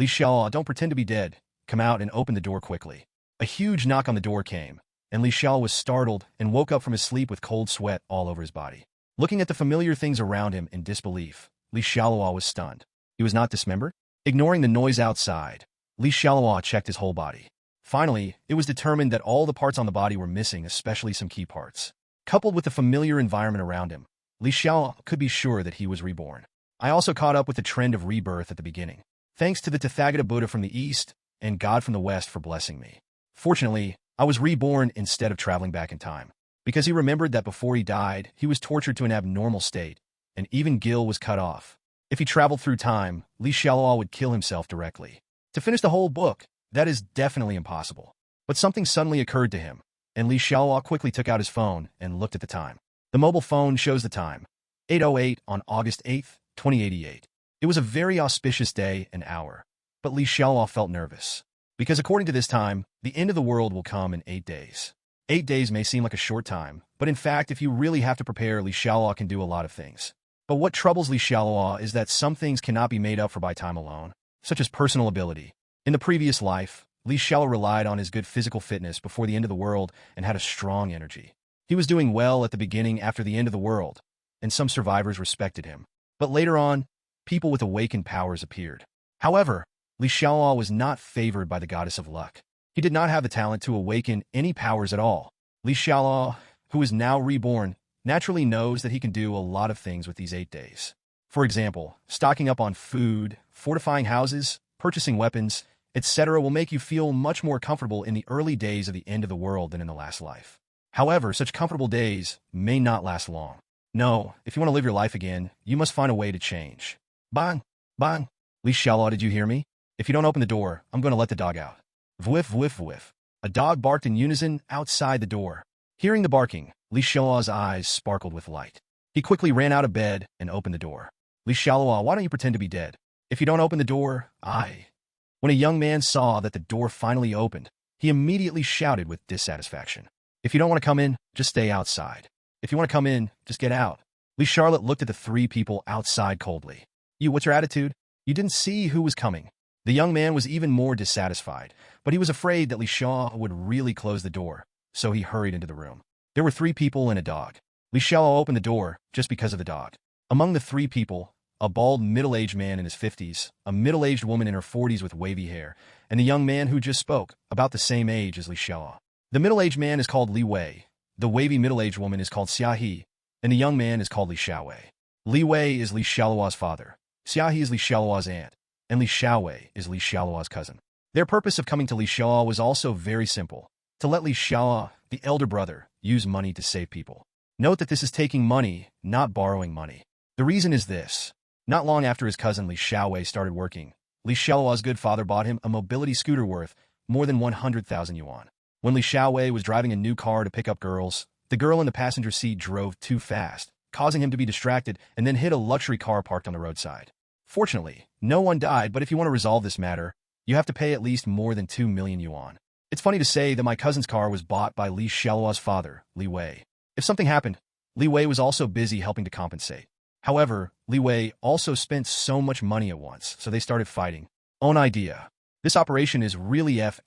Li Xiaoluo, don't pretend to be dead. Come out and open the door quickly. A huge knock on the door came, and Li Xiaoluo was startled and woke up from his sleep with cold sweat all over his body. Looking at the familiar things around him in disbelief, Li Xiaoluo was stunned. He was not dismembered? Ignoring the noise outside, Li Xiaoluo checked his whole body. Finally, it was determined that all the parts on the body were missing, especially some key parts. Coupled with the familiar environment around him, Li Xiaoluo could be sure that he was reborn. I also caught up with the trend of rebirth at the beginning. Thanks to the Tathagata Buddha from the East and God from the West for blessing me. Fortunately, I was reborn instead of traveling back in time. Because he remembered that before he died, he was tortured to an abnormal state, and even Gil was cut off. If he traveled through time, Li Xiaoluo would kill himself directly. To finish the whole book, that is definitely impossible. But something suddenly occurred to him, and Li Xiaoluo quickly took out his phone and looked at the time. The mobile phone shows the time, 8:08 on August 8, 2088. It was a very auspicious day and hour, but Li Xiaoluo felt nervous. Because according to this time, the end of the world will come in 8 days. 8 days may seem like a short time, but in fact, if you really have to prepare, Li Xiaoluo can do a lot of things. But what troubles Li Xiaoluo is that some things cannot be made up for by time alone, such as personal ability. In the previous life, Li Xiaoluo relied on his good physical fitness before the end of the world and had a strong energy. He was doing well at the beginning after the end of the world, and some survivors respected him. But later on, people with awakened powers appeared. However, Li Xiaoluo was not favored by the goddess of luck. He did not have the talent to awaken any powers at all. Li Xiaoluo, who is now reborn, naturally knows that he can do a lot of things with these 8 days. For example, stocking up on food, fortifying houses, purchasing weapons, etc. will make you feel much more comfortable in the early days of the end of the world than in the last life. However, such comfortable days may not last long. No, if you want to live your life again, you must find a way to change. Bang! Bang! Li Xiaoluo, did you hear me? If you don't open the door, I'm going to let the dog out. Whiff, whiff, whiff. A dog barked in unison outside the door. Hearing the barking, Li Xiaoluo's eyes sparkled with light. He quickly ran out of bed and opened the door. Li Xiaoluo, why don't you pretend to be dead? If you don't open the door, When a young man saw that the door finally opened, he immediately shouted with dissatisfaction. If you don't want to come in, just stay outside. If you want to come in, just get out. Li Charlotte looked at the three people outside coldly. What's your attitude? You didn't see who was coming. The young man was even more dissatisfied, but he was afraid that Li Xiaoluo would really close the door, so he hurried into the room. There were 3 people and a dog. Li Xiaoluo opened the door just because of the dog. Among the 3 people, a bald middle-aged man in his 50s, a middle-aged woman in her 40s with wavy hair, and the young man who just spoke, about the same age as Li Xiaoluo. The middle-aged man is called Li Wei, the wavy middle-aged woman is called Xia He, and the young man is called Li Xiaowei. Li Wei is Li Xiaoluo's father, Xia He is Li Xiaoluo's aunt, and Li Xiaowei is Li Xiaoluo's cousin. Their purpose of coming to Li Xiaoluo was also very simple, to let Li Xiaoluo, the elder brother, use money to save people. Note that this is taking money, not borrowing money. The reason is this. Not long after his cousin Li Xiaowei started working, Li Xiaoluo's good father bought him a mobility scooter worth more than 100,000 yuan. When Li Xiaowei was driving a new car to pick up girls, the girl in the passenger seat drove too fast, causing him to be distracted and then hit a luxury car parked on the roadside. Fortunately, no one died, but if you want to resolve this matter, you have to pay at least more than 2 million yuan. It's funny to say that my cousin's car was bought by Li Xiaoluo's father, Li Wei. If something happened, Li Wei was also busy helping to compensate. However, Li Wei also spent so much money at once, so they started fighting. Own idea. This operation is really F********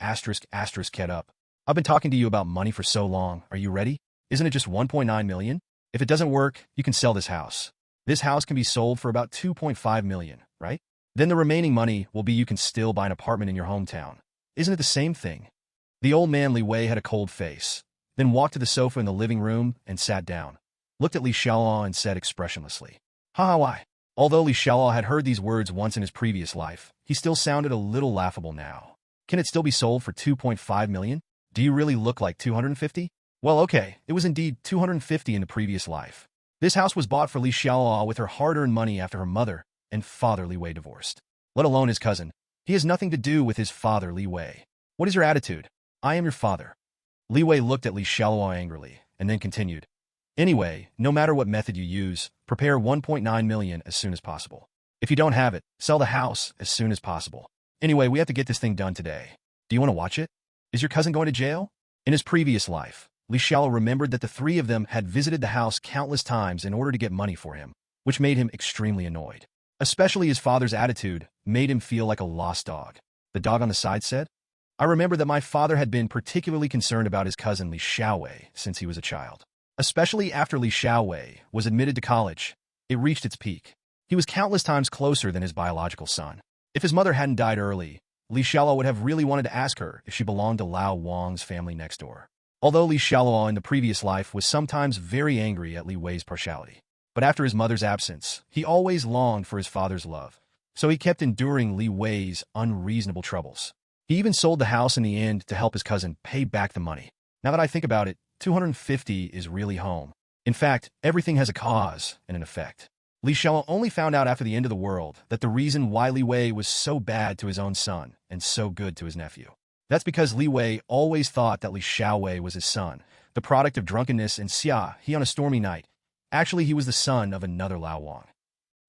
up. I've been talking to you about money for so long. Are you ready? Isn't it just 1.9 million? If it doesn't work, you can sell this house. This house can be sold for about 2.5 million, right? Then the remaining money will be you can still buy an apartment in your hometown. Isn't it the same thing? The old man Li Wei had a cold face, then walked to the sofa in the living room and sat down, looked at Li Xiaoluo and said expressionlessly, "Ha why?" Although Li Xiaoluo had heard these words once in his previous life, he still sounded a little laughable now. Can it still be sold for 2.5 million? Do you really look like 250? Well, okay, it was indeed 250 in the previous life. This house was bought for Li Xiaoluo with her hard-earned money after her mother and father Li Wei divorced. Let alone his cousin. He has nothing to do with his father Li Wei. What is your attitude? I am your father. Li Wei looked at Li Xiaoluo angrily, and then continued. Anyway, no matter what method you use, prepare 1.9 million as soon as possible. If you don't have it, sell the house as soon as possible. Anyway, we have to get this thing done today. Do you want to watch it? Is your cousin going to jail? In his previous life, Li Xiaoluo remembered that the 3 of them had visited the house countless times in order to get money for him, which made him extremely annoyed. Especially his father's attitude, made him feel like a lost dog. The dog on the side said, I remember that my father had been particularly concerned about his cousin Xialuo since he was a child. Especially after Xialuo was admitted to college, it reached its peak. He was countless times closer than his biological son. If his mother hadn't died early, Xialuo would have really wanted to ask her if she belonged to Lao Wang's family next door. Although Xialuo in the previous life was sometimes very angry at Li Wei's partiality. But after his mother's absence, he always longed for his father's love. So he kept enduring Li Wei's unreasonable troubles. He even sold the house in the end to help his cousin pay back the money. Now that I think about it, 250 is really home. In fact, everything has a cause and an effect. Xialuo only found out after the end of the world that the reason why Li Wei was so bad to his own son and so good to his nephew. That's because Li Wei always thought that Xialuo was his son, the product of drunkenness and he on a stormy night. Actually, he was the son of another Lao Wang.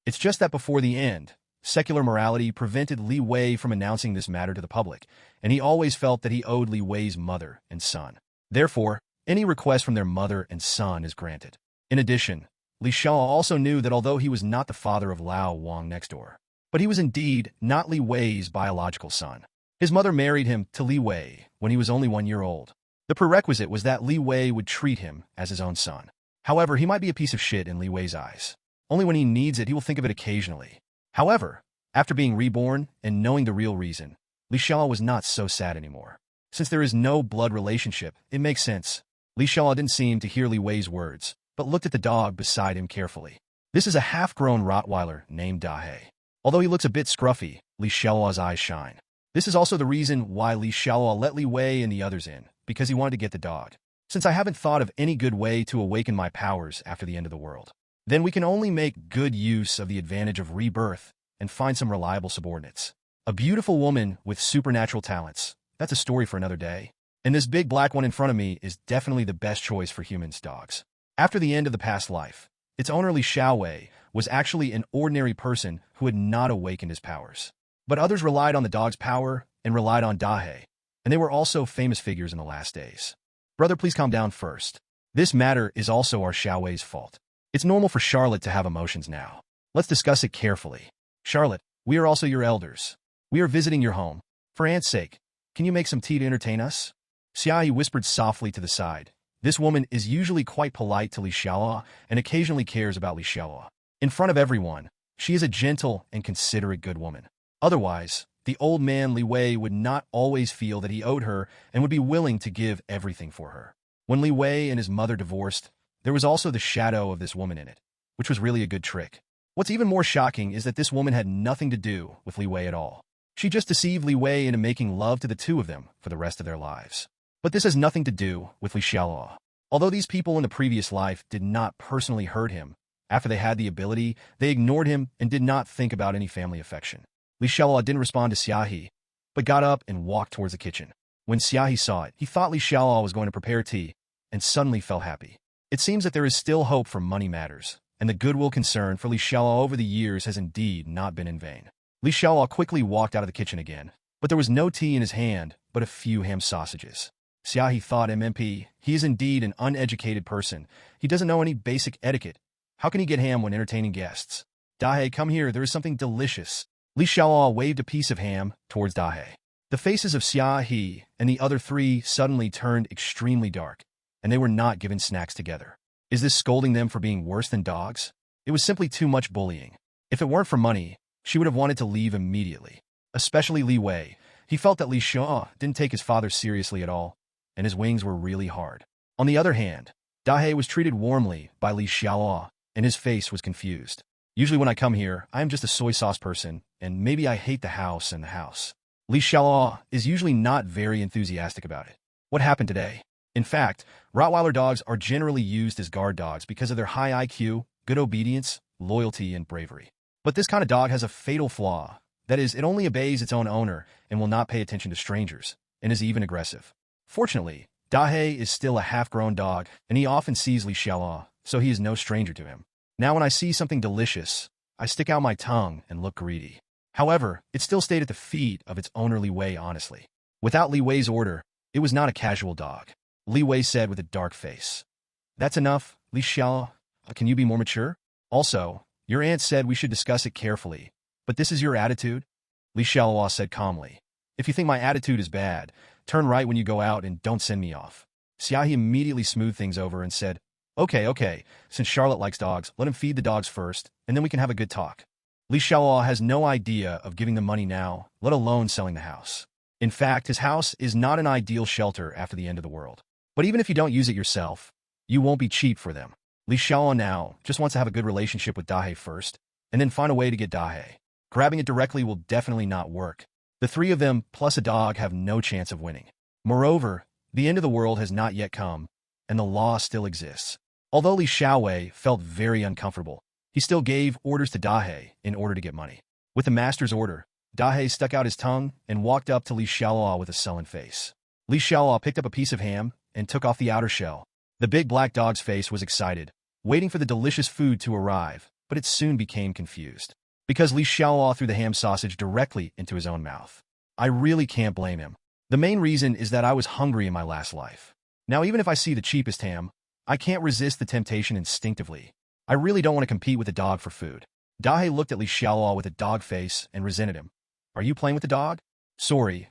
It's just that before the end, secular morality prevented Li Wei from announcing this matter to the public, and he always felt that he owed Li Wei's mother and son. Therefore, any request from their mother and son is granted. In addition, Xialuo also knew that although he was not the father of Lao Wang next door, but he was indeed not Li Wei's biological son. His mother married him to Li Wei when he was only 1 year old. The prerequisite was that Li Wei would treat him as his own son. However, he might be a piece of shit in Li Wei's eyes. Only when he needs it, he will think of it occasionally. However, after being reborn and knowing the real reason, Xialuo was not so sad anymore. Since there is no blood relationship, it makes sense. Xialuo didn't seem to hear Li Wei's words, but looked at the dog beside him carefully. This is a half-grown Rottweiler named Dahe. Although he looks a bit scruffy, Xialuo's eyes shine. This is also the reason why Xialuo let Li Wei and the others in, because he wanted to get the dog. Since I haven't thought of any good way to awaken my powers after the end of the world, then we can only make good use of the advantage of rebirth and find some reliable subordinates. A beautiful woman with supernatural talents. That's a story for another day. And this big black one in front of me is definitely the best choice for humans' dogs. After the end of the past life, its owner Xialuo was actually an ordinary person who had not awakened his powers. But others relied on the dog's power and relied on Dahe, and they were also famous figures in the last days. Brother, please calm down first. This matter is also our Xiaoluo's fault. It's normal for Charlotte to have emotions now. Let's discuss it carefully. Charlotte, we are also your elders. We are visiting your home. For Aunt's sake, can you make some tea to entertain us? Xiaohe whispered softly to the side. This woman is usually quite polite to Xialuo and occasionally cares about Xialuo. In front of everyone, she is a gentle and considerate good woman. Otherwise, the old man Li Wei would not always feel that he owed her and would be willing to give everything for her. When Li Wei and his mother divorced, there was also the shadow of this woman in it, which was really a good trick. What's even more shocking is that this woman had nothing to do with Li Wei at all. She just deceived Li Wei into making love to the two of them for the rest of their lives. But this has nothing to do with Xialuo. Although these people in the previous life did not personally hurt him, after they had the ability, they ignored him and did not think about any family affection. Xialuo didn't respond to Xiaohe, but got up and walked towards the kitchen. When Xiaohe saw it, he thought Xialuo was going to prepare tea, and suddenly felt happy. It seems that there is still hope for money matters, and the goodwill concern for Xialuo over the years has indeed not been in vain. Xialuo quickly walked out of the kitchen again, but there was no tea in his hand, but a few ham sausages. Xiaohe thought MMP, he is indeed an uneducated person. He doesn't know any basic etiquette. How can he get ham when entertaining guests? Dahe, come here, there is something delicious. Xialuo waved a piece of ham towards Dahe. The faces of Xiaohe and the other three suddenly turned extremely dark, and they were not given snacks together. Is this scolding them for being worse than dogs? It was simply too much bullying. If it weren't for money, she would have wanted to leave immediately. Especially Li Wei. He felt that Xialuo didn't take his father seriously at all, and his wings were really hard. On the other hand, Dahe was treated warmly by Xialuo, and his face was confused. Usually when I come here, I am just a soy sauce person, and maybe I hate the house and the house. Xialuo is usually not very enthusiastic about it. What happened today? In fact, Rottweiler dogs are generally used as guard dogs because of their high IQ, good obedience, loyalty, and bravery. But this kind of dog has a fatal flaw. That is, it only obeys its own owner and will not pay attention to strangers, and is even aggressive. Fortunately, Dahe is still a half-grown dog, and he often sees Xialuo, so he is no stranger to him. Now when I see something delicious, I stick out my tongue and look greedy. However, it still stayed at the feet of its owner Li Wei honestly. Without Li Wei's order, it was not a casual dog. Li Wei said with a dark face. That's enough, Xialuo. Can you be more mature? Also, your aunt said we should discuss it carefully, but this is your attitude? Li Xialuo said calmly. If you think my attitude is bad, turn right when you go out and don't send me off. Xiahe immediately smoothed things over and said, Okay, since Charlotte likes dogs, let him feed the dogs first, and then we can have a good talk. Li Xiaoluo has no idea of giving them money now, let alone selling the house. In fact, his house is not an ideal shelter after the end of the world. But even if you don't use it yourself, you won't be cheap for them. Li Xiaoluo now just wants to have a good relationship with Dahe first, and then find a way to get Dahe. Grabbing it directly will definitely not work. The three of them, plus a dog, have no chance of winning. Moreover, the end of the world has not yet come, and the law still exists. Although Li Xiaowei felt very uncomfortable, he still gave orders to Dahe in order to get money. With the master's order, Dahe stuck out his tongue and walked up to Li Xiaoluo with a sullen face. Li Xiaoluo picked up a piece of ham and took off the outer shell. The big black dog's face was excited, waiting for the delicious food to arrive, but it soon became confused. Because Li Xiaoluo threw the ham sausage directly into his own mouth. I really can't blame him. The main reason is that I was hungry in my last life. Now even if I see the cheapest ham, I can't resist the temptation instinctively. I really don't want to compete with the dog for food. Dahe looked at Li Xiaoluo with a dog face and resented him. Are you playing with the dog? Sorry.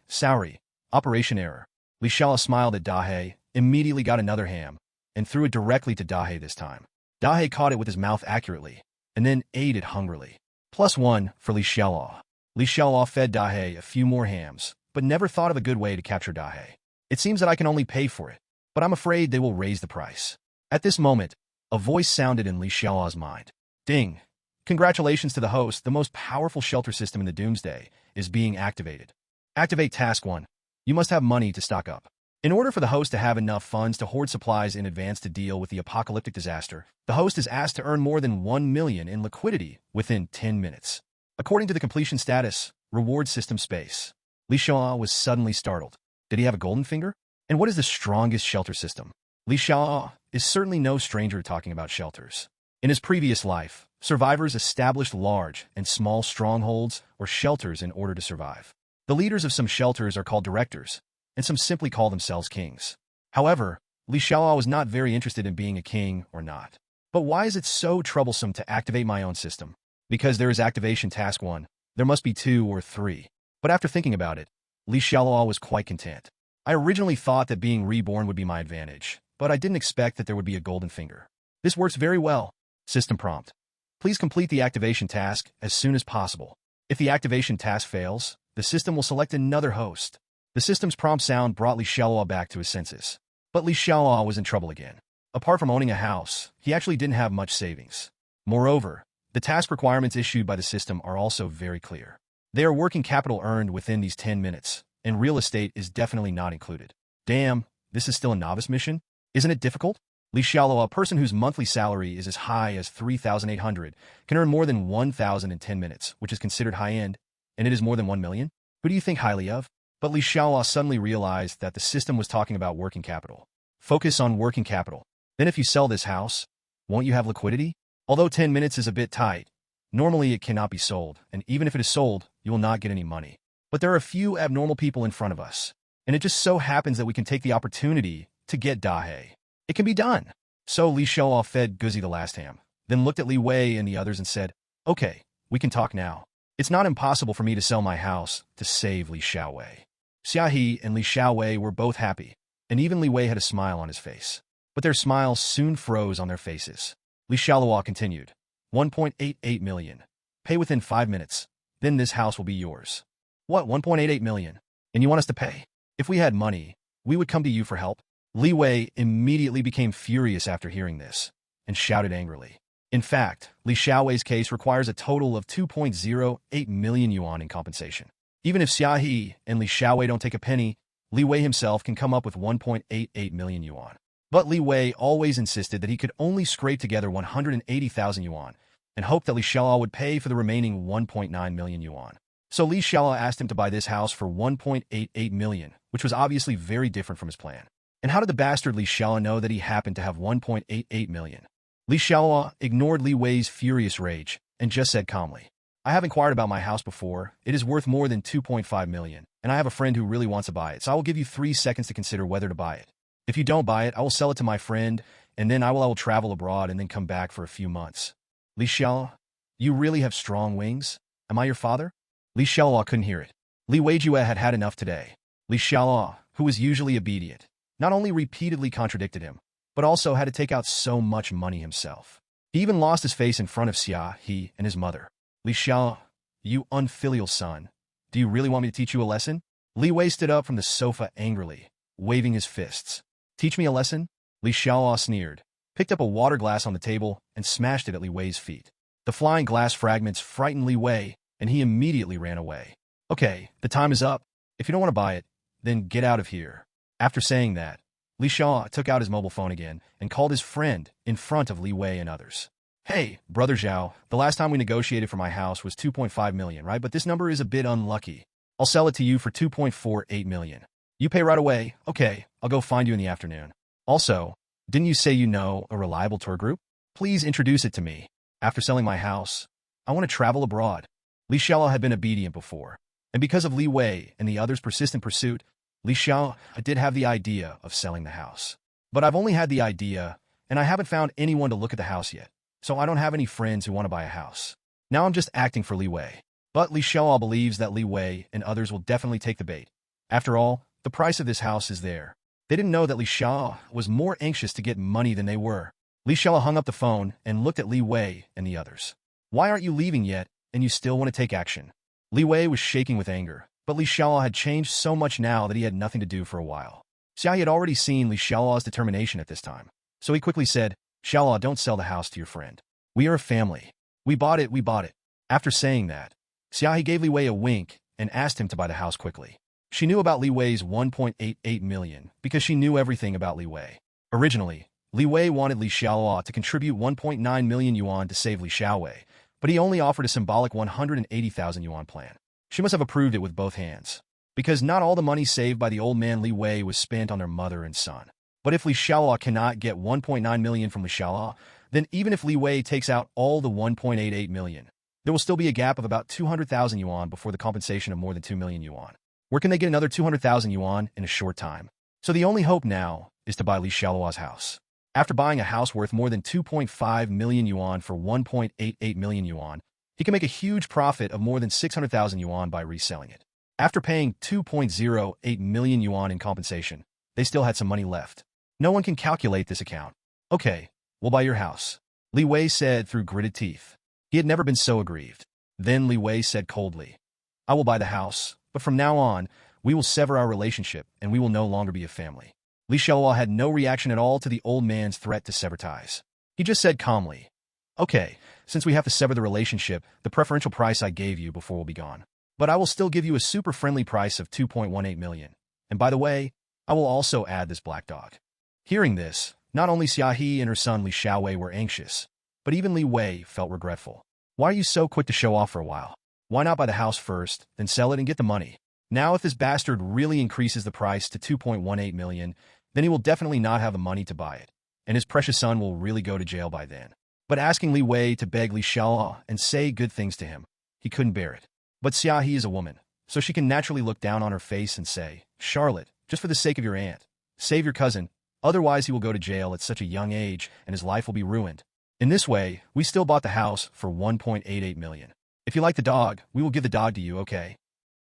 Operation error. Li Xiaoluo smiled at Dahe, immediately got another ham, and threw it directly to Dahe this time. Dahe caught it with his mouth accurately, and then ate it hungrily. +1 for Li Xiaoluo. Li Xiaoluo fed Dahe a few more hams, but never thought of a good way to capture Dahe. It seems that I can only pay for it, but I'm afraid they will raise the price. At this moment, a voice sounded in Li Xiaoluo's mind. Ding! Congratulations to the host, the most powerful shelter system in the doomsday is being activated. Activate Task 1. You must have money to stock up. In order for the host to have enough funds to hoard supplies in advance to deal with the apocalyptic disaster, the host is asked to earn more than 1 million in liquidity within 10 minutes. According to the completion status, reward system space. Li Xiaoluo was suddenly startled. Did he have a golden finger? And what is the strongest shelter system? Li Xiaoluo is certainly no stranger to talking about shelters. In his previous life, survivors established large and small strongholds or shelters in order to survive. The leaders of some shelters are called directors, and some simply call themselves kings. However, Li Xiaoluo was not very interested in being a king or not. But why is it so troublesome to activate my own system? Because there is activation task 1, there must be 2 or 3. But after thinking about it, Li Xiaoluo was quite content. I originally thought that being reborn would be my advantage, but I didn't expect that there would be a golden finger. This works very well. System prompt. Please complete the activation task as soon as possible. If the activation task fails, the system will select another host. The system's prompt sound brought Li Xiaoluo back to his senses. But Li Xiaoluo was in trouble again. Apart from owning a house, he actually didn't have much savings. Moreover, the task requirements issued by the system are also very clear. They are working capital earned within these 10 minutes, and real estate is definitely not included. Damn, this is still a novice mission? Isn't it difficult? Li Xiaoluo, a person whose monthly salary is as high as 3,800, can earn more than 1,000 in 10 minutes, which is considered high-end, and it is more than 1 million? Who do you think highly of? But Li Xiaoluo suddenly realized that the system was talking about working capital. Focus on working capital. Then if you sell this house, won't you have liquidity? Although 10 minutes is a bit tight, normally it cannot be sold, and even if it is sold, you will not get any money. But there are a few abnormal people in front of us, and it just so happens that we can take the opportunity to get Dahe. It can be done. So Li Xiaoluo fed Guzi the last ham, then looked at Li Wei and the others and said, Okay, we can talk now. It's not impossible for me to sell my house to save Li Xiaowei. Xiahe and Li Xiaowei were both happy, and even Li Wei had a smile on his face. But their smiles soon froze on their faces. Li Xiaoluo continued, 1.88 million. Pay within 5 minutes. Then this house will be yours. What, 1.88 million? And you want us to pay? If we had money, we would come to you for help. Li Wei immediately became furious after hearing this, and shouted angrily. In fact, Li Xiaowei's case requires a total of 2.08 million yuan in compensation. Even if Xiahe and Li Xiaowei don't take a penny, Li Wei himself can come up with 1.88 million yuan. But Li Wei always insisted that he could only scrape together 180,000 yuan, and hoped that Li Xiaoluo would pay for the remaining 1.9 million yuan. So Li Xiaoluo asked him to buy this house for 1.88 million, which was obviously very different from his plan. And how did the bastard Li Xiaoluo know that he happened to have 1.88 million? Li Xiaoluo ignored Li Wei's furious rage and just said calmly, I have inquired about my house before. It is worth more than 2.5 million, and I have a friend who really wants to buy it, so I will give you 3 seconds to consider whether to buy it. If you don't buy it, I will sell it to my friend, and then I will travel abroad and then come back for a few months. Li Xiaoluo, you really have strong wings? Am I your father? Li Xiaoluo couldn't hear it. Li Weijue had had enough today. Li Xiaoluo, who was usually obedient, not only repeatedly contradicted him, but also had to take out so much money himself. He even lost his face in front of Xia He and his mother. Li Xiaoluo, you unfilial son. Do you really want me to teach you a lesson? Li Wei stood up from the sofa angrily, waving his fists. Teach me a lesson? Li Xiaoluo sneered, picked up a water glass on the table, and smashed it at Li Wei's feet. The flying glass fragments frightened Li Wei, and he immediately ran away. Okay, the time is up. If you don't want to buy it, then get out of here. After saying that, Li Xiaoluo took out his mobile phone again and called his friend in front of Li Wei and others. Hey, brother Zhao, the last time we negotiated for my house was 2.5 million, right? But this number is a bit unlucky. I'll sell it to you for 2.48 million. You pay right away. Okay, I'll go find you in the afternoon. Also, didn't you say you know a reliable tour group? Please introduce it to me. After selling my house, I want to travel abroad. Li Xiaoluo had been obedient before, and because of Li Wei and the others' persistent pursuit, Li Xiaoluo did have the idea of selling the house. But I've only had the idea, and I haven't found anyone to look at the house yet, so I don't have any friends who want to buy a house. Now I'm just acting for Li Wei. But Li Xiaoluo believes that Li Wei and others will definitely take the bait. After all, the price of this house is there. They didn't know that Li Xiaoluo was more anxious to get money than they were. Li Xiaoluo hung up the phone and looked at Li Wei and the others. Why aren't you leaving yet, and you still want to take action? Li Wei was shaking with anger, but Li Xiaoluo had changed so much now that he had nothing to do for a while. Xia had already seen Li Xiaoluo's determination at this time, so he quickly said, Xiaoluo, don't sell the house to your friend. We are a family. We bought it. After saying that, Xia gave Li Wei a wink and asked him to buy the house quickly. She knew about Li Wei's 1.88 million because she knew everything about Li Wei. Originally, Li Wei wanted Li Xiaoluo to contribute 1.9 million yuan to save Li Xiaowei, but he only offered a symbolic 180,000 yuan plan. She must have approved it with both hands, because not all the money saved by the old man Li Wei was spent on their mother and son. But if Li Xiaoluo cannot get 1.9 million from Li Xiaoluo, then even if Li Wei takes out all the 1.88 million, there will still be a gap of about 200,000 yuan before the compensation of more than 2 million yuan. Where can they get another 200,000 yuan in a short time? So the only hope now is to buy Li Xiaoluo's house. After buying a house worth more than 2.5 million yuan for 1.88 million yuan, he can make a huge profit of more than 600,000 yuan by reselling it. After paying 2.08 million yuan in compensation, they still had some money left. No one can calculate this account. Okay, we'll buy your house, Li Wei said through gritted teeth. He had never been so aggrieved. Then Li Wei said coldly, I will buy the house, but from now on, we will sever our relationship and we will no longer be a family. Li Xiaoluo had no reaction at all to the old man's threat to sever ties. He just said calmly, Okay, since we have to sever the relationship, the preferential price I gave you before will be gone. But I will still give you a super friendly price of 2.18 million. And by the way, I will also add this black dog. Hearing this, not only Xia He and her son Li Xiaowei were anxious, but even Li Wei felt regretful. Why are you so quick to show off for a while? Why not buy the house first, then sell it and get the money? Now if this bastard really increases the price to 2.18 million, then he will definitely not have the money to buy it, and his precious son will really go to jail by then. But asking Li Wei to beg Li Xiaoluo and say good things to him, he couldn't bear it. But Xia He is a woman, so she can naturally look down on her face and say, Charlotte, just for the sake of your aunt, save your cousin, otherwise he will go to jail at such a young age and his life will be ruined. In this way, we still bought the house for 1.88 million. If you like the dog, we will give the dog to you, okay?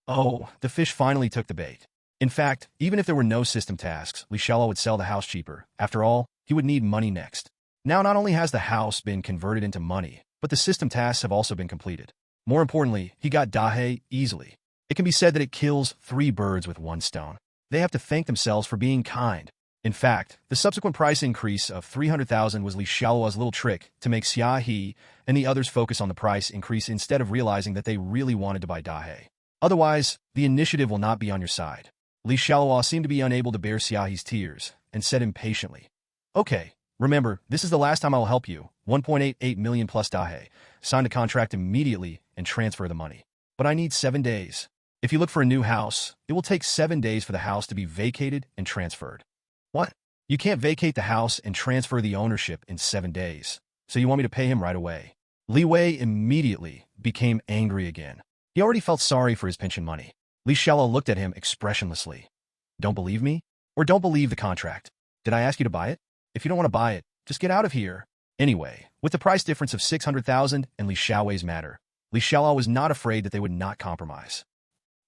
Oh, the fish finally took the bait. In fact, even if there were no system tasks, Li Xiaoluo would sell the house cheaper. After all, he would need money next. Now not only has the house been converted into money, but the system tasks have also been completed. More importantly, he got Dahe easily. It can be said that it kills 3 birds with 1 stone. They have to thank themselves for being kind. In fact, the subsequent price increase of 300,000 was Li Xiaoluo's little trick to make Xia He and the others focus on the price increase instead of realizing that they really wanted to buy Dahe. Otherwise, the initiative will not be on your side. Li Xiaoluo seemed to be unable to bear Xia He's tears and said impatiently, Okay, remember, this is the last time I will help you. 1.88 million plus Dahe. Sign the contract immediately and transfer the money. But I need 7 days. If you look for a new house, it will take 7 days for the house to be vacated and transferred. What? You can't vacate the house and transfer the ownership in 7 days, so you want me to pay him right away? Li Wei immediately became angry again. He already felt sorry for his pension money. Li Xiaoluo looked at him expressionlessly. Don't believe me? Or don't believe the contract? Did I ask you to buy it? If you don't want to buy it, just get out of here. Anyway, with the price difference of 600,000 and Li Xiaowei's matter, Li Xiaoluo was not afraid that they would not compromise.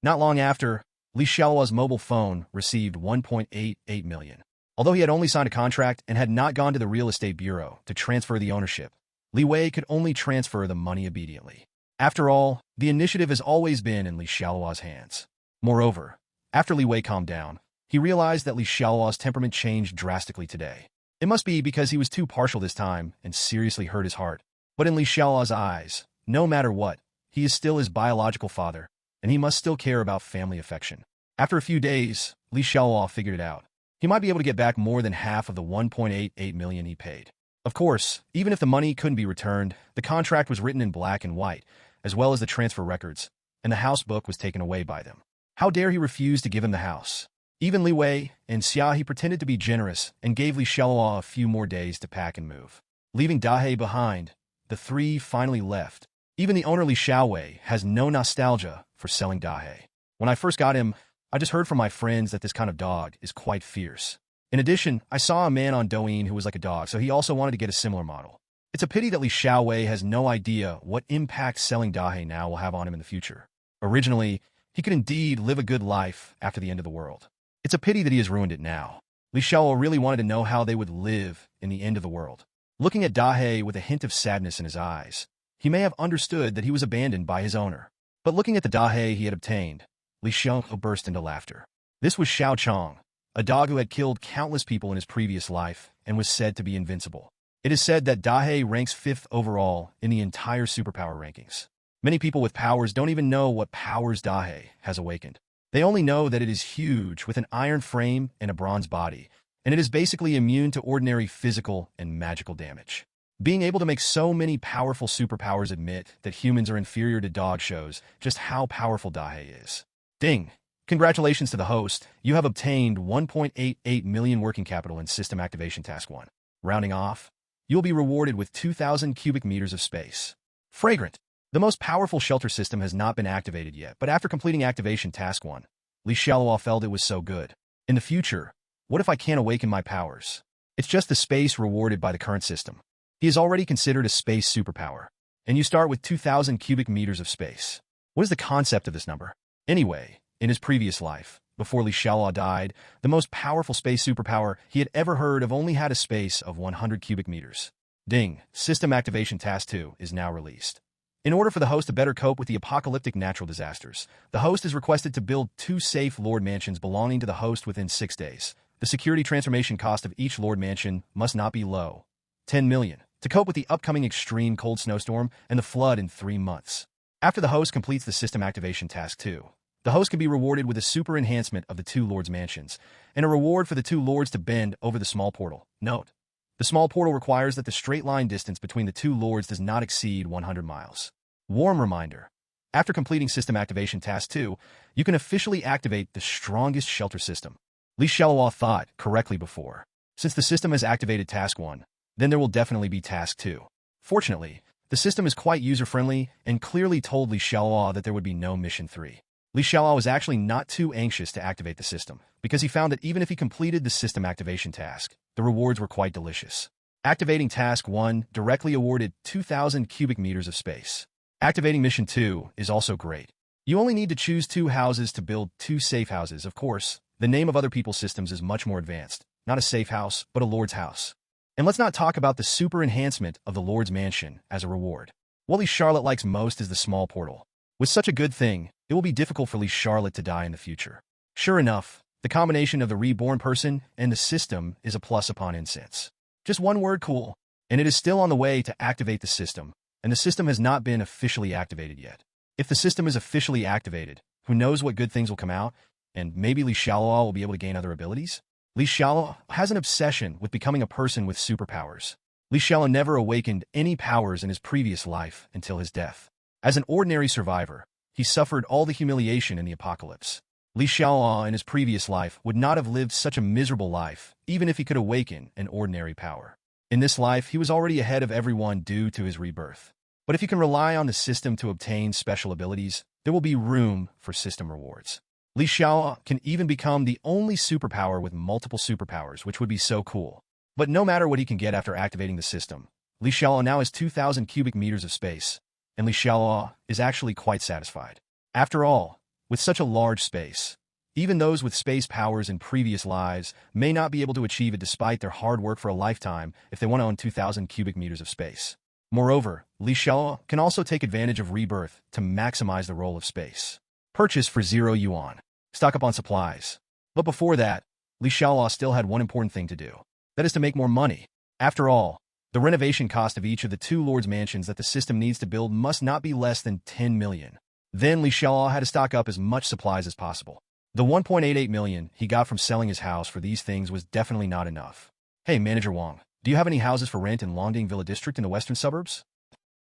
Not long after, Li Xiaoluo's mobile phone received 1.88 million. Although he had only signed a contract and had not gone to the real estate bureau to transfer the ownership, Li Wei could only transfer the money immediately. After all, the initiative has always been in Li Xiaoluo's hands. Moreover, after Li Wei calmed down, he realized that Li Xiaoluo's temperament changed drastically today. It must be because he was too partial this time and seriously hurt his heart. But in Li Xiaoluo's eyes, no matter what, he is still his biological father, and he must still care about family affection. After a few days, Li Xiaoluo figured it out. He might be able to get back more than half of the 1.88 million he paid. Of course, even if the money couldn't be returned, the contract was written in black and white, as well as the transfer records, and the house book was taken away by them. How dare he refuse to give him the house? Even Li Wei and Xia he pretended to be generous and gave Li Xiaoluo a few more days to pack and move. Leaving Dahe behind, the three finally left. Even the owner Li Xiaowei has no nostalgia for selling Dahe. When I first got him, I just heard from my friends that this kind of dog is quite fierce. In addition, I saw a man on Douyin who was like a dog, so he also wanted to get a similar model. It's a pity that Li Xiaowei has no idea what impact selling Dahe now will have on him in the future. Originally, he could indeed live a good life after the end of the world. It's a pity that he has ruined it now. Li Xiaowei really wanted to know how they would live in the end of the world. Looking at Dahe with a hint of sadness in his eyes, he may have understood that he was abandoned by his owner. But looking at the Dahe he had obtained, Li Xiaowei burst into laughter. This was Xiao Chong, a dog who had killed countless people in his previous life and was said to be invincible. It is said that Dahe ranks 5th overall in the entire superpower rankings. Many people with powers don't even know what powers Dahe has awakened. They only know that it is huge with an iron frame and a bronze body, and it is basically immune to ordinary physical and magical damage. Being able to make so many powerful superpowers admit that humans are inferior to dog shows just how powerful Dahe is. Ding! Congratulations to the host, you have obtained 1.88 million working capital in System Activation Task 1. Rounding off, you will be rewarded with 2,000 cubic meters of space. Fragrant! The most powerful shelter system has not been activated yet, but after completing Activation Task 1, Li Xiaoluo felt it was so good. In the future, what if I can't awaken my powers? It's just the space rewarded by the current system. He is already considered a space superpower, and you start with 2,000 cubic meters of space. What is the concept of this number? Anyway, in his previous life, before Li Xiaoluo died, the most powerful space superpower he had ever heard of only had a space of 100 cubic meters. Ding! System Activation Task 2 is now released. In order for the host to better cope with the apocalyptic natural disasters, the host is requested to build 2 safe Lord Mansions belonging to the host within 6 days. The security transformation cost of each Lord Mansion must not be low. 10 million. To cope with the upcoming extreme cold snowstorm and the flood in 3 months. After the host completes the System Activation Task 2, the host can be rewarded with a super enhancement of the 2 Lords' mansions, and a reward for the 2 Lords to bend over the small portal. Note: the small portal requires that the straight line distance between the 2 Lords does not exceed 100 miles. Warm reminder: after completing System Activation Task 2, you can officially activate the strongest shelter system. Li Xiaoluo thought correctly before. Since the system has activated Task 1, then there will definitely be Task 2. Fortunately, the system is quite user-friendly and clearly told Li Xiaoluo that there would be no Mission 3. Li Xiaoluo was actually not too anxious to activate the system, because he found that even if he completed the system activation task, the rewards were quite delicious. Activating Task 1 directly awarded 2,000 cubic meters of space. Activating Mission 2 is also great. You only need to choose 2 houses to build 2 safe houses. Of course, the name of other people's systems is much more advanced. Not a safe house, but a Lord's house. And let's not talk about the super enhancement of the Lord's mansion as a reward. What Li Charlotte likes most is the small portal. With such a good thing, it will be difficult for Li Charlotte to die in the future. Sure enough, the combination of the reborn person and the system is a plus upon incense. Just one word: cool. And it is still on the way to activate the system, and the system has not been officially activated yet. If the system is officially activated, who knows what good things will come out, and maybe Li Xiaoluo will be able to gain other abilities? Li Xiaoluo has an obsession with becoming a person with superpowers. Li Xiaoluo never awakened any powers in his previous life until his death. As an ordinary survivor, he suffered all the humiliation in the apocalypse. Li Xiaoluo in his previous life would not have lived such a miserable life, even if he could awaken an ordinary power. In this life, he was already ahead of everyone due to his rebirth. But if he can rely on the system to obtain special abilities, there will be room for system rewards. Li Xiaoluo can even become the only superpower with multiple superpowers, which would be so cool. But no matter what he can get after activating the system, Li Xiaoluo now has 2,000 cubic meters of space, and Li Xialuo is actually quite satisfied. After all, with such a large space, even those with space powers in previous lives may not be able to achieve it despite their hard work for a lifetime if they want to own 2,000 cubic meters of space. Moreover, Li Xiaoluo can also take advantage of rebirth to maximize the role of space. Purchase for 0 yuan. Stock up on supplies. But before that, Li Xiaoluo still had one important thing to do. That is to make more money. After all, the renovation cost of each of the 2 lords' mansions that the system needs to build must not be less than 10 million. Then Li Xiaoluo had to stock up as much supplies as possible. The 1.88 million he got from selling his house for these things was definitely not enough. Hey, Manager Wang, do you have any houses for rent in Longding Villa District in the western suburbs?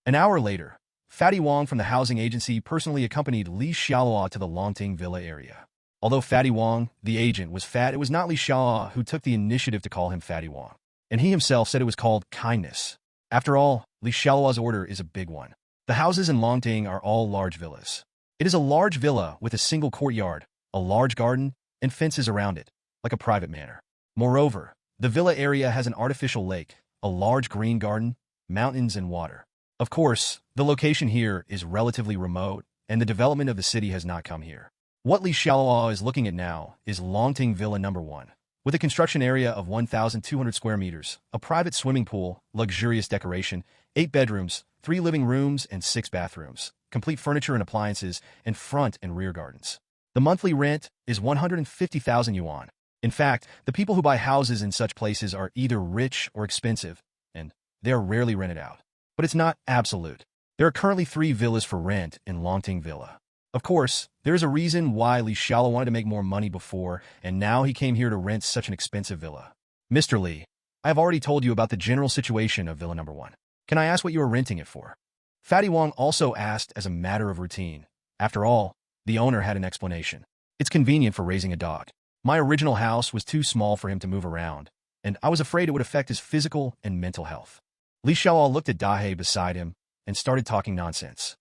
An hour later, Fatty Wang from the housing agency personally accompanied Li Xiaoluo to the Longting Villa area. Although Fatty Wang, the agent, was fat, it was not Li Xiaoluo who took the initiative to call him Fatty Wang. And he himself said it was called kindness. After all, Li Xiaoluo's order is a big one. The houses in Longting are all large villas. It is a large villa with a single courtyard, a large garden, and fences around it, like a private manor. Moreover, the villa area has an artificial lake, a large green garden, mountains, and water. Of course, the location here is relatively remote, and the development of the city has not come here. What Li Xiaoluo is looking at now is Longting Villa No. 1, with a construction area of 1,200 square meters, a private swimming pool, luxurious decoration, 8 bedrooms, 3 living rooms, and 6 bathrooms, complete furniture and appliances, and front and rear gardens. The monthly rent is 150,000 yuan. In fact, the people who buy houses in such places are either rich or expensive, and they are rarely rented out. But it's not absolute. There are currently 3 villas for rent in Longting Villa. Of course, there is a reason why Li Xiaoluo wanted to make more money before, and now he came here to rent such an expensive villa. Mr. Li, I have already told you about the general situation of Villa No. 1. Can I ask what you are renting it for? Fatty Wang also asked as a matter of routine. After all, the owner had an explanation. It's convenient for raising a dog. My original house was too small for him to move around, and I was afraid it would affect his physical and mental health. Li Xiaoluo looked at Dahe beside him and started talking nonsense.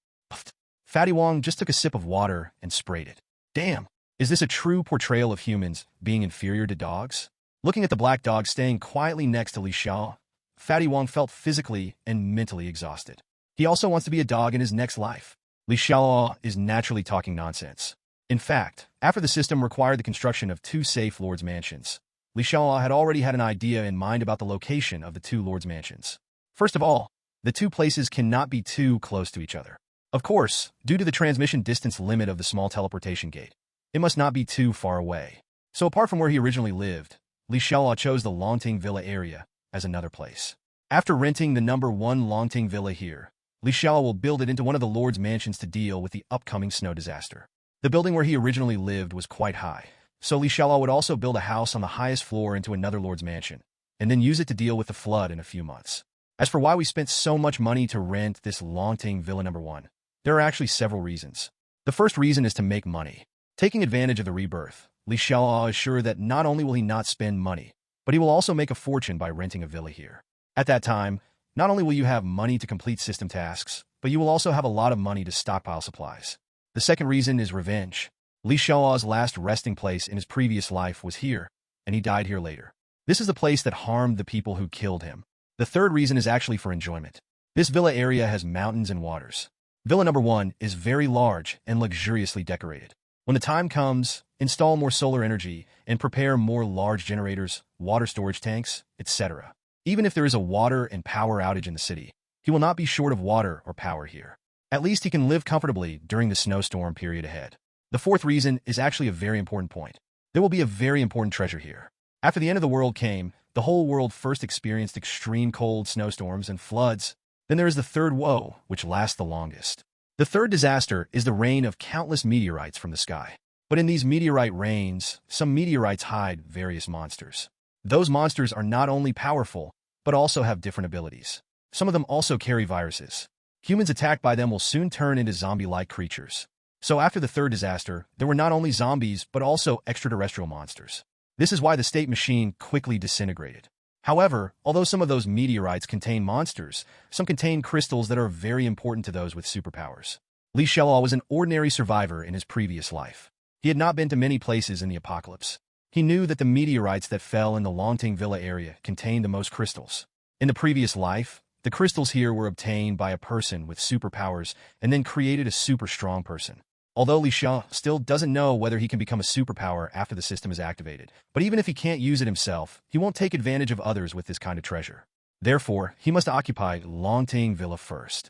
Fatty Wang just took a sip of water and sprayed it. Damn, is this a true portrayal of humans being inferior to dogs? Looking at the black dog staying quietly next to Li Xiaoluo, Fatty Wang felt physically and mentally exhausted. He also wants to be a dog in his next life. Li Xiaoluo is naturally talking nonsense. In fact, after the system required the construction of 2 safe lords' mansions, Li Xiaoluo had already had an idea in mind about the location of the 2 lords' mansions. First of all, the 2 places cannot be too close to each other. Of course, due to the transmission distance limit of the small teleportation gate, it must not be too far away. So apart from where he originally lived, Li Xiaoluo chose the Longting Villa area as another place. After renting the No. 1 Longting Villa here, Li Xiaoluo will build it into one of the lord's mansions to deal with the upcoming snow disaster. The building where he originally lived was quite high, so Li Xiaoluo would also build a house on the highest floor into another lord's mansion, and then use it to deal with the flood in a few months. As for why we spent so much money to rent this Longting Villa No. 1, there are actually several reasons. The first reason is to make money. Taking advantage of the rebirth, Li Xiaoluo is sure that not only will he not spend money, but he will also make a fortune by renting a villa here. At that time, not only will you have money to complete system tasks, but you will also have a lot of money to stockpile supplies. The second reason is revenge. Li Xiaoluo's last resting place in his previous life was here, and he died here later. This is the place that harmed the people who killed him. The third reason is actually for enjoyment. This villa area has mountains and waters. Villa No. 1 is very large and luxuriously decorated. When the time comes, install more solar energy and prepare more large generators, water storage tanks, etc. Even if there is a water and power outage in the city, he will not be short of water or power here. At least he can live comfortably during the snowstorm period ahead. The fourth reason is actually a very important point. There will be a very important treasure here. After the end of the world came, the whole world first experienced extreme cold snowstorms and floods. Then there is the third woe, which lasts the longest. The third disaster is the rain of countless meteorites from the sky. But in these meteorite rains, some meteorites hide various monsters. Those monsters are not only powerful, but also have different abilities. Some of them also carry viruses. Humans attacked by them will soon turn into zombie-like creatures. So after the third disaster, there were not only zombies, but also extraterrestrial monsters. This is why the state machine quickly disintegrated. However, although some of those meteorites contain monsters, some contain crystals that are very important to those with superpowers. Li Xiaoluo was an ordinary survivor in his previous life. He had not been to many places in the apocalypse. He knew that the meteorites that fell in the Longting Villa area contained the most crystals. In the previous life, The crystals here were obtained by a person with superpowers and then created a super strong person. Although Li Xiao still doesn't know whether he can become a superpower after the system is activated, but even if he can't use it himself, he won't take advantage of others with this kind of treasure. Therefore, he must occupy Longting Villa first.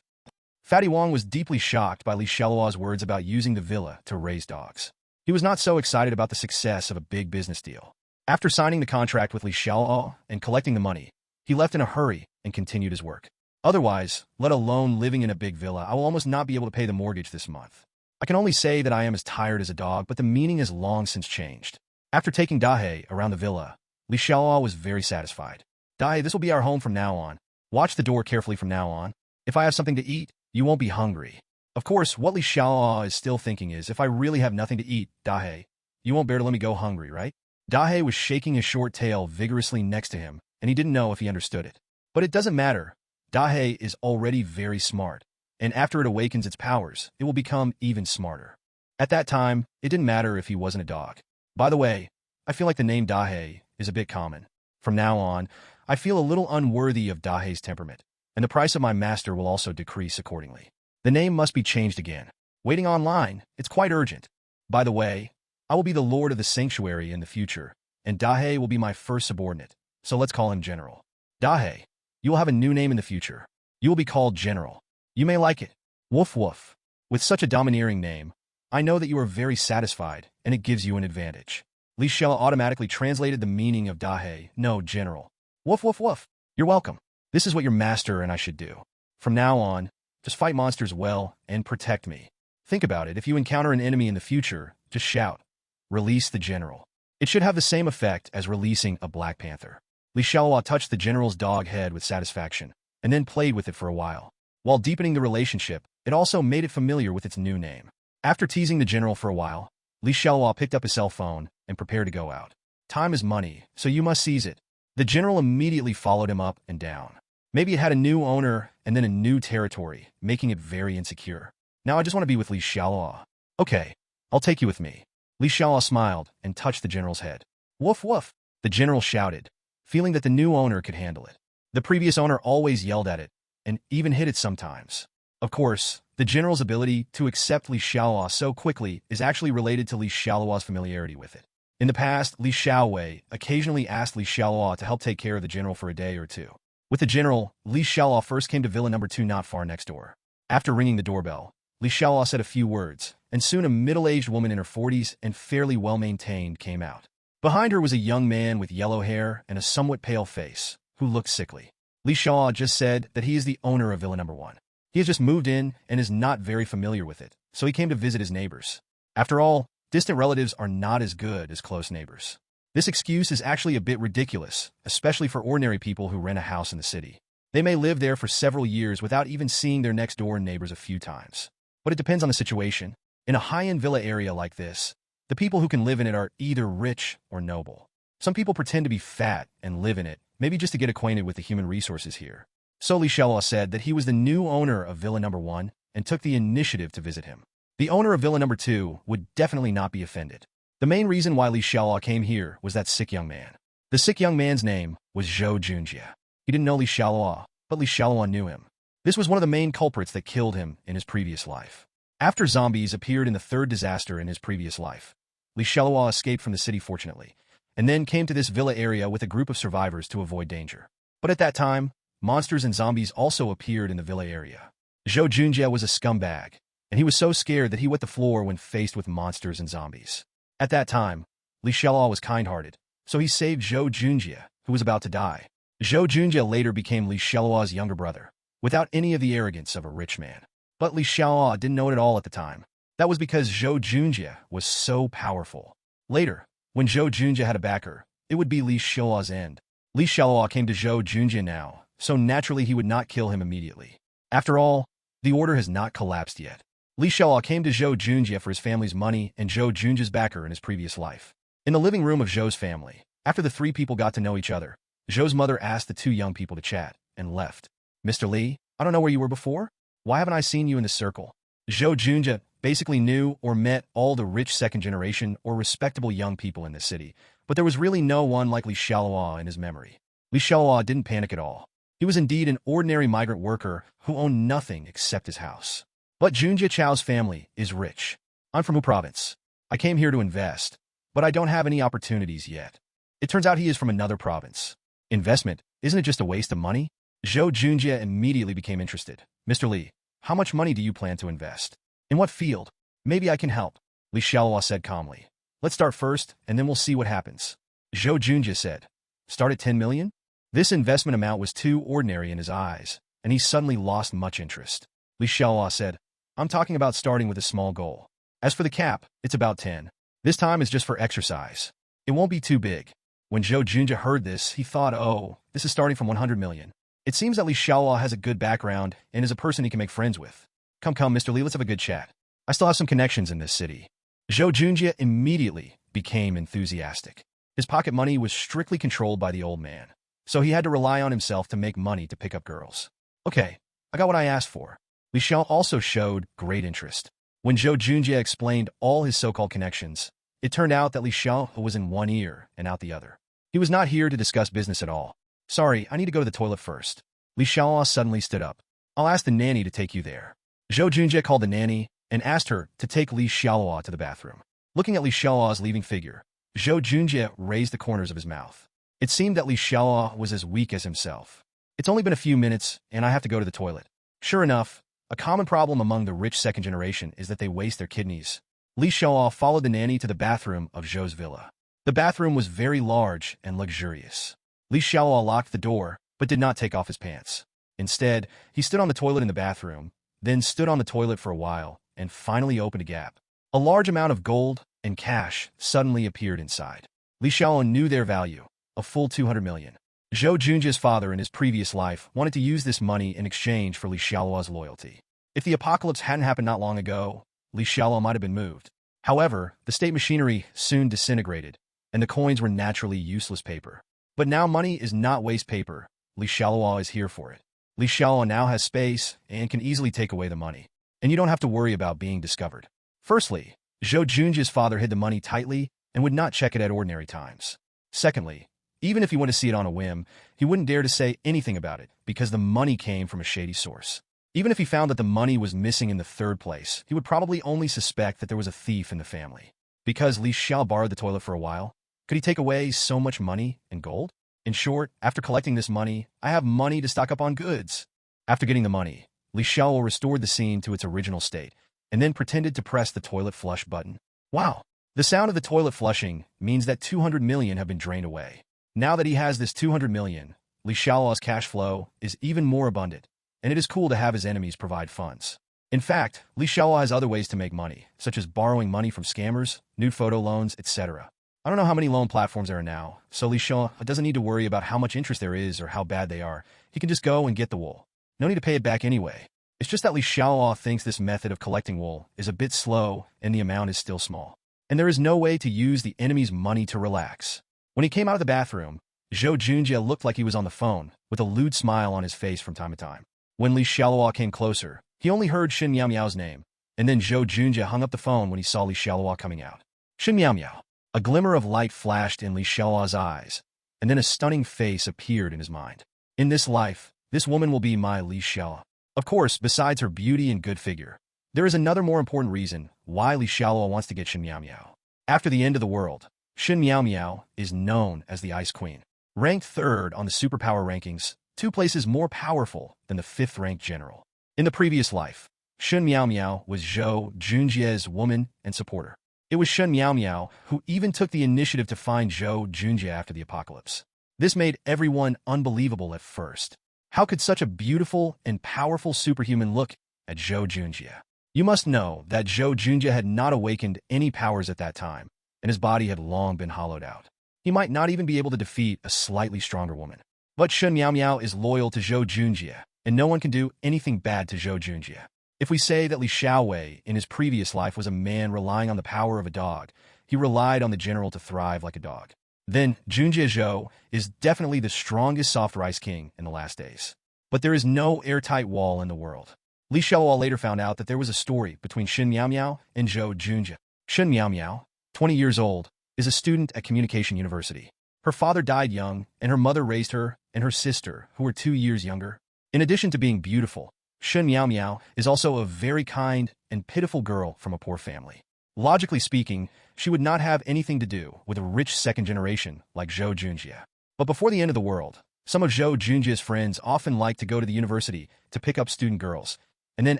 Fatty Wong was deeply shocked by Li Xialuo's words about using the villa to raise dogs. He was not so excited about the success of a big business deal. After signing the contract with Li Xialuo and collecting the money, he left in a hurry and continued his work. Otherwise, let alone living in a big villa, I will almost not be able to pay the mortgage this month. I can only say that I am as tired as a dog, but the meaning has long since changed. After taking Dahe around the villa, Li Xialuo was very satisfied. Dahe, this will be our home from now on. Watch the door carefully from now on. If I have something to eat, you won't be hungry. Of course, what Li Xialuo is still thinking is, if I really have nothing to eat, Dahe, you won't bear to let me go hungry, right? Dahe was shaking his short tail vigorously next to him, and he didn't know if he understood it. But it doesn't matter. Dahe is already very smart, and after it awakens its powers, it will become even smarter. At that time, it didn't matter if he wasn't a dog. By the way, I feel like the name Dahe is a bit common. From now on, I feel a little unworthy of Dahe's temperament, and the price of my master will also decrease accordingly. The name must be changed again. Waiting online, it's quite urgent. By the way, I will be the lord of the sanctuary in the future, and Dahe will be my first subordinate, so let's call him General. Dahe, you will have a new name in the future. You will be called General. You may like it. Woof woof. With such a domineering name, I know that you are very satisfied, and it gives you an advantage. Li Xiao automatically translated the meaning of Dahe, no, General. Woof woof woof. You're welcome. This is what your master and I should do. From now on, just fight monsters well and protect me. Think about it. If you encounter an enemy in the future, just shout, "Release the general." It should have the same effect as releasing a Black Panther. Li Xialuo touched the general's dog head with satisfaction, and then played with it for a while. While deepening the relationship, it also made it familiar with its new name. After teasing the general for a while, Li Xialuo picked up his cell phone and prepared to go out. Time is money, so you must seize it. The general immediately followed him up and down. Maybe it had a new owner and then a new territory, making it very insecure. Now I just want to be with Li Xialuo. Okay, I'll take you with me. Li Xialuo smiled and touched the general's head. Woof woof, the general shouted, feeling that the new owner could handle it. The previous owner always yelled at it, and even hit it sometimes. Of course, the general's ability to accept Li Xialuo so quickly is actually related to Li Xiaoluo's familiarity with it. In the past, Li Xiaowei occasionally asked Li Xialuo to help take care of the general for a day or two. With the general, Li Xiaoluo first came to Villa number 2 not far next door. After ringing the doorbell, Li Xiaoluo said a few words, and soon a middle-aged woman in her 40s and fairly well-maintained came out. Behind her was a young man with yellow hair and a somewhat pale face, who looked sickly. Li Xiaoluo just said that he is the owner of Villa number 1. He has just moved in and is not very familiar with it, so he came to visit his neighbors. After all, distant relatives are not as good as close neighbors. This excuse is actually a bit ridiculous, especially for ordinary people who rent a house in the city. They may live there for several years without even seeing their next-door neighbors a few times. But it depends on the situation. In a high-end villa area like this, the people who can live in it are either rich or noble. Some people pretend to be fat and live in it, maybe just to get acquainted with the human resources here. So Li Xiaoluo said that he was the new owner of Villa number 1 and took the initiative to visit him. The owner of Villa number 2 would definitely not be offended. The main reason why Li Xiaoluo came here was that sick young man. The sick young man's name was Zhou Junjie. He didn't know Li Xiaoluo, but Li Xiaoluo knew him. This was one of the main culprits that killed him in his previous life. After zombies appeared in the third disaster in his previous life, Li Xiaoluo escaped from the city fortunately, and then came to this villa area with a group of survivors to avoid danger. But at that time, monsters and zombies also appeared in the villa area. Zhou Junjie was a scumbag, and he was so scared that he wet the floor when faced with monsters and zombies. At that time, Li Xiaoluo was kind-hearted, so he saved Zhou Junjie, who was about to die. Zhou Junjie later became Li Xiaoluo's younger brother, without any of the arrogance of a rich man. But Li Xiaoluo didn't know it at all at the time. That was because Zhou Junjie was so powerful. Later, when Zhou Junjie had a backer, it would be Li Xiaoluo's end. Li Xiaoluo came to Zhou Junjie now, so naturally he would not kill him immediately. After all, the order has not collapsed yet. Li Xiaoluo came to Zhou Junjie for his family's money and Zhou Junjie's backer in his previous life. In the living room of Zhou's family, after the three people got to know each other, Zhou's mother asked the two young people to chat, and left. Mr. Li, I don't know where you were before. Why haven't I seen you in the circle? Zhou Junjie basically knew or met all the rich second-generation or respectable young people in this city, but there was really no one like Li Xiaoluo in his memory. Li Xiaoluo didn't panic at all. He was indeed an ordinary migrant worker who owned nothing except his house. But Junjie Chao's family is rich. I'm from Wu province. I came here to invest, but I don't have any opportunities yet. It turns out he is from another province. Investment, isn't it just a waste of money? Zhou Junjie immediately became interested. Mr. Li, how much money do you plan to invest? In what field? Maybe I can help, Li Xialuo said calmly. Let's start first, and then we'll see what happens. Zhou Junjie said. Start at 10 million? This investment amount was too ordinary in his eyes, and he suddenly lost much interest. Li Xialuo said, I'm talking about starting with a small goal. As for the cap, it's about 10. This time is just for exercise. It won't be too big. When Zhou Junjie heard this, he thought, oh, this is starting from 100 million. It seems that Li Xiaoluo has a good background and is a person he can make friends with. Come, Mr. Li, let's have a good chat. I still have some connections in this city. Zhou Junjie immediately became enthusiastic. His pocket money was strictly controlled by the old man, so he had to rely on himself to make money to pick up girls. Okay, I got what I asked for. Li Xiao also showed great interest. When Zhou Junjie explained all his so-called connections, it turned out that Li Xiao was in one ear and out the other. He was not here to discuss business at all. Sorry, I need to go to the toilet first. Li Xiaoluo suddenly stood up. I'll ask the nanny to take you there. Zhou Junjie called the nanny and asked her to take Li Xiaoluo to the bathroom. Looking at Li Xiaoluo's leaving figure, Zhou Junjie raised the corners of his mouth. It seemed that Li Xiaoluo was as weak as himself. It's only been a few minutes, and I have to go to the toilet. Sure enough, a common problem among the rich second generation is that they waste their kidneys. Li Xiaoluo followed the nanny to the bathroom of Zhou's villa. The bathroom was very large and luxurious. Li Xiaoluo locked the door, but did not take off his pants. Instead, he stood on the toilet in the bathroom, then stood on the toilet for a while, and finally opened a gap. A large amount of gold and cash suddenly appeared inside. Li Xiaoluo knew their value, a full 200 million. Zhou Junjie's father in his previous life wanted to use this money in exchange for Li Xiaoluo's loyalty. If the apocalypse hadn't happened not long ago, Li Xiaoluo might have been moved. However, the state machinery soon disintegrated, and the coins were naturally useless paper. But now money is not waste paper. Li Xiaoluo is here for it. Li Xiaoluo now has space and can easily take away the money. And you don't have to worry about being discovered. Firstly, Zhou Junjie's father hid the money tightly and would not check it at ordinary times. Secondly, even if he wanted to see it on a whim, he wouldn't dare to say anything about it because the money came from a shady source. Even if he found that the money was missing in the third place, he would probably only suspect that there was a thief in the family. Because Li Xiao borrowed the toilet for a while, could he take away so much money and gold? In short, after collecting this money, I have money to stock up on goods. After getting the money, Li Xiao restored the scene to its original state, and then pretended to press the toilet flush button. Wow! The sound of the toilet flushing means that 200 million have been drained away. Now that he has this 200 million, Li Xiaoluo's cash flow is even more abundant, and it is cool to have his enemies provide funds. In fact, Li Xiaoluo has other ways to make money, such as borrowing money from scammers, nude photo loans, etc. I don't know how many loan platforms there are now, so Li Xiaoluo doesn't need to worry about how much interest there is or how bad they are. He can just go and get the wool. No need to pay it back anyway. It's just that Li Xiaoluo thinks this method of collecting wool is a bit slow and the amount is still small. And there is no way to use the enemy's money to relax. When he came out of the bathroom, Zhou Junjie looked like he was on the phone, with a lewd smile on his face from time to time. When Li Xiaoluo came closer, he only heard Shin Miao Miao's name, and then Zhou Junjie hung up the phone when he saw Li Xiaoluo coming out. Shin Miao Miao. A glimmer of light flashed in Li Xiaoluo's eyes, and then a stunning face appeared in his mind. In this life, this woman will be my Li Xiaoluo. Of course, besides her beauty and good figure, there is another more important reason why Li Xiaoluo wants to get Shin Miao Miao. After the end of the world, Shin Miao Miao is known as the Ice Queen. Ranked third on the superpower rankings, 2 places more powerful than the 5th-ranked general. In the previous life, Shin Miao Miao was Zhou Junjie's woman and supporter. It was Shin Miao Miao who even took the initiative to find Zhou Junjie after the apocalypse. This made everyone unbelievable at first. How could such a beautiful and powerful superhuman look at Zhou Junjie? You must know that Zhou Junjie had not awakened any powers at that time, and his body had long been hollowed out. He might not even be able to defeat a slightly stronger woman. But Shin Miao Miao is loyal to Zhou Junjie, and no one can do anything bad to Zhou Junjie. If we say that Li Xiaowei in his previous life was a man relying on the power of a dog, he relied on the general to thrive like a dog. Then Junjie Zhou is definitely the strongest soft rice king in the last days. But there is no airtight wall in the world. Li Xiaoluo later found out that there was a story between Shin Miao Miao and Zhou Junjie. Shin Miao Miao, 20 years old, is a student at Communication University. Her father died young, and her mother raised her and her sister, who were 2 years younger. In addition to being beautiful, Shen Miao Miao is also a very kind and pitiful girl from a poor family. Logically speaking, she would not have anything to do with a rich second generation like Zhou Junjie. But before the end of the world, some of Zhou Junjie's friends often liked to go to the university to pick up student girls, and then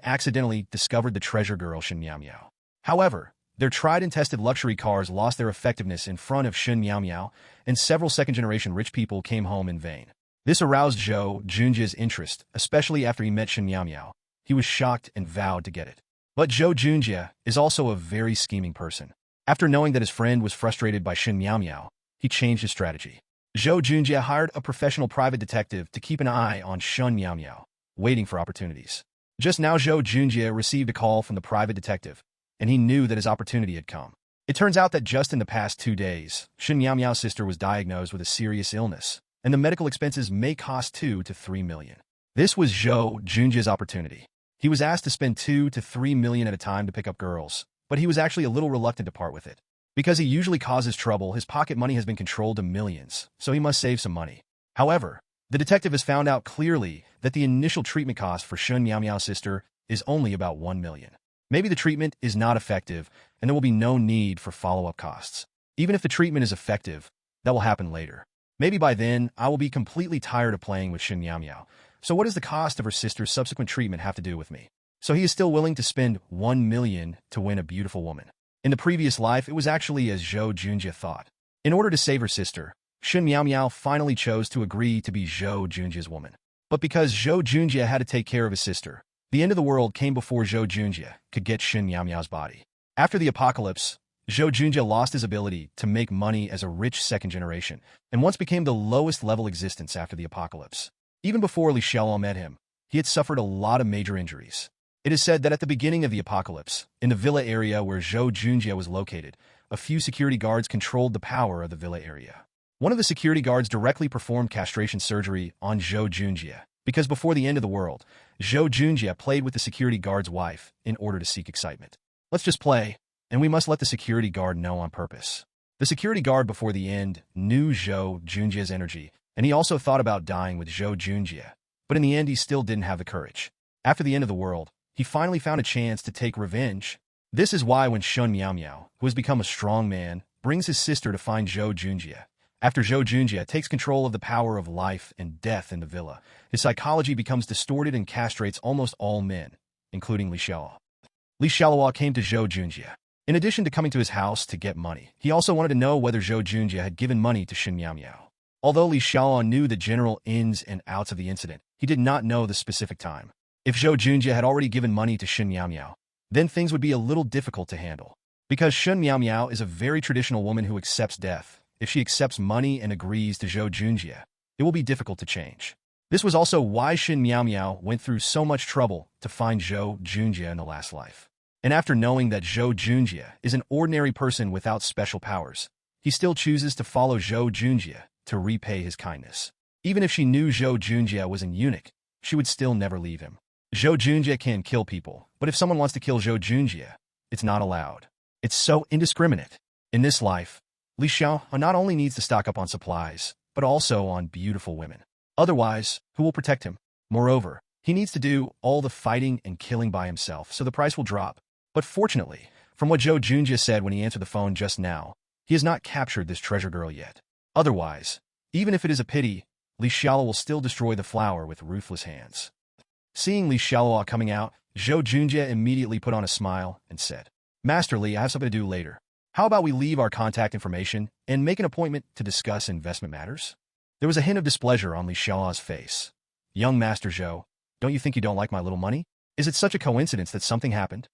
accidentally discovered the treasure girl Shen Miao Miao. However, their tried and tested luxury cars lost their effectiveness in front of Shen Miao Miao, and several second-generation rich people came home in vain. This aroused Zhou Junjie's interest, especially after he met Shen Miao Miao. He was shocked and vowed to get it. But Zhou Junjie is also a very scheming person. After knowing that his friend was frustrated by Shen Miao Miao, he changed his strategy. Zhou Junjie hired a professional private detective to keep an eye on Shen Miao Miao, waiting for opportunities. Just now Zhou Junjie received a call from the private detective, and he knew that his opportunity had come. It turns out that just in the past 2 days, Shen Miao Miao's sister was diagnosed with a serious illness, and the medical expenses may cost 2 to 3 million. This was Zhou Junjie's opportunity. He was asked to spend 2 to 3 million at a time to pick up girls, but he was actually a little reluctant to part with it. Because he usually causes trouble, his pocket money has been controlled to millions, so he must save some money. However, the detective has found out clearly that the initial treatment cost for Shen Miao Miao's sister is only about 1 million. Maybe the treatment is not effective, and there will be no need for follow-up costs. Even if the treatment is effective, that will happen later. Maybe by then, I will be completely tired of playing with Shen Miao Miao. So what does the cost of her sister's subsequent treatment have to do with me? So he is still willing to spend 1 million to win a beautiful woman. In the previous life, it was actually as Zhou Junjie thought. In order to save her sister, Shen Miao Miao finally chose to agree to be Zhou Junjie's woman. But because Zhou Junjie had to take care of his sister, the end of the world came before Zhou Junjie could get Shen Miao Miao's body. After the apocalypse, Zhou Junjie lost his ability to make money as a rich second generation, and once became the lowest level existence after the apocalypse. Even before Xialuo met him, he had suffered a lot of major injuries. It is said that at the beginning of the apocalypse, in the villa area where Zhou Junjie was located, a few security guards controlled the power of the villa area. One of the security guards directly performed castration surgery on Zhou Junjie, because before the end of the world, Zhou Junjie played with the security guard's wife in order to seek excitement. Let's just play, and we must let the security guard know on purpose. The security guard before the end knew Zhou Junjie's energy, and he also thought about dying with Zhou Junjie, but in the end he still didn't have the courage. After the end of the world, he finally found a chance to take revenge. This is why when Shen Miao Miao, who has become a strong man, brings his sister to find Zhou Junjie. After Zhou Junjie takes control of the power of life and death in the villa, his psychology becomes distorted and castrates almost all men, including Xialuo. Xialuo came to Zhou Junjie. In addition to coming to his house to get money, he also wanted to know whether Zhou Junjie had given money to Shen Miao Miao. Although Xialuo knew the general ins and outs of the incident, he did not know the specific time. If Zhou Junjie had already given money to Shen Miao Miao, then things would be a little difficult to handle. Because Shen Miao Miao is a very traditional woman who accepts death, if she accepts money and agrees to Zhou Junjie, it will be difficult to change. This was also why Shen Miao Miao went through so much trouble to find Zhou Junjie in the last life. And after knowing that Zhou Junjie is an ordinary person without special powers, he still chooses to follow Zhou Junjie to repay his kindness. Even if she knew Zhou Junjie was an eunuch, she would still never leave him. Zhou Junjie can kill people, but if someone wants to kill Zhou Junjie, it's not allowed. It's so indiscriminate. In this life, Xialuo not only needs to stock up on supplies, but also on beautiful women. Otherwise, who will protect him? Moreover, he needs to do all the fighting and killing by himself, so the price will drop. But fortunately, from what Zhou Junjie said when he answered the phone just now, he has not captured this treasure girl yet. Otherwise, even if it is a pity, Xialuo will still destroy the flower with ruthless hands. Seeing Xialuo coming out, Zhou Junjie immediately put on a smile and said, "Master Li, I have something to do later. How about we leave our contact information and make an appointment to discuss investment matters?" There was a hint of displeasure on Xiaoluo's face. "Young Master Zhou, don't you think you don't like my little money? Is it such a coincidence that something happened?"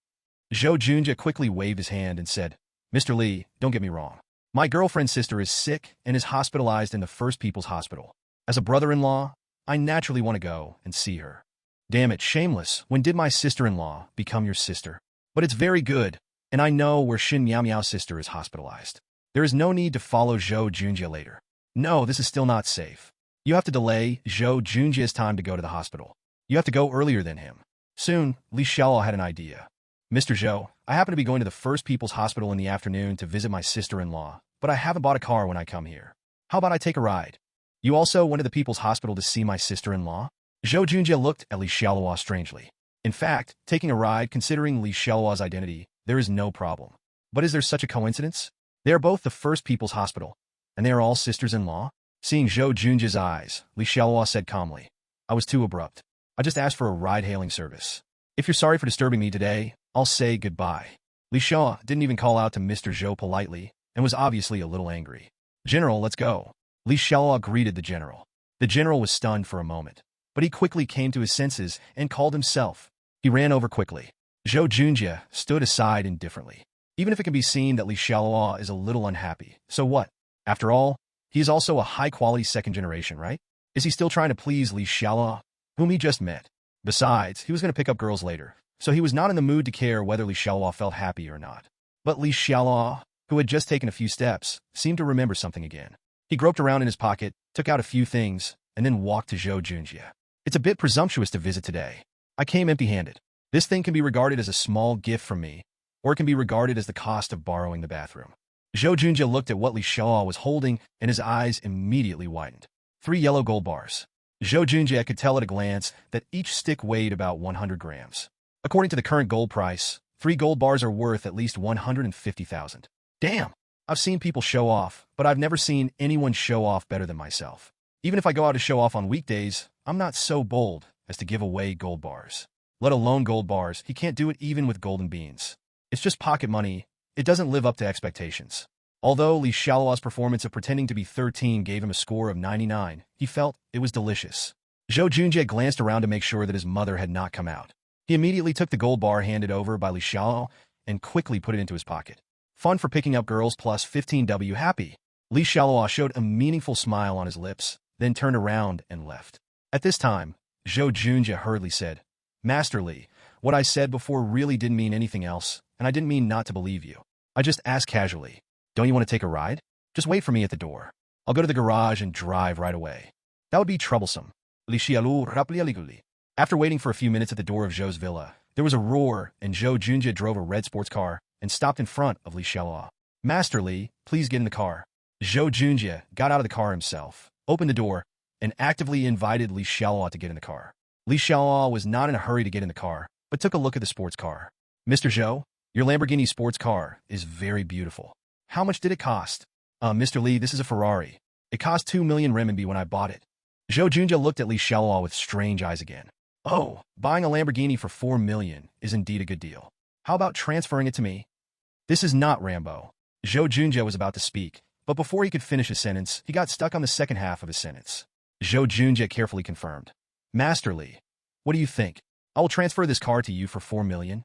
Zhou Junjie quickly waved his hand and said, "Mr. Li, don't get me wrong. My girlfriend's sister is sick and is hospitalized in the First People's Hospital. As a brother-in-law, I naturally want to go and see her." "Damn it, shameless. When did my sister-in-law become your sister? But it's very good, and I know where Shen Miao Miao's sister is hospitalized. There is no need to follow Zhou Junjie later. No, this is still not safe. You have to delay Zhou Junjie's time to go to the hospital. You have to go earlier than him." Soon, Xialuo had an idea. "Mr. Zhou, I happen to be going to the First People's Hospital in the afternoon to visit my sister-in-law, but I haven't bought a car when I come here. How about I take a ride? You also went to the people's hospital to see my sister-in-law? Zhou Junjie looked at Xialuo strangely. In fact, taking a ride, considering Xialuo's identity, there is no problem. But is there such a coincidence? They are both the first people's hospital, and they are all sisters-in-law? Seeing Zhou Junjie's eyes, Xialuo said calmly, I was too abrupt. I just asked for a ride-hailing service. If you're sorry for disturbing me today, I'll say goodbye. Xialuo didn't even call out to Mr. Zhou politely, and was obviously a little angry. General, let's go. Xialuo greeted the general. The general was stunned for a moment, but he quickly came to his senses and called himself. He ran over quickly. Zhou Junjie stood aside indifferently. Even if it can be seen that Xialuo is a little unhappy, so what? After all, he is also a high-quality second generation, right? Is he still trying to please Xialuo, whom he just met? Besides, he was going to pick up girls later, so he was not in the mood to care whether Xialuo felt happy or not. But Xialuo, who had just taken a few steps, seemed to remember something again. He groped around in his pocket, took out a few things, and then walked to Zhou Junjie. It's a bit presumptuous to visit today. I came empty-handed. This thing can be regarded as a small gift from me, or it can be regarded as the cost of borrowing the bathroom. Zhou Junjie looked at what Xialuo was holding, and his eyes immediately widened. 3 yellow gold bars. Zhou Junjie could tell at a glance that each stick weighed about 100 grams. According to the current gold price, 3 gold bars are worth at least 150,000. Damn! I've seen people show off, but I've never seen anyone show off better than myself. Even if I go out to show off on weekdays, I'm not so bold as to give away gold bars. Let alone gold bars, he can't do it even with golden beans. It's just pocket money. It doesn't live up to expectations. Although Xialuo's performance of pretending to be 13 gave him a score of 99, he felt it was delicious. Zhou Junjie glanced around to make sure that his mother had not come out. He immediately took the gold bar handed over by Xialuo and quickly put it into his pocket. Fun for picking up girls plus 15W happy. Xialuo showed a meaningful smile on his lips, then turned around and left. At this time, Zhou Junjie hurriedly said, Master Li, what I said before really didn't mean anything else, and I didn't mean not to believe you. I just asked casually, don't you want to take a ride? Just wait for me at the door. I'll go to the garage and drive right away. That would be troublesome. Xialuo. After waiting for a few minutes at the door of Zhou's villa, there was a roar, and Zhou Junjie drove a red sports car and stopped in front of Xialuo. Master Li, please get in the car. Zhou Junjie got out of the car himself, opened the door, and actively invited Xialuo to get in the car. Xialuo was not in a hurry to get in the car, but took a look at the sports car. Mr. Zhou, your Lamborghini sports car is very beautiful. How much did it cost? Mr. Li, this is a Ferrari. It cost 2 million renminbi when I bought it. Zhou Junjie looked at Xialuo with strange eyes again. Oh, buying a Lamborghini for 4 million is indeed a good deal. How about transferring it to me? This is not Rambo. Zhou Junjie was about to speak, but before he could finish his sentence, he got stuck on the second half of his sentence. Zhou Junjie carefully confirmed. Master Li, what do you think? I will transfer this car to you for 4 million?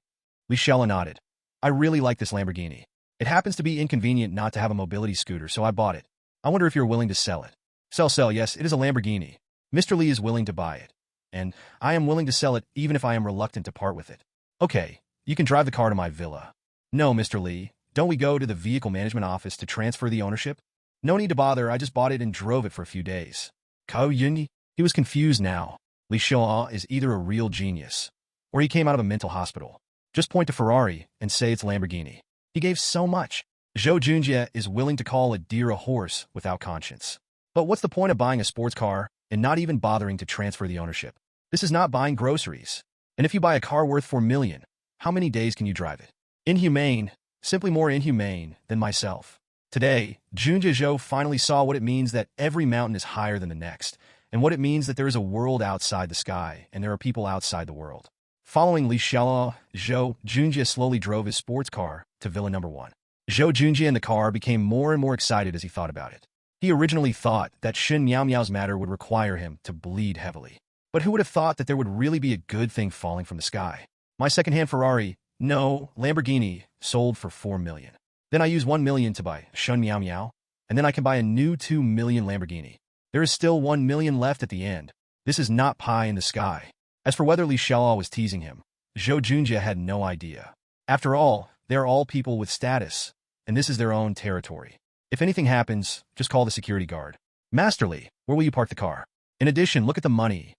Xialuo nodded. I really like this Lamborghini. It happens to be inconvenient not to have a mobility scooter, so I bought it. I wonder if you're willing to sell it. Sell, yes, it is a Lamborghini. Mr. Li is willing to buy it. And I am willing to sell it even if I am reluctant to part with it. Okay, you can drive the car to my villa. No, Mr. Li, don't we go to the vehicle management office to transfer the ownership? No need to bother, I just bought it and drove it for a few days. Kao Yunyi? He was confused now. Xialuo is either a real genius, or he came out of a mental hospital. Just point to Ferrari and say it's Lamborghini. He gave so much. Zhou Junjie is willing to call a deer a horse without conscience. But what's the point of buying a sports car and not even bothering to transfer the ownership? This is not buying groceries. And if you buy a car worth 4 million, how many days can you drive it? Inhumane, simply more inhumane than myself. Today, Junjie Zhou finally saw what it means that every mountain is higher than the next, and what it means that there is a world outside the sky, and there are people outside the world. Following Xialuo, Zhou Junjie slowly drove his sports car to Villa No. 1. Zhou Junjie in the car became more and more excited as he thought about it. He originally thought that Shen Miao's matter would require him to bleed heavily. But who would have thought that there would really be a good thing falling from the sky? My second-hand Ferrari, no, Lamborghini, sold for 4 million. Then I use 1 million to buy Shen Miao, and then I can buy a new 2 million Lamborghini. There is still 1 million left at the end. This is not pie in the sky. As for whether Xialuo was teasing him, Zhou Junjie had no idea. After all, they are all people with status, and this is their own territory. If anything happens, just call the security guard. Master Li, where will you park the car? In addition, look at the money.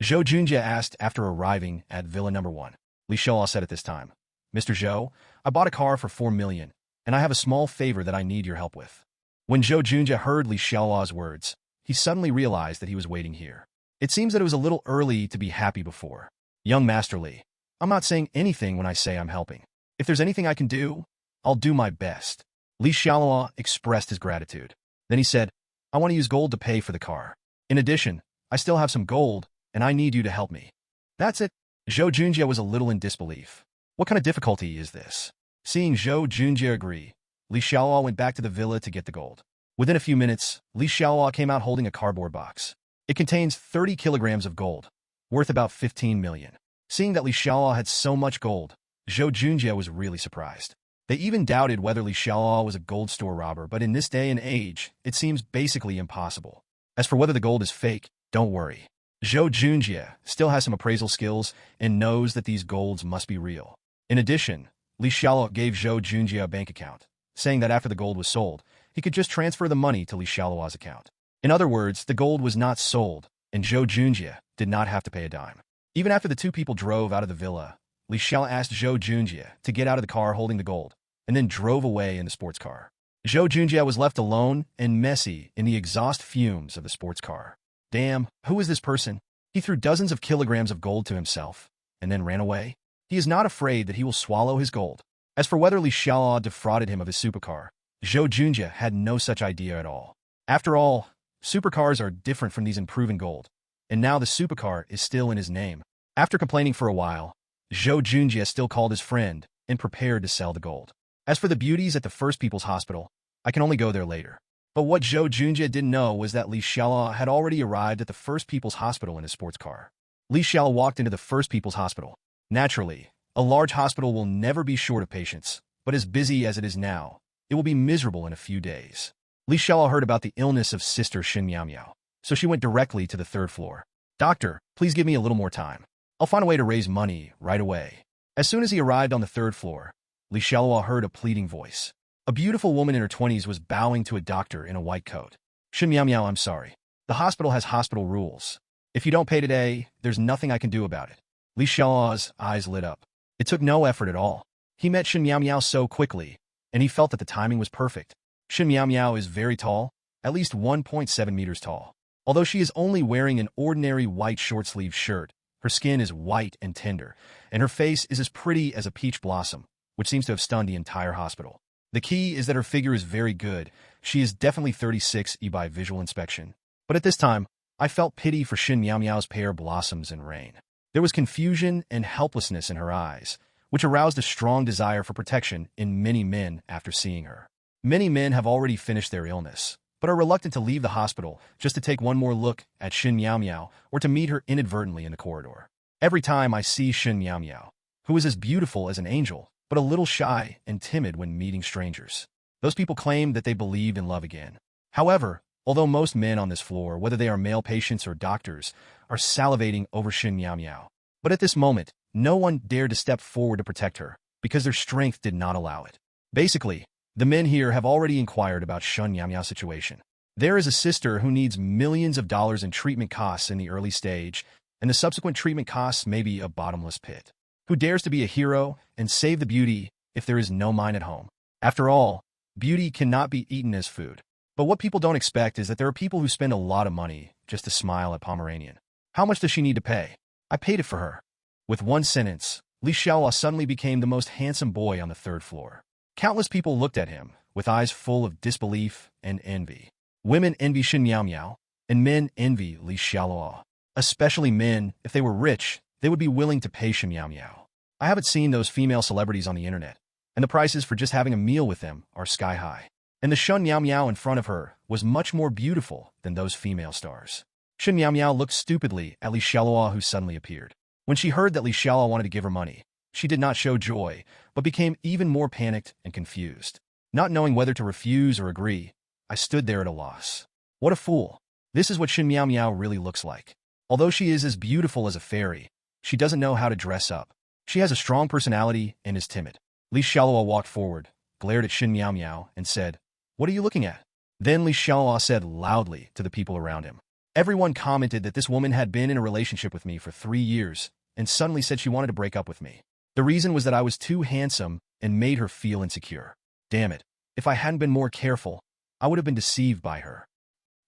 Zhou Junjie asked after arriving at Villa No. 1. Xialuo said at this time, Mr. Zhou, I bought a car for 4 million, and I have a small favor that I need your help with. When Zhou Junjie heard Li Xiaoluo's words, he suddenly realized that he was waiting here. It seems that it was a little early to be happy before. Young Master Li, I'm not saying anything when I say I'm helping. If there's anything I can do, I'll do my best. Li Xiaoluo expressed his gratitude. Then he said, I want to use gold to pay for the car. In addition, I still have some gold, and I need you to help me. That's it. Zhou Junjie was a little in disbelief. What kind of difficulty is this? Seeing Zhou Junjie agree, Li Xiaoluo went back to the villa to get the gold. Within a few minutes, Li Xiaoluo came out holding a cardboard box. It contains 30 kilograms of gold, worth about 15 million. Seeing that Li Xiaoluo had so much gold, Zhou Junjie was really surprised. They even doubted whether Li Xiaoluo was a gold store robber, but in this day and age, it seems basically impossible. As for whether the gold is fake, don't worry. Zhou Junjie still has some appraisal skills and knows that these golds must be real. In addition, Li Xiaoluo gave Zhou Junjie a bank account, saying that after the gold was sold, he could just transfer the money to Li Xiaoluo's account. In other words, the gold was not sold, and Zhou Junjie did not have to pay a dime. Even after the two people drove out of the villa, Li Xiaoluo asked Zhou Junjie to get out of the car holding the gold, and then drove away in the sports car. Zhou Junjie was left alone and messy in the exhaust fumes of the sports car. Damn, who is this person? He threw dozens of kilograms of gold to himself, and then ran away. He is not afraid that he will swallow his gold. As for whether Li Xiaoluo defrauded him of his supercar, Zhou Junjie had no such idea at all. After all, supercars are different from these improving gold, and now the supercar is still in his name. After complaining for a while, Zhou Junjie still called his friend and prepared to sell the gold. As for the beauties at the First People's Hospital, I can only go there later. But what Zhou Junjie didn't know was that Li Xiaoluo had already arrived at the First People's Hospital in his sports car. Li Xiaoluo walked into the First People's Hospital. Naturally, a large hospital will never be short of patients, but as busy as it is now, it will be miserable in a few days. Li Xiaoluo heard about the illness of Sister Xin Miao Miao, so she went directly to the third floor. Doctor, please give me a little more time. I'll find a way to raise money right away. As soon as he arrived on the third floor, Li Xiaoluo heard a pleading voice. A beautiful woman in her 20s was bowing to a doctor in a white coat. Xin Miao Miao, I'm sorry. The hospital has hospital rules. If you don't pay today, there's nothing I can do about it. Li Xiaoluo's eyes lit up. It took no effort at all. He met Xin Miao Miao so quickly, and he felt that the timing was perfect. Xin Miao Miao is very tall, at least 1.7 meters tall. Although she is only wearing an ordinary white short-sleeved shirt, her skin is white and tender, and her face is as pretty as a peach blossom, which seems to have stunned the entire hospital. The key is that her figure is very good. She is definitely 36E by visual inspection. But at this time, I felt pity for Xin Miao Miao's pear blossoms in rain. There was confusion and helplessness in her eyes, which aroused a strong desire for protection in many men after seeing her. Many men have already finished their illness, but are reluctant to leave the hospital just to take one more look at Xin Miao Miao or to meet her inadvertently in the corridor. Every time I see Xin Miao Miao, who is as beautiful as an angel, but a little shy and timid when meeting strangers. Those people claim that they believe in love again. However, although most men on this floor, whether they are male patients or doctors, are salivating over Xin Miao Miao, but at this moment, no one dared to step forward to protect her because their strength did not allow it. Basically, the men here have already inquired about Xin Miao Miao's situation. There is a sister who needs millions of dollars in treatment costs in the early stage, and the subsequent treatment costs may be a bottomless pit. Who dares to be a hero and save the beauty if there is no mine at home? After all, beauty cannot be eaten as food. But what people don't expect is that there are people who spend a lot of money just to smile at Pomeranian. How much does she need to pay? I paid it for her. With one sentence, Li Xiaoluo suddenly became the most handsome boy on the third floor. Countless people looked at him with eyes full of disbelief and envy. Women envy Xin Miao Miao, and men envy Li Xiaoluo. Especially men, if they were rich, they would be willing to pay Xin Miao Miao. I haven't seen those female celebrities on the internet, and the prices for just having a meal with them are sky high. And the Xin Miao Miao in front of her was much more beautiful than those female stars. Xin Miao Miao looked stupidly at Li Xiaoluo, who suddenly appeared. When she heard that Li Xiaoluo wanted to give her money, she did not show joy, but became even more panicked and confused. Not knowing whether to refuse or agree, I stood there at a loss. What a fool. This is what Xin Miao Miao really looks like. Although she is as beautiful as a fairy, she doesn't know how to dress up. She has a strong personality and is timid. Li Xiaoluo walked forward, glared at Xin Miao Miao, and said, "What are you looking at?" Then Li Xiaoluo said loudly to the people around him. Everyone commented that this woman had been in a relationship with me for 3 years and suddenly said she wanted to break up with me. The reason was that I was too handsome and made her feel insecure. Damn it. If I hadn't been more careful, I would have been deceived by her.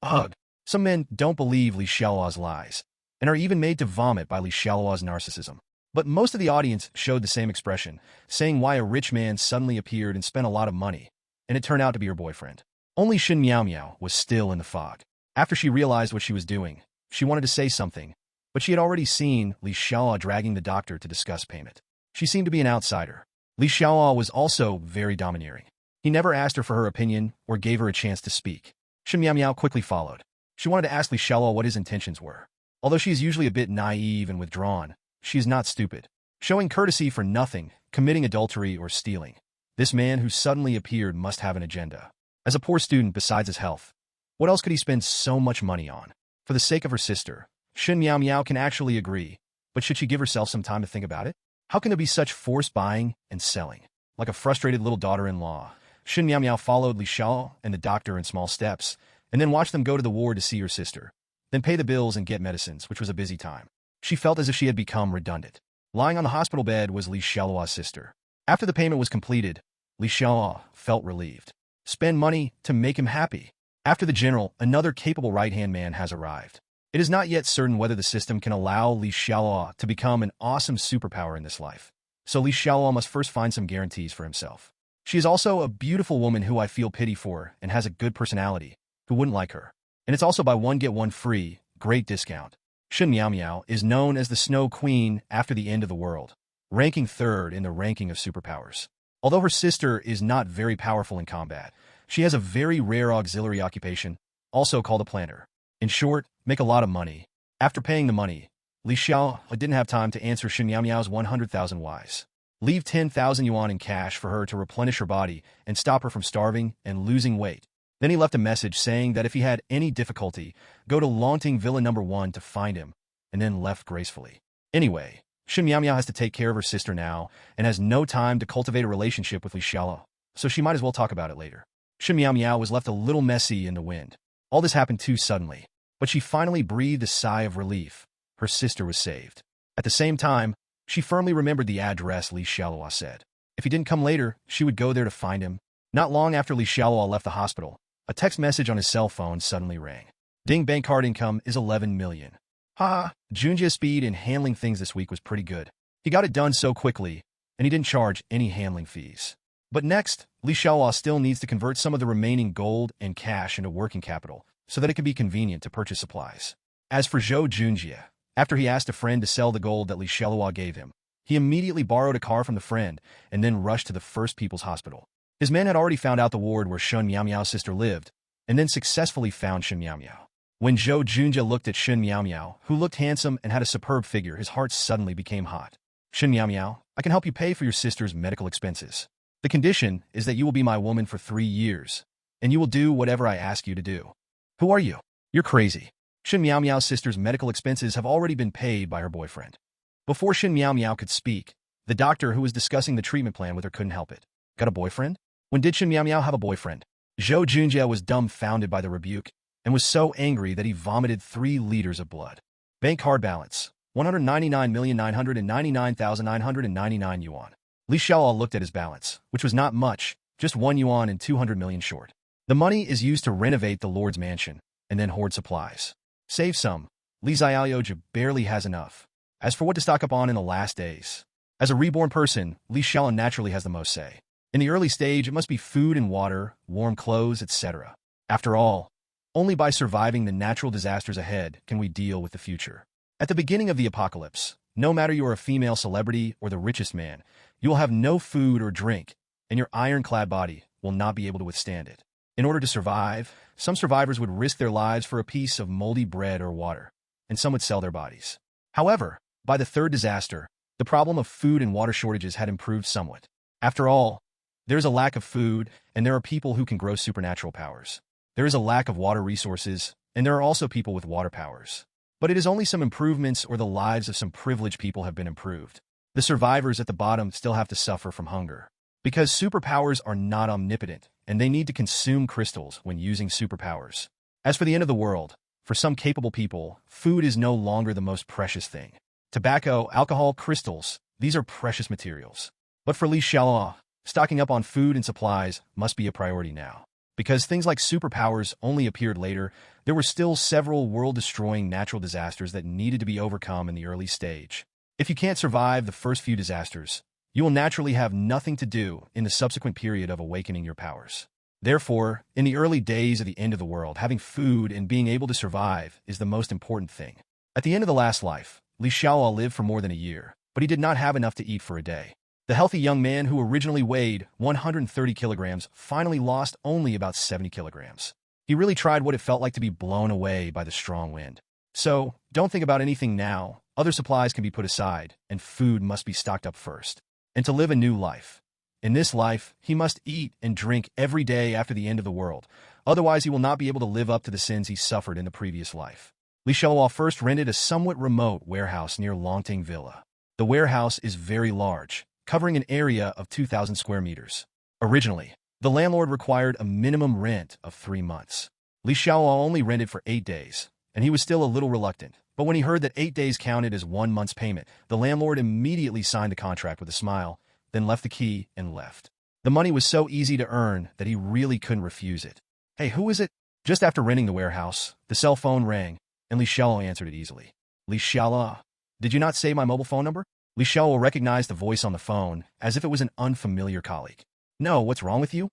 Ugh. Some men don't believe Li Xiaoluo's lies, and are even made to vomit by Li Xiaoluo's narcissism. But most of the audience showed the same expression, saying why a rich man suddenly appeared and spent a lot of money, and it turned out to be her boyfriend. Only Shen Miao Miao was still in the fog. After she realized what she was doing, she wanted to say something, but she had already seen Li Xiaoluo dragging the doctor to discuss payment. She seemed to be an outsider. Li Xiaoluo was also very domineering. He never asked her for her opinion or gave her a chance to speak. Shen Miao Miao quickly followed. She wanted to ask Li Xiaoluo what his intentions were. Although she is usually a bit naive and withdrawn, she is not stupid, showing courtesy for nothing, committing adultery or stealing. This man who suddenly appeared must have an agenda. As a poor student besides his health, what else could he spend so much money on? For the sake of her sister, Shen Miao Miao can actually agree, but should she give herself some time to think about it? How can there be such forced buying and selling? Like a frustrated little daughter-in-law, Shen Miao Miao followed Li Xiaoluo and the doctor in small steps, and then watched them go to the ward to see her sister, then pay the bills and get medicines, which was a busy time. She felt as if she had become redundant. Lying on the hospital bed was Li Xiaoluo's sister. After the payment was completed, Li Xiaoluo felt relieved. Spend money to make him happy. After the general, another capable right-hand man has arrived. It is not yet certain whether the system can allow Li Xiaoluo to become an awesome superpower in this life. So Li Xiaoluo must first find some guarantees for himself. She is also a beautiful woman who I feel pity for and has a good personality. Who wouldn't like her? And it's also buy one get one free, great discount. Shen Miao Miao is known as the Snow Queen after the end of the world, ranking third in the ranking of superpowers. Although her sister is not very powerful in combat, she has a very rare auxiliary occupation, also called a planter. In short, make a lot of money. After paying the money, Li Xiaoluo didn't have time to answer Shen Miao Miao's 100,000 Ys. Leave 10,000 yuan in cash for her to replenish her body and stop her from starving and losing weight. Then he left a message saying that if he had any difficulty, go to Longting Villa No. 1 to find him, and then left gracefully. Anyway, Shen Miao Miao has to take care of her sister now and has no time to cultivate a relationship with Li Xiaoluo, so she might as well talk about it later. Shen Miao Miao was left a little messy in the wind. All this happened too suddenly, but she finally breathed a sigh of relief. Her sister was saved. At the same time, she firmly remembered the address Li Xiaoluo said. If he didn't come later, she would go there to find him. Not long after Li Xiaoluo left the hospital, a text message on his cell phone suddenly rang. Ding, bank card income is 11 million. Haha, Junjia's speed in handling things this week was pretty good. He got it done so quickly, and he didn't charge any handling fees. But next, Li Xiaoluo still needs to convert some of the remaining gold and cash into working capital so that it can be convenient to purchase supplies. As for Zhou Junjie, after he asked a friend to sell the gold that Li Xiaoluo gave him, he immediately borrowed a car from the friend and then rushed to the First People's Hospital. His men had already found out the ward where Shen Miao Miao's sister lived, and then successfully found Shen Miao Miao. When Zhou Junjie looked at Shen Miao Miao, who looked handsome and had a superb figure, his heart suddenly became hot. Shen Miao Miao, I can help you pay for your sister's medical expenses. The condition is that you will be my woman for 3 years, and you will do whatever I ask you to do. Who are you? You're crazy. Shen Miao Miao's sister's medical expenses have already been paid by her boyfriend. Before Shen Miao Miao could speak, the doctor who was discussing the treatment plan with her couldn't help it. Got a boyfriend? When did Shen Miao Miao have a boyfriend? Zhou Junjie was dumbfounded by the rebuke and was so angry that he vomited 3 liters of blood. Bank card balance, 199,999,999 yuan. Li Xiaoluo looked at his balance, which was not much, just 1 yuan and 200 million short. The money is used to renovate the Lord's mansion and then hoard supplies. Save some. Li Xiaoluo barely has enough. As for what to stock up on in the last days, as a reborn person, Li Xiaoluo naturally has the most say. In the early stage, it must be food and water, warm clothes, etc. After all, only by surviving the natural disasters ahead can we deal with the future. At the beginning of the apocalypse, no matter you are a female celebrity or the richest man, you will have no food or drink, and your ironclad body will not be able to withstand it. In order to survive, some survivors would risk their lives for a piece of moldy bread or water, and some would sell their bodies. However, by the third disaster, the problem of food and water shortages had improved somewhat. After all, there is a lack of food, and there are people who can grow supernatural powers. There is a lack of water resources, and there are also people with water powers. But it is only some improvements or the lives of some privileged people have been improved. The survivors at the bottom still have to suffer from hunger. Because superpowers are not omnipotent, and they need to consume crystals when using superpowers. As for the end of the world, for some capable people, food is no longer the most precious thing. Tobacco, alcohol, crystals, these are precious materials. But for Li Xiaoluo, stocking up on food and supplies must be a priority now. Because things like superpowers only appeared later, there were still several world-destroying natural disasters that needed to be overcome in the early stage. If you can't survive the first few disasters, you will naturally have nothing to do in the subsequent period of awakening your powers. Therefore, in the early days of the end of the world, having food and being able to survive is the most important thing. At the end of the last life, Xialuo lived for more than a year, but he did not have enough to eat for a day. The healthy young man who originally weighed 130 kilograms finally lost only about 70 kilograms. He really tried what it felt like to be blown away by the strong wind. So, don't think about anything now. Other supplies can be put aside, and food must be stocked up first. And to live a new life. In this life, he must eat and drink every day after the end of the world. Otherwise, he will not be able to live up to the sins he suffered in the previous life. Xialuo first rented a somewhat remote warehouse near Longting Villa. The warehouse is very large, covering an area of 2,000 square meters. Originally, the landlord required a minimum rent of 3 months. Xialuo only rented for 8 days, and he was still a little reluctant. But when he heard that 8 days counted as 1 month's payment, the landlord immediately signed the contract with a smile, then left the key and left. The money was so easy to earn that he really couldn't refuse it. "Hey, who is it?" Just after renting the warehouse, the cell phone rang, and Xialuo answered it easily. "Xialuo, did you not say my mobile phone number?" Xialuo recognized the voice on the phone as if it was an unfamiliar colleague. "No, what's wrong with you?"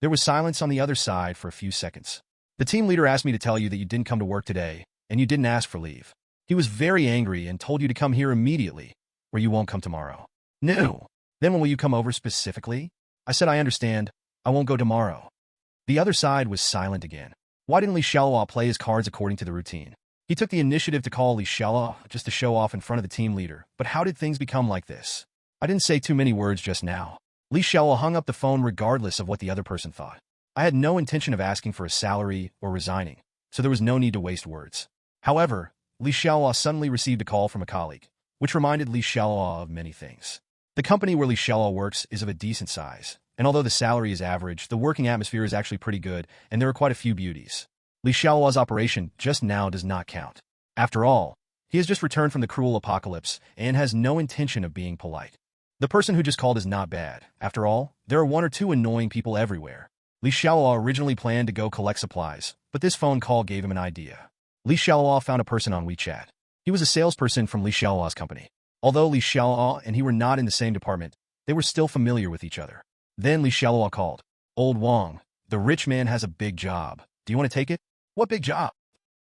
There was silence on the other side for a few seconds. "The team leader asked me to tell you that you didn't come to work today, and you didn't ask for leave. He was very angry and told you to come here immediately, or you won't come tomorrow." "No. Then when will you come over specifically?" I said, "I understand. I won't go tomorrow." The other side was silent again. Why didn't Xialuo play his cards according to the routine? He took the initiative to call Xialuo just to show off in front of the team leader. But how did things become like this? I didn't say too many words just now. Xialuo hung up the phone regardless of what the other person thought. I had no intention of asking for a salary or resigning, so there was no need to waste words. However, Xialuo suddenly received a call from a colleague, which reminded Xialuo of many things. The company where Xialuo works is of a decent size, and although the salary is average, the working atmosphere is actually pretty good, and there are quite a few beauties. Xialuo's operation just now does not count. After all, he has just returned from the cruel apocalypse and has no intention of being polite. The person who just called is not bad. After all, there are 1 or 2 annoying people everywhere. Xialuo originally planned to go collect supplies, but this phone call gave him an idea. Xialuo found a person on WeChat. He was a salesperson from Xialuo's company. Although Xialuo and he were not in the same department, they were still familiar with each other. Then Xialuo called. "Old Wang, the rich man has a big job. Do you want to take it?" "What big job?"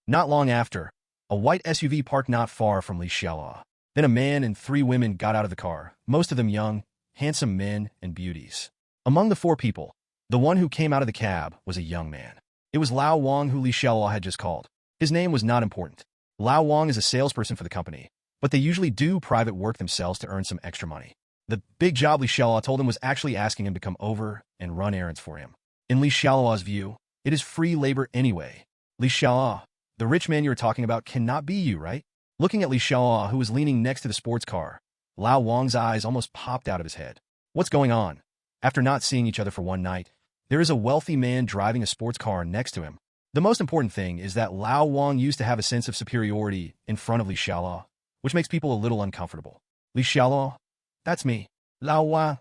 Not long after, a white SUV parked not far from Xialuo. Then a man and 3 women got out of the car, most of them young, handsome men and beauties. Among the 4 people, the one who came out of the cab was a young man. It was Lao Wang who Xialuo had just called. His name was not important. Lao Wang is a salesperson for the company, but they usually do private work themselves to earn some extra money. The big job Xialuo told him was actually asking him to come over and run errands for him. In Xialuo's view, it is free labor anyway. "Xialuo, the rich man you were talking about cannot be you, right?" Looking at Xialuo, who was leaning next to the sports car, Lao Wang's eyes almost popped out of his head. "What's going on?" After not seeing each other for 1 night, there is a wealthy man driving a sports car next to him. The most important thing is that Lao Wang used to have a sense of superiority in front of Xialuo, which makes people a little uncomfortable. "Xialuo, that's me, Lao Wang,"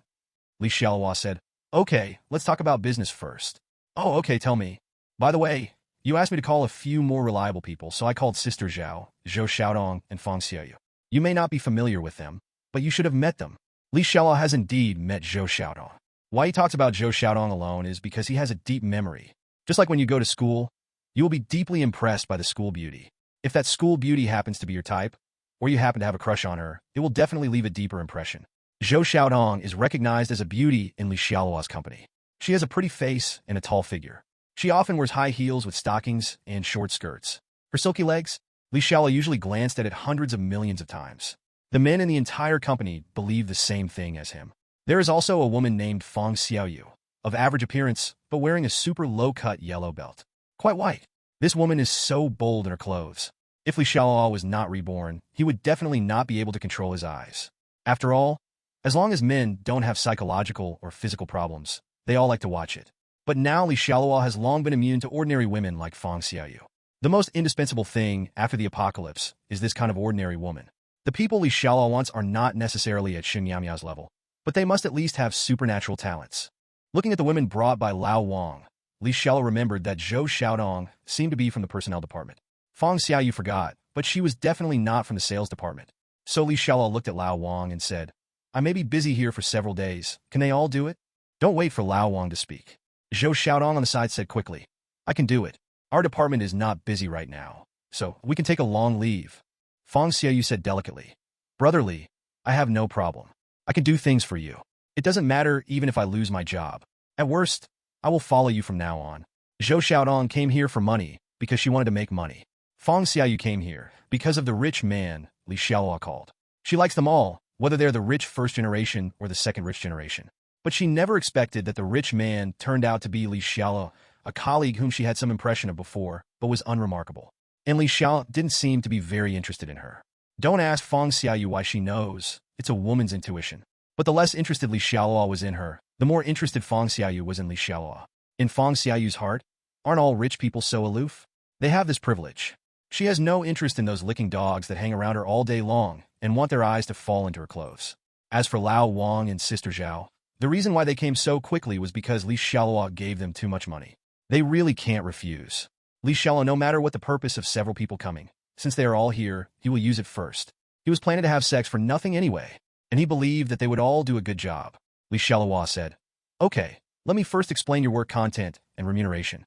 Xialuo said. "Okay, let's talk about business first." "Oh, okay, tell me. By the way, you asked me to call a few more reliable people, so I called Sister Zhao, Zhou Xiaodong, and Fang Xiaoyu. You may not be familiar with them, but you should have met them." Xialuo has indeed met Zhou Xiaodong. Why he talks about Zhou Xiaodong alone is because he has a deep memory. Just like when you go to school, you will be deeply impressed by the school beauty. If that school beauty happens to be your type, or you happen to have a crush on her, it will definitely leave a deeper impression. Zhou Xiaodong is recognized as a beauty in Xialuo's company. She has a pretty face and a tall figure. She often wears high heels with stockings and short skirts. Her silky legs, Xialuo usually glanced at it hundreds of millions of times. The men in the entire company believe the same thing as him. There is also a woman named Fang Xiaoyu, of average appearance, but wearing a super low-cut yellow belt. Quite white. This woman is so bold in her clothes. If Xialuo was not reborn, he would definitely not be able to control his eyes. After all, as long as men don't have psychological or physical problems, they all like to watch it. But now Xialuo has long been immune to ordinary women like Fang Xiaoyu. The most indispensable thing after the apocalypse is this kind of ordinary woman. The people Xialuo wants are not necessarily at Xinyamya's level, but they must at least have supernatural talents. Looking at the women brought by Lao Wang, Li Xiaoluo remembered that Zhou Xiaodong seemed to be from the personnel department. Fang Xiaoyu forgot, but she was definitely not from the sales department. So Li Xiaoluo looked at Lao Wang and said, I may be busy here for several days. Can they all do it? Don't wait for Lao Wang to speak. Zhou Xiaodong on the side said quickly, I can do it. Our department is not busy right now, so we can take a long leave. Fang Xiaoyu said delicately, Brother Li, I have no problem. I can do things for you. It doesn't matter even if I lose my job. At worst, I will follow you from now on. Zhou Xiaodong came here for money because she wanted to make money. Fang Xiaoyu came here because of the rich man Li Xiaoluo called. She likes them all, whether they're the rich first generation or the second rich generation. But she never expected that the rich man turned out to be Li Xiaoluo, a colleague whom she had some impression of before, but was unremarkable. And Li Xiaoluo didn't seem to be very interested in her. Don't ask Fang Xiaoyu why she knows. It's a woman's intuition. But the less interested Li Xiaoluo was in her, the more interested Fang Xiaoyu was in Li Xiaoluo. In Fang Xiaoyu's heart, aren't all rich people so aloof? They have this privilege. She has no interest in those licking dogs that hang around her all day long and want their eyes to fall into her clothes. As for Lao Wang and Sister Zhao, the reason why they came so quickly was because Li Xiaoluo gave them too much money. They really can't refuse. Li Xiaoluo, no matter what the purpose of several people coming, since they are all here, he will use it first. He was planning to have sex for nothing anyway, and he believed that they would all do a good job. Li Xiaoluo said, Okay, let me first explain your work content and remuneration.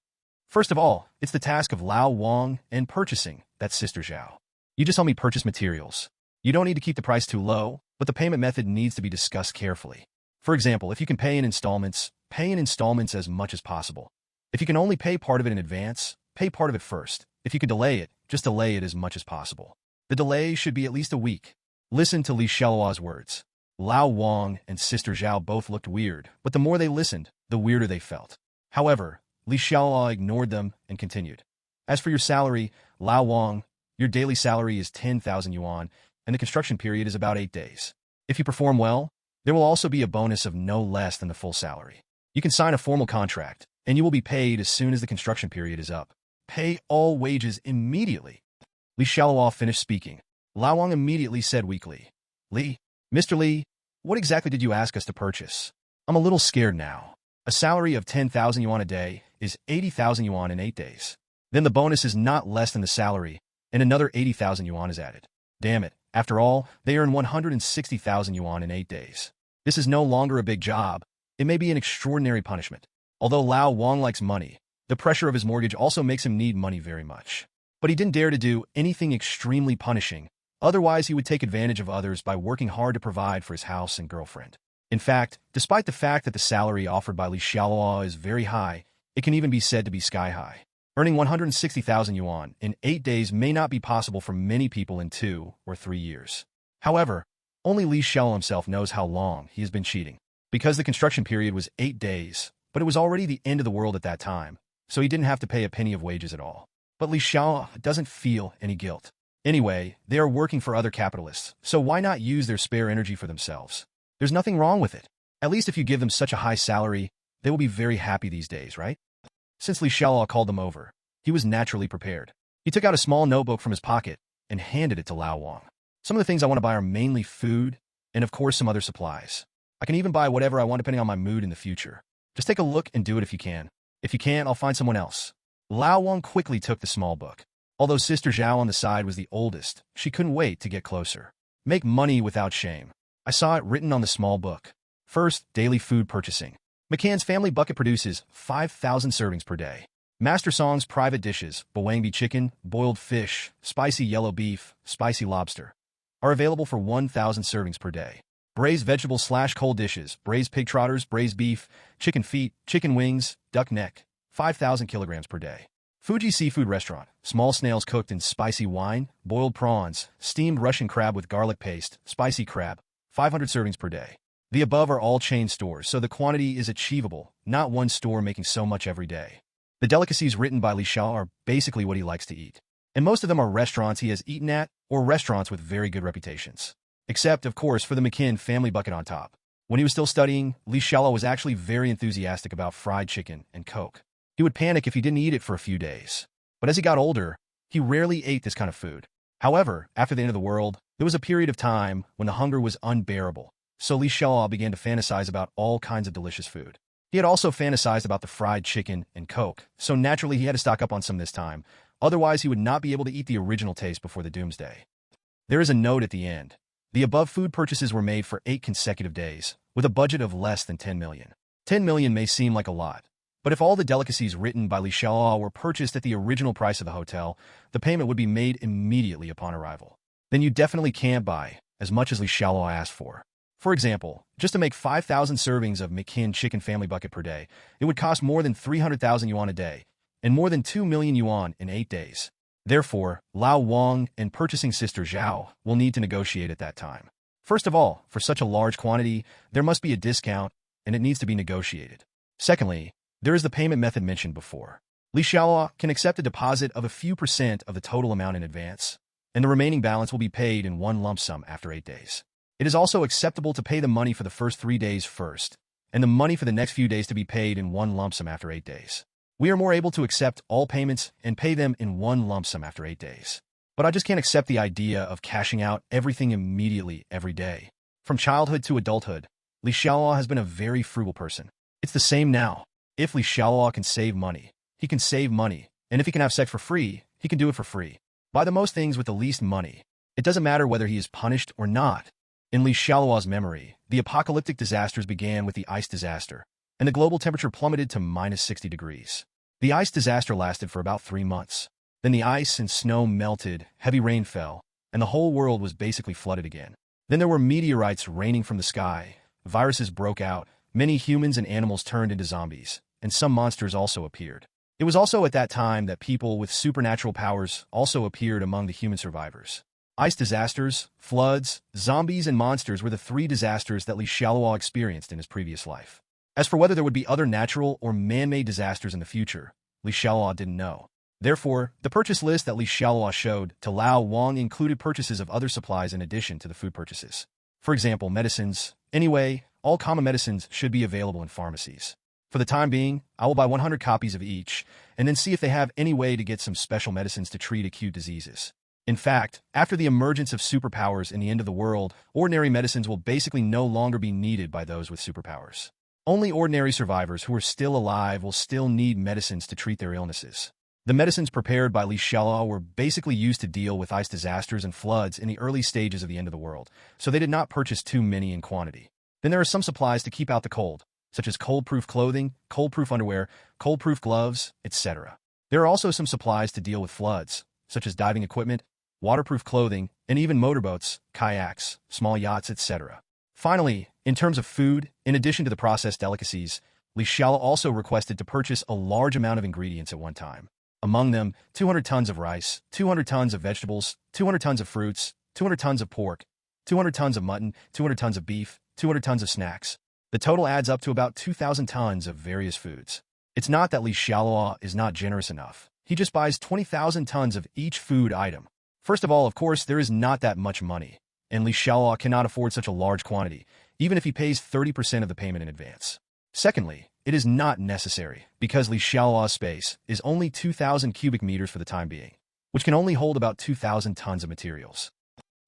First of all, it's the task of Lao Wang and purchasing, that's Sister Zhao. You just help me purchase materials. You don't need to keep the price too low, but the payment method needs to be discussed carefully. For example, if you can pay in installments as much as possible. If you can only pay part of it in advance, pay part of it first. If you can delay it, just delay it as much as possible. The delay should be at least a week. Listen to Li Xiaoluo's words. Lao Wang and Sister Zhao both looked weird, but the more they listened, the weirder they felt. However, Li Xiaoluo ignored them and continued. As for your salary, Lao Wang, your daily salary is 10,000 yuan, and the construction period is about 8 days. If you perform well, there will also be a bonus of no less than the full salary. You can sign a formal contract, and you will be paid as soon as the construction period is up. Pay all wages immediately. Li Xiaoluo finished speaking. Lao Wang immediately said weakly, Li, Mr. Li, what exactly did you ask us to purchase? I'm a little scared now. A salary of 10,000 yuan a day is 80,000 yuan in 8 days. Then the bonus is not less than the salary, and another 80,000 yuan is added. Damn it, after all, they earn 160,000 yuan in 8 days. This is no longer a big job. It may be an extraordinary punishment. Although Lao Wang likes money, the pressure of his mortgage also makes him need money very much. But he didn't dare to do anything extremely punishing, otherwise he would take advantage of others by working hard to provide for his house and girlfriend. In fact, despite the fact that the salary offered by Li Xiaoluo is very high, it can even be said to be sky-high. Earning 160,000 yuan in 8 days may not be possible for many people in 2 or 3 years. However, only Li Xiaoluo himself knows how long he has been cheating. Because the construction period was 8 days, but it was already the end of the world at that time, so he didn't have to pay a penny of wages at all. But Li Xiaoluo doesn't feel any guilt. Anyway, they are working for other capitalists, so why not use their spare energy for themselves? There's nothing wrong with it. At least if you give them such a high salary, they will be very happy these days, right? Since Li Xiaoluo called them over, he was naturally prepared. He took out a small notebook from his pocket and handed it to Lao Wang. Some of the things I want to buy are mainly food and, of course, some other supplies. I can even buy whatever I want depending on my mood in the future. Just take a look and do it if you can. If you can't, I'll find someone else. Lao Wang quickly took the small book. Although Sister Zhao on the side was the oldest, she couldn't wait to get closer. Make money without shame. I saw it written on the small book. First, daily food purchasing. McCann's family bucket produces 5,000 servings per day. Master Song's private dishes, Bawangbi chicken, boiled fish, spicy yellow beef, spicy lobster, are available for 1,000 servings per day. Braised vegetables/cold dishes, braised pig trotters, braised beef, chicken feet, chicken wings, duck neck, 5,000 kilograms per day. Fuji Seafood Restaurant, small snails cooked in spicy wine, boiled prawns, steamed Russian crab with garlic paste, spicy crab, 500 servings per day. The above are all chain stores, so the quantity is achievable, not one store making so much every day. The delicacies written by Li Xiaoluo are basically what he likes to eat, and most of them are restaurants he has eaten at or restaurants with very good reputations. Except, of course, for the McCann family bucket on top. When he was still studying, Li Xiaoluo was actually very enthusiastic about fried chicken and Coke. He would panic if he didn't eat it for a few days. But as he got older, he rarely ate this kind of food. However, after the end of the world, there was a period of time when the hunger was unbearable, so Li Xiaoluo began to fantasize about all kinds of delicious food. He had also fantasized about the fried chicken and Coke, so naturally he had to stock up on some this time, otherwise he would not be able to eat the original taste before the doomsday. There is a note at the end. The above food purchases were made for 8 consecutive days, with a budget of less than 10 million. 10 million may seem like a lot, but if all the delicacies written by Xialuo were purchased at the original price of the hotel, the payment would be made immediately upon arrival. Then you definitely can't buy as much as Xialuo asked for. For example, just to make 5,000 servings of McKin chicken family bucket per day, it would cost more than 300,000 yuan a day, and more than 2 million yuan in 8 days. Therefore, Lao Wang and purchasing sister Zhao will need to negotiate at that time. First of all, for such a large quantity, there must be a discount, and it needs to be negotiated. Secondly, there is the payment method mentioned before. Xialuo can accept a deposit of a few % of the total amount in advance, and the remaining balance will be paid in one lump sum after 8 days. It is also acceptable to pay the money for the first 3 days first, and the money for the next few days to be paid in one lump sum after 8 days. We are more able to accept all payments and pay them in one lump sum after 8 days. But I just can't accept the idea of cashing out everything immediately every day. From childhood to adulthood, Xialuo has been a very frugal person. It's the same now. If Xialuo can save money, he can save money, and if he can have sex for free, he can do it for free. Buy the most things with the least money. It doesn't matter whether he is punished or not. In Xialuo's memory, the apocalyptic disasters began with the ice disaster, and the global temperature plummeted to minus 60 degrees. The ice disaster lasted for about 3 months. Then the ice and snow melted, heavy rain fell, and the whole world was basically flooded again. Then there were meteorites raining from the sky, viruses broke out, many humans and animals turned into zombies, and some monsters also appeared. It was also at that time that people with supernatural powers also appeared among the human survivors. Ice disasters, floods, zombies, and monsters were the 3 disasters that Xialuo experienced in his previous life. As for whether there would be other natural or man-made disasters in the future, Xialuo didn't know. Therefore, the purchase list that Xialuo showed to Lao Wang included purchases of other supplies in addition to the food purchases. For example, medicines. Anyway, all common medicines should be available in pharmacies. For the time being, I will buy 100 copies of each, and then see if they have any way to get some special medicines to treat acute diseases. In fact, after the emergence of superpowers in the end of the world, ordinary medicines will basically no longer be needed by those with superpowers. Only ordinary survivors who are still alive will still need medicines to treat their illnesses. The medicines prepared by Xialuo were basically used to deal with ice disasters and floods in the early stages of the end of the world, so they did not purchase too many in quantity. Then there are some supplies to keep out the cold, such as cold-proof clothing, cold-proof underwear, cold-proof gloves, etc. There are also some supplies to deal with floods, such as diving equipment, waterproof clothing, and even motorboats, kayaks, small yachts, etc. Finally, in terms of food, in addition to the processed delicacies, Xialuo also requested to purchase a large amount of ingredients at one time. Among them, 200 tons of rice, 200 tons of vegetables, 200 tons of fruits, 200 tons of pork, 200 tons of mutton, 200 tons of beef, 200 tons of snacks. The total adds up to about 2,000 tons of various foods. It's not that Xialuo is not generous enough. He just buys 20,000 tons of each food item. First of all, of course, there is not that much money, and Xialuo cannot afford such a large quantity, even if he pays 30% of the payment in advance. Secondly, it is not necessary, because Xialuo's space is only 2,000 cubic meters for the time being, which can only hold about 2,000 tons of materials.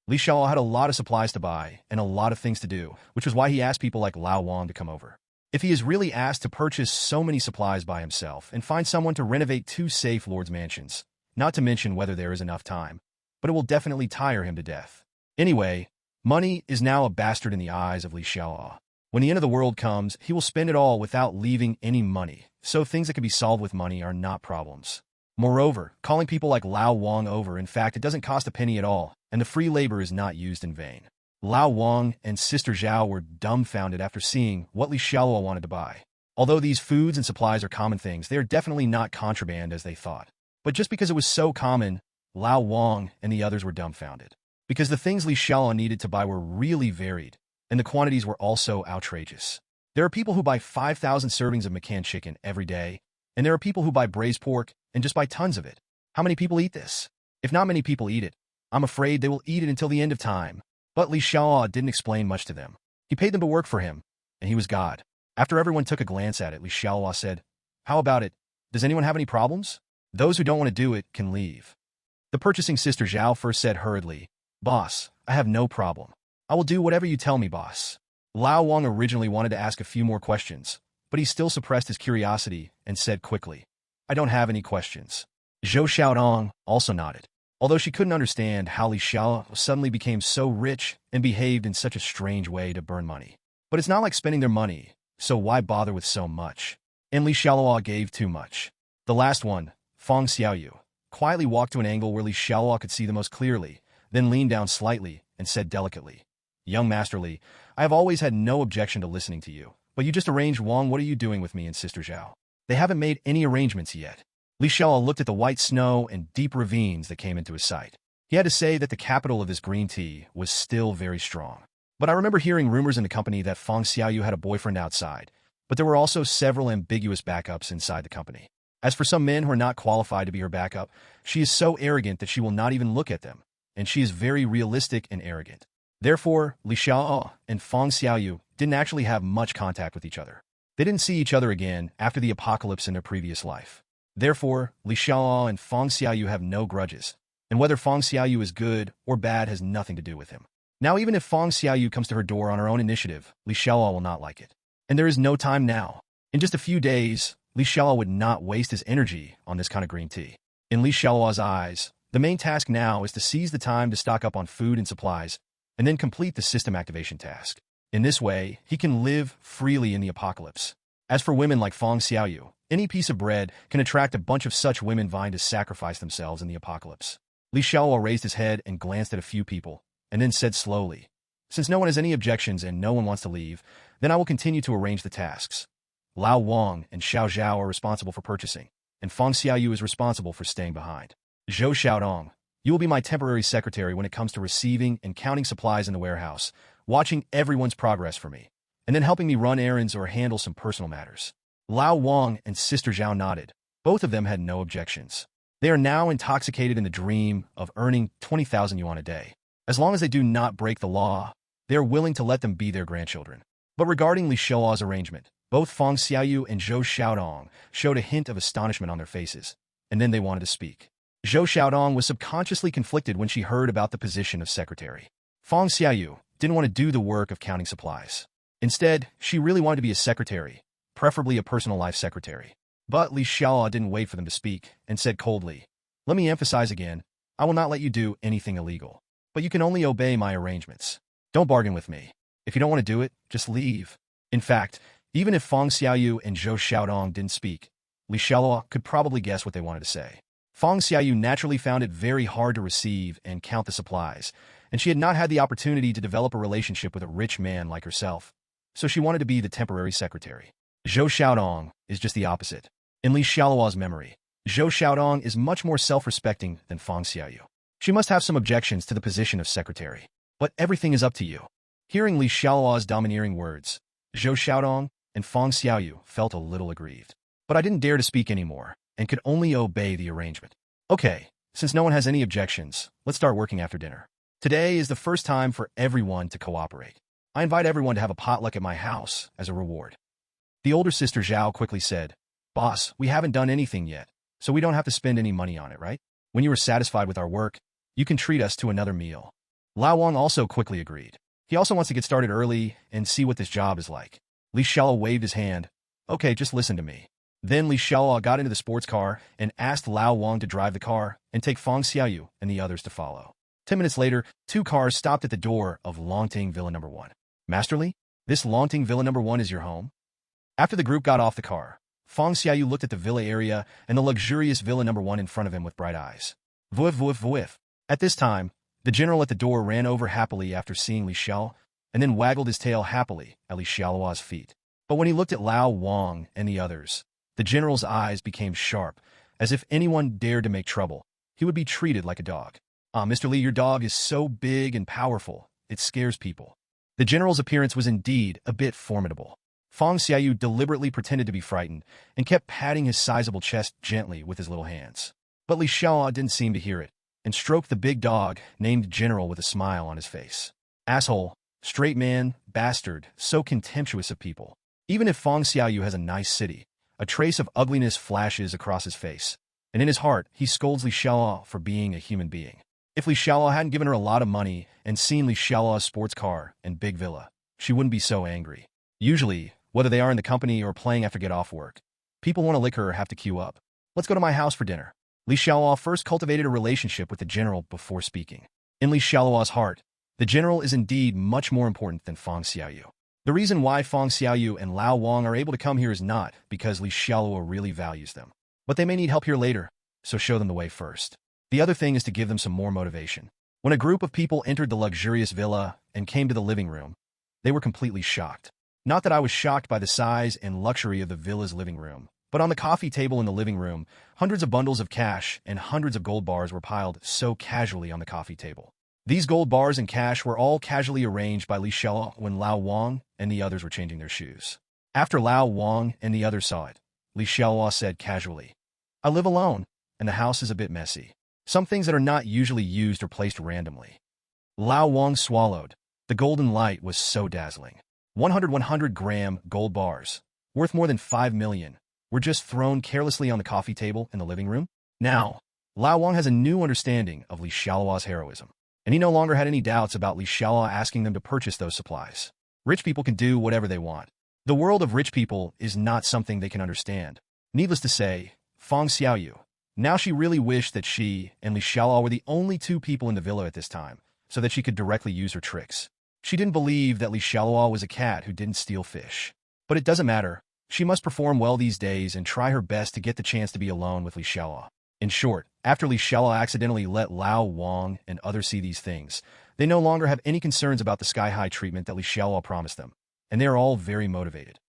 Xialuo had a lot of supplies to buy and a lot of things to do, which was why he asked people like Lao Wang to come over. If he is really asked to purchase so many supplies by himself and find someone to renovate 2 safe lords' mansions, not to mention whether there is enough time, but it will definitely tire him to death. Anyway, money is now a bastard in the eyes of Xialuo. When the end of the world comes, he will spend it all without leaving any money, so things that can be solved with money are not problems. Moreover, calling people like Lao Wang over, in fact, it doesn't cost a penny at all, and the free labor is not used in vain. Lao Wang and Sister Zhao were dumbfounded after seeing what Xialuo wanted to buy. Although these foods and supplies are common things, they are definitely not contraband as they thought. But just because it was so common, Lao Wang and the others were dumbfounded. Because the things Xialuo needed to buy were really varied, and the quantities were also outrageous. There are people who buy 5,000 servings of McCann chicken every day, and there are people who buy braised pork and just buy tons of it. How many people eat this? If not many people eat it, I'm afraid they will eat it until the end of time. But Xialuo didn't explain much to them. He paid them to work for him, and he was God. After everyone took a glance at it, Xialuo said, "How about it? Does anyone have any problems? Those who don't want to do it can leave." The purchasing sister Zhao first said hurriedly, "Boss, I have no problem. I will do whatever you tell me, boss." Lao Wang originally wanted to ask a few more questions, but he still suppressed his curiosity and said quickly, "I don't have any questions." Zhou Xiaodong also nodded. Although she couldn't understand how Li Xiaoluo suddenly became so rich and behaved in such a strange way to burn money. But it's not like spending their money, so why bother with so much? And Li Xiaoluo gave too much. The last one, Feng Xiaoyu, quietly walked to an angle where Li Xiaoluo could see the most clearly, then leaned down slightly and said delicately, "Young Master Li, I have always had no objection to listening to you, but you just arranged Wang. What are you doing with me and Sister Zhao?" "They haven't made any arrangements yet." Li Xiaoluo looked at the white snow and deep ravines that came into his sight. He had to say that the capital of this green tea was still very strong. "But I remember hearing rumors in the company that Feng Xiaoyu had a boyfriend outside, but there were also several ambiguous backups inside the company. As for some men who are not qualified to be her backup, she is so arrogant that she will not even look at them, and she is very realistic and arrogant." Therefore, Li Xiaoluo and Feng Xiaoyu didn't actually have much contact with each other. They didn't see each other again after the apocalypse in their previous life. Therefore, Li Xiaoluo and Feng Xiaoyu have no grudges, and whether Feng Xiaoyu is good or bad has nothing to do with him. Now, even if Feng Xiaoyu comes to her door on her own initiative, Li Xiaoluo will not like it. And there is no time now. In just a few days, Li Xiaoluo would not waste his energy on this kind of green tea. In Li Xiaoluo's eyes, the main task now is to seize the time to stock up on food and supplies, and then complete the system activation task. In this way, he can live freely in the apocalypse. As for women like Feng Xiaoyu, any piece of bread can attract a bunch of such women vying to sacrifice themselves in the apocalypse. Li Xiaoluo raised his head and glanced at a few people, and then said slowly, "Since no one has any objections and no one wants to leave, then I will continue to arrange the tasks. Lao Wang and Xiao Zhao are responsible for purchasing, and Feng Xiaoyu is responsible for staying behind. Zhou Xiaodong, you will be my temporary secretary when it comes to receiving and counting supplies in the warehouse, watching everyone's progress for me, and then helping me run errands or handle some personal matters." Lao Wang and Sister Zhao nodded. Both of them had no objections. They are now intoxicated in the dream of earning 20,000 yuan a day. As long as they do not break the law, they are willing to let them be their grandchildren. But regarding Li Xiaoluo's arrangement, both Feng Xiaoyu and Zhou Xiaodong showed a hint of astonishment on their faces, and then they wanted to speak. Zhou Xiaodong was subconsciously conflicted when she heard about the position of secretary. Feng Xiaoyu didn't want to do the work of counting supplies. Instead, she really wanted to be a secretary, preferably a personal life secretary. But Li Xiaoluo didn't wait for them to speak and said coldly, "Let me emphasize again, I will not let you do anything illegal. But you can only obey my arrangements. Don't bargain with me. If you don't want to do it, just leave." In fact, even if Feng Xiaoyu and Zhou Xiaodong didn't speak, Li Xiaoluo could probably guess what they wanted to say. Feng Xiaoyu naturally found it very hard to receive and count the supplies, and she had not had the opportunity to develop a relationship with a rich man like herself, so she wanted to be the temporary secretary. Zhou Xiaodong is just the opposite. In Li Xiaoluo's memory, Zhou Xiaodong is much more self-respecting than Feng Xiaoyu. She must have some objections to the position of secretary, but everything is up to you. Hearing Li Xiaoluo's domineering words, Zhou Xiaodong and Feng Xiaoyu felt a little aggrieved. "But I didn't dare to speak anymore, and could only obey the arrangement. Okay, since no one has any objections, let's start working after dinner. Today is the first time for everyone to cooperate. I invite everyone to have a potluck at my house as a reward." The older sister Zhao quickly said, "Boss, we haven't done anything yet, so we don't have to spend any money on it, right? When you are satisfied with our work, you can treat us to another meal." Lao Wang also quickly agreed. He also wants to get started early and see what this job is like. Li Xiaoluo waved his hand. "Okay, just listen to me." Then Li Xiaoluo got into the sports car and asked Lao Wang to drive the car and take Feng Xiaoyu and the others to follow. 10 minutes later, 2 cars stopped at the door of Longting Villa No. 1. "Master Li, this Longting Villa No. 1 is your home?" After the group got off the car, Feng Xiaoyu looked at the villa area and the luxurious Villa No. 1 in front of him with bright eyes. Vuif, vuif, vuif. At this time, the general at the door ran over happily after seeing Li Xiao, and then waggled his tail happily at Li Xiaoluo's feet. But when he looked at Lao Wang and the others, the general's eyes became sharp, as if anyone dared to make trouble, he would be treated like a dog. "Ah, Mr. Li, your dog is so big and powerful, it scares people." The general's appearance was indeed a bit formidable. Feng Xiaoyu deliberately pretended to be frightened and kept patting his sizable chest gently with his little hands. But Li Xiaoluo didn't seem to hear it, and stroked the big dog named General with a smile on his face. "Asshole, straight man, bastard, so contemptuous of people." Even if Feng Xiaoyu has a nice city, a trace of ugliness flashes across his face, and in his heart he scolds Li Xiaoluo for being a human being. If Li Xiaoluo hadn't given her a lot of money and seen Li Xiaoluo's sports car and big villa, she wouldn't be so angry. Usually, Whether they are in the company or playing after get off work, people want a liquor or have to queue up. Let's go to my house for dinner. Li Xiaoluo first cultivated a relationship with the general before speaking. In Li Xiaoluo's heart, the general is indeed much more important than Feng Xiaoyu. The reason why Feng Xiaoyu and Lao Wang are able to come here is not because Li Xiaoluo really values them, but they may need help here later, so show them the way first. The other thing is to give them some more motivation. When a group of people entered the luxurious villa and came to the living room, they were completely shocked. Not that I was shocked by the size and luxury of the villa's living room, but on the coffee table in the living room, hundreds of bundles of cash and hundreds of gold bars were piled so casually on the coffee table. These gold bars and cash were all casually arranged by Li Xiaoluo when Lao Wang and the others were changing their shoes. After Lao Wang and the others saw it, Li Xiaoluo said casually, "I live alone, and the house is a bit messy. Some things that are not usually used are placed randomly." Lao Wang swallowed. The golden light was so dazzling. 100 gold bars, worth more than 5 million, were just thrown carelessly on the coffee table in the living room. Now, Lao Wang has a new understanding of Li Xiaoluo's heroism, and he no longer had any doubts about Li Xiaoluo asking them to purchase those supplies. Rich people can do whatever they want. The world of rich people is not something they can understand. Needless to say, Feng Xiaoyu, now she really wished that she and Li Xiaoluo were the only two people in the villa at this time, so that she could directly use her tricks. She didn't believe that Li Xiaoluo was a cat who didn't steal fish. But it doesn't matter. She must perform well these days and try her best to get the chance to be alone with Li Xiaoluo. In short, after Li Xiaoluo accidentally let Lao Wang and others see these things, they no longer have any concerns about the sky-high treatment that Li Xiaoluo promised them, and they are all very motivated.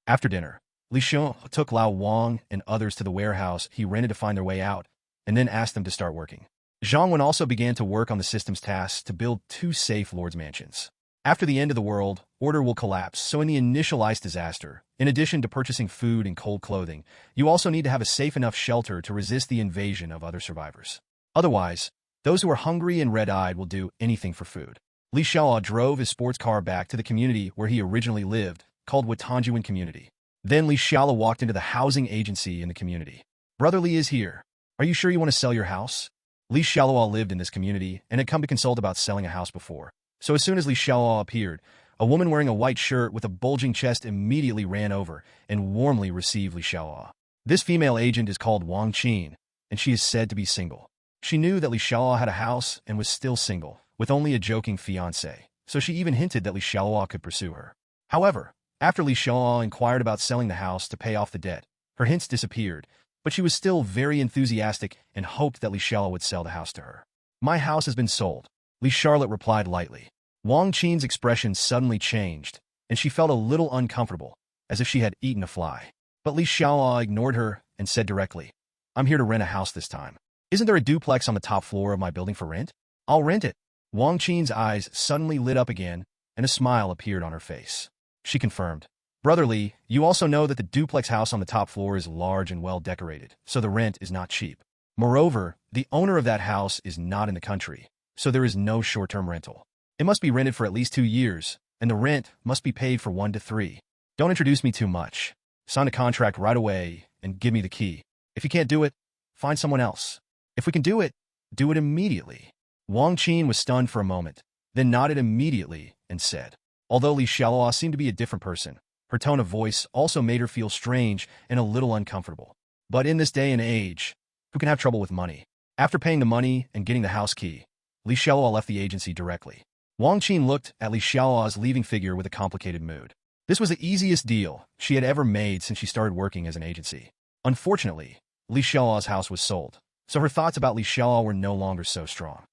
After dinner, Li Xiaoluo took Lao Wang and others to the warehouse he rented to find their way out, and then asked them to start working. Zhang Wen also began to work on the system's tasks to build 2 safe lords' mansions. After the end of the world, order will collapse, so in the initial ice disaster, in addition to purchasing food and cold clothing, you also need to have a safe enough shelter to resist the invasion of other survivors. Otherwise, those who are hungry and red-eyed will do anything for food. Li Xiaoluo drove his sports car back to the community where he originally lived, called Watanjuan Community. Then Li Xiaoluo walked into the housing agency in the community. "Brother Li is here. Are you sure you want to sell your house?" Li Xiaoluo lived in this community and had come to consult about selling a house before. So as soon as Li Xiaoluo appeared, a woman wearing a white shirt with a bulging chest immediately ran over and warmly received Li Xiaoluo. This female agent is called Wang Qin, and she is said to be single. She knew that Li Xiaoluo had a house and was still single, with only a joking fiancé, so she even hinted that Li Xiaoluo could pursue her. However, after Li Xiaoluo inquired about selling the house to pay off the debt, her hints disappeared, but she was still very enthusiastic and hoped that Li Xiaoluo would sell the house to her. "My house has been sold," Li Charlotte replied lightly. Wang Qin's expression suddenly changed, and she felt a little uncomfortable, as if she had eaten a fly. But Li Xiaoluo ignored her and said directly, "I'm here to rent a house this time. Isn't there a duplex on the top floor of my building for rent? I'll rent it." Wang Qin's eyes suddenly lit up again, and a smile appeared on her face. She confirmed, "Brother Li, you also know that the duplex house on the top floor is large and well decorated, so the rent is not cheap. Moreover, the owner of that house is not in the country, so there is no short-term rental. It must be rented for at least 2 years, and the rent must be paid for 1 to 3. Don't introduce me too much. Sign a contract right away and give me the key. If you can't do it, find someone else. If we can do it immediately." Wang Qin was stunned for a moment, then nodded immediately and said, although Li Xiaoluo seemed to be a different person, her tone of voice also made her feel strange and a little uncomfortable. But in this day and age, who can have trouble with money? After paying the money and getting the house key, Li Xiaoluo left the agency directly. Wang Qin looked at Li Xiaoluo's leaving figure with a complicated mood. This was the easiest deal she had ever made since she started working as an agency. Unfortunately, Li Xiaoluo's house was sold, so her thoughts about Li Xiaoluo were no longer so strong.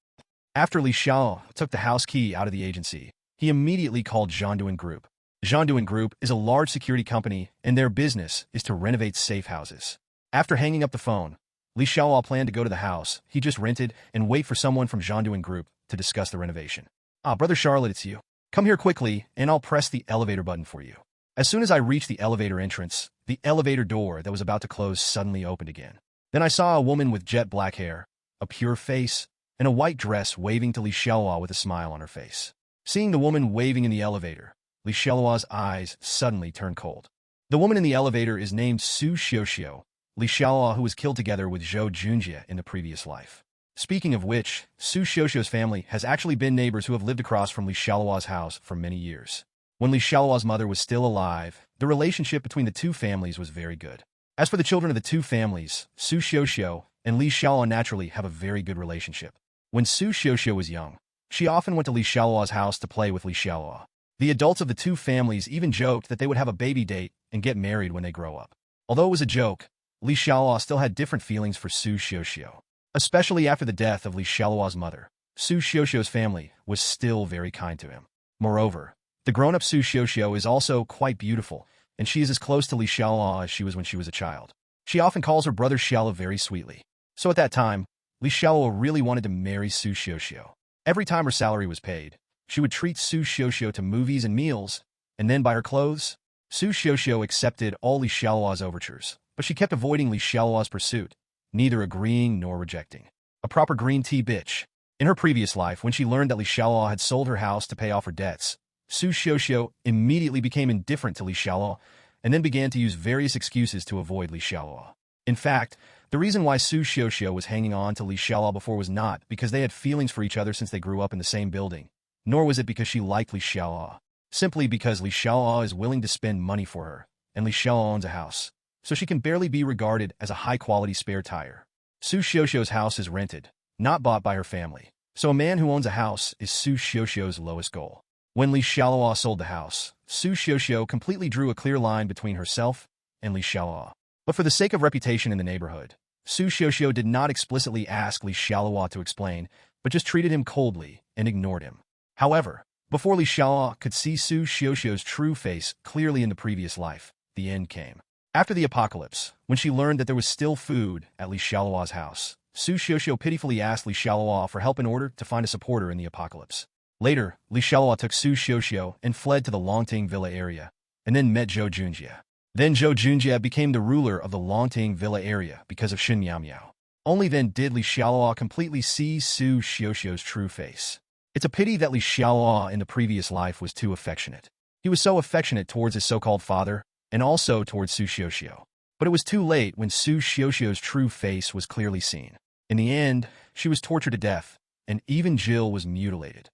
After Li Xiaoluo took the house key out of the agency, he immediately called Zhangduan Group. Zhangduan Group is a large security company, and their business is to renovate safe houses. After hanging up the phone, Li Xiaoluo planned to go to the house he just rented and wait for someone from Zhangduan Group to discuss the renovation. "Ah, Brother Charlotte, it's you. Come here quickly, and I'll press the elevator button for you." As soon as I reached the elevator entrance, the elevator door that was about to close suddenly opened again. Then I saw a woman with jet black hair, a pure face, and a white dress waving to Li Xiaoluo with a smile on her face. Seeing the woman waving in the elevator, Li Xiaoluo's eyes suddenly turned cold. The woman in the elevator is named Su Xiuxiu, Li Xiaoluo, who was killed together with Zhou Junjie in the previous life. Speaking of which, Su Xiuxiu's family has actually been neighbors who have lived across from Li Xiaoluo's house for many years. When Li Xiaoluo's mother was still alive, the relationship between the two families was very good. As for the children of the two families, Su Xiaoxiu and Li Xiaoluo naturally have a very good relationship. When Su Xiaoxiu was young, she often went to Li Xiaoluo's house to play with Li Xiaoluo. The adults of the two families even joked that they would have a baby date and get married when they grow up. Although it was a joke, Li Xiaoluo still had different feelings for Su Xiaoxiu. Especially after the death of Li Xiaoluo's mother, Su Xiaoxiu's family was still very kind to him. Moreover, the grown-up Su Xiaoxiu is also quite beautiful, and she is as close to Li Xiaoluo as she was when she was a child. She often calls her brother Xialuo very sweetly. So at that time, Li Xiaoluo really wanted to marry Su Xiaoxiu. Every time her salary was paid, she would treat Su Xiaoxiu to movies and meals, and then buy her clothes. Su Xiaoxiu accepted all Li Xiaoluo's overtures, but she kept avoiding Li Xiaoluo's pursuit, neither agreeing nor rejecting. A proper green tea bitch. In her previous life, when she learned that Li Xiaoluo had sold her house to pay off her debts, Su Xiaoxiu immediately became indifferent to Li Xiaoluo and then began to use various excuses to avoid Li Xiaoluo. In fact, the reason why Su Xiaoxiu was hanging on to Li Xiaoluo before was not because they had feelings for each other since they grew up in the same building, nor was it because she liked Li Xiaoluo. Simply because Li Xiaoluo is willing to spend money for her, and Li Xiaoluo owns a house, so she can barely be regarded as a high-quality spare tire. Su Xiaoxiu's house is rented, not bought by her family, so a man who owns a house is Su Xiaoxiu's lowest goal. When Li Xiaoluo sold the house, Su Xiaoxiu completely drew a clear line between herself and Li Xiaoluo. But for the sake of reputation in the neighborhood, Su Xiaoxiu did not explicitly ask Li Xiaoluo to explain, but just treated him coldly and ignored him. However, before Li Xiaoluo could see Su Xiaoxiu's true face clearly in the previous life, the end came. After the apocalypse, when she learned that there was still food at Li Xiaoluo's house, Su Xiaoxiu pitifully asked Li Xiaoluo for help in order to find a supporter in the apocalypse. Later, Li Xiaoluo took Su Xiaoxiu and fled to the Longting Villa area, and then met Zhou Junjie. Then Zhou Junjie became the ruler of the Longting Villa area because of Xin Miao Miao. Only then did Li Xiaoluo completely see Su Xiaoxiu's true face. It's a pity that Li Xiaoluo in the previous life was too affectionate. He was so affectionate towards his so-called father, and also towards Su Xiaoxiu. But it was too late when Su Xiaoxiu's true face was clearly seen. In the end, she was tortured to death, and even Jill was mutilated.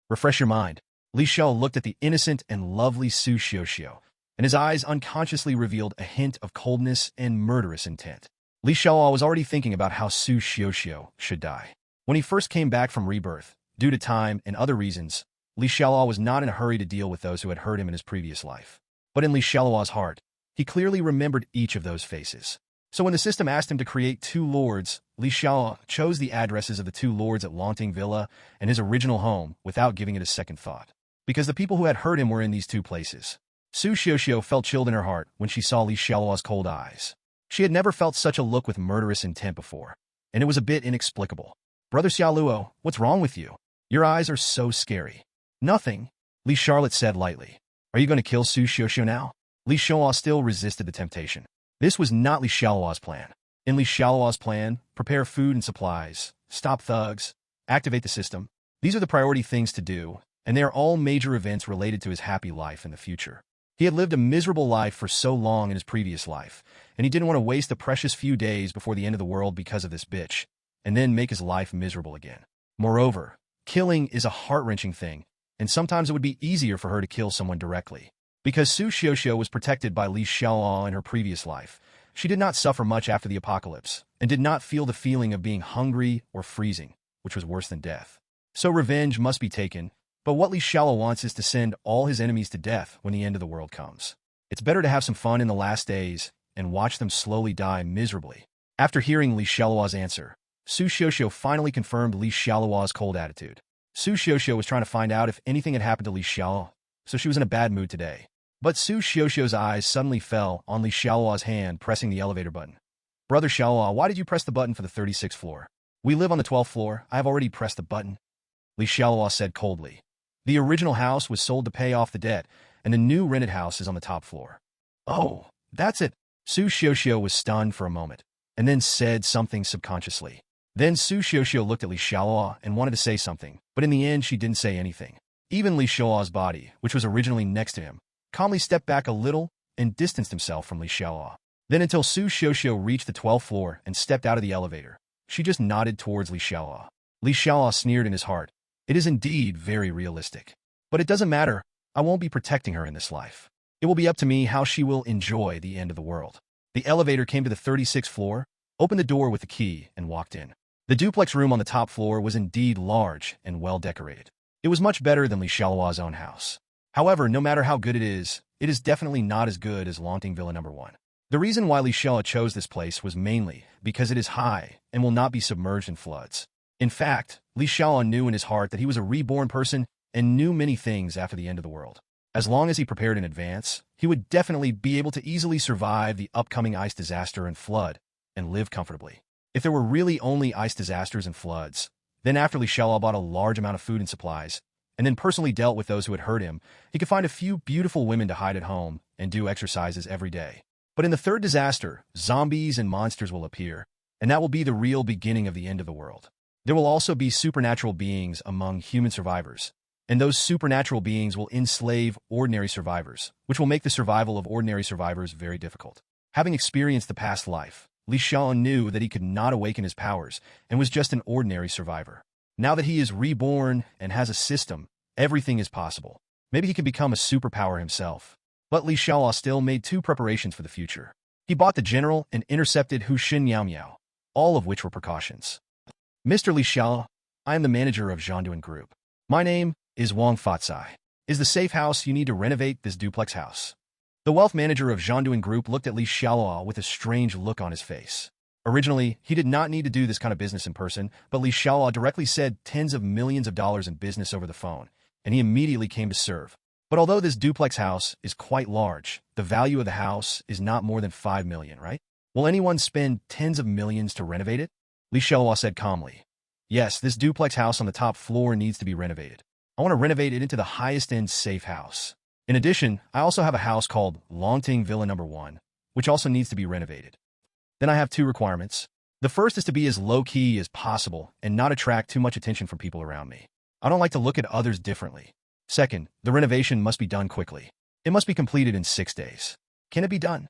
Refresh your mind. Li Xiaoluo looked at the innocent and lovely Su Xiaoxiu, and his eyes unconsciously revealed a hint of coldness and murderous intent. Li Xiaoluo was already thinking about how Su Xiaoxiu should die. When he first came back from rebirth, due to time and other reasons, Li Xiaoluo was not in a hurry to deal with those who had hurt him in his previous life. But in Li Xiaoluo's heart, he clearly remembered each of those faces. So when the system asked him to create two lords, Li Xiaoluo chose the addresses of the two lords at Longting Villa and his original home without giving it a second thought. Because the people who had hurt him were in these two places. Su Xiaoxiu felt chilled in her heart when she saw Li Xiaoluo's cold eyes. She had never felt such a look with murderous intent before, and it was a bit inexplicable. Brother Xialuo, what's wrong with you? Your eyes are so scary. Nothing, Li Charlotte said lightly. Are you going to kill Su Xiaoxiu now? Li Xiaoluo still resisted the temptation. This was not Li Xiaoluo's plan. In Li Xiaoluo's plan, prepare food and supplies, stop thugs, activate the system. These are the priority things to do, and they are all major events related to his happy life in the future. He had lived a miserable life for so long in his previous life, and he didn't want to waste the precious few days before the end of the world because of this bitch, and then make his life miserable again. Moreover, killing is a heart-wrenching thing, and sometimes it would be easier for her to kill someone directly. Because Su Xiaoxiu was protected by Li Xiaoluo in her previous life, she did not suffer much after the apocalypse, and did not feel the feeling of being hungry or freezing, which was worse than death. So revenge must be taken, but what Li Xiaoluo wants is to send all his enemies to death when the end of the world comes. It's better to have some fun in the last days, and watch them slowly die miserably. After hearing Li Xiaoluo's answer, Su Xiaoxiu finally confirmed Li Xiaoluo's cold attitude. Su Xiaoxiu was trying to find out if anything had happened to Li Xiaoluo, so she was in a bad mood today. But Su Xiaoxiu's eyes suddenly fell on Li Xiaoluo's hand pressing the elevator button. Brother Xiaoluo, why did you press the button for the 36th floor? We live on the 12th floor. I have already pressed the button, Li Xiaoluo said coldly. The original house was sold to pay off the debt, and the new rented house is on the top floor. Oh, that's it. Su Xiaoxiu was stunned for a moment, and then said something subconsciously. Then Su Xiaoxiu looked at Li Xiaoluo and wanted to say something, but in the end she didn't say anything. Even Li Xiaoluo's body, which was originally next to him, calmly stepped back a little and distanced himself from Li Xiaoluo. Then until Su Xiaoxiu reached the 12th floor and stepped out of the elevator, she just nodded towards Li Xiaoluo. Li Xiaoluo sneered in his heart. It is indeed very realistic. But it doesn't matter. I won't be protecting her in this life. It will be up to me how she will enjoy the end of the world. The elevator came to the 36th floor, opened the door with the key, and walked in. The duplex room on the top floor was indeed large and well decorated. It was much better than Xialuo's own house. However, no matter how good it is definitely not as good as Longting Villa No. 1. The reason why Xialuo chose this place was mainly because it is high and will not be submerged in floods. In fact, Xialuo knew in his heart that he was a reborn person and knew many things after the end of the world. As long as he prepared in advance, he would definitely be able to easily survive the upcoming ice disaster and flood and live comfortably. If there were really only ice disasters and floods, then after Xialuo bought a large amount of food and supplies, and then personally dealt with those who had hurt him, he could find a few beautiful women to hide at home and do exercises every day. But in the third disaster, zombies and monsters will appear, and that will be the real beginning of the end of the world. There will also be supernatural beings among human survivors, and those supernatural beings will enslave ordinary survivors, which will make the survival of ordinary survivors very difficult. Having experienced the past life, Xialuo knew that he could not awaken his powers and was just an ordinary survivor. Now that he is reborn and has a system, everything is possible. Maybe he can become a superpower himself. But Xialuo still made two preparations for the future. He bought the general and intercepted Hu Xin Miao Miao, all of which were precautions. Mr. Xialuo, I am the manager of Zhonduan Group. My name is Wang Fatsai. Is the safe house you need to renovate this duplex house? The wealth manager of Zhonduan Group looked at Xialuo with a strange look on his face. Originally, he did not need to do this kind of business in person, but Xialuo directly said tens of millions of dollars in business over the phone, and he immediately came to serve. But although this duplex house is quite large, the value of the house is not more than 5 million, right? Will anyone spend tens of millions to renovate it? Xialuo said calmly. Yes, this duplex house on the top floor needs to be renovated. I want to renovate it into the highest-end safe house. In addition, I also have a house called Longting Villa No. 1, which also needs to be renovated. Then I have two requirements. The first is to be as low-key as possible and not attract too much attention from people around me. I don't like to look at others differently. Second, the renovation must be done quickly. It must be completed in 6 days. Can it be done?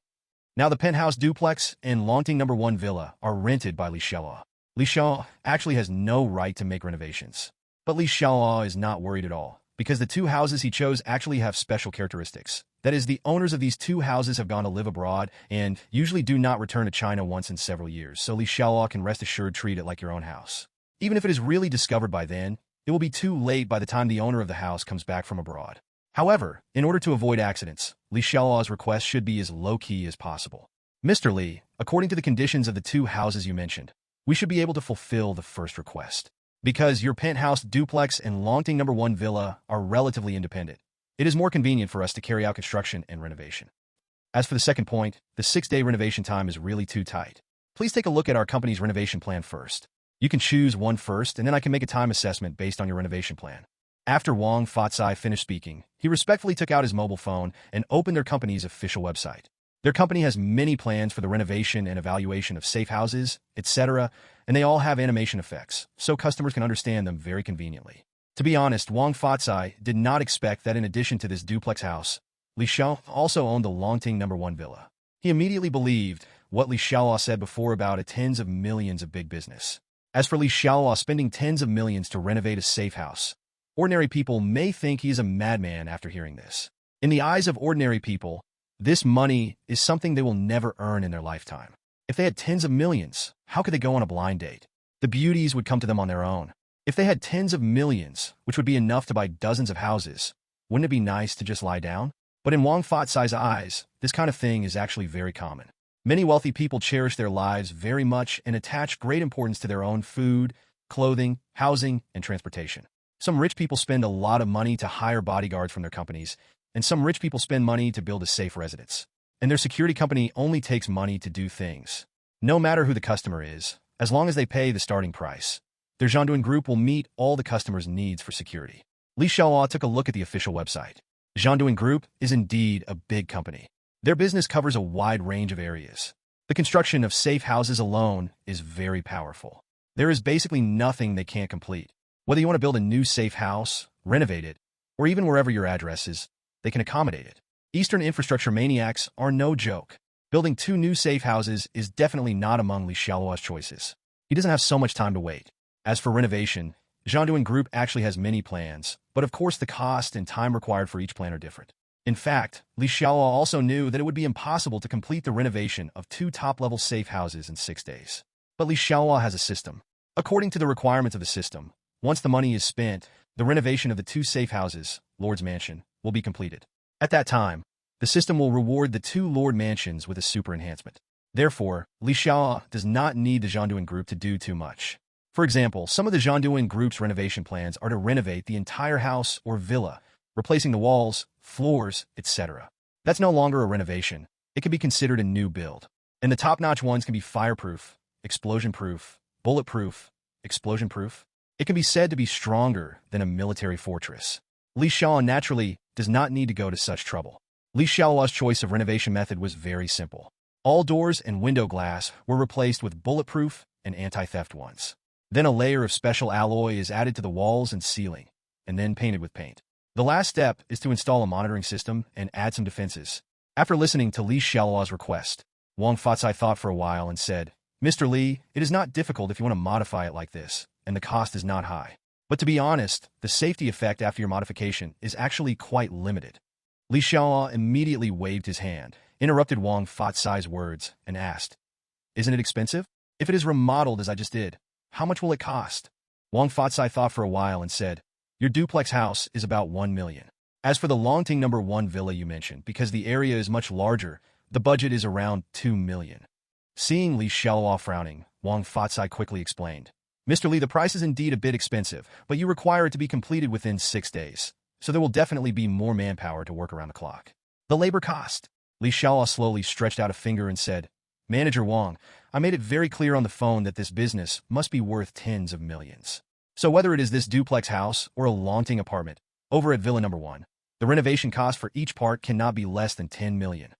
Now the penthouse duplex and Longting No. 1 villa are rented by Xialuo. Xialuo actually has no right to make renovations. But Xialuo is not worried at all, because the two houses he chose actually have special characteristics. That is, the owners of these two houses have gone to live abroad and usually do not return to China once in several years, so Xialuo can rest assured treat it like your own house. Even if it is really discovered by then, it will be too late by the time the owner of the house comes back from abroad. However, in order to avoid accidents, Xialuo's request should be as low-key as possible. Mr. Li, according to the conditions of the two houses you mentioned, we should be able to fulfill the first request. Because your penthouse duplex and Longting No. 1 villa are relatively independent, it is more convenient for us to carry out construction and renovation. As for the second point, the 6-day renovation time is really too tight. Please take a look at our company's renovation plan first. You can choose one first, and then I can make a time assessment based on your renovation plan. After Wang Fatsai finished speaking, he respectfully took out his mobile phone and opened their company's official website. Their company has many plans for the renovation and evaluation of safe houses, etc., and they all have animation effects, so customers can understand them very conveniently. To be honest, Wang Fatsai did not expect that in addition to this duplex house, Xialuo also owned the Longting No. 1 villa. He immediately believed what Xialuo said before about a tens of millions of big business. As for Xialuo spending tens of millions to renovate a safe house, ordinary people may think he is a madman after hearing this. In the eyes of ordinary people, this money is something they will never earn in their lifetime. If they had tens of millions, how could they go on a blind date? The Beauties would come to them on their own. If they had tens of millions, which would be enough to buy dozens of houses, wouldn't it be nice to just lie down? But in Wang Fatsai's eyes, this kind of thing is actually very common. Many wealthy people cherish their lives very much and attach great importance to their own food, clothing, housing, and transportation. Some rich people spend a lot of money to hire bodyguards from their companies, and some rich people spend money to build a safe residence. And their security company only takes money to do things. No matter who the customer is, as long as they pay the starting price, their Zhonduan Group will meet all the customer's needs for security. Xialuo took a look at the official website. Zhonduan Group is indeed a big company. Their business covers a wide range of areas. The construction of safe houses alone is very powerful. There is basically nothing they can't complete. Whether you want to build a new safe house, renovate it, or even wherever your address is, they can accommodate it. Eastern infrastructure maniacs are no joke. Building 2 new safe houses is definitely not among Xialuo's choices. He doesn't have so much time to wait. As for renovation, Jianduan Group actually has many plans, but of course the cost and time required for each plan are different. In fact, Xialuo also knew that it would be impossible to complete the renovation of 2 top-level safe houses in 6 days. But Xialuo has a system. According to the requirements of the system, once the money is spent, the renovation of the 2 safe houses, Lord's Mansion, will be completed. At that time, the system will reward the 2 Lord Mansions with a super enhancement. Therefore, Xialuo does not need the Jianduan Group to do too much. For example, some of the Jianduan Group's renovation plans are to renovate the entire house or villa, replacing the walls, floors, etc. That's no longer a renovation. It can be considered a new build. And the top-notch ones can be fireproof, explosion-proof, bulletproof, explosion-proof. It can be said to be stronger than a military fortress. Xialuo naturally does not need to go to such trouble. Xialuo's choice of renovation method was very simple. All doors and window glass were replaced with bulletproof and anti-theft ones. Then a layer of special alloy is added to the walls and ceiling, and then painted with paint. The last step is to install a monitoring system and add some defenses. After listening to Xialuo's request, Wang Fatsai thought for a while and said, "Mr. Li, it is not difficult if you want to modify it like this, and the cost is not high. But to be honest, the safety effect after your modification is actually quite limited." Xialuo immediately waved his hand, interrupted Wang Fatsai's words, and asked, "Isn't it expensive? If it is remodeled as I just did, how much will it cost?" Wang Fatsai thought for a while and said, "Your duplex house is about 1 million. As for the Longting number 1 villa you mentioned, because the area is much larger, the budget is around 2 million. Seeing Xialuo frowning, Wang Fatsai quickly explained, "Mr. Li, the price is indeed a bit expensive, but you require it to be completed within 6 days, so there will definitely be more manpower to work around the clock. The labor cost." Xialuo slowly stretched out a finger and said, "Manager Wang, I made it very clear on the phone that this business must be worth tens of millions. So whether it is this duplex house or a Longting apartment, over at Villa number 1, the renovation cost for each part cannot be less than 10 million.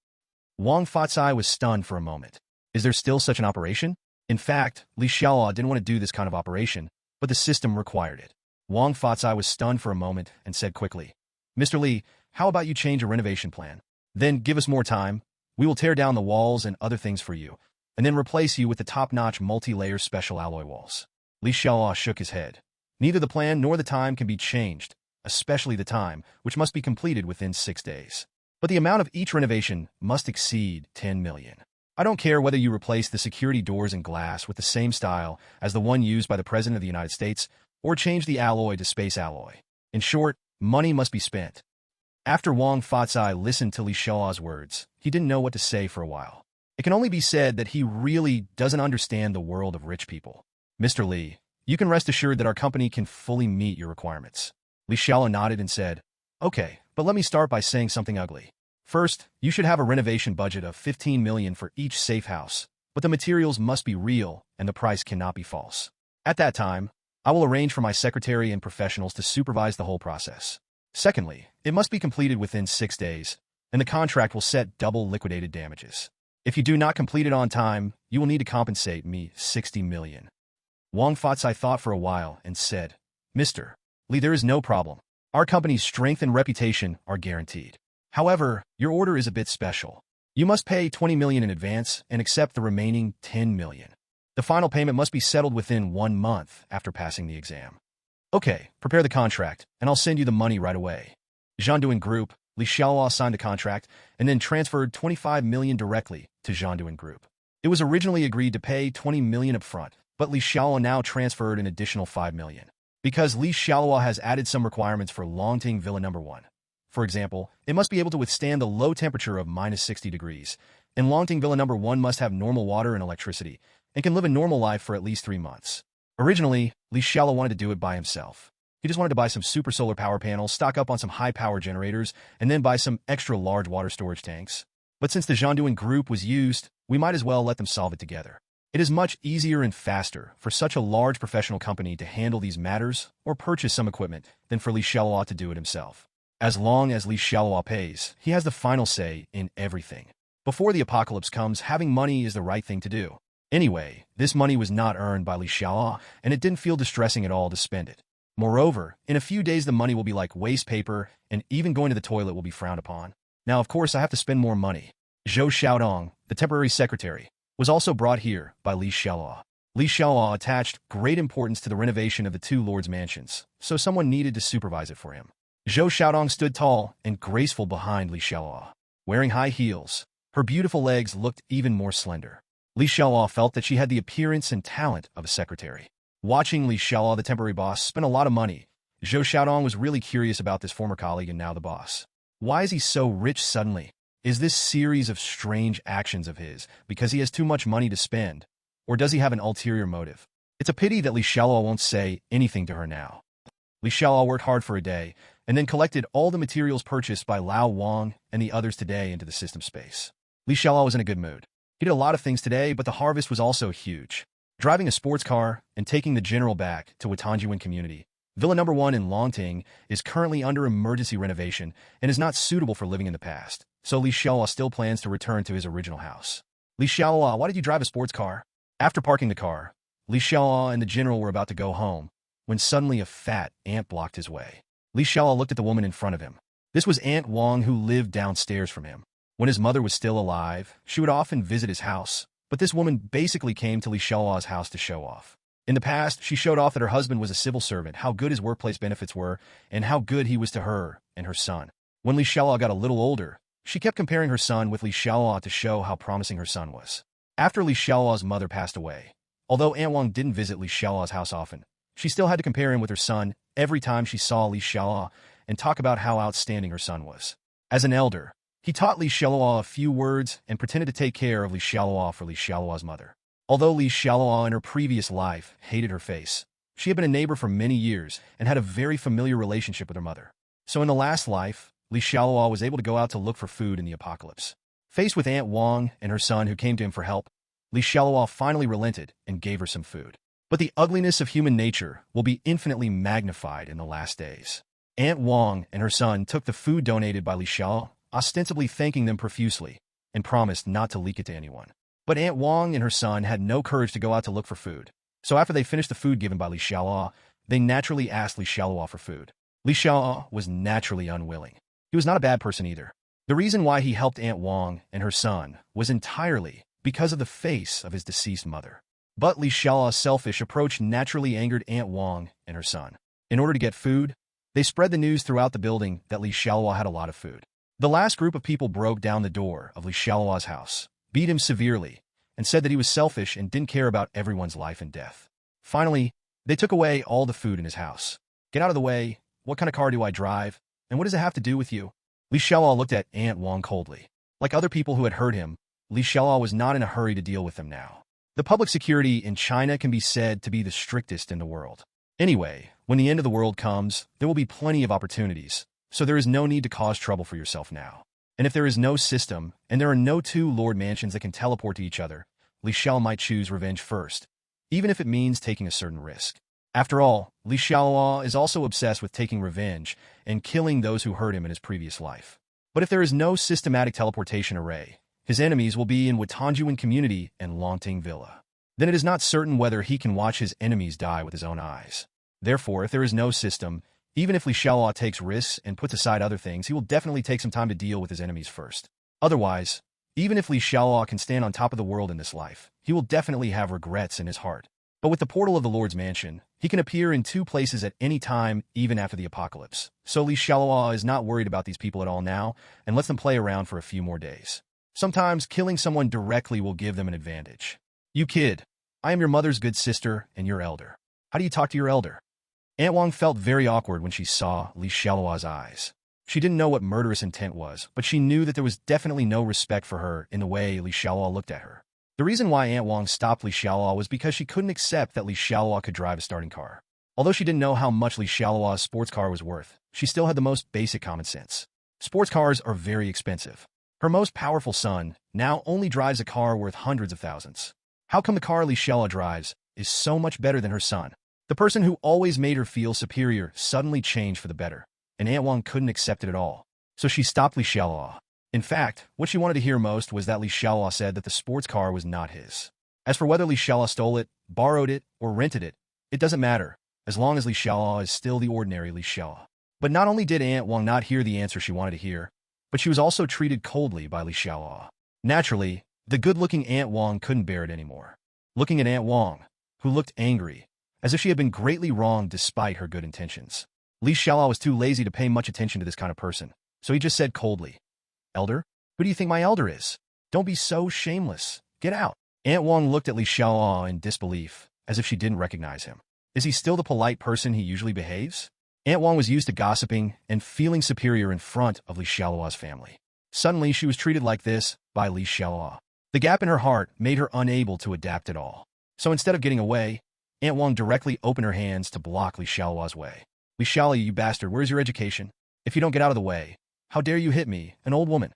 Wang Fatsai was stunned for a moment. Is there still such an operation? In fact, Xialuo didn't want to do this kind of operation, but the system required it. Wang Fatsai was stunned for a moment and said quickly, "Mr. Li, how about you change a renovation plan? Then give us more time. We will tear down the walls and other things for you, and then replace you with the top-notch multi-layer special alloy walls." Xialuo shook his head. Neither the plan nor the time can be changed, especially the time, which must be completed within 6 days. But the amount of each renovation must exceed 10 million. I don't care whether you replace the security doors and glass with the same style as the one used by the President of the United States, or change the alloy to space alloy. In short, money must be spent. After Wang Fatsai listened to Xialuo's words, he didn't know what to say for a while. It can only be said that he really doesn't understand the world of rich people. "Mr. Li, you can rest assured that our company can fully meet your requirements." Xialuo nodded and said, "Okay, but let me start by saying something ugly. First, you should have a renovation budget of 15 million for each safe house, but the materials must be real and the price cannot be false. At that time, I will arrange for my secretary and professionals to supervise the whole process. Secondly, it must be completed within 6 days, and the contract will set double liquidated damages. If you do not complete it on time, you will need to compensate me 60 million. Wang Fatsai thought for a while and said, "Mr. Li, there is no problem. Our company's strength and reputation are guaranteed. However, your order is a bit special. You must pay 20 million in advance and accept the remaining 10 million. The final payment must be settled within 1 month after passing the exam." "Okay, prepare the contract, and I'll send you the money right away." Jianduan Group, Xialuo signed the contract and then transferred 25 million directly to Jianduan Group. It was originally agreed to pay 20 million up front, but Xialuo now transferred an additional 5 million. Because Xialuo has added some requirements for Longting Villa number 1. For example, it must be able to withstand the low temperature of -60 degrees, and Longting Villa number 1 must have normal water and electricity, and can live a normal life for at least 3 months. Originally, Xialuo wanted to do it by himself. He just wanted to buy some super solar power panels, stock up on some high-power generators, and then buy some extra large water storage tanks. But since the Jianduan Group was used, we might as well let them solve it together. It is much easier and faster for such a large professional company to handle these matters or purchase some equipment than for Xialuo to do it himself. As long as Xialuo pays, he has the final say in everything. Before the apocalypse comes, having money is the right thing to do. Anyway, this money was not earned by Xialuo, and it didn't feel distressing at all to spend it. Moreover, in a few days the money will be like waste paper, and even going to the toilet will be frowned upon. Now, of course, I have to spend more money. Zhou Xiaodong, the temporary secretary, was also brought here by Xialuo. Li Xiaoluo attached great importance to the renovation of the two lords' mansions, so someone needed to supervise it for him. Zhou Xiaodong stood tall and graceful behind Li Xiaoluo. Wearing high heels, her beautiful legs looked even more slender. Li Xiaoluo felt that she had the appearance and talent of a secretary. Watching Li Xiaoluo, the temporary boss, spend a lot of money, Zhou Xiaodong was really curious about this former colleague and now the boss. Why is he so rich suddenly? Is this series of strange actions of his because he has too much money to spend? Or does he have an ulterior motive? It's a pity that Li Xiaoluo won't say anything to her now. Li Xiaoluo worked hard for a day, and then collected all the materials purchased by Lao Wang and the others today into the system space. Li Xiaoluo was in a good mood. He did a lot of things today, but the harvest was also huge. Driving a sports car and taking the general back to Watanjiwen community, Villa No. 1 in Longting is currently under emergency renovation and is not suitable for living in the past, so Li Xiaoluo still plans to return to his original house. Li Xiaoluo, why did you drive a sports car? After parking the car, Li Xiaoluo and the general were about to go home, when suddenly a fat ant blocked his way. Li Xiaoluo looked at the woman in front of him. This was Aunt Wang, who lived downstairs from him. When his mother was still alive, she would often visit his house, but this woman basically came to Li Xiaoluo's house to show off. In the past, she showed off that her husband was a civil servant, how good his workplace benefits were, and how good he was to her and her son. When Li Xiaoluo got a little older, she kept comparing her son with Li Xiaoluo to show how promising her son was. After Li Xiaoluo's mother passed away, although Aunt Wang didn't visit Li Xiaoluo's house often, she still had to compare him with her son every time she saw Li Xiaoluo and talk about how outstanding her son was. As an elder, he taught Li Xiaoluo a few words and pretended to take care of Li Xiaoluo for Li Xiaoluo's mother. Although Li Xiaoluo in her previous life hated her face, she had been a neighbor for many years and had a very familiar relationship with her mother. So in the last life, Li Xiaoluo was able to go out to look for food in the apocalypse. Faced with Aunt Wang and her son who came to him for help, Li Xiaoluo finally relented and gave her some food. But the ugliness of human nature will be infinitely magnified in the last days. Aunt Wang and her son took the food donated by Li Xiaoluo, ostensibly thanking them profusely, and promised not to leak it to anyone. But Aunt Wang and her son had no courage to go out to look for food. So after they finished the food given by Li Xiaoluo, they naturally asked Li Xiaoluo for food. Li Xiaoluo was naturally unwilling. He was not a bad person either. The reason why he helped Aunt Wang and her son was entirely because of the face of his deceased mother. But Li Xiaoluo's selfish approach naturally angered Aunt Wang and her son. In order to get food, they spread the news throughout the building that Li Xiaoluo had a lot of food. The last group of people broke down the door of Li Xiaoluo's house, beat him severely, and said that he was selfish and didn't care about everyone's life and death. Finally, they took away all the food in his house. Get out of the way. What kind of car do I drive? And what does it have to do with you? Li Xiaoluo looked at Aunt Wang coldly. Like other people who had heard him, Li Xiaoluo was not in a hurry to deal with them now. The public security in China can be said to be the strictest in the world. Anyway, when the end of the world comes, there will be plenty of opportunities, so there is no need to cause trouble for yourself now. And if there is no system, and there are no two lord mansions that can teleport to each other, Li Xiaoluo might choose revenge first, even if it means taking a certain risk. After all, Li Xiaoluo is also obsessed with taking revenge and killing those who hurt him in his previous life. But if there is no systematic teleportation array, his enemies will be in Watanjiwen community and Longting Villa. Then it is not certain whether he can watch his enemies die with his own eyes. Therefore, if there is no system, even if Li Xiaoluo takes risks and puts aside other things, he will definitely take some time to deal with his enemies first. Otherwise, even if Li Xiaoluo can stand on top of the world in this life, he will definitely have regrets in his heart. But with the portal of the Lord's mansion, he can appear in two places at any time, even after the apocalypse. So Li Xiaoluo is not worried about these people at all now, and lets them play around for a few more days. Sometimes killing someone directly will give them an advantage. You kid, I am your mother's good sister and your elder. How do you talk to your elder? Aunt Wang felt very awkward when she saw Li Xiaoluo's eyes. She didn't know what murderous intent was, but she knew that there was definitely no respect for her in the way Li Xiaoluo looked at her. The reason why Aunt Wang stopped Li Xiaoluo was because she couldn't accept that Li Xiaoluo could drive a starting car. Although she didn't know how much Li Xiaoluo's sports car was worth, she still had the most basic common sense. Sports cars are very expensive. Her most powerful son now only drives a car worth hundreds of thousands. How come the car Li Xiaoluo drives is so much better than her son? The person who always made her feel superior suddenly changed for the better, and Aunt Wang couldn't accept it at all. So she stopped Li Xiaoluo. In fact, what she wanted to hear most was that Li Xiaoluo said that the sports car was not his. As for whether Li Xiaoluo stole it, borrowed it, or rented it, it doesn't matter, as long as Li Xiaoluo is still the ordinary Li Xiaoluo. But not only did Aunt Wang not hear the answer she wanted to hear, but she was also treated coldly by Li Xiaoluo. Naturally, the good-looking Aunt Wang couldn't bear it anymore. Looking at Aunt Wang, who looked angry, as if she had been greatly wronged despite her good intentions. Li Xiaoluo was too lazy to pay much attention to this kind of person, so he just said coldly, "Elder? Who do you think my elder is? Don't be so shameless. Get out." Aunt Wang looked at Li Xiaoluo in disbelief, as if she didn't recognize him. Is he still the polite person he usually behaves? Aunt Wang was used to gossiping and feeling superior in front of Li Xiaoluo's family. Suddenly, she was treated like this by Li Xiaoluo. The gap in her heart made her unable to adapt at all. So instead of getting away, Aunt Wang directly opened her hands to block Li Xiaoluo's way. "Li Xiaoluo, you bastard, where's your education? If you don't get out of the way, how dare you hit me, an old woman?"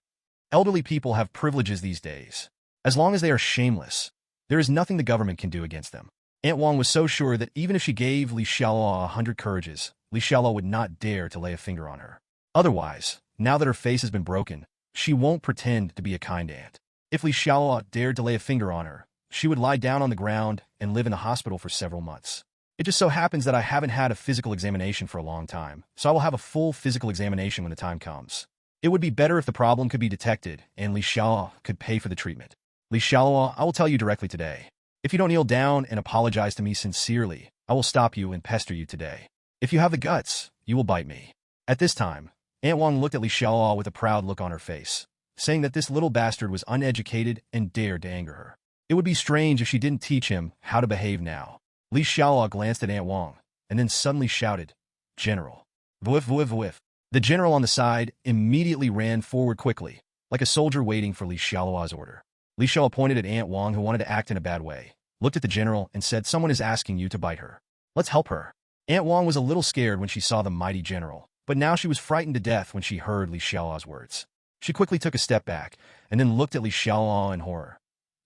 Elderly people have privileges these days. As long as they are shameless, there is nothing the government can do against them. Aunt Wang was so sure that even if she gave Li Xiaoluo 100 courages, Li Xiaoluo would not dare to lay a finger on her. Otherwise, now that her face has been broken, she won't pretend to be a kind aunt. If Li Xiaoluo dared to lay a finger on her, she would lie down on the ground and live in the hospital for several months. It just so happens that I haven't had a physical examination for a long time, so I will have a full physical examination when the time comes. It would be better if the problem could be detected and Li Xiaoluo could pay for the treatment. Li Xiaoluo, I will tell you directly today. If you don't kneel down and apologize to me sincerely, I will stop you and pester you today. If you have the guts, you will bite me. At this time, Aunt Wang looked at Li Xiaoluo with a proud look on her face, saying that this little bastard was uneducated and dared to anger her. It would be strange if she didn't teach him how to behave now. Li Xiaoluo glanced at Aunt Wang, and then suddenly shouted, "General!" Vuif, vuif, vuif. The general on the side immediately ran forward quickly, like a soldier waiting for Li Xiaoluo's order. Li Xiaoluo pointed at Aunt Wang, who wanted to act in a bad way, looked at the general, and said, "Someone is asking you to bite her. Let's help her." Aunt Wang was a little scared when she saw the mighty general, but now she was frightened to death when she heard Li Xiaoluo's words. She quickly took a step back, and then looked at Li Xiaoluo in horror.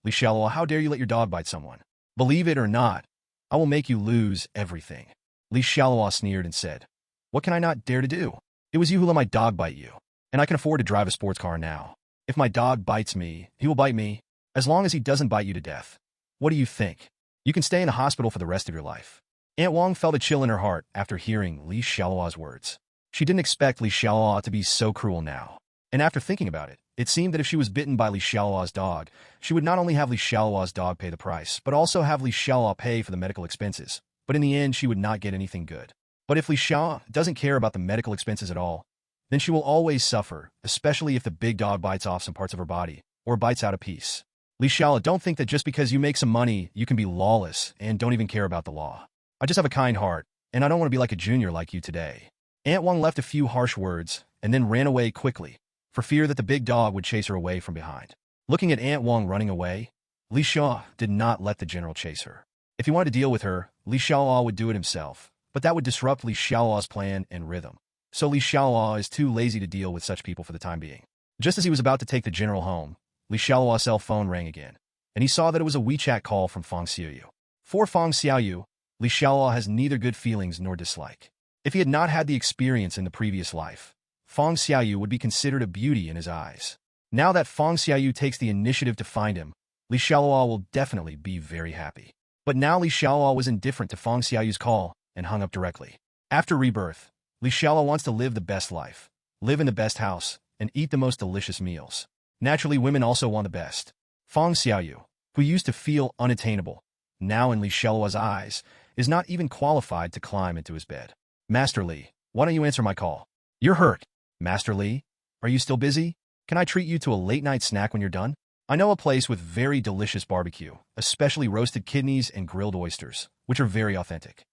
"Li Xiaoluo, how dare you let your dog bite someone? Believe it or not, I will make you lose everything." Li Xiaoluo sneered and said, "What can I not dare to do? It was you who let my dog bite you, and I can afford to drive a sports car now. If my dog bites me, he will bite me, as long as he doesn't bite you to death. What do you think? You can stay in a hospital for the rest of your life." Aunt Wang felt a chill in her heart after hearing Li Xiaoluo's words. She didn't expect Li Xiaoluo to be so cruel now. And after thinking about it, it seemed that if she was bitten by Li Xiaoluo's dog, she would not only have Li Xiaoluo's dog pay the price, but also have Li Xiaoluo pay for the medical expenses. But in the end, she would not get anything good. But if Li Xiaoluo doesn't care about the medical expenses at all, then she will always suffer, especially if the big dog bites off some parts of her body, or bites out a piece. Li Xiaoluo, don't think that just because you make some money, you can be lawless and don't even care about the law. I just have a kind heart, and I don't want to be like a junior like you today. Aunt Wang left a few harsh words, and then ran away quickly, for fear that the big dog would chase her away from behind. Looking at Aunt Wang running away, Li Xiaoluo did not let the general chase her. If he wanted to deal with her, Li Xiaoluo would do it himself, but that would disrupt Li Xiaoluo's plan and rhythm. So Li Xiaoluo is too lazy to deal with such people for the time being. Just as he was about to take the general home, Li Xiaoluo's cell phone rang again, and he saw that it was a WeChat call from Feng Xiaoyu. For Feng Xiaoyu, Li Xiaoluo has neither good feelings nor dislike. If he had not had the experience in the previous life, Feng Xiaoyu would be considered a beauty in his eyes. Now that Feng Xiaoyu takes the initiative to find him, Li Xiaoluo will definitely be very happy. But now Li Xiaoluo was indifferent to Feng Xiaoyu's call and hung up directly. After rebirth, Li Xiaoluo wants to live the best life, live in the best house, and eat the most delicious meals. Naturally, women also want the best. Feng Xiaoyu, who used to feel unattainable, now in Li Xiaoluo's eyes, is not even qualified to climb into his bed. "Master Li, why don't you answer my call? You're hurt. Master Li, are you still busy? Can I treat you to a late-night snack when you're done? I know a place with very delicious barbecue, especially roasted kidneys and grilled oysters, which are very authentic."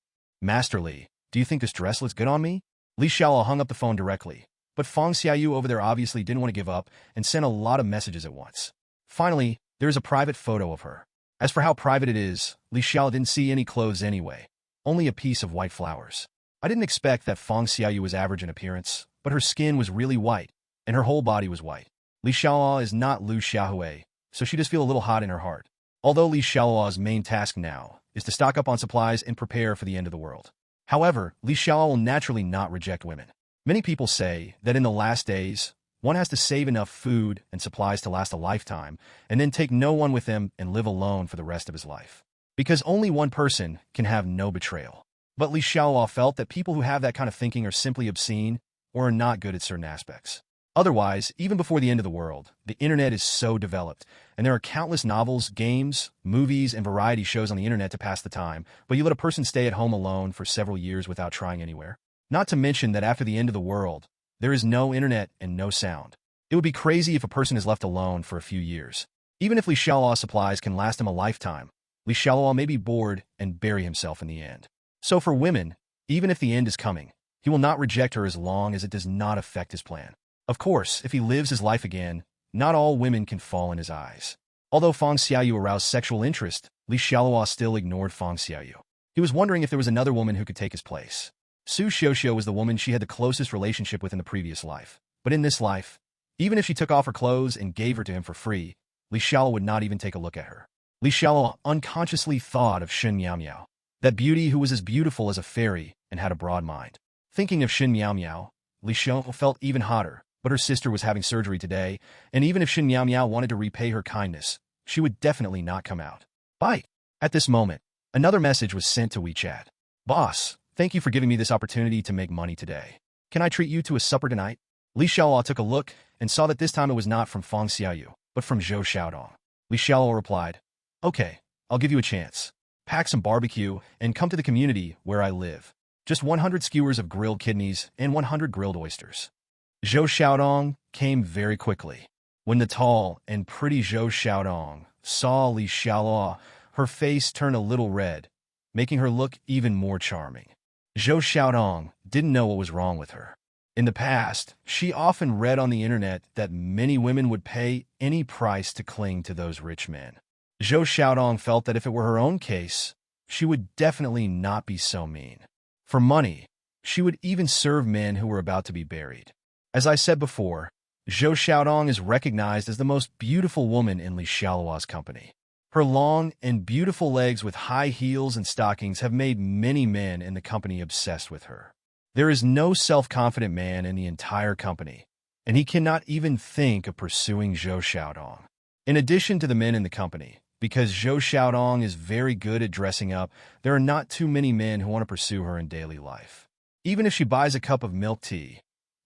"Master Li, do you think this dress looks good on me?" Li Xiaoluo hung up the phone directly, but Feng Xiaoyu over there obviously didn't want to give up and sent a lot of messages at once. Finally, there is a private photo of her. As for how private it is, Li Xiaoluo didn't see any clothes anyway, only a piece of white flowers. I didn't expect that Feng Xiaoyu was average in appearance, but her skin was really white, and her whole body was white. Li Xiaoluo is not Lu Xiaohui, so she does feel a little hot in her heart. Although Li Xiaoluo's main task now is to stock up on supplies and prepare for the end of the world. However, Li Xiaoluo will naturally not reject women. Many people say that in the last days, one has to save enough food and supplies to last a lifetime, and then take no one with him and live alone for the rest of his life. Because only one person can have no betrayal. But Li Xiaoluo felt that people who have that kind of thinking are simply obscene or are not good at certain aspects. Otherwise, even before the end of the world, the internet is so developed, and there are countless novels, games, movies, and variety shows on the internet to pass the time, but you let a person stay at home alone for several years without trying anywhere. Not to mention that after the end of the world, there is no internet and no sound. It would be crazy if a person is left alone for a few years. Even if Xialuo supplies can last him a lifetime, Xialuo may be bored and bury himself in the end. So for women, even if the end is coming, he will not reject her as long as it does not affect his plan. Of course, if he lives his life again, not all women can fall in his eyes. Although Feng Xiaoyu aroused sexual interest, Xialuo still ignored Feng Xiaoyu. He was wondering if there was another woman who could take his place. Su Xiuxiu was the woman she had the closest relationship with in the previous life. But in this life, even if she took off her clothes and gave her to him for free, Xialuo would not even take a look at her. Xialuo unconsciously thought of Shen Miao, that beauty who was as beautiful as a fairy and had a broad mind. Thinking of Shen Miao, Xialuo felt even hotter. But her sister was having surgery today, and even if Shen Miao wanted to repay her kindness, she would definitely not come out. Bye. At this moment, another message was sent to WeChat. Boss, thank you for giving me this opportunity to make money today. Can I treat you to a supper tonight? Xialuo took a look and saw that this time it was not from Feng Xiaoyu, but from Zhou Xiaodong. Xialuo replied, Okay, I'll give you a chance. Pack some barbecue and come to the community where I live. Just 100 skewers of grilled kidneys and 100 grilled oysters. Zhou Xiaodong came very quickly. When the tall and pretty Zhou Xiaodong saw Xialuo, her face turned a little red, making her look even more charming. Zhou Xiaodong didn't know what was wrong with her. In the past, she often read on the internet that many women would pay any price to cling to those rich men. Zhou Xiaodong felt that if it were her own case, she would definitely not be so mean. For money, she would even serve men who were about to be buried. As I said before, Zhou Xiaodong is recognized as the most beautiful woman in Xialuo's company. Her long and beautiful legs with high heels and stockings have made many men in the company obsessed with her. There is no self-confident man in the entire company, and he cannot even think of pursuing Zhou Xiaodong. In addition to the men in the company, because Zhou Xiaodong is very good at dressing up, there are not too many men who want to pursue her in daily life. Even if she buys a cup of milk tea,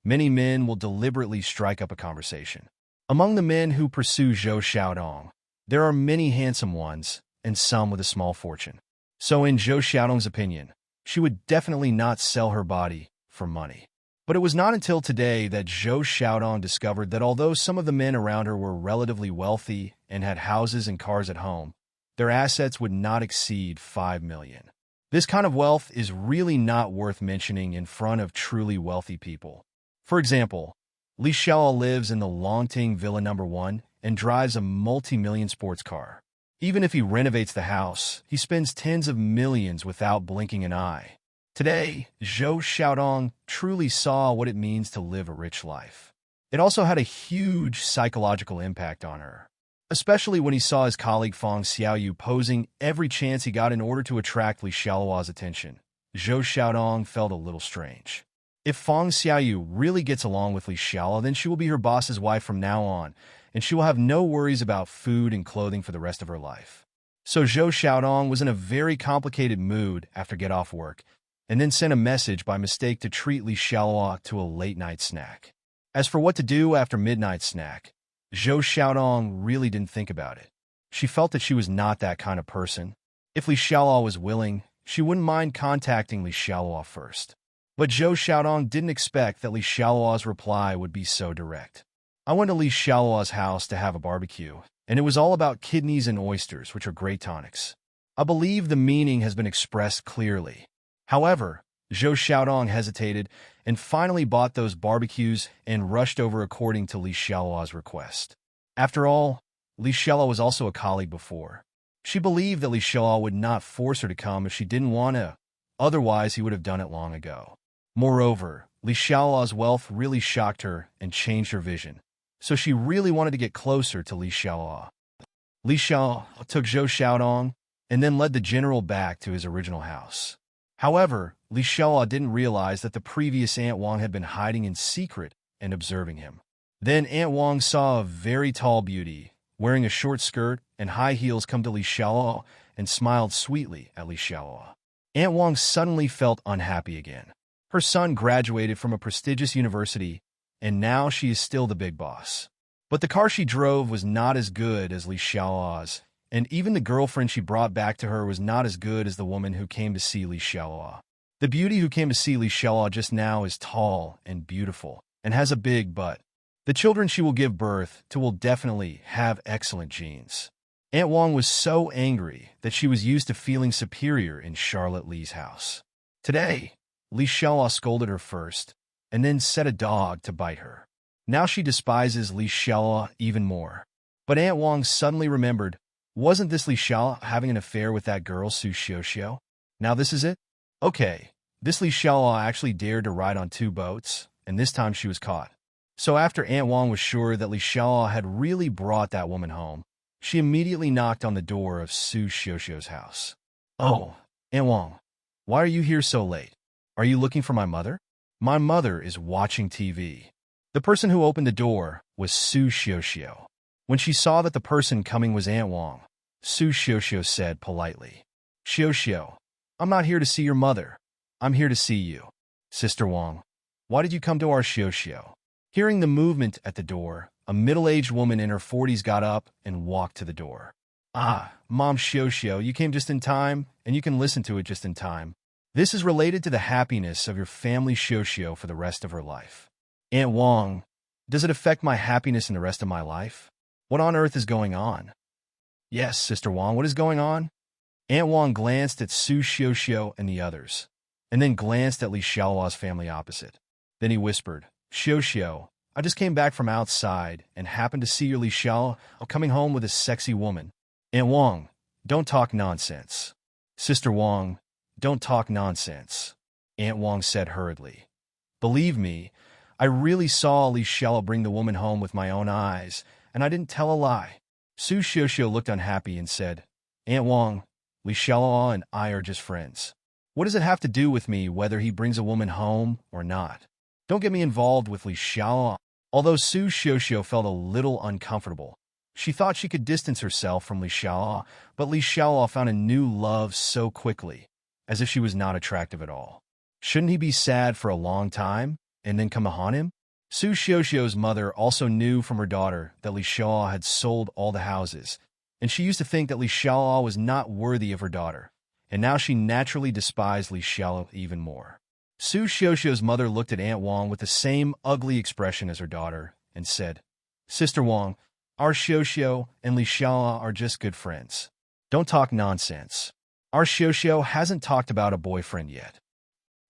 many men will deliberately strike up a conversation. Among the men who pursue Zhou Xiaodong, there are many handsome ones and some with a small fortune. So in Zhou Xiaodong's opinion, she would definitely not sell her body for money. But it was not until today that Zhou Xiaodong discovered that although some of the men around her were relatively wealthy and had houses and cars at home, their assets would not exceed 5 million. This kind of wealth is really not worth mentioning in front of truly wealthy people. For example, Xialuo lives in the Longting Villa No. 1 and drives a multi-million sports car. Even if he renovates the house, he spends tens of millions without blinking an eye. Today, Zhou Xiaodong truly saw what it means to live a rich life. It also had a huge psychological impact on her, especially when he saw his colleague Feng Xiaoyu posing every chance he got in order to attract Xialuo's attention. Zhou Xiaodong felt a little strange. If Feng Xiaoyu really gets along with Xialuo, then she will be her boss's wife from now on, and she will have no worries about food and clothing for the rest of her life. So Zhou Xiaodong was in a very complicated mood after get off work, and then sent a message by mistake to treat Xialuo to a late-night snack. As for what to do after midnight snack, Zhou Xiaodong really didn't think about it. She felt that she was not that kind of person. If Xialuo was willing, she wouldn't mind contacting Xialuo first. But Zhou Xiaodong didn't expect that Xialuo's reply would be so direct. I went to Xialuo's house to have a barbecue, and it was all about kidneys and oysters, which are great tonics. I believe the meaning has been expressed clearly. However, Zhou Xiaodong hesitated and finally bought those barbecues and rushed over according to Xialuo's request. After all, Xialuo was also a colleague before. She believed that Xialuo would not force her to come if she didn't want to, otherwise he would have done it long ago. Moreover, Xialuo's wealth really shocked her and changed her vision, so she really wanted to get closer to Xialuo. Xialuo took Zhou Xiaodong and then led the general back to his original house. However, Xialuo didn't realize that the previous Aunt Wang had been hiding in secret and observing him. Then Aunt Wang saw a very tall beauty, wearing a short skirt and high heels, come to Xialuo and smiled sweetly at Xialuo. Aunt Wang suddenly felt unhappy again. Her son graduated from a prestigious university, and now she is still the big boss. But the car she drove was not as good as Xialuo's, and even the girlfriend she brought back to her was not as good as the woman who came to see Xialuo. The beauty who came to see Xialuo just now is tall and beautiful, and has a big butt. The children she will give birth to will definitely have excellent genes. Aunt Wang was so angry that she was used to feeling superior in Charlotte Li's house. Today, Xialuo scolded her first, and then set a dog to bite her. Now she despises Xialuo even more. But Aunt Wang suddenly remembered, wasn't this Xialuo having an affair with that girl Su Xiaoxiao? Now this is it? Okay, this Xialuo actually dared to ride on 2 boats, and this time she was caught. So after Aunt Wang was sure that Xialuo had really brought that woman home, she immediately knocked on the door of Su Xiaoxiao's house. Oh, Aunt Wang, why are you here so late? Are you looking for my mother? My mother is watching TV. The person who opened the door was Su Xiaoxiao. When she saw that the person coming was Aunt Wang, Su Xiaoxiao said politely, Xiaoxiao, I'm not here to see your mother. I'm here to see you. Sister Wang, why did you come to our Xiaoxiao? Hearing the movement at the door, a middle-aged woman in her 40s got up and walked to the door. Ah, Mom Xiaoxiao, you came just in time, and you can listen to it just in time. This is related to the happiness of your family Xiaoxiao for the rest of her life. Aunt Wang, does it affect my happiness in the rest of my life? What on earth is going on? Yes, Sister Wang, what is going on? Aunt Wang glanced at Su Xiaoxiao and the others, and then glanced at Xiaoluo's family opposite. Then he whispered, Xiaoxiao, I just came back from outside and happened to see your Xiaoluo coming home with a sexy woman. Aunt Wang, don't talk nonsense. Sister Wang, don't talk nonsense, Aunt Wang said hurriedly. Believe me, I really saw Xiaoluo bring the woman home with my own eyes, and I didn't tell a lie. Su Xiaoxiao looked unhappy and said, Aunt Wang, Xiaoluo and I are just friends. What does it have to do with me whether he brings a woman home or not? Don't get me involved with Xiaoluo. Although Su Xiaoxiao felt a little uncomfortable, she thought she could distance herself from Xiaoluo, but Xiaoluo found a new love so quickly, as if she was not attractive at all. Shouldn't he be sad for a long time, and then come upon him? Su Xiaoxiao's mother also knew from her daughter that Xiaoluo had sold all the houses, and she used to think that Xiaoluo was not worthy of her daughter, and now she naturally despised Xiaoluo even more. Su Xiaoxiao's mother looked at Aunt Wang with the same ugly expression as her daughter, and said, Sister Wang, our Xiaoxiao and Xiaoluo are just good friends. Don't talk nonsense. Our Xiaoxiao hasn't talked about a boyfriend yet.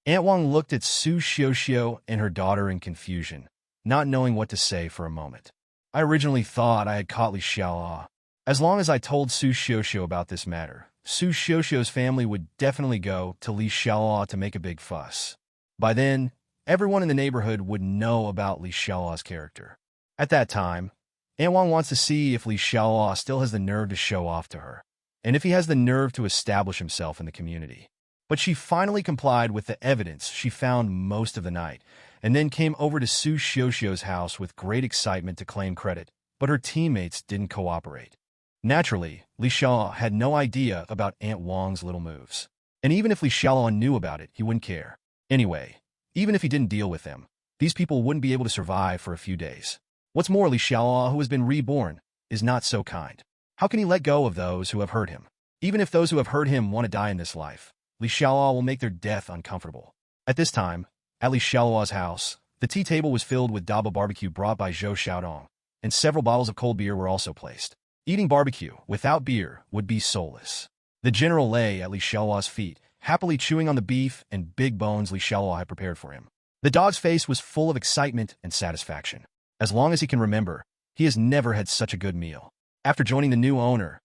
Aunt Wang looked at Su Xiaoxiao and her daughter in confusion, not knowing what to say for a moment. I originally thought I had caught Xiaoluo. As long as I told Su Xiaoxiao about this matter, Su Xiaoxiao's family would definitely go to Xiaoluo to make a big fuss. By then, everyone in the neighborhood would know about Xiaoluo's character. At that time, Aunt Wang wants to see if Xiaoluo still has the nerve to show off to her, and if he has the nerve to establish himself in the community. But she finally complied with the evidence she found most of the night, and then came over to Su Xiaoxiao's house with great excitement to claim credit, but her teammates didn't cooperate. Naturally, Xiaoluo had no idea about Aunt Wang's little moves. And even if Xiaoluo knew about it, he wouldn't care. Anyway, even if he didn't deal with them, these people wouldn't be able to survive for a few days. What's more, Xiaoluo, who has been reborn, is not so kind. How can he let go of those who have hurt him? Even if those who have hurt him want to die in this life, Xiaoluo will make their death uncomfortable. At this time, at Xiaoluo's house, the tea table was filled with double barbecue brought by Zhou Xiaodong, and several bottles of cold beer were also placed. Eating barbecue without beer would be soulless. The general lay at Xiaoluo's feet, happily chewing on the beef and big bones Xiaoluo had prepared for him. The dog's face was full of excitement and satisfaction. As long as he can remember, he has never had such a good meal. After joining the new owner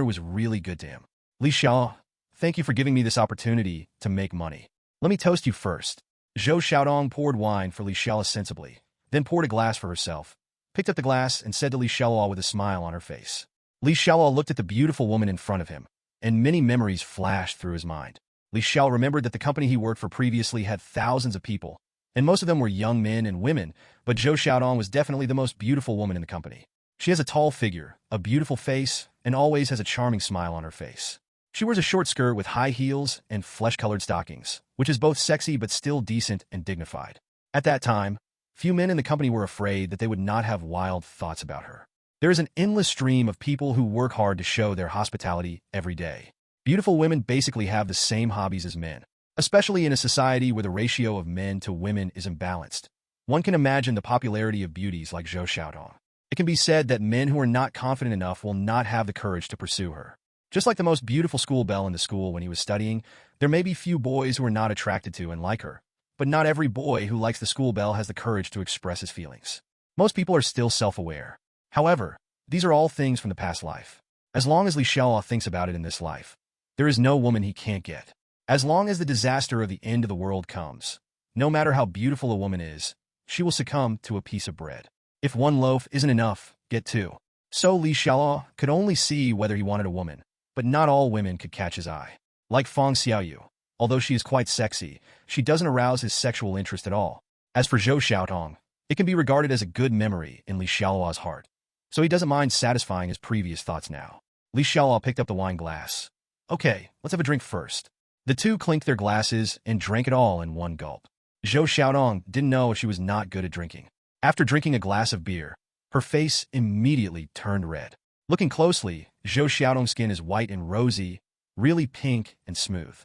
was really good to him. Xiaoluo, thank you for giving me this opportunity to make money. Let me toast you first. Zhou Xiaodong poured wine for Xiaoluo sensibly, then poured a glass for herself, picked up the glass and said to Xiaoluo with a smile on her face. Xiaoluo looked at the beautiful woman in front of him, and many memories flashed through his mind. Xiaoluo remembered that the company he worked for previously had thousands of people, and most of them were young men and women, but Zhou Xiaodong was definitely the most beautiful woman in the company. She has a tall figure, a beautiful face, and always has a charming smile on her face. She wears a short skirt with high heels and flesh-colored stockings, which is both sexy but still decent and dignified. At that time, Few men in the company were afraid that they would not have wild thoughts about her. There is an endless stream of people who work hard to show their hospitality every day. Beautiful women basically have the same hobbies as men, especially in a society where the ratio of men to women is imbalanced. One can imagine the popularity of beauties like Zhou Xiaodong. It can be said that men who are not confident enough will not have the courage to pursue her. Just like the most beautiful school belle in the school when he was studying, there may be few boys who are not attracted to and like her. But not every boy who likes the school belle has the courage to express his feelings. Most people are still self-aware. However, these are all things from the past life. As long as Xialuo thinks about it in this life, there is no woman he can't get. As long as the disaster of the end of the world comes, no matter how beautiful a woman is, she will succumb to a piece of bread. If one loaf isn't enough, get two. So Xialuo could only see whether he wanted a woman, but not all women could catch his eye. Like Feng Xiaoyu, although she is quite sexy, she doesn't arouse his sexual interest at all. As for Zhou Xiaodong, it can be regarded as a good memory in Xialuo's heart, so he doesn't mind satisfying his previous thoughts now. Xialuo picked up the wine glass. Okay, let's have a drink first. The two clinked their glasses and drank it all in one gulp. Zhou Xiaodong didn't know she was not good at drinking. After drinking a glass of beer, her face immediately turned red. Looking closely, Zhou Xiaodong's skin is white and rosy, really pink and smooth.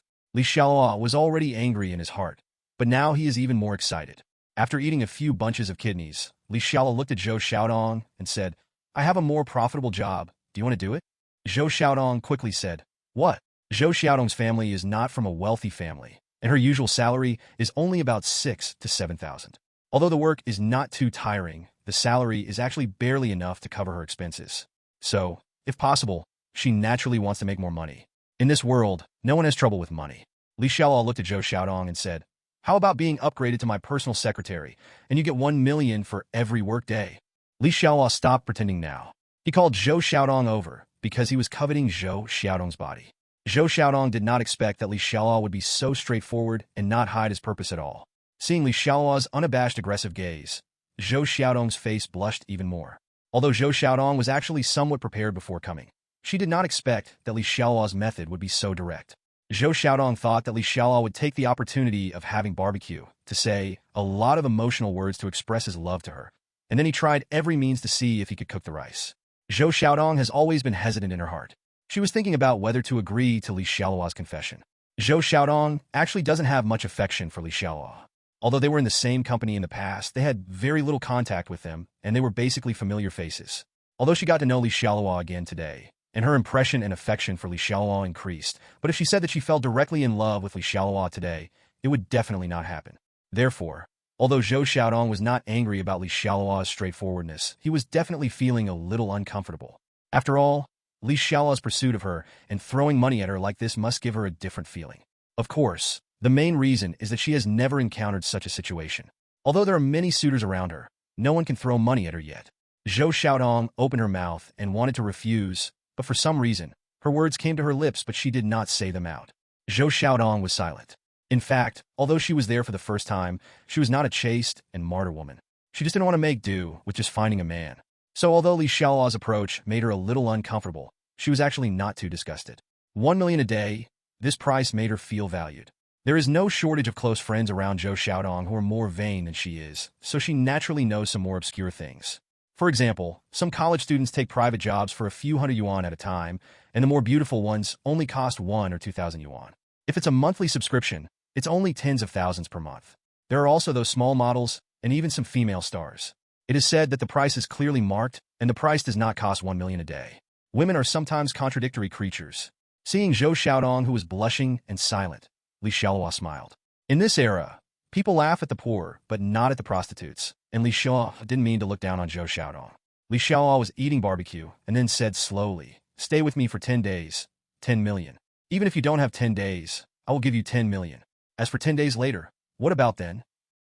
Xialuo was already angry in his heart, but now he is even more excited. After eating a few bunches of kidneys, Xialuo looked at Zhou Xiaodong and said, I have a more profitable job. Do you want to do it? Zhou Xiaodong quickly said, What? Zhou Xiaodong's family is not from a wealthy family, and her usual salary is only about 6,000 to 7,000. Although the work is not too tiring, the salary is actually barely enough to cover her expenses. So, if possible, she naturally wants to make more money. In this world, no one has trouble with money. Xialuo looked at Zhou Xiaodong and said, How about being upgraded to my personal secretary, and you get 1 million for every work day? Xialuo stopped pretending now. He called Zhou Xiaodong over because he was coveting Zhou Xiaodong's body. Zhou Xiaodong did not expect that Xialuo would be so straightforward and not hide his purpose at all. Seeing Xialuo's unabashed aggressive gaze, Zhou Xiaodong's face blushed even more. Although Zhou Xiaodong was actually somewhat prepared before coming, she did not expect that Xialuo's method would be so direct. Zhou Xiaodong thought that Xialuo would take the opportunity of having barbecue to say a lot of emotional words to express his love to her, and then he tried every means to see if he could cook the rice. Zhou Xiaodong has always been hesitant in her heart. She was thinking about whether to agree to Xialuo's confession. Zhou Xiaodong actually doesn't have much affection for Xialuo. Although they were in the same company in the past, they had very little contact with them, and they were basically familiar faces. Although she got to know Xialuo again today, and her impression and affection for Xialuo increased, but if she said that she fell directly in love with Xialuo today, it would definitely not happen. Therefore, although Zhou Xiaodong was not angry about Xialuo's straightforwardness, he was definitely feeling a little uncomfortable. After all, Xialuo's pursuit of her and throwing money at her like this must give her a different feeling. Of course, the main reason is that she has never encountered such a situation. Although there are many suitors around her, no one can throw money at her yet. Zhou Xiaodong opened her mouth and wanted to refuse, but for some reason, her words came to her lips but she did not say them out. Zhou Xiaodong was silent. In fact, although she was there for the first time, she was not a chaste and martyr woman. She just didn't want to make do with just finding a man. So although Xialuo's approach made her a little uncomfortable, she was actually not too disgusted. 1 million a day, this price made her feel valued. There is no shortage of close friends around Zhou Xiaodong who are more vain than she is, so she naturally knows some more obscure things. For example, some college students take private jobs for a few hundred yuan at a time, and the more beautiful ones only cost 1 or 2,000 yuan. If it's a monthly subscription, it's only tens of thousands per month. There are also those small models, and even some female stars. It is said that the price is clearly marked, and the price does not cost 1 million a day. Women are sometimes contradictory creatures. Seeing Zhou Xiaodong, who was blushing and silent, Xialuo smiled. In this era, people laugh at the poor, but not at the prostitutes, and Xialuo didn't mean to look down on Zhou Xiaodong. Xialuo was eating barbecue, and then said slowly, Stay with me for 10 days, 10 million. Even if you don't have 10 days, I will give you 10 million. As for 10 days later, what about then?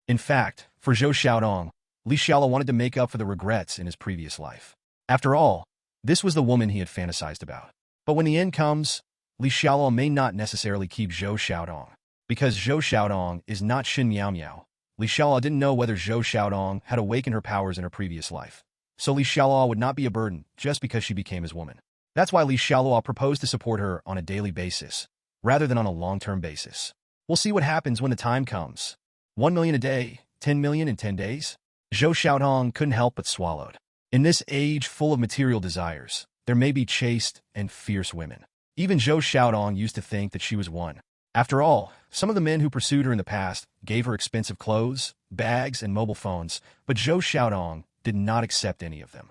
In fact, for Zhou Xiaodong, Xialuo wanted to make up for the regrets in his previous life. After all, this was the woman he had fantasized about. But when the end comes, Xialuo may not necessarily keep Zhou Xiaodong. Because Zhou Xiaodong is not Xin Miao Miao, Xialuo didn't know whether Zhou Xiaodong had awakened her powers in her previous life. So Xialuo would not be a burden just because she became his woman. That's why Xialuo proposed to support her on a daily basis, rather than on a long-term basis. We'll see what happens when the time comes. 1 million a day, 10 million in 10 days? Zhou Xiaodong couldn't help but swallowed. In this age full of material desires, there may be chaste and fierce women. Even Zhou Xiaodong used to think that she was one. After all, some of the men who pursued her in the past gave her expensive clothes, bags, and mobile phones, but Zhou Xiaodong did not accept any of them.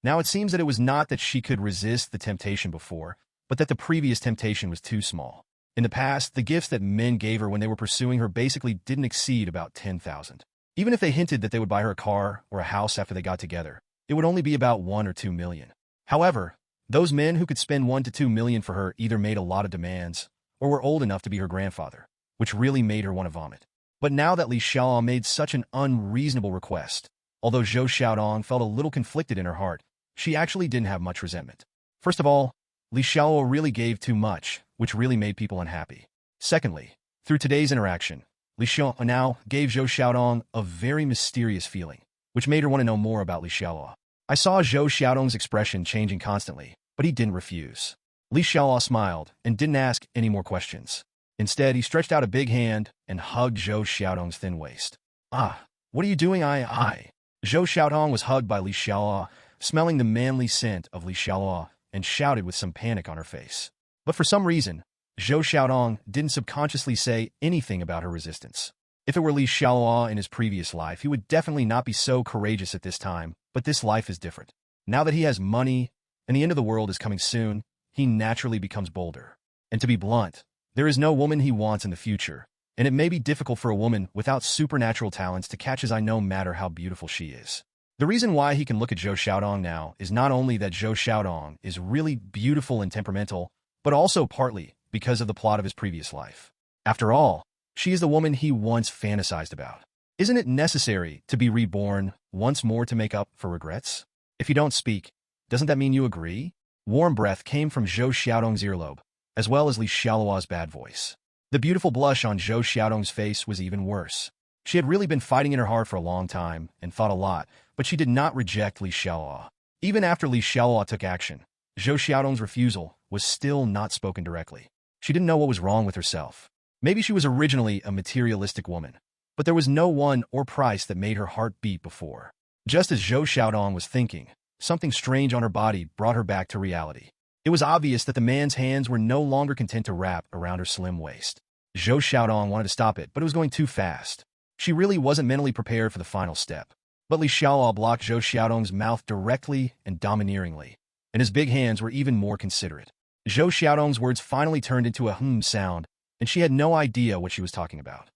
Now it seems that it was not that she could resist the temptation before, but that the previous temptation was too small. In the past, the gifts that men gave her when they were pursuing her basically didn't exceed about 10,000. Even if they hinted that they would buy her a car or a house after they got together, it would only be about 1 or 2 million. However, those men who could spend 1 to 2 million for her either made a lot of demands or were old enough to be her grandfather, which really made her want to vomit. But now that Li Xiaolong made such an unreasonable request, although Zhou Xiaodong felt a little conflicted in her heart, she actually didn't have much resentment. First of all, Li Xiaoluo really gave too much, which really made people unhappy. Secondly, through today's interaction, Li Xiaoluo now gave Zhou Xiaodong a very mysterious feeling, which made her want to know more about Li Xiaoluo. I saw Zhou Xiaodong's expression changing constantly, but he didn't refuse. Li Xiaoluo smiled and didn't ask any more questions. Instead, he stretched out a big hand and hugged Zhou Xiaodong's thin waist. "Ah, what are you doing? I. Zhou Xiaodong was hugged by Li Xiaoluo, smelling the manly scent of Li Xiaoluo, and shouted with some panic on her face. But for some reason, Zhou Xiaodong didn't subconsciously say anything about her resistance. If it were Li Xiaoluo in his previous life, he would definitely not be so courageous at this time, but this life is different. Now that he has money, and the end of the world is coming soon, he naturally becomes bolder. And to be blunt, there is no woman he wants in the future, and it may be difficult for a woman without supernatural talents to catch his eye no matter how beautiful she is. The reason why he can look at Zhou Xiaodong now is not only that Zhou Xiaodong is really beautiful and temperamental, but also partly because of the plot of his previous life. After all, she is the woman he once fantasized about. Isn't it necessary to be reborn once more to make up for regrets? If you don't speak, doesn't that mean you agree? Warm breath came from Zhou Xiaodong's earlobe, as well as Li Xiaoluo's bad voice. The beautiful blush on Zhou Xiaodong's face was even worse. She had really been fighting in her heart for a long time and thought a lot, but she did not reject Li Xiaoluo. Even after Li Xiaoluo took action, Zhou Xiaodong's refusal was still not spoken directly. She didn't know what was wrong with herself. Maybe she was originally a materialistic woman, but there was no one or price that made her heart beat before. Just as Zhou Xiaodong was thinking, something strange on her body brought her back to reality. It was obvious that the man's hands were no longer content to wrap around her slim waist. Zhou Xiaodong wanted to stop it, but it was going too fast. She really wasn't mentally prepared for the final step. But Li Xiaoluo blocked Zhou Xiaodong's mouth directly and domineeringly, and his big hands were even more considerate. Zhou Xiaodong's words finally turned into a sound, and she had no idea what she was talking about.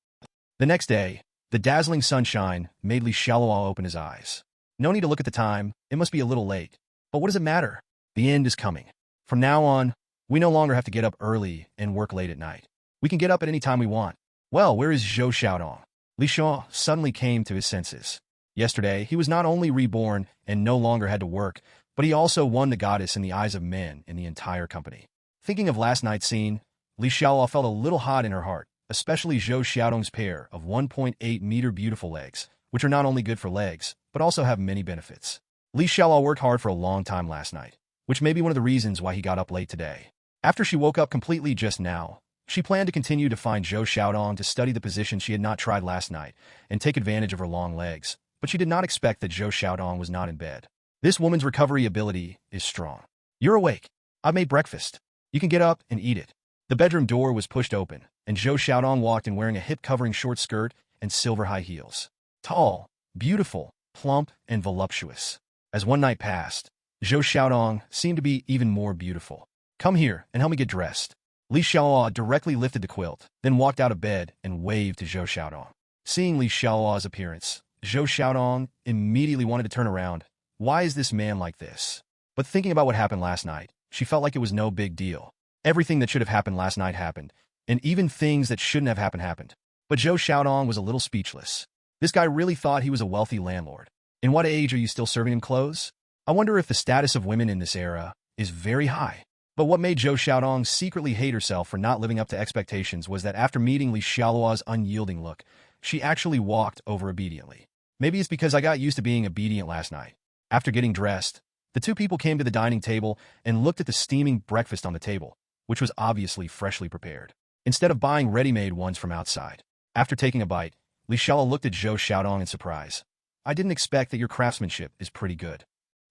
The next day, the dazzling sunshine made Li Xiaoluo open his eyes. No need to look at the time, it must be a little late. But what does it matter? The end is coming. From now on, we no longer have to get up early and work late at night. We can get up at any time we want. Well, where is Zhou Xiaodong? Li Xiaoluo suddenly came to his senses. Yesterday, he was not only reborn and no longer had to work, but he also won the goddess in the eyes of men in the entire company. Thinking of last night's scene, Li Xiaoluo felt a little hot in her heart, especially Zhou Xiaodong's pair of 1.8-meter beautiful legs, which are not only good for legs, but also have many benefits. Li Xiaoluo worked hard for a long time last night, which may be one of the reasons why he got up late today. After she woke up completely just now, she planned to continue to find Zhou Xiaodong to study the position she had not tried last night and take advantage of her long legs, but she did not expect that Zhou Xiaodong was not in bed. This woman's recovery ability is strong. You're awake. I've made breakfast. You can get up and eat it. The bedroom door was pushed open, and Zhou Xiaodong walked in wearing a hip-covering short skirt and silver high heels. Tall, beautiful, plump, and voluptuous. As one night passed, Zhou Xiaodong seemed to be even more beautiful. Come here and help me get dressed. Li Xiaoluo directly lifted the quilt, then walked out of bed and waved to Zhou Xiaodong. Seeing Li Xiaoluo's appearance, Zhou Xiaodong immediately wanted to turn around. Why is this man like this? But thinking about what happened last night, she felt like it was no big deal. Everything that should have happened last night happened, and even things that shouldn't have happened. But Zhou Xiaodong was a little speechless. This guy really thought he was a wealthy landlord. In what age are you still serving him clothes? I wonder if the status of women in this era is very high. But what made Zhou Xiaodong secretly hate herself for not living up to expectations was that after meeting Li Xiaoluo's unyielding look, she actually walked over obediently. Maybe it's because I got used to being obedient last night. After getting dressed, the two people came to the dining table and looked at the steaming breakfast on the table, which was obviously freshly prepared, instead of buying ready-made ones from outside. After taking a bite, Li Xiaoluo looked at Zhou Xiaodong in surprise. I didn't expect that your craftsmanship is pretty good.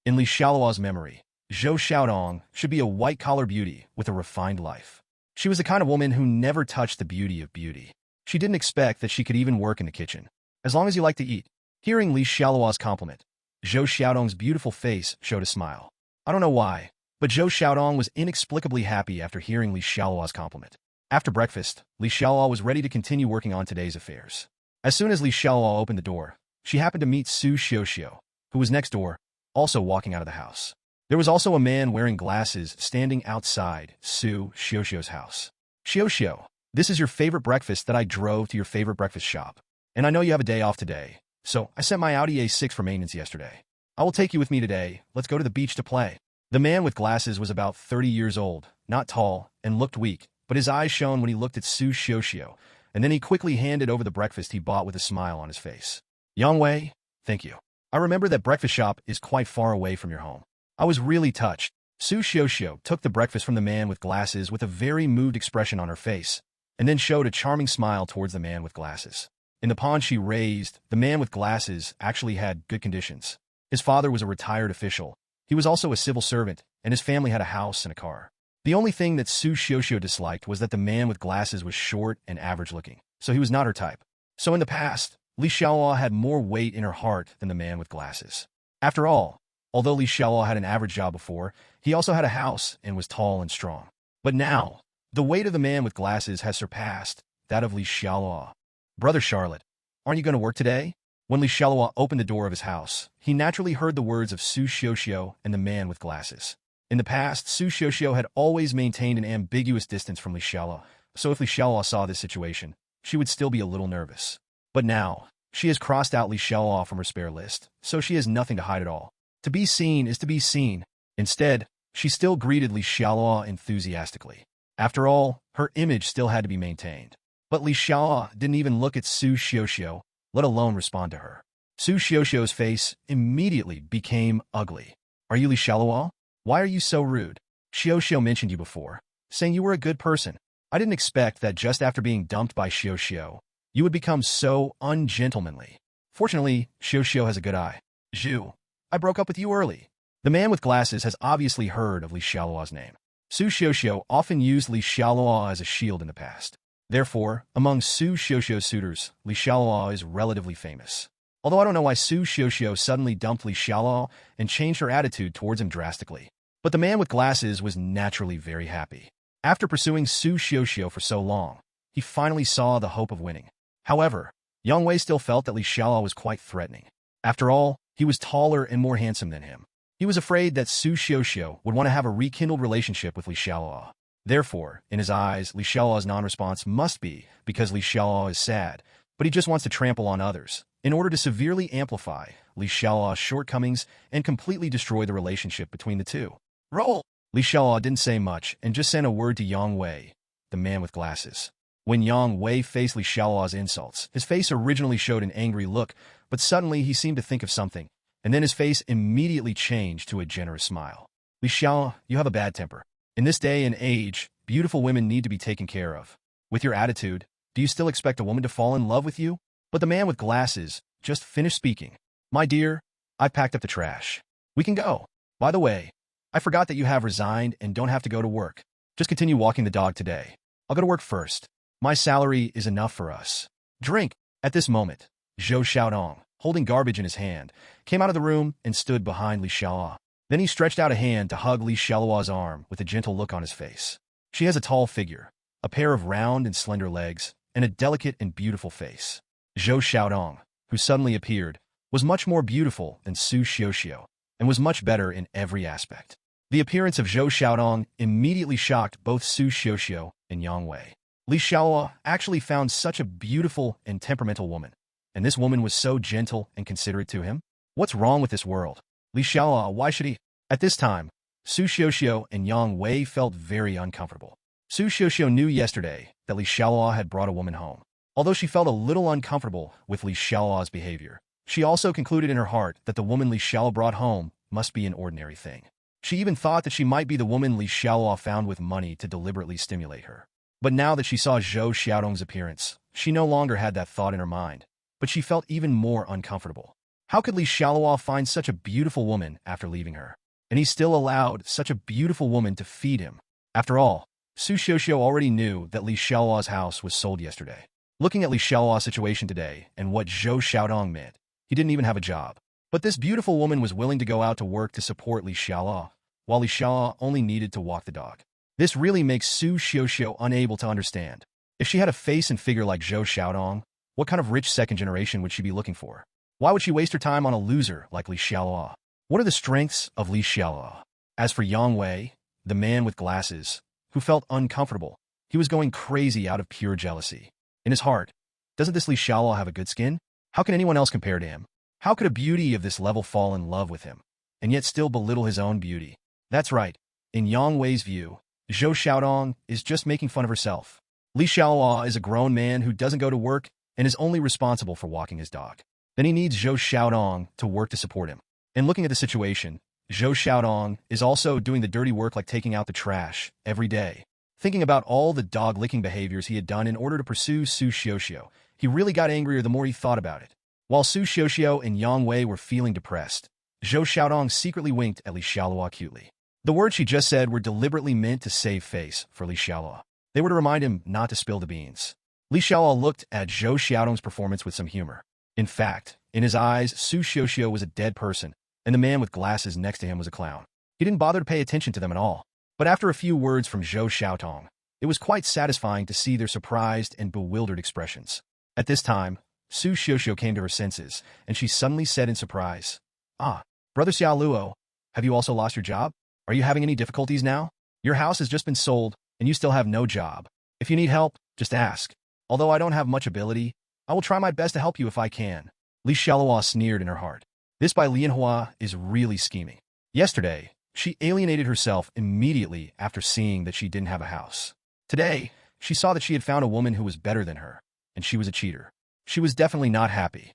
In Li Xiaoluo's memory, Zhou Xiaodong should be a white-collar beauty with a refined life. She was the kind of woman who never touched the beauty of beauty. She didn't expect that she could even work in the kitchen. As long as you like to eat. Hearing Li Xiaoluo's compliment, Zhou Xiaodong's beautiful face showed a smile. I don't know why, but Zhou Xiaodong was inexplicably happy after hearing Li Xiaoluo's compliment. After breakfast, Li Xiaoluo was ready to continue working on today's affairs. As soon as Li Xiaoluo opened the door, she happened to meet Su Xiuxiu, who was next door, also walking out of the house. There was also a man wearing glasses standing outside Su Xiuxiu's house. Xiuxiu, this is your favorite breakfast that I drove to your favorite breakfast shop. And I know you have a day off today, so I sent my Audi A6 for maintenance yesterday. I will take you with me today. Let's go to the beach to play. The man with glasses was about 30 years old, not tall, and looked weak, but his eyes shone when he looked at Su Xiuxiu, and then he quickly handed over the breakfast he bought with a smile on his face. Yang Wei, thank you. I remember that breakfast shop is quite far away from your home. I was really touched. Su Xiuxiu took the breakfast from the man with glasses with a very moved expression on her face, and then showed a charming smile towards the man with glasses. In the pond she raised, the man with glasses actually had good conditions. His father was a retired official. He was also a civil servant, and his family had a house and a car. The only thing that Su Xiuxiu disliked was that the man with glasses was short and average-looking, so he was not her type. So in the past, Li Xiaoluo had more weight in her heart than the man with glasses. After all, although Li Xiaoluo had an average job before, he also had a house and was tall and strong. But now, the weight of the man with glasses has surpassed that of Li Xiaoluo. Brother Charlotte, aren't you going to work today? When Li Xiaoluo opened the door of his house, he naturally heard the words of Su Xiuxiu and the man with glasses. In the past, Su Xiuxiu had always maintained an ambiguous distance from Li Xiaoluo, so if Li Xiaoluo saw this situation, she would still be a little nervous. But now, she has crossed out Li Xiaoluo from her spare list, so she has nothing to hide at all. To be seen is to be seen. Instead, she still greeted Li Xiaoluo enthusiastically. After all, her image still had to be maintained. But Li Xiaoluo didn't even look at Su Xiuxiu, let alone respond to her. Su Xiuxiu's face immediately became ugly. Are you Li Xiaoluo? Why are you so rude? Xiuxiu mentioned you before, saying you were a good person. I didn't expect that just after being dumped by Xiuxiu, you would become so ungentlemanly. Fortunately, Xiuxiu has a good eye. Zhu, I broke up with you early. The man with glasses has obviously heard of Li Xiaoluo's name. Su Xiuxiu often used Li Xiaoluo as a shield in the past. Therefore, among Su Xiuxiu's suitors, Li Xiaoluo is relatively famous. Although I don't know why Su Xiuxiu suddenly dumped Li Xiaoluo and changed her attitude towards him drastically. But the man with glasses was naturally very happy. After pursuing Su Xiuxiu for so long, he finally saw the hope of winning. However, Yang Wei still felt that Li Xiaoluo was quite threatening. After all, he was taller and more handsome than him. He was afraid that Su Xiuxiu would want to have a rekindled relationship with Li Xiaoluo. Therefore, in his eyes, Li Xiaoluo's non-response must be because Li Xiaoluo is sad, but he just wants to trample on others, in order to severely amplify Li Xiaoluo's shortcomings and completely destroy the relationship between the two. Roll! Li Xiaoluo didn't say much and just sent a word to Yang Wei, the man with glasses. When Yang Wei faced Li Xiaoluo's insults, his face originally showed an angry look, but suddenly he seemed to think of something, and then his face immediately changed to a generous smile. Li Xiaoluo, you have a bad temper. In this day and age, beautiful women need to be taken care of. With your attitude, do you still expect a woman to fall in love with you? But the man with glasses just finished speaking. My dear, I've packed up the trash. We can go. By the way, I forgot that you have resigned and don't have to go to work. Just continue walking the dog today. I'll go to work first. My salary is enough for us. Drink. At this moment, Zhou Xiaodong, holding garbage in his hand, came out of the room and stood behind Li Xiaoluo. Then he stretched out a hand to hug Li Xiaoluo's arm with a gentle look on his face. She has a tall figure, a pair of round and slender legs, and a delicate and beautiful face. Zhou Xiaodong, who suddenly appeared, was much more beautiful than Su Xiuxiu, and was much better in every aspect. The appearance of Zhou Xiaodong immediately shocked both Su Xiuxiu and Yang Wei. Li Xiaoluo actually found such a beautiful and temperamental woman, and this woman was so gentle and considerate to him. What's wrong with this world? Li Xiaoluo, why should he? At this time, Su Xiuxiu and Yang Wei felt very uncomfortable. Su Xiuxiu knew yesterday that Li Xiaoluo had brought a woman home. Although she felt a little uncomfortable with Li Xiaoluo's behavior, she also concluded in her heart that the woman Li Xiaoluo brought home must be an ordinary thing. She even thought that she might be the woman Li Xiaoluo found with money to deliberately stimulate her. But now that she saw Zhou Xiaodong's appearance, she no longer had that thought in her mind, but she felt even more uncomfortable. How could Li Xialuo find such a beautiful woman after leaving her? And he still allowed such a beautiful woman to feed him. After all, Su Xiaoxiao already knew that Li Xiaoluo's house was sold yesterday. Looking at Li Xiaoluo's situation today and what Zhou Xiaodong meant, he didn't even have a job. But this beautiful woman was willing to go out to work to support Li Xiaoluo, while Li Xiaoluo only needed to walk the dog. This really makes Su Xiaoxiao unable to understand. If she had a face and figure like Zhou Xiaodong, what kind of rich second generation would she be looking for? Why would she waste her time on a loser like Li Xiaoluo? What are the strengths of Li Xiaoluo? As for Yang Wei, the man with glasses, who felt uncomfortable, he was going crazy out of pure jealousy. In his heart, doesn't this Li Xiaoluo have a good skin? How can anyone else compare to him? How could a beauty of this level fall in love with him, and yet still belittle his own beauty? That's right. In Yang Wei's view, Zhou Xiaodong is just making fun of herself. Li Xiaoluo is a grown man who doesn't go to work and is only responsible for walking his dog. Then he needs Zhou Xiaodong to work to support him. And looking at the situation, Zhou Xiaodong is also doing the dirty work like taking out the trash every day. Thinking about all the dog-licking behaviors he had done in order to pursue Su Xiaoxiao, he really got angrier the more he thought about it. While Su Xiaoxiao and Yang Wei were feeling depressed, Zhou Xiaodong secretly winked at Li Xiaoluo cutely. The words she just said were deliberately meant to save face for Li Xiaoluo. They were to remind him not to spill the beans. Li Xiaoluo looked at Zhou Xiaodong's performance with some humor. In fact, in his eyes, Su Xiaoxiao was a dead person, and the man with glasses next to him was a clown. He didn't bother to pay attention to them at all. But after a few words from Zhou Xiaotong, it was quite satisfying to see their surprised and bewildered expressions. At this time, Su Xiaoxiao came to her senses, and she suddenly said in surprise, "Ah, Brother Xialuo, have you also lost your job? Are you having any difficulties now? Your house has just been sold, and you still have no job. If you need help, just ask. Although I don't have much ability, I will try my best to help you if I can." Li Xiaoluo sneered in her heart. This by Lianhua is really scheming. Yesterday, she alienated herself immediately after seeing that she didn't have a house. Today, she saw that she had found a woman who was better than her, and she was a cheater. She was definitely not happy.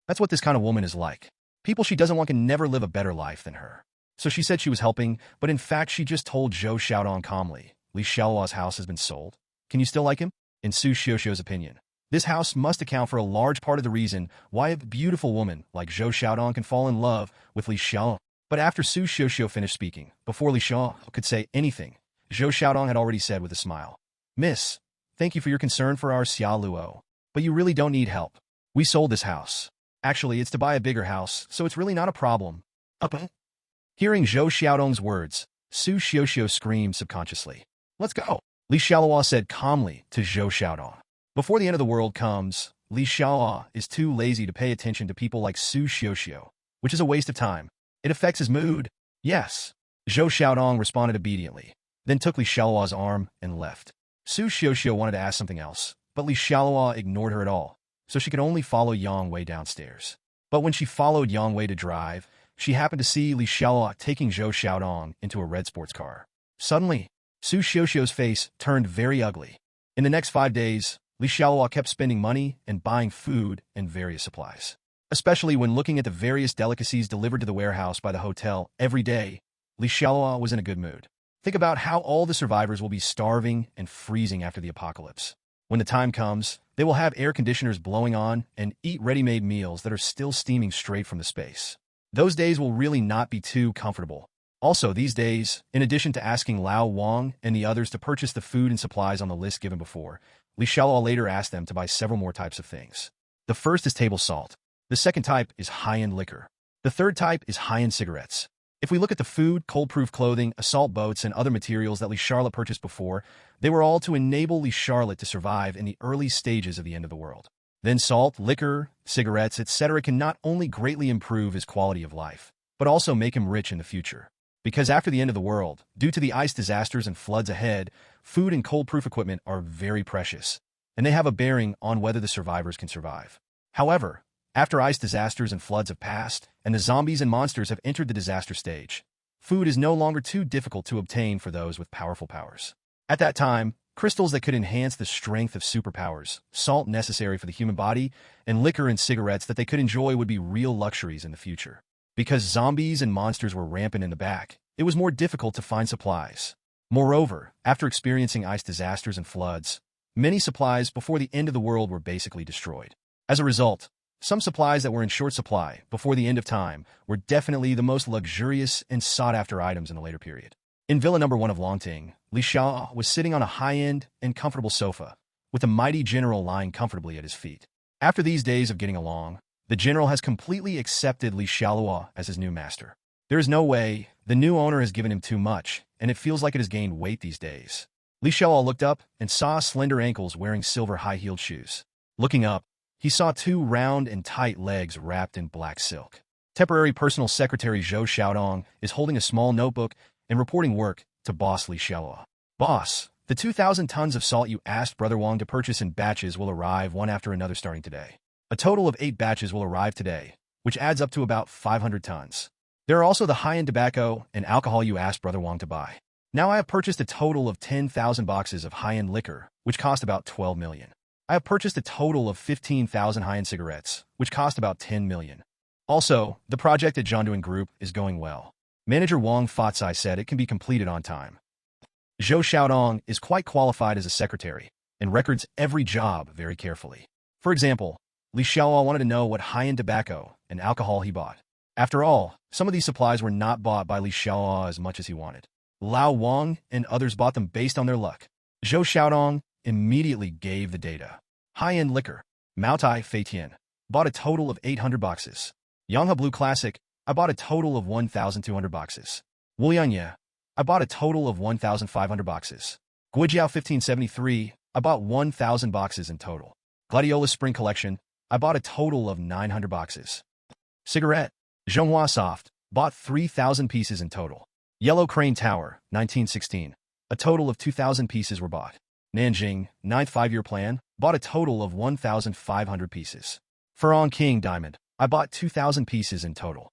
That's what this kind of woman is like. People she doesn't want can never live a better life than her. So she said she was helping, but in fact she just told Zhou Xiaodong calmly, Li Xiaoluo's house has been sold. Can you still like him? In Su Xiaoxiao's opinion, this house must account for a large part of the reason why a beautiful woman like Zhou Xiaodong can fall in love with Li Xiaoluo. But after Su Xiaoxiao finished speaking, before Li Xiaoluo could say anything, Zhou Xiaodong had already said with a smile, "Miss, thank you for your concern for our Xialuo, but you really don't need help. We sold this house. Actually, it's to buy a bigger house, so it's really not a problem." Hearing Zhou Xiaodong's words, Su Xiaoxiao screamed subconsciously. "Let's go," Li Xiaoluo said calmly to Zhou Xiaodong. Before the end of the world comes, Li Xiaoluo is too lazy to pay attention to people like Su Xiaoxiao, which is a waste of time. It affects his mood. Yes. Zhou Xiaodong responded obediently, then took Li Xiaoluo's arm and left. Su Xiaoxiao wanted to ask something else, but Li Xiaoluo ignored her at all, so she could only follow Yang Wei downstairs. But when she followed Yang Wei to drive, she happened to see Li Xiaoluo taking Zhou Xiaodong into a red sports car. Suddenly, Su Xiaoxiao's face turned very ugly. In the next 5 days, Li Xiaoluo kept spending money and buying food and various supplies. Especially when looking at the various delicacies delivered to the warehouse by the hotel every day, Li Xiaoluo was in a good mood. Think about how all the survivors will be starving and freezing after the apocalypse. When the time comes, they will have air conditioners blowing on and eat ready-made meals that are still steaming straight from the space. Those days will really not be too comfortable. Also, these days, in addition to asking Lao Wang and the others to purchase the food and supplies on the list given before, Li Xiaoluo later asked them to buy several more types of things. The first is table salt. The second type is high-end liquor. The third type is high-end cigarettes. If we look at the food, cold-proof clothing, assault boats, and other materials that Li Charlotte purchased before, they were all to enable Li Charlotte to survive in the early stages of the end of the world. Then salt, liquor, cigarettes, etc. can not only greatly improve his quality of life, but also make him rich in the future. Because after the end of the world, due to the ice disasters and floods ahead, food and cold-proof equipment are very precious, and they have a bearing on whether the survivors can survive. However, after ice disasters and floods have passed, and the zombies and monsters have entered the disaster stage, food is no longer too difficult to obtain for those with powerful powers. At that time, crystals that could enhance the strength of superpowers, salt necessary for the human body, and liquor and cigarettes that they could enjoy would be real luxuries in the future. Because zombies and monsters were rampant in the back, it was more difficult to find supplies. Moreover, after experiencing ice disasters and floods, many supplies before the end of the world were basically destroyed. As a result, Some supplies that were in short supply before the end of time were definitely the most luxurious and sought-after items in the later period. In Villa Number 1 of Longting, Li Xiao was sitting on a high-end and comfortable sofa, with the mighty general lying comfortably at his feet. After these days of getting along, the general has completely accepted Li Xialuo as his new master. There is no way the new owner has given him too much, and it feels like it has gained weight these days. Li Xialuo looked up and saw slender ankles wearing silver high-heeled shoes. Looking up, he saw two round and tight legs wrapped in black silk. Temporary personal secretary Zhou Xiaodong is holding a small notebook and reporting work to boss Li Xialuo. Boss, the 2,000 tons of salt you asked Brother Wang to purchase in batches will arrive one after another starting today. A total of 8 batches will arrive today, which adds up to about 500 tons. There are also the high-end tobacco and alcohol you asked Brother Wang to buy. Now I have purchased a total of 10,000 boxes of high-end liquor, which cost about 12 million. I have purchased a total of 15,000 high-end cigarettes, which cost about 10 million. Also, the project at Zhonduan Group is going well. Manager Wang Fatsai said it can be completed on time. Zhou Xiaodong is quite qualified as a secretary and records every job very carefully. For example, Li Xiaoluo wanted to know what high-end tobacco and alcohol he bought. After all, some of these supplies were not bought by Li Xiaoluo as much as he wanted. Lao Wang and others bought them based on their luck. Zhou Xiaodong immediately gave the data. High-end liquor, Maotai Feitian, bought a total of 800 boxes. Yanghe Blue Classic, I bought a total of 1,200 boxes. Wulianye, I bought a total of 1,500 boxes. Guijiao 1573, I bought 1,000 boxes in total. Gladiola Spring Collection, I bought a total of 900 boxes. Cigarette, Zhonghua Soft, bought 3,000 pieces in total. Yellow Crane Tower, 1916, a total of 2,000 pieces were bought. Nanjing, 9th 5-year plan, bought a total of 1,500 pieces. Furong King Diamond, I bought 2,000 pieces in total.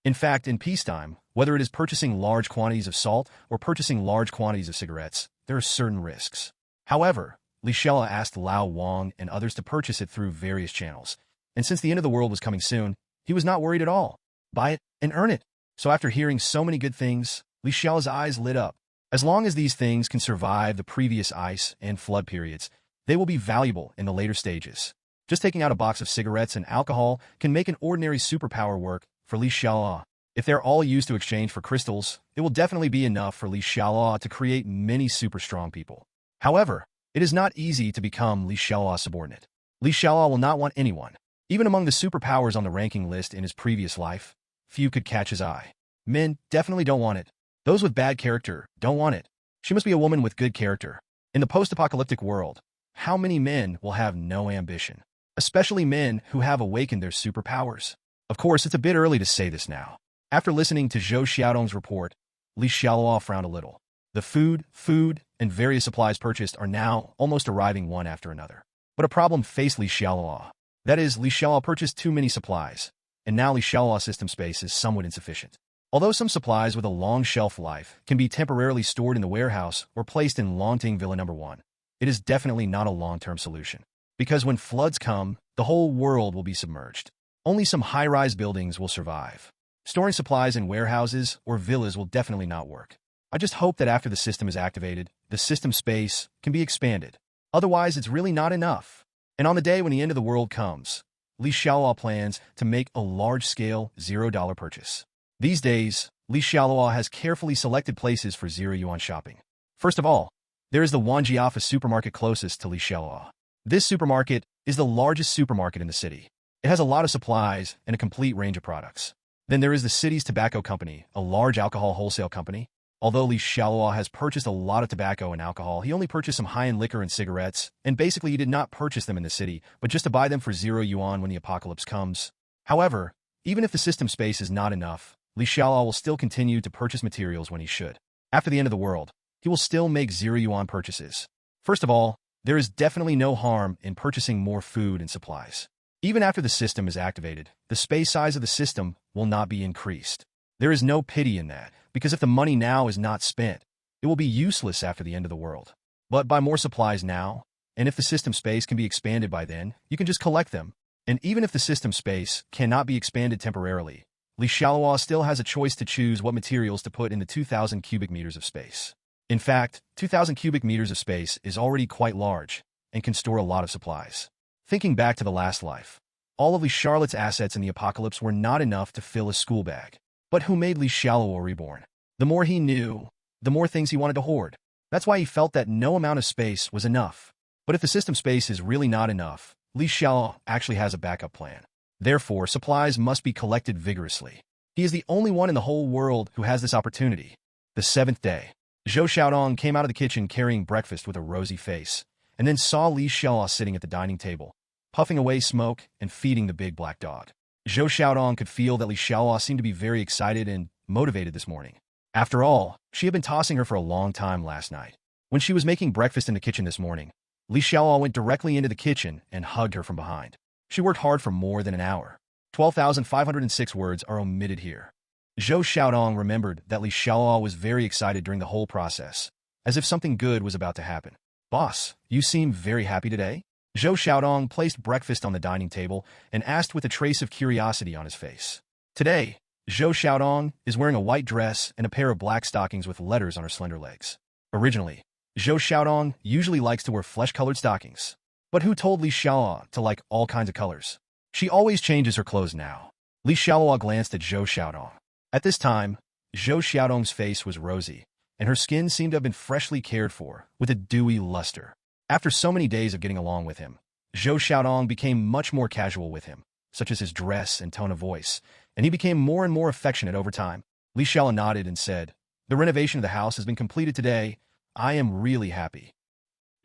In fact, in peacetime, whether it is purchasing large quantities of salt or purchasing large quantities of cigarettes, there are certain risks. However, Li Xiaoluo asked Lao Wang and others to purchase it through various channels, and since the end of the world was coming soon, he was not worried at all. Buy it and earn it. So after hearing so many good things, Li Xiao's eyes lit up. As long as these things can survive the previous ice and flood periods, they will be valuable in the later stages. Just taking out a box of cigarettes and alcohol can make an ordinary superpower work for Li Xiaoluo. If they're all used to exchange for crystals, it will definitely be enough for Li Xiaoluo to create many super strong people. However, it is not easy to become Li Xiaoluo's subordinate. Li Xiaoluo will not want anyone. Even among the superpowers on the ranking list in his previous life, few could catch his eye. Men definitely don't want it. Those with bad character don't want it. She must be a woman with good character. In the post-apocalyptic world, how many men will have no ambition? Especially men who have awakened their superpowers. Of course, it's a bit early to say this now. After listening to Zhou Xiaodong's report, Li Xiaoluo frowned a little. The food, and various supplies purchased are now almost arriving one after another. But a problem faced Li Xiaoluo. That is, Li Xiaoluo purchased too many supplies, and now Li Xiaoluo's system space is somewhat insufficient. Although some supplies with a long shelf life can be temporarily stored in the warehouse or placed in Longting Villa Number 1, it is definitely not a long-term solution. Because when floods come, the whole world will be submerged. Only some high-rise buildings will survive. Storing supplies in warehouses or villas will definitely not work. I just hope that after the system is activated, the system space can be expanded. Otherwise, it's really not enough. And on the day when the end of the world comes, Li Xiaoluo plans to make a large-scale $0 purchase. These days, Li Xiaoluo has carefully selected places for zero-yuan shopping. First of all, there is the Wanjiafa supermarket closest to Li Xiaoluo. This supermarket is the largest supermarket in the city. It has a lot of supplies and a complete range of products. Then there is the city's tobacco company, a large alcohol wholesale company. Although Li Xiaoluo has purchased a lot of tobacco and alcohol, he only purchased some high-end liquor and cigarettes, and basically he did not purchase them in the city, but just to buy them for 0 yuan when the apocalypse comes. However, even if the system space is not enough, Li Xiaoluo will still continue to purchase materials when he should. After the end of the world, he will still make 0 yuan purchases. First of all, there is definitely no harm in purchasing more food and supplies. Even after the system is activated, the space size of the system will not be increased. There is no pity in that, because if the money now is not spent, it will be useless after the end of the world. But buy more supplies now, and if the system space can be expanded by then, you can just collect them. And even if the system space cannot be expanded temporarily, Li Xiaoluo still has a choice to choose what materials to put in the 2,000 cubic meters of space. In fact, 2,000 cubic meters of space is already quite large and can store a lot of supplies. Thinking back to the last life, All of Li Charlotte's assets in the apocalypse were not enough to fill a school bag. But who made Li Xialuo reborn? The more he knew, the more things he wanted to hoard. That's why he felt that no amount of space was enough. But if the system space is really not enough, Li Xiaoluo actually has a backup plan. Therefore, supplies must be collected vigorously. He is the only one in the whole world who has this opportunity. The seventh day, Zhou Xiaodong came out of the kitchen carrying breakfast with a rosy face, and then saw Li Xiaoluo sitting at the dining table, puffing away smoke and feeding the big black dog. Zhou Xiaodong could feel that Li Xiaoluo seemed to be very excited and motivated this morning. After all, she had been tossing her for a long time last night. When she was making breakfast in the kitchen this morning, Li Xiaoluo went directly into the kitchen and hugged her from behind. She worked hard for more than an hour. 12,506 words are omitted here. Zhou Xiaodong remembered that Li Xiaoluo was very excited during the whole process, as if something good was about to happen. "Boss, you seem very happy today?" Zhou Xiaodong placed breakfast on the dining table and asked with a trace of curiosity on his face. Today, Zhou Xiaodong is wearing a white dress and a pair of black stockings with letters on her slender legs. Originally, Zhou Xiaodong usually likes to wear flesh-colored stockings. But who told Li Xiaoluo to like all kinds of colors? She always changes her clothes now. Li Xiaoluo glanced at Zhou Xiaodong. At this time, Zhou Xiaodong's face was rosy, and her skin seemed to have been freshly cared for, with a dewy luster. After so many days of getting along with him, Zhou Xiaodong became much more casual with him, such as his dress and tone of voice, and he became more and more affectionate over time. Li Xiaoluo nodded and said, "The renovation of the house has been completed today. I am really happy."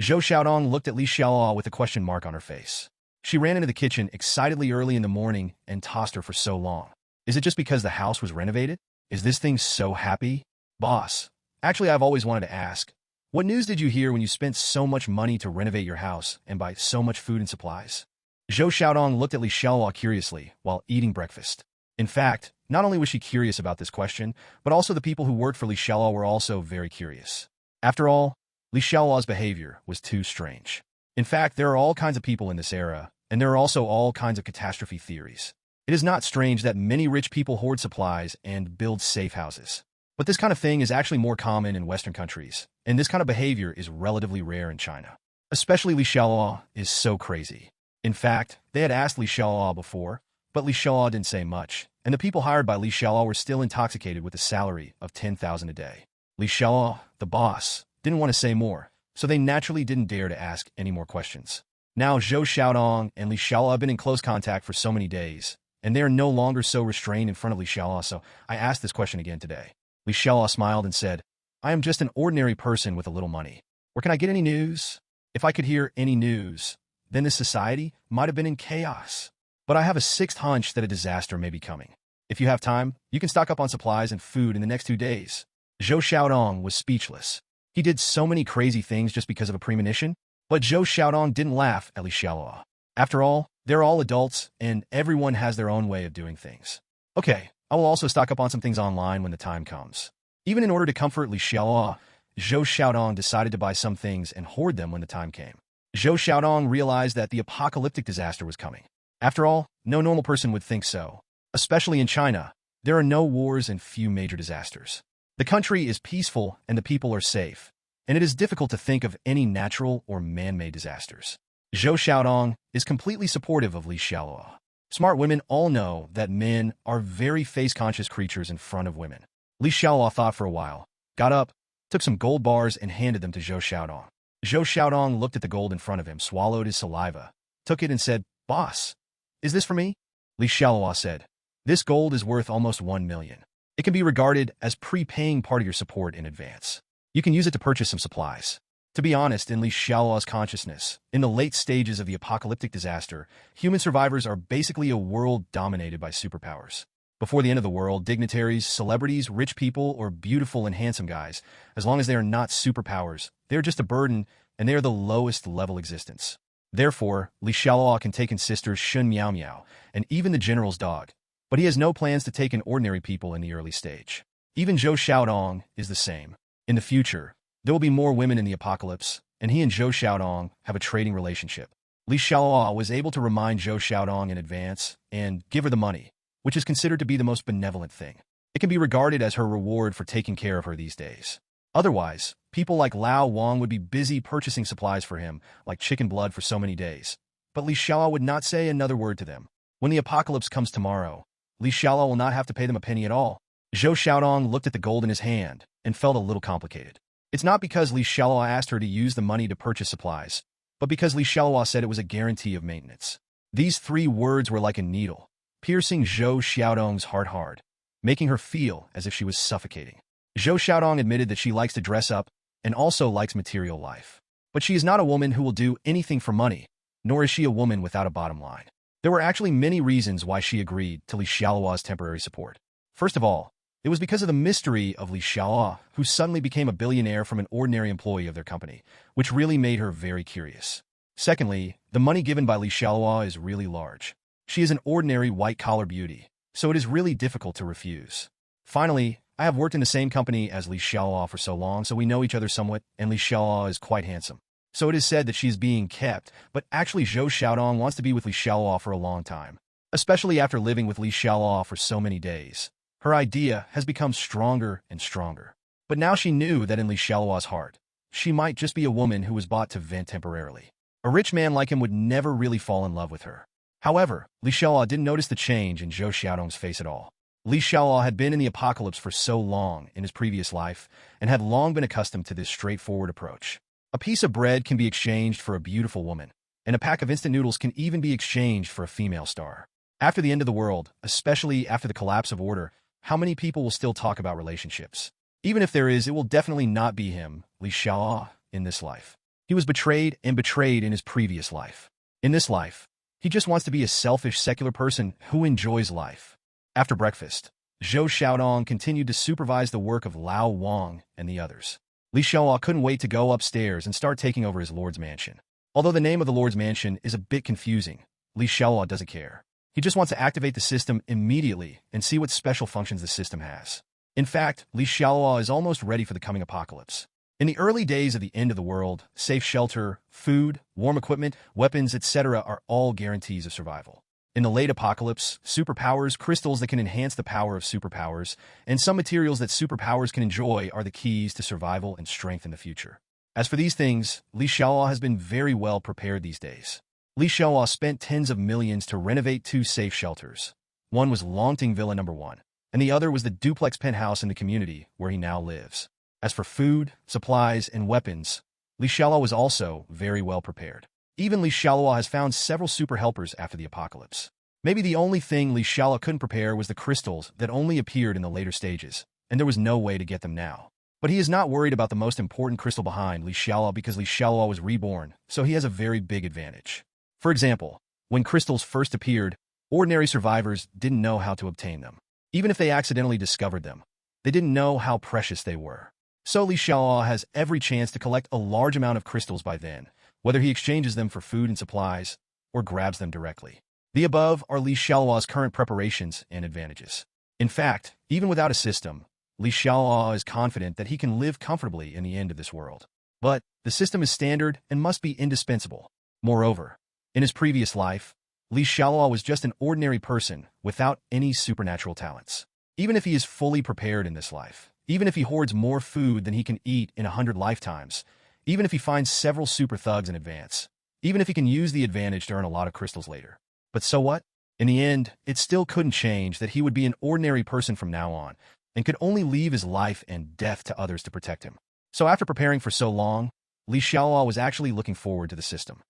Zhou Xiaodong looked at Li Xiaoluo with a question mark on her face. She ran into the kitchen excitedly early in the morning and tossed her for so long. Is it just because the house was renovated? Is this thing so happy? "Boss, actually I've always wanted to ask, what news did you hear when you spent so much money to renovate your house and buy so much food and supplies?" Zhou Xiaodong looked at Li Xiaoluo curiously while eating breakfast. In fact, not only was she curious about this question, but also the people who worked for Li Xiaoluo were also very curious. After all, Li Xiaoluo's behavior was too strange. In fact, there are all kinds of people in this era, and there are also all kinds of catastrophe theories. It is not strange that many rich people hoard supplies and build safe houses. But this kind of thing is actually more common in Western countries, and this kind of behavior is relatively rare in China. Especially Li Xiaoluo is so crazy. In fact, they had asked Li Xiaoluo before, but Li Xiaoluo didn't say much, and the people hired by Li Xiaoluo were still intoxicated with a salary of 10,000 a day. Li Xiaoluo, the boss, didn't want to say more, so they naturally didn't dare to ask any more questions. Now Zhou Xiaodong and Li Xiaoluo have been in close contact for so many days, and they are no longer so restrained in front of Li Xiaoluo, so I asked this question again today. Li Xiaoluo smiled and said, "I am just an ordinary person with a little money. Where can I get any news? If I could hear any news, then this society might have been in chaos. But I have a sixth hunch that a disaster may be coming. If you have time, you can stock up on supplies and food in the next 2 days." Zhou Xiaodong was speechless. He did so many crazy things just because of a premonition, but Zhou Xiaodong didn't laugh at Li Xiaoluo. After all, they're all adults, and everyone has their own way of doing things. "Okay, I will also stock up on some things online when the time comes." Even in order to comfort Li Xiaoluo, Zhou Xiaodong decided to buy some things and hoard them when the time came. Zhou Xiaodong realized that the apocalyptic disaster was coming. After all, no normal person would think so. Especially in China, there are no wars and few major disasters. The country is peaceful and the people are safe, and it is difficult to think of any natural or man-made disasters. Zhou Xiaodong is completely supportive of Li Xiaoluo. Smart women all know that men are very face-conscious creatures in front of women. Li Xiaoluo thought for a while, got up, took some gold bars and handed them to Zhou Xiaodong. Zhou Xiaodong looked at the gold in front of him, swallowed his saliva, took it and said, "Boss, is this for me?" Li Xiaoluo said, "This gold is worth almost 1 million. It can be regarded as prepaying part of your support in advance. You can use it to purchase some supplies." To be honest, in Li Xiaoluo's consciousness, in the late stages of the apocalyptic disaster, human survivors are basically a world dominated by superpowers. Before the end of the world, dignitaries, celebrities, rich people, or beautiful and handsome guys, as long as they are not superpowers, they are just a burden, and they are the lowest level existence. Therefore, Li Xiaoluo can take in sisters Shun Miao Miao, and even the general's dog, but he has no plans to take in ordinary people in the early stage. Even Zhou Xiaodong is the same. In the future, there will be more women in the apocalypse, and he and Zhou Xiaodong have a trading relationship. Li Xiaoluo was able to remind Zhou Xiaodong in advance and give her the money, which is considered to be the most benevolent thing. It can be regarded as her reward for taking care of her these days. Otherwise, people like Lao Wang would be busy purchasing supplies for him, like chicken blood for so many days. But Li Xiaoluo would not say another word to them. When the apocalypse comes tomorrow, Li Xiaoluo will not have to pay them a penny at all. Zhou Xiaodong looked at the gold in his hand and felt a little complicated. It's not because Li Xiaoluo asked her to use the money to purchase supplies, but because Li Xiaoluo said it was a guarantee of maintenance. These 3 words were like a needle, piercing Zhou Xiaodong's heart hard, making her feel as if she was suffocating. Zhou Xiaodong admitted that she likes to dress up and also likes material life. But she is not a woman who will do anything for money, nor is she a woman without a bottom line. There were actually many reasons why she agreed to Li Xiaoluo's temporary support. First of all, it was because of the mystery of Li Xiaoluo, who suddenly became a billionaire from an ordinary employee of their company, which really made her very curious. Secondly, the money given by Li Xiaoluo is really large. She is an ordinary white-collar beauty, so it is really difficult to refuse. Finally, I have worked in the same company as Li Xiaoluo for so long, so we know each other somewhat, and Li Xiaoluo is quite handsome. So it is said that she is being kept, but actually Zhou Xiaodong wants to be with Li Xiaoluo for a long time, especially after living with Li Xiaoluo for so many days. Her idea has become stronger and stronger. But now she knew that in Li Xiaoluo's heart, she might just be a woman who was bought to vent temporarily. A rich man like him would never really fall in love with her. However, Li Xiaoluo didn't notice the change in Zhou Xiaodong's face at all. Li Xiaoluo had been in the apocalypse for so long in his previous life and had long been accustomed to this straightforward approach. A piece of bread can be exchanged for a beautiful woman, and a pack of instant noodles can even be exchanged for a female star. After the end of the world, especially after the collapse of order, how many people will still talk about relationships? Even if there is, it will definitely not be him, Li Xiaoluo, in this life. He was betrayed and betrayed in his previous life. In this life, he just wants to be a selfish, secular person who enjoys life. After breakfast, Zhou Xiaodong continued to supervise the work of Lao Wang and the others. Li Xiaoluo couldn't wait to go upstairs and start taking over his lord's mansion. Although the name of the lord's mansion is a bit confusing, Li Xiaoluo doesn't care. He just wants to activate the system immediately and see what special functions the system has. In fact, Li Xiaoluo is almost ready for the coming apocalypse. In the early days of the end of the world, safe shelter, food, warm equipment, weapons, etc. are all guarantees of survival. In the late apocalypse, superpowers, crystals that can enhance the power of superpowers, and some materials that superpowers can enjoy are the keys to survival and strength in the future. As for these things, Li Xiaoluo has been very well prepared these days. Li Xiaoluo spent tens of millions to renovate 2 safe shelters. One was Longting Villa No. 1, and the other was the duplex penthouse in the community where he now lives. As for food, supplies, and weapons, Li Xiaoluo was also very well prepared. Even Li Xiaoluo has found several super helpers after the apocalypse. Maybe the only thing Li Xiaoluo couldn't prepare was the crystals that only appeared in the later stages, and there was no way to get them now. But he is not worried about the most important crystal behind Li Xiaoluo because Li Xiaoluo was reborn, so he has a very big advantage. For example, when crystals first appeared, ordinary survivors didn't know how to obtain them. Even if they accidentally discovered them, they didn't know how precious they were. So Li Xiaoluo has every chance to collect a large amount of crystals by then, whether he exchanges them for food and supplies, or grabs them directly. The above are Li Xiaoluo's current preparations and advantages. In fact, even without a system, Li Xiaoluo is confident that he can live comfortably in the end of this world. But the system is standard and must be indispensable. Moreover, in his previous life, Li Xiaoluo was just an ordinary person without any supernatural talents. Even if he is fully prepared in this life, even if he hoards more food than he can eat in 100 lifetimes, even if he finds several super thugs in advance, even if he can use the advantage to earn a lot of crystals later. But so what? In the end, it still couldn't change that he would be an ordinary person from now on, and could only leave his life and death to others to protect him. So after preparing for so long, Li Xiaoluo was actually looking forward to the system.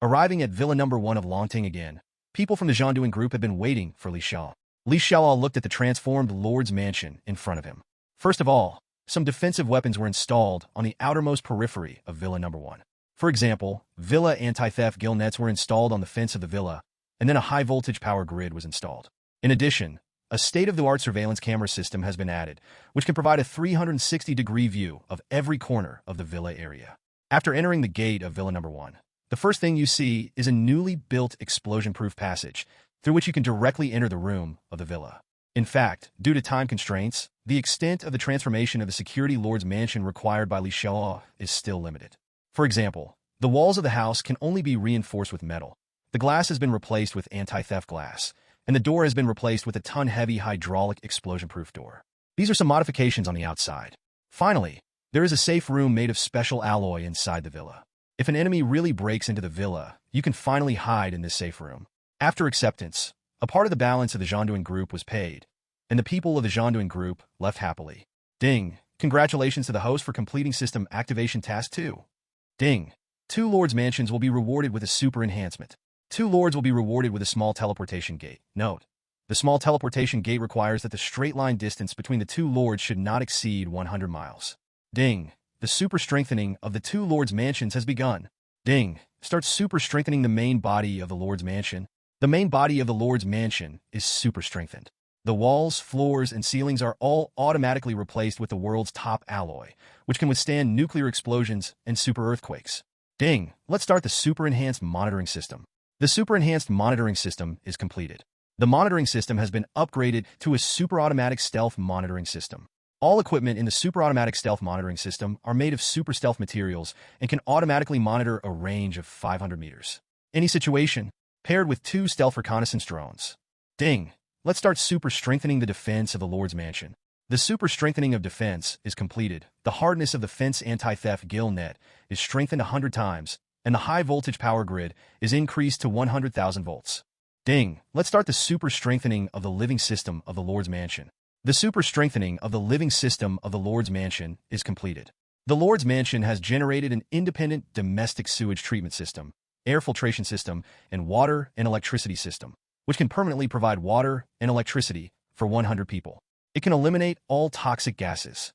Arriving at Villa No. 1 of Longting again, people from the Zhonduan group had been waiting for Li Xiaoluo. Li Xiaoluo looked at the transformed Lord's mansion in front of him. First of all, some defensive weapons were installed on the outermost periphery of Villa No. 1. For example, Villa anti-theft gill nets were installed on the fence of the villa, and then a high-voltage power grid was installed. In addition, a state-of-the-art surveillance camera system has been added, which can provide a 360-degree view of every corner of the villa area. After entering the gate of Villa No. 1, the first thing you see is a newly built explosion-proof passage through which you can directly enter the room of the villa. In fact, due to time constraints, the extent of the transformation of the security lord's mansion required by Li Xiaoluo is still limited. For example, the walls of the house can only be reinforced with metal. The glass has been replaced with anti-theft glass, and the door has been replaced with a ton-heavy hydraulic explosion-proof door. These are some modifications on the outside. Finally, there is a safe room made of special alloy inside the villa. If an enemy really breaks into the villa, you can finally hide in this safe room. After acceptance, A part of the balance of the Zhanduan group was paid, and the people of the Zhanduan group left happily. Ding! Congratulations to the host for completing System Activation Task 2. Ding! 2 Lords Mansions will be rewarded with a super enhancement. 2 Lords will be rewarded with a small teleportation gate. Note: the small teleportation gate requires that the straight line distance between the 2 Lords should not exceed 100 miles. Ding! The super strengthening of the 2 Lords Mansions has begun. Ding! Start super strengthening the main body of the Lord's Mansion. The main body of the Lord's Mansion is super strengthened. The walls, floors, and ceilings are all automatically replaced with the world's top alloy, which can withstand nuclear explosions and super earthquakes. Ding! Let's start the super enhanced monitoring system. The super enhanced monitoring system is completed. The monitoring system has been upgraded to a super automatic stealth monitoring system. All equipment in the super automatic stealth monitoring system are made of super stealth materials and can automatically monitor a range of 500 meters. Any situation, paired with 2 stealth reconnaissance drones. Ding! Let's start super strengthening the defense of the Lord's Mansion. The super strengthening of defense is completed. The hardness of the fence anti-theft gill net is strengthened 100 times, and the high voltage power grid is increased to 100,000 volts. Ding! Let's start the super strengthening of the living system of the Lord's Mansion. The super strengthening of the living system of the Lord's Mansion is completed. The Lord's Mansion has generated an independent domestic sewage treatment system, air filtration system, and water and electricity system, which can permanently provide water and electricity for 100 people. It can eliminate all toxic gases.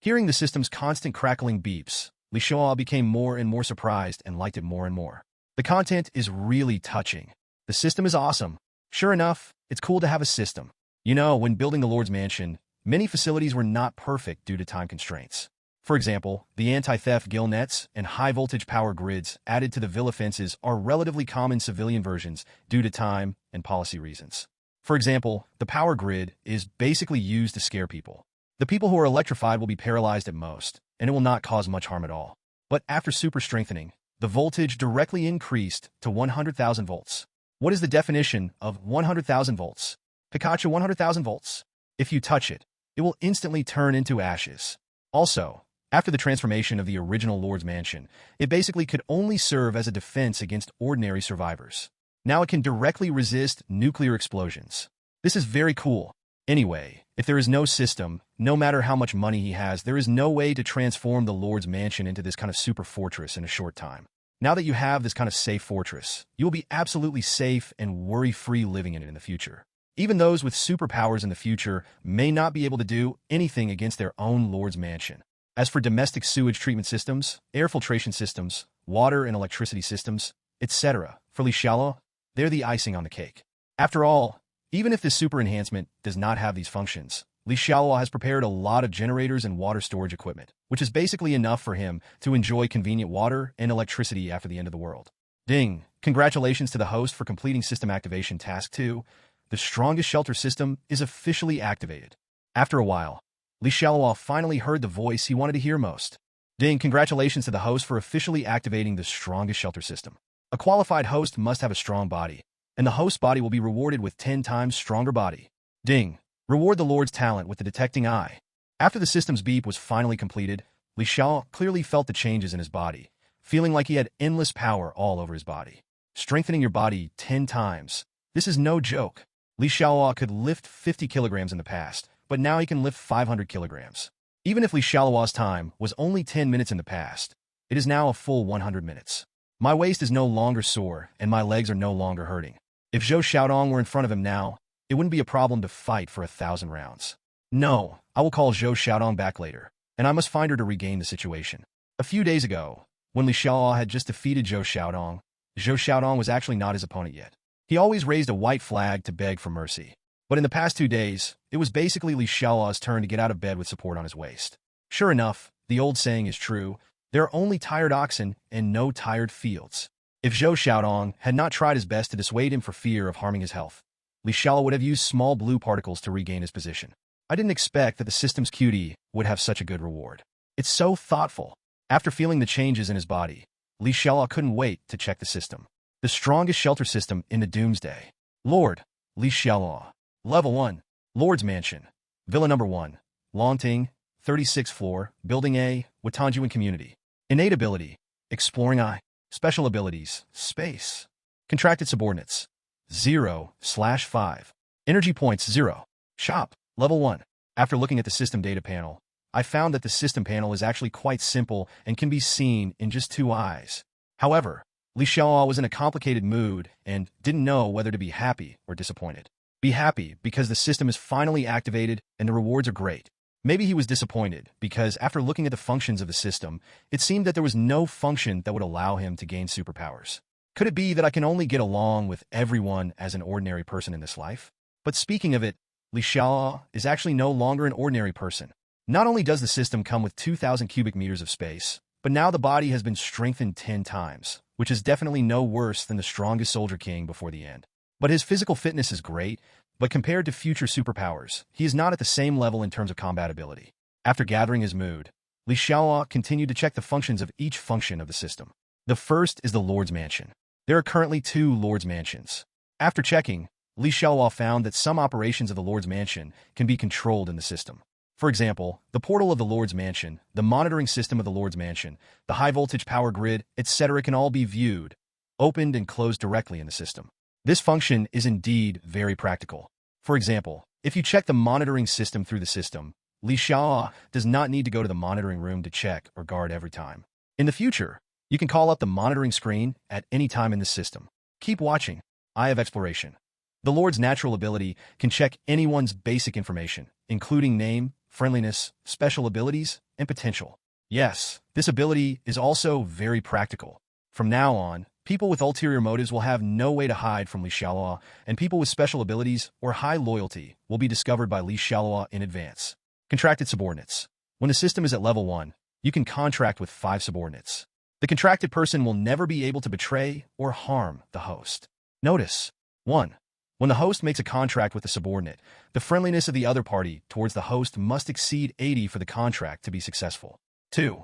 Hearing the system's constant crackling beeps, Xialuo became more and more surprised and liked it more and more. The content is really touching. The system is awesome. Sure enough, it's cool to have a system. You know, when building the Lord's Mansion, many facilities were not perfect due to time constraints. For example, the anti-theft gill nets and high-voltage power grids added to the villa fences are relatively common civilian versions due to time and policy reasons. For example, the power grid is basically used to scare people. The people who are electrified will be paralyzed at most, and it will not cause much harm at all. But after super strengthening, the voltage directly increased to 100,000 volts. What is the definition of 100,000 volts? Pikachu 100,000 volts. If you touch it, it will instantly turn into ashes. Also, after the transformation of the original Lord's Mansion, it basically could only serve as a defense against ordinary survivors. Now it can directly resist nuclear explosions. This is very cool. Anyway, if there is no system, no matter how much money he has, there is no way to transform the Lord's Mansion into this kind of super fortress in a short time. Now that you have this kind of safe fortress, you will be absolutely safe and worry-free living in it in the future. Even those with superpowers in the future may not be able to do anything against their own Lord's Mansion. As for domestic sewage treatment systems, air filtration systems, water and electricity systems, etc., for Xialuo, they're the icing on the cake. After all, even if this super enhancement does not have these functions, Xialuo has prepared a lot of generators and water storage equipment, which is basically enough for him to enjoy convenient water and electricity after the end of the world. Ding! Congratulations to the host for completing System Activation Task 2. The strongest shelter system is officially activated. After a while, Xialuo finally heard the voice he wanted to hear most. Ding! Congratulations to the host for officially activating the strongest shelter system. A qualified host must have a strong body, and the host's body will be rewarded with 10 times stronger body. Ding! Reward the Lord's talent with the detecting eye. After the system's beep was finally completed, Xialuo clearly felt the changes in his body, feeling like he had endless power all over his body. Strengthening your body 10 times. This is no joke. Xialuo could lift 50 kilograms in the past, but now he can lift 500 kilograms. Even if Xialuo's time was only 10 minutes in the past, it is now a full 100 minutes. My waist is no longer sore, and my legs are no longer hurting. If Zhou Xiaodong were in front of him now, it wouldn't be a problem to fight for 1,000 rounds. No, I will call Zhou Xiaodong back later, and I must find her to regain the situation. A few days ago, when Xialuo had just defeated Zhou Xiaodong was actually not his opponent yet. He always raised a white flag to beg for mercy. But in the past 2 days, it was basically Xiaoluo's turn to get out of bed with support on his waist. Sure enough, the old saying is true, there are only tired oxen and no tired fields. If Zhou Xiaodong had not tried his best to dissuade him for fear of harming his health, Xialuo would have used small blue particles to regain his position. I didn't expect that the system's QD would have such a good reward. It's so thoughtful. After feeling the changes in his body, Xialuo couldn't wait to check the system. The strongest shelter system in the Doomsday. Lord, Xialuo. Level 1. Lord's Mansion. Villa Number 1. Longting, 36th floor, Building A, Watanjuan Community. Innate ability. Exploring Eye. Special abilities. Space. Contracted subordinates. 0/5. Energy points 0. Shop. Level 1. After looking at the system data panel, I found that the system panel is actually quite simple and can be seen in just 2 eyes. However, Xialuo was in a complicated mood and didn't know whether to be happy or disappointed. Be happy because the system is finally activated and the rewards are great. Maybe he was disappointed because after looking at the functions of the system, it seemed that there was no function that would allow him to gain superpowers. Could it be that I can only get along with everyone as an ordinary person in this life? But speaking of it, Xialuo is actually no longer an ordinary person. Not only does the system come with 2,000 cubic meters of space, but now the body has been strengthened 10 times, which is definitely no worse than the strongest Soldier King before the end. But his physical fitness is great, but compared to future superpowers, he is not at the same level in terms of combat ability. After gathering his mood, Xialuo continued to check the functions of each function of the system. The first is the Lord's Mansion. There are currently 2 Lord's Mansions. After checking, Xialuo found that some operations of the Lord's Mansion can be controlled in the system. For example, the portal of the Lord's Mansion, the monitoring system of the Lord's Mansion, the high-voltage power grid, etc. can all be viewed, opened, and closed directly in the system. This function is indeed very practical. For example, if you check the monitoring system through the system, Xialuo does not need to go to the monitoring room to check or guard every time. In the future, you can call up the monitoring screen at any time in the system. Keep watching. Eye of Exploration. The Lord's natural ability can check anyone's basic information, including name, friendliness, special abilities, and potential. Yes, this ability is also very practical. From now on, people with ulterior motives will have no way to hide from Xialuo, and people with special abilities or high loyalty will be discovered by Xialuo in advance. Contracted subordinates. When the system is at level 1, you can contract with 5 subordinates. The contracted person will never be able to betray or harm the host. Notice: 1. When the host makes a contract with a subordinate, the friendliness of the other party towards the host must exceed 80 for the contract to be successful. 2.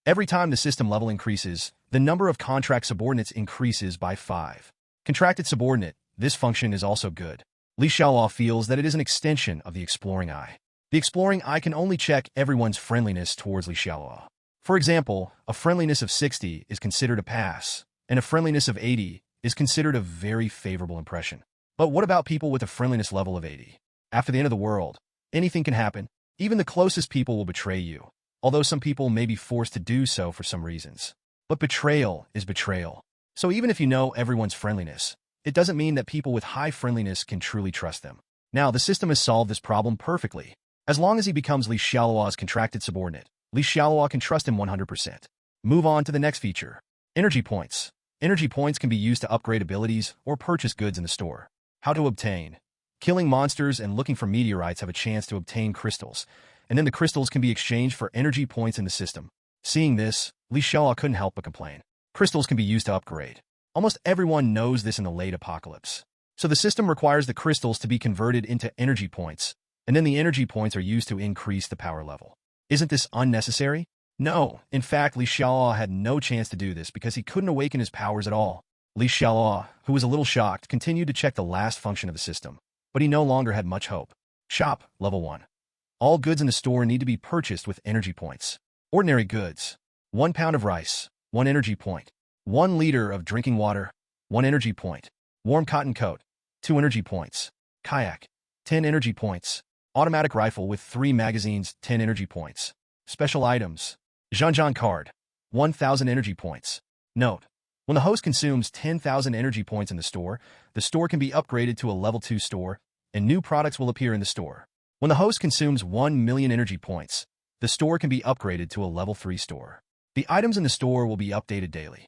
Every time the system level increases, the number of contract subordinates increases by 5. Contracted subordinate, this function is also good. Xialuo feels that it is an extension of the exploring eye. The exploring eye can only check everyone's friendliness towards Xialuo. For example, a friendliness of 60 is considered a pass, and a friendliness of 80 is considered a very favorable impression. But what about people with a friendliness level of 80? After the end of the world, anything can happen. Even the closest people will betray you, although some people may be forced to do so for some reasons. But betrayal is betrayal. So even if you know everyone's friendliness, it doesn't mean that people with high friendliness can truly trust them. Now, the system has solved this problem perfectly. As long as he becomes Xialuo's contracted subordinate, Xialuo can trust him 100%. Move on to the next feature. Energy points. Energy points can be used to upgrade abilities or purchase goods in the store. How to obtain. Killing monsters and looking for meteorites have a chance to obtain crystals, and then the crystals can be exchanged for energy points in the system. Seeing this, Xialuo couldn't help but complain. Crystals can be used to upgrade. Almost everyone knows this in the late apocalypse. So the system requires the crystals to be converted into energy points, and then the energy points are used to increase the power level. Isn't this unnecessary? No, in fact, Xialuo had no chance to do this because he couldn't awaken his powers at all. Xialuo, who was a little shocked, continued to check the last function of the system, but he no longer had much hope. Shop, level 1. All goods in the store need to be purchased with energy points. Ordinary goods. 1 pound of rice, 1 energy point. 1 liter of drinking water, 1 energy point. Warm cotton coat, 2 energy points. Kayak, 10 energy points. Automatic rifle with 3 magazines, 10 energy points. Special items. Zhanzhan card, 1,000 energy points. Note: when the host consumes 10,000 energy points in the store can be upgraded to a level 2 store, and new products will appear in the store. When the host consumes 1 million energy points, the store can be upgraded to a level 3 store. The items in the store will be updated daily.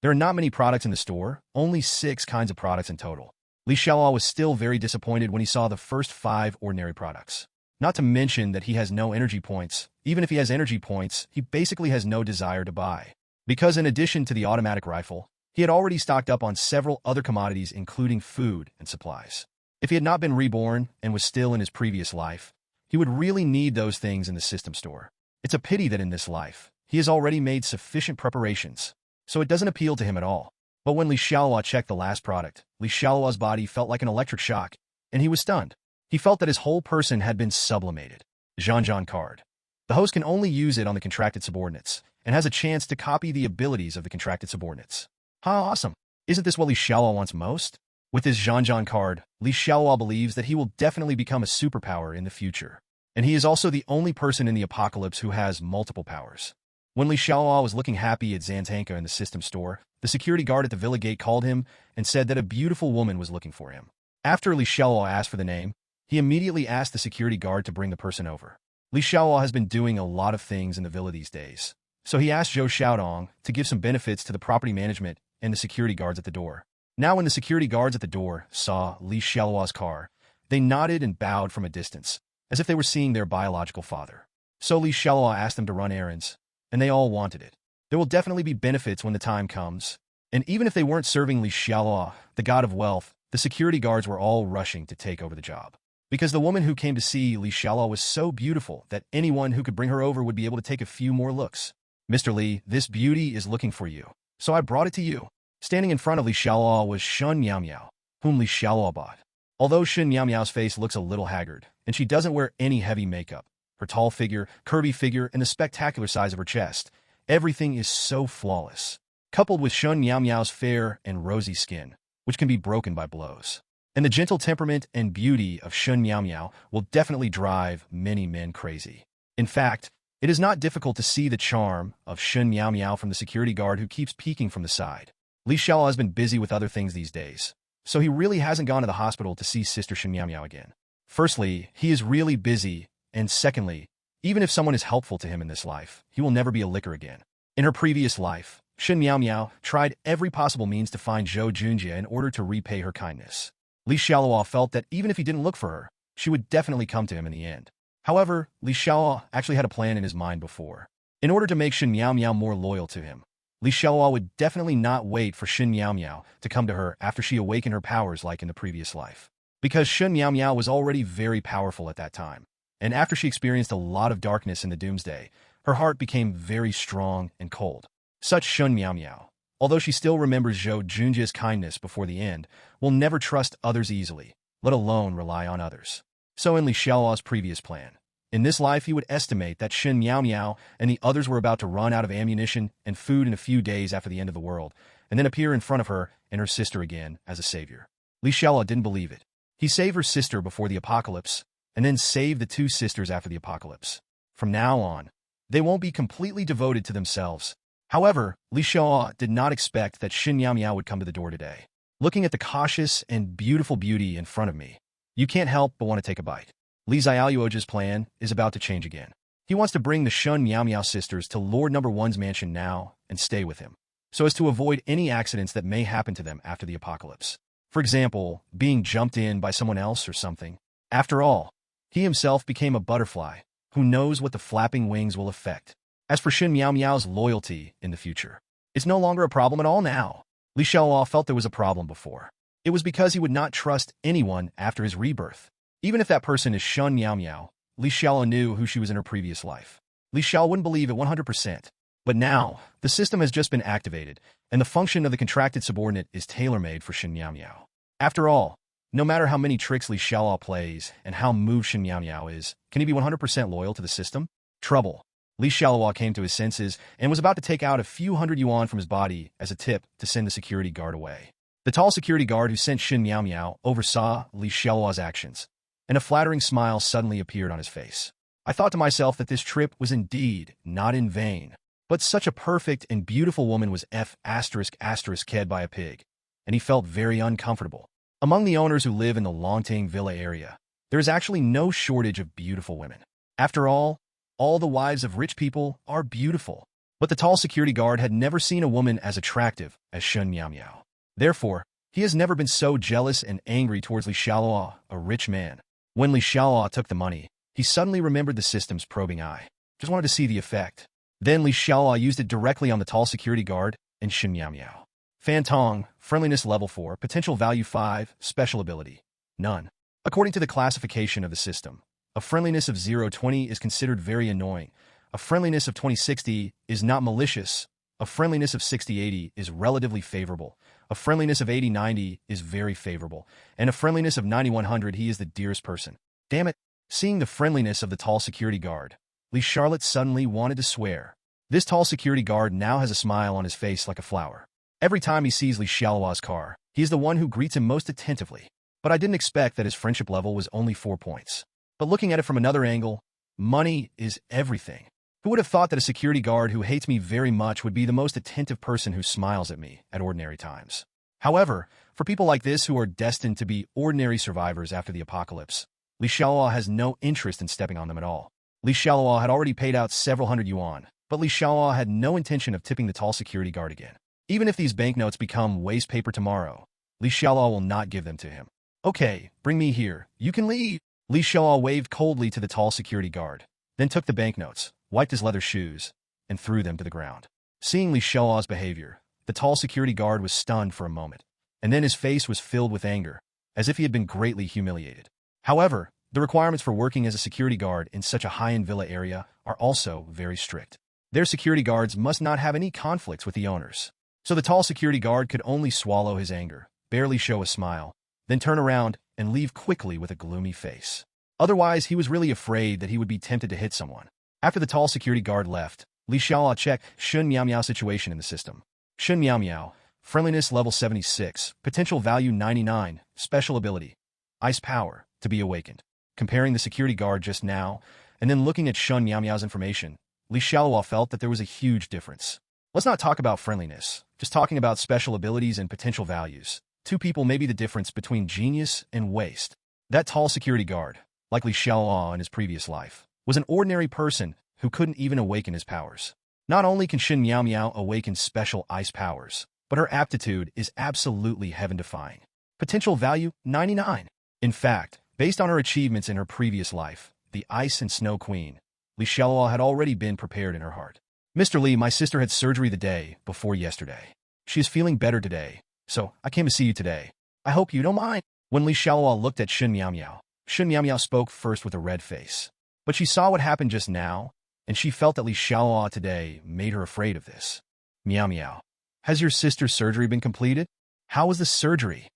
There are not many products in the store, only 6 kinds of products in total. Xialuo was still very disappointed when he saw the first 5 ordinary products. Not to mention that he has no energy points. Even if he has energy points, he basically has no desire to buy. Because in addition to the automatic rifle, he had already stocked up on several other commodities including food and supplies. If he had not been reborn and was still in his previous life, he would really need those things in the system store. It's a pity that in this life, he has already made sufficient preparations, so it doesn't appeal to him at all. But when Xialuo checked the last product, Xialuo's body felt like an electric shock, and he was stunned. He felt that his whole person had been sublimated. Zhanzhan card. The host can only use it on the contracted subordinates, and has a chance to copy the abilities of the contracted subordinates. How awesome! Isn't this what Xialuo wants most? With his Zhanzhan card, Li Xiaoluo believes that he will definitely become a superpower in the future. And he is also the only person in the apocalypse who has multiple powers. When Li Xiaoluo was looking happy at Zantanka in the system store, the security guard at the villa gate called him and said that a beautiful woman was looking for him. After Li Xiaoluo asked for the name, he immediately asked the security guard to bring the person over. Li Xiaoluo has been doing a lot of things in the villa these days, so he asked Zhou Xiaodong to give some benefits to the property management and the security guards at the door. Now when the security guards at the door saw Li Xiaoluo's car, they nodded and bowed from a distance, as if they were seeing their biological father. So Li Xiaoluo asked them to run errands, and they all wanted it. There will definitely be benefits when the time comes, and even if they weren't serving Li Xiaoluo, the god of wealth, the security guards were all rushing to take over the job. Because the woman who came to see Li Xiaoluo was so beautiful that anyone who could bring her over would be able to take a few more looks. Mr. Li, this beauty is looking for you, so I brought it to you. Standing in front of Li Xiaoluo was Shun Miao Miao, whom Li Xiaoluo bought. Although Shun Miao Miao's face looks a little haggard, and she doesn't wear any heavy makeup, her tall figure, curvy figure, and the spectacular size of her chest, everything is so flawless. Coupled with Shun Miao Miao's fair and rosy skin, which can be broken by blows. And the gentle temperament and beauty of Shun Miao Miao will definitely drive many men crazy. In fact, it is not difficult to see the charm of Shun Miao Miao from the security guard who keeps peeking from the side. Li Xiaoluo has been busy with other things these days, so he really hasn't gone to the hospital to see Sister Shun Miao Miao again. Firstly, he is really busy, and secondly, even if someone is helpful to him in this life, he will never be a licker again. In her previous life, Shun Miao Miao tried every possible means to find Zhou Junjie in order to repay her kindness. Li Xiaoluo felt that even if he didn't look for her, she would definitely come to him in the end. However, Li Xiaoluo actually had a plan in his mind before. In order to make Shun Miao Miao more loyal to him, Li Xiaoluo would definitely not wait for Shun Miao Miao to come to her after she awakened her powers like in the previous life. Because Shun Miao Miao was already very powerful at that time, and after she experienced a lot of darkness in the doomsday, her heart became very strong and cold. Such Shun Miao Miao, although she still remembers Zhou Junjie's kindness before the end, will never trust others easily, let alone rely on others. So in Li Xiaoluo's previous plan, in this life he would estimate that Shun Miao Miao and the others were about to run out of ammunition and food in a few days after the end of the world, and then appear in front of her and her sister again as a savior. Li Xiaoluo didn't believe it. He saved her sister before the apocalypse, and then saved the two sisters after the apocalypse. From now on, they won't be completely devoted to themselves. However, Li Xiaoluo did not expect that Shun Miao Miao would come to the door today. Looking at the cautious and beautiful beauty in front of me, you can't help but want to take a bite. Li Xiaoluo's plan is about to change again. He wants to bring the Shun Miao Miao sisters to Lord No. 1's mansion now and stay with him, so as to avoid any accidents that may happen to them after the apocalypse. For example, being jumped in by someone else or something. After all, he himself became a butterfly. Who knows what the flapping wings will affect? As for Shun Miao Miao's loyalty in the future, it's no longer a problem at all now. Li Xiaoluo felt there was a problem before. It was because he would not trust anyone after his rebirth. Even if that person is Shun Miao Miao, Li Xiaoluo knew who she was in her previous life. Li Xiaoluo wouldn't believe it 100%. But now, the system has just been activated, and the function of the contracted subordinate is tailor-made for Shun Miao Miao. After all, no matter how many tricks Li Xiaoluo plays and how moved Shun Miao Miao is, can he be 100% loyal to the system? Trouble. Li Xiaoluo came to his senses and was about to take out a few hundred yuan from his body as a tip to send the security guard away. The tall security guard who sent Shun Miao Miao oversaw Li Xiaoluo's actions, and a flattering smile suddenly appeared on his face. I thought to myself that this trip was indeed not in vain. But such a perfect and beautiful woman was ked by a pig, and he felt very uncomfortable. Among the owners who live in the Longting Villa area, there is actually no shortage of beautiful women. After all the wives of rich people are beautiful. But the tall security guard had never seen a woman as attractive as Shun Miao Miao. Therefore, he has never been so jealous and angry towards Li Xiaoluo, a rich man. When Li Xiaoluo took the money, he suddenly remembered the system's probing eye. Just wanted to see the effect. Then Li Xiaoluo used it directly on the tall security guard and Shun Miao Miao. Fantong, friendliness level 4, potential value 5, special ability, none. According to the classification of the system, a friendliness of 0-20 is considered very annoying. A friendliness of 20-60 is not malicious. A friendliness of 60-80 is relatively favorable. A friendliness of 80-90 is very favorable. And a friendliness of 90-100, he is the dearest person. Damn it. Seeing the friendliness of the tall security guard, Li Charlotte suddenly wanted to swear. This tall security guard now has a smile on his face like a flower. Every time he sees Li Xiaoluo's car, He is the one who greets him most attentively. But I didn't expect that his friendship level was only 4 points. But looking at it from another angle, money is everything. Who would have thought that a security guard who hates me very much would be the most attentive person who smiles at me at ordinary times? However, for people like this who are destined to be ordinary survivors after the apocalypse, Xialuo has no interest in stepping on them at all. Xialuo had already paid out several hundred yuan, but Xialuo had no intention of tipping the tall security guard again. Even if these banknotes become waste paper tomorrow, Xialuo will not give them to him. Okay, bring me here. You can leave. Xialuo waved coldly to the tall security guard, then took the banknotes, wiped his leather shoes, and threw them to the ground. Seeing Xialuo's behavior, the tall security guard was stunned for a moment, and then his face was filled with anger, as if he had been greatly humiliated. However, the requirements for working as a security guard in such a high-end villa area are also very strict. Their security guards must not have any conflicts with the owners. So the tall security guard could only swallow his anger, barely show a smile, then turn around and leave quickly with a gloomy face. Otherwise, he was really afraid that he would be tempted to hit someone. After the tall security guard left, Xialuo checked Shun Miao Miao situation in the system. Shun Miao Miao, friendliness level 76, potential value 99, special ability, ice power, to be awakened. Comparing the security guard just now, and then looking at Shun Miao Miao's information, Xialuo felt that there was a huge difference. Let's not talk about friendliness, just talking about special abilities and potential values. Two people may be the difference between genius and waste. That tall security guard, like Xialuo in his previous life, was an ordinary person who couldn't even awaken his powers. Not only can Shun Miao Miao awaken special ice powers, but her aptitude is absolutely heaven-defying. Potential value 99. In fact, based on her achievements in her previous life, the Ice and Snow Queen, Xialuo had already been prepared in her heart. Mr. Li, my sister had surgery the day before yesterday. She is feeling better today, so I came to see you today. I hope you don't mind. When Xialuo looked at Shun Miao Miao spoke first with a red face. But she saw what happened just now, and she felt that Xialuo today made her afraid of this. Miao Miao, has your sister's surgery been completed? How was the surgery?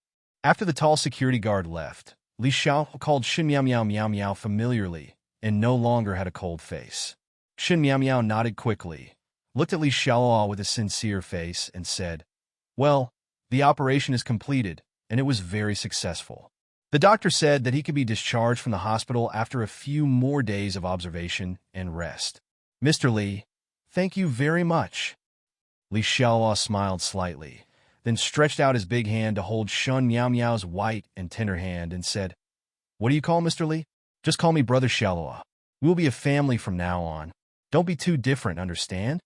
After the tall security guard left, Xialuo called Shun Miao Miao familiarly and no longer had a cold face. Shun Miao nodded quickly, looked at Xialuo with a sincere face, and said, well, the operation is completed, and it was very successful. The doctor said that he could be discharged from the hospital after a few more days of observation and rest. Mr. Li, thank you very much. Xialuo smiled slightly, then stretched out his big hand to hold Shun Miao's white and tender hand and said, what do you call Mr. Li? Just call me Brother Xialuo. We will be a family from now on. Don't be too different, understand?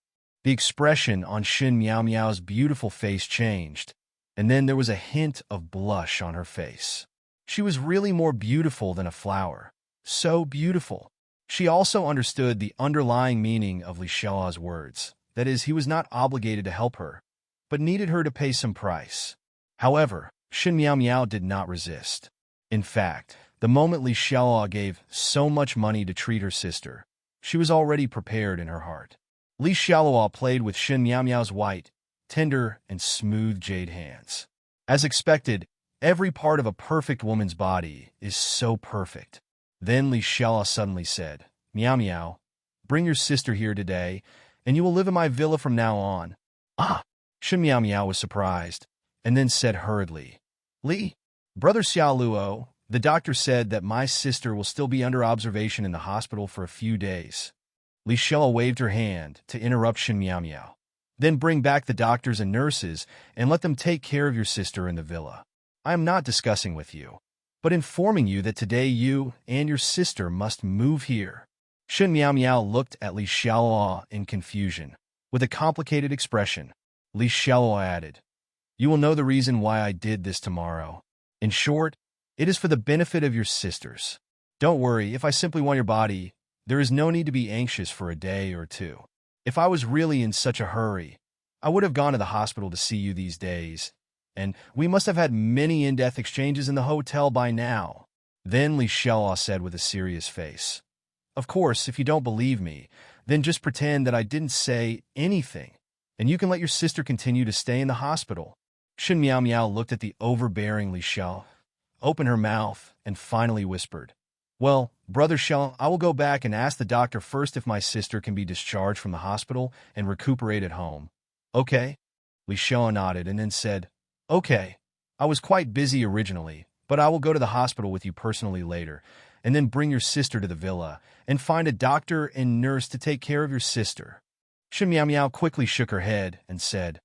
The expression on Shun Miao's beautiful face changed, and then there was a hint of blush on her face. She was really more beautiful than a flower. So beautiful. She also understood the underlying meaning of Xiaoluo's words. That is, he was not obligated to help her, but needed her to pay some price. However, Shun Miao did not resist. In fact, the moment Xiaoluo gave so much money to treat her sister, she was already prepared in her heart. Xialuo played with Shun Miao's white, tender, and smooth jade hands. As expected, every part of a perfect woman's body is so perfect. Then Xiaoluo suddenly said, Miao, bring your sister here today, and you will live in my villa from now on. Ah! Shun Miao was surprised, and then said hurriedly, Li, Brother Xialuo, the doctor said that my sister will still be under observation in the hospital for a few days. Xiaoluo waved her hand to interrupt Shun Miao. Then bring back the doctors and nurses and let them take care of your sister in the villa. I am not discussing with you, but informing you that today you and your sister must move here. Shun Miao looked at Xiaoluo in confusion. With a complicated expression, Xiaoluo added, you will know the reason why I did this tomorrow. In short, it is for the benefit of your sisters. Don't worry, if I simply want your body, there is no need to be anxious for a day or two. If I was really in such a hurry, I would have gone to the hospital to see you these days, and we must have had many in-depth exchanges in the hotel by now. Then Xiaoluo said with a serious face, of course, if you don't believe me, then just pretend that I didn't say anything, and you can let your sister continue to stay in the hospital. Shun Miao looked at the overbearing Xiaoluo, opened her mouth, and finally whispered, well, Brother Xiaoluo, I will go back and ask the doctor first if my sister can be discharged from the hospital and recuperate at home. Okay? Xiaoluo nodded and then said, okay, I was quite busy originally, but I will go to the hospital with you personally later, and then bring your sister to the villa, and find a doctor and nurse to take care of your sister." Shen Miao Miao quickly shook her head and said,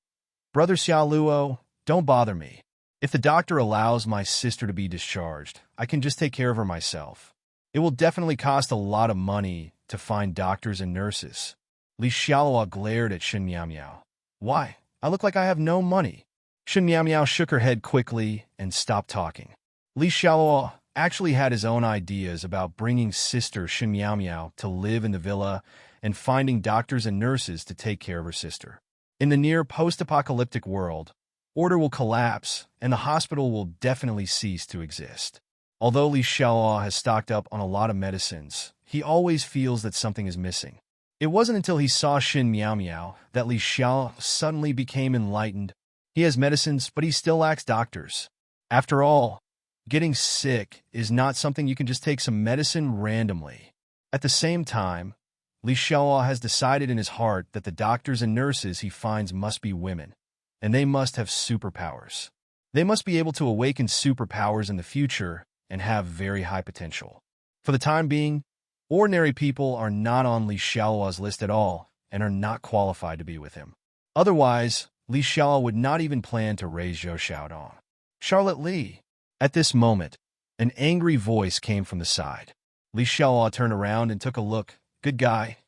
"Brother Xialuo, don't bother me. If the doctor allows my sister to be discharged, I can just take care of her myself. It will definitely cost a lot of money to find doctors and nurses." Li Xiaoluo glared at Shen Miao Miao. "Why? I look like I have no money." Shen Miao Miao shook her head quickly and stopped talking. Li Xiaoluo actually had his own ideas about bringing sister Shen Miao Miao to live in the villa and finding doctors and nurses to take care of her sister. In the near post-apocalyptic world, order will collapse and the hospital will definitely cease to exist. Although Li Xiaoluo has stocked up on a lot of medicines, he always feels that something is missing. It wasn't until he saw Shen Miao Miao that Li Xiaoluo suddenly became enlightened. He has medicines, but he still lacks doctors. After all, getting sick is not something you can just take some medicine randomly. At the same time, Li Xiaoluo has decided in his heart that the doctors and nurses he finds must be women, and they must have superpowers. They must be able to awaken superpowers in the future and have very high potential. For the time being, ordinary people are not on Li Xiaoluo's list at all and are not qualified to be with him. Otherwise, Li Xiaoluo would not even plan to raise Zhou Xiaodong. "Charlotte Li." At this moment, an angry voice came from the side. Li Xiaoluo turned around and took a look. "Good guy,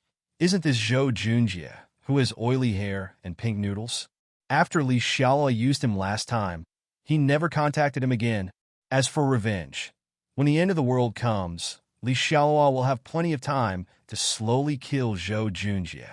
isn't this Zhou Junjie, who has oily hair and pink noodles?" After Li Xiaoluo used him last time, he never contacted him again. As for revenge, when the end of the world comes, Li Xiaoluo will have plenty of time to slowly kill Zhou Junjie.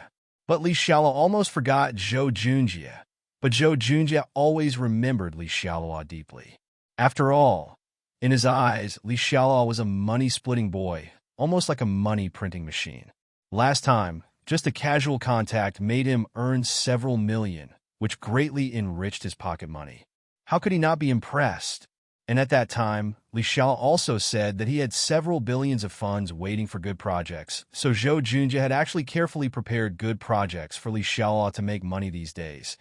But Li Xiaoluo almost forgot Zhou Junjie. But Zhou Junjie always remembered Li Xiaoluo deeply. After all, in his eyes, Li Xiaoluo was a money-splitting boy, almost like a money-printing machine. Last time, just a casual contact made him earn several million, which greatly enriched his pocket money. How could he not be impressed? And at that time, Li Xiaoluo also said that he had several billions of funds waiting for good projects, so Zhou Junjie had actually carefully prepared good projects for Li Xiaoluo to make money these days,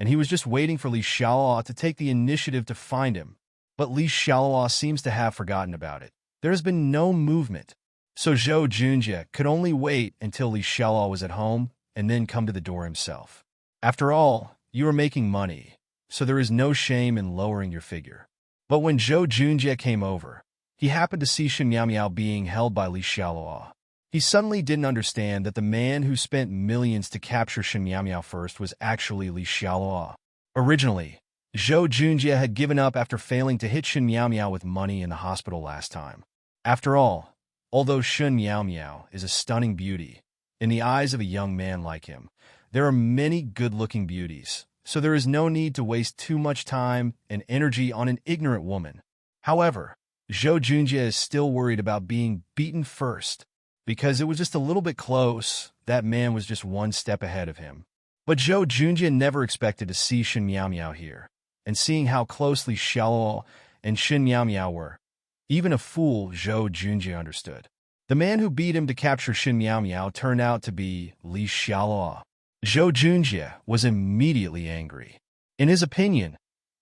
and he was just waiting for Li Xiaoluo to take the initiative to find him. But Li Xiaoluo seems to have forgotten about it. There has been no movement, so Zhou Junjie could only wait until Li Xiaoluo was at home and then come to the door himself. After all, you are making money, so there is no shame in lowering your figure. But when Zhou Junjie came over, he happened to see Shen Miao Miao being held by Li Xiaoluo. He suddenly didn't understand that the man who spent millions to capture Shen Miao Miao first was actually Li Xiaoluo. Originally, Zhou Junjie had given up after failing to hit Shen Miao Miao with money in the hospital last time. After all, although Shen Miao Miao is a stunning beauty, in the eyes of a young man like him, there are many good-looking beauties, so there is no need to waste too much time and energy on an ignorant woman. However, Zhou Junjie is still worried about being beaten first, because it was just a little bit close. That man was just one step ahead of him. But Zhou Junjie never expected to see Shen Miao Miao here, and seeing how closely Xialuo and Shen Miao Miao were, even a fool Zhou Junjie understood. The man who beat him to capture Shen Miao Miao turned out to be Li Xiaoluo. Zhou Junjie was immediately angry. In his opinion,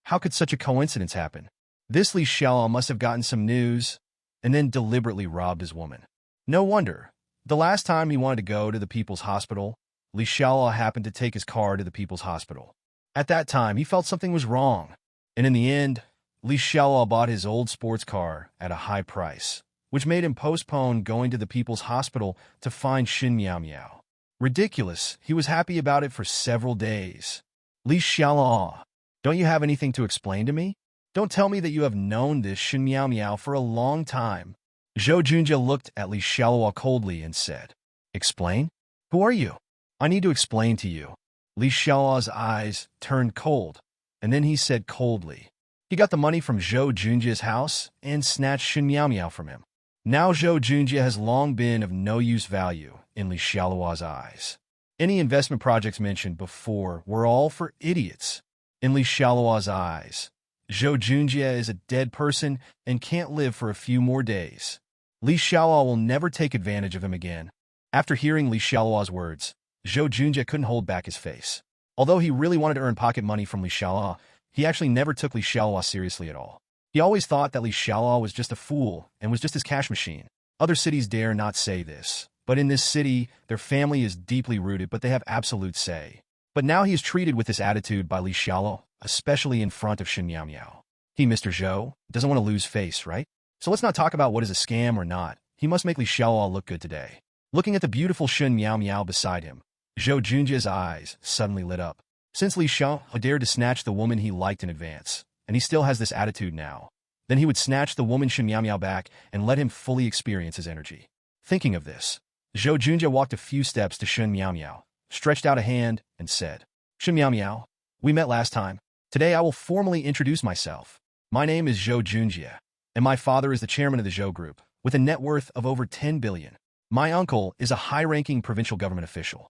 how could such a coincidence happen? This Li Xiaoluo must have gotten some news and then deliberately robbed his woman. No wonder. The last time he wanted to go to the People's Hospital, Li Xiaoluo happened to take his car to the People's Hospital. At that time, he felt something was wrong, and in the end, Li Xiaoluo bought his old sports car at a high price, which made him postpone going to the People's Hospital to find Shen Miao Miao. Ridiculous, he was happy about it for several days. Li Xiaoluo, don't you have anything to explain to me? Don't tell me that you have known this Shen Miao Miao for a long time. Zhou Junjie looked at Li Xiaoluo coldly and said, "Explain? Who are you? I need to explain to you." Li Xiaoluo's eyes turned cold, and then he said coldly, "He got the money from Zhou Junjie's house and snatched Shen Miao Miao from him. Now Zhou Junjie has long been of no use value in Li Xiaoluo's eyes. Any investment projects mentioned before were all for idiots. In Li Xiaoluo's eyes, Zhou Junjie is a dead person and can't live for a few more days. Li Xiaoluo will never take advantage of him again." After hearing Li Xiaoluo's words, Zhou Junjie couldn't hold back his face. Although he really wanted to earn pocket money from Li Xiaoluo, he actually never took Li Xiaoluo seriously at all. He always thought that Li Xiaoluo was just a fool and was just his cash machine. Other cities dare not say this, but in this city, their family is deeply rooted, but they have absolute say. But now he is treated with this attitude by Li Xiaoluo, especially in front of Shen Miao. He, Mr. Zhou, doesn't want to lose face, right? So let's not talk about what is a scam or not. He must make Li Xiaoluo look good today. Looking at the beautiful Shen Miao beside him, Zhou Junjia's eyes suddenly lit up. Since Li Xiaoluo dared to snatch the woman he liked in advance, and he still has this attitude now, then he would snatch the woman Shen Miao back and let him fully experience his energy. Thinking of this, Zhou Junjia walked a few steps to Shen Miao, stretched out a hand, and said, Shen Miao, we met last time. Today I will formally introduce myself. My name is Zhou Junjia, and my father is the chairman of the Zhou Group, with a net worth of over 10 billion. My uncle is a high-ranking provincial government official.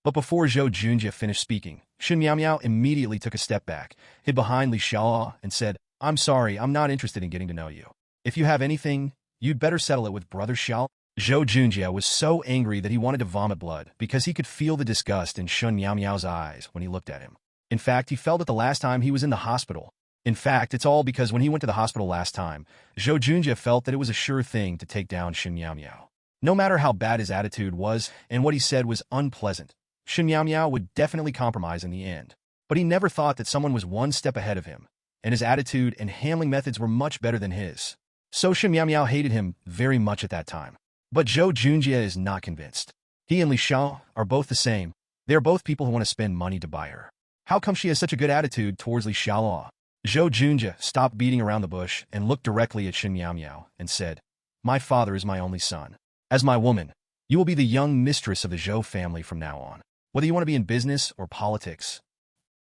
But before Zhou Junjia finished speaking, Shen Miao immediately took a step back, hid behind Li Xiaoluo, and said, I'm sorry, I'm not interested in getting to know you. If you have anything, you'd better settle it with Brother Xiao. Zhou Junjia was so angry that he wanted to vomit blood because he could feel the disgust in Shen Miao's eyes when he looked at him. In fact, he felt it the last time he was in the hospital. In fact, it's all because when he went to the hospital last time, Zhou Junjia felt that it was a sure thing to take down Shen Miao. No matter how bad his attitude was and what he said was unpleasant, Shen Miao would definitely compromise in the end. But he never thought that someone was one step ahead of him, and his attitude and handling methods were much better than his. So Shen Miao hated him very much at that time. But Zhou Junjia is not convinced. He and Li Xiao are both the same. They are both people who want to spend money to buy her. How come she has such a good attitude towards Li Xiaoluo? Zhou Junjia stopped beating around the bush and looked directly at Shen Miao and said, My father is my only son. As my woman, you will be the young mistress of the Zhou family from now on, whether you want to be in business or politics.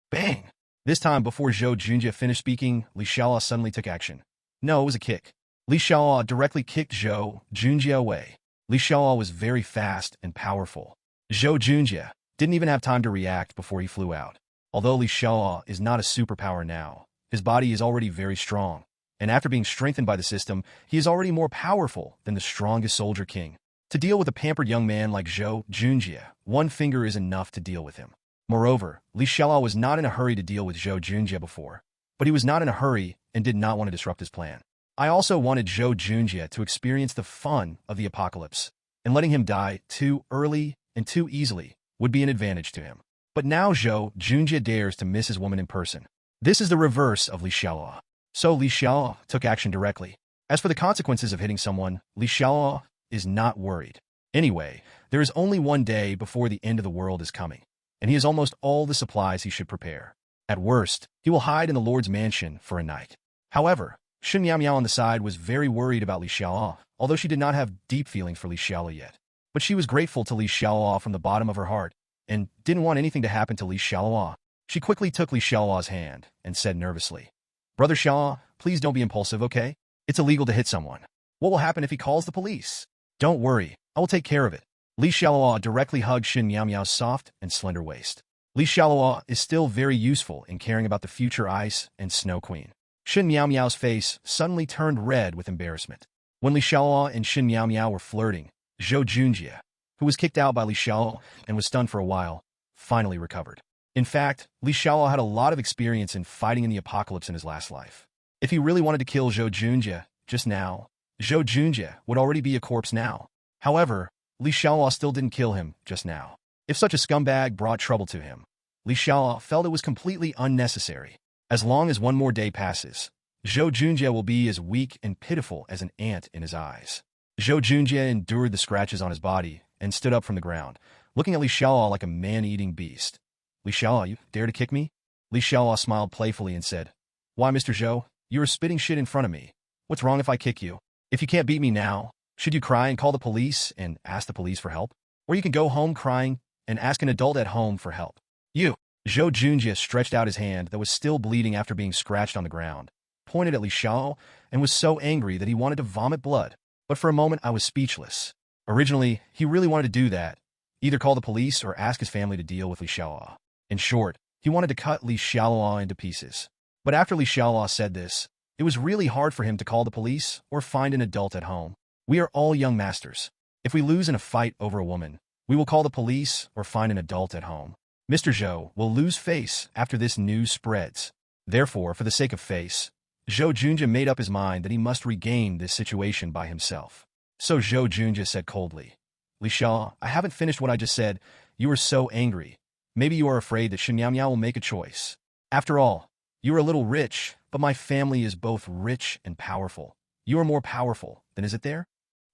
Bang! This time, before Zhou Junjia finished speaking, Li Xiaoluo suddenly took action. No, it was a kick. Li Xiaoluo directly kicked Zhou Junjia away. Li Xiaoluo was very fast and powerful. Zhou Junjia didn't even have time to react before he flew out. Although Li Xiaoluo is not a superpower now, his body is already very strong, and after being strengthened by the system, he is already more powerful than the strongest soldier king. To deal with a pampered young man like Zhou Junjia, one finger is enough to deal with him. Moreover, Li Xiaoluo was not in a hurry to deal with Zhou Junjia before, but he was not in a hurry and did not want to disrupt his plan. I also wanted Zhou Junjia to experience the fun of the apocalypse, and letting him die too early and too easily would be an advantage to him. But now Zhou Junjia dares to miss his woman in person. This is the reverse of Li Xiaoluo. So Li Xiaoluo took action directly. As for the consequences of hitting someone, Li Xiaoluo is not worried. Anyway, there is only one day before the end of the world is coming, and he has almost all the supplies he should prepare. At worst, he will hide in the Lord's mansion for a night. However, Shen Miao on the side was very worried about Li Xiaoluo, although she did not have deep feelings for Li Xiaoluo yet. But she was grateful to Li Xiaoluo from the bottom of her heart, and didn't want anything to happen to Li Xiaoluo. She quickly took Li Xiaoluo's hand and said nervously, Brother Xiaoluo, please don't be impulsive, okay? It's illegal to hit someone. What will happen if he calls the police? Don't worry, I will take care of it. Li Xiaoluo directly hugged Shen Miao's soft and slender waist. Li Xiaoluo is still very useful in caring about the future ice and snow queen. Shen Miao's face suddenly turned red with embarrassment. When Li Xiaoluo and Shen Miao were flirting, Zhou Junjia, who was kicked out by Li Xiaoluo and was stunned for a while, finally recovered. In fact, Li Xiaoluo had a lot of experience in fighting in the apocalypse in his last life. If he really wanted to kill Zhou Junjia just now, Zhou Junjia would already be a corpse now. However, Li Xiaoluo still didn't kill him just now. If such a scumbag brought trouble to him, Li Xiaoluo felt it was completely unnecessary. As long as one more day passes, Zhou Junjia will be as weak and pitiful as an ant in his eyes. Zhou Junjia endured the scratches on his body and stood up from the ground, looking at Li Xiaoluo like a man-eating beast. Li Xiaoluo, you dare to kick me? Li Xiaoluo smiled playfully and said, Why, Mr. Zhou, you are spitting shit in front of me. What's wrong if I kick you? If you can't beat me now, should you cry and call the police and ask the police for help? Or you can go home crying and ask an adult at home for help. You. Zhou Junjia stretched out his hand that was still bleeding after being scratched on the ground, pointed at Li Xiaoluo, and was so angry that he wanted to vomit blood. But for a moment I was speechless. Originally, he really wanted to do that, either call the police or ask his family to deal with Li Xiaoluo. In short, he wanted to cut Li Xiaoluo into pieces. But after Li Xiaoluo said this, it was really hard for him to call the police or find an adult at home. We are all young masters. If we lose in a fight over a woman, we will call the police or find an adult at home. Mr. Zhou will lose face after this news spreads. Therefore, for the sake of face, Zhou Junjie made up his mind that he must regain this situation by himself. So Zhou Junjie said coldly, Li Xiao, I haven't finished what I just said. You are so angry. Maybe you are afraid that Shen Miao will make a choice. After all, you are a little rich, but my family is both rich and powerful. You are more powerful, then is it there?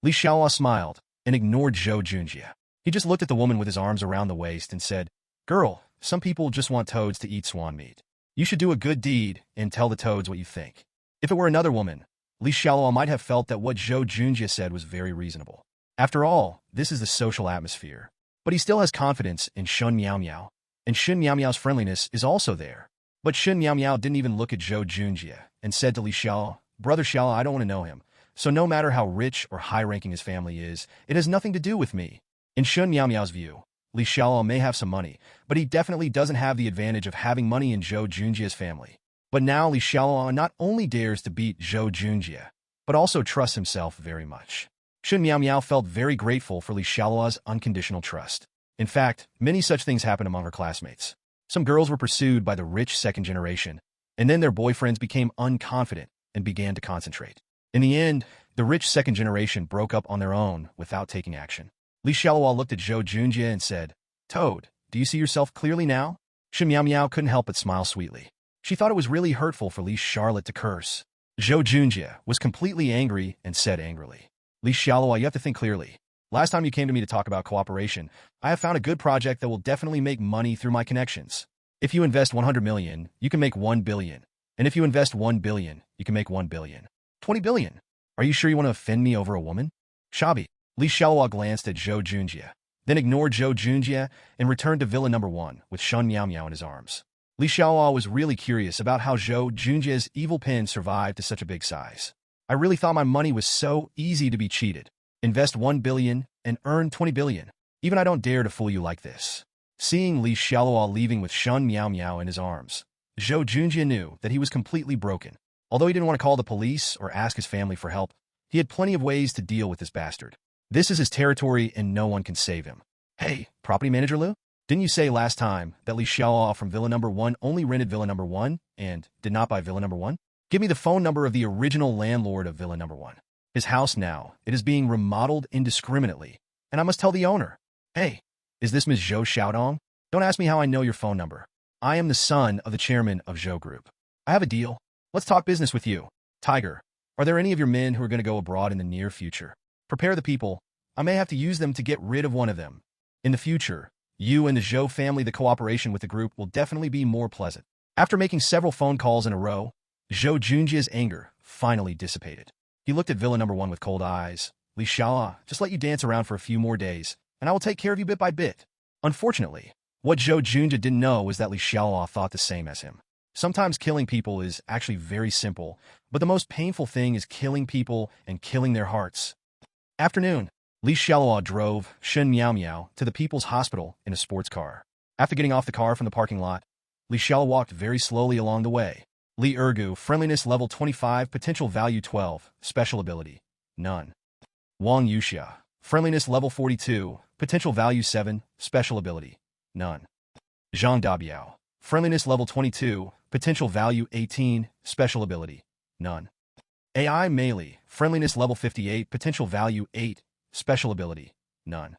Li Xiao smiled and ignored Zhou Junjie. He just looked at the woman with his arms around the waist and said, Girl, some people just want toads to eat swan meat. You should do a good deed and tell the toads what you think. If it were another woman, Li Xialuo might have felt that what Zhou Junjie said was very reasonable. After all, this is the social atmosphere. But he still has confidence in Shen Miao, and Shen Miao's friendliness is also there. But Shen Miao didn't even look at Zhou Junjie and said to Li Xiao, Brother Xiao, I don't want to know him. So no matter how rich or high-ranking his family is, it has nothing to do with me. In Shen Miao's view, Li Xiaoluo may have some money, but he definitely doesn't have the advantage of having money in Zhou Junjie's family. But now Li Xiaoluo not only dares to beat Zhou Junjie, but also trusts himself very much. Shen Miao felt very grateful for Li Xiaoluo's unconditional trust. In fact, many such things happened among her classmates. Some girls were pursued by the rich second generation, and then their boyfriends became unconfident and began to concentrate. In the end, the rich second generation broke up on their own without taking action. Li Xiaoluo looked at Zhou Junjie and said, Toad, do you see yourself clearly now? Shen Miao couldn't help but smile sweetly. She thought it was really hurtful for Li Charlotte to curse. Zhou Junjie was completely angry and said angrily, Li Xiaoluo, you have to think clearly. Last time you came to me to talk about cooperation, I have found a good project that will definitely make money through my connections. If you invest 100 million, you can make 1 billion. And if you invest 1 billion, you can make 1 billion. 20 billion. Are you sure you want to offend me over a woman? Shabi. Li Xiaoluo glanced at Zhou Junjie, then ignored Zhou Junjie and returned to Villa Number 1 with Shen Miao in his arms. Li Xiaoluo was really curious about how Zhou Junjie's evil pen survived to such a big size. I really thought my money was so easy to be cheated. Invest 1 billion and earn 20 billion. Even I don't dare to fool you like this. Seeing Li Xiaoluo leaving with Shen Miao in his arms, Zhou Junjie knew that he was completely broken. Although he didn't want to call the police or ask his family for help, he had plenty of ways to deal with this bastard. This is his territory and no one can save him. Hey, property manager Liu? Didn't you say last time that Li Xiaoluo from Villa Number 1 only rented Villa Number 1 and did not buy Villa Number 1? Give me the phone number of the original landlord of Villa Number 1. His house now, it is being remodeled indiscriminately, and I must tell the owner. Hey, is this Ms. Zhou Xiaodong? Don't ask me how I know your phone number. I am the son of the chairman of Zhou Group. I have a deal. Let's talk business with you. Tiger, are there any of your men who are going to go abroad in the near future? Prepare the people. I may have to use them to get rid of one of them. In the future, you and the Zhou family, the cooperation with the group will definitely be more pleasant. After making several phone calls in a row, Zhou Junjie's anger finally dissipated. He looked at Villa Number 1 with cold eyes. Li Xiaoluo, just let you dance around for a few more days, and I will take care of you bit by bit. Unfortunately, what Zhou Junjie didn't know was that Li Xiaoluo thought the same as him. Sometimes killing people is actually very simple, but the most painful thing is killing people and killing their hearts. Afternoon, Li Xiaoluo drove Shen Miao to the People's Hospital in a sports car. After getting off the car from the parking lot, Li Xiaoluo walked very slowly along the way. Li Ergu, friendliness level 25, potential value 12, special ability, none. Wang Yuxia, friendliness level 42, potential value 7, special ability, none. Zhang Dabiao, friendliness level 22, potential value 18, special ability, none. AI Meili, friendliness level 58, potential value 8, special ability, none.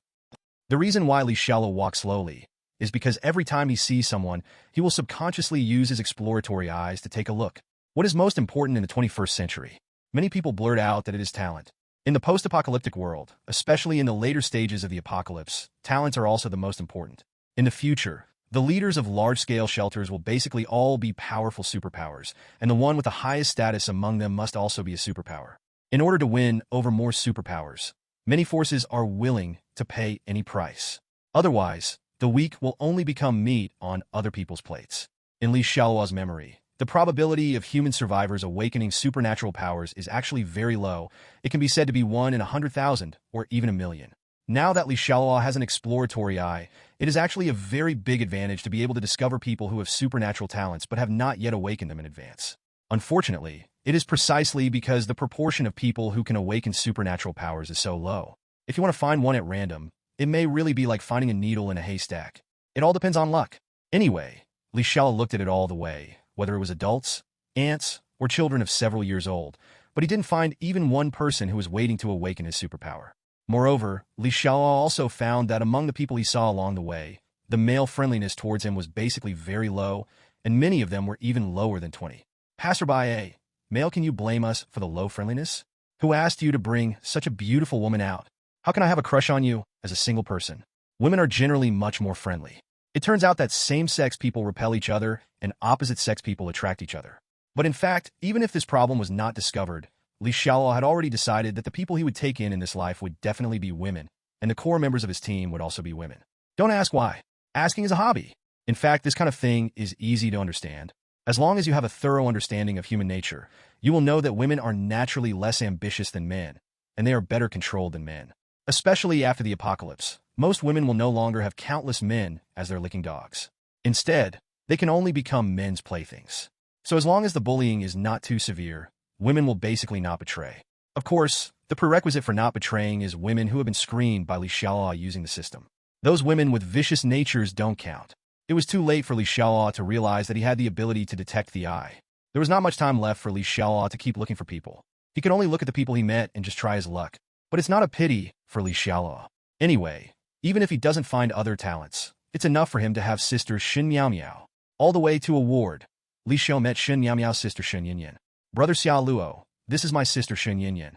The reason why Li Xiaoluo walks slowly is because every time he sees someone, he will subconsciously use his exploratory eyes to take a look. What is most important in the 21st century? Many people blurt out that it is talent. In the post-apocalyptic world, especially in the later stages of the apocalypse, talents are also the most important. In the future, the leaders of large-scale shelters will basically all be powerful superpowers, and the one with the highest status among them must also be a superpower. In order to win over more superpowers, many forces are willing to pay any price. Otherwise, the weak will only become meat on other people's plates. In Li Xiaoluo's memory, the probability of human survivors awakening supernatural powers is actually very low. It can be said to be 1 in 100,000 or even 1,000,000. Now that Li Xiaoluo has an exploratory eye, it is actually a very big advantage to be able to discover people who have supernatural talents but have not yet awakened them in advance. Unfortunately, it is precisely because the proportion of people who can awaken supernatural powers is so low. If you want to find one at random, it may really be like finding a needle in a haystack. It all depends on luck. Anyway, Li Xiaoluo looked at it all the way, whether it was adults, aunts, or children of several years old, but he didn't find even one person who was waiting to awaken his superpower. Moreover, Xialuo also found that among the people he saw along the way, the male friendliness towards him was basically very low, and many of them were even lower than 20. Passerby, male, can you blame us for the low friendliness? Who asked you to bring such a beautiful woman out? How can I have a crush on you as a single person? Women are generally much more friendly. It turns out that same-sex people repel each other and opposite-sex people attract each other. But in fact, even if this problem was not discovered, Xialuo had already decided that the people he would take in this life would definitely be women, and the core members of his team would also be women. Don't ask why. Asking is a hobby. In fact, this kind of thing is easy to understand. As long as you have a thorough understanding of human nature, you will know that women are naturally less ambitious than men, and they are better controlled than men. Especially after the apocalypse, most women will no longer have countless men as their licking dogs. Instead, they can only become men's playthings. So as long as the bullying is not too severe, women will basically not betray. Of course, the prerequisite for not betraying is women who have been screened by Xialuo using the system. Those women with vicious natures don't count. It was too late for Xialuo to realize that he had the ability to detect the eye. There was not much time left for Xialuo to keep looking for people. He could only look at the people he met and just try his luck. But it's not a pity for Xialuo. Anyway, even if he doesn't find other talents, it's enough for him to have sister Shin Miao Miao. All the way to a ward, Xialuo met Shin Miao Miao's sister Shin Yinyan. Brother Xialuo, this is my sister Shin Yinyan.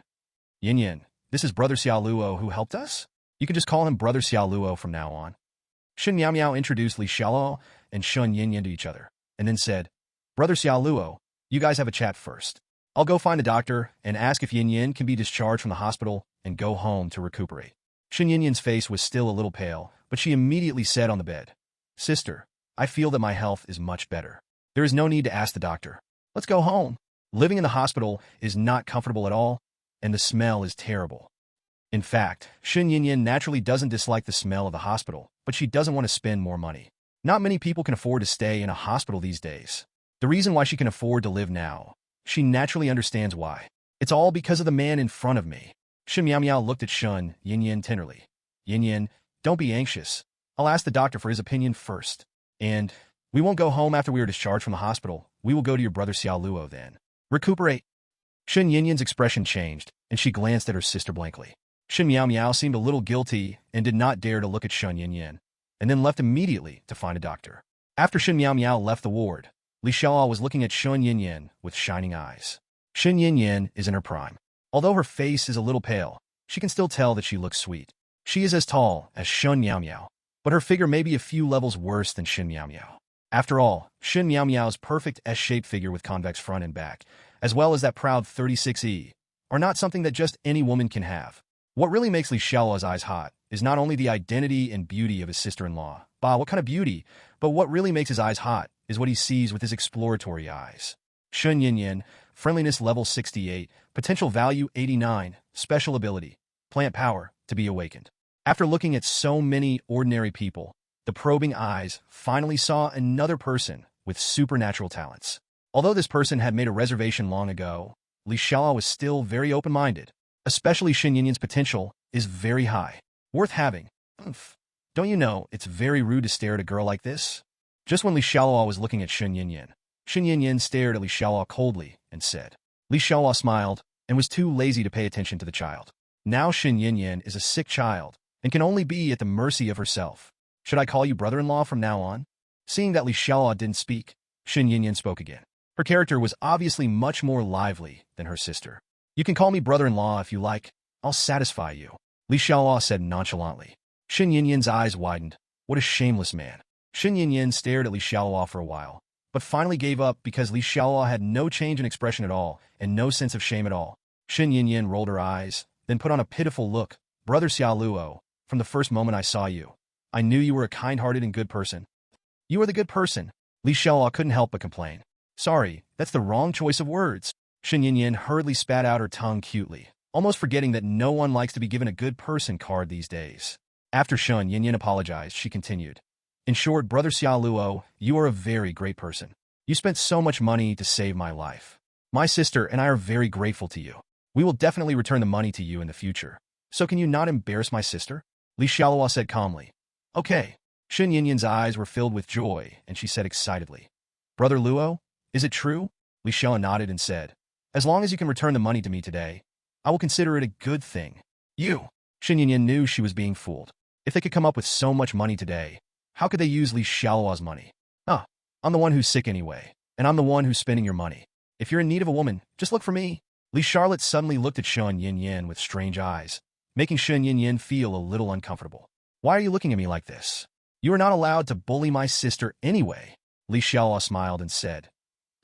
Yinyan, this is Brother Xialuo who helped us? You can just call him Brother Xialuo from now on. Shin Miao Miao introduced Xialuo and Shin Yinyan to each other, and then said, Brother Xialuo, you guys have a chat first. I'll go find a doctor and ask if Yinyan can be discharged from the hospital and go home to recuperate. Shin Yinyan's face was still a little pale, but she immediately said on the bed, Sister, I feel that my health is much better. There is no need to ask the doctor. Let's go home. Living in the hospital is not comfortable at all, and the smell is terrible. In fact, Shin Yinyan naturally doesn't dislike the smell of the hospital, but she doesn't want to spend more money. Not many people can afford to stay in a hospital these days. The reason why she can afford to live now, she naturally understands why. It's all because of the man in front of me. Shin Miao Miao looked at Shin Yinyan tenderly. Yinyan, don't be anxious. I'll ask the doctor for his opinion first. And we won't go home after we are discharged from the hospital. We will go to your brother Xialuo then. Recuperate. Shin Yinyan's expression changed, and she glanced at her sister blankly. Shin Miao Miao seemed a little guilty and did not dare to look at Shin Yinyan, and then left immediately to find a doctor. After Shin Miao Miao left the ward, Xialuo was looking at Shin Yinyan with shining eyes. Shin Yinyan is in her prime. Although her face is a little pale, she can still tell that she looks sweet. She is as tall as Shin Miao Miao, but her figure may be a few levels worse than Shin Miao Miao. After all, Shin Miao Miao's perfect S-shaped figure with convex front and back, as well as that proud 36E, are not something that just any woman can have. What really makes Xialuo's eyes hot is not only the identity and beauty of his sister-in-law, bah, what kind of beauty, but what really makes his eyes hot is what he sees with his exploratory eyes. Shin Yinyan, friendliness level 68, potential value 89, special ability, plant power, to be awakened. After looking at so many ordinary people, the probing eyes finally saw another person with supernatural talents. Although this person had made a reservation long ago, Xialuo was still very open-minded. Especially Shin Yinyan's potential is very high. Worth having. Don't you know it's very rude to stare at a girl like this? Just when Xialuo was looking at Shin Yinyan stared at Xialuo coldly and said. Xialuo smiled and was too lazy to pay attention to the child. Now Shin Yinyan is a sick child and can only be at the mercy of herself. Should I call you brother-in-law from now on? Seeing that Xialuo didn't speak, Shin Yinyan spoke again. Her character was obviously much more lively than her sister. You can call me brother-in-law if you like. I'll satisfy you, Xialuo said nonchalantly. Shin Yinyan's eyes widened. What a shameless man. Shin Yinyan stared at Xialuo for a while, but finally gave up because Xialuo had no change in expression at all and no sense of shame at all. Shin Yinyan rolled her eyes, then put on a pitiful look. Brother Xialuo, from the first moment I saw you, I knew you were a kind-hearted and good person. You are the good person. Xialuo couldn't help but complain. Sorry, that's the wrong choice of words. Shin Yinyan hurriedly spat out her tongue cutely, almost forgetting that no one likes to be given a good person card these days. After Shin Yinyan apologized, she continued. In short, Brother Xialuo, you are a very great person. You spent so much money to save my life. My sister and I are very grateful to you. We will definitely return the money to you in the future. So can you not embarrass my sister? Xialuo said calmly. Okay. Shin Yinyan's eyes were filled with joy, and she said excitedly. Brother Luo, Is it true? Li Xialuo nodded and said, as long as you can return the money to me today, I will consider it a good thing. You! Xin Yanyan knew she was being fooled. If they could come up with so much money today, how could they use Li Xialuo's money? Huh, I'm the one who's sick anyway, and I'm the one who's spending your money. If you're in need of a woman, just look for me. Li Charlotte suddenly looked at Xun Yanyan with strange eyes, making Xun Yanyan feel a little uncomfortable. Why are you looking at me like this? You are not allowed to bully my sister anyway. Li Xiaoluo smiled and said,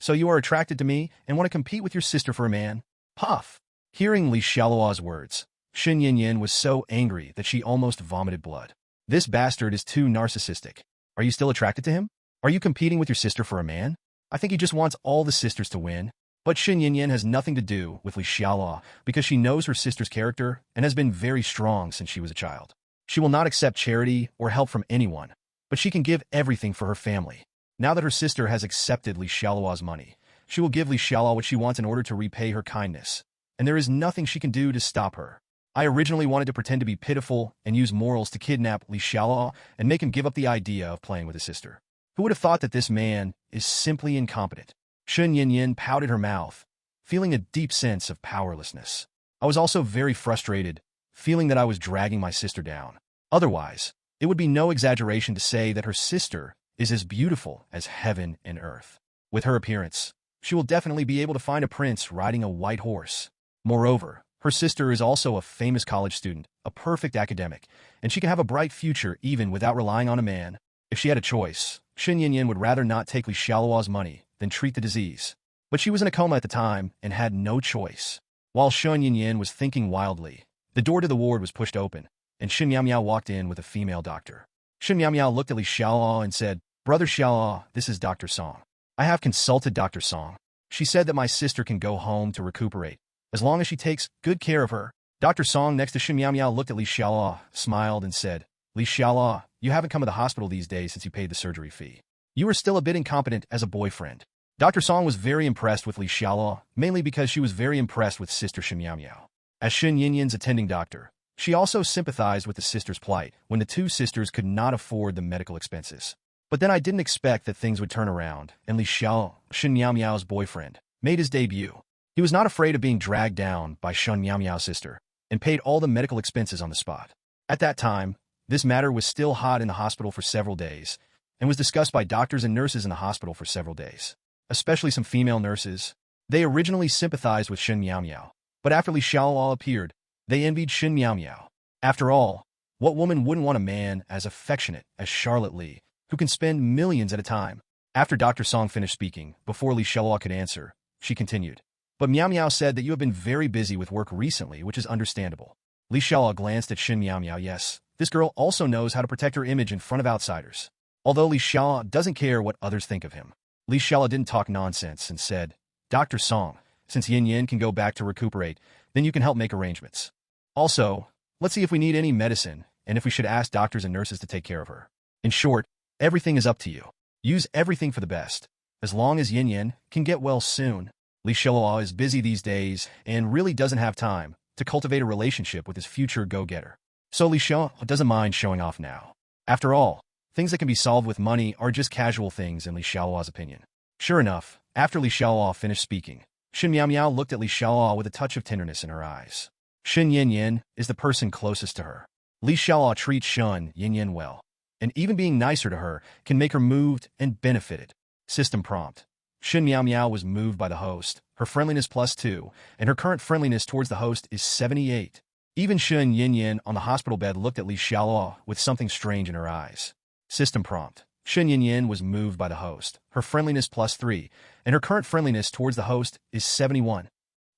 so you are attracted to me and want to compete with your sister for a man? Puff! Hearing Li Xiaoluo's words, Xun Yanyan was so angry that she almost vomited blood. This bastard is too narcissistic. Are you still attracted to him? Are you competing with your sister for a man? I think he just wants all the sisters to win. But Xun Yanyan has nothing to do with Li Xiaoluo because she knows her sister's character and has been very strong since she was a child. She will not accept charity or help from anyone, but she can give everything for her family. Now that her sister has accepted Li Xiaoluo's money, she will give Li Xiaoluo what she wants in order to repay her kindness, and there is nothing she can do to stop her. I originally wanted to pretend to be pitiful and use morals to kidnap Li Xiaoluo and make him give up the idea of playing with his sister. Who would have thought that this man is simply incompetent? Xun Yanyan pouted her mouth, feeling a deep sense of powerlessness. I was also very frustrated, feeling that I was dragging my sister down. Otherwise, it would be no exaggeration to say that her sister is as beautiful as heaven and earth. With her appearance, she will definitely be able to find a prince riding a white horse. Moreover, her sister is also a famous college student, a perfect academic, and she can have a bright future even without relying on a man. If she had a choice, Xun Yanyan would rather not take Li Xiaoluo's money than treat the disease. But she was in a coma at the time and had no choice. While Xun Yanyan was thinking wildly, the door to the ward was pushed open, and Xin Miao walked in with a female doctor. Xin Miao looked at Li Xiaoluo and said, Brother Xialuo, this is Dr. Song. I have consulted Dr. Song. She said that my sister can go home to recuperate, as long as she takes good care of her. Dr. Song next to Xin Miao looked at Li Xiaoluo, smiled and said, Li Xiaoluo, you haven't come to the hospital these days since you paid the surgery fee. You are still a bit incompetent as a boyfriend. Dr. Song was very impressed with Li Xiaoluo, mainly because she was very impressed with Sister Xin Miao. As Xun Yanyan's attending doctor, she also sympathized with the sisters' plight when the two sisters could not afford the medical expenses. But then I didn't expect that things would turn around, and Li Xiaoluo, Xin Miao's boyfriend, made his debut. He was not afraid of being dragged down by Xun Miao's sister, and paid all the medical expenses on the spot. At that time, this matter was still hot in the hospital for several days, and was discussed by doctors and nurses in the hospital for several days, especially some female nurses. They originally sympathized with Xin Miao, but after Li Xiaoluo appeared, they envied Xin Miao. After all, what woman wouldn't want a man as affectionate as Charlotte Li, who can spend millions at a time? After Dr. Song finished speaking, before Li Xiaoluo could answer, she continued. But Miao said that you have been very busy with work recently, which is understandable. Li Xiaoluo glanced at Xin Miao. Yes, this girl also knows how to protect her image in front of outsiders. Although Li Xiaoluo doesn't care what others think of him. Li Xiaoluo didn't talk nonsense and said, Dr. Song, since Yin Yin can go back to recuperate, then you can help make arrangements. Also, let's see if we need any medicine, and if we should ask doctors and nurses to take care of her. In short, everything is up to you. Use everything for the best. As long as Yin Yin can get well soon. Li Xiaoluo is busy these days and really doesn't have time to cultivate a relationship with his future go-getter. So Li Xiaoluo doesn't mind showing off now. After all, things that can be solved with money are just casual things in Li Xiaoluo's opinion. Sure enough, after Li Xiaoluo finished speaking, Xin Miao looked at Li Xiaoluo with a touch of tenderness in her eyes. Xin Yanyan is the person closest to her. Li Xiaoluo treats Xun Yanyan well, and even being nicer to her can make her moved and benefited. System prompt. Xin Miao was moved by the host, her friendliness +2, and her current friendliness towards the host is 78. Even Xun Yanyan on the hospital bed looked at Li Xiaoluo with something strange in her eyes. System prompt. Xun Yanyan was moved by the host, her friendliness +3, and her current friendliness towards the host is 71.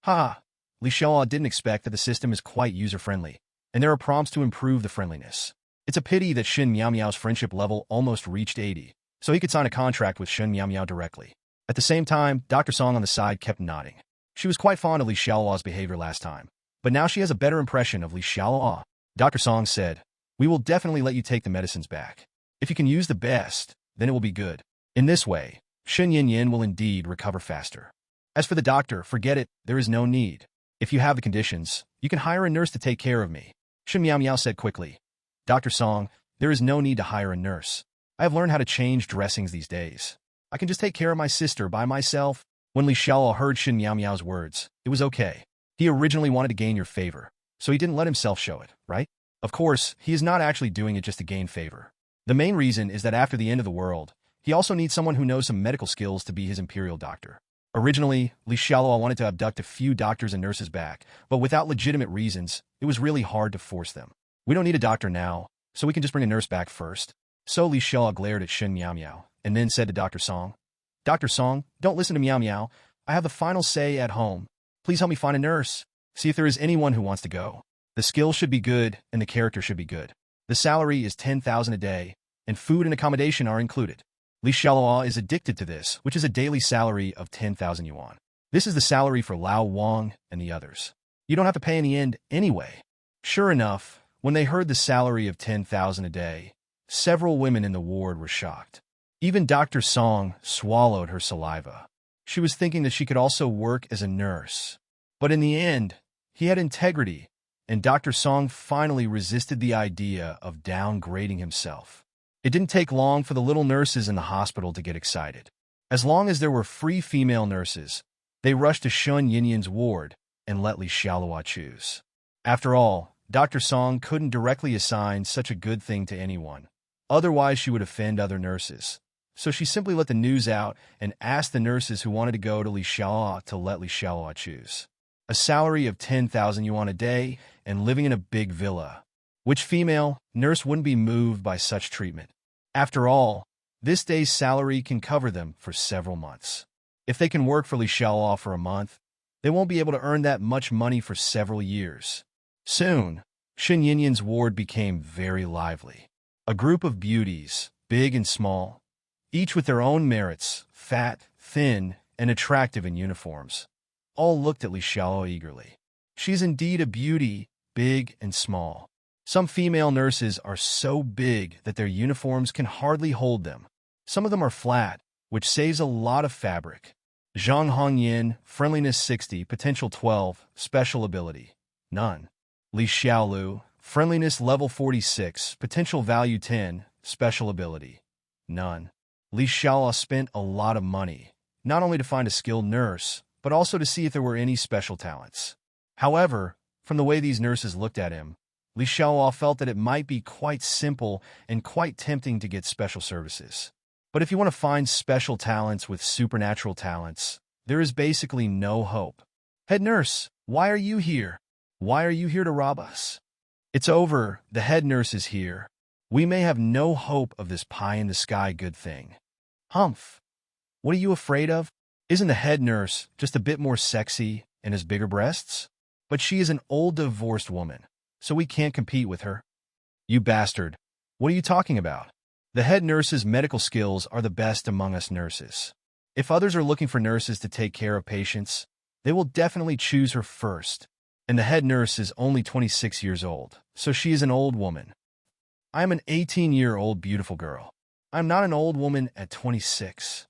Ha! Li Xiaoluo didn't expect that the system is quite user-friendly, and there are prompts to improve the friendliness. It's a pity that Xin Miao's friendship level almost reached 80, so he could sign a contract with Xin Miao directly. At the same time, Dr. Song on the side kept nodding. She was quite fond of Li Xiaoluo's behavior last time, but now she has a better impression of Li Xiaoluo. Dr. Song said, we will definitely let you take the medicines back. If you can use the best, then it will be good. In this way, Xin Yanyan will indeed recover faster. As for the doctor, forget it, there is no need. If you have the conditions, you can hire a nurse to take care of me. Xin Miao said quickly. Dr. Song, there is no need to hire a nurse. I have learned how to change dressings these days. I can just take care of my sister by myself. When Li Xiaoluo heard Shen Miao's words, it was okay. He originally wanted to gain your favor, so he didn't let himself show it, right? Of course, he is not actually doing it just to gain favor. The main reason is that after the end of the world, he also needs someone who knows some medical skills to be his imperial doctor. Originally, Li Xiaoluo wanted to abduct a few doctors and nurses back, but without legitimate reasons, it was really hard to force them. We don't need a doctor now, so we can just bring a nurse back first. So Li Xiaoluo glared at Shen Miao, and then said to Dr. Song, Dr. Song, don't listen to Miao. I have the final say at home. Please help me find a nurse. See if there is anyone who wants to go. The skill should be good, and the character should be good. The salary is 10,000 a day, and food and accommodation are included. Li Xiaoluo is addicted to this, which is a daily salary of 10,000 yuan. This is the salary for Lao Wang and the others. You don't have to pay in the end anyway. Sure enough, when they heard the salary of 10,000 a day, several women in the ward were shocked. Even Dr. Song swallowed her saliva. She was thinking that she could also work as a nurse. But in the end, he had integrity, and Dr. Song finally resisted the idea of downgrading himself. It didn't take long for the little nurses in the hospital to get excited. As long as there were free female nurses, they rushed to Shun Yinyan's ward and let Li Xiaoluo choose. After all, Dr. Song couldn't directly assign such a good thing to anyone. Otherwise, she would offend other nurses. So she simply let the news out and asked the nurses who wanted to go to Li Xiaoluo to let Li Xiaoluo choose. A salary of 10,000 yuan a day and living in a big villa. Which female nurse wouldn't be moved by such treatment? After all, this day's salary can cover them for several months. If they can work for Li Xiaoluo for a month, they won't be able to earn that much money for several years. Soon, Shen Yinyan's ward became very lively. A group of beauties, big and small, each with their own merits, fat, thin, and attractive in uniforms, all looked at Li Xiaoluo eagerly. She is indeed a beauty, big and small. Some female nurses are so big that their uniforms can hardly hold them. Some of them are flat, which saves a lot of fabric. Zhang Hongyan, friendliness 60, potential 12, special ability, none. Li Xiaoluo, friendliness level 46, potential value 10, special ability, none. Li Xiaoluo spent a lot of money, not only to find a skilled nurse, but also to see if there were any special talents. However, from the way these nurses looked at him, Li Xiaoluo felt that it might be quite simple and quite tempting to get special services. But if you want to find special talents with supernatural talents, there is basically no hope. Head nurse, why are you here? Why are you here to rob us? It's over, the head nurse is here. We may have no hope of this pie-in-the-sky good thing. Humph. What are you afraid of? Isn't the head nurse just a bit more sexy and has bigger breasts? But she is an old divorced woman, so we can't compete with her. You bastard. What are you talking about? The head nurse's medical skills are the best among us nurses. If others are looking for nurses to take care of patients, they will definitely choose her first. And the head nurse is only 26 years old, so she is an old woman. I am an 18-year-old beautiful girl. I am not an old woman at 26.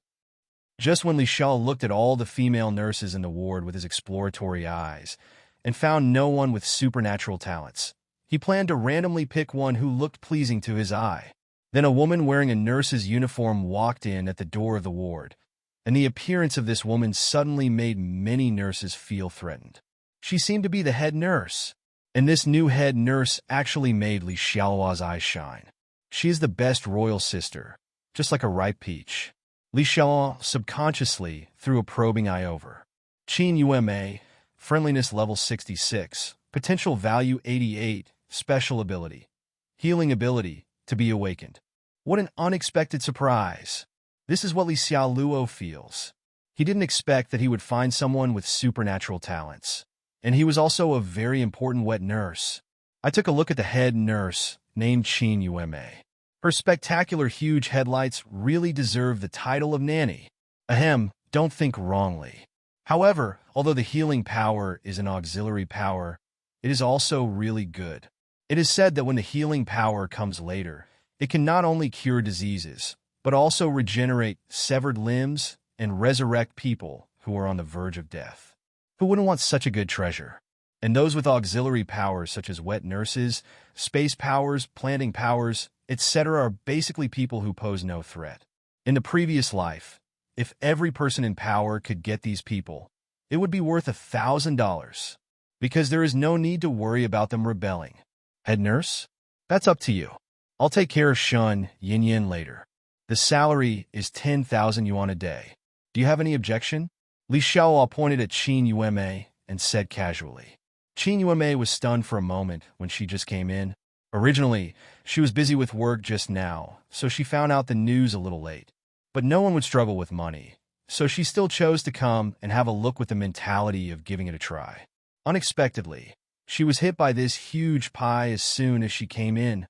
Just when Li Xiaoluo looked at all the female nurses in the ward with his exploratory eyes and found no one with supernatural talents, he planned to randomly pick one who looked pleasing to his eye. Then a woman wearing a nurse's uniform walked in at the door of the ward, and the appearance of this woman suddenly made many nurses feel threatened. She seemed to be the head nurse, and this new head nurse actually made Li Xiaoluo's eyes shine. She is the best royal sister, just like a ripe peach. Li Xiaoluo subconsciously threw a probing eye over. Qin Uma, friendliness level 66, potential value 88, special ability, healing ability, to be awakened. What an unexpected surprise. This is what Li Xiaoluo feels. He didn't expect that he would find someone with supernatural talents. And he was also a very important wet nurse. I took a look at the head nurse, named Qin Uma. Her spectacular huge headlights really deserve the title of nanny. Ahem, don't think wrongly. However, although the healing power is an auxiliary power, it is also really good. It is said that when the healing power comes later, it can not only cure diseases, but also regenerate severed limbs and resurrect people who are on the verge of death. Who wouldn't want such a good treasure? And those with auxiliary powers such as wet nurses, space powers, planting powers, etc. are basically people who pose no threat. In the previous life, If every person in power could get these people, it would be worth $1,000, because there is no need to worry about them rebelling. Head nurse? That's up to you. I'll take care of Shun Yin Yin later. The salary is 10,000 yuan a day. Do you have any objection? Li Xiaoluo pointed at Qin Yuanmei and said casually. Qin Yuanmei was stunned for a moment when she just came in. Originally, she was busy with work just now, so she found out the news a little late. But no one would struggle with money, so she still chose to come and have a look with the mentality of giving it a try. Unexpectedly, she was hit by this huge pie as soon as she came in.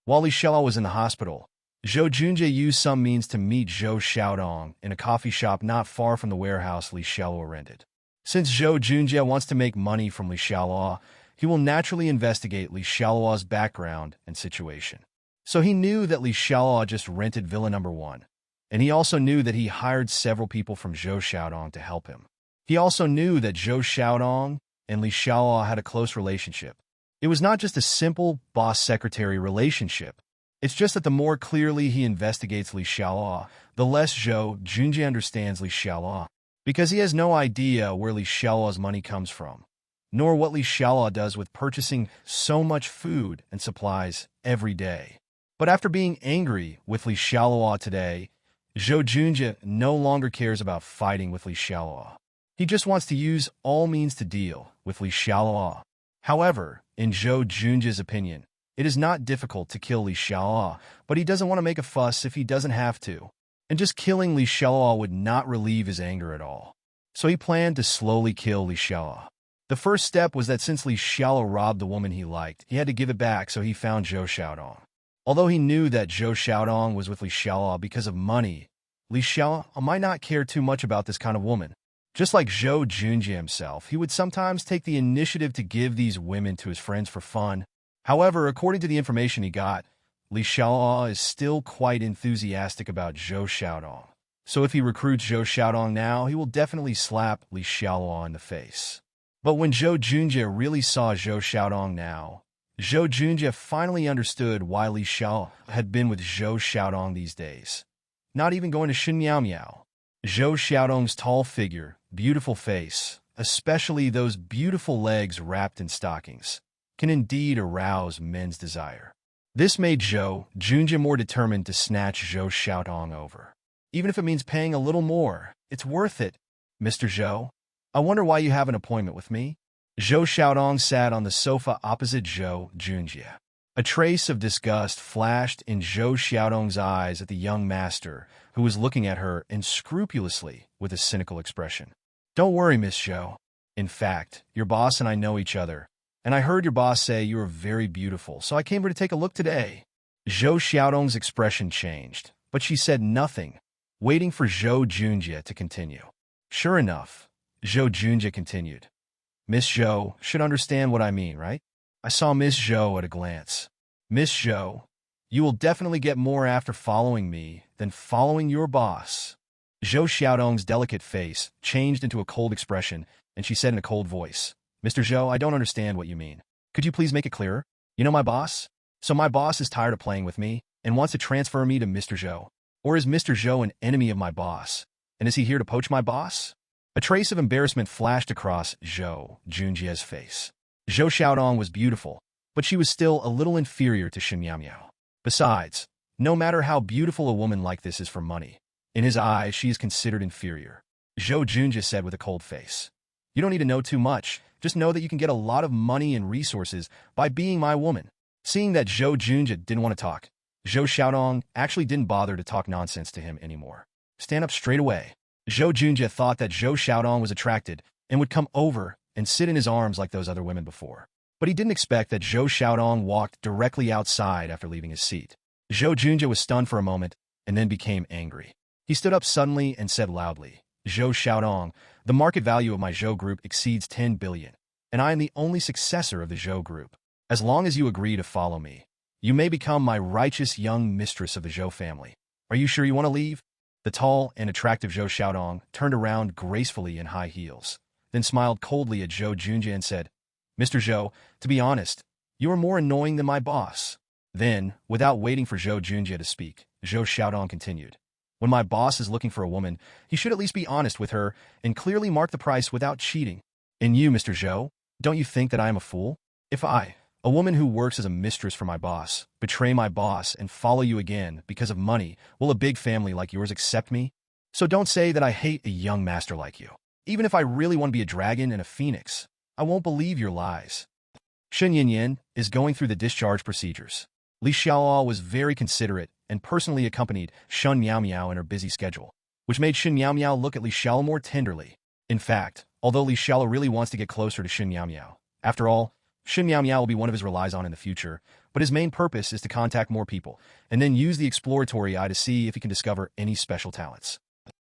While Li Xiaoluo was in the hospital, Zhou Junjie used some means to meet Zhou Xiaodong in a coffee shop not far from the warehouse Li Xiaoluo rented. Since Zhou Junjie wants to make money from Li Xiaoluo, he will naturally investigate Li Xiaoluo's background and situation. So he knew that Li Xiaoluo just rented Villa Number 1, and he also knew that he hired several people from Zhou Xiaodong to help him. He also knew that Zhou Xiaodong and Li Xiaoluo had a close relationship. It was not just a simple boss-secretary relationship. It's just that the more clearly he investigates Li Xiaoluo, the less Zhou Junjie understands Li Xiaoluo, because he has no idea where Li Xiaoluo's money comes from, nor what Li Xiaoluo does with purchasing so much food and supplies every day. But after being angry with Li Xiaoluo today, Zhou Junjie no longer cares about fighting with Li Xiaoluo. He just wants to use all means to deal with Li Xiaoluo. However, in Zhou Junjie's opinion, it is not difficult to kill Li Xiaoluo, but he doesn't want to make a fuss if he doesn't have to. And just killing Li Xiaoluo would not relieve his anger at all. So he planned to slowly kill Li Xiaoluo. The first step was that since Li Xiaoluo robbed the woman he liked, he had to give it back, so he found Zhou Xiaodong. Although he knew that Zhou Xiaodong was with Li Xiaoluo because of money, Li Xiaoluo might not care too much about this kind of woman. Just like Zhou Junjie himself, he would sometimes take the initiative to give these women to his friends for fun. However, according to the information he got, Li Xiaoluo is still quite enthusiastic about Zhou Xiaodong. So if he recruits Zhou Xiaodong now, he will definitely slap Li Xiaoluo in the face. But when Zhou Junjie really saw Zhou Xiaodong now, Zhou Junjie finally understood why Li Xiaoluo had been with Zhou Xiaodong these days. Not even going to Xinmiao Miao. Zhou Xiaodong's tall figure, beautiful face, especially those beautiful legs wrapped in stockings, can indeed arouse men's desire. This made Zhou Junjie more determined to snatch Zhou Xiaodong over. Even if it means paying a little more, it's worth it. Mr. Zhou, I wonder why you have an appointment with me? Zhou Xiaodong sat on the sofa opposite Zhou Junjie. A trace of disgust flashed in Zhou Xiaodong's eyes at the young master, who was looking at her unscrupulously with a cynical expression. Don't worry, Miss Zhou. In fact, your boss and I know each other, and I heard your boss say you are very beautiful, so I came here to take a look today. Zhou Xiaodong's expression changed, but she said nothing, waiting for Zhou Junjie to continue. Sure enough, Zhou Junjie continued. Miss Zhou should understand what I mean, right? I saw Miss Zhou at a glance. Miss Zhou, you will definitely get more after following me than following your boss. Zhou Xiaodong's delicate face changed into a cold expression, and she said in a cold voice, Mr. Zhou, I don't understand what you mean. Could you please make it clearer? You know my boss? So my boss is tired of playing with me and wants to transfer me to Mr. Zhou. Or is Mr. Zhou an enemy of my boss? And is he here to poach my boss? A trace of embarrassment flashed across Zhou Junjie's face. Zhou Xiaodong was beautiful, but she was still a little inferior to Xinmiao Miao. Besides, no matter how beautiful a woman like this is for money, in his eyes she is considered inferior. Zhou Junjie said with a cold face. You don't need to know too much, just know that you can get a lot of money and resources by being my woman. Seeing that Zhou Junjie didn't want to talk, Zhou Xiaodong actually didn't bother to talk nonsense to him anymore. Stand up straight away. Zhou Junjie thought that Zhou Xiaodong was attracted and would come over and sit in his arms like those other women before. But he didn't expect that Zhou Xiaodong walked directly outside after leaving his seat. Zhou Junjie was stunned for a moment and then became angry. He stood up suddenly and said loudly, Zhou Xiaodong, the market value of my Zhou group exceeds 10 billion, and I am the only successor of the Zhou group. As long as you agree to follow me, you may become my righteous young mistress of the Zhou family. Are you sure you want to leave? The tall and attractive Zhou Xiaodong turned around gracefully in high heels, then smiled coldly at Zhou Junjie and said, Mr. Zhou, to be honest, you are more annoying than my boss. Then, without waiting for Zhou Junjie to speak, Zhou Xiaodong continued. When my boss is looking for a woman, he should at least be honest with her and clearly mark the price without cheating. And you, Mr. Zhou, don't you think that I am a fool? If I, a woman who works as a mistress for my boss, betray my boss and follow you again because of money, will a big family like yours accept me? So don't say that I hate a young master like you. Even if I really want to be a dragon and a phoenix, I won't believe your lies. Shen Yinyan is going through the discharge procedures. Li Xiaoluo was very considerate and personally accompanied Shen Miao in her busy schedule, which made Shen Miao look at Li Xiaoluo more tenderly. In fact, although Li Xiaoluo really wants to get closer to Shen Miao, after all, Shen Miao will be one of his relies on in the future, but his main purpose is to contact more people and then use the exploratory eye to see if he can discover any special talents.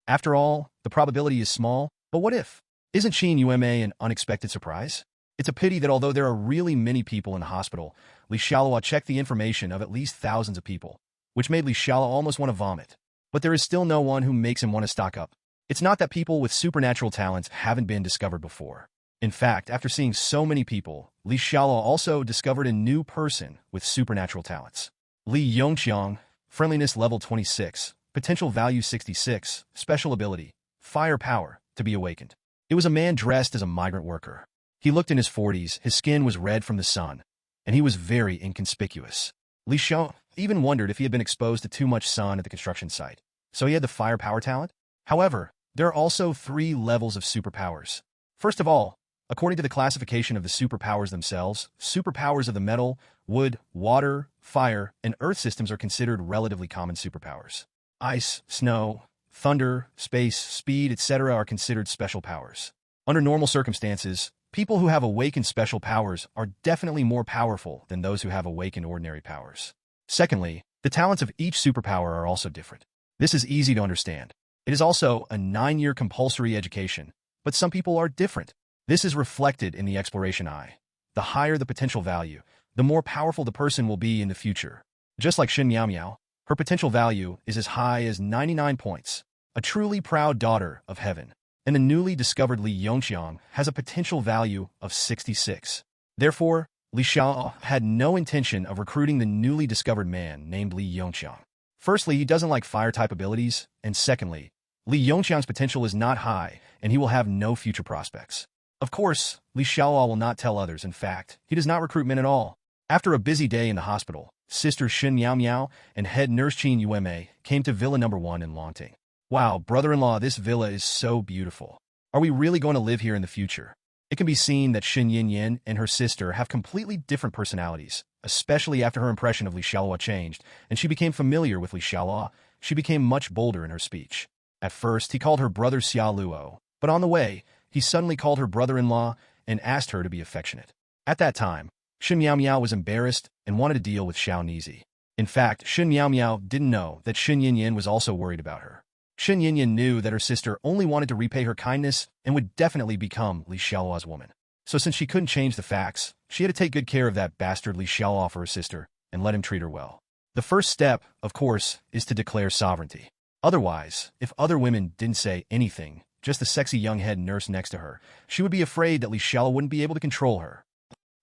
After all, the probability is small, but what if? Isn't Qin Yuma an unexpected surprise? It's a pity that although there are really many people in the hospital, Li Xiaoluo checked the information of at least thousands of people, which made Li Xiaoluo almost want to vomit. But there is still no one who makes him want to stock up. It's not that people with supernatural talents haven't been discovered before. In fact, after seeing so many people, Li Xiaoluo also discovered a new person with supernatural talents. Li Yongqiang, friendliness level 26, potential value 66, special ability, fire power, to be awakened. It was a man dressed as a migrant worker. He looked in his 40s, his skin was red from the sun, and he was very inconspicuous. Li Xiao even wondered if he had been exposed to too much sun at the construction site, so he had the fire power talent. However, there are also 3 levels of superpowers. First of all, according to the classification of the superpowers themselves, superpowers of the metal, wood, water, fire, and earth systems are considered relatively common superpowers. Ice, snow, thunder, space, speed, etc. are considered special powers. Under normal circumstances, people who have awakened special powers are definitely more powerful than those who have awakened ordinary powers. Secondly, the talents of each superpower are also different. This is easy to understand. It is also a 9-year compulsory education, but some people are different. This is reflected in the exploration eye. The higher the potential value, the more powerful the person will be in the future. Just like Shen Miao, her potential value is as high as 99 points, a truly proud daughter of heaven. And the newly discovered Li Yongqiang has a potential value of 66. Therefore, Li Xiao had no intention of recruiting the newly discovered man named Li Yongqiang. Firstly, he doesn't like fire-type abilities, and secondly, Li Yongqiang's potential is not high, and he will have no future prospects. Of course, Li Xiaoluo will not tell others. In fact, he does not recruit men at all. After a busy day in the hospital, Sister Shen Miao and head nurse Qin Yuma came to Villa No. 1 in Longting. Wow, brother-in-law, this villa is so beautiful. Are we really going to live here in the future? It can be seen that Shen Yinyan and her sister have completely different personalities, especially after her impression of Li Xiaoluo changed, and she became familiar with Li Xiaoluo. She became much bolder in her speech. At first, he called her brother Xialuo, but on the way, he suddenly called her brother-in-law and asked her to be affectionate. At that time, Shen Miao was embarrassed and wanted to deal with Xiao Nizi. In fact, Shen Miao didn't know that Shen Yinyan was also worried about her. Shen Yinyan knew that her sister only wanted to repay her kindness and would definitely become Li Xiaoluo's woman. So since she couldn't change the facts, she had to take good care of that bastard Li Xiaoluo for her sister and let him treat her well. The first step, of course, is to declare sovereignty. Otherwise, if other women didn't say anything, just the sexy young head nurse next to her, she would be afraid that Li Xiaoluo wouldn't be able to control her.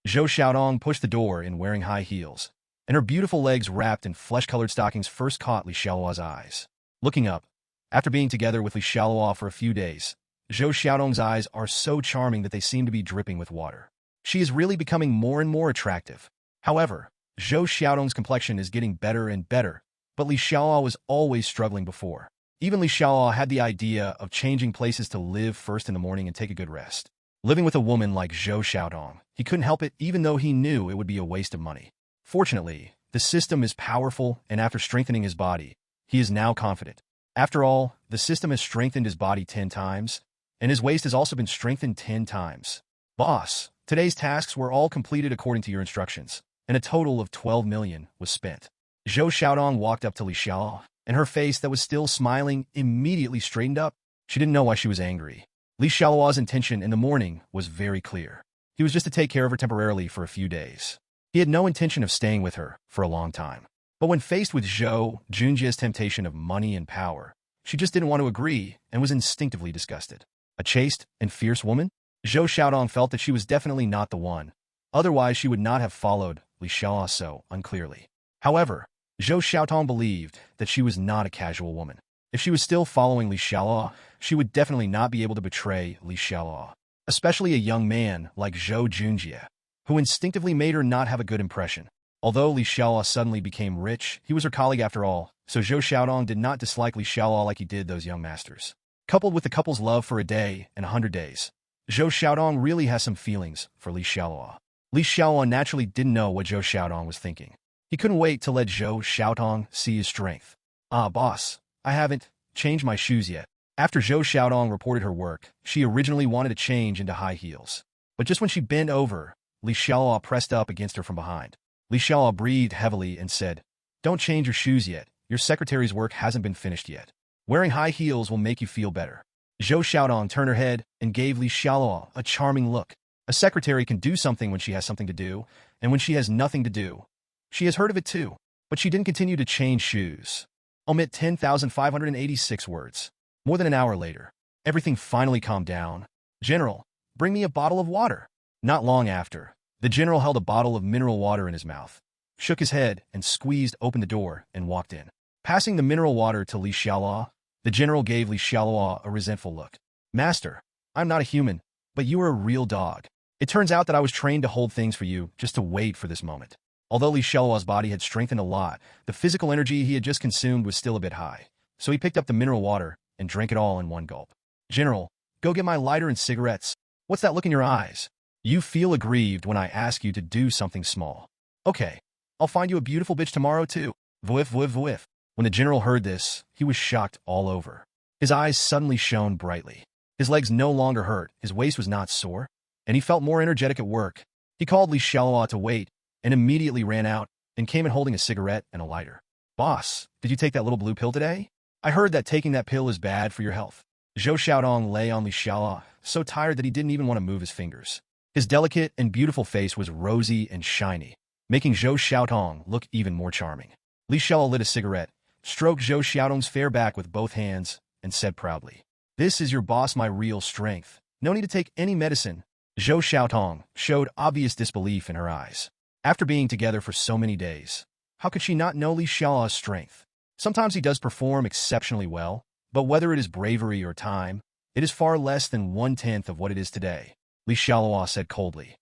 Zhou Xiaodong pushed the door in wearing high heels, and her beautiful legs wrapped in flesh-colored stockings first caught Li Xiaoluo's eyes. Looking up, after being together with Li Xiaoluo for a few days, Zhou Xiaodong's eyes are so charming that they seem to be dripping with water. She is really becoming more and more attractive. However, Zhou Xiaodong's complexion is getting better and better, but Li Xiaoluo was always struggling before. Even Li Xiaoluo had the idea of changing places to live first in the morning and take a good rest. Living with a woman like Zhou Xiaodong, he couldn't help it even though he knew it would be a waste of money. Fortunately, the system is powerful, and after strengthening his body, he is now confident. After all, the system has strengthened his body 10 times, and his waist has also been strengthened 10 times. Boss, today's tasks were all completed according to your instructions, and a total of 12 million was spent. Zhou Xiaodong walked up to Li Xiaoluo, and her face that was still smiling immediately straightened up. She didn't know why she was angry. Li Xiaoluo's intention in the morning was very clear. He was just to take care of her temporarily for a few days. He had no intention of staying with her for a long time. But when faced with Zhou Junjia's temptation of money and power, she just didn't want to agree and was instinctively disgusted. A chaste and fierce woman? Zhou Xiaodong felt that she was definitely not the one. Otherwise, she would not have followed Li Xiaoluo so unclearly. However, Zhou Xiaodong believed that she was not a casual woman. If she was still following Li Xiaoluo, she would definitely not be able to betray Li Xiaoluo, especially a young man like Zhou Junjie, who instinctively made her not have a good impression. Although Li Xiaoluo suddenly became rich, he was her colleague after all, so Zhou Xiaodong did not dislike Li Xiaoluo like he did those young masters. Coupled with the couple's love for a day and 100 days, Zhou Xiaodong really has some feelings for Li Xiaoluo. Li Xiaoluo naturally didn't know what Zhou Xiaodong was thinking. He couldn't wait to let Zhou Xiaodong see his strength. "Ah, boss, I haven't changed my shoes yet." After Zhou Xiaodong reported her work, she originally wanted to change into high heels. But just when she bent over, Li Xiaoluo pressed up against her from behind. Li Xiaoluo breathed heavily and said, "Don't change your shoes yet. Your secretary's work hasn't been finished yet. Wearing high heels will make you feel better." Zhou Xiaodong turned her head and gave Li Xiaoluo a charming look. A secretary can do something when she has something to do, and when she has nothing to do. She has heard of it too, but she didn't continue to change shoes. Omit 10,586 words. More than an hour later, everything finally calmed down. "General, bring me a bottle of water." Not long after, the general held a bottle of mineral water in his mouth, shook his head, and squeezed open the door and walked in. Passing the mineral water to Li Xiaoluo, the general gave Li Xiaoluo a resentful look. "Master, I'm not a human, but you are a real dog. It turns out that I was trained to hold things for you just to wait for this moment." Although Li Xiaoluo's body had strengthened a lot, the physical energy he had just consumed was still a bit high, so he picked up the mineral water and drank it all in one gulp. "General, go get my lighter and cigarettes. What's that look in your eyes? You feel aggrieved when I ask you to do something small. Okay, I'll find you a beautiful bitch tomorrow too." Vuif, vuif, vuif. When the general heard this, he was shocked all over. His eyes suddenly shone brightly. His legs no longer hurt, his waist was not sore, and he felt more energetic at work. He called Li Xiaoluo to wait, and immediately ran out and came in holding a cigarette and a lighter. "Boss, did you take that little blue pill today? I heard that taking that pill is bad for your health." Zhou Xiaodong lay on Li Xiaoluo, so tired that he didn't even want to move his fingers. His delicate and beautiful face was rosy and shiny, making Zhou Xiaodong look even more charming. Li Xiaoluo lit a cigarette, stroked Zhou Xiaodong's fair back with both hands, and said proudly, "This is your boss, my real strength. No need to take any medicine." Zhou Xiaodong showed obvious disbelief in her eyes. After being together for so many days, how could she not know Li Xiaoluo's strength? Sometimes he does perform exceptionally well, but whether it is bravery or time, it is far less than 1/10 of what it is today. Li Xiaoluo said coldly,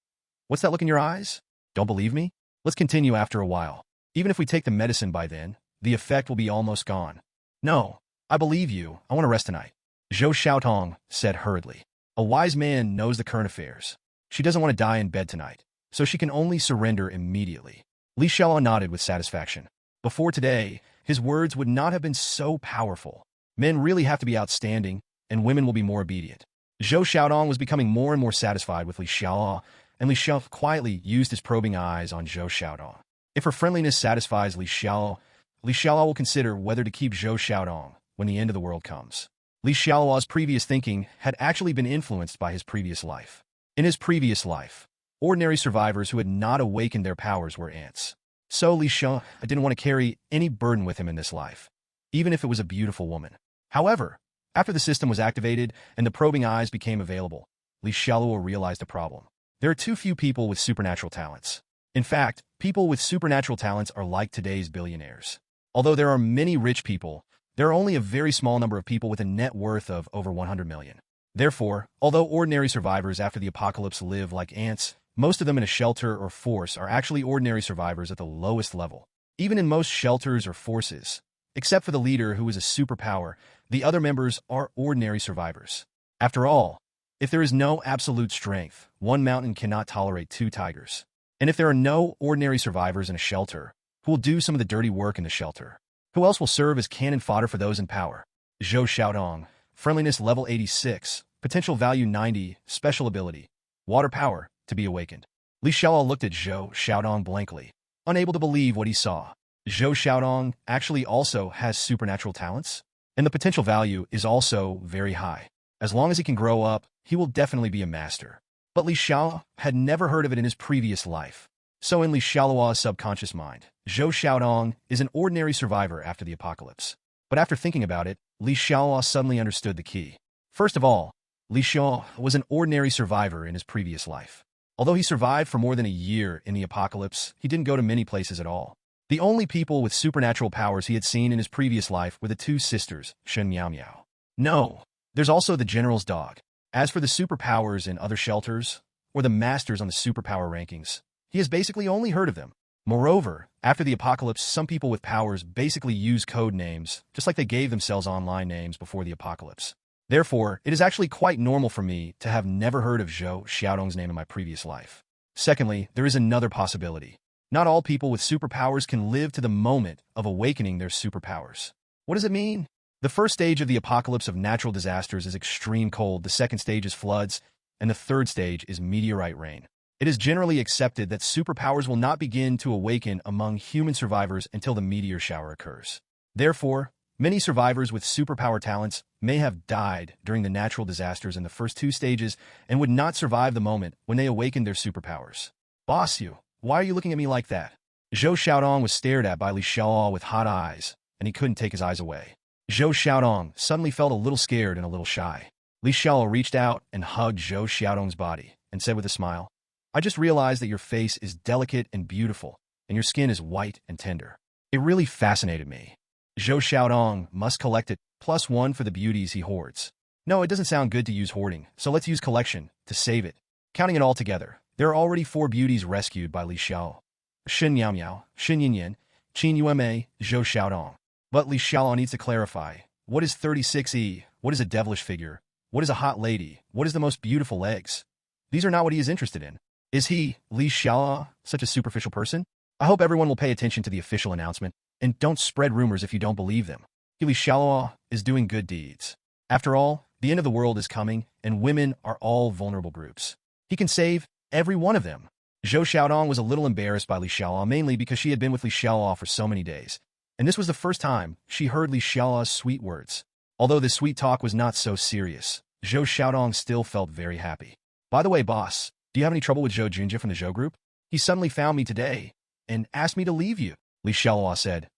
"What's that look in your eyes? Don't believe me? Let's continue after a while. Even if we take the medicine by then, the effect will be almost gone." "No, I believe you. I want to rest tonight," Zhou Xiaodong said hurriedly. A wise man knows the current affairs. She doesn't want to die in bed tonight, so she can only surrender immediately. Li Xiaoluo nodded with satisfaction. Before today, his words would not have been so powerful. Men really have to be outstanding, and women will be more obedient. Zhou Xiaodong was becoming more and more satisfied with Li Xiaoluo, and Li Xiaoluo quietly used his probing eyes on Zhou Xiaodong. If her friendliness satisfies Li Xiaoluo will consider whether to keep Zhou Xiaodong when the end of the world comes. Li Xiaoluo's previous thinking had actually been influenced by his previous life. In his previous life, ordinary survivors who had not awakened their powers were ants. So Li Xiaoluo didn't want to carry any burden with him in this life, even if it was a beautiful woman. However, after the system was activated and the probing eyes became available, Li Xiaoluo realized a problem. There are too few people with supernatural talents. In fact, people with supernatural talents are like today's billionaires. Although there are many rich people, there are only a very small number of people with a net worth of over 100 million. Therefore, although ordinary survivors after the apocalypse live like ants, most of them in a shelter or force are actually ordinary survivors at the lowest level. Even in most shelters or forces, except for the leader who is a superpower, the other members are ordinary survivors. After all, if there is no absolute strength, one mountain cannot tolerate two tigers. And if there are no ordinary survivors in a shelter, who will do some of the dirty work in the shelter? Who else will serve as cannon fodder for those in power? Zhou Xiaodong, friendliness level 86, potential value 90, special ability, water power, to be awakened. Li Xiaoluo looked at Zhou Xiaodong blankly, unable to believe what he saw. Zhou Xiaodong actually also has supernatural talents, and the potential value is also very high. As long as he can grow up, he will definitely be a master. But Li Xiaoluo had never heard of it in his previous life. So in Li Xiaoluo's subconscious mind, Zhou Xiaodong is an ordinary survivor after the apocalypse. But after thinking about it, Li Xiaoluo suddenly understood the key. First of all, Li Xiaoluo was an ordinary survivor in his previous life. Although he survived for more than a year in the apocalypse, he didn't go to many places at all. The only people with supernatural powers he had seen in his previous life were the two sisters, Shen Miao Miao. No, there's also the general's dog. As for the superpowers in other shelters, or the masters on the superpower rankings, he has basically only heard of them. Moreover, after the apocalypse, some people with powers basically use code names, just like they gave themselves online names before the apocalypse. Therefore, it is actually quite normal for me to have never heard of Zhou Xiaodong's name in my previous life. Secondly, there is another possibility. Not all people with superpowers can live to the moment of awakening their superpowers. What does it mean? The first stage of the apocalypse of natural disasters is extreme cold, the second stage is floods, and the third stage is meteorite rain. It is generally accepted that superpowers will not begin to awaken among human survivors until the meteor shower occurs. Therefore, many survivors with superpower talents may have died during the natural disasters in the first two stages and would not survive the moment when they awakened their superpowers. Boss you, why are you looking at me like that? Zhou Xiaodong was stared at by Li Xiaoluo with hot eyes, and he couldn't take his eyes away. Zhou Xiaodong suddenly felt a little scared and a little shy. Li Xiaoluo reached out and hugged Zhou Xiaodong's body and said with a smile, I just realized that your face is delicate and beautiful, and your skin is white and tender. It really fascinated me. Zhou Xiaodong must collect it, +1 for the beauties he hoards. No, it doesn't sound good to use hoarding, so let's use collection to save it. Counting it all together, there are already 4 beauties rescued by Li Xiao. Shen Miao Miao, Shen Yinyan, Qin Yueme, Zhou Xiaodong. But Li Xiao needs to clarify, what is 36E? What is a devilish figure? What is a hot lady? What is the most beautiful legs? These are not what he is interested in. Is he, Li Xiao, such a superficial person? I hope everyone will pay attention to the official announcement, and don't spread rumors if you don't believe them. Li Xiaoluo is doing good deeds. After all, the end of the world is coming, and women are all vulnerable groups. He can save every one of them. Zhou Xiaodong was a little embarrassed by Li Xiaoluo, mainly because she had been with Li Xiaoluo for so many days, and this was the first time she heard Li Xiaoluo's sweet words. Although this sweet talk was not so serious, Zhou Xiaodong still felt very happy. By the way, boss, do you have any trouble with Zhou Junjie from the Zhou group? He suddenly found me today and asked me to leave you, Li Xiaoluo said.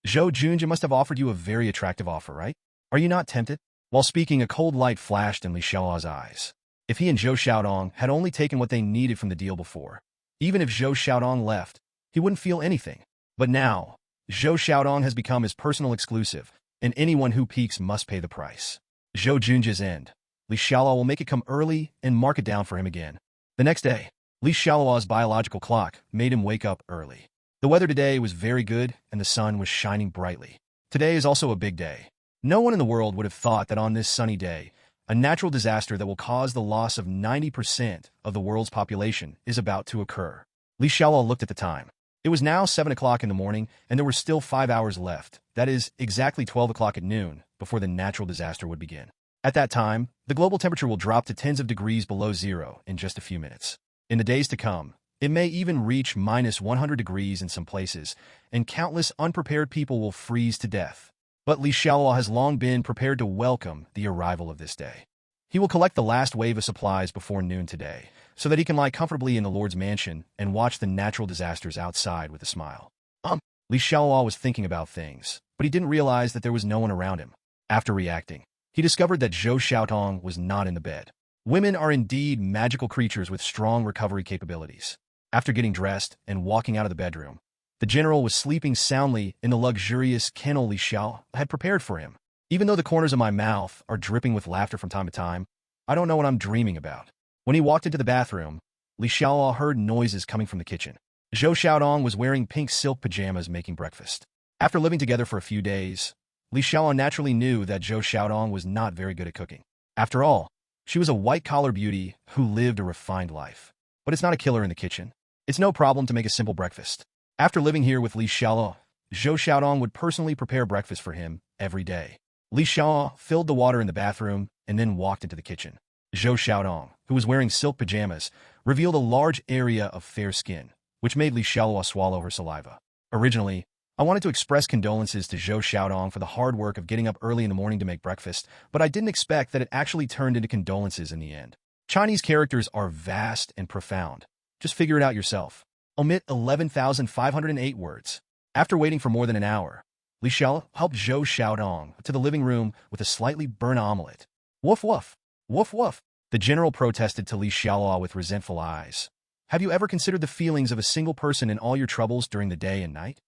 Zhou Junjie must have offered you a very attractive offer, right? Are you not tempted? While speaking, a cold light flashed in Li Xiaoluo's eyes. If he and Zhou Xiaodong had only taken what they needed from the deal before, even if Zhou Xiaodong left, he wouldn't feel anything. But now, Zhou Xiaodong has become his personal exclusive, and anyone who peeks must pay the price. Zhou Junjie's end. Li Xiaoluo will make it come early and mark it down for him again. The next day, Li Xiaoluo's biological clock made him wake up early. The weather today was very good, and the sun was shining brightly. Today is also a big day. No one in the world would have thought that on this sunny day, a natural disaster that will cause the loss of 90% of the world's population is about to occur. Li Xiaoluo looked at the time. It was now 7 o'clock in the morning, and there were still 5 hours left. That is, exactly 12 o'clock at noon, before the natural disaster would begin. At that time, the global temperature will drop to tens of degrees below zero in just a few minutes. In the days to come, it may even reach -100 degrees in some places, and countless unprepared people will freeze to death. But Li Xiaoluo has long been prepared to welcome the arrival of this day. He will collect the last wave of supplies before noon today, so that he can lie comfortably in the Lord's mansion and watch the natural disasters outside with a smile. Li Xiaoluo was thinking about things, but he didn't realize that there was no one around him. After reacting, he discovered that Zhou Xiaodong was not in the bed. Women are indeed magical creatures with strong recovery capabilities. After getting dressed and walking out of the bedroom, the general was sleeping soundly in the luxurious kennel Li Xiao had prepared for him. Even though the corners of my mouth are dripping with laughter from time to time, I don't know what I'm dreaming about. When he walked into the bathroom, Li Xiaoluo heard noises coming from the kitchen. Zhou Xiaodong was wearing pink silk pajamas making breakfast. After living together for a few days, Li Xiaoluo naturally knew that Zhou Xiaodong was not very good at cooking. After all, she was a white-collar beauty who lived a refined life. But it's not a killer in the kitchen. It's no problem to make a simple breakfast. After living here with Li Xiaoluo, Zhou Xiaodong would personally prepare breakfast for him every day. Li Xiaoluo filled the water in the bathroom and then walked into the kitchen. Zhou Xiaodong, who was wearing silk pajamas, revealed a large area of fair skin, which made Li Xiaoluo swallow her saliva. Originally, I wanted to express condolences to Zhou Xiaodong for the hard work of getting up early in the morning to make breakfast, but I didn't expect that it actually turned into condolences in the end. Chinese characters are vast and profound. Just figure it out yourself. Omit 11,508 words. After waiting for more than an hour, Li Xiaoluo helped Zhou Xiaodong to the living room with a slightly burnt omelet. Woof woof, woof woof. The general protested to Li Xiaoluo with resentful eyes. Have you ever considered the feelings of a single person in all your troubles during the day and night?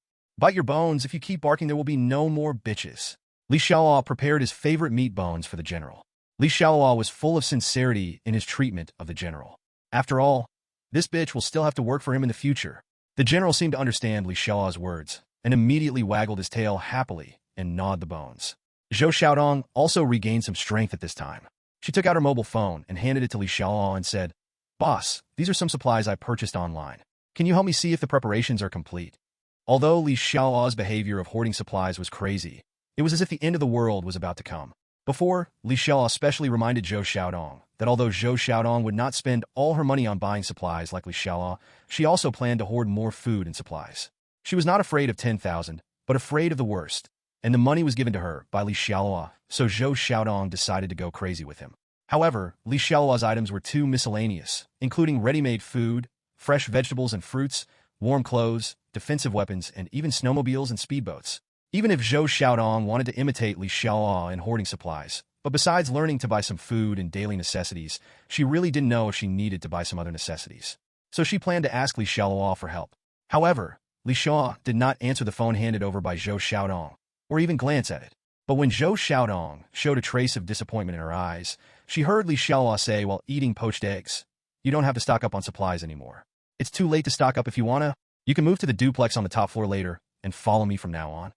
Bite your bones. If you keep barking, there will be no more bitches. Li Xiaoluo prepared his favorite meat bones for the general. Li Xiaoluo was full of sincerity in his treatment of the general. After all, this bitch will still have to work for him in the future. The general seemed to understand Li Xiaoluo's words and immediately waggled his tail happily and gnawed the bones. Zhou Xiaodong also regained some strength at this time. She took out her mobile phone and handed it to Li Xiaoluo and said, "Boss, these are some supplies I purchased online. Can you help me see if the preparations are complete?" Although Li Xiaoluo's behavior of hoarding supplies was crazy, it was as if the end of the world was about to come. Before, Li Xiaoluo specially reminded Zhou Xiaodong that although Zhou Xiaodong would not spend all her money on buying supplies like Li Xiaoluo, she also planned to hoard more food and supplies. She was not afraid of 10,000, but afraid of the worst, and the money was given to her by Li Xiaoluo, so Zhou Xiaodong decided to go crazy with him. However, Li Xiaoluo's items were too miscellaneous, including ready-made food, fresh vegetables and fruits, warm clothes, defensive weapons, and even snowmobiles and speedboats. Even if Zhou Xiaodong wanted to imitate Li Xiaoluo in hoarding supplies, but besides learning to buy some food and daily necessities, she really didn't know if she needed to buy some other necessities. So she planned to ask Li Xiaoluo for help. However, Li Xiaoluo did not answer the phone handed over by Zhou Xiaodong, or even glance at it. But when Zhou Xiaodong showed a trace of disappointment in her eyes, she heard Li Xiaoluo say while eating poached eggs, "You don't have to stock up on supplies anymore. It's too late to stock up if you wanna. You can move to the duplex on the top floor later and follow me from now on.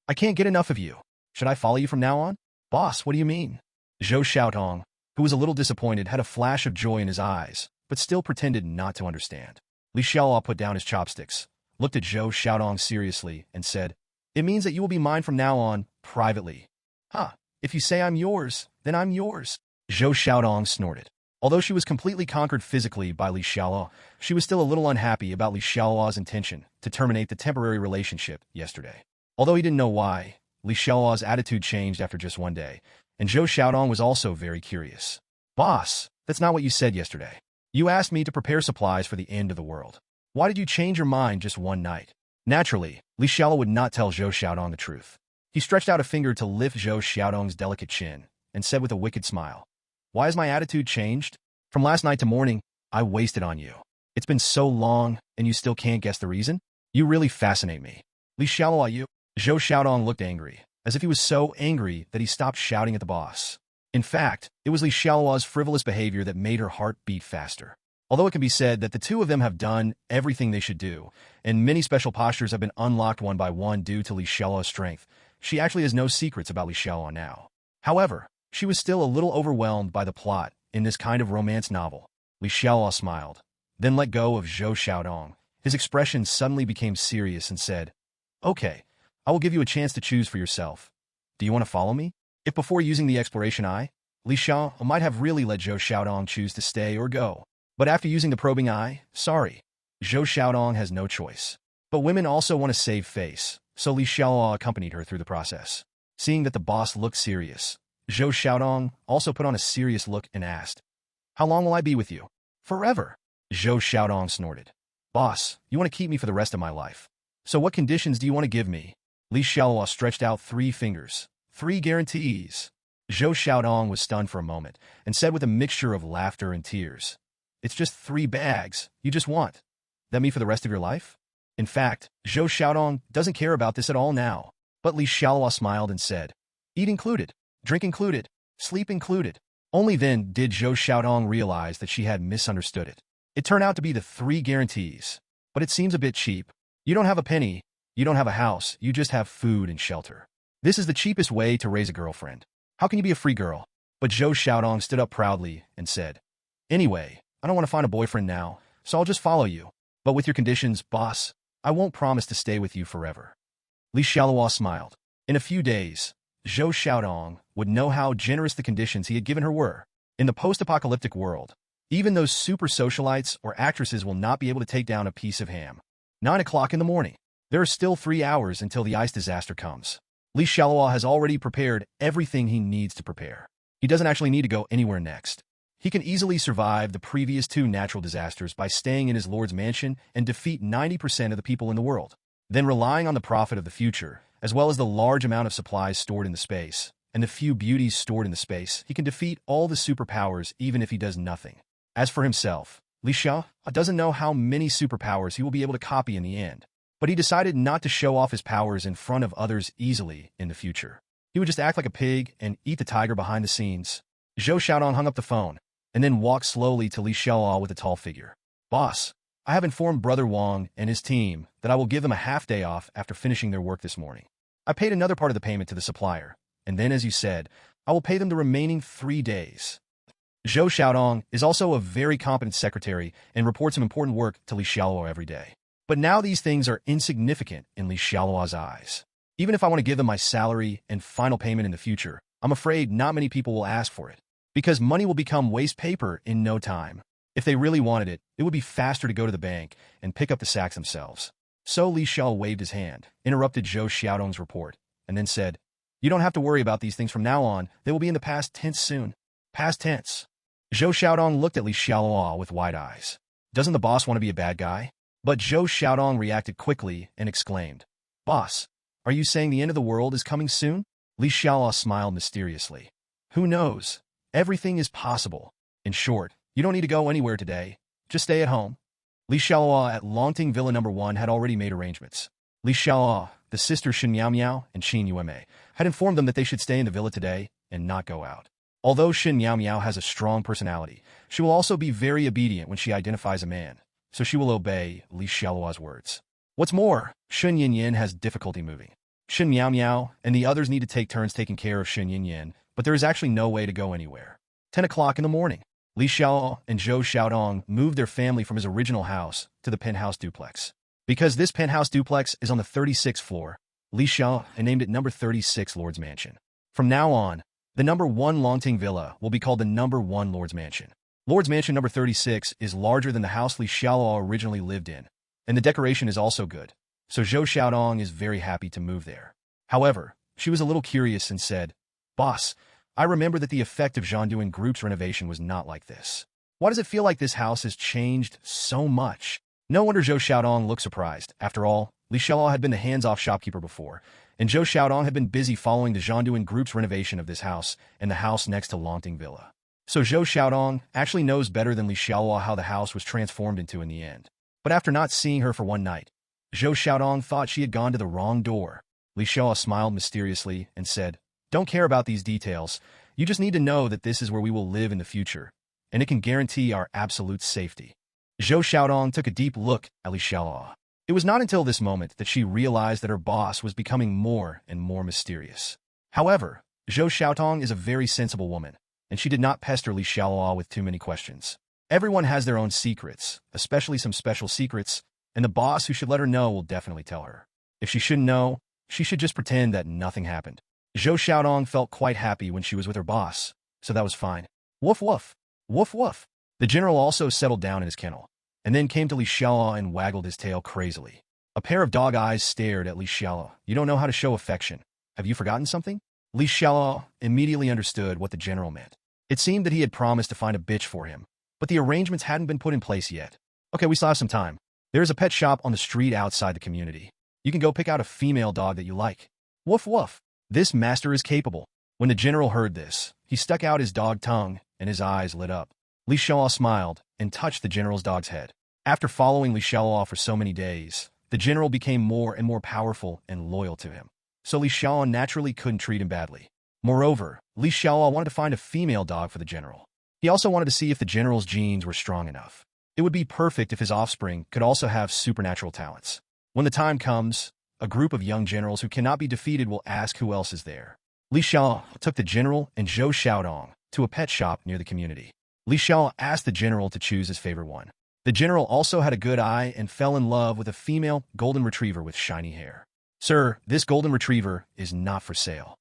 I can't get enough of you. Should I follow you from now on?" "Boss, what do you mean?" Zhou Xiaodong, who was a little disappointed, had a flash of joy in his eyes, but still pretended not to understand. Li Xiaoluo put down his chopsticks, looked at Zhou Xiaodong seriously, and said, "It means that you will be mine from now on, privately." "Huh, if you say I'm yours, then I'm yours." Zhou Xiaodong snorted. Although she was completely conquered physically by Li Xiaoluo, she was still a little unhappy about Li Xiaoluo's intention to terminate the temporary relationship yesterday. Although he didn't know why, Li Xiaoluo's attitude changed after just one day, and Zhou Xiaodong was also very curious. "Boss, that's not what you said yesterday. You asked me to prepare supplies for the end of the world. Why did you change your mind just one night?" Naturally, Li Xiaoluo would not tell Zhou Xiaodong the truth. He stretched out a finger to lift Zhou Xiaodong's delicate chin, and said with a wicked smile, "Why has my attitude changed? From last night to morning, I wasted on you. It's been so long, and you still can't guess the reason? You really fascinate me. Li Xiaoluo, you..." Zhou Xiaodong looked angry, as if he was so angry that he stopped shouting at the boss. In fact, it was Li Xiaoluo's frivolous behavior that made her heart beat faster. Although it can be said that the two of them have done everything they should do, and many special postures have been unlocked one by one due to Li Xiaoluo's strength, she actually has no secrets about Li Xiaoluo now. However, she was still a little overwhelmed by the plot in this kind of romance novel. Li Xiaoluo smiled, then let go of Zhou Xiaodong. His expression suddenly became serious and said, "Okay, I will give you a chance to choose for yourself. Do you want to follow me?" If before using the exploration eye, Li Xiaoluo might have really let Zhou Xiaodong choose to stay or go. But after using the probing eye, sorry, Zhou Xiaodong has no choice. But women also want to save face, so Li Xiaoluo accompanied her through the process. Seeing that the boss looked serious, Zhou Xiaodong also put on a serious look and asked, "How long will I be with you?" "Forever," Zhou Xiaodong snorted. "Boss, you want to keep me for the rest of my life. So what conditions do you want to give me?" Li Xiaoluo stretched out 3 fingers. "3 guarantees." Zhou Xiaodong was stunned for a moment and said with a mixture of laughter and tears, "It's just 3 bags. You just want that me for the rest of your life?" In fact, Zhou Xiaodong doesn't care about this at all now. But Li Xiaoluo smiled and said, "Eat included, drink included, sleep included." Only then did Zhou Xiaodong realize that she had misunderstood it. It turned out to be the 3 guarantees. But it seems a bit cheap. You don't have a penny, you don't have a house, you just have food and shelter. This is the cheapest way to raise a girlfriend. How can you be a free girl? But Zhou Xiaodong stood up proudly and said, "Anyway, I don't want to find a boyfriend now, so I'll just follow you. But with your conditions, boss, I won't promise to stay with you forever." Li Xiaoluo smiled. In a few days, Zhou Xiaodong would know how generous the conditions he had given her were. In the post-apocalyptic world, even those super socialites or actresses will not be able to take down a piece of ham. 9 o'clock in the morning. There are still 3 hours until the ice disaster comes. Li Xiaoluo has already prepared everything he needs to prepare. He doesn't actually need to go anywhere next. He can easily survive the previous 2 natural disasters by staying in his lord's mansion and defeat 90% of the people in the world. Then relying on the profit of the future, as well as the large amount of supplies stored in the space, and the few beauties stored in the space, he can defeat all the superpowers even if he does nothing. As for himself, Li Xiaoluo doesn't know how many superpowers he will be able to copy in the end. but he decided not to show off his powers in front of others easily in the future. He would just act like a pig and eat the tiger behind the scenes. Zhou Xiaodong hung up the phone, and then walked slowly to Li Xiaoluo with a tall figure. "Boss, I have informed Brother Wang and his team that I will give them a half-day off after finishing their work this morning. I paid another part of the payment to the supplier, and then, as you said, I will pay them the remaining 3 days." Zhou Xiaodong is also a very competent secretary and reports some important work to Li Xiaoluo every day. But now these things are insignificant in Li Xiaoluo's eyes. Even if I want to give them my salary and final payment in the future, I'm afraid not many people will ask for it, because money will become waste paper in no time. If they really wanted it, it would be faster to go to the bank and pick up the sacks themselves. So Li Xiao waved his hand, interrupted Zhou Xiaodong's report, and then said, "You don't have to worry about these things from now on. They will be in the past tense soon." Past tense. Zhou Xiaodong looked at Li Xiaoluo with wide eyes. Doesn't the boss want to be a bad guy? But Zhou Xiaodong reacted quickly and exclaimed, "Boss, are you saying the end of the world is coming soon?" Li Xiaoluo smiled mysteriously. "Who knows? Everything is possible. In short, you don't need to go anywhere today. Just stay at home." Li Xiaoluo at Longting Villa No. 1 had already made arrangements. Li Xiaoluo, the sisters Shen Miao Miao and Qin Yueme, had informed them that they should stay in the villa today and not go out. Although Shen Miao Miao has a strong personality, she will also be very obedient when she identifies a man, so she will obey Li Xiaoluo's words. What's more, Shen Yinyin has difficulty moving. Shen Miao Miao and the others need to take turns taking care of Shen Yinyin, but there is actually no way to go anywhere. 10 o'clock in the morning. Li Xiaoluo and Zhou Xiaodong moved their family from his original house to the penthouse duplex. Because this penthouse duplex is on the 36th floor, Li Xiao named it number 36 Lord's Mansion. From now on, the number 1 Longting Villa will be called the number 1 Lord's Mansion. Lord's Mansion number 36 is larger than the house Li Xiaoluo originally lived in, and the decoration is also good, so Zhou Xiaodong is very happy to move there. However, she was a little curious and said, "Boss, I remember that the effect of Zhanduan Group's renovation was not like this. Why does it feel like this house has changed so much?" No wonder Zhou Xiaodong looked surprised. After all, Li Xiaoluo had been the hands-off shopkeeper before, and Zhou Xiaodong had been busy following the Zhanduan Group's renovation of this house and the house next to Longting Villa. So Zhou Xiaodong actually knows better than Li Xiaoluo how the house was transformed into in the end. But after not seeing her for one night, Zhou Xiaodong thought she had gone to the wrong door. Li Xiaoluo smiled mysteriously and said, "Don't care about these details. You just need to know that this is where we will live in the future, and it can guarantee our absolute safety." Zhou Xiaodong took a deep look at Li Xiaoluo. It was not until this moment that she realized that her boss was becoming more and more mysterious. However, Zhou Xiaodong is a very sensible woman, and she did not pester Li Xiaoluo with too many questions. Everyone has their own secrets, especially some special secrets, and the boss who should let her know will definitely tell her. If she shouldn't know, she should just pretend that nothing happened. Zhou Xiaodong felt quite happy when she was with her boss, so that was fine. Woof woof, woof woof. The general also settled down in his kennel, and then came to Li Xiaoluo and waggled his tail crazily. A pair of dog eyes stared at Li Xiaoluo. "You don't know how to show affection. Have you forgotten something?" Li Xiaoluo immediately understood what the general meant. It seemed that he had promised to find a bitch for him, but the arrangements hadn't been put in place yet. "Okay, we still have some time. There is a pet shop on the street outside the community. You can go pick out a female dog that you like." Woof woof. This master is capable. When the general heard this, he stuck out his dog tongue, and his eyes lit up. Li Xiaoluo smiled and touched the general's dog's head. After following Li Xiaoluo for so many days, the general became more and more powerful and loyal to him. So Li Xiaoluo naturally couldn't treat him badly. Moreover, Li Xiaoluo wanted to find a female dog for the general. He also wanted to see if the general's genes were strong enough. It would be perfect if his offspring could also have supernatural talents. When the time comes, a group of young generals who cannot be defeated will ask who else is there. Li Xiaoluo took the general and Zhou Xiaodong to a pet shop near the community. Li Xiaoluo asked the general to choose his favorite one. The general also had a good eye and fell in love with a female golden retriever with shiny hair. "Sir, this golden retriever is not for sale.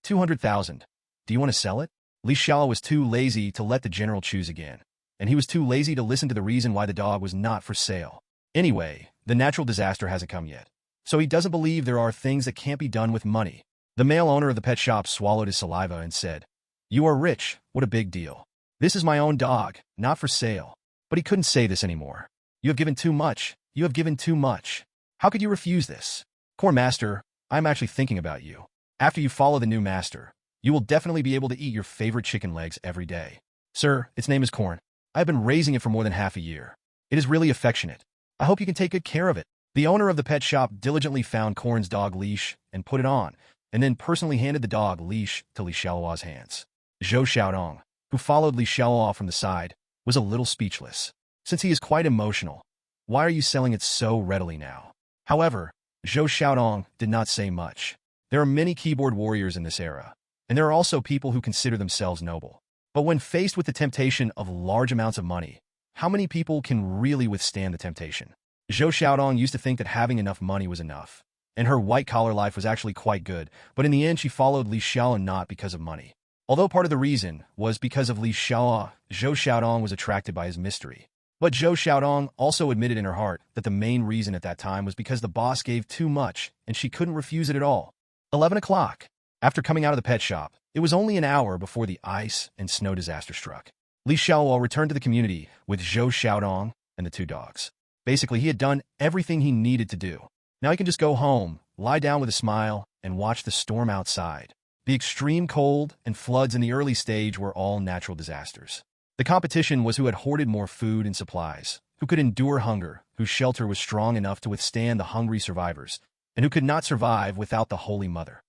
200,000. Do you want to sell it?" Li Xiaoluo was too lazy to let the general choose again, and he was too lazy to listen to the reason why the dog was not for sale. Anyway, the natural disaster hasn't come yet, so he doesn't believe there are things that can't be done with money. The male owner of the pet shop swallowed his saliva and said, "You are rich, what a big deal. This is my own dog, not for sale." But he couldn't say this anymore. "You have given too much. You have given too much. How could you refuse this? Core Master, I'm actually thinking about you. After you follow the new master, you will definitely be able to eat your favorite chicken legs every day. Sir, its name is Corn. I have been raising it for more than half a year. It is really affectionate. I hope you can take good care of it." The owner of the pet shop diligently found Corn's dog leash and put it on, and then personally handed the dog leash to Li Xiaoluo's hands. Zhou Xiaodong, who followed Li Xiaoluo from the side, was a little speechless. Since he is quite emotional, why are you selling it so readily now? However, Zhou Xiaodong did not say much. There are many keyboard warriors in this era, and there are also people who consider themselves noble. But when faced with the temptation of large amounts of money, how many people can really withstand the temptation? Zhou Xiaodong used to think that having enough money was enough, and her white-collar life was actually quite good, but in the end she followed Li Xiaoluo not because of money. Although part of the reason was because of Li Xiaoluo, Zhou Xiaodong was attracted by his mystery. But Zhou Xiaodong also admitted in her heart that the main reason at that time was because the boss gave too much and she couldn't refuse it at all. 11 o'clock. After coming out of the pet shop, it was only an hour before the ice and snow disaster struck. Li Xiaoluo returned to the community with Zhou Xiaodong and the two dogs. Basically, he had done everything he needed to do. Now he can just go home, lie down with a smile, and watch the storm outside. The extreme cold and floods in the early stage were all natural disasters. The competition was who had hoarded more food and supplies, who could endure hunger, whose shelter was strong enough to withstand the hungry survivors, and who could not survive without the Holy Mother.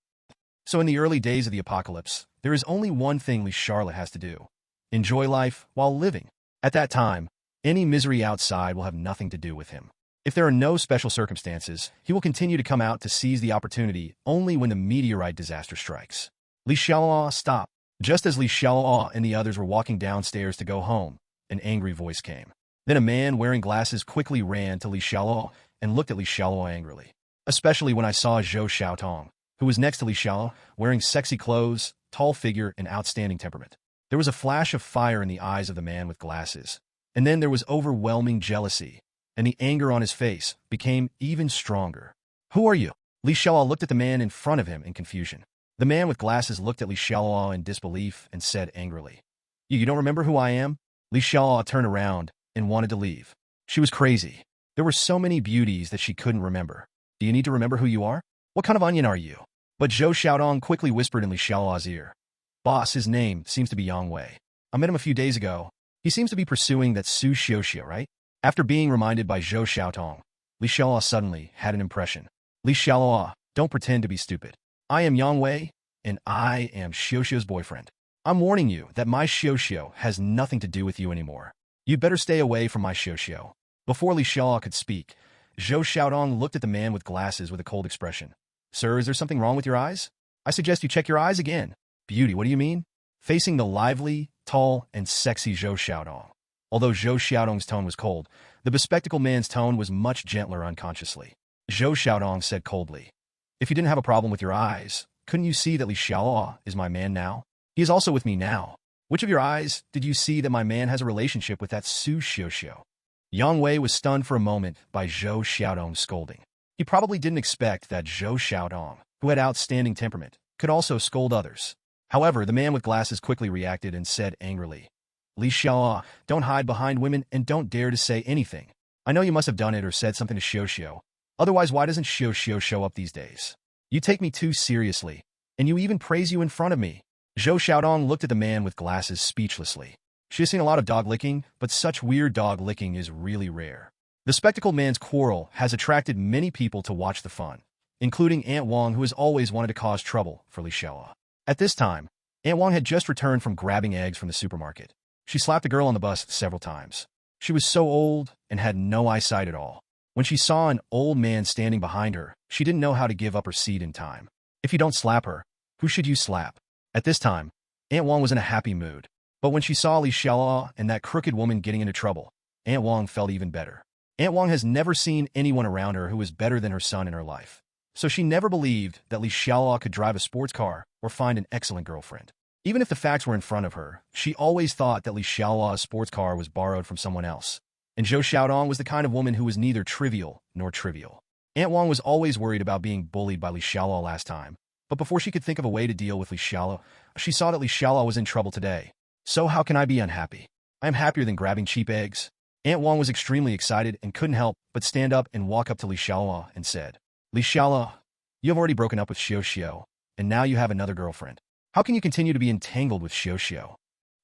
So in the early days of the apocalypse, there is only one thing Lee Charlotte has to do: enjoy life while living. At that time, any misery outside will have nothing to do with him. If there are no special circumstances, he will continue to come out to seize the opportunity only when the meteorite disaster strikes. Li Xiaoluo stopped. Just as Li Xiaoluo and the others were walking downstairs to go home, an angry voice came. Then a man wearing glasses quickly ran to Li Xiaoluo and looked at Li Xiaoluo angrily. Especially when I saw Zhou Xiaotong, who was next to Li Xiaoluo, wearing sexy clothes, tall figure, and outstanding temperament. There was a flash of fire in the eyes of the man with glasses. And then there was overwhelming jealousy, and the anger on his face became even stronger. Who are you? Li Xiaoluo looked at the man in front of him in confusion. The man with glasses looked at Li Xiaoluo in disbelief and said angrily, You don't remember who I am? Li Xiaoluo turned around and wanted to leave. She was crazy. There were so many beauties that she couldn't remember. Do you need to remember who you are? What kind of onion are you? But Zhou Xiaodong quickly whispered in Li Xiaoluo's ear. Boss, his name seems to be Yang Wei. I met him a few days ago. He seems to be pursuing that Su Xiaoxia, right? After being reminded by Zhou Xiaotong, Li Xiaoluo suddenly had an impression. Li Xiaoluo, don't pretend to be stupid. I am Yang Wei, and I am Xiaoxia's boyfriend. I'm warning you that my Xiaoxia has nothing to do with you anymore. You'd better stay away from my Xiaoxia. Before Li Xiaoluo could speak, Zhou Xiaodong looked at the man with glasses with a cold expression. Sir, is there something wrong with your eyes? I suggest you check your eyes again. Beauty, what do you mean? Facing the lively, tall, and sexy Zhou Xiaodong. Although Zhou Xiaodong's tone was cold, the bespectacled man's tone was much gentler unconsciously. Zhou Xiaodong said coldly, If you didn't have a problem with your eyes, couldn't you see that Li Xiaoluo is my man now? He is also with me now. Which of your eyes did you see that my man has a relationship with that Su Xiaoxiu? Yang Wei was stunned for a moment by Zhou Xiaodong's scolding. He probably didn't expect that Zhou Xiaodong, who had outstanding temperament, could also scold others. However, the man with glasses quickly reacted and said angrily, Li Xiaoluo, don't hide behind women and don't dare to say anything. I know you must have done it or said something to Xiaoxiu. Otherwise, why doesn't Xiaoxiu show up these days? You take me too seriously, and you even praise you in front of me. Zhou Xiaodong looked at the man with glasses speechlessly. She has seen a lot of dog licking, but such weird dog licking is really rare. The spectacled man's quarrel has attracted many people to watch the fun, including Aunt Wang, who has always wanted to cause trouble for Li Xiaoluo. At this time, Aunt Wang had just returned from grabbing eggs from the supermarket. She slapped a girl on the bus several times. She was so old and had no eyesight at all. When she saw an old man standing behind her, she didn't know how to give up her seat in time. If you don't slap her, who should you slap? At this time, Aunt Wang was in a happy mood. But when she saw Li Xiaoluo and that crooked woman getting into trouble, Aunt Wang felt even better. Aunt Wang has never seen anyone around her who was better than her son in her life. So she never believed that Li Xiaoluo could drive a sports car or find an excellent girlfriend. Even if the facts were in front of her, she always thought that Li Xiaoluo's sports car was borrowed from someone else. And Zhou Xiaodong was the kind of woman who was neither trivial nor trivial. Aunt Wang was always worried about being bullied by Li Xiaoluo last time, but before she could think of a way to deal with Li Xiaoluo, she saw that Li Xiaoluo was in trouble today. So how can I be unhappy? I am happier than grabbing cheap eggs. Aunt Wang was extremely excited and couldn't help but stand up and walk up to Li Xiaoluo and said, Li Xiaoluo, you have already broken up with Xiaoxiu, and now you have another girlfriend. How can you continue to be entangled with Xiaoxiu?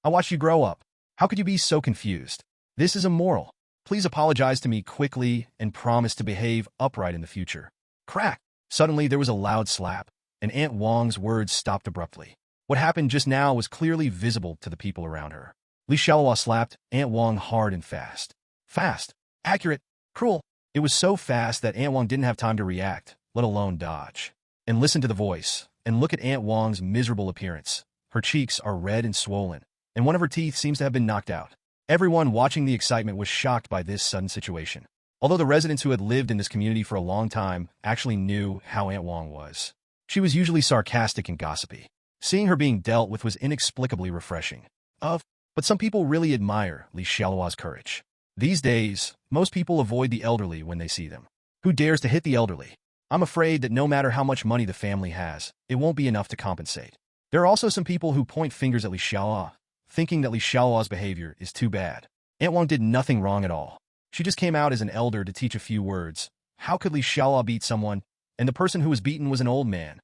I watched you grow up. How could you be so confused? This is immoral. Please apologize to me quickly and promise to behave upright in the future. Crack! Suddenly, there was a loud slap, and Aunt Wong's words stopped abruptly. What happened just now was clearly visible to the people around her. Xialuo slapped Aunt Wong hard and fast. Fast, accurate, cruel. It was so fast that Aunt Wong didn't have time to react, let alone dodge. And listen to the voice, and look at Aunt Wong's miserable appearance. Her cheeks are red and swollen, and one of her teeth seems to have been knocked out. Everyone watching the excitement was shocked by this sudden situation. Although the residents who had lived in this community for a long time actually knew how Aunt Wong was. She was usually sarcastic and gossipy. Seeing her being dealt with was inexplicably refreshing. But some people really admire Xialuo's courage. These days, most people avoid the elderly when they see them. Who dares to hit the elderly? I'm afraid that no matter how much money the family has, it won't be enough to compensate. There are also some people who point fingers at Xialuo, thinking that Xialuo's behavior is too bad. Aunt Wong did nothing wrong at all. She just came out as an elder to teach a few words. How could Xialuo beat someone? And the person who was beaten was an old man.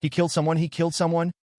He killed someone?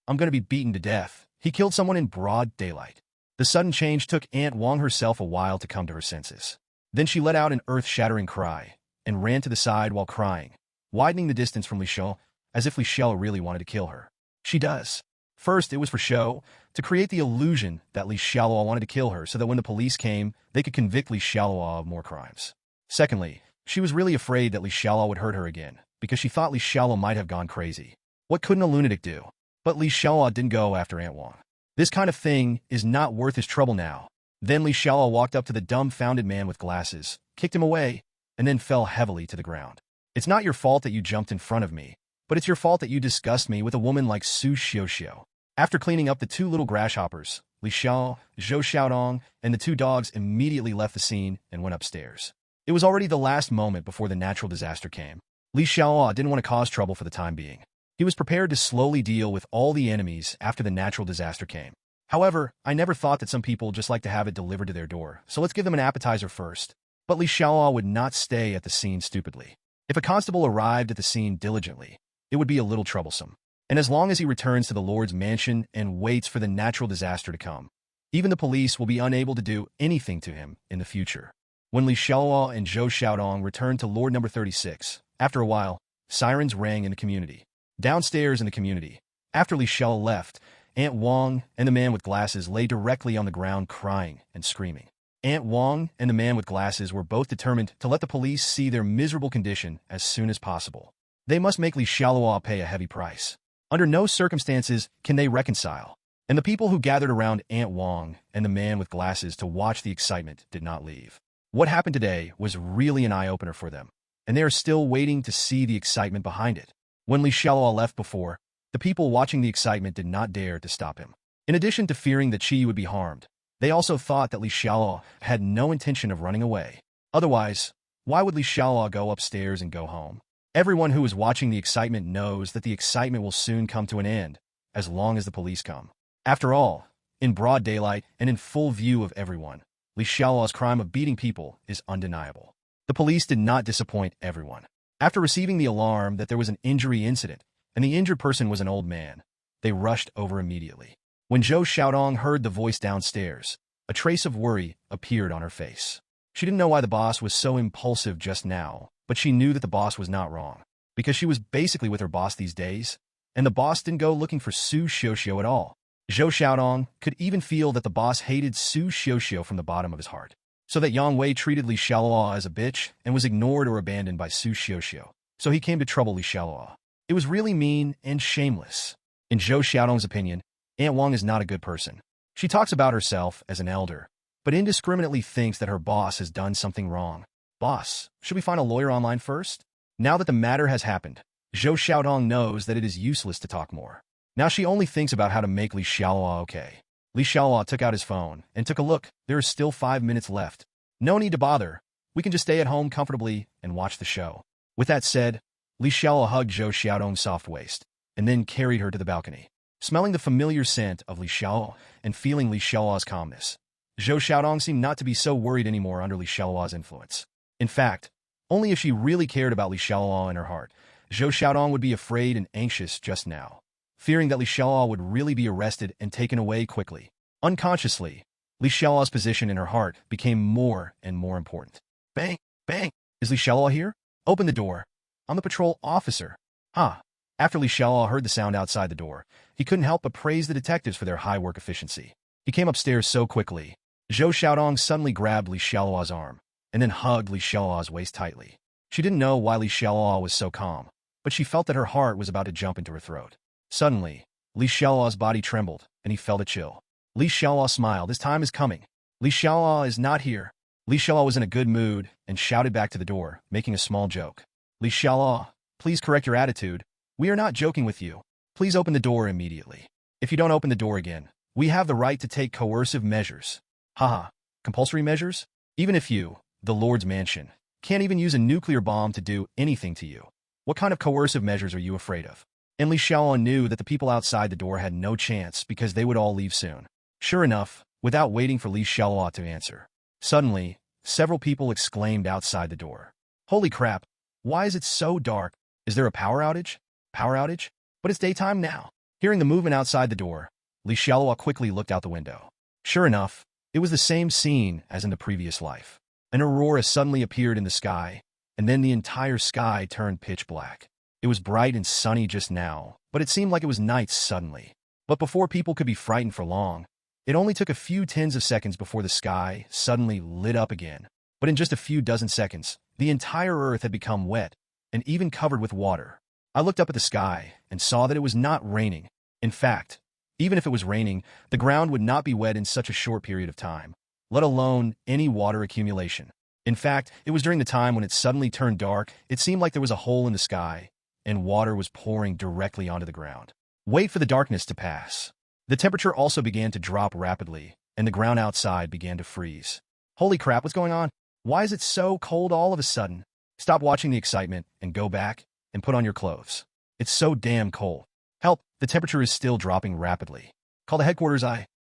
I'm going to be beaten to death. He killed someone in broad daylight. The sudden change took Aunt Wong herself a while to come to her senses. Then she let out an earth-shattering cry, and ran to the side while crying, widening the distance from Xialuo, as if Xialuo really wanted to kill her. She does. First, it was for show, to create the illusion that Xialuo wanted to kill her so that when the police came, they could convict Xialuo of more crimes. Secondly, she was really afraid that Xialuo would hurt her again, because she thought Xialuo might have gone crazy. What couldn't a lunatic do? But Xialuo didn't go after Aunt Wong. This kind of thing is not worth his trouble now. Then Xialuo walked up to the dumbfounded man with glasses, kicked him away, and then fell heavily to the ground. It's not your fault that you jumped in front of me, but it's your fault that you disgust me with a woman like Su Xiaoxiao. After cleaning up the two little grasshoppers, Xiao, Zhou Xiaodong, and the two dogs immediately left the scene and went upstairs. It was already the last moment before the natural disaster came. Xialuo didn't want to cause trouble for the time being. He was prepared to slowly deal with all the enemies after the natural disaster came. However, I never thought that some people just like to have it delivered to their door, so let's give them an appetizer first. But Xialuo would not stay at the scene stupidly. If a constable arrived at the scene diligently, it would be a little troublesome. And as long as he returns to the Lord's mansion and waits for the natural disaster to come, even the police will be unable to do anything to him in the future. When Xialuo and Zhou Xiaodong returned to Lord number 36, after a while, sirens rang in the community. Downstairs in the community, after Xialuo left, Aunt Wong and the man with glasses lay directly on the ground crying and screaming. Aunt Wong and the man with glasses were both determined to let the police see their miserable condition as soon as possible. They must make Xialuo pay a heavy price. Under no circumstances can they reconcile. And the people who gathered around Aunt Wong and the man with glasses to watch the excitement did not leave. What happened today was really an eye-opener for them, and they are still waiting to see the excitement behind it. When Xialuo left before, the people watching the excitement did not dare to stop him. In addition to fearing that Qi would be harmed, they also thought that Xialuo had no intention of running away. Otherwise, why would Xialuo go upstairs and go home? Everyone who is watching the excitement knows that the excitement will soon come to an end, as long as the police come. After all, in broad daylight and in full view of everyone, Xialuo's crime of beating people is undeniable. The police did not disappoint everyone. After receiving the alarm that there was an injury incident, and the injured person was an old man, they rushed over immediately. When Zhou Xiaodong heard the voice downstairs, a trace of worry appeared on her face. She didn't know why the boss was so impulsive just now, but she knew that the boss was not wrong, because she was basically with her boss these days, and the boss didn't go looking for Su Xiaoxiao at all. Zhou Xiaodong could even feel that the boss hated Su Xiaoxiao from the bottom of his heart. So that Yang Wei treated Xialuo as a bitch and was ignored or abandoned by Su Xiaoxiao. So he came to trouble Xialuo. It was really mean and shameless. In Zhou Xiaodong's opinion, Aunt Wong is not a good person. She talks about herself as an elder, but indiscriminately thinks that her boss has done something wrong. Boss, should we find a lawyer online first? Now that the matter has happened, Zhou Xiaodong knows that it is useless to talk more. Now she only thinks about how to make Xialuo okay. Xialuo took out his phone and took a look. There is still 5 minutes left. No need to bother. We can just stay at home comfortably and watch the show. With that said, Xialuo hugged Zhou Xiaodong's soft waist and then carried her to the balcony. Smelling the familiar scent of Xialuo and feeling Xialuo's calmness, Zhou Xiaodong seemed not to be so worried anymore under Xialuo's influence. In fact, only if she really cared about Xialuo in her heart, Zhou Xiaodong would be afraid and anxious just now, fearing that Xialuo would really be arrested and taken away quickly. Unconsciously, Li Xiaoluo's position in her heart became more and more important. Bang! Bang! Is Li Xiaoluo here? Open the door. I'm the patrol officer. Huh. After Li Xiaoluo heard the sound outside the door, he couldn't help but praise the detectives for their high work efficiency. He came upstairs so quickly. Zhou Xiaodong suddenly grabbed Li Xiaoluo's arm, and then hugged Li Xiaoluo's waist tightly. She didn't know why Li Xiaoluo was so calm, but she felt that her heart was about to jump into her throat. Suddenly, Li Xiaoluo's body trembled, and he felt a chill. Li Xiaoluo smiled. His time is coming. Li Xiaoluo is not here. Li Xiaoluo was in a good mood and shouted back to the door, making a small joke. Li Xiaoluo, please correct your attitude. We are not joking with you. Please open the door immediately. If you don't open the door again, we have the right to take coercive measures. Haha, compulsory measures? Even if you, the Lord's mansion, can't even use a nuclear bomb to do anything to you. What kind of coercive measures are you afraid of? And Li Xiaoluo knew that the people outside the door had no chance because they would all leave soon. Sure enough, without waiting for Li Xiaoluo to answer, suddenly, several people exclaimed outside the door. Holy crap! Why is it so dark? Is there a power outage? Power outage? But it's daytime now. Hearing the movement outside the door, Li Xiaoluo quickly looked out the window. Sure enough, it was the same scene as in the previous life. An aurora suddenly appeared in the sky, and then the entire sky turned pitch black. It was bright and sunny just now, but it seemed like it was night suddenly. But before people could be frightened for long, it only took a few tens of seconds before the sky suddenly lit up again. But in just a few dozen seconds, the entire earth had become wet and even covered with water. I looked up at the sky and saw that it was not raining. In fact, even if it was raining, the ground would not be wet in such a short period of time, let alone any water accumulation. In fact, it was during the time when it suddenly turned dark, it seemed like there was a hole in the sky, and water was pouring directly onto the ground. Wait for the darkness to pass. The temperature also began to drop rapidly, and the ground outside began to freeze. Holy crap, what's going on? Why is it so cold all of a sudden? Stop watching the excitement and go back and put on your clothes. It's so damn cold. Help, the temperature is still dropping rapidly. Call the headquarters.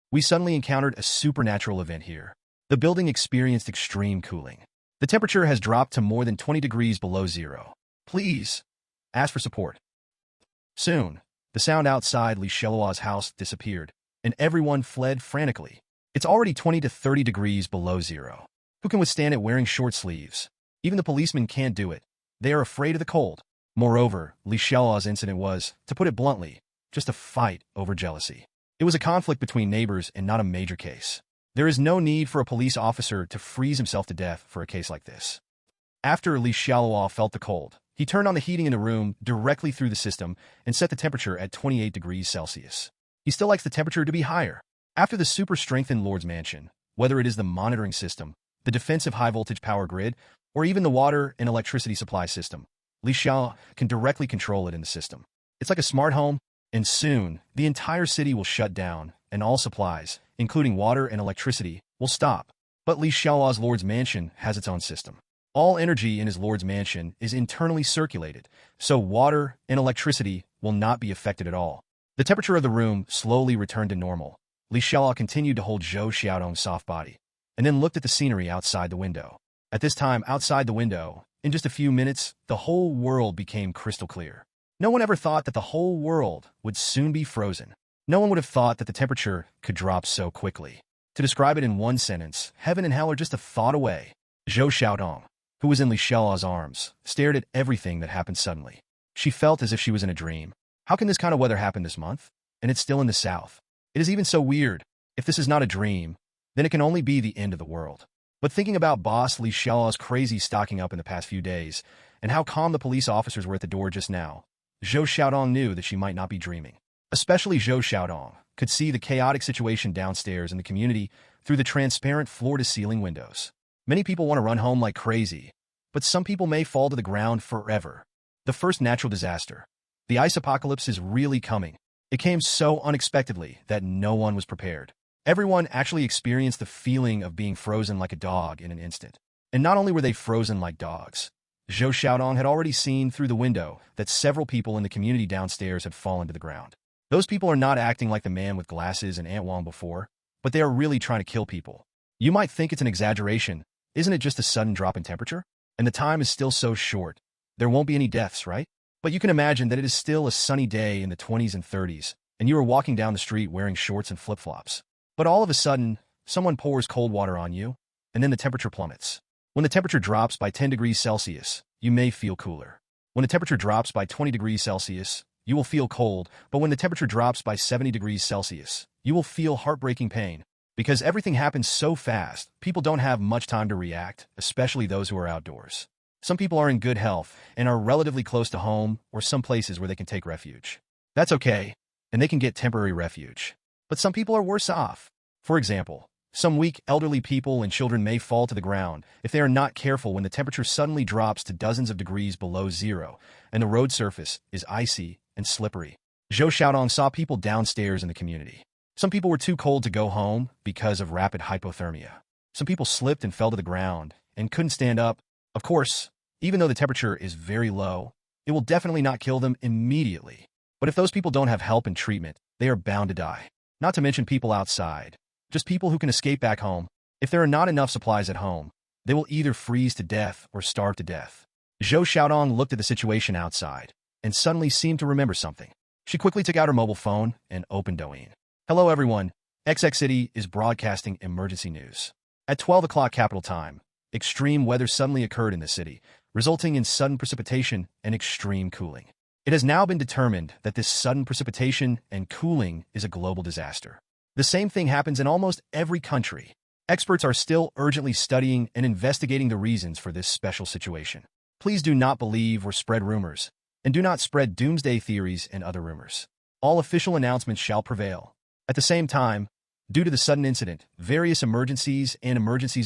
We suddenly encountered a supernatural event here. The building experienced extreme cooling. The temperature has dropped to more than 20 degrees below zero. Please, ask for support. Soon, the sound outside Li Xiaoluo's house disappeared, and everyone fled frantically. It's already 20 to 30 degrees below zero. Who can withstand it wearing short sleeves? Even the policemen can't do it. They are afraid of the cold. Moreover, Li Xiaoluo's incident was, to put it bluntly, just a fight over jealousy. It was a conflict between neighbors and not a major case. There is no need for a police officer to freeze himself to death for a case like this. After Li Xiaoluo felt the cold, he turned on the heating in the room directly through the system and set the temperature at 28 degrees Celsius. He still likes the temperature to be higher. After the super-strengthened Lord's Mansion, whether it is the monitoring system, the defensive high-voltage power grid, or even the water and electricity supply system, Li Xiaoluo can directly control it in the system. It's like a smart home, and soon, the entire city will shut down, and all supplies, including water and electricity, will stop. But Li Xiaoluo's Lord's Mansion has its own system. All energy in his Lord's Mansion is internally circulated, so water and electricity will not be affected at all. The temperature of the room slowly returned to normal. Li Xiaoluo continued to hold Zhou Xiaodong's soft body, and then looked at the scenery outside the window. At this time, outside the window, in just a few minutes, the whole world became crystal clear. No one ever thought that the whole world would soon be frozen. No one would have thought that the temperature could drop so quickly. To describe it in one sentence, heaven and hell are just a thought away. Zhou Xiaodong, who was in Li Xiaoluo's arms, stared at everything that happened suddenly. She felt as if she was in a dream. How can this kind of weather happen this month? And it's still in the south. It is even so weird. If this is not a dream, then it can only be the end of the world. But thinking about boss Li Xiaoluo's crazy stocking up in the past few days, and how calm the police officers were at the door just now, Zhou Xiaodong knew that she might not be dreaming. Especially Zhou Xiaodong could see the chaotic situation downstairs in the community through the transparent floor-to-ceiling windows. Many people want to run home like crazy, but some people may fall to the ground forever. The first natural disaster. The ice apocalypse is really coming. It came so unexpectedly that no one was prepared. Everyone actually experienced the feeling of being frozen like a dog in an instant. And not only were they frozen like dogs, Zhou Xiaodong had already seen through the window that several people in the community downstairs had fallen to the ground. Those people are not acting like the man with glasses and Aunt Wong before, but they are really trying to kill people. You might think it's an exaggeration. Isn't it just a sudden drop in temperature? And the time is still so short. There won't be any deaths, right? But you can imagine that it is still a sunny day in the 20s and 30s, and you are walking down the street wearing shorts and flip-flops. But all of a sudden, someone pours cold water on you, and then the temperature plummets. When the temperature drops by 10 degrees Celsius, you may feel cooler. When the temperature drops by 20 degrees Celsius, you will feel cold, but when the temperature drops by 70 degrees Celsius, you will feel heartbreaking pain. Because everything happens so fast, people don't have much time to react, especially those who are outdoors. Some people are in good health and are relatively close to home or some places where they can take refuge. That's okay, and they can get temporary refuge. But some people are worse off. For example, some weak elderly people and children may fall to the ground if they are not careful when the temperature suddenly drops to dozens of degrees below zero and the road surface is icy and slippery. Zhou Xiaodong saw people downstairs in the community. Some people were too cold to go home because of rapid hypothermia. Some people slipped and fell to the ground and couldn't stand up. Of course, even though the temperature is very low, it will definitely not kill them immediately. But if those people don't have help and treatment, they are bound to die. Not to mention people outside. Just people who can escape back home. If there are not enough supplies at home, they will either freeze to death or starve to death. Zhou Xiaodong looked at the situation outside and suddenly seemed to remember something. She quickly took out her mobile phone and opened Douyin. Hello everyone, XX City is broadcasting emergency news. At 12 o'clock capital time, extreme weather suddenly occurred in the city, resulting in sudden precipitation and extreme cooling. It has now been determined that this sudden precipitation and cooling is a global disaster. The same thing happens in almost every country. Experts are still urgently studying and investigating the reasons for this special situation. Please do not believe or spread rumors, and do not spread doomsday theories and other rumors. All official announcements shall prevail. At the same time, due to the sudden incident, various emergencies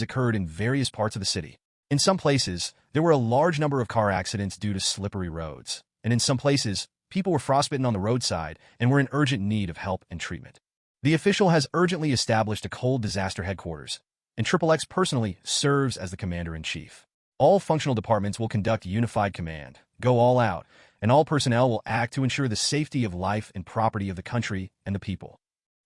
occurred in various parts of the city. In some places, there were a large number of car accidents due to slippery roads, and in some places, people were frostbitten on the roadside and were in urgent need of help and treatment. The official has urgently established a cold disaster headquarters, and XXX personally serves as the commander-in-chief. All functional departments will conduct unified command, go all out, and all personnel will act to ensure the safety of life and property of the country and the people.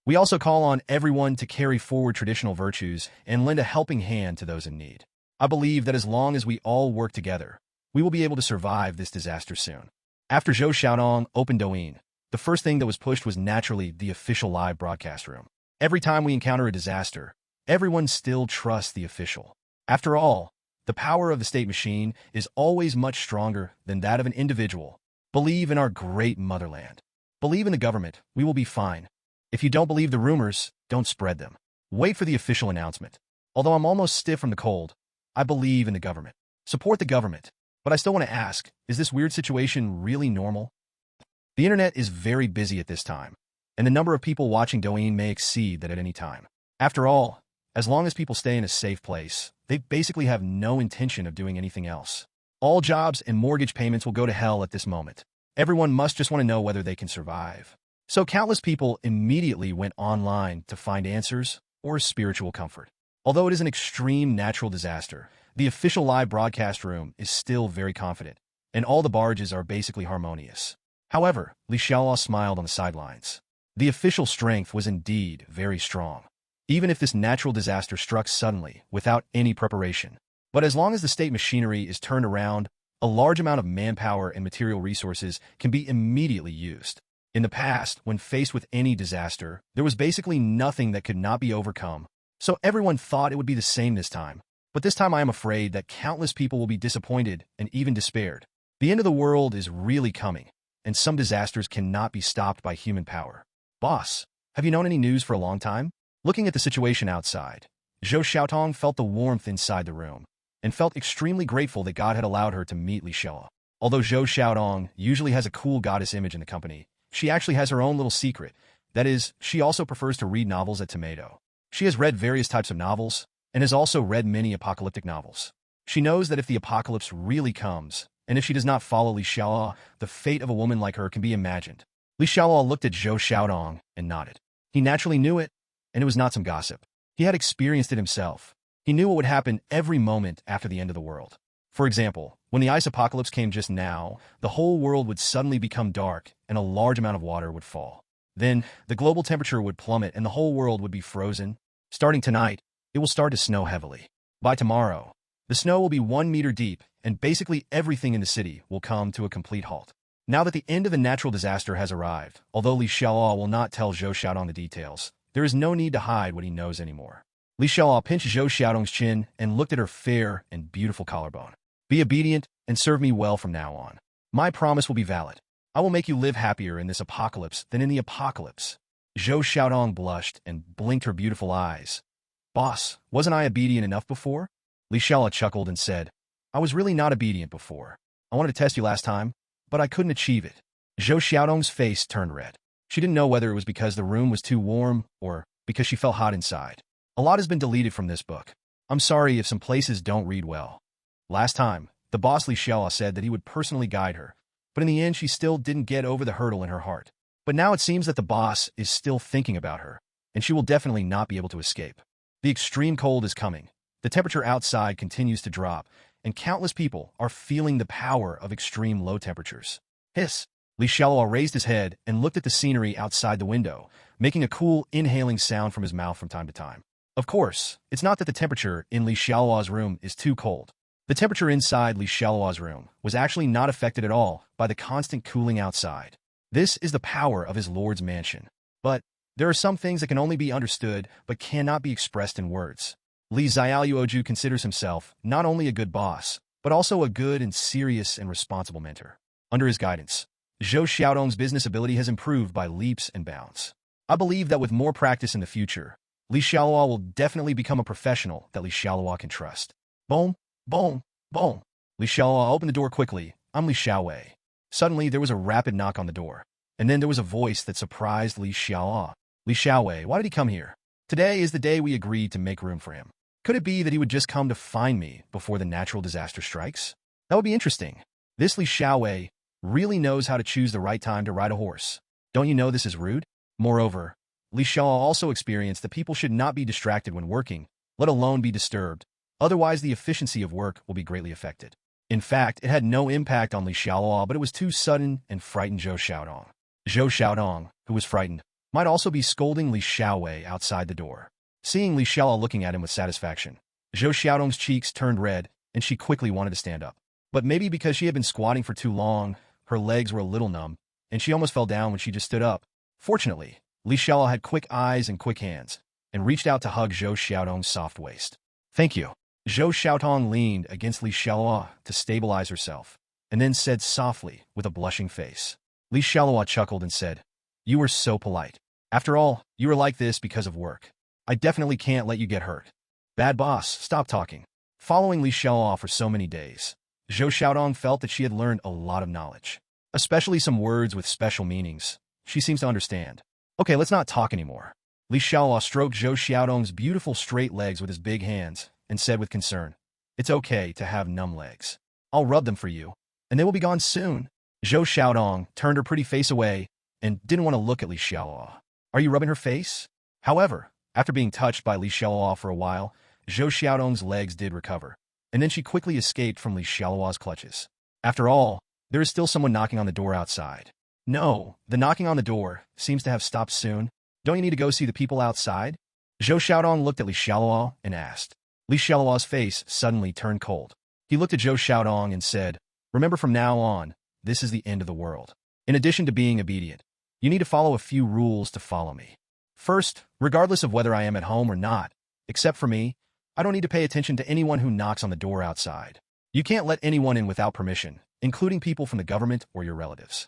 We also call on everyone to carry forward traditional virtues and lend a helping hand to those in need. I believe that as long as we all work together, we will be able to survive this disaster soon. After Zhou Xiaodong opened Douyin, the first thing that was pushed was naturally the official live broadcast room. Every time we encounter a disaster, everyone still trusts the official. After all, the power of the state machine is always much stronger than that of an individual. Believe in our great motherland. Believe in the government, we will be fine. If you don't believe the rumors, don't spread them. Wait for the official announcement. Although I'm almost stiff from the cold, I believe in the government. Support the government. But I still want to ask, is this weird situation really normal? The internet is very busy at this time, and the number of people watching Douyin may exceed that at any time. After all, as long as people stay in a safe place, they basically have no intention of doing anything else. All jobs and mortgage payments will go to hell at this moment. Everyone must just want to know whether they can survive. So countless people immediately went online to find answers or spiritual comfort. Although it is an extreme natural disaster, the official live broadcast room is still very confident, and all the barges are basically harmonious. However, Xialuo smiled on the sidelines. The official strength was indeed very strong, even if this natural disaster struck suddenly, without any preparation. But as long as the state machinery is turned around, a large amount of manpower and material resources can be immediately used. In the past, when faced with any disaster, there was basically nothing that could not be overcome, so everyone thought it would be the same this time. But this time I am afraid that countless people will be disappointed and even despaired. The end of the world is really coming, and some disasters cannot be stopped by human power. Boss, have you known any news for a long time? Looking at the situation outside, Zhou Xiaodong felt the warmth inside the room, and felt extremely grateful that God had allowed her to meet Xialuo. Although Zhou Xiaodong usually has a cool goddess image in the company, she actually has her own little secret. That is, she also prefers to read novels at Tomato. She has read various types of novels, and has also read many apocalyptic novels. She knows that if the apocalypse really comes, and if she does not follow Xialuo, the fate of a woman like her can be imagined. Xialuo looked at Zhou Xiaodong and nodded. He naturally knew it, and it was not some gossip. He had experienced it himself. He knew what would happen every moment after the end of the world. For example, when the ice apocalypse came just now, the whole world would suddenly become dark and a large amount of water would fall. Then, the global temperature would plummet and the whole world would be frozen. Starting tonight, it will start to snow heavily. By tomorrow, the snow will be 1 meter deep and basically everything in the city will come to a complete halt. Now that the end of the natural disaster has arrived, although Xialuo will not tell Zhou Xiaodong the details, there is no need to hide what he knows anymore. Li Xiaoluo pinched Zhou Xiaodong's chin and looked at her fair and beautiful collarbone. Be obedient and serve me well from now on. My promise will be valid. I will make you live happier in this apocalypse than in the apocalypse. Zhou Xiaodong blushed and blinked her beautiful eyes. Boss, wasn't I obedient enough before? Li Xiaoluo chuckled and said, I was really not obedient before. I wanted to test you last time, but I couldn't achieve it. Zhou Xiaodong's face turned red. She didn't know whether it was because the room was too warm or because she felt hot inside. A lot has been deleted from this book. I'm sorry if some places don't read well. Last time, the boss Li Xiaoluo said that he would personally guide her, but in the end she still didn't get over the hurdle in her heart. But now it seems that the boss is still thinking about her, and she will definitely not be able to escape. The extreme cold is coming. The temperature outside continues to drop, and countless people are feeling the power of extreme low temperatures. Hiss! Li Xiaoluo raised his head and looked at the scenery outside the window, making a cool, inhaling sound from his mouth from time to time. Of course, it's not that the temperature in Li Xiaoluo's room is too cold. The temperature inside Li Xiaoluo's room was actually not affected at all by the constant cooling outside. This is the power of his lord's mansion. But there are some things that can only be understood but cannot be expressed in words. Li Xiaoluoju considers himself not only a good boss, but also a good and serious and responsible mentor. Under his guidance, Zhou Xiaodong's business ability has improved by leaps and bounds. I believe that with more practice in the future, Li Xiaoluo will definitely become a professional that Li Xiaoluo can trust. Boom, boom, boom. Li Xiaoluo opened the door quickly. I'm Li Xiaowei. Suddenly, there was a rapid knock on the door, and then there was a voice that surprised Li Xiaoluo. Li Xiaowei, why did he come here? Today is the day we agreed to make room for him. Could it be that he would just come to find me before the natural disaster strikes? That would be interesting. This Li Xiaowei really knows how to choose the right time to ride a horse. Don't you know this is rude? Moreover, Li Xiaoluo also experienced that people should not be distracted when working, let alone be disturbed. Otherwise, the efficiency of work will be greatly affected. In fact, it had no impact on Li Xiaoluo, but it was too sudden and frightened Zhou Xiaodong. Zhou Xiaodong, who was frightened, might also be scolding Li Xiaowei outside the door. Seeing Li Xiaoluo looking at him with satisfaction, Zhou Xiaodong's cheeks turned red, and she quickly wanted to stand up. But maybe because she had been squatting for too long, her legs were a little numb, and she almost fell down when she just stood up. Fortunately, Li Xiaoluo had quick eyes and quick hands, and reached out to hug Zhou Xiaodong's soft waist. Thank you. Zhou Xiaodong leaned against Li Xiaoluo to stabilize herself, and then said softly with a blushing face. Li Xiaoluo chuckled and said, You were so polite. After all, you were like this because of work. I definitely can't let you get hurt. Bad boss, stop talking. Following Li Xiaoluo for so many days, Zhou Xiaodong felt that she had learned a lot of knowledge, especially some words with special meanings. She seems to understand. Okay, let's not talk anymore. Li Xiaoluo stroked Zhou Xiaodong's beautiful straight legs with his big hands and said with concern, It's okay to have numb legs. I'll rub them for you, and they will be gone soon. Zhou Xiaodong turned her pretty face away and didn't want to look at Li Xiaoluo. Are you rubbing her face? However, after being touched by Li Xiaoluo for a while, Zhou Xiaodong's legs did recover, and then she quickly escaped from Li Xiaoluo's clutches. After all, there is still someone knocking on the door outside. No, the knocking on the door seems to have stopped soon. Don't you need to go see the people outside? Zhou Xiaodong looked at Li Xiaoluo and asked. Li Xiaoluo's face suddenly turned cold. He looked at Zhou Xiaodong and said, Remember from now on, this is the end of the world. In addition to being obedient, you need to follow a few rules to follow me. First, regardless of whether I am at home or not, except for me, I don't need to pay attention to anyone who knocks on the door outside. You can't let anyone in without permission, including people from the government or your relatives.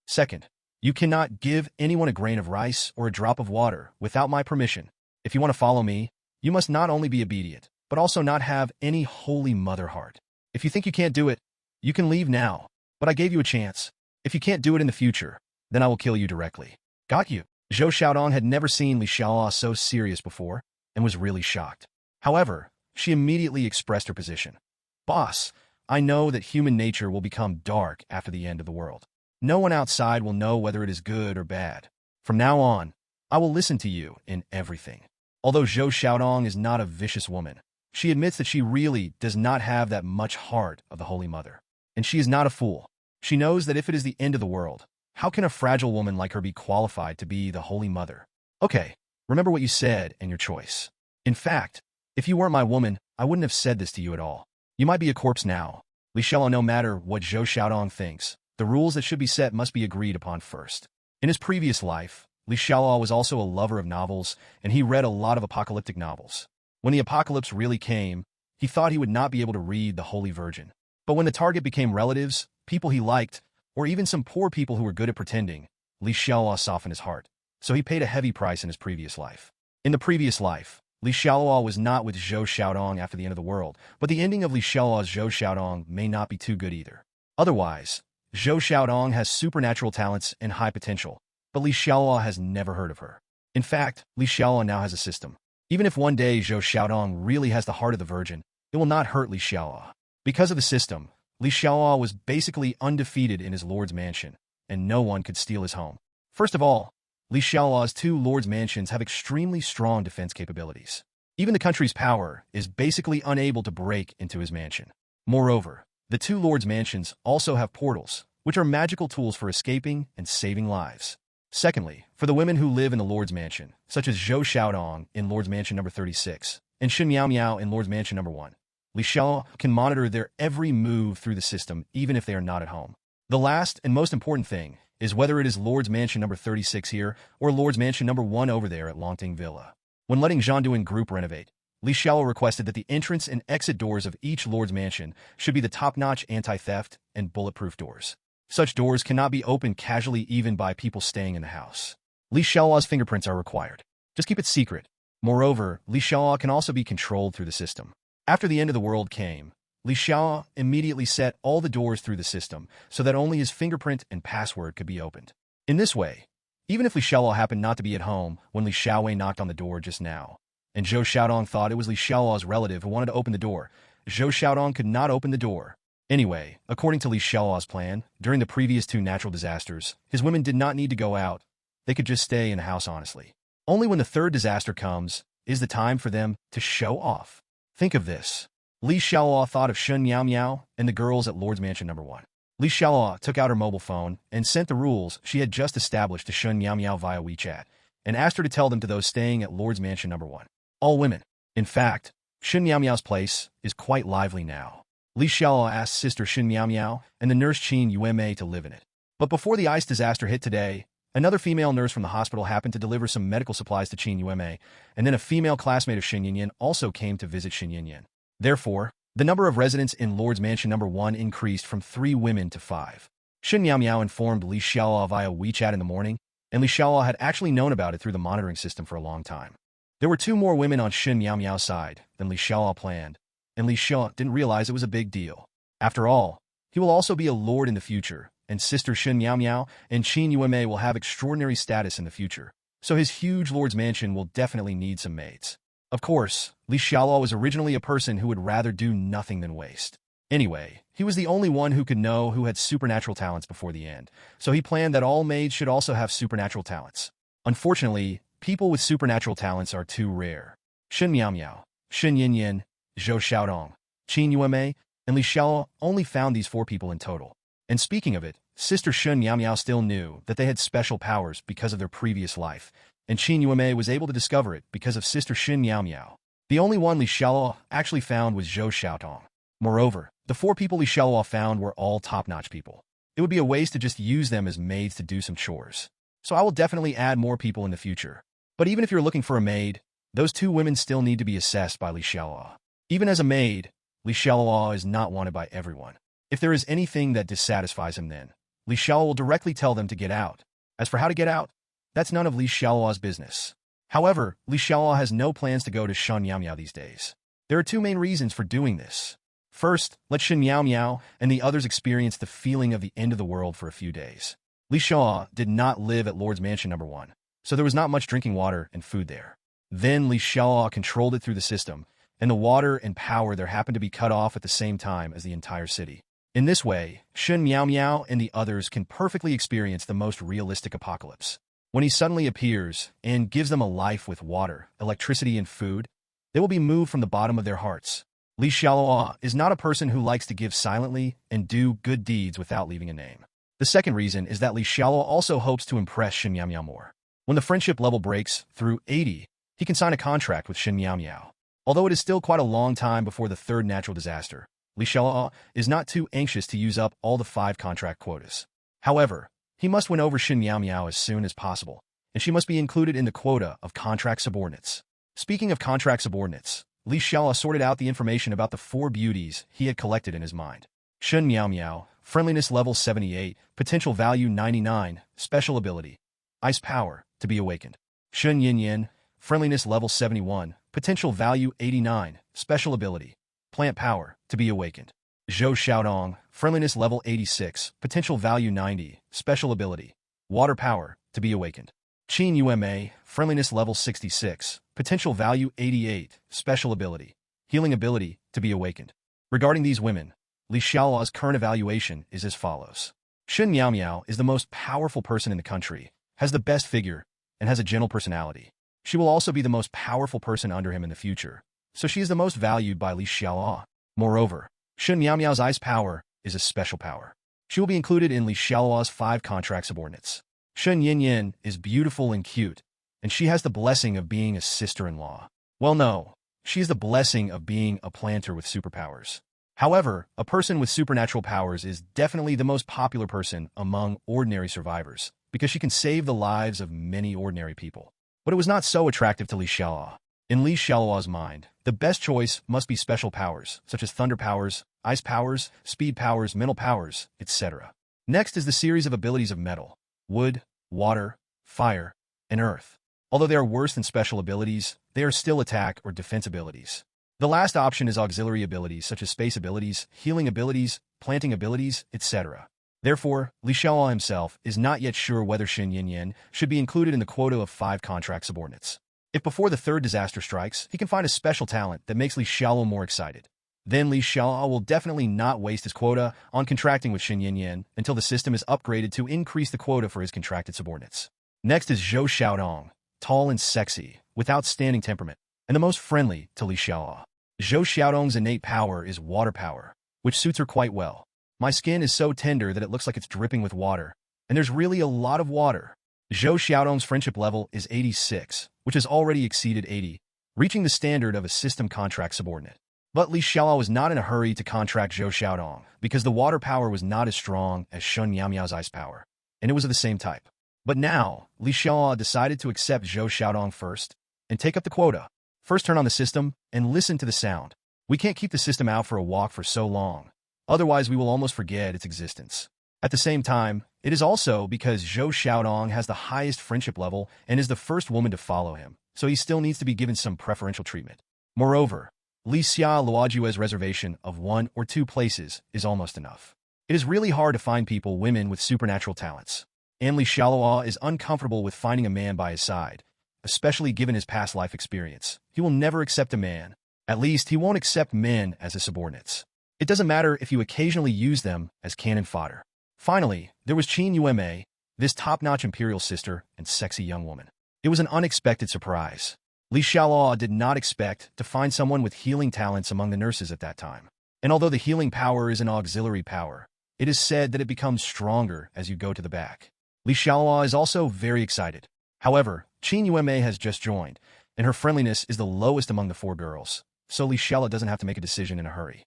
Second, you cannot give anyone a grain of rice or a drop of water without my permission. If you want to follow me, you must not only be obedient, but also not have any holy mother heart. If you think you can't do it, you can leave now, but I gave you a chance. If you can't do it in the future, then I will kill you directly. Got you. Zhou Xiaodong had never seen Li Xiaoluo so serious before, and was really shocked. However, she immediately expressed her position. Boss, I know that human nature will become dark after the end of the world. No one outside will know whether it is good or bad. From now on, I will listen to you in everything. Although Zhou Xiaodong is not a vicious woman, she admits that she really does not have that much heart of the Holy Mother. And she is not a fool. She knows that if it is the end of the world, how can a fragile woman like her be qualified to be the Holy Mother? Okay, remember what you said and your choice. In fact, if you weren't my woman, I wouldn't have said this to you at all. You might be a corpse now. Li Xiaoluo, no matter what Zhou Xiaodong thinks, the rules that should be set must be agreed upon first. In his previous life, Li Xiaoluo was also a lover of novels, and he read a lot of apocalyptic novels. When the apocalypse really came, he thought he would not be able to read the Holy Virgin. But when the target became relatives, people he liked, or even some poor people who were good at pretending, Xialuo softened his heart. So he paid a heavy price in his previous life. In the previous life, Xialuo was not with Zhou Xiaodong after the end of the world, but the ending of Xialuo's Zhou Xiaodong may not be too good either. Otherwise, Zhou Xiaodong has supernatural talents and high potential, but Xialuo has never heard of her. In fact, Xialuo now has a system. Even if one day Zhou Xiaodong really has the heart of the Virgin, it will not hurt Xialuo. Because of the system, Xialuo was basically undefeated in his lord's mansion, and no one could steal his home. First of all, Xialuo's two lord's mansions have extremely strong defense capabilities. Even the country's power is basically unable to break into his mansion. Moreover, the two lords' mansions also have portals, which are magical tools for escaping and saving lives. Secondly, for the women who live in the lord's mansion, such as Zhou Xiaodong in lord's mansion number 36, and Xin Miao in lord's mansion number 1, Xialuo can monitor their every move through the system even if they are not at home. The last and most important thing is whether it is lord's mansion number 36 here or lord's mansion number 1 over there at Longting Villa. When letting Zhandu and group renovate, Xialuo requested that the entrance and exit doors of each lord's mansion should be the top-notch anti-theft and bulletproof doors. Such doors cannot be opened casually even by people staying in the house. Xialuo's fingerprints are required. Just keep it secret. Moreover, Xialuo can also be controlled through the system. After the end of the world came, Xialuo immediately set all the doors through the system so that only his fingerprint and password could be opened. In this way, even if Xialuo happened not to be at home when Xiaowei knocked on the door just now, and Zhou Xiaodong thought it was Xialuo's relative who wanted to open the door, Zhou Xiaodong could not open the door. Anyway, according to Xialuo's plan, during the previous two natural disasters, his women did not need to go out. They could just stay in the house honestly. Only when the third disaster comes is the time for them to show off. Think of this. Xialuo thought of Shun Miao and the girls at Lord's Mansion number 1. Xialuo took out her mobile phone and sent the rules she had just established to Shun Miao via WeChat, and asked her to tell them to those staying at Lord's Mansion number 1. All women. In fact, Shun Miao's place is quite lively now. Xialuo asked Sister Shun Miao and the nurse Qin Yueme to live in it. But before the ice disaster hit today, another female nurse from the hospital happened to deliver some medical supplies to Qin Yueme, and then a female classmate of Xin Yinyan also came to visit Xin Yinyan. Therefore, the number of residents in Lord's Mansion number 1 increased from 3 women to 5. Shun Miao informed Xialuo via WeChat in the morning, and Xialuo had actually known about it through the monitoring system for a long time. There were 2 more women on Shun Miao's side than Xialuo planned, and Xialuo didn't realize it was a big deal. After all, he will also be a lord in the future, and Sister Shun Miao and Qin Yueme will have extraordinary status in the future, so his huge lord's mansion will definitely need some maids. Of course, Xialuo was originally a person who would rather do nothing than waste. Anyway, he was the only one who could know who had supernatural talents before the end, so he planned that all maids should also have supernatural talents. Unfortunately, people with supernatural talents are too rare. Xin Miao, Xin Yinyan, Zhou Xiaodong, Qin Yueme, and Xialuo only found these 4 people in total. And speaking of it, Sister Shun Miao still knew that they had special powers because of their previous life, and Qin Yueme was able to discover it because of Sister Xin Miao. The only one Xialuo actually found was Zhou Xiaodong. Moreover, the 4 people Xialuo found were all top-notch people. It would be a waste to just use them as maids to do some chores. So I will definitely add more people in the future. But even if you're looking for a maid, those 2 women still need to be assessed by Xialuo. Even as a maid, Xialuo is not wanted by everyone. If there is anything that dissatisfies him then, Xialuo will directly tell them to get out. As for how to get out, that's none of Xialuo's business. However, Xialuo has no plans to go to Shun Miao these days. There are 2 main reasons for doing this. First, let Xin Miao and the others experience the feeling of the end of the world for a few days. Xialuo did not live at Lord's Mansion number 1, so there was not much drinking water and food there. Then Xialuo controlled it through the system, and the water and power there happened to be cut off at the same time as the entire city. In this way, Shun Miao and the others can perfectly experience the most realistic apocalypse. When he suddenly appears and gives them a life with water, electricity, and food, they will be moved from the bottom of their hearts. Xialuo is not a person who likes to give silently and do good deeds without leaving a name. The second reason is that Xialuo also hopes to impress Xin Miao more. When the friendship level breaks through 80, he can sign a contract with Xin Miao. Although it is still quite a long time before the third natural disaster, Xialuo is not too anxious to use up all the 5 contract quotas. However, he must win over Xin Miao as soon as possible, and she must be included in the quota of contract subordinates. Speaking of contract subordinates, Li Xiaoluo sorted out the information about the 4 beauties he had collected in his mind. Shun Miao Miao, friendliness level 78, potential value 99, special ability. Ice power, to be awakened. Shun Yin Yin, friendliness level 71, potential value 89, special ability. Plant power, to be awakened. Zhou Xiaodong, friendliness level 86, potential value 90, special ability. Water power, to be awakened. Qin Uma, friendliness level 66, potential value 88, special ability. Healing ability, to be awakened. Regarding these women, Li Xiaoluo's current evaluation is as follows. Shun Miao Miao is the most powerful person in the country, has the best figure, and has a gentle personality. She will also be the most powerful person under him in the future, so she is the most valued by Li Xiaoluo. Moreover, Shun Miao Miao's ice power is a special power. She will be included in Li Xiaoluo's 5 contract subordinates. Shun Yin Yin is beautiful and cute, and she has the blessing of being a sister-in-law. Well, no, she is the blessing of being a planter with superpowers. However, a person with supernatural powers is definitely the most popular person among ordinary survivors, because she can save the lives of many ordinary people. But it was not so attractive to Li Xiaoluo. In Li Xiaoluo's mind, the best choice must be special powers, such as thunder powers, ice powers, speed powers, mental powers, etc. Next is the series of abilities of metal, wood, water, fire, and earth. Although they are worse than special abilities, they are still attack or defense abilities. The last option is auxiliary abilities such as space abilities, healing abilities, planting abilities, etc. Therefore, Li Xiaoluo himself is not yet sure whether Shun Yin Yin should be included in the quota of 5 contract subordinates. If before the 3rd disaster strikes, he can find a special talent that makes Li Xiaoluo more excited, then Li Xiaoluo will definitely not waste his quota on contracting with Shun Yin Yin until the system is upgraded to increase the quota for his contracted subordinates. Next is Zhou Xiaodong, tall and sexy, with outstanding temperament, and the most friendly to Li Xiaoluo. Zhou Xiaodong's innate power is water power, which suits her quite well. My skin is so tender that it looks like it's dripping with water, and there's really a lot of water. Zhou Xiaodong's friendship level is 86, which has already exceeded 80, reaching the standard of a system contract subordinate. But Li Xiaoluo was not in a hurry to contract Zhou Xiaodong, because the water power was not as strong as Shun Miao Miao's ice power, and it was of the same type. But now, Li Xiaoluo decided to accept Zhou Xiaodong first, and take up the quota. First turn on the system, and listen to the sound. We can't keep the system out for a walk for so long, otherwise we will almost forget its existence. At the same time, it is also because Zhou Xiaodong has the highest friendship level and is the first woman to follow him, so he still needs to be given some preferential treatment. Moreover, Li Xiaoluo's reservation of 1 or 2 places is almost enough. It is really hard to find women with supernatural talents, and Li Xiaoluo is uncomfortable with finding a man by his side, especially given his past life experience. He will never accept a man. At least, he won't accept men as his subordinates. It doesn't matter if you occasionally use them as cannon fodder. Finally, there was Qin Uma, this top-notch imperial sister and sexy young woman. It was an unexpected surprise. Li Xiaoluo did not expect to find someone with healing talents among the nurses at that time. And although the healing power is an auxiliary power, it is said that it becomes stronger as you go to the back. Li Xiaoluo is also very excited. However, Qin Uma has just joined, and her friendliness is the lowest among the 4 girls, so Li Xiaoluo doesn't have to make a decision in a hurry.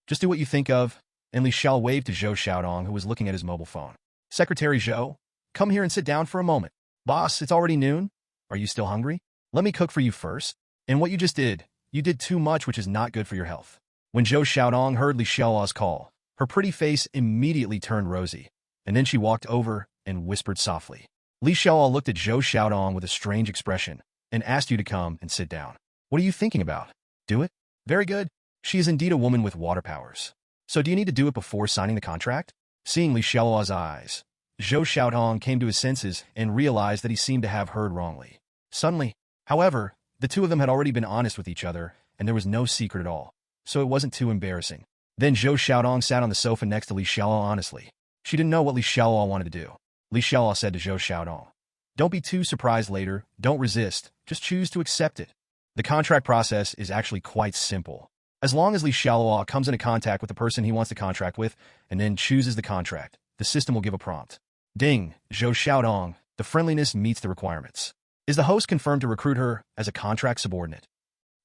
Just do what you think of, and Li Xiaoluo waved to Zhou Xiaodong, who was looking at his mobile phone. Secretary Zhou, come here and sit down for a moment. Boss, it's already noon. Are you still hungry? Let me cook for you first. And what you just did, you did too much, which is not good for your health. When Zhou Xiaodong heard Li Xiaoluo's call, her pretty face immediately turned rosy, and then she walked over and whispered softly. Li Xiaoluo looked at Zhou Xiaodong with a strange expression and asked you to come and sit down. What are you thinking about? Do it? Very good. She is indeed a woman with water powers. So do you need to do it before signing the contract? Seeing Li Xiaoluo's eyes, Zhou Xiaodong came to his senses and realized that he seemed to have heard wrongly. Suddenly, however, the 2 of them had already been honest with each other, and there was no secret at all, so it wasn't too embarrassing. Then Zhou Xiaodong sat on the sofa next to Li Xiaoluo honestly. She didn't know what Li Xiaoluo wanted to do. Li Xiaoluo said to Zhou Xiaodong, "Don't be too surprised later, don't resist, just choose to accept it." The contract process is actually quite simple. As long as Li Xiaoluo comes into contact with the person he wants to contract with, and then chooses the contract, the system will give a prompt. Ding, Zhou Xiaodong, the friendliness meets the requirements. Is the host confirmed to recruit her as a contract subordinate?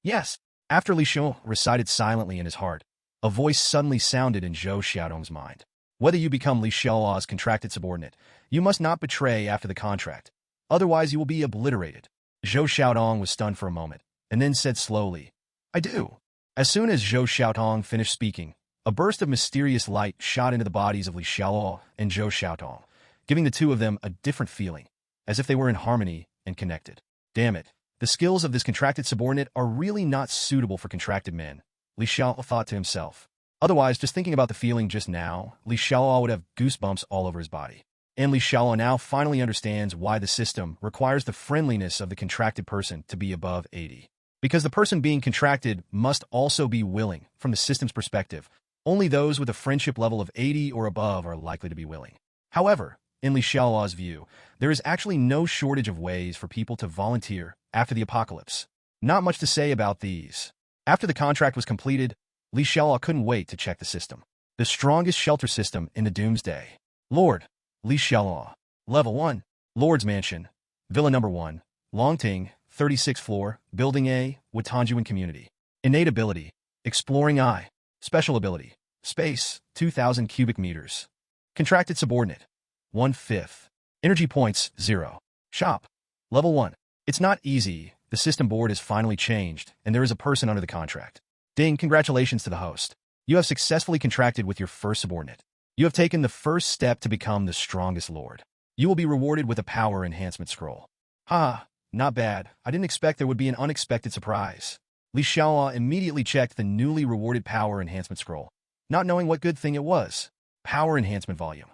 Yes. After Li Xiaoluo recited silently in his heart, a voice suddenly sounded in Zhou Xiaodong's mind. Whether you become Li Xiaoluo's contracted subordinate, you must not betray after the contract, otherwise you will be obliterated. Zhou Xiaodong was stunned for a moment, and then said slowly, I do. As soon as Zhou Xiaotong finished speaking, a burst of mysterious light shot into the bodies of Li Xiaoluo and Zhou Xiaotong, giving the two of them a different feeling, as if they were in harmony and connected. Damn it, the skills of this contracted subordinate are really not suitable for contracted men, Li Xiaoluo thought to himself. Otherwise, just thinking about the feeling just now, Li Xiaoluo would have goosebumps all over his body. And Li Xiaoluo now finally understands why the system requires the friendliness of the contracted person to be above 80. Because the person being contracted must also be willing, from the system's perspective. Only those with a friendship level of 80 or above are likely to be willing. However, in Li Xiaoluo's view, there is actually no shortage of ways for people to volunteer after the apocalypse. Not much to say about these. After the contract was completed, Li Xiaoluo couldn't wait to check the system. The strongest shelter system in the Doomsday. Lord, Li Xiaoluo. Level 1. Lord's Mansion. Villa Number 1. Longting, 36th floor, Building A, Watanjuan Community. Innate ability. Exploring Eye. Special ability. Space, 2,000 cubic meters. Contracted subordinate. 1/5. Energy points, 0. Shop. Level 1. It's not easy. The system board has finally changed, and there is a person under the contract. Ding, congratulations to the host. You have successfully contracted with your first subordinate. You have taken the first step to become the strongest lord. You will be rewarded with a power enhancement scroll. Ha, not bad. I didn't expect there would be an unexpected surprise. Li Xiaoluo immediately checked the newly rewarded power enhancement scroll, not knowing what good thing it was. Power enhancement volume.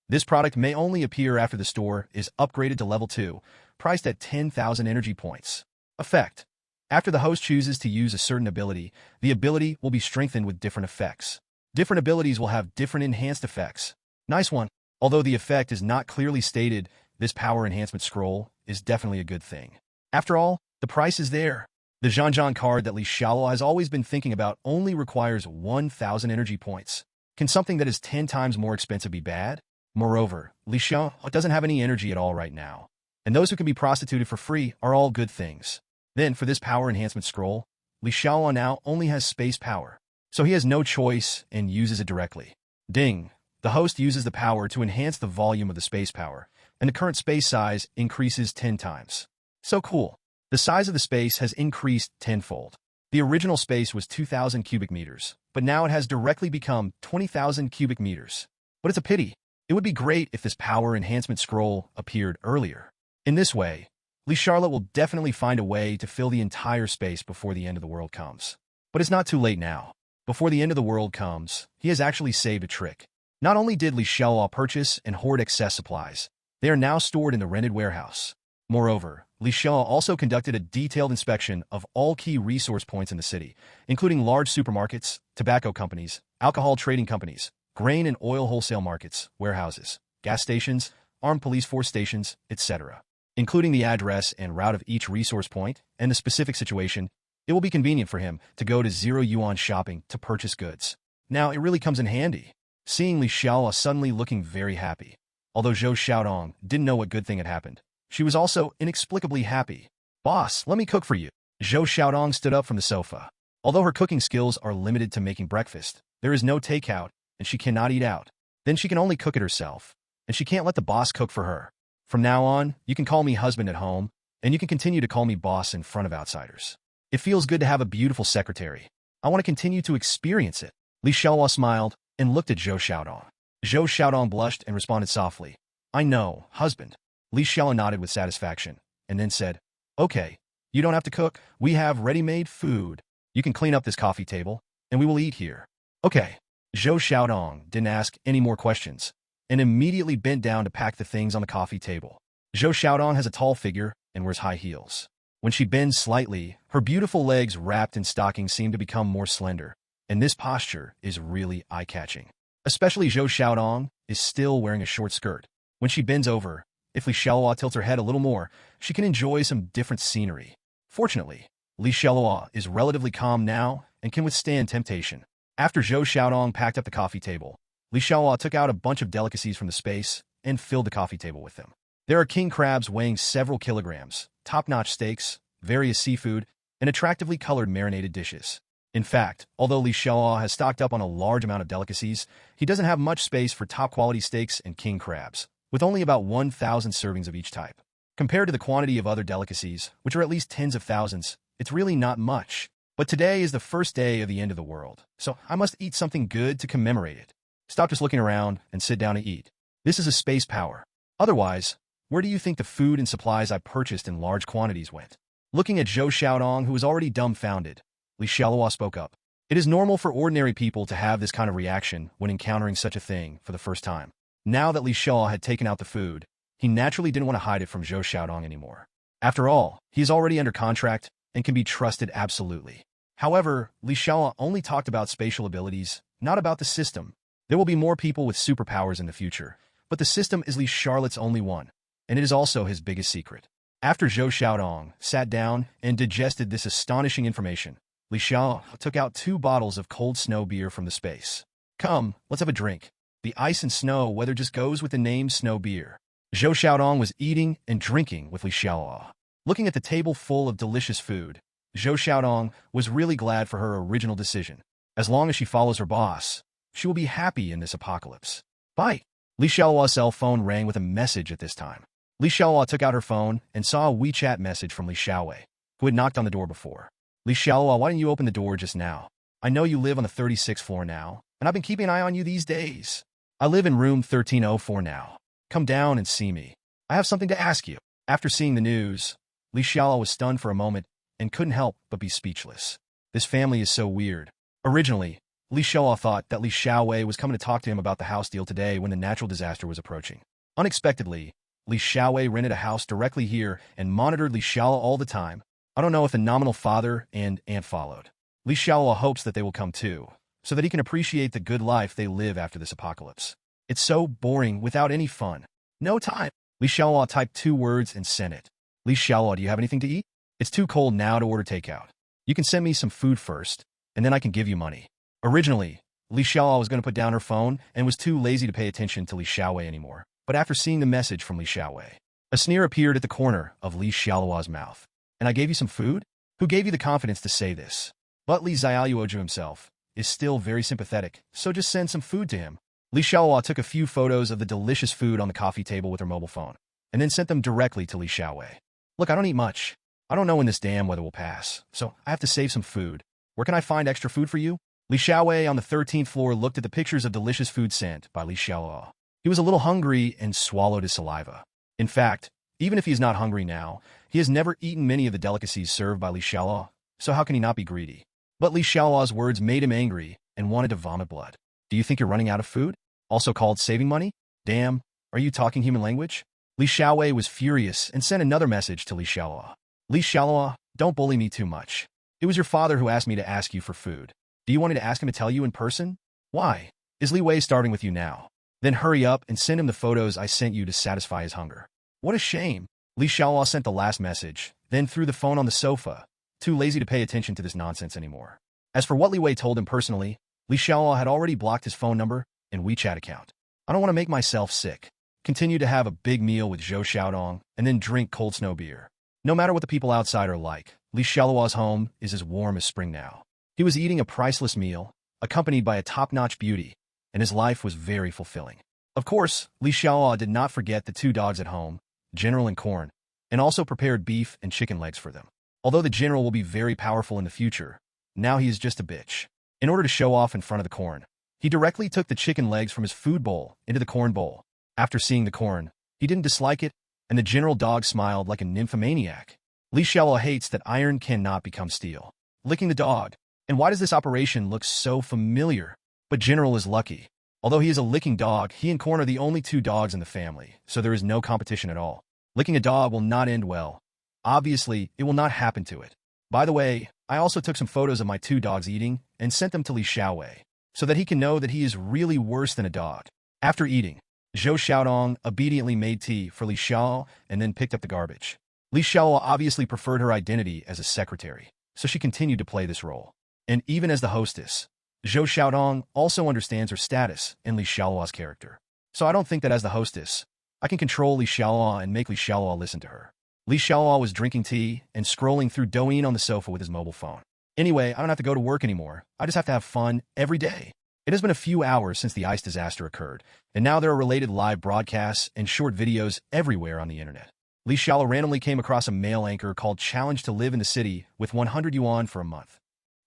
This product may only appear after the store is upgraded to level 2, priced at 10,000 energy points. Effect. After the host chooses to use a certain ability, the ability will be strengthened with different effects. Different abilities will have different enhanced effects. Nice one. Although the effect is not clearly stated, this power enhancement scroll is definitely a good thing. After all, the price is there. The Zhanzhan card that Li Xiaoluo has always been thinking about only requires 1,000 energy points. Can something that is 10 times more expensive be bad? Moreover, Li Xiaoluo doesn't have any energy at all right now. And those who can be prostituted for free are all good things. Then, for this power enhancement scroll, Li Xiaoluo now only has space power. So he has no choice and uses it directly. Ding! The host uses the power to enhance the volume of the space power, and the current space size increases 10 times. So cool. The size of the space has increased tenfold. The original space was 2,000 cubic meters, but now it has directly become 20,000 cubic meters. But it's a pity. It would be great if this power enhancement scroll appeared earlier. In this way, Li Xiaoluo will definitely find a way to fill the entire space before the end of the world comes. But it's not too late now. Before the end of the world comes, he has actually saved a trick. Not only did Li Xiaoluo purchase and hoard excess supplies, they are now stored in the rented warehouse. Moreover, Li Xiaoluo also conducted a detailed inspection of all key resource points in the city, including large supermarkets, tobacco companies, alcohol trading companies, grain and oil wholesale markets, warehouses, gas stations, armed police force stations, etc. Including the address and route of each resource point and the specific situation, it will be convenient for him to go to 0 yuan shopping to purchase goods. Now, it really comes in handy. Seeing Li Xiaoluo suddenly looking very happy. Although Zhou Xiaodong didn't know what good thing had happened, she was also inexplicably happy. Boss, let me cook for you. Zhou Xiaodong stood up from the sofa. Although her cooking skills are limited to making breakfast, there is no takeout, and she cannot eat out. Then she can only cook it herself, and she can't let the boss cook for her. From now on, you can call me husband at home, and you can continue to call me boss in front of outsiders. It feels good to have a beautiful secretary. I want to continue to experience it. Li Xiaoluo smiled and looked at Zhou Xiaodong. Zhou Xiaodong blushed and responded softly. I know, husband. Li Xiaoluo nodded with satisfaction, and then said, Okay, you don't have to cook. We have ready-made food. You can clean up this coffee table, and we will eat here. Okay. Zhou Xiaodong didn't ask any more questions, and immediately bent down to pack the things on the coffee table. Zhou Xiaodong has a tall figure and wears high heels. When she bends slightly, her beautiful legs wrapped in stockings seem to become more slender, and this posture is really eye-catching. Especially Zhou Xiaodong is still wearing a short skirt. When she bends over, if Li Xiaoluo tilts her head a little more, she can enjoy some different scenery. Fortunately, Li Xiaoluo is relatively calm now and can withstand temptation. After Zhou Xiaodong packed up the coffee table, Li Xiaoluo took out a bunch of delicacies from the space and filled the coffee table with them. There are king crabs weighing several kilograms, top-notch steaks, various seafood, and attractively colored marinated dishes. In fact, although Li Xiaoluo has stocked up on a large amount of delicacies, he doesn't have much space for top-quality steaks and king crabs, with only about 1,000 servings of each type. Compared to the quantity of other delicacies, which are at least tens of thousands, it's really not much. But today is the first day of the end of the world, so I must eat something good to commemorate it. Stop just looking around and sit down to eat. This is a space power. Otherwise, where do you think the food and supplies I purchased in large quantities went? Looking at Zhou Xiaodong, who was already dumbfounded, Xialuo spoke up. It is normal for ordinary people to have this kind of reaction when encountering such a thing for the first time. Now that Xialuo had taken out the food, he naturally didn't want to hide it from Zhou Xiaodong anymore. After all, he is already under contract and can be trusted absolutely. However, Xialuo only talked about spatial abilities, not about the system. There will be more people with superpowers in the future, but the system is Charlotte's only one, and it is also his biggest secret. After Zhou Xiaodong sat down and digested this astonishing information, Xialuo took out 2 bottles of cold snow beer from the space. Come, let's have a drink. The ice and snow weather just goes with the name snow beer. Zhou Xiaodong was eating and drinking with Xialuo. Looking at the table full of delicious food, Zhou Xiaodong was really glad for her original decision. As long as she follows her boss, she will be happy in this apocalypse. Bye. Xialuo's cell phone rang with a message at this time. Xialuo took out her phone and saw a WeChat message from Xiaowei, who had knocked on the door before. Xialuo, why didn't you open the door just now? I know you live on the 36th floor now, and I've been keeping an eye on you these days. I live in room 1304 now. Come down and see me. I have something to ask you. After seeing the news, Xialuo was stunned for a moment and couldn't help but be speechless. This family is so weird. Originally, Xialuo thought that Xiaowei was coming to talk to him about the house deal today when the natural disaster was approaching. Unexpectedly, Xiaowei rented a house directly here and monitored Xialuo all the time. I don't know if the nominal father and aunt followed. Xialuo hopes that they will come too, so that he can appreciate the good life they live after this apocalypse. It's so boring without any fun. No time. Xialuo typed 2 words and sent it. Xialuo, do you have anything to eat? It's too cold now to order takeout. You can send me some food first, and then I can give you money. Originally, Xialuo was going to put down her phone and was too lazy to pay attention to Xiaowei anymore. But after seeing the message from Xiaowei, a sneer appeared at the corner of Xialuo's mouth. And I gave you some food? Who gave you the confidence to say this? But Xialuo himself is still very sympathetic, so just send some food to him. Xialuo took a few photos of the delicious food on the coffee table with her mobile phone, and then sent them directly to Xiaowei. Look, I don't eat much. I don't know when this damn weather will pass, so I have to save some food. Where can I find extra food for you? Xiaowei on the 13th floor looked at the pictures of delicious food sent by Xialuo. He was a little hungry and swallowed his saliva. In fact, even if he is not hungry now, he has never eaten many of the delicacies served by Xialuo, so how can he not be greedy? But Xialuo's words made him angry and wanted to vomit blood. Do you think you're running out of food? Also called saving money? Damn, are you talking human language? Xiaowei was furious and sent another message to Xialuo. Xialuo, don't bully me too much. It was your father who asked me to ask you for food. Do you want me to ask him to tell you in person? Why? Is Li Wei starting with you now? Then hurry up and send him the photos I sent you to satisfy his hunger. What a shame. Xialuo sent the last message, then threw the phone on the sofa, too lazy to pay attention to this nonsense anymore. As for what Li Wei told him personally, Xialuo had already blocked his phone number and WeChat account. I don't want to make myself sick. Continue to have a big meal with Zhou Xiaodong and then drink cold snow beer. No matter what the people outside are like, Xialuo's home is as warm as spring now. He was eating a priceless meal, accompanied by a top-notch beauty, and his life was very fulfilling. Of course, Xialuo did not forget the 2 dogs at home, General and Corn, and also prepared beef and chicken legs for them. Although the General will be very powerful in the future, now he is just a bitch. In order to show off in front of the Corn, he directly took the chicken legs from his food bowl into the corn bowl. After seeing the Corn, he didn't dislike it, and the General dog smiled like a nymphomaniac. Xialuo hates that iron cannot become steel. Licking the dog. And why does this operation look so familiar? But General is lucky. Although he is a licking dog, he and Corn are the only 2 dogs in the family, so there is no competition at all. Licking a dog will not end well. Obviously, it will not happen to it. By the way, I also took some photos of my 2 dogs eating and sent them to Xiaowei, so that he can know that he is really worse than a dog. After eating, Zhou Xiaodong obediently made tea for Xialuo and then picked up the garbage. Xialuo obviously preferred her identity as a secretary, so she continued to play this role. And even as the hostess, Zhou Xiaodong also understands her status in Xialuo's character. So I don't think that as the hostess, I can control Xialuo and make Xialuo listen to her. Xialuo was drinking tea and scrolling through Douyin on the sofa with his mobile phone. Anyway, I don't have to go to work anymore. I just have to have fun every day. It has been a few hours since the ice disaster occurred, and now there are related live broadcasts and short videos everywhere on the internet. Xialuo randomly came across a mail anchor called Challenge to Live in the City with 100 yuan for a month.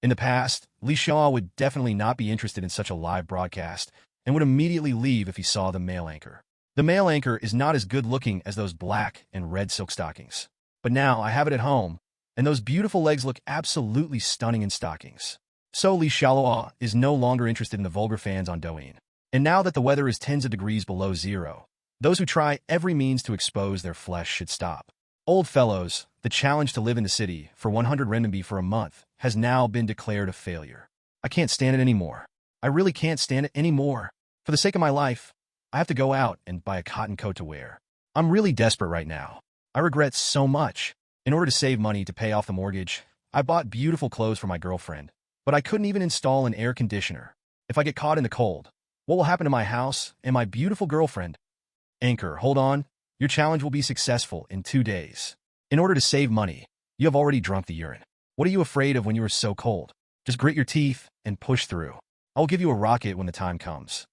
In the past, Xialuo would definitely not be interested in such a live broadcast and would immediately leave if he saw the male anchor. The male anchor is not as good-looking as those black and red silk stockings. But now I have it at home, and those beautiful legs look absolutely stunning in stockings. So Xialuo is no longer interested in the vulgar fans on Douyin. And now that the weather is tens of degrees below zero, those who try every means to expose their flesh should stop. Old fellows, the challenge to live in the city for 100 renminbi for a month has now been declared a failure. I can't stand it anymore. I really can't stand it anymore. For the sake of my life, I have to go out and buy a cotton coat to wear. I'm really desperate right now. I regret so much. In order to save money to pay off the mortgage, I bought beautiful clothes for my girlfriend, but I couldn't even install an air conditioner. If I get caught in the cold, what will happen to my house and my beautiful girlfriend? Anchor, hold on. Your challenge will be successful in 2 days. In order to save money, you have already drunk the urine. What are you afraid of when you are so cold? Just grit your teeth and push through. I will give you a rocket when the time comes.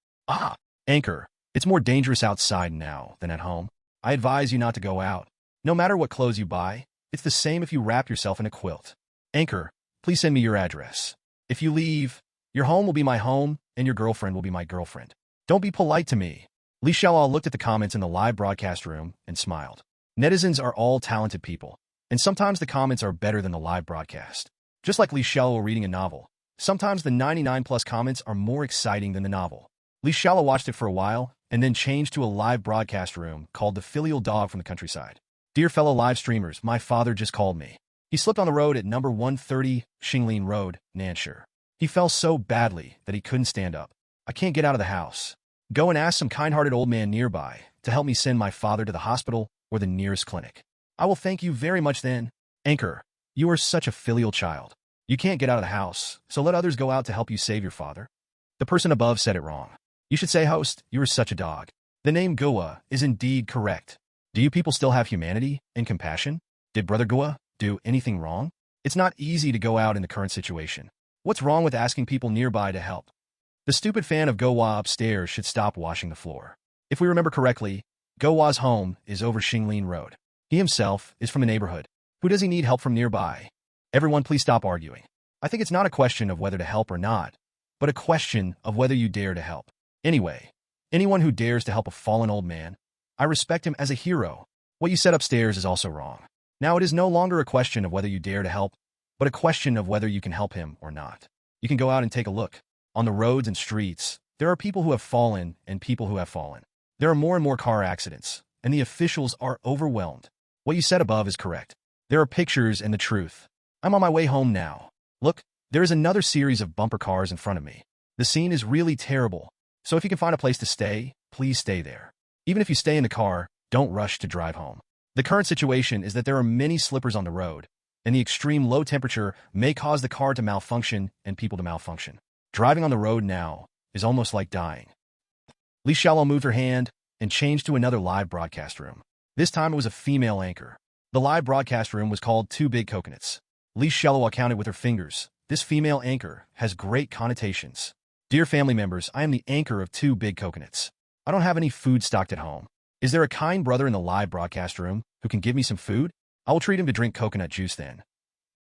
Anchor, it's more dangerous outside now than at home. I advise you not to go out. No matter what clothes you buy, it's the same if you wrap yourself in a quilt. Anchor, please send me your address. If you leave, your home will be my home and your girlfriend will be my girlfriend. Don't be polite to me. Xialuo looked at the comments in the live broadcast room and smiled. Netizens are all talented people, and sometimes the comments are better than the live broadcast. Just like Xialuo reading a novel, sometimes the 99+ comments are more exciting than the novel. Xialuo watched it for a while and then changed to a live broadcast room called the Filial Dog from the Countryside. Dear fellow live streamers, my father just called me. He slipped on the road at number 130 Xinglin Road, Nanshire. He fell so badly that he couldn't stand up. I can't get out of the house. Go and ask some kind-hearted old man nearby to help me send my father to the hospital or the nearest clinic. I will thank you very much then. Anchor, you are such a filial child. You can't get out of the house, so let others go out to help you save your father. The person above said it wrong. You should say, host, you are such a dog. The name Gua is indeed correct. Do you people still have humanity and compassion? Did Brother Gua do anything wrong? It's not easy to go out in the current situation. What's wrong with asking people nearby to help? The stupid fan of Gua upstairs should stop washing the floor. If we remember correctly, Gua's home is over Xinglin Road. He himself is from the neighborhood. Who does he need help from nearby? Everyone please stop arguing. I think it's not a question of whether to help or not, but a question of whether you dare to help. Anyway, anyone who dares to help a fallen old man, I respect him as a hero. What you said upstairs is also wrong. Now it is no longer a question of whether you dare to help, but a question of whether you can help him or not. You can go out and take a look. On the roads and streets, there are people who have fallen and people who have fallen. There are more and more car accidents, and the officials are overwhelmed. What you said above is correct. There are pictures and the truth. I'm on my way home now. Look, there is another series of bumper cars in front of me. The scene is really terrible, so if you can find a place to stay, please stay there. Even if you stay in the car, don't rush to drive home. The current situation is that there are many slippers on the road, and the extreme low temperature may cause the car to malfunction and people to malfunction. Driving on the road now is almost like dying. Xialuo moved her hand and changed to another live broadcast room. This time it was a female anchor. The live broadcast room was called Two Big Coconuts. Xialuo counted with her fingers. This female anchor has great connotations. Dear family members, I am the anchor of Two Big Coconuts. I don't have any food stocked at home. Is there a kind brother in the live broadcast room who can give me some food? I will treat him to drink coconut juice then.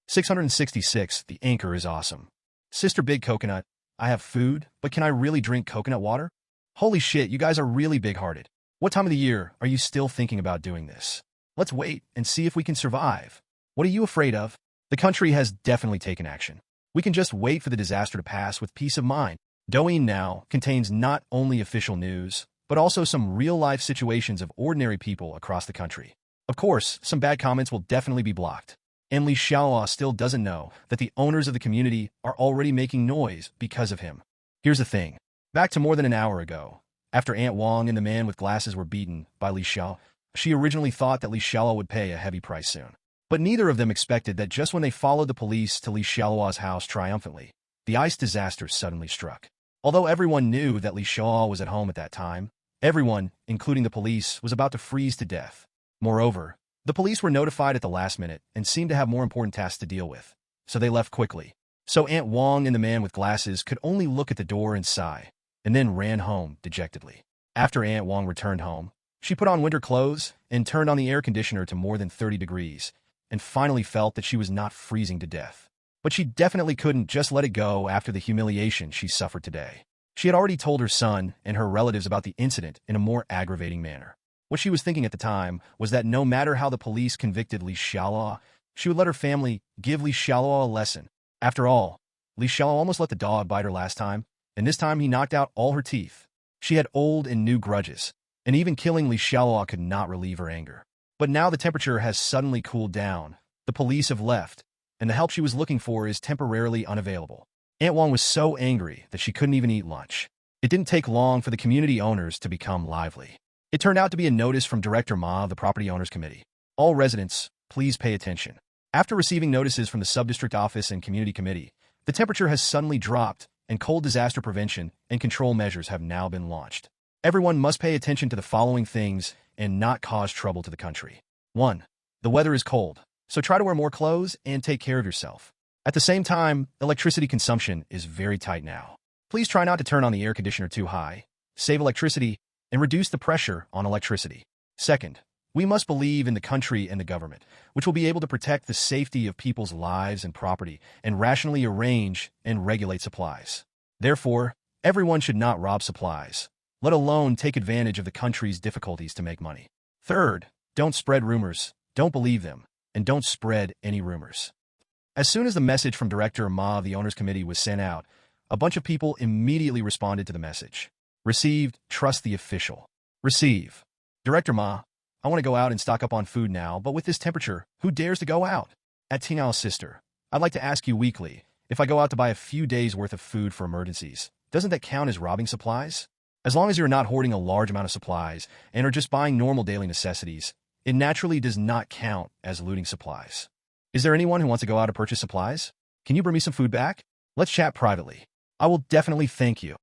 666. The anchor is awesome. Sister Big Coconut, I have food, but can I really drink coconut water? Holy shit, you guys are really big-hearted. What time of the year are you still thinking about doing this? Let's wait and see if we can survive. What are you afraid of? The country has definitely taken action. We can just wait for the disaster to pass with peace of mind. Douyin now contains not only official news, but also some real-life situations of ordinary people across the country. Of course, some bad comments will definitely be blocked. And Xialuo still doesn't know that the owners of the community are already making noise because of him. Here's the thing. Back to more than an hour ago, after Aunt Wang and the man with glasses were beaten by Xialuo, she originally thought that Xialuo would pay a heavy price soon. But neither of them expected that just when they followed the police to Xialuo's house triumphantly, the ice disaster suddenly struck. Although everyone knew that Xialuo was at home at that time, everyone, including the police, was about to freeze to death. Moreover, the police were notified at the last minute and seemed to have more important tasks to deal with, so they left quickly. So Aunt Wang and the man with glasses could only look at the door and sigh, and then ran home dejectedly. After Aunt Wang returned home, she put on winter clothes and turned on the air conditioner to more than 30 degrees, and finally felt that she was not freezing to death. But she definitely couldn't just let it go after the humiliation she suffered today. She had already told her son and her relatives about the incident in a more aggravating manner. What she was thinking at the time was that no matter how the police convicted Xialuo, she would let her family give Xialuo a lesson. After all, Xialuo almost let the dog bite her last time, and this time he knocked out all her teeth. She had old and new grudges, and even killing Xialuo could not relieve her anger. But now the temperature has suddenly cooled down, the police have left, and the help she was looking for is temporarily unavailable. Aunt Wang was so angry that she couldn't even eat lunch. It didn't take long for the community owners to become lively. It turned out to be a notice from Director Ma of the Property Owners Committee. All residents, please pay attention. After receiving notices from the Subdistrict Office and Community Committee, the temperature has suddenly dropped, and cold disaster prevention and control measures have now been launched. Everyone must pay attention to the following things and not cause trouble to the country. 1. The weather is cold, so try to wear more clothes and take care of yourself. At the same time, electricity consumption is very tight now. Please try not to turn on the air conditioner too high, save electricity, and reduce the pressure on electricity. 2nd, we must believe in the country and the government, which will be able to protect the safety of people's lives and property and rationally arrange and regulate supplies. Therefore, everyone should not rob supplies, let alone take advantage of the country's difficulties to make money. 3rd, don't spread rumors, don't believe them, and don't spread any rumors. As soon as the message from Director Ma of the Owners Committee was sent out, a bunch of people immediately responded to the message. Received, trust the official. Receive. Director Ma, I want to go out and stock up on food now, but with this temperature, who dares to go out? At Tingnao's sister, I'd like to ask you weekly, if I go out to buy a few days' worth of food for emergencies, doesn't that count as robbing supplies? As long as you're not hoarding a large amount of supplies and are just buying normal daily necessities, it naturally does not count as looting supplies. Is there anyone who wants to go out to purchase supplies? Can you bring me some food back? Let's chat privately. I will definitely thank you.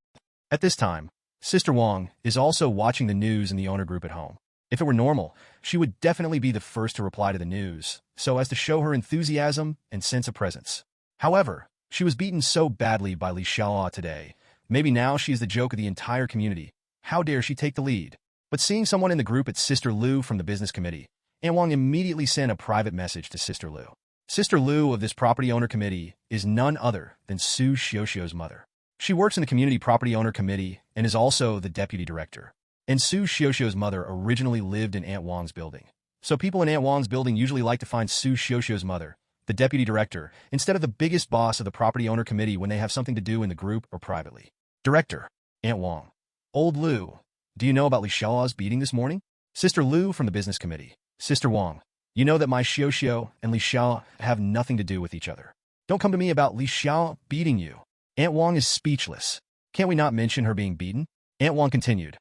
At this time, Sister Wang is also watching the news in the owner group at home. If it were normal, she would definitely be the first to reply to the news, so as to show her enthusiasm and sense of presence. However, she was beaten so badly by Xialuo today. Maybe now she is the joke of the entire community. How dare she take the lead? But seeing someone in the group at Sister Lu from the business committee, Aunt Wang immediately sent a private message to Sister Lu. Sister Lu of this property owner committee is none other than Su Xiaoxiu's mother. She works in the community property owner committee and is also the deputy director. And Su Xiaoxiu's mother originally lived in Aunt Wang's building. So people in Aunt Wang's building usually like to find Su Xiaoxiu's mother, the deputy director, instead of the biggest boss of the property owner committee when they have something to do in the group or privately. Director, Aunt Wang. Old Lu, do you know about Xiaoluo's beating this morning? Sister Lu from the business committee. Sister Wang, you know that my Xiaoxiu and Xiaoluo have nothing to do with each other. Don't come to me about Xiaoluo beating you. Aunt Wang is speechless. Can't we not mention her being beaten? Aunt Wang continued.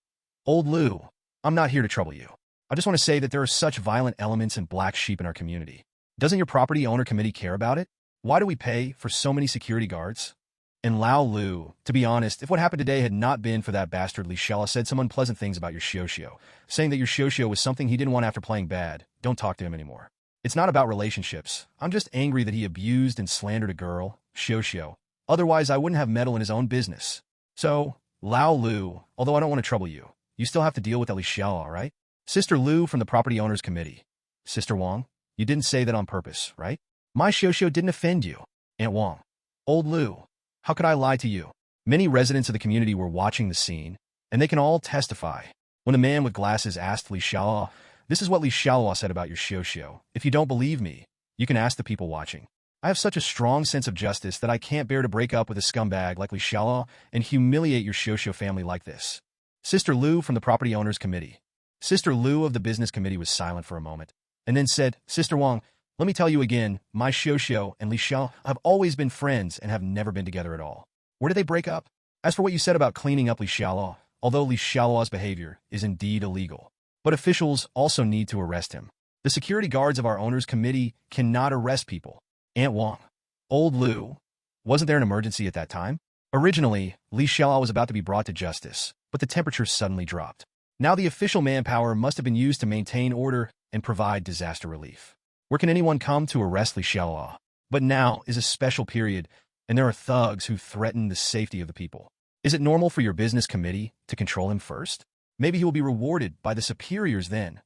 Old Lu, I'm not here to trouble you. I just want to say that there are such violent elements and black sheep in our community. Doesn't your property owner committee care about it? Why do we pay for so many security guards? And Lao Lu, to be honest, if what happened today had not been for that bastard Xiaoluo said some unpleasant things about your Xiaoxiu, saying that your Xiaoxiu was something he didn't want after playing bad, don't talk to him anymore. It's not about relationships. I'm just angry that he abused and slandered a girl, Xiaoxiu. Otherwise, I wouldn't have meddled in his own business. So, Lao Lu, although I don't want to trouble you, you still have to deal with Xiaoluo, right? Sister Lu from the Property Owners Committee. Sister Wang, you didn't say that on purpose, right? My Xiaoxiu didn't offend you. Aunt Wang. Old Lu, how could I lie to you? Many residents of the community were watching the scene, and they can all testify. When the man with glasses asked Xiaoluo, this is what Xiaoluo said about your Xiaoxiu. If you don't believe me, you can ask the people watching. I have such a strong sense of justice that I can't bear to break up with a scumbag like Xiaoluo and humiliate your Xiaoxiu family like this. Sister Lu from the Property Owners Committee. Sister Lu of the Business Committee was silent for a moment, and then said, Sister Wang, let me tell you again, my Xiaoxiu and Xiaoluo have always been friends and have never been together at all. Where did they break up? As for what you said about cleaning up Xiaoluo, although Xiaoluo's behavior is indeed illegal, but officials also need to arrest him. The security guards of our Owners Committee cannot arrest people. Aunt Wang. Old Lu. Wasn't there an emergency at that time? Originally, Xiaoluo was about to be brought to justice, but the temperature suddenly dropped. Now the official manpower must have been used to maintain order and provide disaster relief. Where can anyone come to arrest Xiaoluo? But now is a special period, and there are thugs who threaten the safety of the people. Is it normal for your business committee to control him first? Maybe he will be rewarded by the superiors then.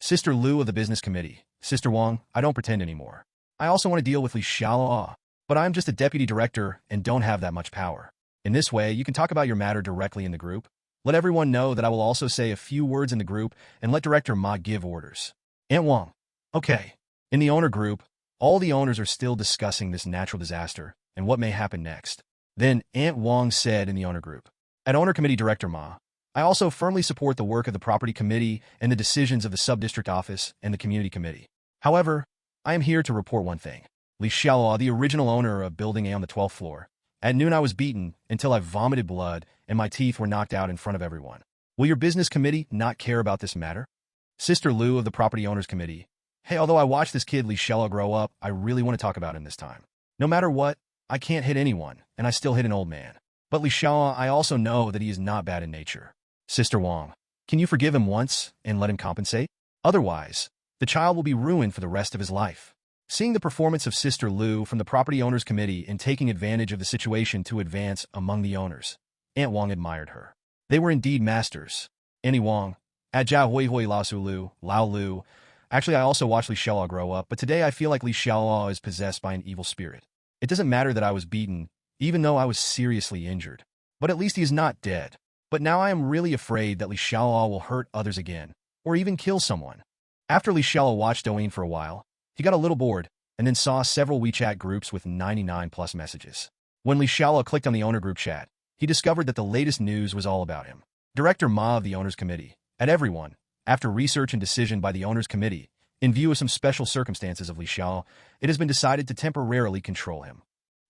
Sister Lu of the business committee. Sister Wang, I don't pretend anymore. I also want to deal with Xiaoluo. but I'm just a deputy director and don't have that much power. In this way, you can talk about your matter directly in the group. Let everyone know that I will also say a few words in the group and let Director Ma give orders. Aunt Wang. Okay. In the owner group, all the owners are still discussing this natural disaster and what may happen next. Then Aunt Wang said in the owner group, at Owner Committee Director Ma, I also firmly support the work of the Property Committee and the decisions of the Sub-District Office and the Community Committee. However, I am here to report one thing. Xialuo, the original owner of Building A on the 12th floor. At noon I was beaten until I vomited blood and my teeth were knocked out in front of everyone. Will your business committee not care about this matter? Sister Lu of the Property Owners Committee. Hey, although I watched this kid Xialuo grow up, I really want to talk about him this time. No matter what, I can't hit anyone, and I still hit an old man. But Xialuo, I also know that he is not bad in nature. Sister Wang, can you forgive him once and let him compensate? Otherwise, the child will be ruined for the rest of his life. Seeing the performance of Sister Lu from the Property Owners Committee in taking advantage of the situation to advance among the owners, Aunt Wang admired her. They were indeed masters. Annie Wang, at Jia Hui Hui Lao Su Lu, Lao Lu. Actually, I also watched Xialuo grow up, but today I feel like Xialuo is possessed by an evil spirit. It doesn't matter that I was beaten, even though I was seriously injured. But at least he is not dead. But now I am really afraid that Xialuo will hurt others again, or even kill someone. After Xialuo watched Douyin for a while, he got a little bored, and then saw several WeChat groups with 99+ messages. When Xialuo clicked on the owner group chat, he discovered that the latest news was all about him. Director Ma of the Owners Committee, at everyone, after research and decision by the Owners Committee, in view of some special circumstances of Xialuo, it has been decided to temporarily control him.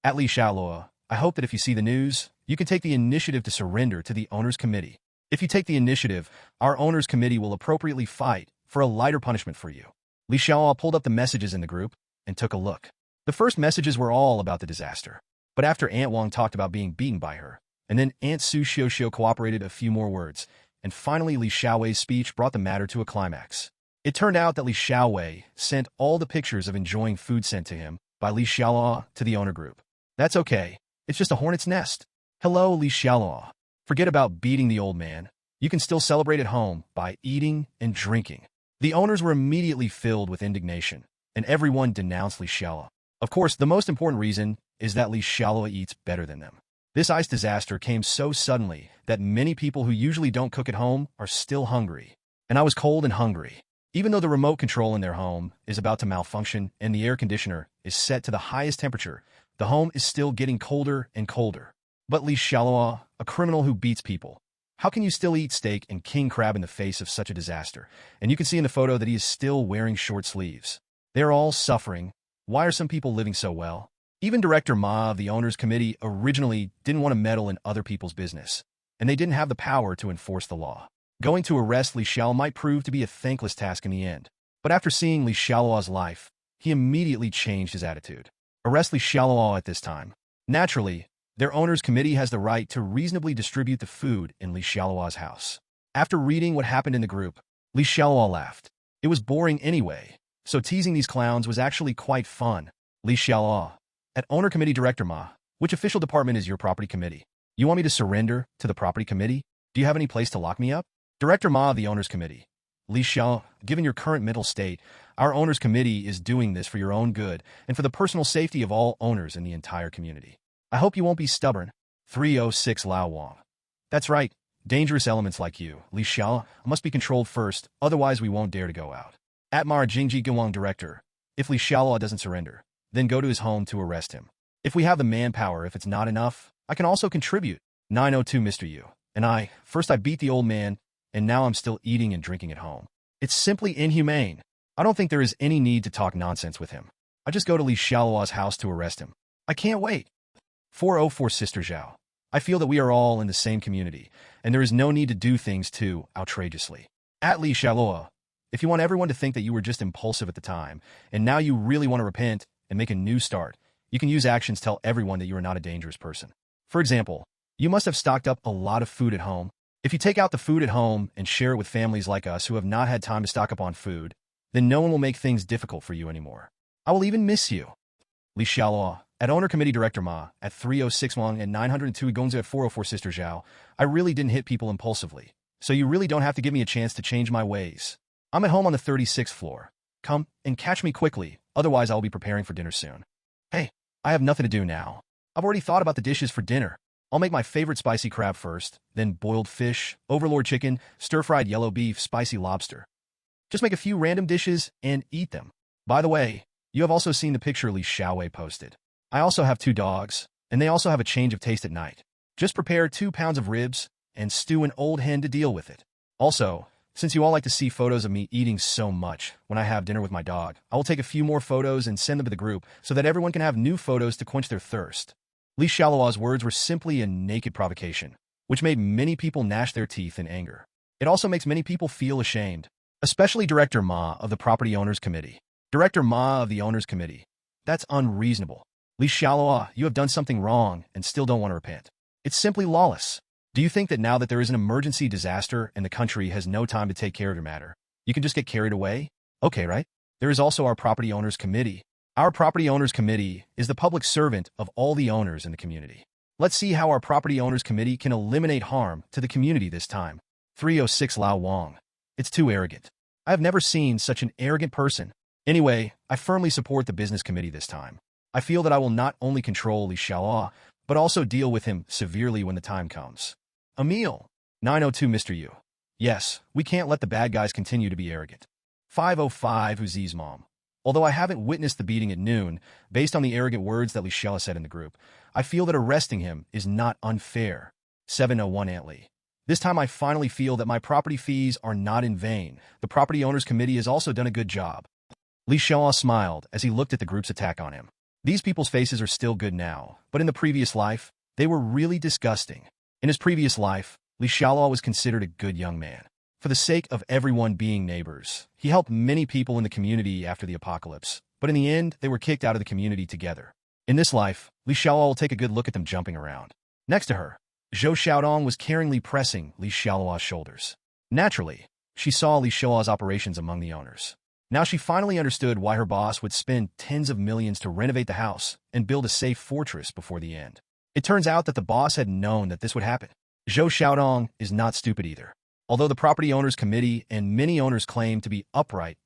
At Xialuo, I hope that if you see the news, you can take the initiative to surrender to the Owners Committee. If you take the initiative, our Owners Committee will appropriately fight for a lighter punishment for you. Xialuo pulled up the messages in the group and took a look. The first messages were all about the disaster. But after Aunt Wang talked about being beaten by her, and then Aunt Su Xiao cooperated a few more words, and finally Xiaowe's speech brought the matter to a climax. It turned out that Xiaowe sent all the pictures of enjoying food sent to him by Xialuo to the owner group. That's okay. It's just a hornet's nest. Hello, Xialuo. Forget about beating the old man. You can still celebrate at home by eating and drinking. The owners were immediately filled with indignation, and everyone denounced Xialuo. Of course, the most important reason is that Xialuo eats better than them. This ice disaster came so suddenly that many people who usually don't cook at home are still hungry. And I was cold and hungry. Even though the remote control in their home is about to malfunction and the air conditioner is set to the highest temperature, the home is still getting colder and colder. But Xialuo, a criminal who beats people, how can you still eat steak and king crab in the face of such a disaster? And you can see in the photo that he is still wearing short sleeves. They are all suffering. Why are some people living so well? Even Director Ma of the Owners Committee originally didn't want to meddle in other people's business, and they didn't have the power to enforce the law. Going to arrest Xialuo might prove to be a thankless task in the end. But after seeing Xialuo's life, he immediately changed his attitude. Arrest Xialuo at this time. Naturally, their Owners Committee has the right to reasonably distribute the food in Xialuo's house. After reading what happened in the group, Xialuo laughed. It was boring anyway, so teasing these clowns was actually quite fun. Xialuo, at Owner Committee Director Ma, which official department is your Property Committee? You want me to surrender to the Property Committee? Do you have any place to lock me up? Director Ma of the Owners Committee. Xialuo, given your current mental state, our Owners Committee is doing this for your own good and for the personal safety of all owners in the entire community. I hope you won't be stubborn. 306 Lao Wang. That's right. Dangerous elements like you, Xialuo, must be controlled first, otherwise we won't dare to go out. At Mara Jingji Gawang Director. If Xialuo doesn't surrender, then go to his home to arrest him. If we have the manpower, if it's not enough, I can also contribute. 902 Mr. Yu. And first I beat the old man, and now I'm still eating and drinking at home. It's simply inhumane. I don't think there is any need to talk nonsense with him. I just go to Xialuo's house to arrest him. I can't wait. 404 Sister Zhao. I feel that we are all in the same community, and there is no need to do things too outrageously. At Xialuo, if you want everyone to think that you were just impulsive at the time, and now you really want to repent and make a new start, you can use actions to tell everyone that you are not a dangerous person. For example, you must have stocked up a lot of food at home. If you take out the food at home and share it with families like us who have not had time to stock up on food, then no one will make things difficult for you anymore. I will even miss you. Xialuo, at Owner Committee Director Ma, at 306 Wang and 902 Gongzi at 404 Sister Zhao, I really didn't hit people impulsively, so you really don't have to give me a chance to change my ways. I'm at home on the 36th floor. Come and catch me quickly, otherwise I'll be preparing for dinner soon. Hey, I have nothing to do now. I've already thought about the dishes for dinner. I'll make my favorite spicy crab first, then boiled fish, overlord chicken, stir-fried yellow beef, spicy lobster. Just make a few random dishes and eat them. By the way, you have also seen the picture Xialuo posted. I also have 2 dogs, and they also have a change of taste at night. Just prepare 2 pounds of ribs and stew an old hen to deal with it. Also, since you all like to see photos of me eating so much when I have dinner with my dog, I will take a few more photos and send them to the group so that everyone can have new photos to quench their thirst. Xialuo's words were simply a naked provocation, which made many people gnash their teeth in anger. It also makes many people feel ashamed, especially Director Ma of the Property Owners Committee. Director Ma of the Owners Committee. That's unreasonable. Xialuo, you have done something wrong and still don't want to repent. It's simply lawless. Do you think that now that there is an emergency disaster and the country has no time to take care of your matter, you can just get carried away? Okay, right? There is also our Property Owners Committee. Our Property Owners Committee is the public servant of all the owners in the community. Let's see how our Property Owners Committee can eliminate harm to the community this time. 306 Lao Wang. It's too arrogant. I have never seen such an arrogant person. Anyway, I firmly support the Business Committee this time. I feel that I will not only control Xialuo, but also deal with him severely when the time comes. Emil. 902 Mr. Yu. Yes, we can't let the bad guys continue to be arrogant. 505 Uzi's mom. Although I haven't witnessed the beating at noon, based on the arrogant words that Xialuo said in the group, I feel that arresting him is not unfair. 701 Aunt Lee. This time I finally feel that my property fees are not in vain. The Property Owners Committee has also done a good job. Xialuo smiled as he looked at the group's attack on him. These people's faces are still good now, but in the previous life, they were really disgusting. In his previous life, Xialuo was considered a good young man. For the sake of everyone being neighbors, he helped many people in the community after the apocalypse, but in the end, they were kicked out of the community together. In this life, Xialuo will take a good look at them jumping around. Next to her, Zhou Xiaodong was caringly pressing Xialuo's shoulders. Naturally, she saw Xialuo's operations among the owners. Now she finally understood why her boss would spend tens of millions to renovate the house and build a safe fortress before the end. It turns out that the boss had known that this would happen. Zhou Xiaodong is not stupid either. Although the Property Owners Committee and many owners claim to be upright,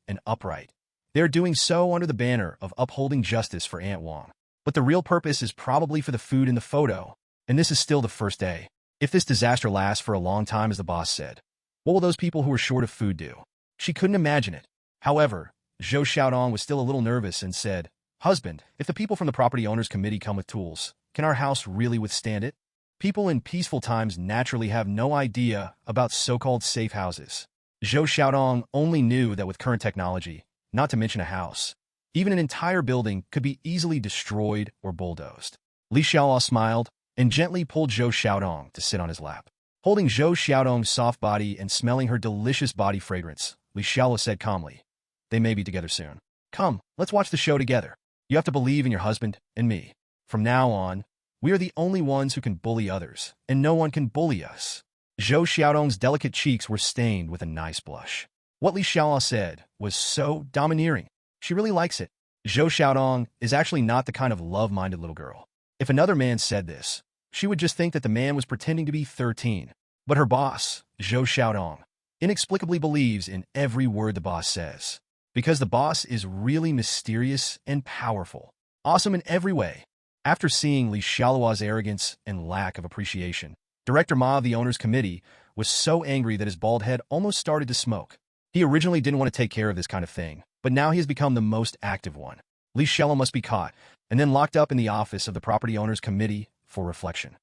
they are doing so under the banner of upholding justice for Aunt Wang. But the real purpose is probably for the food in the photo, and this is still the first day. If this disaster lasts for a long time, as the boss said, what will those people who are short of food do? She couldn't imagine it. However, Zhou Xiaodong was still a little nervous and said, "Husband, if the people from the Property Owners Committee come with tools, can our house really withstand it?" People in peaceful times naturally have no idea about so-called safe houses. Zhou Xiaodong only knew that with current technology, not to mention a house, even an entire building could be easily destroyed or bulldozed. Xialuo smiled and gently pulled Zhou Xiaodong to sit on his lap. Holding Zhou Xiaodong's soft body and smelling her delicious body fragrance, Xialuo said calmly, "They may be together soon. Come, let's watch the show together. You have to believe in your husband and me. From now on, we are the only ones who can bully others, and no one can bully us." Zhou Xiaodong's delicate cheeks were stained with a nice blush. What Xialuo said was so domineering. She really likes it. Zhou Xiaodong is actually not the kind of love-minded little girl. If another man said this, she would just think that the man was pretending to be 13. But her boss, Zhou Xiaodong, inexplicably believes in every word the boss says. Because the boss is really mysterious and powerful. Awesome in every way. After seeing Xialuo's arrogance and lack of appreciation, Director Ma of the Owners Committee was so angry that his bald head almost started to smoke. He originally didn't want to take care of this kind of thing, but now he has become the most active one. Xialuo must be caught, and then locked up in the office of the Property Owners Committee for reflection.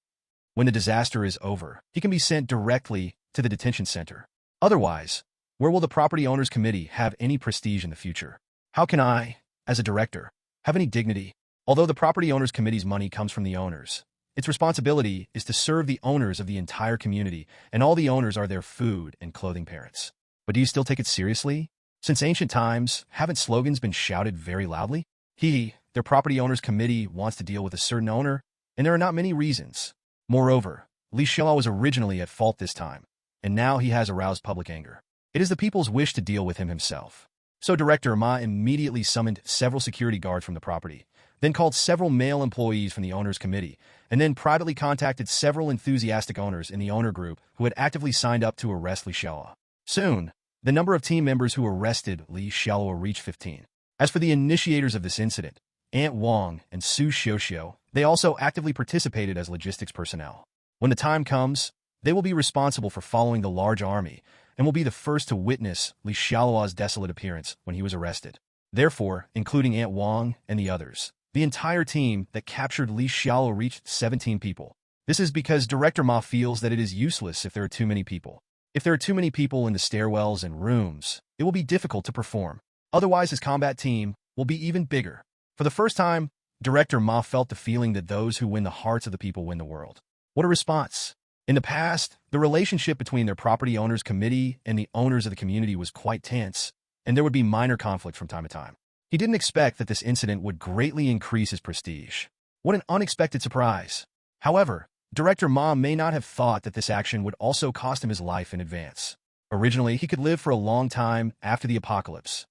When the disaster is over, he can be sent directly to the detention center. Otherwise, where will the Property Owners Committee have any prestige in the future? How can I, as a director, have any dignity? Although the Property Owners Committee's money comes from the owners, its responsibility is to serve the owners of the entire community, and all the owners are their food and clothing parents. But do you still take it seriously? Since ancient times, haven't slogans been shouted very loudly? Their Property Owners Committee wants to deal with a certain owner, and there are not many reasons. Moreover, Xialuo was originally at fault this time, and now he has aroused public anger. It is the people's wish to deal with him himself. So Director Ma immediately summoned several security guards from the property, then called several male employees from the Owners Committee, and then privately contacted several enthusiastic owners in the owner group who had actively signed up to arrest Xialuo. Soon, the number of team members who arrested Xialuo reached 15. As for the initiators of this incident, Aunt Wang, and Su Xiaoxiao, they also actively participated as logistics personnel. When the time comes, they will be responsible for following the large army and will be the first to witness Li Xiaoluo's desolate appearance when he was arrested. Therefore, including Aunt Wang and the others, the entire team that captured Li Xiaoluo reached 17 people. This is because Director Ma feels that it is useless if there are too many people. If there are too many people in the stairwells and rooms, it will be difficult to perform. Otherwise, his combat team will be even bigger. For the first time, Director Ma felt the feeling that those who win the hearts of the people win the world. What a response! In the past, the relationship between their property owners committee and the owners of the community was quite tense, and there would be minor conflict from time to time. He didn't expect that this incident would greatly increase his prestige. What an unexpected surprise! However, Director Ma may not have thought that this action would also cost him his life in advance. Originally, he could live for a long time after the apocalypse.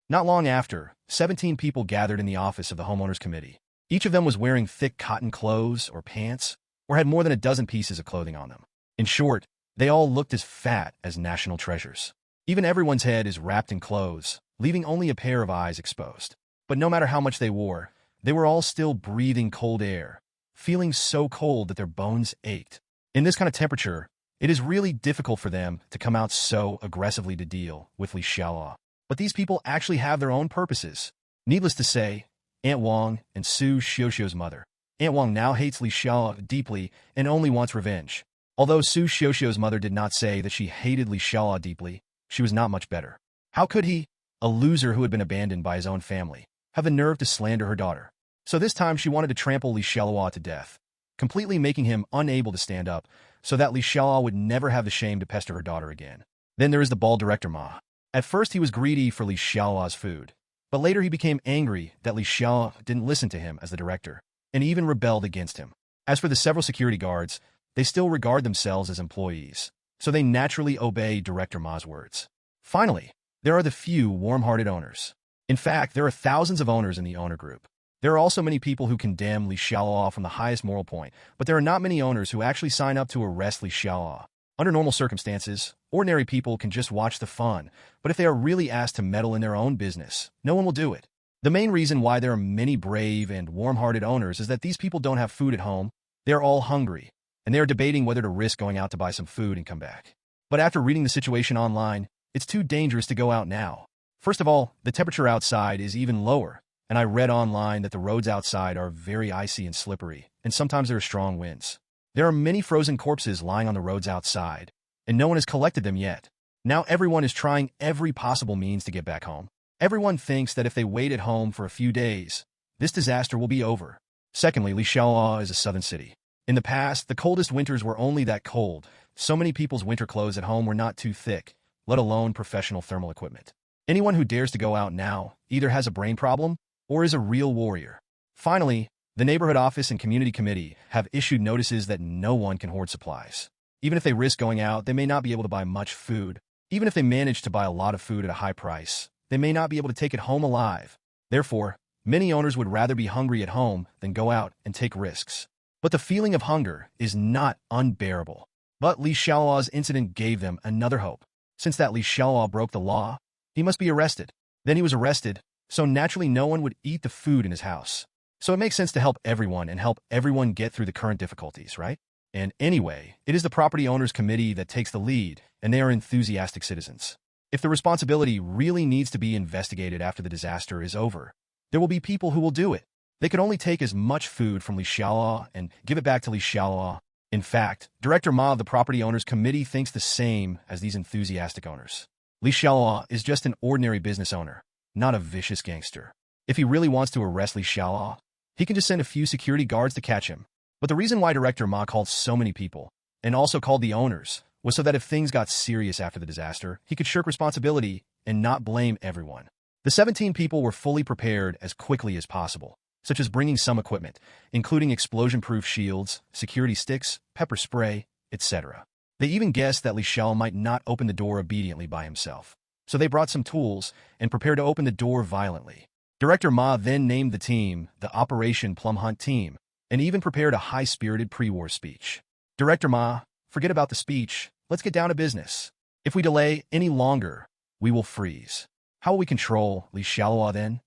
Not long after, 17 people gathered in the office of the homeowners committee. Each of them was wearing thick cotton clothes or pants, or had more than a dozen pieces of clothing on them. In short, they all looked as fat as national treasures. Even everyone's head is wrapped in clothes, leaving only a pair of eyes exposed. But no matter how much they wore, they were all still breathing cold air, feeling so cold that their bones ached. In this kind of temperature, it is really difficult for them to come out so aggressively to deal with Li Xiaoluo. But these people actually have their own purposes. Needless to say, Aunt Wang and Su Xiaoxiao's mother. Aunt Wang now hates Li Xiaoluo deeply and only wants revenge. Although Su Xiaoxiao's mother did not say that she hated Li Xiaoluo deeply, she was not much better. How could he, a loser who had been abandoned by his own family, have the nerve to slander her daughter? So this time she wanted to trample Li Xiaoluo to death, completely making him unable to stand up so that Li Xiaoluo would never have the shame to pester her daughter again. Then there is the bald Director Ma. At first he was greedy for Li Xiaoluo's food, but later he became angry that Li Xiaoluo didn't listen to him as the director, and even rebelled against him. As for the several security guards, they still regard themselves as employees, so they naturally obey Director Ma's words. Finally, there are the few warm-hearted owners. In fact, there are thousands of owners in the owner group. There are also many people who condemn Li Xiaoluo from the highest moral point, but there are not many owners who actually sign up to arrest Li Xiaoluo. Under normal circumstances, ordinary people can just watch the fun, but if they are really asked to meddle in their own business, no one will do it. The main reason why there are many brave and warm-hearted owners is that these people don't have food at home, they are all hungry, and they are debating whether to risk going out to buy some food and come back. But after reading the situation online, it's too dangerous to go out now. First of all, the temperature outside is even lower, and I read online that the roads outside are very icy and slippery, and sometimes there are strong winds. There are many frozen corpses lying on the roads outside, and no one has collected them yet. Now everyone is trying every possible means to get back home. Everyone thinks that if they wait at home for a few days, this disaster will be over. Secondly, Li Xiaoluo is a southern city. In the past, the coldest winters were only that cold. So many people's winter clothes at home were not too thick, let alone professional thermal equipment. Anyone who dares to go out now either has a brain problem or is a real warrior. Finally, the neighborhood office and community committee have issued notices that no one can hoard supplies. Even if they risk going out, they may not be able to buy much food. Even if they manage to buy a lot of food at a high price, they may not be able to take it home alive. Therefore, many owners would rather be hungry at home than go out and take risks. But the feeling of hunger is not unbearable. But Li Xiaoluo's incident gave them another hope. Since that Li Xiaoluo broke the law, he must be arrested. Then he was arrested, so naturally no one would eat the food in his house. So it makes sense to help everyone and help everyone get through the current difficulties, right? And anyway, it is the property owners committee that takes the lead, and they are enthusiastic citizens. If the responsibility really needs to be investigated after the disaster is over, there will be people who will do it. They could only take as much food from Li Xiaoluo and give it back to Li Xiaoluo. In fact, Director Ma of the property owners committee thinks the same as these enthusiastic owners. Li Xiaoluo is just an ordinary business owner, not a vicious gangster. If he really wants to arrest Li Xiaoluo, he can just send a few security guards to catch him. But the reason why Director Ma called so many people, and also called the owners, was so that if things got serious after the disaster, he could shirk responsibility and not blame everyone. The 17 people were fully prepared as quickly as possible, such as bringing some equipment, including explosion-proof shields, security sticks, pepper spray, etc. They even guessed that Li Xiaoluo might not open the door obediently by himself, so they brought some tools and prepared to open the door violently. Director Ma then named the team the Operation Plum Hunt Team, and even prepared a high-spirited pre-war speech. Director Ma, forget about the speech, let's get down to business. If we delay any longer, we will freeze. How will we control Li Xiaoluo then?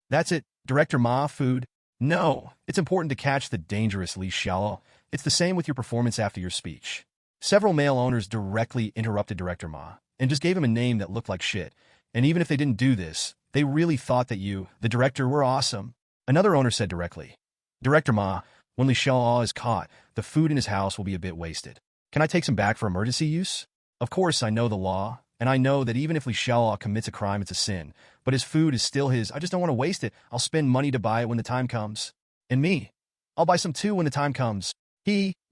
That's it, Director Ma, food? No, it's important to catch the dangerous Li Xiaoluo. It's the same with your performance after your speech. Several male owners directly interrupted Director Ma and just gave him a name that looked like shit. And even if they didn't do this, they really thought that you, the director, were awesome. Another owner said directly, Director Ma, when Li Xiaoluo is caught, the food in his house will be a bit wasted. Can I take some back for emergency use? Of course, I know the law, and I know that even if Li Xiaoluo commits a crime, it's a sin. But his food is still his. I just don't want to waste it. I'll spend money to buy it when the time comes. And me, I'll buy some too when the time comes.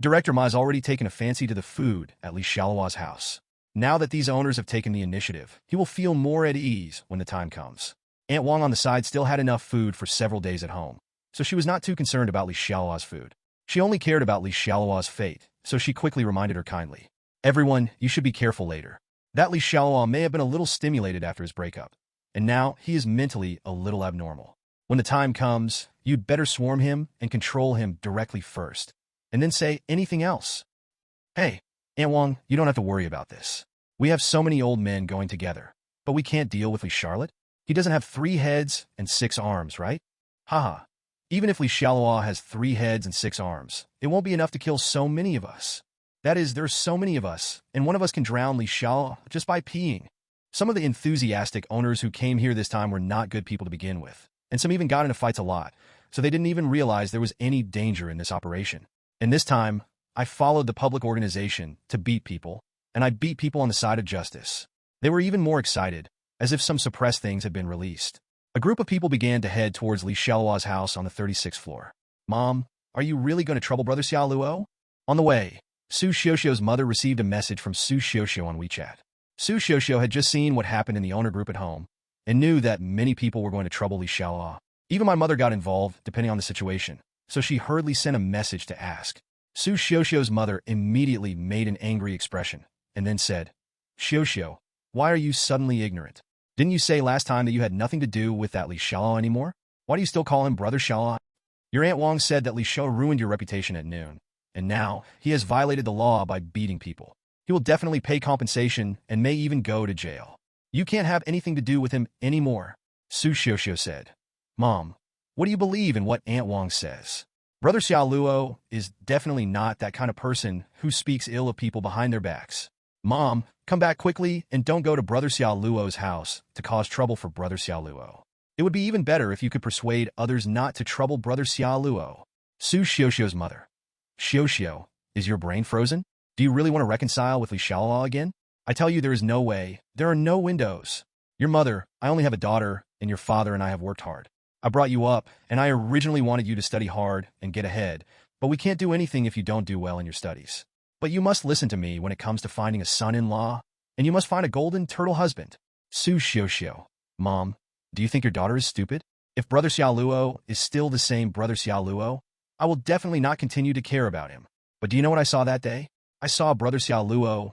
Director Ma has already taken a fancy to the food at Li Xiaoluo's house. Now that these owners have taken the initiative, he will feel more at ease when the time comes. Aunt Wang on the side still had enough food for several days at home, so she was not too concerned about Li Xiaoluo's food. She only cared about Li Xiaoluo's fate, so she quickly reminded her kindly. Everyone, you should be careful later. That Li Xiaoluo may have been a little stimulated after his breakup, and now he is mentally a little abnormal. When the time comes, you'd better swarm him and control him directly first, and then say anything else. Hey, Aunt Wang, you don't have to worry about this. We have so many old men going together, but we can't deal with Li Charlotte. He doesn't have 3 heads and 6 arms, right? Haha. Even if Li Xiaoluo has 3 heads and 6 arms, it won't be enough to kill so many of us. That is, there's so many of us, and one of us can drown Li Xiaoluo just by peeing. Some of the enthusiastic owners who came here this time were not good people to begin with, and some even got into fights a lot, so they didn't even realize there was any danger in this operation. And this time, I followed the public organization to beat people, and I beat people on the side of justice. They were even more excited, as if some suppressed things had been released. A group of people began to head towards Li Xiaoluo's house on the 36th floor. Mom, are you really going to trouble Brother Xialuo? On the way, Su Xiaoxiao's mother received a message from Su Xiaoxiao on WeChat. Su Xiaoxiao had just seen what happened in the owner group at home, and knew that many people were going to trouble Li Xiaoluo. Even my mother got involved, depending on the situation, so she hurriedly sent a message to ask. Su Xiaoxiao's mother immediately made an angry expression, and then said, Xiaoxiao, why are you suddenly ignorant? Didn't you say last time that you had nothing to do with that Li Xiaoluo anymore? Why do you still call him Brother Xiaoluo? Your Aunt Wang said that Li Xiaoluo ruined your reputation at noon, and now he has violated the law by beating people. He will definitely pay compensation and may even go to jail. You can't have anything to do with him anymore, Su Xiaoxiao said. Mom, what do you believe in what Aunt Wang says? Brother Xialuo is definitely not that kind of person who speaks ill of people behind their backs. Mom, come back quickly and don't go to Brother Xiaoluo's house to cause trouble for Brother Xialuo. It would be even better if you could persuade others not to trouble Brother Xialuo. Su Xiaoxiao's mother. Xiaoxiao, is your brain frozen? Do you really want to reconcile with Li Xiaoluo again? I tell you there is no way. There are no windows. Your mother, I only have a daughter, and your father and I have worked hard. I brought you up, and I originally wanted you to study hard and get ahead, but we can't do anything if you don't do well in your studies. But you must listen to me when it comes to finding a son-in-law, and you must find a golden turtle husband. Su Xiaoxiao. Mom, do you think your daughter is stupid? If Brother Xialuo is still the same Brother Xialuo, I will definitely not continue to care about him. But do you know what I saw that day? I saw Brother Xialuo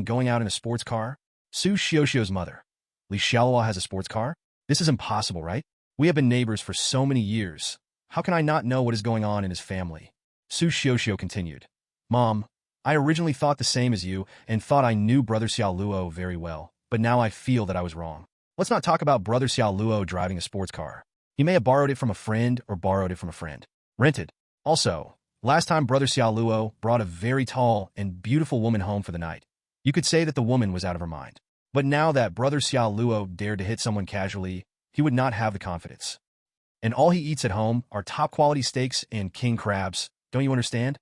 going out in a sports car. Su Xiaoxiao's mother. Li Xiaoluo has a sports car? This is impossible, right? We have been neighbors for so many years. How can I not know what is going on in his family? Su Xiaoxiao continued. Mom, I originally thought the same as you and thought I knew Brother Xialuo very well, but now I feel that I was wrong. Let's not talk about Brother Xialuo driving a sports car. He may have borrowed it from a friend or borrowed it from a friend. Rented. Also, last time Brother Xialuo brought a very tall and beautiful woman home for the night. You could say that the woman was out of her mind. But now that Brother Xialuo dared to hit someone casually, he would not have the confidence. And all he eats at home are top-quality steaks and king crabs. Don't you understand?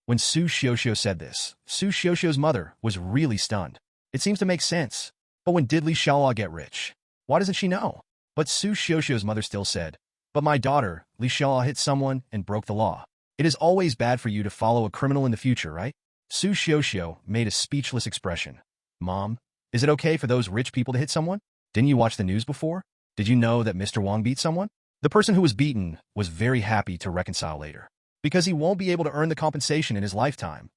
When Su Xiaoxiao said this, Su Xiaoxiao's mother was really stunned. It seems to make sense. But when did Li Xiaoluo get rich? Why doesn't she know? But Su Xiaoxiao's mother still said, But my daughter, Li Xiaoluo hit someone and broke the law. It is always bad for you to follow a criminal in the future, right? Su Xiaoxiao made a speechless expression. Mom, is it okay for those rich people to hit someone? Didn't you watch the news before? Did you know that Mr. Wang beat someone? The person who was beaten was very happy to reconcile later, because he won't be able to earn the compensation in his lifetime.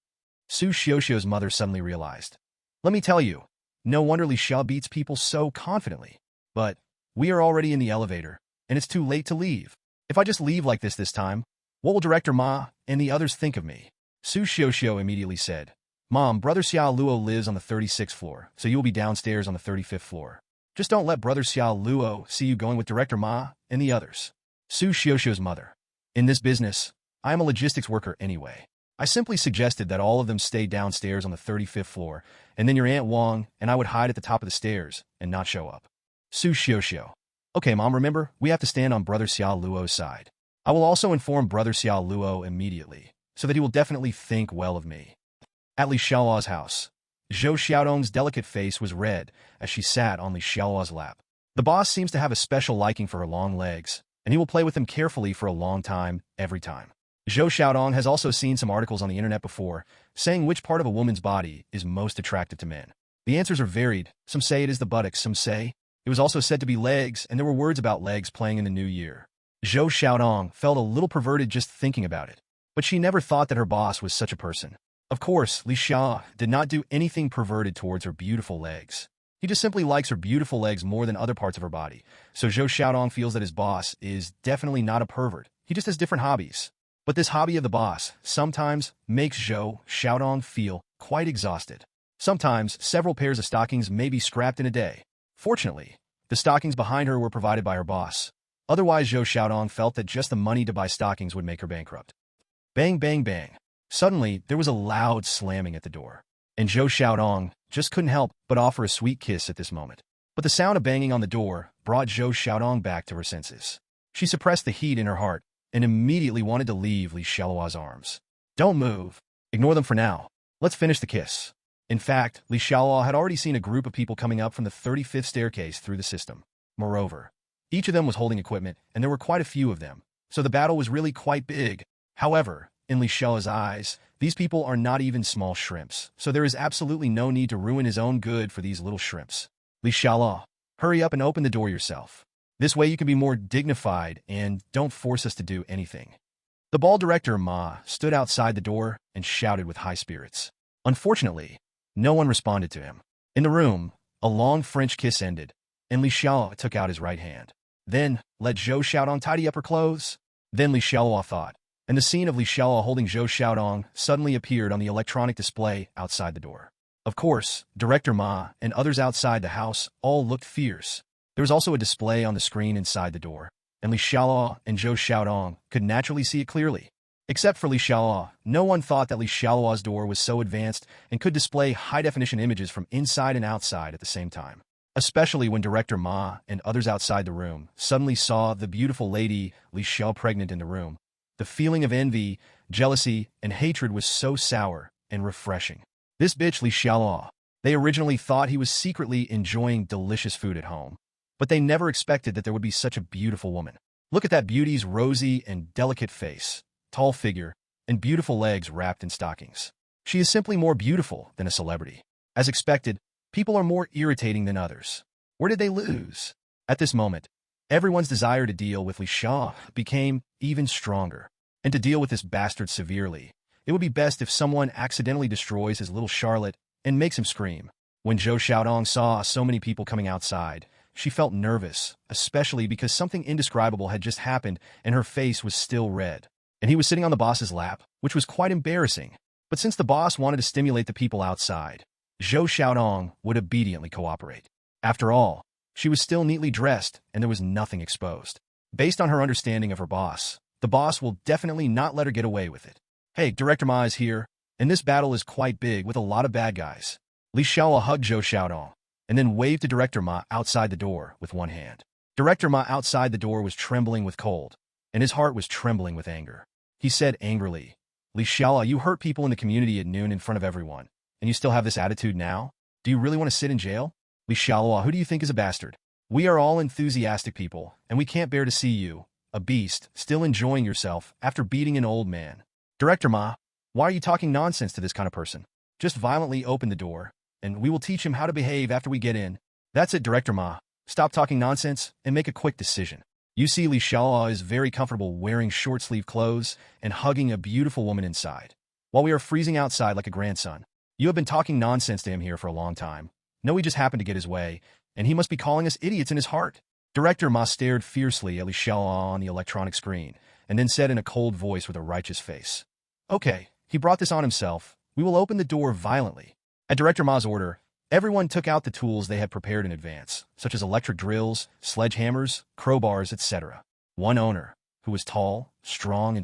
Su Xiaoxiao's mother suddenly realized. Let me tell you, no wonder Li Xiao beats people so confidently. But we are already in the elevator, and it's too late to leave. If I just leave like this time, what will Director Ma and the others think of me? Su Xiaoxiao immediately said, Mom, Brother Xialuo lives on the 36th floor, so you will be downstairs on the 35th floor. Just don't let Brother Xialuo see you going with Director Ma and the others. Su Xiaoxiu's mother. In this business, I am a logistics worker anyway. I simply suggested that all of them stay downstairs on the 35th floor, and then your Aunt Wang and I would hide at the top of the stairs and not show up. Su Xiaoxiu. Okay, Mom, remember, we have to stand on Brother Xialuo's side. I will also inform Brother Xialuo immediately, so that he will definitely think well of me. At Li Xiaoluo's house, Zhou Xiaodong's delicate face was red as she sat on Li Xiaoluo's lap. The boss seems to have a special liking for her long legs, and he will play with them carefully for a long time, every time. Zhou Xiaodong has also seen some articles on the internet before, saying which part of a woman's body is most attractive to men. The answers are varied. Some say it is the buttocks, some say it was also said to be legs, and there were words about legs playing in the new year. Zhou Xiaodong felt a little perverted just thinking about it, but she never thought that her boss was such a person. Of course, Li Xiao did not do anything perverted towards her beautiful legs. He just simply likes her beautiful legs more than other parts of her body, so Zhou Xiaodong feels that his boss is definitely not a pervert. He just has different hobbies. But this hobby of the boss sometimes makes Zhou Xiaodong feel quite exhausted. Sometimes, several pairs of stockings may be scrapped in a day. Fortunately, the stockings behind her were provided by her boss. Otherwise, Zhou Xiaodong felt that just the money to buy stockings would make her bankrupt. Bang, bang, bang. Suddenly, there was a loud slamming at the door, and Zhou Xiaodong just couldn't help but offer a sweet kiss at this moment. But the sound of banging on the door brought Zhou Xiaodong back to her senses. She suppressed the heat in her heart and immediately wanted to leave Li Xiaoluo's arms. Don't move. Ignore them for now. Let's finish the kiss. In fact, Li Xiaoluo had already seen a group of people coming up from the 35th staircase through the system. Moreover, each of them was holding equipment, and there were quite a few of them, so the battle was really quite big. However, in Li Xiaoluo's eyes, these people are not even small shrimps, so there is absolutely no need to ruin his own good for these little shrimps. Li Xiaoluo, hurry up and open the door yourself. This way you can be more dignified and don't force us to do anything. The ball director Ma stood outside the door and shouted with high spirits. Unfortunately, no one responded to him. In the room, a long French kiss ended, and Li Xiaoluo took out his right hand. Then, let Zhou Xiaodong tidy up her clothes. Then Li Xiaoluo thought, and the scene of Li Xiaoluo holding Zhou Xiaodong suddenly appeared on the electronic display outside the door. Of course, Director Ma and others outside the house all looked fierce. There was also a display on the screen inside the door, and Li Xiaoluo and Zhou Xiaodong could naturally see it clearly. Except for Li Xiaoluo, no one thought that Li Xiaoluo's door was so advanced and could display high-definition images from inside and outside at the same time. Especially when Director Ma and others outside the room suddenly saw the beautiful lady Li Xiao pregnant in the room. The feeling of envy, jealousy, and hatred was so sour and refreshing. This bitch Li Xiaoluo. They originally thought he was secretly enjoying delicious food at home, but they never expected that there would be such a beautiful woman. Look at that beauty's rosy and delicate face, tall figure, and beautiful legs wrapped in stockings. She is simply more beautiful than a celebrity. As expected, people are more irritating than others. Where did they lose? At this moment, everyone's desire to deal with Li Xiao became even stronger. And to deal with this bastard severely, it would be best if someone accidentally destroys his little Charlotte and makes him scream. When Zhou Xiaodong saw so many people coming outside, she felt nervous, especially because something indescribable had just happened and her face was still red. And he was sitting on the boss's lap, which was quite embarrassing. But since the boss wanted to stimulate the people outside, Zhou Xiaodong would obediently cooperate. After all, she was still neatly dressed and there was nothing exposed. Based on her understanding of her boss, the boss will definitely not let her get away with it. Hey, Director Ma is here, and this battle is quite big with a lot of bad guys. Li Xiaoluo hugged Zhou Xiaodong, and then waved to Director Ma outside the door with one hand. Director Ma outside the door was trembling with cold, and his heart was trembling with anger. He said angrily, Li Xiaoluo, you hurt people in the community at noon in front of everyone, and you still have this attitude now? Do you really want to sit in jail? Li Xiaoluo, who do you think is a bastard? We are all enthusiastic people, and we can't bear to see you, a beast, still enjoying yourself after beating an old man. Director Ma, why are you talking nonsense to this kind of person? Just violently open the door, and we will teach him how to behave after we get in. That's it, Director Ma. Stop talking nonsense and make a quick decision. You see, Li Xiaoluo is very comfortable wearing short-sleeve clothes and hugging a beautiful woman inside, while we are freezing outside like a grandson. You have been talking nonsense to him here for a long time. No, he just happened to get his way, and he must be calling us idiots in his heart. Director Ma stared fiercely at Li Xiaoluo on the electronic screen, and then said in a cold voice with a righteous face, Okay, he brought this on himself. We will open the door violently. At Director Ma's order, everyone took out the tools they had prepared in advance, such as electric drills, sledgehammers, crowbars, etc. One owner, who was tall, strong,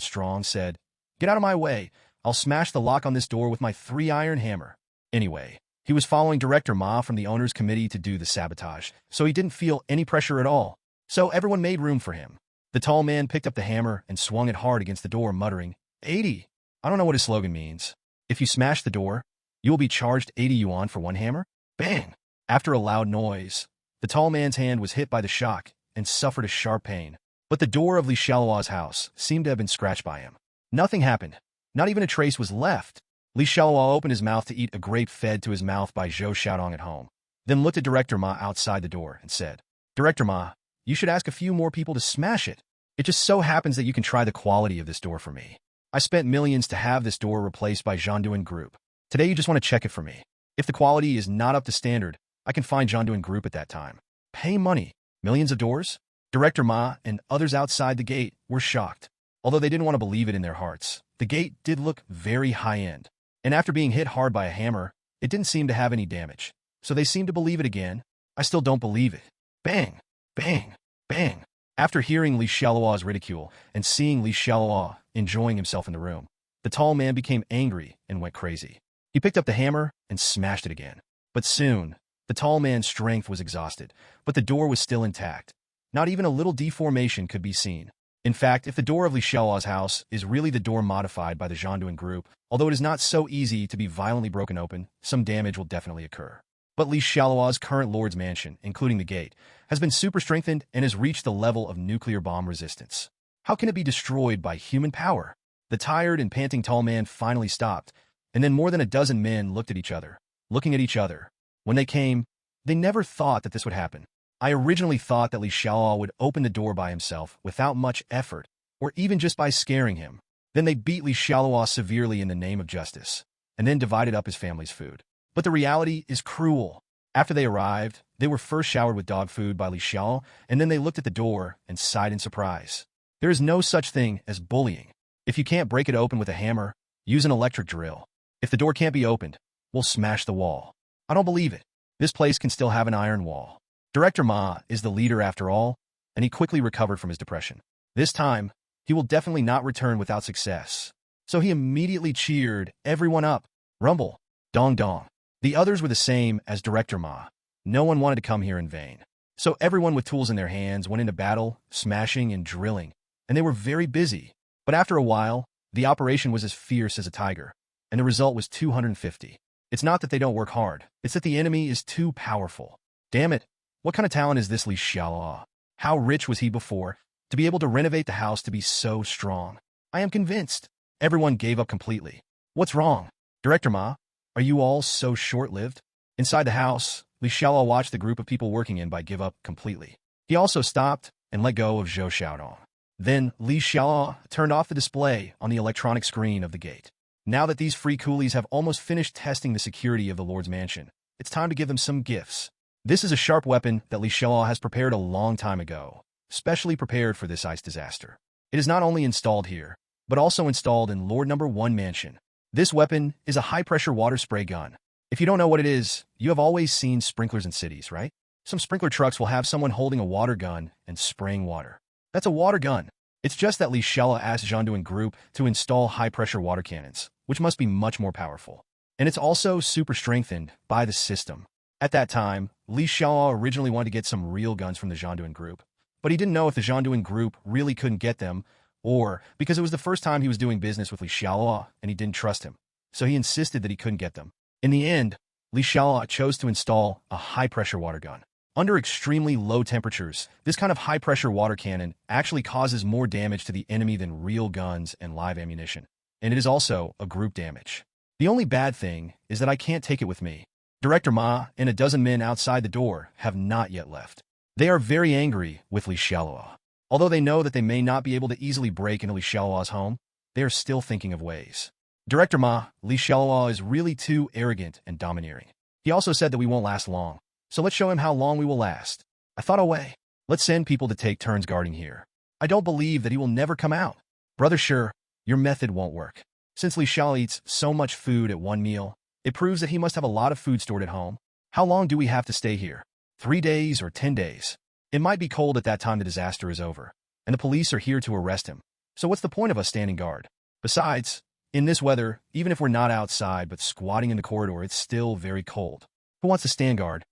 said, "Get out of my way. I'll smash the lock on this door with my 3-iron hammer." Anyway, he was following Director Ma from the owner's committee to do the sabotage, so he didn't feel any pressure at all. So everyone made room for him. The tall man picked up the hammer and swung it hard against the door, muttering, 80. I don't know what his slogan means. If you smash the door, you will be charged 80 yuan for one hammer? Bang! After a loud noise, the tall man's hand was hit by the shock and suffered a sharp pain. But the door of Li Xialuo's house seemed to have been scratched by him. Nothing happened. Not even a trace was left. Li Xialuo opened his mouth to eat a grape fed to his mouth by Zhou Xiaodong at home, then looked at Director Ma outside the door and said, "Director Ma, you should ask a few more people to smash it. It just so happens that you can try the quality of this door for me. I spent millions to have this door replaced by Zhanduan Group. Today you just want to check it for me. If the quality is not up to standard, I can find Zhanduan Group at that time. Pay money. Millions of doors?" Director Ma and others outside the gate were shocked. Although they didn't want to believe it in their hearts, the gate did look very high-end. And after being hit hard by a hammer, it didn't seem to have any damage. So they seemed to believe it again. I still don't believe it. Bang! Bang! Bang! After hearing Li Xiaoluo's ridicule and seeing Li Xiaoluo enjoying himself in the room, the tall man became angry and went crazy. He picked up the hammer and smashed it again. But soon, the tall man's strength was exhausted, but the door was still intact. Not even a little deformation could be seen. In fact, if the door of Li Xiaoluo's house is really the door modified by the Zhanduan Group, although it is not so easy to be violently broken open, some damage will definitely occur. But Li Xiaoluo's current lord's mansion, including the gate, has been super strengthened and has reached the level of nuclear bomb resistance. How can it be destroyed by human power? The tired and panting tall man finally stopped, and then more than a dozen men looked at each other, looking at each other. When they came, they never thought that this would happen. I originally thought that Li Xiaoluo would open the door by himself without much effort, or even just by scaring him. Then they beat Li Xiaoluo severely in the name of justice, and then divided up his family's food. But the reality is cruel. After they arrived, they were first showered with dog food by Li Xiaoluo, and then they looked at the door and sighed in surprise. There is no such thing as bullying. If you can't break it open with a hammer, use an electric drill. If the door can't be opened, we'll smash the wall. I don't believe it. This place can still have an iron wall. Director Ma is the leader after all, and he quickly recovered from his depression. This time, he will definitely not return without success. So he immediately cheered everyone up. Rumble. Dong dong. The others were the same as Director Ma. No one wanted to come here in vain. So everyone with tools in their hands went into battle, smashing and drilling, and they were very busy. But after a while, the operation was as fierce as a tiger, and the result was 250. It's not that they don't work hard, it's that the enemy is too powerful. Damn it. What kind of talent is this Li Xiaoluo? How rich was he before to be able to renovate the house to be so strong? I am convinced. Everyone gave up completely. What's wrong? Director Ma, are you all so short-lived? Inside the house, Li Xiaoluo watched the group of people working in by give up completely. He also stopped and let go of Zhou Xiaodong. Then Li Xiaoluo turned off the display on the electronic screen of the gate. Now that these free coolies have almost finished testing the security of the Lord's mansion, it's time to give them some gifts. This is a sharp weapon that Li Xiaoluo has prepared a long time ago, specially prepared for this ice disaster. It is not only installed here, but also installed in Lord No. 1 mansion. This weapon is a high-pressure water spray gun. If you don't know what it is, you have always seen sprinklers in cities, right? Some sprinkler trucks will have someone holding a water gun and spraying water. That's a water gun. It's just that Li Xiaoluo asked Zhanduan Group to install high-pressure water cannons, which must be much more powerful. And it's also super strengthened by the system. At that time, Li Xiaoluo originally wanted to get some real guns from the Zhanduan Group, but he didn't know if the Zhanduan Group really couldn't get them, or because it was the first time he was doing business with Li Xiaoluo and he didn't trust him, so he insisted that he couldn't get them. In the end, Li Xiaoluo chose to install a high-pressure water gun. Under extremely low temperatures, this kind of high-pressure water cannon actually causes more damage to the enemy than real guns and live ammunition, and it is also a group damage. The only bad thing is that I can't take it with me. Director Ma and a dozen men outside the door have not yet left. They are very angry with Li Xiaoluo. Although they know that they may not be able to easily break into Li Xiaoluo's home, they are still thinking of ways. Director Ma, Li Xiaoluo is really too arrogant and domineering. He also said that we won't last long, so let's show him how long we will last. I thought, away. Let's send people to take turns guarding here. I don't believe that he will never come out. Brother, sure, your method won't work. Since Li Xiaoluo eats so much food at one meal, it proves that he must have a lot of food stored at home. How long do we have to stay here? 3 days or 10 days? It might be cold at that time the disaster is over, and the police are here to arrest him. So what's the point of us standing guard? Besides, in this weather, even if we're not outside but squatting in the corridor, it's still very cold. Who wants to stand guard?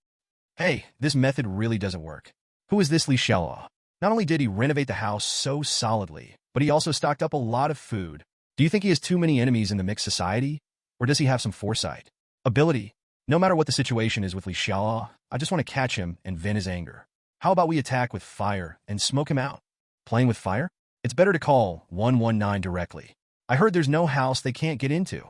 Hey, this method really doesn't work. Who is this Xialuo? Not only did he renovate the house so solidly, but he also stocked up a lot of food. Do you think he has too many enemies in the mixed society? Or does he have some foresight? Ability? No matter what the situation is with Xialuo, I just want to catch him and vent his anger. How about we attack with fire and smoke him out? Playing with fire? It's better to call 119 directly. I heard there's no house they can't get into.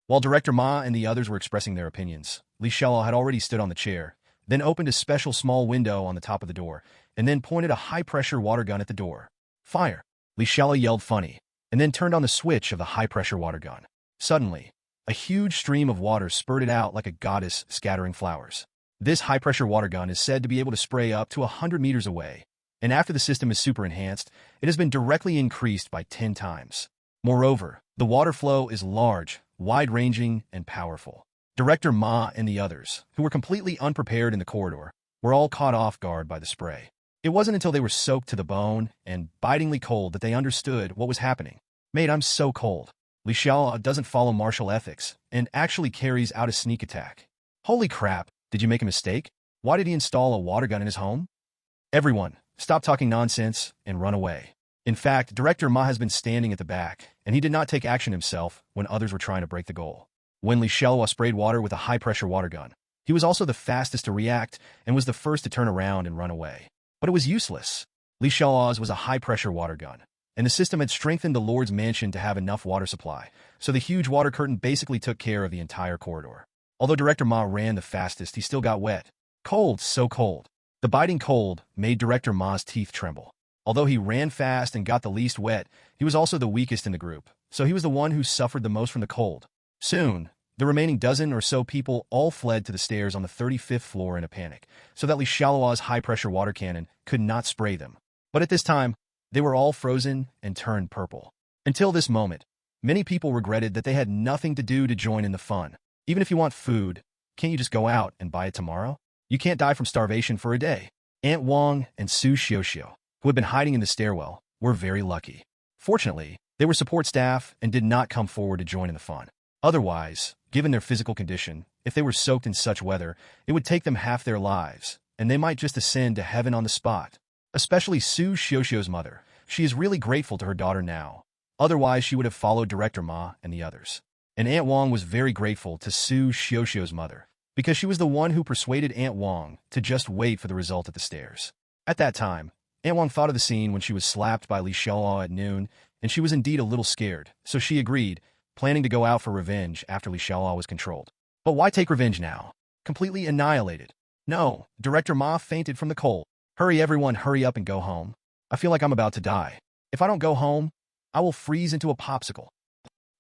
While Director Ma and the others were expressing their opinions, Xialuo had already stood on the chair, then opened a special small window on the top of the door, and then pointed a high-pressure water gun at the door. Fire! Xialuo yelled funny, and then turned on the switch of the high-pressure water gun. Suddenly, a huge stream of water spurted out like a goddess scattering flowers. This high-pressure water gun is said to be able to spray up to 100 meters away, and after the system is super enhanced, it has been directly increased by 10 times. Moreover, the water flow is large, wide-ranging, and powerful. Director Ma and the others, who were completely unprepared in the corridor, were all caught off guard by the spray. It wasn't until they were soaked to the bone and bitingly cold that they understood what was happening. Mate, I'm so cold. Xialuo doesn't follow martial ethics and actually carries out a sneak attack. Holy crap, did you make a mistake? Why did he install a water gun in his home? Everyone, stop talking nonsense and run away. In fact, Director Ma has been standing at the back, and he did not take action himself when others were trying to break the goal. When Xialuo sprayed water with a high-pressure water gun, he was also the fastest to react and was the first to turn around and run away. But it was useless. Xialuo's was a high-pressure water gun, and the system had strengthened the Lord's mansion to have enough water supply, so the huge water curtain basically took care of the entire corridor. Although Director Ma ran the fastest, he still got wet. Cold, so cold. The biting cold made Director Ma's teeth tremble. Although he ran fast and got the least wet, he was also the weakest in the group, so he was the one who suffered the most from the cold. Soon, the remaining dozen or so people all fled to the stairs on the 35th floor in a panic, so that Xialuo's high-pressure water cannon could not spray them. But at this time, they were all frozen and turned purple. Until this moment, many people regretted that they had nothing to do to join in the fun. Even if you want food, can't you just go out and buy it tomorrow? You can't die from starvation for a day. Aunt Wang and Su Xiaoxiao, who had been hiding in the stairwell, were very lucky. Fortunately, they were support staff and did not come forward to join in the fun. Otherwise, given their physical condition, if they were soaked in such weather, it would take them half their lives, and they might just ascend to heaven on the spot. Especially Su Xiaoxiao's mother. She is really grateful to her daughter now. Otherwise, she would have followed Director Ma and the others. And Aunt Wang was very grateful to Su Xiaoxiao's mother, because she was the one who persuaded Aunt Wang to just wait for the result at the stairs. At that time, Aunt Wang thought of the scene when she was slapped by Xialuo at noon, and she was indeed a little scared, so she agreed, planning to go out for revenge after Xialuo was controlled. But why take revenge now? Completely annihilated. No, Director Ma fainted from the cold. Hurry everyone, hurry up and go home. I feel like I'm about to die. If I don't go home, I will freeze into a popsicle.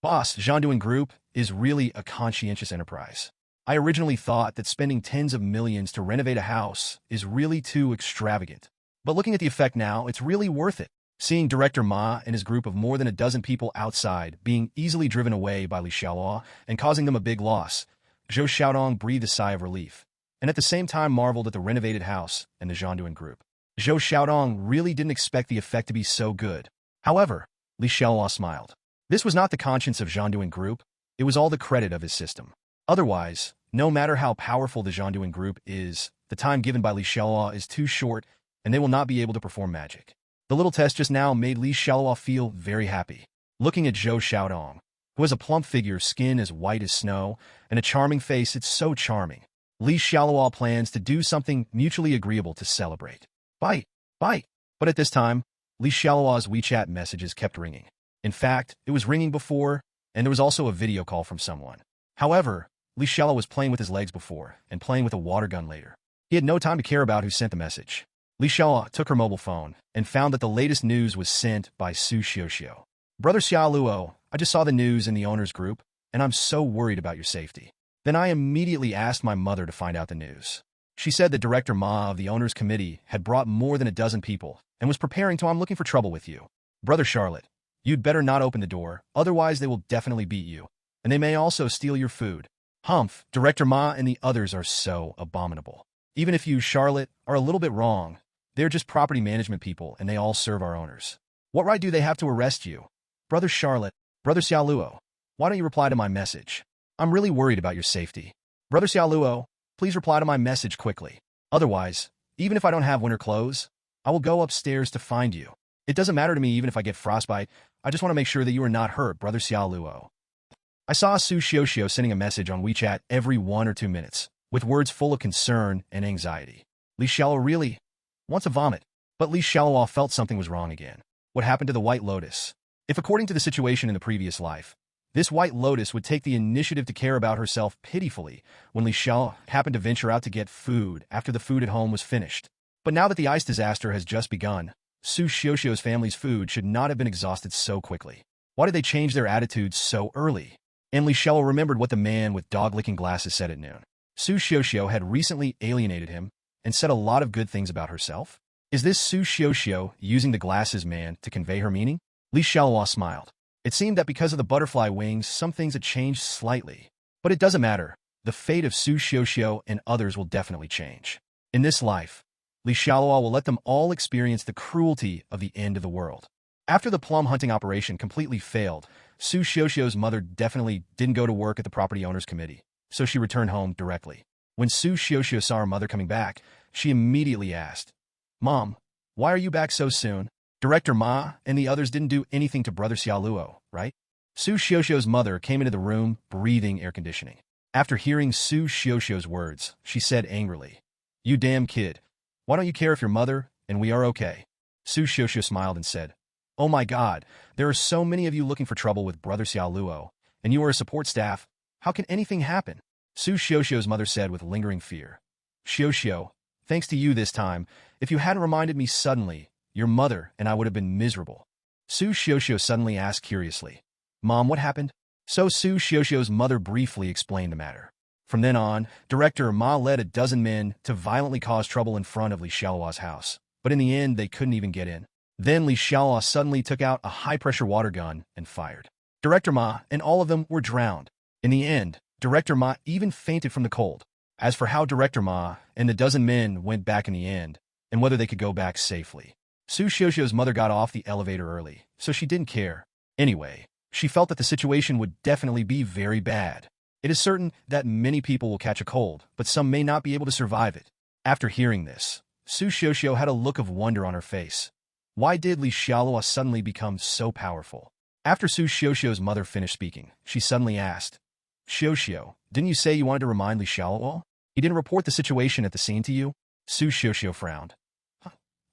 Boss, Xialuo Group is really a conscientious enterprise. I originally thought that spending tens of millions to renovate a house is really too extravagant. But looking at the effect now, it's really worth it. Seeing Director Ma and his group of more than a dozen people outside being easily driven away by Xialuo and causing them a big loss, Zhou Xiaodong breathed a sigh of relief, and at the same time marveled at the renovated house and the Xialuo Group. Zhou Xiaodong really didn't expect the effect to be so good. However, Xialuo smiled. This was not the conscience of Xialuo Group, it was all the credit of his system. Otherwise, no matter how powerful the Xialuo Group is, the time given by Xialuo is too short, and they will not be able to perform magic. The little test just now made Xialuo feel very happy. Looking at Zhou Xiaodong, who has a plump figure, skin as white as snow, and a charming face, it's so charming. Xialuo plans to do something mutually agreeable to celebrate. Bite, bite. But at this time, Xialuo's WeChat messages kept ringing. In fact, it was ringing before, and there was also a video call from someone. However, Xialuo was playing with his legs before and playing with a water gun later. He had no time to care about who sent the message. Xialuo took her mobile phone and found that the latest news was sent by Su Xiaoxiao. Brother Xialuo, I just saw the news in the owner's group, and I'm so worried about your safety. Then I immediately asked my mother to find out the news. She said that Director Ma of the owner's committee had brought more than a dozen people and was preparing to. I'm looking for trouble with you. Brother Charlotte, you'd better not open the door, otherwise they will definitely beat you, and they may also steal your food. Humph, Director Ma and the others are so abominable. Even if you, Charlotte, are a little bit wrong, They're just property management people, and they all serve our owners. What right do they have to arrest you? Brother Charlotte, Brother Xialuo, why don't you reply to my message? I'm really worried about your safety. Brother Xialuo, please reply to my message quickly. Otherwise, even if I don't have winter clothes, I will go upstairs to find you. It doesn't matter to me even if I get frostbite. I just want to make sure that you are not hurt, Brother Xialuo. I saw Su Xiaoxiao sending a message on WeChat every 1 or 2 minutes, with words full of concern and anxiety. Li Xiaoluo really wants to vomit, but Li Xiaoluo felt something was wrong again. What happened to the White Lotus? If according to the situation in the previous life, this White Lotus would take the initiative to care about herself pitifully when Li Xiao happened to venture out to get food after the food at home was finished. But now that the ice disaster has just begun, Su Xiaoxiao's family's food should not have been exhausted so quickly. Why did they change their attitudes so early? And Li Xiaoluo remembered what the man with dog-licking glasses said at noon. Su Xiaoxiao had recently alienated him and said a lot of good things about herself. Is this Su Xiaoxiao using the glasses man to convey her meaning? Li Xiaoluo smiled. It seemed that because of the butterfly wings, some things had changed slightly. But it doesn't matter. The fate of Su Xiaoxiao and others will definitely change. In this life, Li Xiaoluo will let them all experience the cruelty of the end of the world. After the plum hunting operation completely failed, Su Xiaoxiao's mother definitely didn't go to work at the property owners committee, so she returned home directly. When Su Xiaoxiao saw her mother coming back, she immediately asked, "Mom, why are you back so soon? Director Ma and the others didn't do anything to Brother Xialuo, right?" Su Xiaoxiao's mother came into the room, breathing air conditioning. After hearing Su Xiaoxiao's words, she said angrily, "You damn kid. Why don't you care if your mother and we are okay?" Su Xiaoxiao smiled and said, "Oh my God, there are so many of you looking for trouble with Brother Xialuo, and you are a support staff. How can anything happen?" Su Xiaoxiao's mother said with lingering fear, "Xiaoxiao, thanks to you this time. If you hadn't reminded me suddenly, your mother and I would have been miserable." Su Xiaoxiao suddenly asked curiously, "Mom, what happened?" So Su Xiaoxiao's mother briefly explained the matter. From then on, Director Ma led a dozen men to violently cause trouble in front of Li Xiaoluo's house, but in the end they couldn't even get in. Then Li Xiaoluo suddenly took out a high-pressure water gun and fired. Director Ma and all of them were drowned. In the end, Director Ma even fainted from the cold. As for how Director Ma and the dozen men went back in the end, and whether they could go back safely, Su Xiaoxiao's mother got off the elevator early, so she didn't care. Anyway, she felt that the situation would definitely be very bad. It is certain that many people will catch a cold, but some may not be able to survive it. After hearing this, Su Xiaoxiao had a look of wonder on her face. Why did Li Xiaoluo suddenly become so powerful? After Su Xiaoxiao's mother finished speaking, she suddenly asked, "Xiaoxiao, didn't you say you wanted to remind Li Xiaoluo? He didn't report the situation at the scene to you?" Su Xiaoxiao frowned.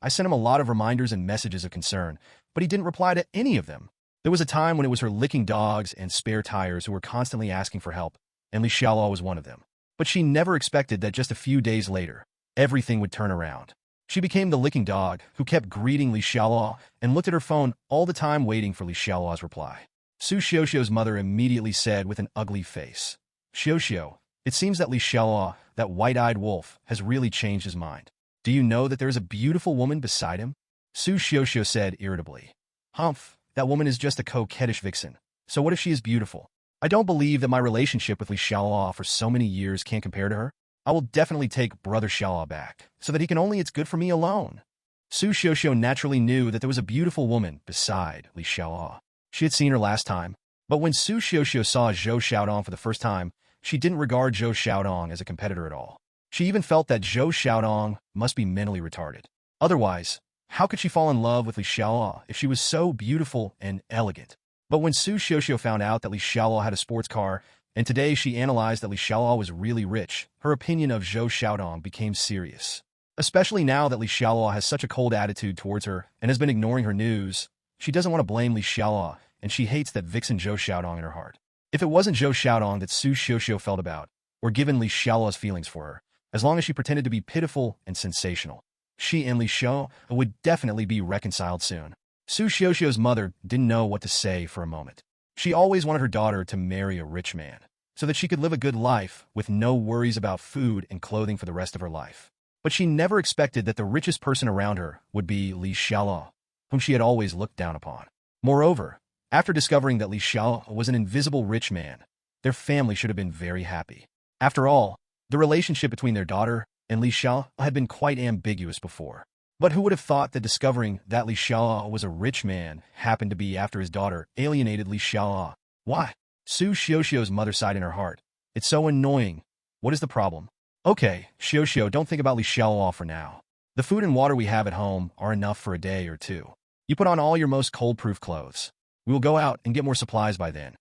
"I sent him a lot of reminders and messages of concern, but he didn't reply to any of them. There was a time when it was her licking dogs and spare tires who were constantly asking for help, and Li Xiaoluo was one of them. But she never expected that just a few days later, everything would turn around. She became the licking dog who kept greeting Li Xiaoluo and looked at her phone all the time waiting for Li Xiaoluo's reply." Su Xiaoxiao's mother immediately said with an ugly face, "Xiaoxiao, it seems that Li Xiaoluo, that white-eyed wolf, has really changed his mind. Do you know that there is a beautiful woman beside him?" Su Xiaoxiao said irritably, "Humph, that woman is just a coquettish vixen. So what if she is beautiful? I don't believe that my relationship with Li Xiaoluo for so many years can't compare to her. I will definitely take Brother Xiaoluo back, so that he can only it's good for me alone." Su Xiaoxiao naturally knew that there was a beautiful woman beside Li Xiaoluo. She had seen her last time, but when Su Xiaoxiao saw Zhou Xiaodong for the first time, she didn't regard Zhou Xiaodong as a competitor at all. She even felt that Zhou Xiaodong must be mentally retarded. Otherwise, how could she fall in love with Li Xiaoluo if she was so beautiful and elegant? But when Su Xiaoxiao found out that Li Xiaoluo had a sports car, and today she analyzed that Li Xiaoluo was really rich, her opinion of Zhou Xiaodong became serious. Especially now that Li Xiaoluo has such a cold attitude towards her and has been ignoring her news, she doesn't want to blame Li Xiaoluo, and she hates that vixen Zhou Xiaodong in her heart. If it wasn't Zhou Xiaodong that Su Xiaoxiao felt about, or given Li Xiaoluo's feelings for her, as long as she pretended to be pitiful and sensational, she and Li Xiao would definitely be reconciled soon. Su Xiaoxiao's mother didn't know what to say for a moment. She always wanted her daughter to marry a rich man, so that she could live a good life with no worries about food and clothing for the rest of her life. But she never expected that the richest person around her would be Li Xiaoluo, whom she had always looked down upon. Moreover, after discovering that Li Xiaoluo was an invisible rich man, their family should have been very happy. After all, the relationship between their daughter and Li Xiaoluo had been quite ambiguous before. But who would have thought that discovering that Xialuo was a rich man happened to be after his daughter alienated Xialuo? Why? Su Xiaoxiu's mother sighed in her heart. It's so annoying. What is the problem? Okay, Xiaoxiu, don't think about Xialuo for now. The food and water we have at home are enough for a day or two. You put on all your most cold-proof clothes. We will go out and get more supplies by then.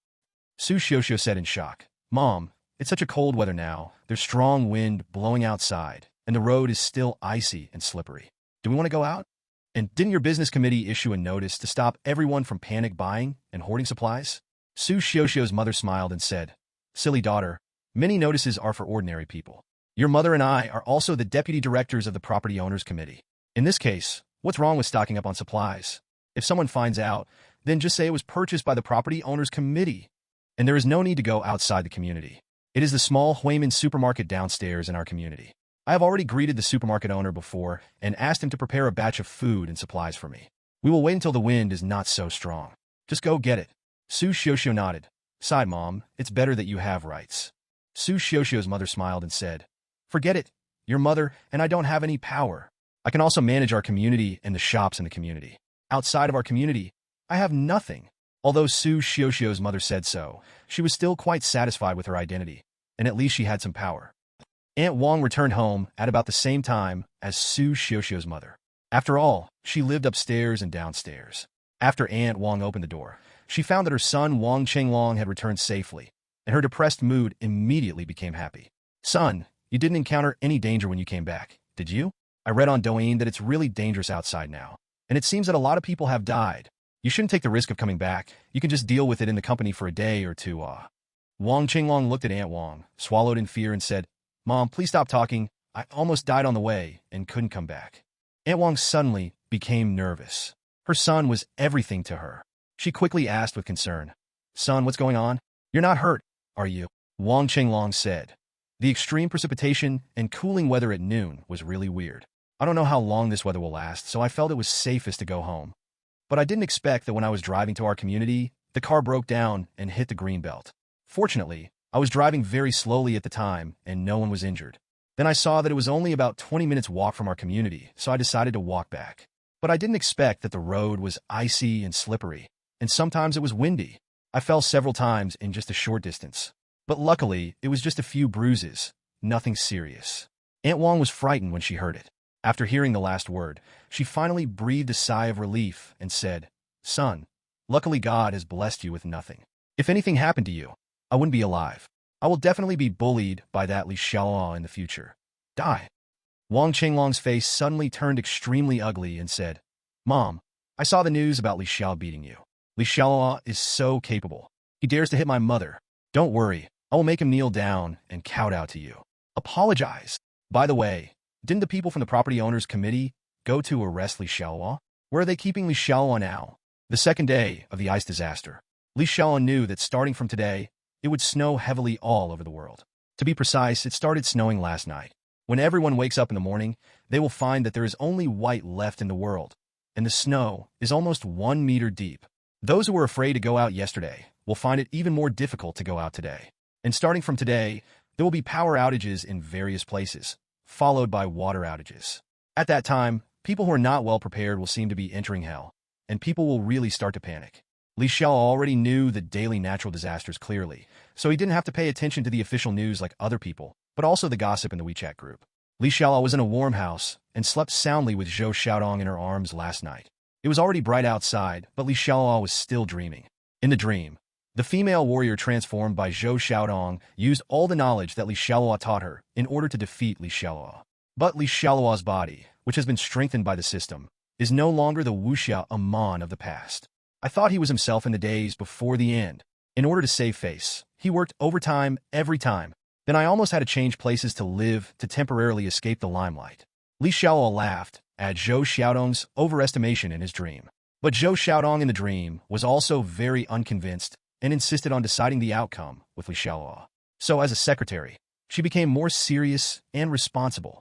Su Xiaoxiu said in shock. Mom, it's such a cold weather now. There's strong wind blowing outside, and the road is still icy and slippery. Do we want to go out? And didn't your business committee issue a notice to stop everyone from panic buying and hoarding supplies? Su Xiaoxiu's mother smiled and said, Silly daughter, many notices are for ordinary people. Your mother and I are also the deputy directors of the property owners committee. In this case, what's wrong with stocking up on supplies? If someone finds out, then just say it was purchased by the property owners committee. And there is no need to go outside the community. It is the small Huimin supermarket downstairs in our community. I have already greeted the supermarket owner before and asked him to prepare a batch of food and supplies for me. We will wait until the wind is not so strong. Just go get it. Su Xiaoxiu nodded. Sighed, Mom, it's better that you have rights. Su Xiaoxiu's mother smiled and said, Forget it. Your mother and I don't have any power. I can also manage our community and the shops in the community. Outside of our community, I have nothing. Although Su Xiaoxiu's mother said so, she was still quite satisfied with her identity, and at least she had some power. Aunt Wang returned home at about the same time as Su Xiaoxiu's mother. After all, she lived upstairs and downstairs. After Aunt Wang opened the door, she found that her son Wang Chenglong had returned safely, and her depressed mood immediately became happy. Son, you didn't encounter any danger when you came back, did you? I read on Douyin that it's really dangerous outside now, and it seems that a lot of people have died. You shouldn't take the risk of coming back. You can just deal with it in the company for a day or two. Wang Chenglong looked at Aunt Wang, swallowed in fear, and said, Mom, please stop talking. I almost died on the way and couldn't come back. Aunt Wang suddenly became nervous. Her son was everything to her. She quickly asked with concern, Son, what's going on? You're not hurt, are you? Wang Chenglong said. The extreme precipitation and cooling weather at noon was really weird. I don't know how long this weather will last, so I felt it was safest to go home. But I didn't expect that when I was driving to our community, the car broke down and hit the green belt. Fortunately, I was driving very slowly at the time and no one was injured. Then I saw that it was only about 20 minutes walk from our community, so I decided to walk back. But I didn't expect that the road was icy and slippery, and sometimes it was windy. I fell several times in just a short distance. But luckily, it was just a few bruises, nothing serious. Aunt Wang was frightened when she heard it. After hearing the last word, she finally breathed a sigh of relief and said, Son, luckily God has blessed you with nothing. If anything happened to you, I wouldn't be alive. I will definitely be bullied by that Xialuo in the future. Die. Wang Chenglong's face suddenly turned extremely ugly and said, Mom, I saw the news about Xialuo beating you. Xialuo is so capable. He dares to hit my mother. Don't worry, I will make him kneel down and kowtow to you. Apologize. By the way, didn't the people from the property owners committee go to arrest Xialuo? Where are they keeping Xialuo now? The second day of the ice disaster, Xialuo knew that starting from today, it would snow heavily all over the world. To be precise, it started snowing last night. When everyone wakes up in the morning, they will find that there is only white left in the world, and the snow is almost 1 meter deep. Those who were afraid to go out yesterday will find it even more difficult to go out today. And starting from today, there will be power outages in various places, followed by water outages. At that time, people who are not well prepared will seem to be entering hell, and people will really start to panic. Xialuo already knew the daily natural disasters clearly, so he didn't have to pay attention to the official news like other people, but also the gossip in the WeChat group. Xialuo was in a warm house and slept soundly with Zhou Xiaodong in her arms last night. It was already bright outside, but Xialuo was still dreaming. In the dream, the female warrior transformed by Zhou Xiaodong used all the knowledge that Xialuo taught her in order to defeat Xialuo. But Xialuo's body, which has been strengthened by the system, is no longer the wuxia Amon of the past. I thought he was himself in the days before the end. In order to save face, he worked overtime every time. Then I almost had to change places to live to temporarily escape the limelight. Xialuo laughed at Zhou Xiaodong's overestimation in his dream. But Zhou Xiaodong in the dream was also very unconvinced and insisted on deciding the outcome with Xialuo. So as a secretary, she became more serious and responsible.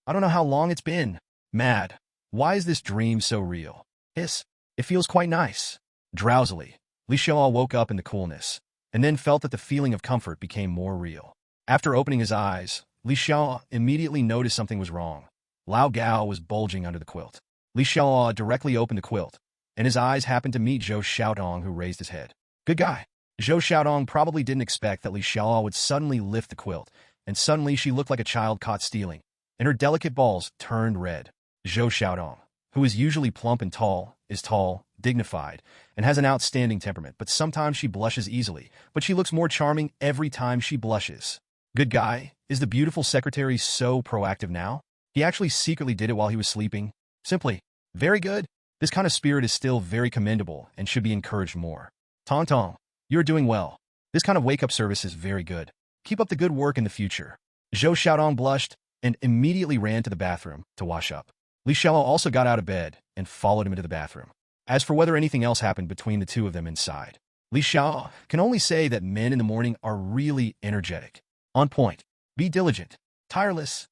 I don't know how long it's been. Mad. Why is this dream so real? Hiss. It feels quite nice. Drowsily, Xialuo woke up in the coolness, and then felt that the feeling of comfort became more real. After opening his eyes, Xialuo immediately noticed something was wrong. Lao Gao was bulging under the quilt. Li Xiaoluo directly opened the quilt, and his eyes happened to meet Zhou Xiaodong, who raised his head. Good guy. Zhou Xiaodong probably didn't expect that Li Xiaoluo would suddenly lift the quilt, and suddenly she looked like a child caught stealing, and her delicate balls turned red. Zhou Xiaodong, who is usually plump and tall, is tall, dignified, and has an outstanding temperament, but sometimes she blushes easily, but she looks more charming every time she blushes. Good guy. Is the beautiful secretary so proactive now? He actually secretly did it while he was sleeping. Simply, very good. This kind of spirit is still very commendable and should be encouraged more. Tong Tong, you're doing well. This kind of wake-up service is very good. Keep up the good work in the future. Zhou Xiaodong blushed and immediately ran to the bathroom to wash up. Li Xiaoluo also got out of bed and followed him into the bathroom. As for whether anything else happened between the two of them inside, Li Xiaoluo can only say that men in the morning are really energetic. On point. Be diligent. Tireless.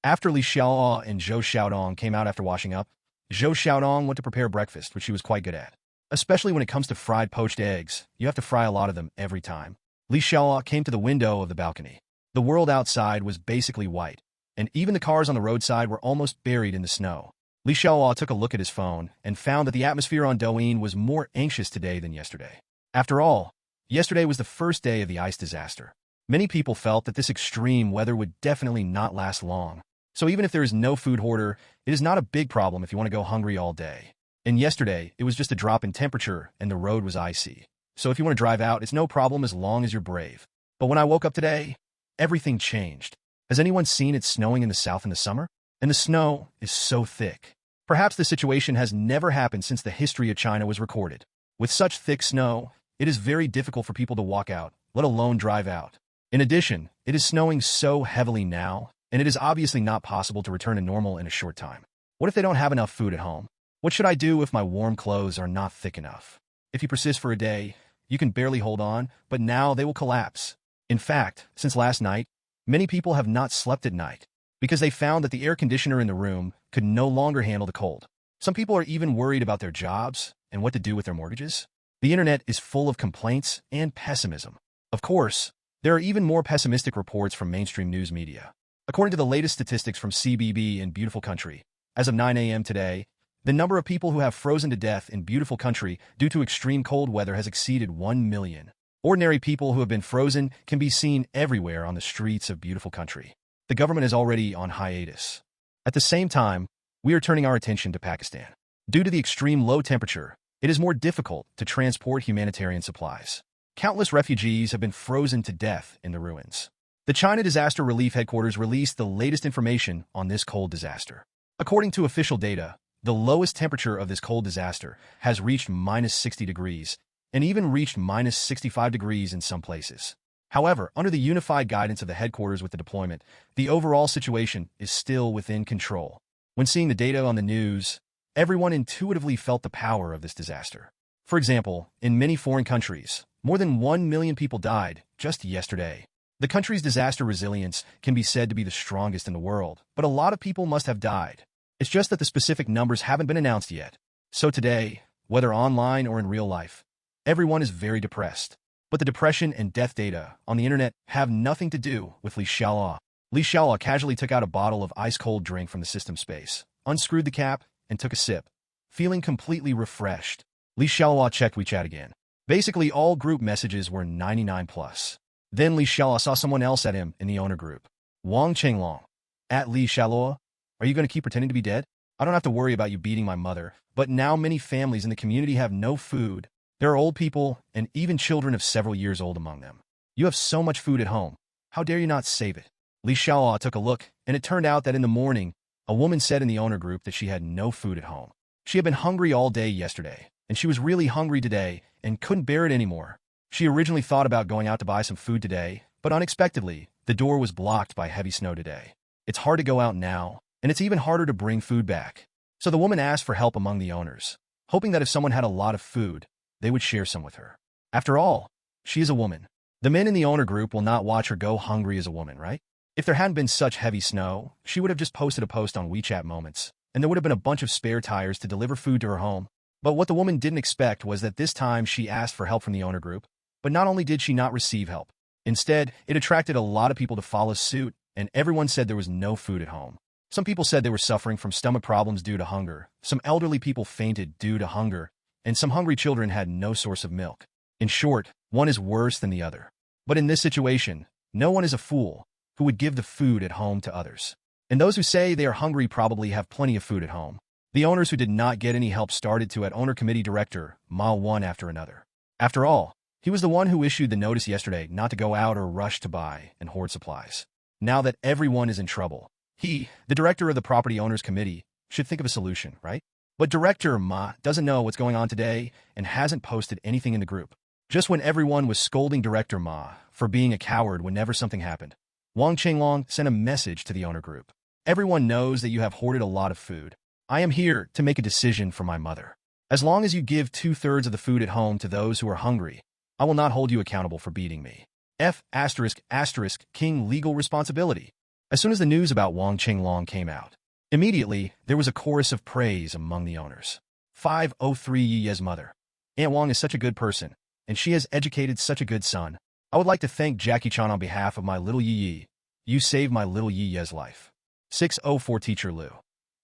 After Li Xiaoluo and Zhou Xiaodong came out after washing up, Zhou Xiaodong went to prepare breakfast, which she was quite good at. Especially when it comes to fried poached eggs, you have to fry a lot of them every time. Li Xiaoluo came to the window of the balcony. The world outside was basically white, and even the cars on the roadside were almost buried in the snow. Li Xiaoluo took a look at his phone and found that the atmosphere on Douyin was more anxious today than yesterday. After all, yesterday was the first day of the ice disaster. Many people felt that this extreme weather would definitely not last long. So even if there is no food hoarder, it is not a big problem if you want to go hungry all day. And yesterday, it was just a drop in temperature and the road was icy. So if you want to drive out, it's no problem as long as you're brave. But when I woke up today, everything changed. Has anyone seen it snowing in the south in the summer? And the snow is so thick. Perhaps the situation has never happened since the history of China was recorded. With such thick snow, it is very difficult for people to walk out, let alone drive out. In addition, it is snowing so heavily now, and it is obviously not possible to return to normal in a short time. What if they don't have enough food at home? What should I do if my warm clothes are not thick enough? If you persist for a day, you can barely hold on, but now they will collapse. In fact, since last night, many people have not slept at night because they found that the air conditioner in the room could no longer handle the cold. Some people are even worried about their jobs and what to do with their mortgages. The internet is full of complaints and pessimism. Of course, there are even more pessimistic reports from mainstream news media. According to the latest statistics from CBB in Beautiful Country, as of 9 a.m. today, the number of people who have frozen to death in Beautiful Country due to extreme cold weather has exceeded 1 million. Ordinary people who have been frozen can be seen everywhere on the streets of Beautiful Country. The government is already on hiatus. At the same time, we are turning our attention to Pakistan. Due to the extreme low temperature, it is more difficult to transport humanitarian supplies. Countless refugees have been frozen to death in the ruins. The China Disaster Relief Headquarters released the latest information on this cold disaster. According to official data, the lowest temperature of this cold disaster has reached -60 degrees and even reached -65 degrees in some places. However, under the unified guidance of the headquarters with the deployment, the overall situation is still within control. When seeing the data on the news, everyone intuitively felt the power of this disaster. For example, in many foreign countries, more than 1 million people died just yesterday. The country's disaster resilience can be said to be the strongest in the world, but a lot of people must have died. It's just that the specific numbers haven't been announced yet. So today, whether online or in real life, everyone is very depressed. But the depression and death data on the internet have nothing to do with Li Xiaoluo. Li Xiaoluo casually took out a bottle of ice-cold drink from the system space, unscrewed the cap, and took a sip, feeling completely refreshed. Li Xiaoluo checked WeChat again. Basically, all group messages were 99+. Then Li Xiaoluo saw someone else at him in the owner group. Wang Chenglong. At Li Xiaoluo, are you going to keep pretending to be dead? I don't have to worry about you beating my mother, but now many families in the community have no food. There are old people and even children of several years old among them. You have so much food at home. How dare you not save it? Li Xiaoluo took a look, and it turned out that in the morning, a woman said in the owner group that she had no food at home. She had been hungry all day yesterday, and she was really hungry today and couldn't bear it anymore. She originally thought about going out to buy some food today, but unexpectedly, the door was blocked by heavy snow today. It's hard to go out now, and it's even harder to bring food back. So the woman asked for help among the owners, hoping that if someone had a lot of food, they would share some with her. After all, she is a woman. The men in the owner group will not watch her go hungry as a woman, right? If there hadn't been such heavy snow, she would have just posted a post on WeChat Moments, and there would have been a bunch of spare tires to deliver food to her home. But what the woman didn't expect was that this time she asked for help from the owner group. But not only did she not receive help, instead, it attracted a lot of people to follow suit, and everyone said there was no food at home. Some people said they were suffering from stomach problems due to hunger, some elderly people fainted due to hunger, and some hungry children had no source of milk. In short, one is worse than the other. But in this situation, no one is a fool who would give the food at home to others. And those who say they are hungry probably have plenty of food at home. The owners who did not get any help started to at owner committee director Mao one after another. After all, he was the one who issued the notice yesterday not to go out or rush to buy and hoard supplies. Now that everyone is in trouble, he, the director of the property owners committee, should think of a solution, right? But Director Ma doesn't know what's going on today and hasn't posted anything in the group. Just when everyone was scolding Director Ma for being a coward whenever something happened, Wang Qinglong sent a message to the owner group. Everyone knows that you have hoarded a lot of food. I am here to make a decision for my mother. As long as you give 2/3 of the food at home to those who are hungry, I will not hold you accountable for beating me. King legal responsibility. As soon as the news about Wang Qinglong came out, immediately there was a chorus of praise among the owners. 503 Yiye's mother. Aunt Wang is such a good person, and she has educated such a good son. I would like to thank Jackie-chan on behalf of my little Yiyi. You saved my little Yiye's life. 604 Teacher Liu.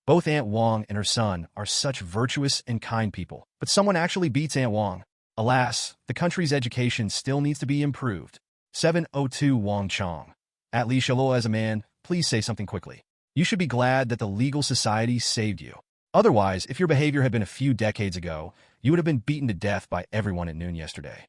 Both Aunt Wang and her son are such virtuous and kind people, but someone actually beats Aunt Wang. Alas, the country's education still needs to be improved. 702 Wang Chong. At Li Xialuo, as a man, please say something quickly. You should be glad that the legal society saved you. Otherwise, if your behavior had been a few decades ago, you would have been beaten to death by everyone at noon yesterday.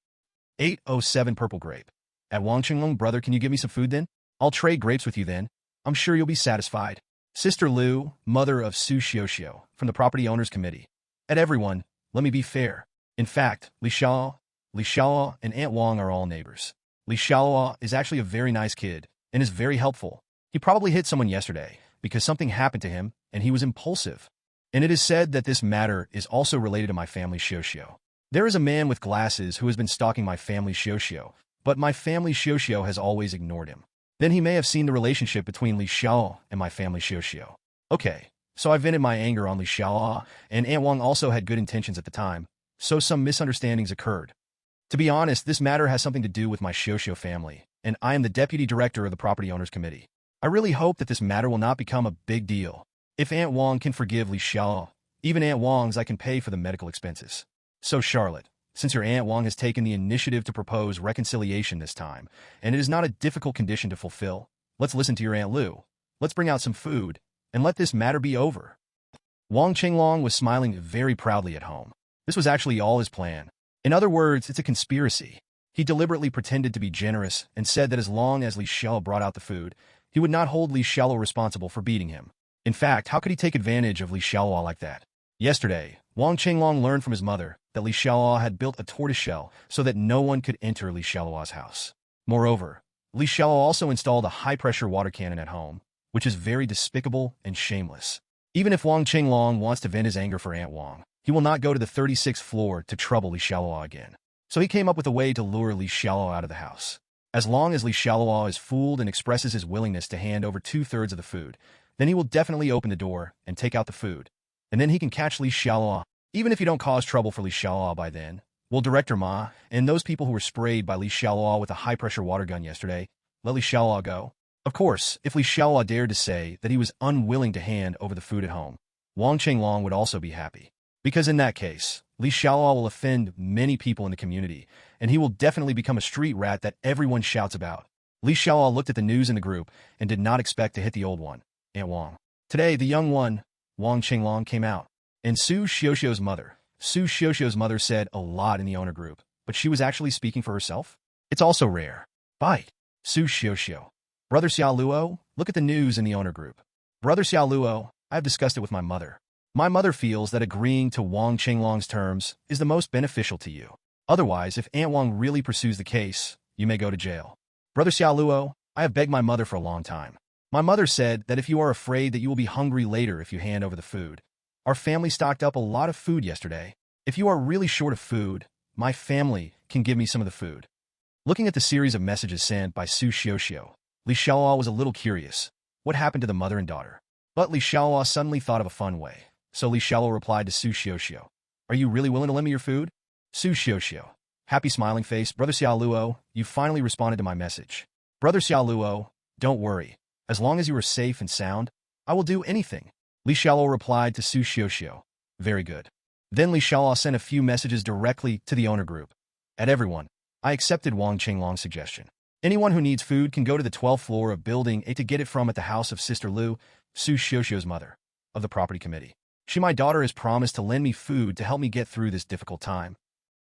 807 Purple Grape. At Wang Qinglong, brother, can you give me some food then? I'll trade grapes with you then. I'm sure you'll be satisfied. Sister Liu, mother of Su Xiaoxiao, from the Property Owners Committee. At everyone, let me be fair. In fact, Li Xialuo, and Aunt Wang are all neighbors. Li Xialuo is actually a very nice kid and is very helpful. He probably hit someone yesterday because something happened to him and he was impulsive. And it is said that this matter is also related to my family Xiaoxiao. There is a man with glasses who has been stalking my family Xiaoxiao, but my family Xiaoxiao has always ignored him. Then he may have seen the relationship between Li Xiaoluo and my family Xiaoxiao. Okay, so I vented my anger on Li Xiaoluo, and Aunt Wang also had good intentions at the time, so some misunderstandings occurred. To be honest, this matter has something to do with my Xiaoxiao family, and I am the deputy director of the Property Owners Committee. I really hope that this matter will not become a big deal. If Aunt Wang can forgive Li Xiaoluo, even Aunt Wang's I can pay for the medical expenses. So Charlotte, since your Aunt Wang has taken the initiative to propose reconciliation this time, and it is not a difficult condition to fulfill, let's listen to your Aunt Liu. Let's bring out some food, and let this matter be over. Wang Qinglong was smiling very proudly at home. This was actually all his plan. In other words, it's a conspiracy. He deliberately pretended to be generous and said that as long as Li Xiaoluo brought out the food, he would not hold Li Xiaoluo responsible for beating him. In fact, how could he take advantage of Li Xiaoluo like that? Yesterday, Wang Qinglong learned from his mother that Li Xiaoluo had built a tortoiseshell so that no one could enter Li Xiaoluo's house. Moreover, Li Xiaoluo also installed a high-pressure water cannon at home, which is very despicable and shameless. Even if Wang Qinglong wants to vent his anger for Aunt Wang, he will not go to the 36th floor to trouble Li Xiaoluo again. So he came up with a way to lure Li Xiaoluo out of the house. As long as Li Xiaoluo is fooled and expresses his willingness to hand over 2/3 of the food, then he will definitely open the door and take out the food. And then he can catch Li Xiaoluo. Even if you don't cause trouble for Li Xiaoluo by then, will Director Ma and those people who were sprayed by Li Xiaoluo with a high-pressure water gun yesterday let Li Xiaoluo go? Of course, if Li Xiaoluo dared to say that he was unwilling to hand over the food at home, Wang Qinglong would also be happy. Because in that case, Li Xiaoluo will offend many people in the community, and he will definitely become a street rat that everyone shouts about. Li Xiaoluo looked at the news in the group and did not expect to hit the old one, Aunt Wang. Today, the young one, Wang Qinglong, came out. And Su Xiaoxiao's mother said a lot in the owner group, but she was actually speaking for herself. It's also rare. Bite. Su Xiaoxiao. Brother Xialuo, look at the news in the owner group. Brother Xialuo, I have discussed it with my mother. My mother feels that agreeing to Wang Qinglong's terms is the most beneficial to you. Otherwise, if Aunt Wang really pursues the case, you may go to jail. Brother Xialuo, I have begged my mother for a long time. My mother said that if you are afraid that you will be hungry later if you hand over the food, our family stocked up a lot of food yesterday. If you are really short of food, my family can give me some of the food. Looking at the series of messages sent by Su Xiaoxiao, Li Xiaoluo was a little curious. What happened to the mother and daughter? But Li Xiaoluo suddenly thought of a fun way. So Li Xiaoluo replied to Su Xiaoxiao, "Are you really willing to lend me your food?" Su Xiaoxiao, happy smiling face. Brother Xialuo, you finally responded to my message. Brother Xialuo, don't worry. As long as you are safe and sound, I will do anything. Li Xiaoluo replied to Su Xiuxiu. Very good. Then Li Xiaoluo sent a few messages directly to the owner group. At everyone, I accepted Wang Qinglong's suggestion. Anyone who needs food can go to the 12th floor of Building A to get it from at the house of Sister Lu, Su Xiuxiu's mother, of the property committee. She, my daughter, has promised to lend me food to help me get through this difficult time.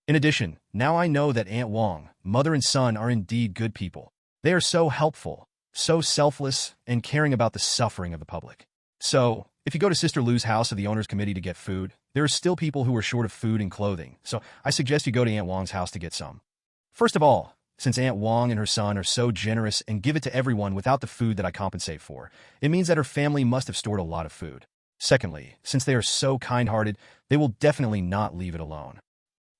In addition, now I know that Aunt Wang, mother and son, are indeed good people. They are so helpful, so selfless, and caring about the suffering of the public. So, if you go to Sister Lu's house of the owner's committee to get food, there are still people who are short of food and clothing, so I suggest you go to Aunt Wang's house to get some. First of all, since Aunt Wang and her son are so generous and give it to everyone without the food that I compensate for, it means that her family must have stored a lot of food. Secondly, since they are so kind-hearted, they will definitely not leave it alone.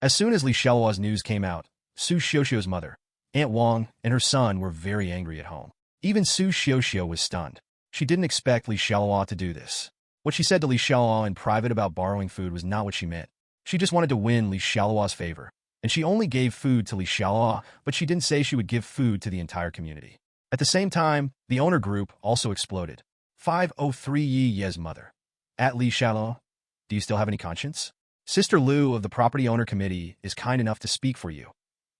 As soon as Li Xiaoluo's news came out, Su Xiuxiu's mother, Aunt Wang, and her son were very angry at home. Even Su Xiuxiu was stunned. She didn't expect Li Xiaoluo to do this. What she said to Li Xiaoluo in private about borrowing food was not what she meant. She just wanted to win Li Xiaoluo's favor, and she only gave food to Li Xiaoluo, but she didn't say she would give food to the entire community. At the same time, the owner group also exploded. 503 Yi Ye's mother. At Li Xiaoluo, do you still have any conscience? Sister Lu of the property owner committee is kind enough to speak for you.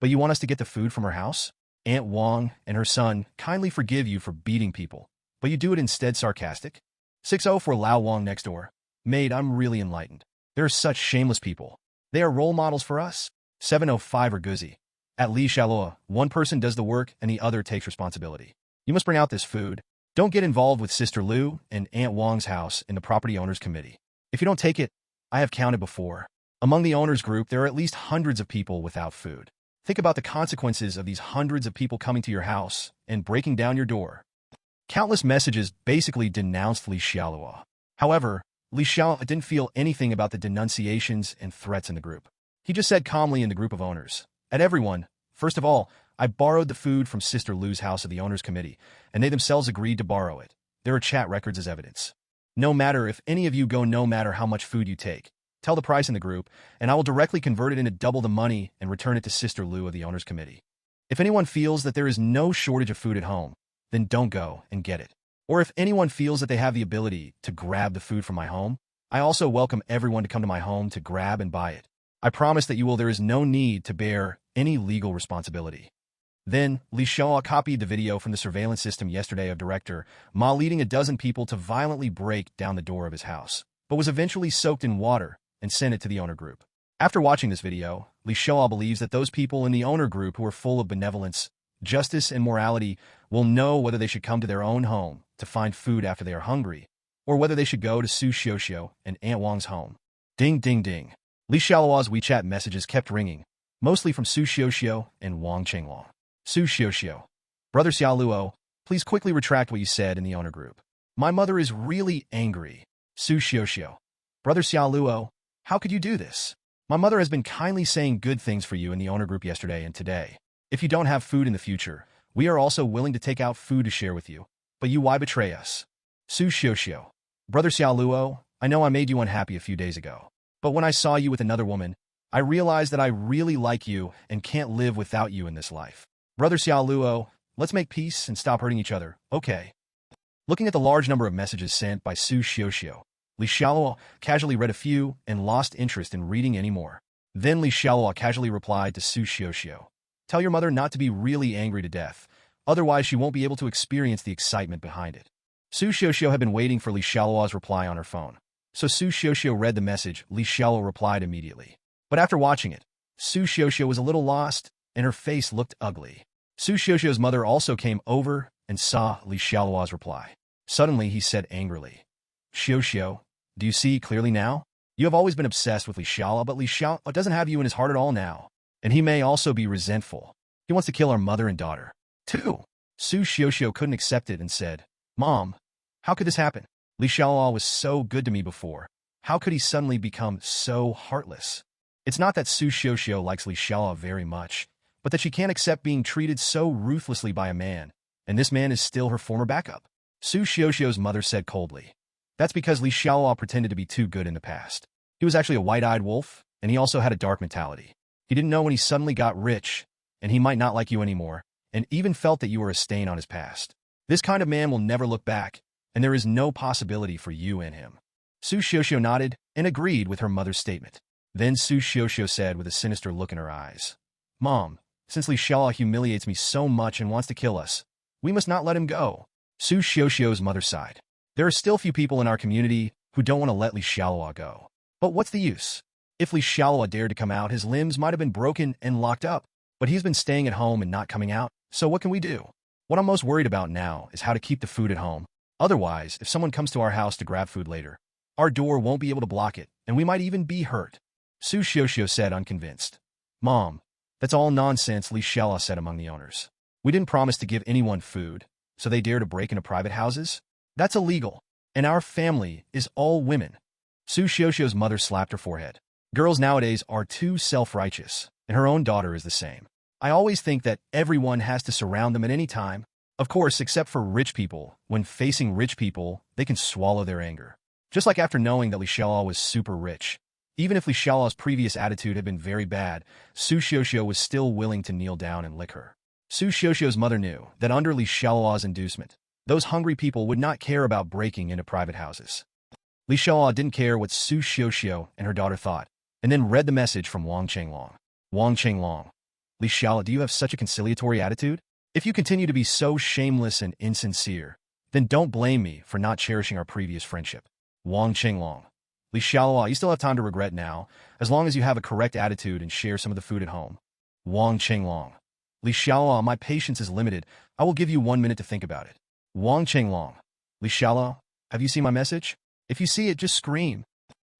But you want us to get the food from her house? Aunt Wang and her son kindly forgive you for beating people, but you do it instead sarcastic? 604 Lao Wang next door. Maid, I'm really enlightened. There are such shameless people. They are role models for us. 705 Guzi. At Li Xiaoluo, one person does the work and the other takes responsibility. You must bring out this food. Don't get involved with Sister Lu and Aunt Wang's house in the property owners committee. If you don't take it, I have counted before. Among the owners group, there are at least hundreds of people without food. Think about the consequences of these hundreds of people coming to your house and breaking down your door. Countless messages basically denounced Li Xiaoluo. However, Li Xiaoluo didn't feel anything about the denunciations and threats in the group. He just said calmly in the group of owners, at everyone, first of all, I borrowed the food from Sister Lu's house of the owners committee, and they themselves agreed to borrow it. There are chat records as evidence. No matter if any of you go, no matter how much food you take, tell the price in the group, and I will directly convert it into double the money and return it to Sister Lu of the owners committee. If anyone feels that there is no shortage of food at home, then don't go and get it. Or if anyone feels that they have the ability to grab the food from my home, I also welcome everyone to come to my home to grab and buy it. I promise that there is no need to bear any legal responsibility. Then, Li Xiaoluo copied the video from the surveillance system yesterday of Director Ma leading a dozen people to violently break down the door of his house, but was eventually soaked in water and sent it to the owner group. After watching this video, Li Xiaoluo believes that those people in the owner group who are full of benevolence, justice, and morality will know whether they should come to their own home to find food after they are hungry, or whether they should go to Su Xiuxiu and Aunt Wang's home. Ding, ding, ding. Li Xiaoluo's WeChat messages kept ringing, mostly from Su Xiuxiu and Wang Qinglong. Su Xiuxiu. Brother Xialuo, please quickly retract what you said in the owner group. My mother is really angry. Su Xiuxiu. Brother Xialuo, how could you do this? My mother has been kindly saying good things for you in the owner group yesterday and today. If you don't have food in the future, we are also willing to take out food to share with you. But you why betray us? Su Xiuxiu. Brother Xialuo, I know I made you unhappy a few days ago. But when I saw you with another woman, I realized that I really like you and can't live without you in this life. Brother Xialuo, let's make peace and stop hurting each other, okay? Looking at the large number of messages sent by Su Xiuxiu, Li Xiaoluo casually read a few and lost interest in reading any more. Then Li Xiaoluo casually replied to Su Xiuxiu, tell your mother not to be really angry to death, otherwise she won't be able to experience the excitement behind it. Su Xiuxiu had been waiting for Li Xiaoluo's reply on her phone, so Su Xiuxiu read the message. Li Xiaoluo replied immediately. But after watching it, Su Xiuxiu was a little lost, and her face looked ugly. Su Xiuxiu's mother also came over and saw Li Xiaoluo's reply. Suddenly, he said angrily, Xiuxiu, do you see clearly now? You have always been obsessed with Li Xiaoluo, but Li Xiaoluo doesn't have you in his heart at all now. And he may also be resentful. He wants to kill our mother and daughter, too. Su Xiuxiu couldn't accept it and said, Mom, how could this happen? Li Xiaoluo was so good to me before. How could he suddenly become so heartless? It's not that Su Xiuxiu likes Li Xiaoluo very much, but that she can't accept being treated so ruthlessly by a man, and this man is still her former backup. Su Xiuxiu's mother said coldly, that's because Li Xiaoluo pretended to be too good in the past. He was actually a white-eyed wolf, and he also had a dark mentality. He didn't know when he suddenly got rich, and he might not like you anymore, and even felt that you were a stain on his past. This kind of man will never look back, and there is no possibility for you and him. Su Xiaoxiao nodded and agreed with her mother's statement. Then Su Xiaoxiao said with a sinister look in her eyes, "Mom, since Li Xiaoluo humiliates me so much and wants to kill us, we must not let him go." Su Xiaoxiao's mother sighed. There are still few people in our community who don't want to let Li Xiaoluo go. But what's the use? If Li Xiaoluo dared to come out, his limbs might have been broken and locked up. But he's been staying at home and not coming out, so what can we do? What I'm most worried about now is how to keep the food at home. Otherwise, if someone comes to our house to grab food later, our door won't be able to block it, and we might even be hurt. Su Xiaoxiao said, unconvinced. Mom, that's all nonsense, Li Xiaoluo said among the owners. We didn't promise to give anyone food, so they dare to break into private houses? That's illegal, and our family is all women. Su Xiaoxiao's mother slapped her forehead. Girls nowadays are too self-righteous, and her own daughter is the same. I always think that everyone has to surround them at any time. Of course, except for rich people. When facing rich people, they can swallow their anger. Just like after knowing that Li Xiaoluo was super rich. Even if Li Xiaoluo's previous attitude had been very bad, Su Xiaoxiao was still willing to kneel down and lick her. Su Xiaoxiao's mother knew that under Li Xiaoluo's inducement, those hungry people would not care about breaking into private houses. Li Xiaoluo didn't care what Su Xiaoxiao and her daughter thought, and then read the message from Wang Chenglong. Wang Chenglong. Li Xiaoluo, do you have such a conciliatory attitude? If you continue to be so shameless and insincere, then don't blame me for not cherishing our previous friendship. Wang Chenglong. Li Xiaoluo, you still have time to regret now, as long as you have a correct attitude and share some of the food at home. Wang Chenglong. Li Xiaoluo, my patience is limited. I will give you 1 minute to think about it. Wang Chenglong. Li Xiaoluo, have you seen my message? If you see it, just scream.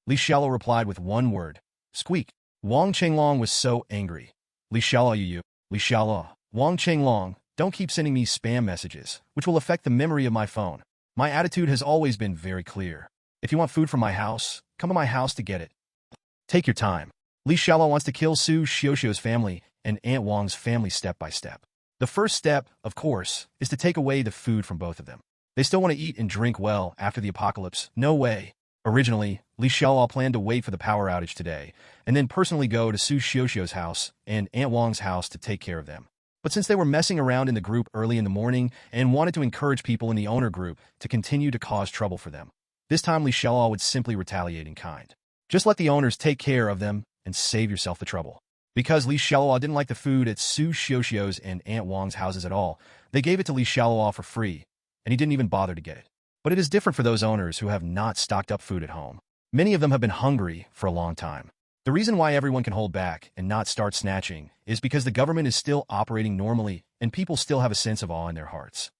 Li Xiaoluo replied with one word. Squeak. Wang Chenglong was so angry. Li Xiaoluo, you. Li Xiaoluo. Wang Chenglong, don't keep sending me spam messages, which will affect the memory of my phone. My attitude has always been very clear. If you want food from my house, come to my house to get it. Take your time. Li Xiaoluo wants to kill Su Xiaoxiao's family and Aunt Wang's family step by step. The first step, of course, is to take away the food from both of them. They still want to eat and drink well after the apocalypse. No way. Originally, Li Xiaoluo planned to wait for the power outage today, and then personally go to Su Xiaoxiao's house and Aunt Wang's house to take care of them. But since they were messing around in the group early in the morning and wanted to encourage people in the owner group to continue to cause trouble for them, this time Li Xiaoluo would simply retaliate in kind. Just let the owners take care of them and save yourself the trouble. Because Li Xiaoluo didn't like the food at Su Xiaoxiao's and Aunt Wang's houses at all, they gave it to Li Xiaoluo for free, and he didn't even bother to get it. But it is different for those owners who have not stocked up food at home. Many of them have been hungry for a long time. The reason why everyone can hold back and not start snatching is because the government is still operating normally and people still have a sense of awe in their hearts.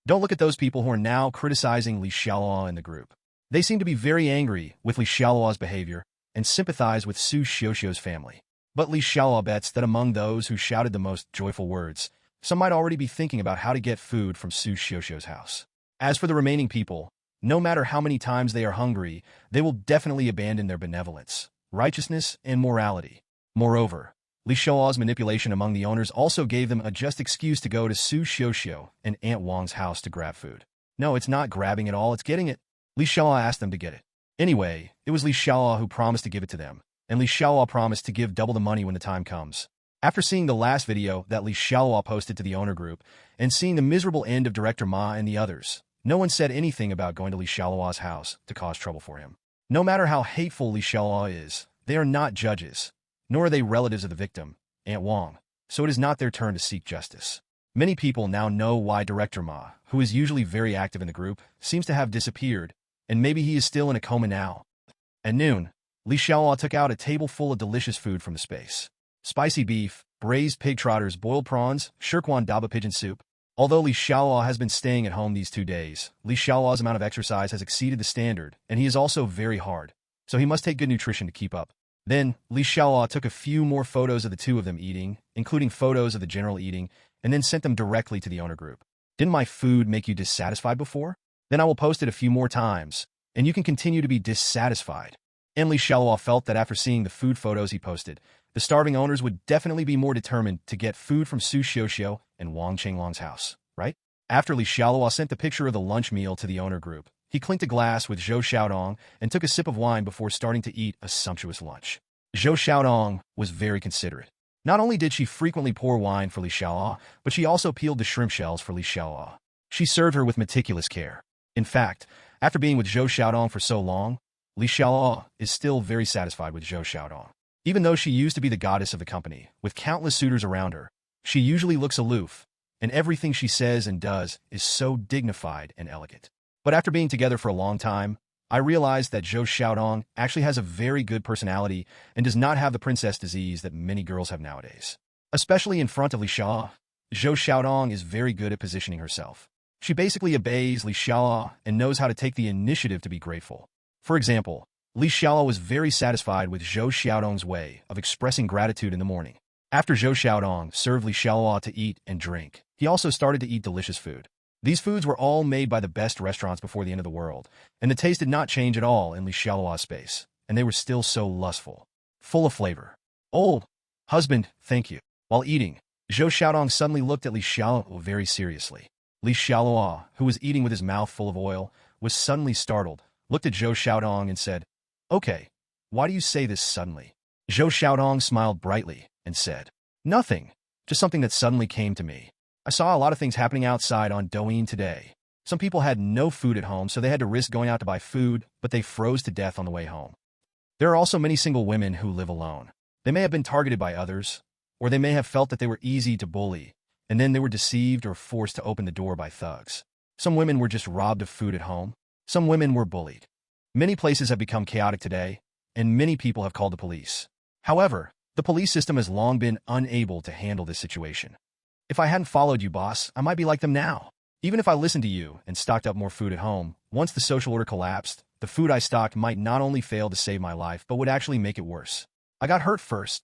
Don't look at those people who are now criticizing Li Xiaoluo and the group. They seem to be very angry with Li Xiaoluo's behavior and sympathize with Su Xiaoxiao's family. But Li Xiaoluo bets that among those who shouted the most joyful words, some might already be thinking about how to get food from Su Xiaoxiao's house. As for the remaining people, no matter how many times they are hungry, they will definitely abandon their benevolence, righteousness, and morality. Moreover, Li Xiaoluo's manipulation among the owners also gave them a just excuse to go to Su Xiaoxiao and Aunt Wang's house to grab food. No, it's not grabbing it all, it's getting it. Li Xiaoluo asked them to get it. Anyway, it was Li Xiaoluo who promised to give it to them, and Li Xiaoluo promised to give double the money when the time comes. After seeing the last video that Li Xiaoluo posted to the owner group, and seeing the miserable end of Director Ma and the others, no one said anything about going to Li Xiaoluo's house to cause trouble for him. No matter how hateful Li Xiaoluo is, they are not judges, nor are they relatives of the victim, Aunt Wang, so it is not their turn to seek justice. Many people now know why Director Ma, who is usually very active in the group, seems to have disappeared, and maybe he is still in a coma now. At noon, Li Xiaoluo took out a table full of delicious food from the space. Spicy beef, braised pig trotters, boiled prawns, shirkwan daba pigeon soup. Although Li Xiaoluo has been staying at home these 2 days, Li Xiaoluo's amount of exercise has exceeded the standard, and he is also very hard, so he must take good nutrition to keep up. Then, Li Xiaoluo took a few more photos of the two of them eating, including photos of the general eating, and then sent them directly to the owner group. Didn't my food make you dissatisfied before? Then I will post it a few more times, and you can continue to be dissatisfied. And Li Xiaoluo felt that after seeing the food photos he posted, the starving owners would definitely be more determined to get food from Su Xiaoxiao and Wang Chenglong's house, right? After Li Xiaoluo sent the picture of the lunch meal to the owner group, he clinked a glass with Zhou Xiaodong and took a sip of wine before starting to eat a sumptuous lunch. Zhou Xiaodong was very considerate. Not only did she frequently pour wine for Li Xiaoluo, but she also peeled the shrimp shells for Li Xiaoluo. She served her with meticulous care. In fact, after being with Zhou Xiaodong for so long, Li Xiaoluo is still very satisfied with Zhou Xiaodong. Even though she used to be the goddess of the company, with countless suitors around her, she usually looks aloof, and everything she says and does is so dignified and elegant. But after being together for a long time, I realized that Zhou Xiaodong actually has a very good personality and does not have the princess disease that many girls have nowadays. Especially in front of Li Xiaoluo, Zhou Xiaodong is very good at positioning herself. She basically obeys Li Xiaoluo and knows how to take the initiative to be grateful. For example, Li Xiaoluo was very satisfied with Zhou Xiaodong's way of expressing gratitude in the morning. After Zhou Xiaodong served Li Xiaoluo to eat and drink, he also started to eat delicious food. These foods were all made by the best restaurants before the end of the world, and the taste did not change at all in Li Xiaoluo's space, and they were still so lustful, full of flavor. "Old husband, thank you." While eating, Zhou Xiaodong suddenly looked at Li Xiaoluo very seriously. Li Xiaoluo, who was eating with his mouth full of oil, was suddenly startled, looked at Zhou Xiaodong and said, "Okay, why do you say this suddenly?" Zhou Xiaodong smiled brightly and said, "Nothing, just something that suddenly came to me. I saw a lot of things happening outside on Douyin today. Some people had no food at home, so they had to risk going out to buy food, but they froze to death on the way home. There are also many single women who live alone. They may have been targeted by others, or they may have felt that they were easy to bully, and then they were deceived or forced to open the door by thugs. Some women were just robbed of food at home. Some women were bullied. Many places have become chaotic today, and many people have called the police. However, the police system has long been unable to handle this situation. If I hadn't followed you, boss, I might be like them now. Even if I listened to you and stocked up more food at home, once the social order collapsed, the food I stocked might not only fail to save my life, but would actually make it worse. I got hurt first."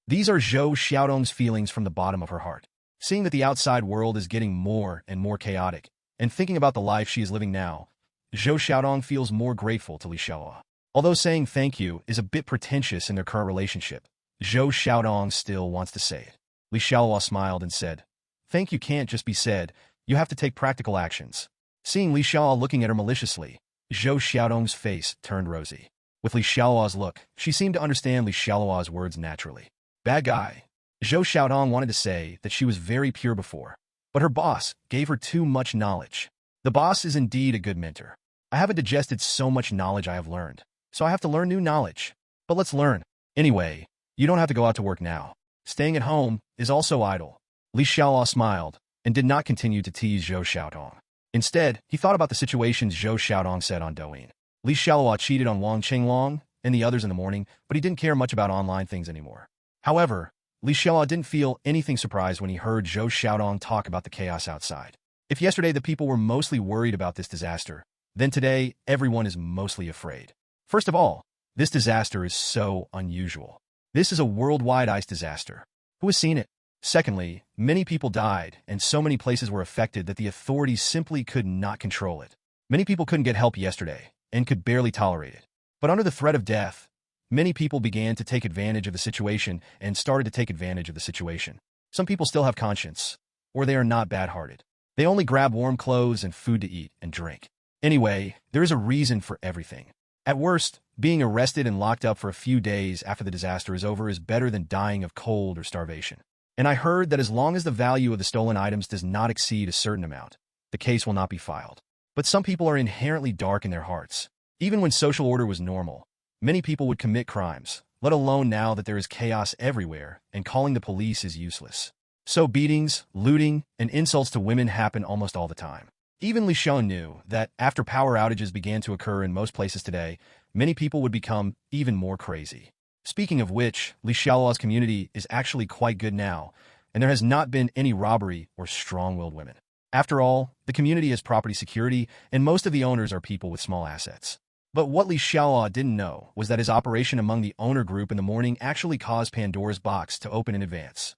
These are Zhou Xiaodong's feelings from the bottom of her heart. Seeing that the outside world is getting more and more chaotic, and thinking about the life she is living now, Zhou Xiaodong feels more grateful to Li Xiaoluo. Although saying thank you is a bit pretentious in their current relationship, Zhou Xiaodong still wants to say it. Li Xiaoluo smiled and said, "Thank you can't just be said, you have to take practical actions." Seeing Li Xiaoluo looking at her maliciously, Zhou Xiaodong's face turned rosy. With Li Xiaoluo's look, she seemed to understand Li Xiaoluo's words naturally. "Bad guy." Zhou Xiaodong wanted to say that she was very pure before, but her boss gave her too much knowledge. The boss is indeed a good mentor. I haven't digested so much knowledge I have learned, so I have to learn new knowledge. But let's learn. Anyway, you don't have to go out to work now. Staying at home is also idle. Li Xiaoluo smiled and did not continue to tease Zhou Xiaodong. Instead, he thought about the situations Zhou Xiaodong said on Douyin. Li Xiaoluo cheated on Wang Qinglong and the others in the morning, but he didn't care much about online things anymore. However, Li Xiaoluo didn't feel anything surprised when he heard Zhou Xiaodong talk about the chaos outside. If yesterday the people were mostly worried about this disaster, then today everyone is mostly afraid. First of all, this disaster is so unusual. This is a worldwide ice disaster. Who has seen it? Secondly, many people died, and so many places were affected that the authorities simply could not control it. Many people couldn't get help yesterday, and could barely tolerate it. But under the threat of death, many people began to take advantage of the situation and started to take advantage of the situation. Some people still have conscience, or they are not bad-hearted. They only grab warm clothes and food to eat and drink. Anyway, there is a reason for everything. At worst, being arrested and locked up for a few days after the disaster is over is better than dying of cold or starvation. And I heard that as long as the value of the stolen items does not exceed a certain amount, the case will not be filed. But some people are inherently dark in their hearts. Even when social order was normal, many people would commit crimes, let alone now that there is chaos everywhere and calling the police is useless. So beatings, looting, and insults to women happen almost all the time. Even Li Xiaoluo knew that after power outages began to occur in most places today, many people would become even more crazy. Speaking of which, Li Xiaoluo's community is actually quite good now, and there has not been any robbery or strong-willed women. After all, the community has property security, and most of the owners are people with small assets. But what Li Xiaoluo didn't know was that his operation among the owner group in the morning actually caused Pandora's box to open in advance.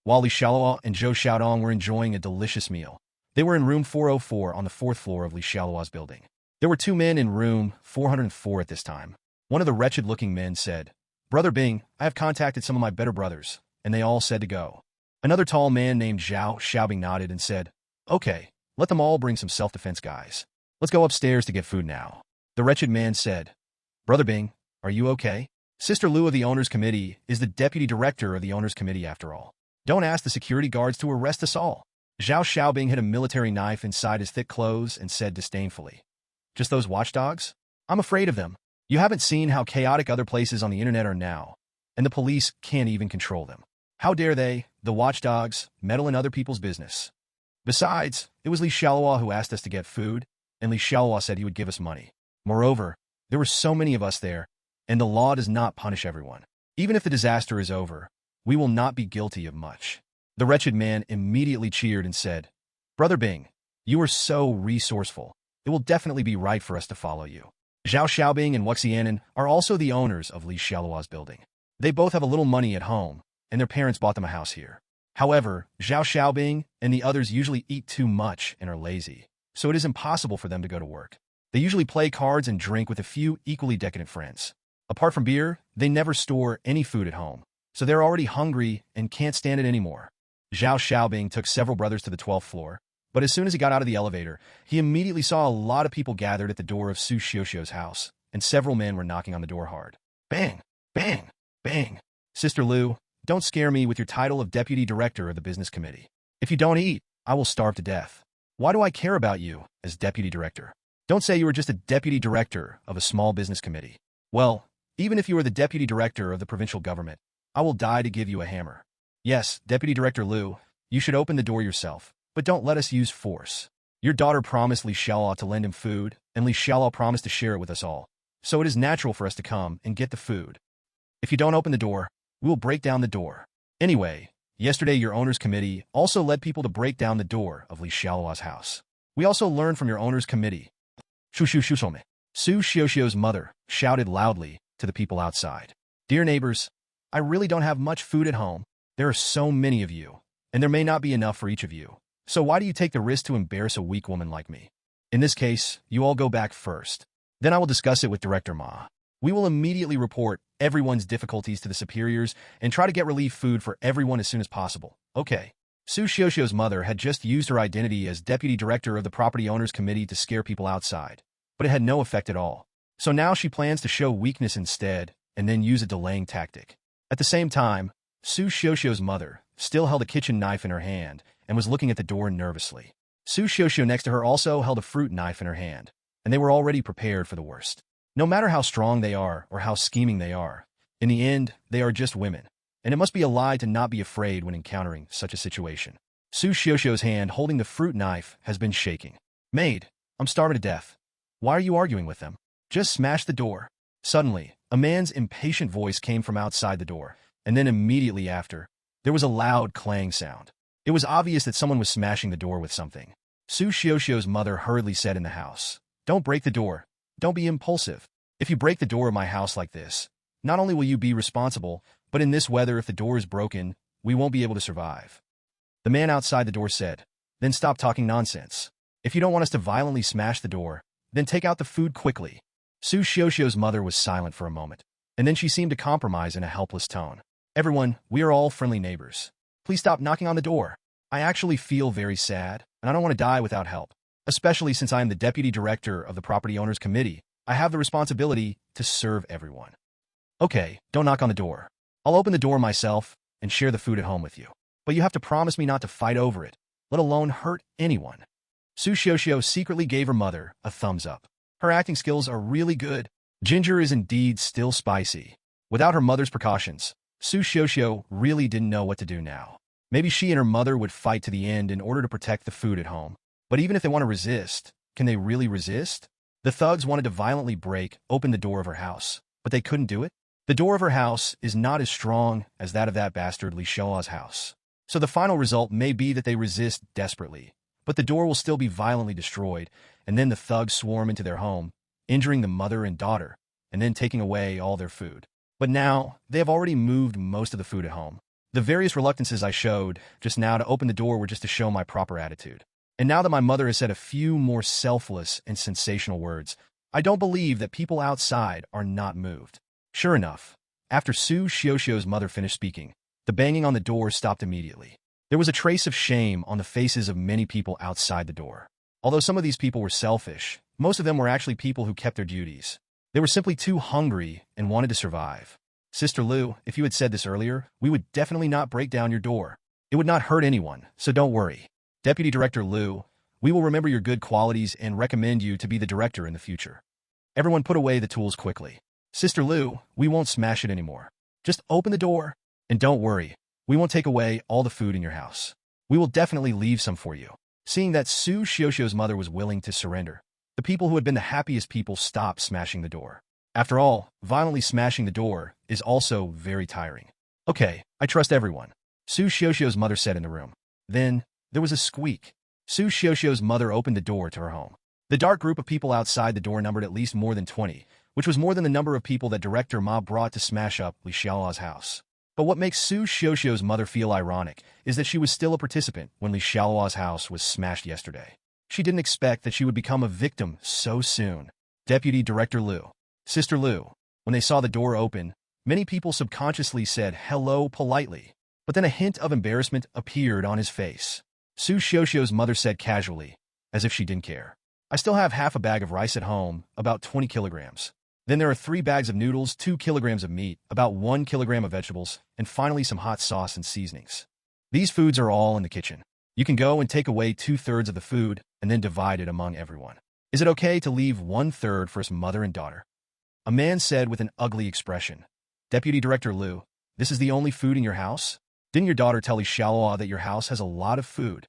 While Li Xiaoluo and Zhou Xiaodong were enjoying a delicious meal, they were in room 404 on the 4th floor of Li Xiaoluo's building. There were 2 men in room 404 at this time. One of the wretched-looking men said, "Brother Bing, I have contacted some of my better brothers, and they all said to go." Another tall man named Zhao Xiaobing nodded and said, "Okay, let them all bring some self-defense guys. Let's go upstairs to get food now." The wretched man said, "Brother Bing, are you okay? Sister Lu of the Owners Committee is the deputy director of the Owners Committee after all. Don't ask the security guards to arrest us all." Zhao Xiaobing hid a military knife inside his thick clothes and said disdainfully, "Just those watchdogs? I'm afraid of them. You haven't seen how chaotic other places on the internet are now, and the police can't even control them. How dare they, the watchdogs, meddle in other people's business? Besides, it was Xialuo who asked us to get food, and Xialuo said he would give us money. Moreover, there were so many of us there, and the law does not punish everyone. Even if the disaster is over, we will not be guilty of much." The wretched man immediately cheered and said, "Brother Bing, you are so resourceful. It will definitely be right for us to follow you." Zhao Xiaobing and Wuxianan are also the owners of Li Xiaoluo's building. They both have a little money at home, and their parents bought them a house here. However, Zhao Xiaobing and the others usually eat too much and are lazy, so it is impossible for them to go to work. They usually play cards and drink with a few equally decadent friends. Apart from beer, they never store any food at home, so they're already hungry and can't stand it anymore. Zhao Xiaobing took several brothers to the 12th floor, but as soon as he got out of the elevator, he immediately saw a lot of people gathered at the door of Su Xiuxiu's house, and several men were knocking on the door hard. Bang! Bang! Bang! "Sister Lu, don't scare me with your title of Deputy Director of the Business Committee. If you don't eat, I will starve to death. Why do I care about you as Deputy Director? Don't say you are just a Deputy Director of a small business committee. Well, even if you are the Deputy Director of the provincial government, I will die to give you a hammer. Yes, Deputy Director Lu, you should open the door yourself, but don't let us use force. Your daughter promised Li Xiaoluo to lend him food, and Li Xiaoluo promised to share it with us all, so it is natural for us to come and get the food. If you don't open the door, we will break down the door. Anyway, yesterday your owner's committee also led people to break down the door of Li Xiaoluo's house. We also learned from your owner's committee." Su Xiuxiu's mother shouted loudly to the people outside. "Dear neighbors, I really don't have much food at home. There are so many of you, and there may not be enough for each of you. So why do you take the risk to embarrass a weak woman like me? In this case, you all go back first. Then I will discuss it with Director Ma. We will immediately report everyone's difficulties to the superiors and try to get relief food for everyone as soon as possible. Okay." Su Xiuxiu's mother had just used her identity as Deputy Director of the Property Owners Committee to scare people outside, but it had no effect at all. So now she plans to show weakness instead and then use a delaying tactic. At the same time, Su Xiuxiu's mother still held a kitchen knife in her hand and was looking at the door nervously. Su Xiuxiu next to her also held a fruit knife in her hand, and they were already prepared for the worst. No matter how strong they are or how scheming they are, in the end, they are just women, and it must be a lie to not be afraid when encountering such a situation. Su Xiuxiu's hand holding the fruit knife has been shaking. "Maid, I'm starving to death. Why are you arguing with them? Just smash the door." Suddenly, a man's impatient voice came from outside the door, and then immediately after, there was a loud clang sound. It was obvious that someone was smashing the door with something. Su Xiuxiu's mother hurriedly said in the house, "Don't break the door. Don't be impulsive. If you break the door of my house like this, not only will you be responsible, but in this weather if the door is broken, we won't be able to survive." The man outside the door said, "Then stop talking nonsense. If you don't want us to violently smash the door, then take out the food quickly." Su Xiuxiu's mother was silent for a moment, and then she seemed to compromise in a helpless tone. "Everyone, we are all friendly neighbors. Please stop knocking on the door. I actually feel very sad, and I don't want to die without help. Especially since I am the Deputy Director of the Property Owners Committee, I have the responsibility to serve everyone. Okay, don't knock on the door. I'll open the door myself and share the food at home with you. But you have to promise me not to fight over it, let alone hurt anyone." Su Xiuxiu secretly gave her mother a thumbs up. Her acting skills are really good. Ginger is indeed still spicy. Without her mother's precautions, Su Xiuxiu really didn't know what to do now. Maybe she and her mother would fight to the end in order to protect the food at home. But even if they want to resist, can they really resist? The thugs wanted to violently break open the door of her house, but they couldn't do it. The door of her house is not as strong as that of that bastard Li Xiaoluo's house. So the final result may be that they resist desperately, but the door will still be violently destroyed, and then the thugs swarm into their home, injuring the mother and daughter, and then taking away all their food. But now, they have already moved most of the food at home. The various reluctances I showed just now to open the door were just to show my proper attitude. And now that my mother has said a few more selfless and sensational words, I don't believe that people outside are not moved. Sure enough, after Su Xiuxiu's mother finished speaking, the banging on the door stopped immediately. There was a trace of shame on the faces of many people outside the door. Although some of these people were selfish, most of them were actually people who kept their duties. They were simply too hungry and wanted to survive. "Sister Lu, if you had said this earlier, we would definitely not break down your door. It would not hurt anyone, so don't worry." Deputy Director Liu, we will remember your good qualities and recommend you to be the director in the future. Everyone put away the tools quickly. Sister Liu, we won't smash it anymore. Just open the door. And don't worry, we won't take away all the food in your house. We will definitely leave some for you. Seeing that Su Xiaoxiu's mother was willing to surrender, the people who had been the happiest people stopped smashing the door. After all, violently smashing the door is also very tiring. Okay, I trust everyone, Su Xiaoxiu's mother said in the room. Then, there was a squeak. Su Xiaoxiu's mother opened the door to her home. The dark group of people outside the door numbered at least more than 20, which was more than the number of people that Director Ma brought to smash up Li Xiaoluo's house. But what makes Su Xiaoxiu's mother feel ironic is that she was still a participant when Li Xiaoluo's house was smashed yesterday. She didn't expect that she would become a victim so soon. Deputy Director Liu. Sister Liu. When they saw the door open, many people subconsciously said hello politely, but then a hint of embarrassment appeared on his face. Su Xiaoxiu's mother said casually, as if she didn't care. I still have half a bag of rice at home, about 20 kilograms. Then there are 3 bags of noodles, 2 kilograms of meat, about 1 kilogram of vegetables, and finally some hot sauce and seasonings. These foods are all in the kitchen. You can go and take away 2/3 of the food and then divide it among everyone. Is it okay to leave 1/3 for his mother and daughter? A man said with an ugly expression. Deputy Director Liu, this is the only food in your house? Didn't your daughter tell Xialuo that your house has a lot of food?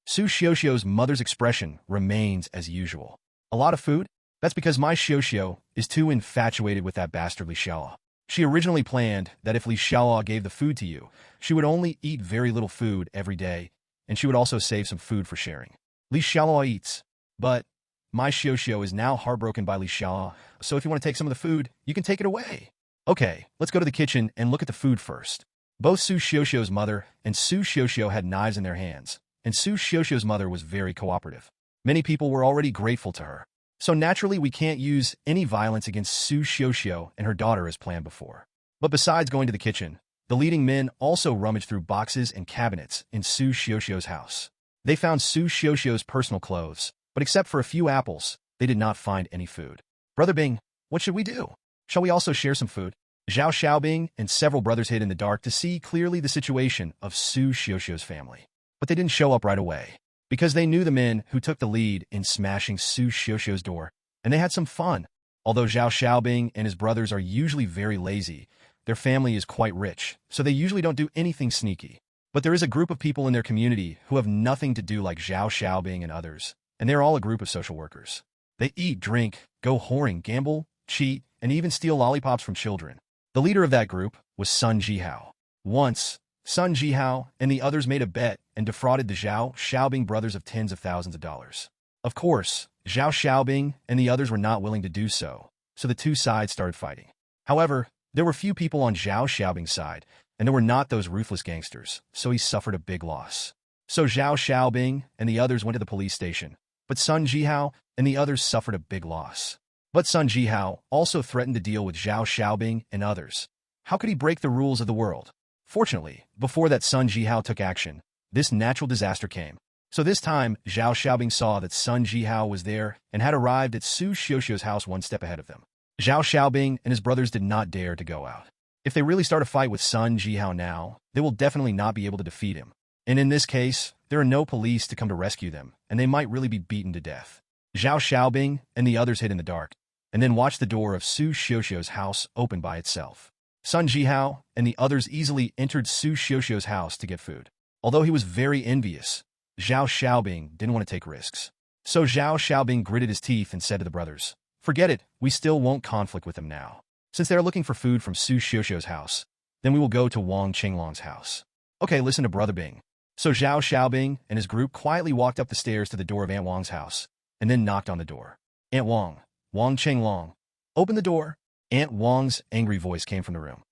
Su Xiaoxiu's mother's expression remains as usual. A lot of food? That's because my Xiaoxiu is too infatuated with that bastard Li Xiaoluo. She originally planned that if Li Xiaoluo gave the food to you, she would only eat very little food every day, and she would also save some food for sharing. Li Xiaoluo eats, but my Xiaoxiu is now heartbroken by Li Xiaoluo, so if you want to take some of the food, you can take it away. Okay, let's go to the kitchen and look at the food first. Both Su Xiaoxiu's mother and Su Xiaoxiu had knives in their hands, and Su Xiaoxiu's mother was very cooperative. Many people were already grateful to her. So naturally, we can't use any violence against Su Xiaoxiu and her daughter as planned before. But besides going to the kitchen, the leading men also rummaged through boxes and cabinets in Su Xiaoxiu's house. They found Su Xiaoxiu's personal clothes, but except for a few apples, they did not find any food. Brother Bing, what should we do? Shall we also share some food? Zhao Xiaobing and several brothers hid in the dark to see clearly the situation of Su Xiaoxiu's family. But they didn't show up right away, because they knew the men who took the lead in smashing Su Xiaoxiu's door, and they had some fun. Although Zhao Xiaobing and his brothers are usually very lazy, their family is quite rich, so they usually don't do anything sneaky. But there is a group of people in their community who have nothing to do like Zhao Xiaobing and others, and they're all a group of social workers. They eat, drink, go whoring, gamble, cheat, and even steal lollipops from children. The leader of that group was Sun Jihao. Once, Sun Jihao and the others made a bet and defrauded the Zhao Xiaobing brothers of tens of thousands of dollars. Of course, Zhao Xiaobing and the others were not willing to do so, so the two sides started fighting. However, there were few people on Zhao Xiaobing's side, and there were not those ruthless gangsters, so he suffered a big loss. So Zhao Xiaobing and the others went to the police station, but Sun Jihao and the others suffered a big loss. But Sun Jihao also threatened to deal with Zhao Xiaobing and others. How could he break the rules of the world? Fortunately, before that Sun Jihao took action, this natural disaster came. So this time, Zhao Xiaobing saw that Sun Jihao was there and had arrived at Su Xiaoxiu's house one step ahead of them. Zhao Xiaobing and his brothers did not dare to go out. If they really start a fight with Sun Jihao now, they will definitely not be able to defeat him. And in this case, there are no police to come to rescue them, and they might really be beaten to death. Zhao Xiaobing and the others hid in the dark, and then watched the door of Su Xiaoxiu's house open by itself. Sun Jihao and the others easily entered Su Xiaoxiu's house to get food. Although he was very envious, Zhao Xiaobing didn't want to take risks. So Zhao Xiaobing gritted his teeth and said to the brothers, "Forget it, we still won't conflict with them now. Since they are looking for food from Su Xiaoxiu's house, then we will go to Wang Qinglong's house." Okay, listen to Brother Bing. So Zhao Xiaobing and his group quietly walked up the stairs to the door of Aunt Wang's house, and then knocked on the door. "Aunt Wang, Wang Qinglong, open the door." Aunt Wang's angry voice came from the room.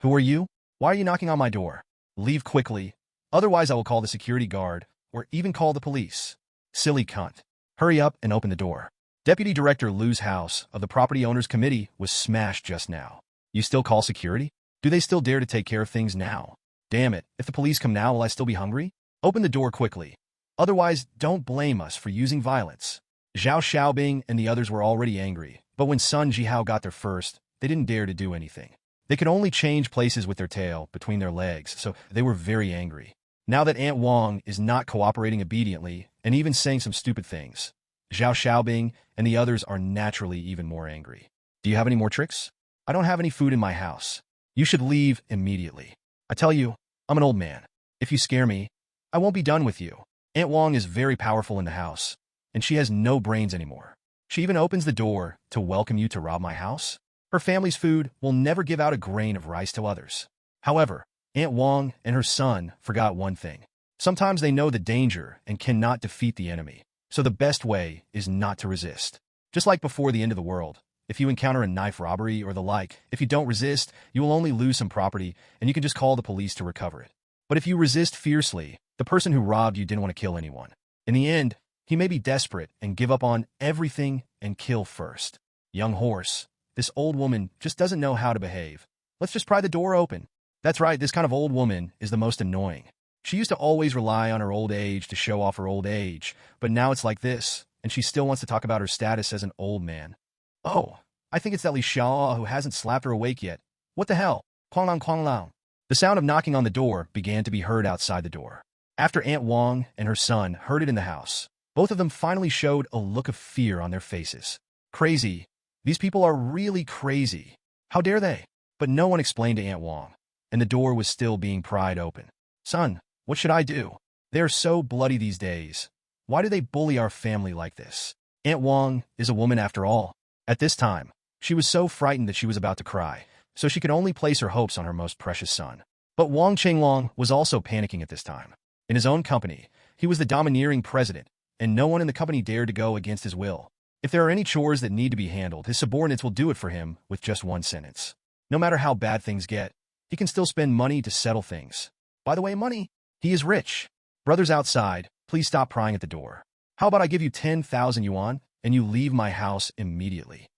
"Who are you? Why are you knocking on my door? Leave quickly, otherwise I will call the security guard, or even call the police. Silly cunt. Hurry up and open the door." Deputy Director Liu's house of the Property Owners Committee was smashed just now. You still call security? Do they still dare to take care of things now? Damn it, if the police come now, will I still be hungry? Open the door quickly. Otherwise, don't blame us for using violence. Zhao Xiaobing and the others were already angry, but when Sun Jihao got there first, they didn't dare to do anything. They could only change places with their tail between their legs, so they were very angry. Now that Aunt Wang is not cooperating obediently and even saying some stupid things, Zhao Xiaobing and the others are naturally even more angry. Do you have any more tricks? I don't have any food in my house. You should leave immediately. I tell you, I'm an old man. If you scare me, I won't be done with you. Aunt Wang is very powerful in the house, and she has no brains anymore. She even opens the door to welcome you to rob my house. Her family's food will never give out a grain of rice to others. However, Aunt Wang and her son forgot one thing. Sometimes they know the danger and cannot defeat the enemy, so the best way is not to resist. Just like before the end of the world, if you encounter a knife robbery or the like, if you don't resist, you will only lose some property and you can just call the police to recover it. But if you resist fiercely, the person who robbed you didn't want to kill anyone. In the end, he may be desperate and give up on everything and kill first. Young horse, this old woman just doesn't know how to behave. Let's just pry the door open. That's right, this kind of old woman is the most annoying. She used to always rely on her old age to show off her old age, but now it's like this, and she still wants to talk about her status as an old man. Oh, I think it's that Xialuo who hasn't slapped her awake yet. What the hell? Quang lang quang lang. The sound of knocking on the door began to be heard outside the door. After Aunt Wang and her son heard it in the house, both of them finally showed a look of fear on their faces. Crazy. These people are really crazy. How dare they? But no one explained to Aunt Wang, and the door was still being pried open. Son, what should I do? They are so bloody these days. Why do they bully our family like this? Aunt Wang is a woman after all. At this time, she was so frightened that she was about to cry, so she could only place her hopes on her most precious son. But Wang Qinglong was also panicking at this time. In his own company, he was the domineering president, and no one in the company dared to go against his will. If there are any chores that need to be handled, his subordinates will do it for him with just one sentence. No matter how bad things get, he can still spend money to settle things. By the way, money. He is rich. Brothers outside, please stop prying at the door. How about I give you 10,000 yuan, and you leave my house immediately?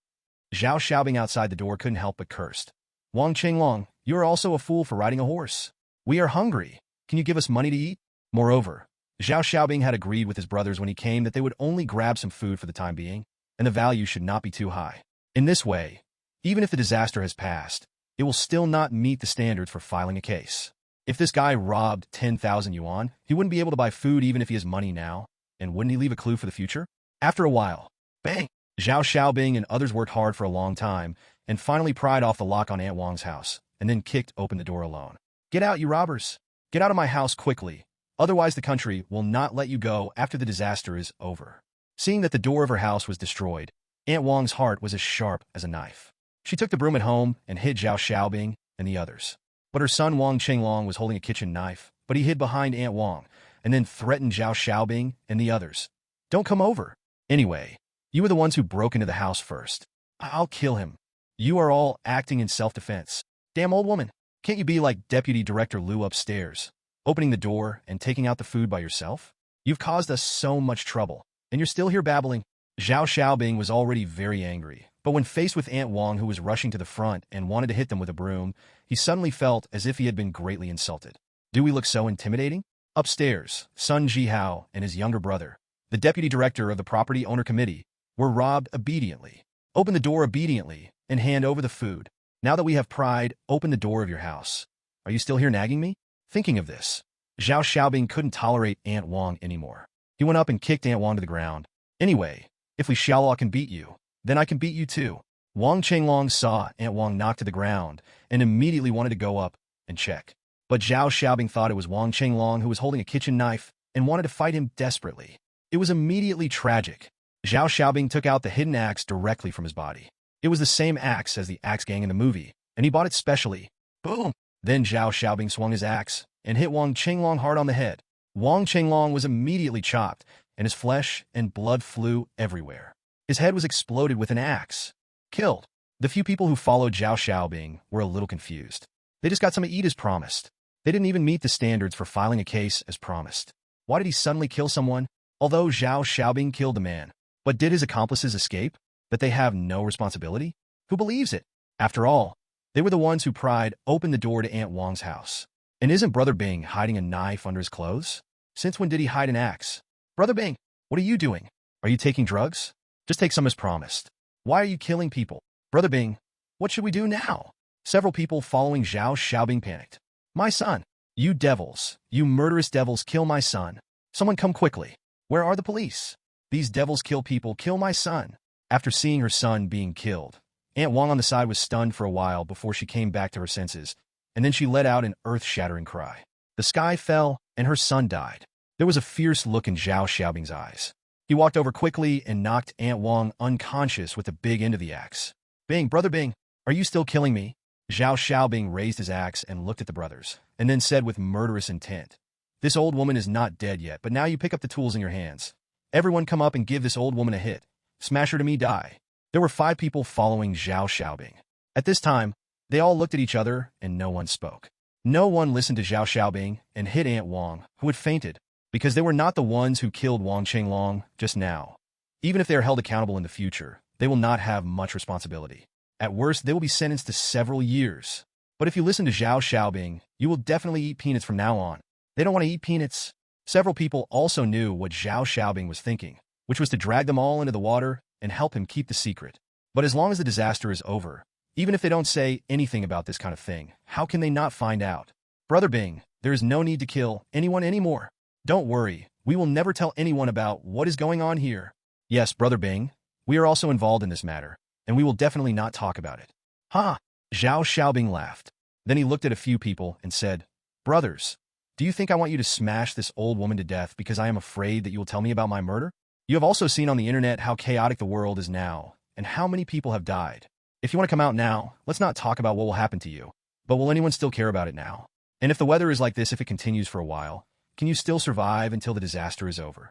Zhao Xiaobing outside the door couldn't help but cursed. Wang Qinglong, you are also a fool for riding a horse. We are hungry. Can you give us money to eat? Moreover, Zhao Xiaobing had agreed with his brothers when he came that they would only grab some food for the time being, and the value should not be too high. In this way, even if the disaster has passed, it will still not meet the standards for filing a case. If this guy robbed 10,000 yuan, he wouldn't be able to buy food even if he has money now, and wouldn't he leave a clue for the future? After a while, bang! Zhao Xiaobing and others worked hard for a long time, and finally pried off the lock on Aunt Wang's house, and then kicked open the door alone. Get out, you robbers! Get out of my house quickly, otherwise the country will not let you go after the disaster is over. Seeing that the door of her house was destroyed, Aunt Wang's heart was as sharp as a knife. She took the broom at home and hid Zhao Xiaobing and the others. But her son Wang Qinglong was holding a kitchen knife, but he hid behind Aunt Wang, and then threatened Zhao Xiaobing and the others. Don't come over. Anyway, you were the ones who broke into the house first. I'll kill him. You are all acting in self-defense. Damn old woman. Can't you be like Deputy Director Liu upstairs, opening the door and taking out the food by yourself? You've caused us so much trouble, and you're still here babbling. Zhao Xiaobing was already very angry, but when faced with Aunt Wang, who was rushing to the front and wanted to hit them with a broom, he suddenly felt as if he had been greatly insulted. Do we look so intimidating? Upstairs, Sun Jihao and his younger brother, the deputy director of the property owner committee, were robbed obediently. Open the door obediently and hand over the food. Now that we have pried open the door of your house. Are you still here nagging me? Thinking of this, Zhao Xiaobing couldn't tolerate Aunt Wang anymore. He went up and kicked Aunt Wang to the ground. Anyway, if Li Xiaoluo can beat you, then I can beat you too. Wang Qinglong saw Aunt Wang knocked to the ground and immediately wanted to go up and check. But Zhao Xiaobing thought it was Wang Qinglong who was holding a kitchen knife and wanted to fight him desperately. It was immediately tragic. Zhao Xiaobing took out the hidden axe directly from his body. It was the same axe as the axe gang in the movie, and he bought it specially. Boom! Then Zhao Xiaobing swung his axe and hit Wang Qinglong hard on the head. Wang Qinglong was immediately chopped, and his flesh and blood flew everywhere. His head was exploded with an axe. Killed. The few people who followed Zhao Xiaobing were a little confused. They just got some to eat as promised. They didn't even meet the standards for filing a case as promised. Why did he suddenly kill someone? Although Zhao Xiaobing killed the man. But did his accomplices escape? That they have no responsibility? Who believes it? After all, they were the ones who pried open the door to Aunt Wang's house. And isn't Brother Bing hiding a knife under his clothes? Since when did he hide an axe? Brother Bing, what are you doing? Are you taking drugs? Just take some as promised. Why are you killing people? Brother Bing, what should we do now? Several people following Zhao Xiaobing panicked. My son, You devils, you murderous devils, kill my son. Someone come quickly. Where are the police? These devils kill people, kill my son. After seeing her son being killed, Aunt Wong on the side was stunned for a while before she came back to her senses, and then she let out an earth-shattering cry. The sky fell, and her son died. There was a fierce look in Zhao Xiaobing's eyes. He walked over quickly and knocked Aunt Wong unconscious with the big end of the axe. Bing, brother Bing, are you still killing me? Zhao Xiaobing raised his axe and looked at the brothers, and then said with murderous intent, This old woman is not dead yet, but now you pick up the tools in your hands. Everyone come up and give this old woman a hit. Smash her to me, die. There were 5 people following Zhao Xiaobing. At this time, they all looked at each other, and no one spoke. No one listened to Zhao Xiaobing and hit Aunt Wong, who had fainted, because they were not the ones who killed Wang Qinglong just now. Even if they are held accountable in the future, they will not have much responsibility. At worst, they will be sentenced to several years. But if you listen to Zhao Xiaobing, you will definitely eat peanuts from now on. They don't want to eat peanuts. Several people also knew what Zhao Xiaobing was thinking, which was to drag them all into the water and help him keep the secret. But as long as the disaster is over, even if they don't say anything about this kind of thing, how can they not find out? Brother Bing, there is no need to kill anyone anymore. Don't worry, we will never tell anyone about what is going on here. Yes, Brother Bing, we are also involved in this matter, and we will definitely not talk about it. Ha! Zhao Xiaobing laughed. Then he looked at a few people and said, Brothers, do you think I want you to smash this old woman to death because I am afraid that you will tell me about my murder? You have also seen on the internet how chaotic the world is now, and how many people have died. If you want to come out now, let's not talk about what will happen to you. But will anyone still care about it now? And if the weather is like this, if it continues for a while, can you still survive until the disaster is over?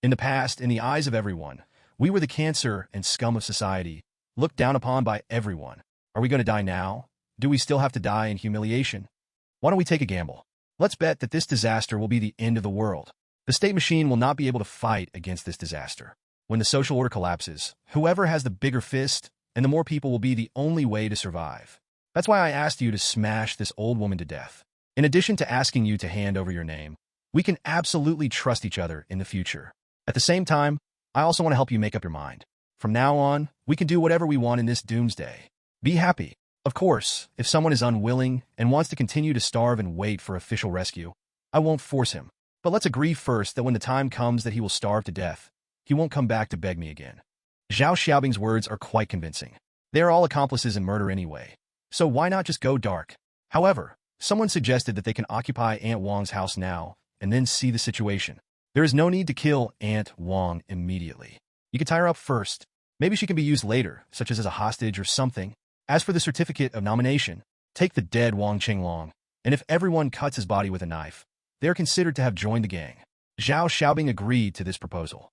In the past, in the eyes of everyone, we were the cancer and scum of society, looked down upon by everyone. Are we going to die now? Do we still have to die in humiliation? Why don't we take a gamble? Let's bet that this disaster will be the end of the world. The state machine will not be able to fight against this disaster. When the social order collapses, whoever has the bigger fist and the more people will be the only way to survive. That's why I asked you to smash this old woman to death. In addition to asking you to hand over your name, we can absolutely trust each other in the future. At the same time, I also want to help you make up your mind. From now on, we can do whatever we want in this doomsday. Be happy. Of course, if someone is unwilling and wants to continue to starve and wait for official rescue, I won't force him. But let's agree first that when the time comes that he will starve to death, he won't come back to beg me again. Zhao Xiaobing's words are quite convincing. They are all accomplices in murder anyway, so why not just go dark? However, someone suggested that they can occupy Aunt Wong's house now and then see the situation. There is no need to kill Aunt Wong immediately. You can tie her up first. Maybe she can be used later, such as a hostage or something. As for the certificate of nomination, take the dead Wang Qinglong, and if everyone cuts his body with a knife, they are considered to have joined the gang. Zhao Xiaobing agreed to this proposal.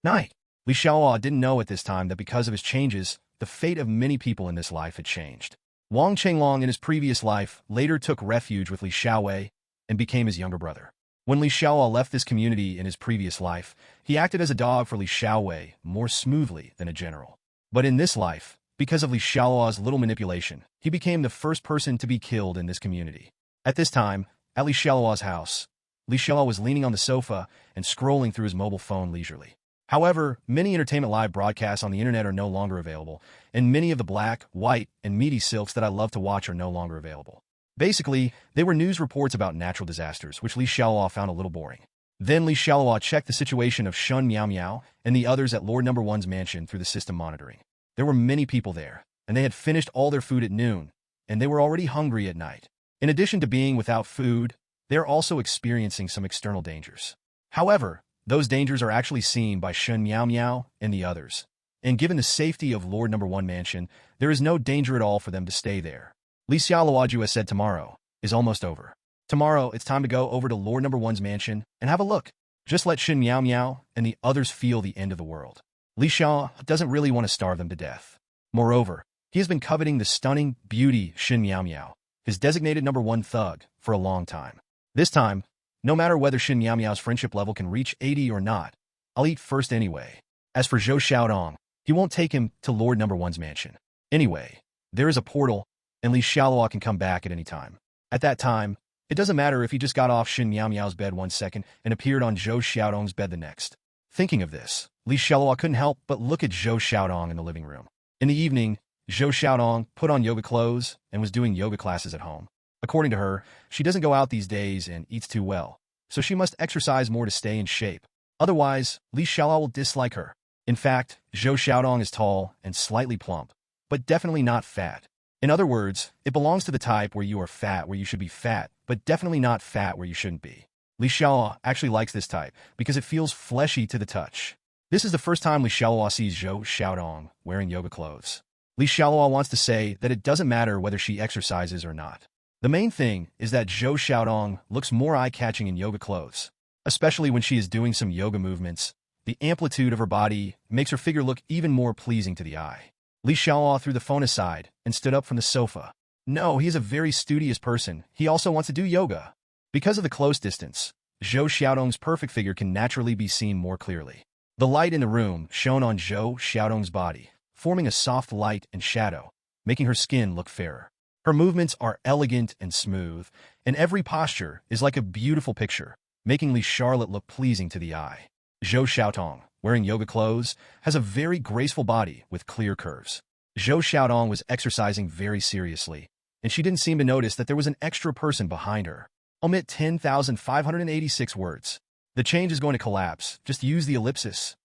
Night. Li Xialuo didn't know at this time that because of his changes, the fate of many people in this life had changed. Wang Qinglong in his previous life later took refuge with Li Xiaowei and became his younger brother. When Li Xiaoluo left this community in his previous life, he acted as a dog for Li Xiaowei more smoothly than a general. But in this life, because of Li Xiaoluo's little manipulation, he became the first person to be killed in this community. At this time, at Li Xiaoluo's house, Li Xiaoluo was leaning on the sofa and scrolling through his mobile phone leisurely. However, many entertainment live broadcasts on the internet are no longer available, and many of the black, white, and meaty silks that I love to watch are no longer available. Basically, they were news reports about natural disasters, which Li Xiaoluo found a little boring. Then Li Xiaoluo checked the situation of Shun Miao Miao and the others at Lord Number One's mansion through the system monitoring. There were many people there, and they had finished all their food at noon, and they were already hungry at night. In addition to being without food, they are also experiencing some external dangers. However, those dangers are actually seen by Shun Miao Miao and the others. And given the safety of Lord Number One mansion, there is no danger at all for them to stay there. Li Xiaoluo has said tomorrow is almost over. Tomorrow, it's time to go over to Lord Number One's mansion and have a look. Just let Shun Miao Miao and the others feel the end of the world. Li Xiaoluo doesn't really want to starve them to death. Moreover, he has been coveting the stunning beauty Shun Miao Miao, his designated number 1 thug, for a long time. This time, no matter whether Shun Miao Miao's friendship level can reach 80 or not, I'll eat first anyway. As for Zhou Xiaodong, he won't take him to Lord Number One's mansion. Anyway, there is a portal, and Li Xiaoluo can come back at any time. At that time, it doesn't matter if he just got off Shun Miao Miao's bed 1 second and appeared on Zhou Xiaodong's bed the next. Thinking of this, Li Xiaoluo couldn't help but look at Zhou Xiaodong in the living room. In the evening, Zhou Xiaodong put on yoga clothes and was doing yoga classes at home. According to her, she doesn't go out these days and eats too well, so she must exercise more to stay in shape. Otherwise, Li Xiaolao will dislike her. In fact, Zhou Xiaodong is tall and slightly plump, but definitely not fat. In other words, it belongs to the type where you are fat where you should be fat, but definitely not fat where you shouldn't be. Li Xiaolao actually likes this type because it feels fleshy to the touch. This is the first time Li Xiaolao sees Zhou Xiaodong wearing yoga clothes. Li Xiaolao wants to say that it doesn't matter whether she exercises or not. The main thing is that Zhou Xiaodong looks more eye-catching in yoga clothes, especially when she is doing some yoga movements. The amplitude of her body makes her figure look even more pleasing to the eye. Li Xiaolao threw the phone aside and stood up from the sofa. No, he is a very studious person. He also wants to do yoga. Because of the close distance, Zhou Xiaodong's perfect figure can naturally be seen more clearly. The light in the room shone on Zhou Xiaodong's body, forming a soft light and shadow, making her skin look fairer. Her movements are elegant and smooth, and every posture is like a beautiful picture, making Li Charlotte look pleasing to the eye. Zhou Xiaodong, wearing yoga clothes, has a very graceful body with clear curves. Zhou Xiaodong was exercising very seriously, and she didn't seem to notice that there was an extra person behind her. Omit 10,586 words. The change is going to collapse. Just use the ellipsis.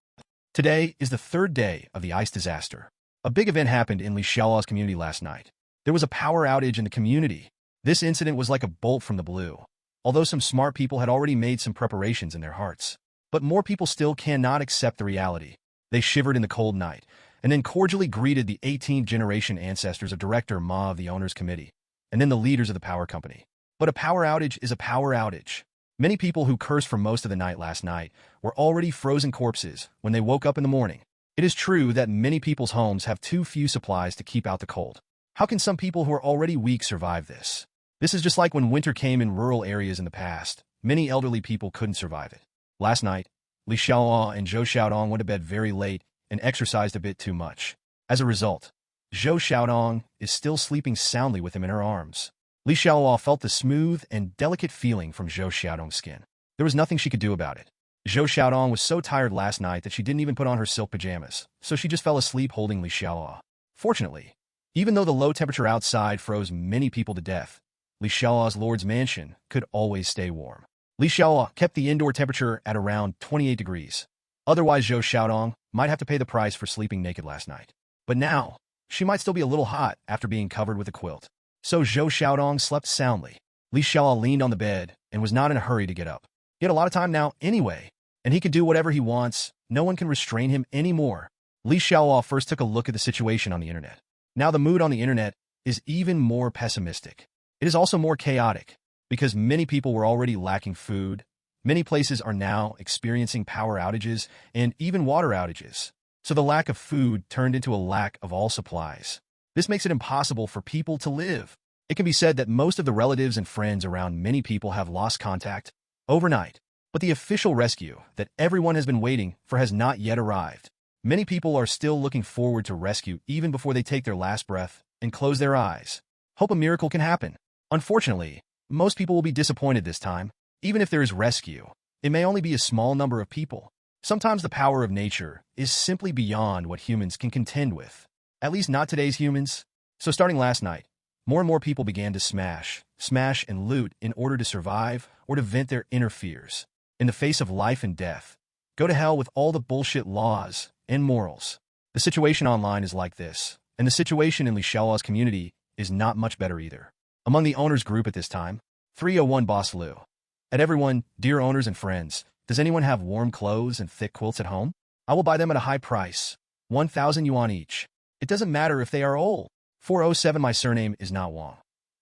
Today is the third day of the ice disaster. A big event happened in Li Xiaolao's community last night. There was a power outage in the community. This incident was like a bolt from the blue. Although some smart people had already made some preparations in their hearts. But more people still cannot accept the reality. They shivered in the cold night, and then cordially greeted the 18th generation ancestors of Director Ma of the Owners Committee, and then the leaders of the power company. But a power outage is a power outage. Many people who cursed for most of the night last night were already frozen corpses when they woke up in the morning. It is true that many people's homes have too few supplies to keep out the cold. How can some people who are already weak survive this? This is just like when winter came in rural areas in the past. Many elderly people couldn't survive it. Last night, Li Xiaolao and Zhou Xiaodong went to bed very late and exercised a bit too much. As a result, Zhou Xiaodong is still sleeping soundly with him in her arms. Li Xiaolao felt the smooth and delicate feeling from Zhou Xiaodong's skin. There was nothing she could do about it. Zhou Xiaodong was so tired last night that she didn't even put on her silk pajamas, so she just fell asleep holding Li Xiaolao. Fortunately, even though the low temperature outside froze many people to death, Li Xiaolao's lord's mansion could always stay warm. Li Xiaolao kept the indoor temperature at around 28 degrees. Otherwise, Zhou Xiaodong might have to pay the price for sleeping naked last night. But now, she might still be a little hot after being covered with a quilt. So Zhou Xiaodong slept soundly. Li Xiaolao leaned on the bed and was not in a hurry to get up. He had a lot of time now anyway, and he could do whatever he wants. No one can restrain him anymore. Li Xiaolao first took a look at the situation on the internet. Now the mood on the internet is even more pessimistic. It is also more chaotic, because many people were already lacking food. Many places are now experiencing power outages and even water outages. So the lack of food turned into a lack of all supplies. This makes it impossible for people to live. It can be said that most of the relatives and friends around many people have lost contact overnight. But the official rescue that everyone has been waiting for has not yet arrived. Many people are still looking forward to rescue even before they take their last breath and close their eyes. Hope a miracle can happen. Unfortunately, most people will be disappointed this time. Even if there is rescue, it may only be a small number of people. Sometimes the power of nature is simply beyond what humans can contend with. At least not today's humans. So starting last night, more and more people began to smash, and loot in order to survive or to vent their inner fears. In the face of life and death, go to hell with all the bullshit laws and morals. The situation online is like this, and the situation in Li Xiaolao's community is not much better either. Among the owners group at this time, 301 Boss Lu. At everyone, dear owners and friends, does anyone have warm clothes and thick quilts at home? I will buy them at a high price, 1,000 yuan each. It doesn't matter if they are old. 407 My surname is not Wang.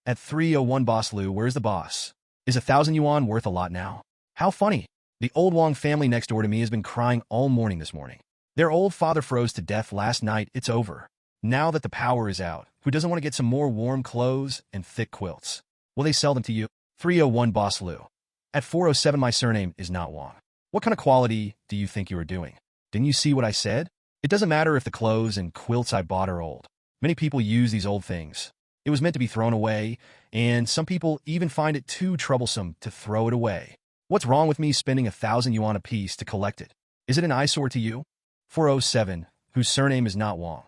At 301 Boss Lu, where's the boss? Is 1,000 yuan worth a lot now? How funny. The old Wang family next door to me has been crying all morning this morning. Their old father froze to death last night. It's over. Now that the power is out, who doesn't want to get some more warm clothes and thick quilts? Will they sell them to you? 301 Boss Lu. At 407 My surname is not Wang. What kind of quality do you think you are doing? Didn't you see what I said? It doesn't matter if the clothes and quilts I bought are old. Many people use these old things. It was meant to be thrown away, and some people even find it too troublesome to throw it away. What's wrong with me spending 1,000 yuan apiece to collect it? Is it an eyesore to you? 407, whose surname is not Wang.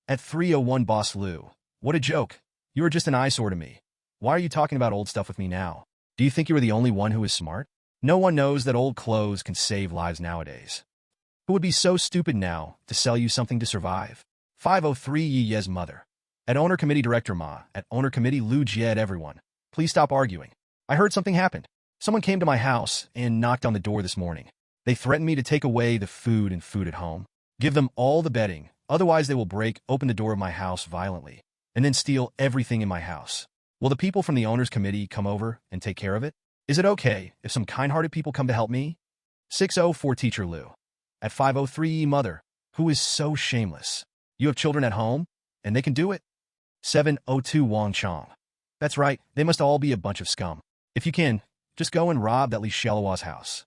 At 301 Boss Lu. What a joke. You are just an eyesore to me. Why are you talking about old stuff with me now? Do you think you are the only one who is smart? No one knows that old clothes can save lives nowadays. Who would be so stupid now to sell you something to survive? 503 Yi Ye's mother. At owner committee director Ma, at owner committee Lu Jied everyone. Please stop arguing. I heard something happened. Someone came to my house and knocked on the door this morning. They threatened me to take away the food and food at home. Give them all the bedding, otherwise they will break open the door of my house violently, and then steal everything in my house. Will the people from the owner's committee come over and take care of it? Is it okay if some kind-hearted people come to help me? 604 Teacher Lu. At 503 Mother, who is so shameless. You have children at home, and they can do it? 702 Wang Chong. That's right, they must all be a bunch of scum. If you can, just go and rob that Xialuo's house.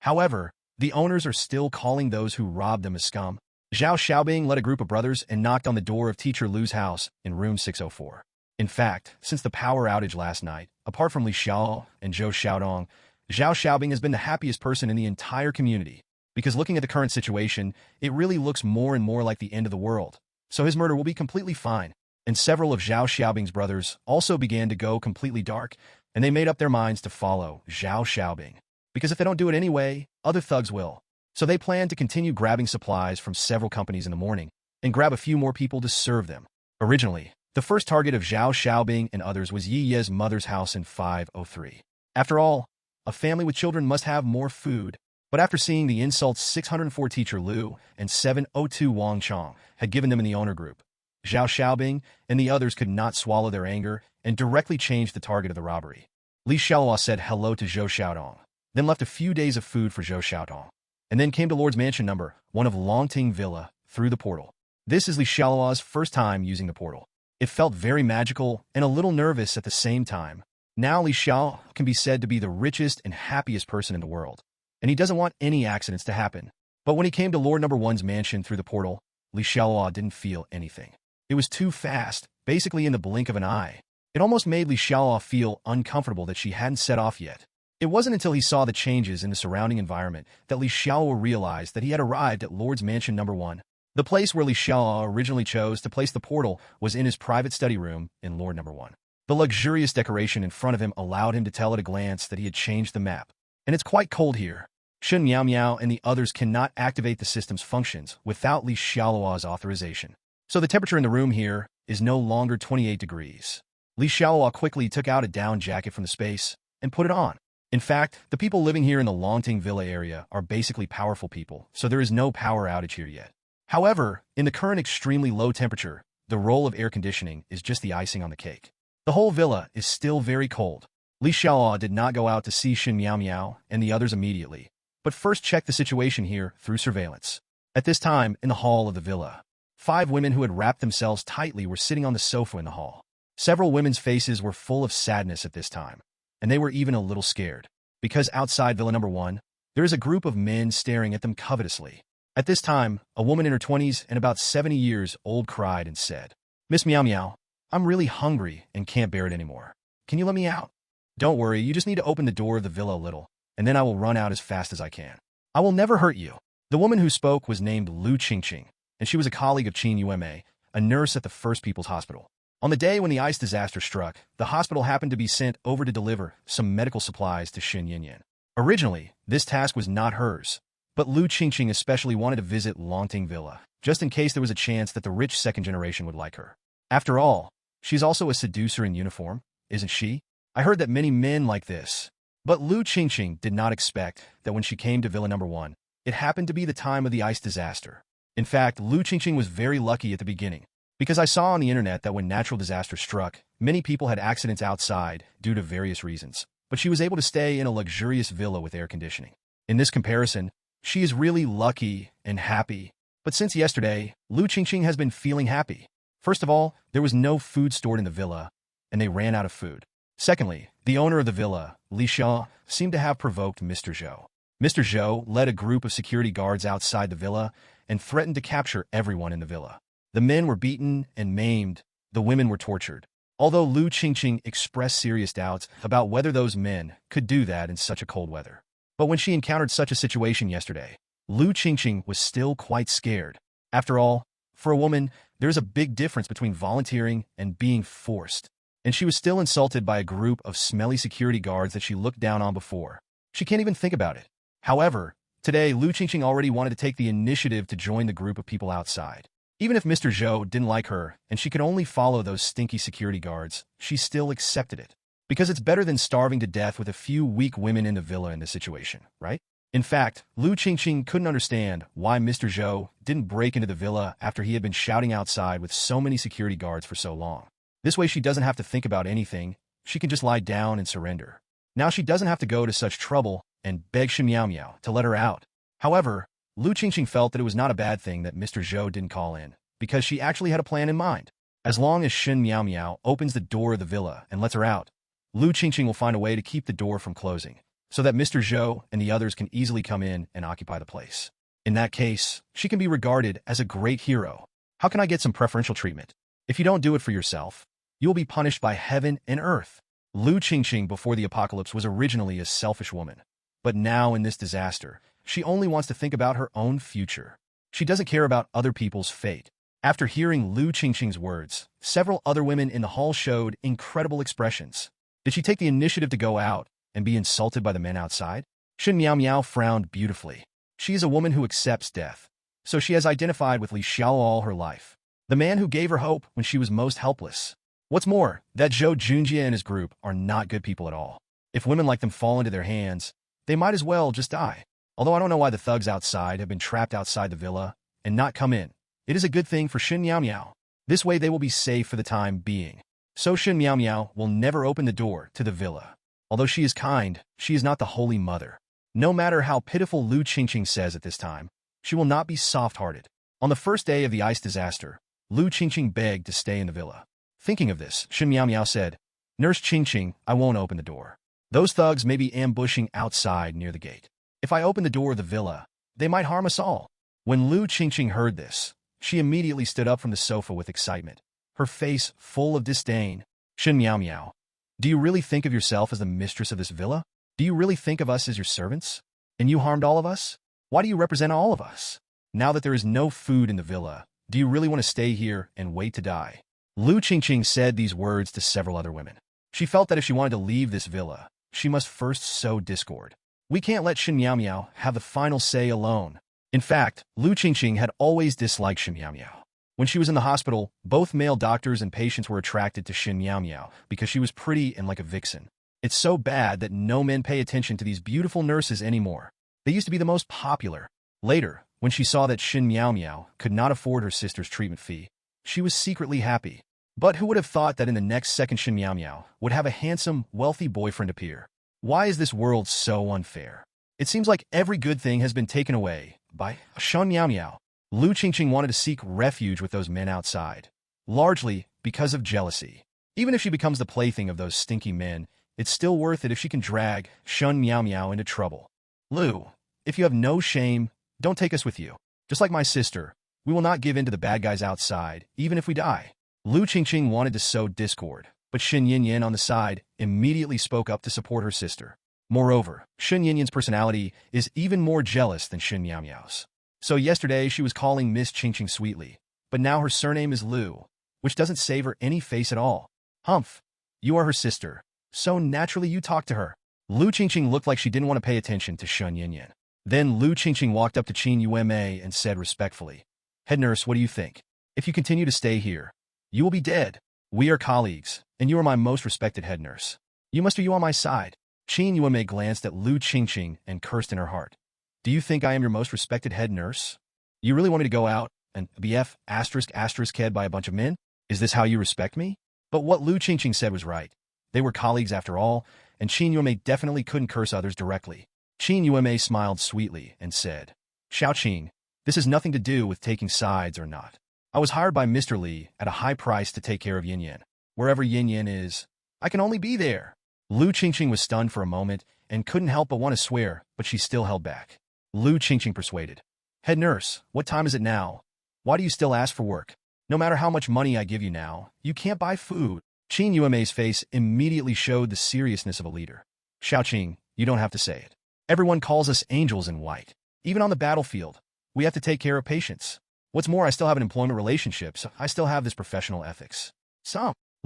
However, the owners are still calling those who robbed them as scum. Zhao Xiaobing led a group of brothers and knocked on the door of Teacher Lu's house in room 604. In fact, since the power outage last night, apart from Li Xiao and Zhou Xiaodong, Zhao Xiaobing has been the happiest person in the entire community, because looking at the current situation, it really looks more and more like the end of the world. So his murder will be completely fine. And several of Zhao Xiaobing's brothers also began to go completely dark, and they made up their minds to follow Zhao Xiaobing. Because if they don't do it anyway, other thugs will. So they plan to continue grabbing supplies from several companies in the morning, and grab a few more people to serve them. Originally, the first target of Zhao Xiaobing and others was Yi Ye's mother's house in 503. After all, a family with children must have more food. But after seeing the insults 604 Teacher Lu and 702 Wang Chong had given them in the owner group, Zhao Xiaobing and the others could not swallow their anger and directly changed the target of the robbery. Li Xialuo said hello to Zhou Xiaodong, then left a few days of food for Zhou Xiaodong, and then came to Lord's Mansion number 1 of Longting Villa through the portal. This is Li Xiaoluo's first time using the portal. It felt very magical and a little nervous at the same time. Now Li Xiao can be said to be the richest and happiest person in the world, and he doesn't want any accidents to happen. But when he came to Lord number 1's mansion through the portal, Li Xiaoluo didn't feel anything. It was too fast, basically in the blink of an eye. It almost made Li Xiaoluo feel uncomfortable that she hadn't set off yet. It wasn't until he saw the changes in the surrounding environment that Li Xiaoluo realized that he had arrived at Lord's Mansion number 1. The place where Li Xiaoluo originally chose to place the portal was in his private study room in Lord number 1. The luxurious decoration in front of him allowed him to tell at a glance that he had changed the map. And it's quite cold here. Shun Miao Miao and the others cannot activate the system's functions without Li Xiaoluo's authorization. So the temperature in the room here is no longer 28 degrees. Li Xiaoluo quickly took out a down jacket from the space and put it on. In fact, the people living here in the Longting Villa area are basically powerful people, so there is no power outage here yet. However, in the current extremely low temperature, the role of air conditioning is just the icing on the cake. The whole villa is still very cold. Li Xiaoluo did not go out to see Shun Miao Miao and the others immediately, but first checked the situation here through surveillance. At this time, in the hall of the villa, 5 women who had wrapped themselves tightly were sitting on the sofa in the hall. Several women's faces were full of sadness at this time, and they were even a little scared, because outside Villa number 1, there is a group of men staring at them covetously. At this time, a woman in her 20s and about 70 years old cried and said, "Miss Miao Miao, I'm really hungry and can't bear it anymore. Can you let me out? Don't worry, you just need to open the door of the villa a little, and then I will run out as fast as I can. I will never hurt you." The woman who spoke was named Lu Qingqing, and she was a colleague of Qin Yume, a nurse at the First People's Hospital. On the day when the ice disaster struck, the hospital happened to be sent over to deliver some medical supplies to Xin Yinyan. Originally, this task was not hers, but Lu Qingqing especially wanted to visit Longting Villa, just in case there was a chance that the rich second generation would like her. After all, she's also a seducer in uniform, isn't she? I heard that many men like this. But Lu Qingqing did not expect that when she came to Villa number 1, it happened to be the time of the ice disaster. In fact, Lu Qingqing was very lucky at the beginning, because I saw on the internet that when natural disaster struck, many people had accidents outside due to various reasons, but she was able to stay in a luxurious villa with air conditioning. In this comparison, she is really lucky and happy. But since yesterday, Lu Qingqing has been feeling happy. First of all, there was no food stored in the villa, and they ran out of food. Secondly, the owner of the villa, Li Xiao, seemed to have provoked Mr. Zhou. Mr. Zhou led a group of security guards outside the villa and threatened to capture everyone in the villa. The men were beaten and maimed, the women were tortured. Although Lu Qingqing expressed serious doubts about whether those men could do that in such a cold weather. But when she encountered such a situation yesterday, Lu Qingqing was still quite scared. After all, for a woman, there's a big difference between volunteering and being forced. and she was still insulted by a group of smelly security guards that she looked down on before. She can't even think about it. However, today Lu Qingqing already wanted to take the initiative to join the group of people outside. Even if Mr. Zhou didn't like her and she could only follow those stinky security guards, she still accepted it. Because it's better than starving to death with a few weak women in the villa in this situation, right? In fact, Lu Qingqing couldn't understand why Mr. Zhou didn't break into the villa after he had been shouting outside with so many security guards for so long. This way she doesn't have to think about anything, she can just lie down and surrender. Now she doesn't have to go to such trouble and beg Shen Miao to let her out. However, Lu Qingqing felt that it was not a bad thing that Mr. Zhou didn't call in, because she actually had a plan in mind. As long as Shen Miao opens the door of the villa and lets her out, Lu Qingqing will find a way to keep the door from closing, so that Mr. Zhou and the others can easily come in and occupy the place. In that case, she can be regarded as a great hero. How can I get some preferential treatment? If you don't do it for yourself, you will be punished by heaven and earth. Lu Qingqing before the apocalypse was originally a selfish woman, but now in this disaster, she only wants to think about her own future. She doesn't care about other people's fate. After hearing Lu Qingqing's words, several other women in the hall showed incredible expressions. Did she take the initiative to go out and be insulted by the men outside? Shen Miao frowned beautifully. She is a woman who accepts death, so she has identified with Xialuo all her life, the man who gave her hope when she was most helpless. What's more, that Zhou Junjie and his group are not good people at all. If women like them fall into their hands, they might as well just die. Although I don't know why the thugs outside have been trapped outside the villa and not come in. It is a good thing for Shen Miao. This way they will be safe for the time being. So Shen Miao will never open the door to the villa. Although she is kind, she is not the Holy Mother. No matter how pitiful Lu Qingqing says at this time, she will not be soft-hearted. On the first day of the ice disaster, Lu Qingqing begged to stay in the villa. Thinking of this, Shen Miao said, "Nurse Qingqing, I won't open the door. Those thugs may be ambushing outside near the gate. If I open the door of the villa, they might harm us all." When Lu Qingqing heard this, she immediately stood up from the sofa with excitement, her face full of disdain. "Shen Miao, do you really think of yourself as the mistress of this villa? Do you really think of us as your servants? And you harmed all of us? Why do you represent all of us? Now that there is no food in the villa, do you really want to stay here and wait to die?" Lu Qingqing said these words to several other women. She felt that if she wanted to leave this villa, she must first sow discord. We can't let Shen Miao have the final say alone. In fact, Lu Qingqing had always disliked Shen Miao. When she was in the hospital, both male doctors and patients were attracted to Shen Miao because she was pretty and like a vixen. It's so bad that no men pay attention to these beautiful nurses anymore. They used to be the most popular. Later, when she saw that Shen Miao could not afford her sister's treatment fee, she was secretly happy. But who would have thought that in the next second Shen Miao would have a handsome, wealthy boyfriend appear? Why is this world so unfair? It seems like every good thing has been taken away by Shen Miao. Lu Qingqing wanted to seek refuge with those men outside, largely because of jealousy. Even if she becomes the plaything of those stinky men, it's still worth it if she can drag Shen Miao into trouble. "Lu, if you have no shame, don't take us with you. Just like my sister, we will not give in to the bad guys outside, even if we die." Lu Qingqing wanted to sow discord, but Shen Yinyan on the side immediately spoke up to support her sister. Moreover, Shen Yinyan's personality is even more jealous than Shen Miao's. So yesterday she was calling Miss Qingqing sweetly, but now her surname is Lu, which doesn't save her any face at all. "Humph, you are her sister, so naturally you talk to her." Lu Qingqing looked like she didn't want to pay attention to Shen Yinyan. Then Lu Qingqing walked up to Qin Yume and said respectfully, "Head nurse, what do you think? If you continue to stay here, you will be dead. We are colleagues, and you are my most respected head nurse. You must be on my side." Qin Yume glanced at Lu Qingqing and cursed in her heart. "Do you think I am your most respected head nurse? You really want me to go out and BF ****** by a bunch of men? Is this how you respect me?" But what Lu Qingqing said was right. They were colleagues after all, and Qin Yume definitely couldn't curse others directly. Qin Yume smiled sweetly and said, "Xiaoqing, this has nothing to do with taking sides or not. I was hired by Mr. Li at a high price to take care of Yinyan. Wherever Yinyan is, I can only be there." Lu Qingqing was stunned for a moment and couldn't help but want to swear, but she still held back. Lu Qingqing persuaded, "Head nurse, what time is it now? Why do you still ask for work? No matter how much money I give you now, you can't buy food." Qin Yume's face immediately showed the seriousness of a leader. "Xiaoqing, you don't have to say it. Everyone calls us angels in white. Even on the battlefield, we have to take care of patients. What's more, I still have an employment relationship, so I still have this professional ethics."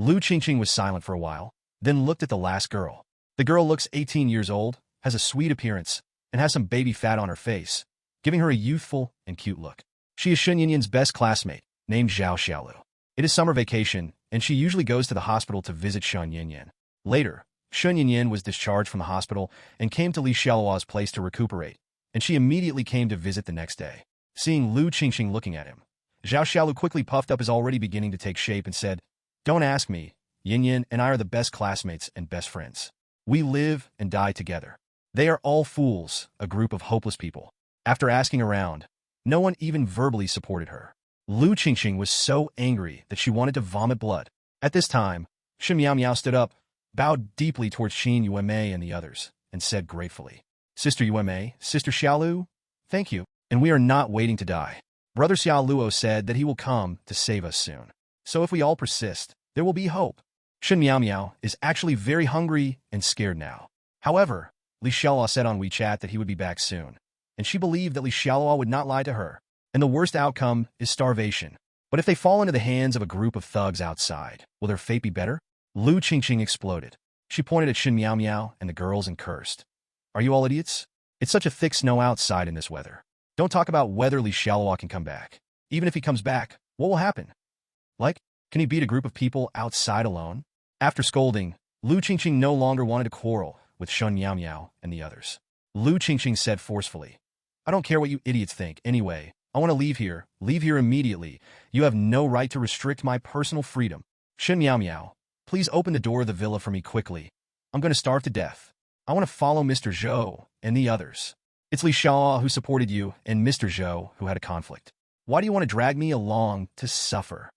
Lu Qingqing was silent for a while, then looked at the last girl. The girl looks 18 years old, has a sweet appearance, and has some baby fat on her face, giving her a youthful and cute look. She is Shun Yinyan's best classmate, named Xialuo. It is summer vacation, and she usually goes to the hospital to visit Shun Yinyan. Later, Shun Yinyan was discharged from the hospital and came to Li Xiaoluo's place to recuperate, and she immediately came to visit the next day. Seeing Lu Qingqing looking at him, Xialuo quickly puffed up his already beginning to take shape and said, "Don't ask me. Yinyan and I are the best classmates and best friends. We live and die together. They are all fools, a group of hopeless people." After asking around, no one even verbally supported her. Lu Qingqing was so angry that she wanted to vomit blood. At this time, Shen Miao stood up, bowed deeply towards Qin Yuemei and the others, and said gratefully, "Sister Yuemei, Sister Xialuo, thank you, and we are not waiting to die. Brother Xialuo said that he will come to save us soon. So if we all persist, there will be hope." Shen Miao is actually very hungry and scared now. However, Li Xiaoluo said on WeChat that he would be back soon, and she believed that Li Xiaoluo would not lie to her, and the worst outcome is starvation. But if they fall into the hands of a group of thugs outside, will their fate be better? Lu Qingqing exploded. She pointed at Shen Miao and the girls and cursed. "Are you all idiots? It's such a thick snow outside in this weather. Don't talk about whether Li Xiaoluo can come back. Even if he comes back, what will happen? Like, can he beat a group of people outside alone?" After scolding, Lu Qingqing no longer wanted to quarrel with Shen Miao and the others. Lu Qingqing said forcefully, "I don't care what you idiots think. Anyway, I want to leave here. Leave here immediately. You have no right to restrict my personal freedom. Shen Miao, please open the door of the villa for me quickly. I'm going to starve to death. I want to follow Mr. Zhou and the others. It's Li Xiaoluo who supported you and Mr. Zhou who had a conflict. Why do you want to drag me along to suffer?"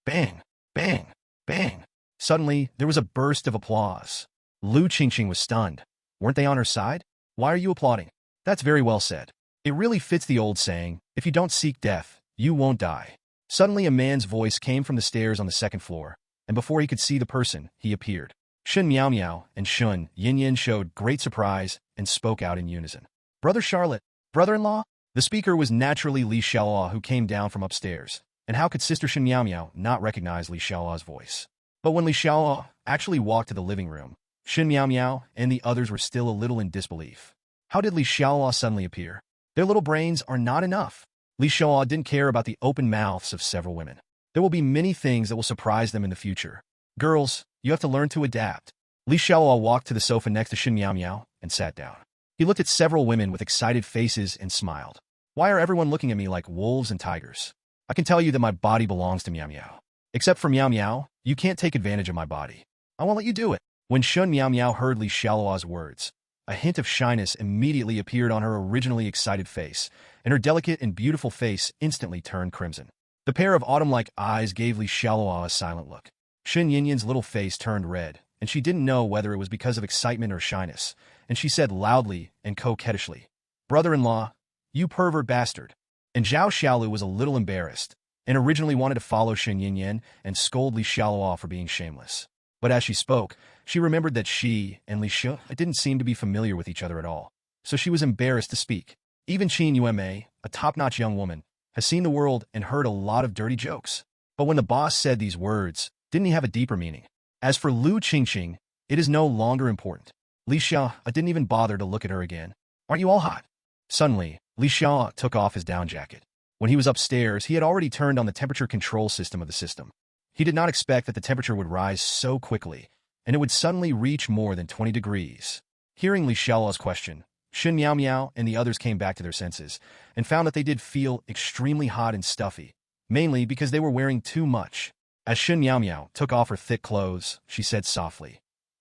Bang, bang, bang. Suddenly, there was a burst of applause. Lu Qingqing was stunned. Weren't they on her side? "Why are you applauding?" "That's very well said. It really fits the old saying, if you don't seek death, you won't die." Suddenly a man's voice came from the stairs on the second floor, and before he could see the person, he appeared. Shen Miao and Shun Yinyan showed great surprise and spoke out in unison. "Brother Charlotte, brother-in-law?" The speaker was naturally Li Xiaoluo, who came down from upstairs, and how could Sister Shen Miao not recognize Li Xiaoluo's voice? But when Li Xiaoluo actually walked to the living room, Shen Miao and the others were still a little in disbelief. How did Li Xiaoluo suddenly appear? Their little brains are not enough. Li Xiaoluo didn't care about the open mouths of several women. There will be many things that will surprise them in the future. Girls, you have to learn to adapt. Li Xiaoluo walked to the sofa next to Shen Miao and sat down. He looked at several women with excited faces and smiled. "Why are everyone looking at me like wolves and tigers? I can tell you that my body belongs to Miao. Except for Miao, you can't take advantage of my body. I won't let you do it." When Shun Miao heard Li Xiaoluo's words, a hint of shyness immediately appeared on her originally excited face, and her delicate and beautiful face instantly turned crimson. The pair of autumn-like eyes gave Li Xiaoluo a silent look. Shen Yinyan's little face turned red, and she didn't know whether it was because of excitement or shyness, and she said loudly and coquettishly, "Brother-in-law, you pervert bastard." And Zhao Xiaolu was a little embarrassed, and originally wanted to follow Shen Yinyan and scold Li Xiaoluo for being shameless. But as she spoke, she remembered that she and Li Xiaoluo didn't seem to be familiar with each other at all, so she was embarrassed to speak. Even Qin Yuemei, a top-notch young woman, has seen the world and heard a lot of dirty jokes. But when the boss said these words, didn't he have a deeper meaning? As for Lu Qingqing, it is no longer important. Li Xiaoluo didn't even bother to look at her again. "Aren't you all hot?" Suddenly, Li Xiaoluo took off his down jacket. When he was upstairs, he had already turned on the temperature control system of the system. He did not expect that the temperature would rise so quickly, and it would suddenly reach more than 20 degrees. Hearing Li Xiaoluo's question, Shen Miao and the others came back to their senses, and found that they did feel extremely hot and stuffy, mainly because they were wearing too much. As Shen Miao took off her thick clothes, she said softly,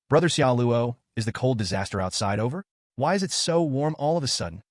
"Brother Xialuo, is the cold disaster outside over? Why is it so warm all of a sudden?"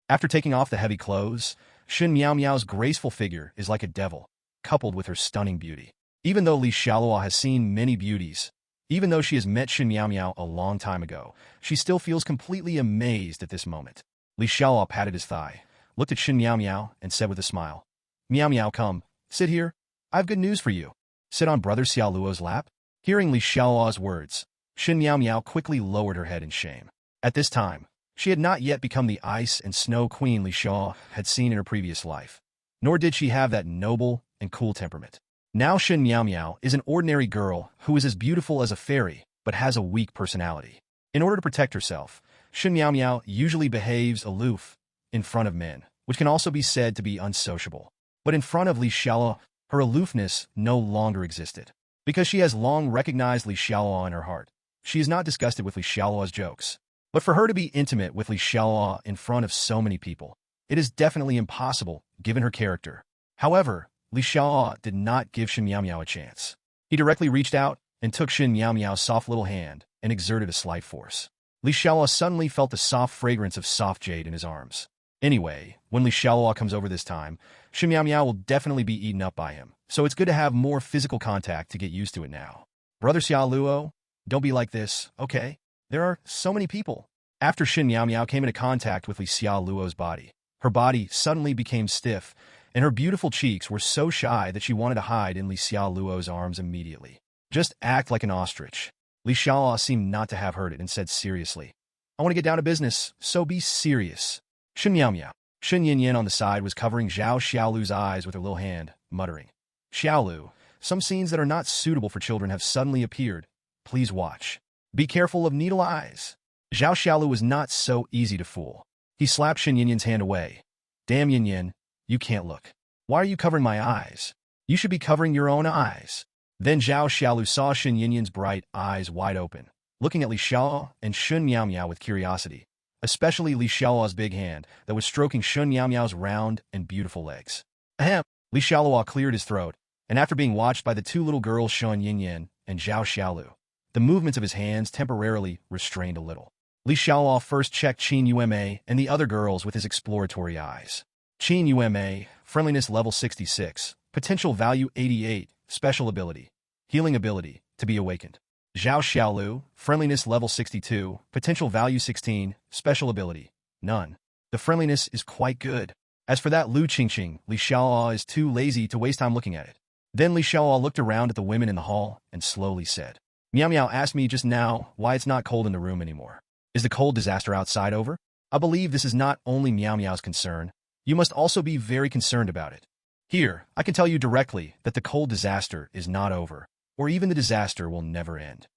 After taking off the heavy clothes, Shen Miao's graceful figure is like a devil, coupled with her stunning beauty. Even though Li Xiaoluo has seen many beauties, even though she has met Shen Miao a long time ago, she still feels completely amazed at this moment. Li Xiaoluo patted his thigh, looked at Shen Miao and said with a smile, Miao, come, sit here. I have good news for you. Sit on Brother Xialuo's lap." Hearing Li Xiaoluo's words, Shen Miao quickly lowered her head in shame. At this time, she had not yet become the ice and snow queen Li Xiaoluo had seen in her previous life, nor did she have that noble and cool temperament. Now Shen Miao Miao is an ordinary girl who is as beautiful as a fairy, but has a weak personality. In order to protect herself, Shen Miao Miao usually behaves aloof in front of men, which can also be said to be unsociable. But in front of Li Xiaoluo, her aloofness no longer existed. Because she has long recognized Li Xiaoluo in her heart, she is not disgusted with Li Xiaoluo's jokes. But for her to be intimate with Li Xiaoluo in front of so many people, it is definitely impossible, given her character. However, Li Xiaoluo did not give Shen Miao Miao a chance. He directly reached out and took Shen Miao Miao's soft little hand and exerted a slight force. Li Xiaoluo suddenly felt the soft fragrance of soft jade in his arms. Anyway, when Li Xiaoluo comes over this time, Shen Miao Miao will definitely be eaten up by him, so it's good to have more physical contact to get used to it now. Brother Xialuo, don't be like this, okay? There are so many people. After Shen Miao Miao came into contact with Li Xiaoluo's body, her body suddenly became stiff, and her beautiful cheeks were so shy that she wanted to hide in Li Xiaoluo's arms immediately. Just act like an ostrich. Li Xiaoluo seemed not to have heard it and said seriously, I want to get down to business, so be serious. Shen Miao Miao. Shen Yinyan on the side was covering Zhao Xiaolu's eyes with her little hand, muttering, Xiaolu, some scenes that are not suitable for children have suddenly appeared. Please watch. Be careful of needle eyes. Zhao Xiaolu was not so easy to fool. He slapped Shen Yinyan's hand away. Damn Yinyan, you can't look. Why are you covering my eyes? You should be covering your own eyes. Then Zhao Xiaolu saw Shen Yinyan's bright eyes wide open, looking at Li Xiaoluo and Shen Miao Miao with curiosity, especially Li Xiaoluo's big hand that was stroking Shen Miao Miao's round and beautiful legs. Ahem! Li Xiaoluo cleared his throat, and after being watched by the two little girls Shen Yinyan and Zhao Xiaolu, the movements of his hands temporarily restrained a little. Li Xiaoluo first checked Qin Yume and the other girls with his exploratory eyes. Qin Yume, friendliness level 66, potential value 88, special ability, healing ability, to be awakened. Zhao Xiaolu, friendliness level 62, potential value 16, special ability, none. The friendliness is quite good. As for that Lu Qingqing, Li Xiaoluo is too lazy to waste time looking at it. Then Li Xiaoluo looked around at the women in the hall and slowly said, Miao Miao asked me just now why it's not cold in the room anymore. Is the cold disaster outside over? I believe this is not only Miao Miao's concern. You must also be very concerned about it. Here, I can tell you directly that the cold disaster is not over, or even the disaster will never end.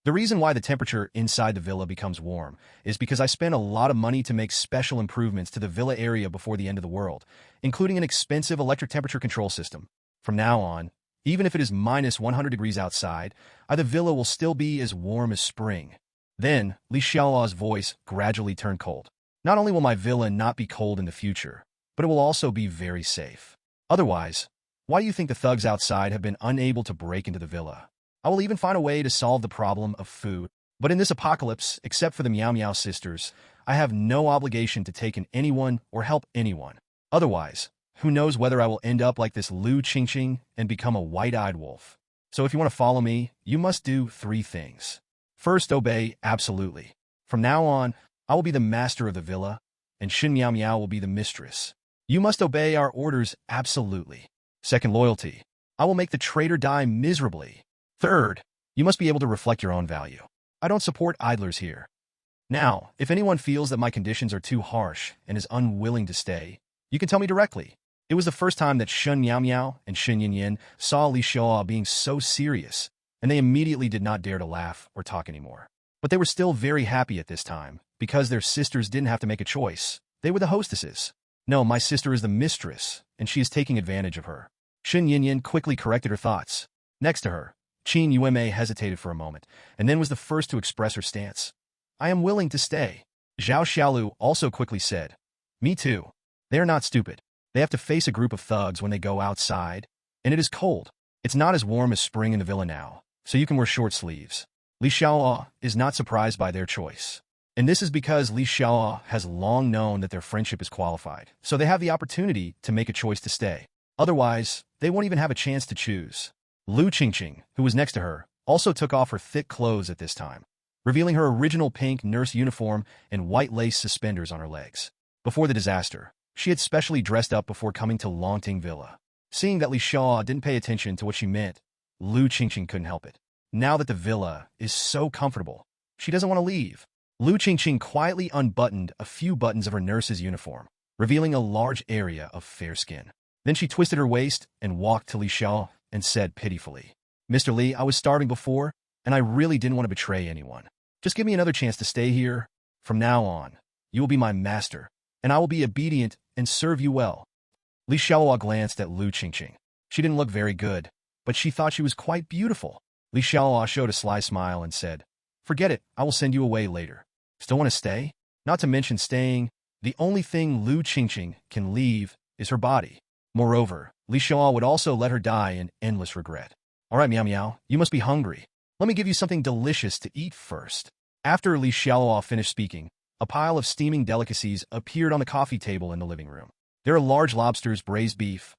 The reason why the temperature inside the villa becomes warm is because I spent a lot of money to make special improvements to the villa area before the end of the world, including an expensive electric temperature control system. From now on, even if it is minus 100 degrees outside, the villa will still be as warm as spring. Then, Li Xiaoluo's voice gradually turned cold. Not only will my villa not be cold in the future, but it will also be very safe. Otherwise, why do you think the thugs outside have been unable to break into the villa? I will even find a way to solve the problem of food. But in this apocalypse, except for the Miao Miao sisters, I have no obligation to take in anyone or help anyone. Otherwise, who knows whether I will end up like this Lu Qingqing and become a white-eyed wolf. So if you want to follow me, you must do 3 things. First, obey absolutely. From now on, I will be the master of the villa, and Shen Miao Miao will be the mistress. You must obey our orders absolutely. Second, loyalty. I will make the traitor die miserably. Third, you must be able to reflect your own value. I don't support idlers here. Now, if anyone feels that my conditions are too harsh and is unwilling to stay, you can tell me directly. It was the first time that Shen Miao Miao and Shen Yinyan saw Li Xiaoluo being so serious, and they immediately did not dare to laugh or talk anymore. But they were still very happy at this time, because their sisters didn't have to make a choice. They were the hostesses. No, my sister is the mistress, and she is taking advantage of her. Shen Yinyan quickly corrected her thoughts. Next to her, Qin Yume hesitated for a moment, and then was the first to express her stance. I am willing to stay. Zhao Xiaolu also quickly said, Me too. They are not stupid. They have to face a group of thugs when they go outside, and it is cold. It's not as warm as spring in the villa now, so you can wear short sleeves. Li Xiaoluo is not surprised by their choice. And this is because Li Xiaoluo has long known that their friendship is qualified, so they have the opportunity to make a choice to stay. Otherwise, they won't even have a chance to choose. Lu Qingqing, who was next to her, also took off her thick clothes at this time, revealing her original pink nurse uniform and white lace suspenders on her legs. Before the disaster, she had specially dressed up before coming to Longting Villa. Seeing that Li Xiaoluo didn't pay attention to what she meant, Lu Qingqing couldn't help it. Now that the villa is so comfortable, she doesn't want to leave. Lu Qingqing quietly unbuttoned a few buttons of her nurse's uniform, revealing a large area of fair skin. Then she twisted her waist and walked to Li Xiaoluo and said pitifully, "Mr. Li, I was starving before, and I really didn't want to betray anyone. Just give me another chance to stay here. From now on, you will be my master, and I will be obedient and serve you well." Li Xialuo glanced at Lu Qingqing. She didn't look very good, but she thought she was quite beautiful. Li Xialuo showed a sly smile and said, "Forget it, I will send you away later. Still want to stay? Not to mention staying, the only thing Lu Qingqing can leave is her body. Moreover, Li Xiaoluo would also let her die in endless regret. All right, Meow Meow, you must be hungry. Let me give you something delicious to eat first." After Li Xiaoluo finished speaking, a pile of steaming delicacies appeared on the coffee table in the living room. There are large lobsters, braised beef.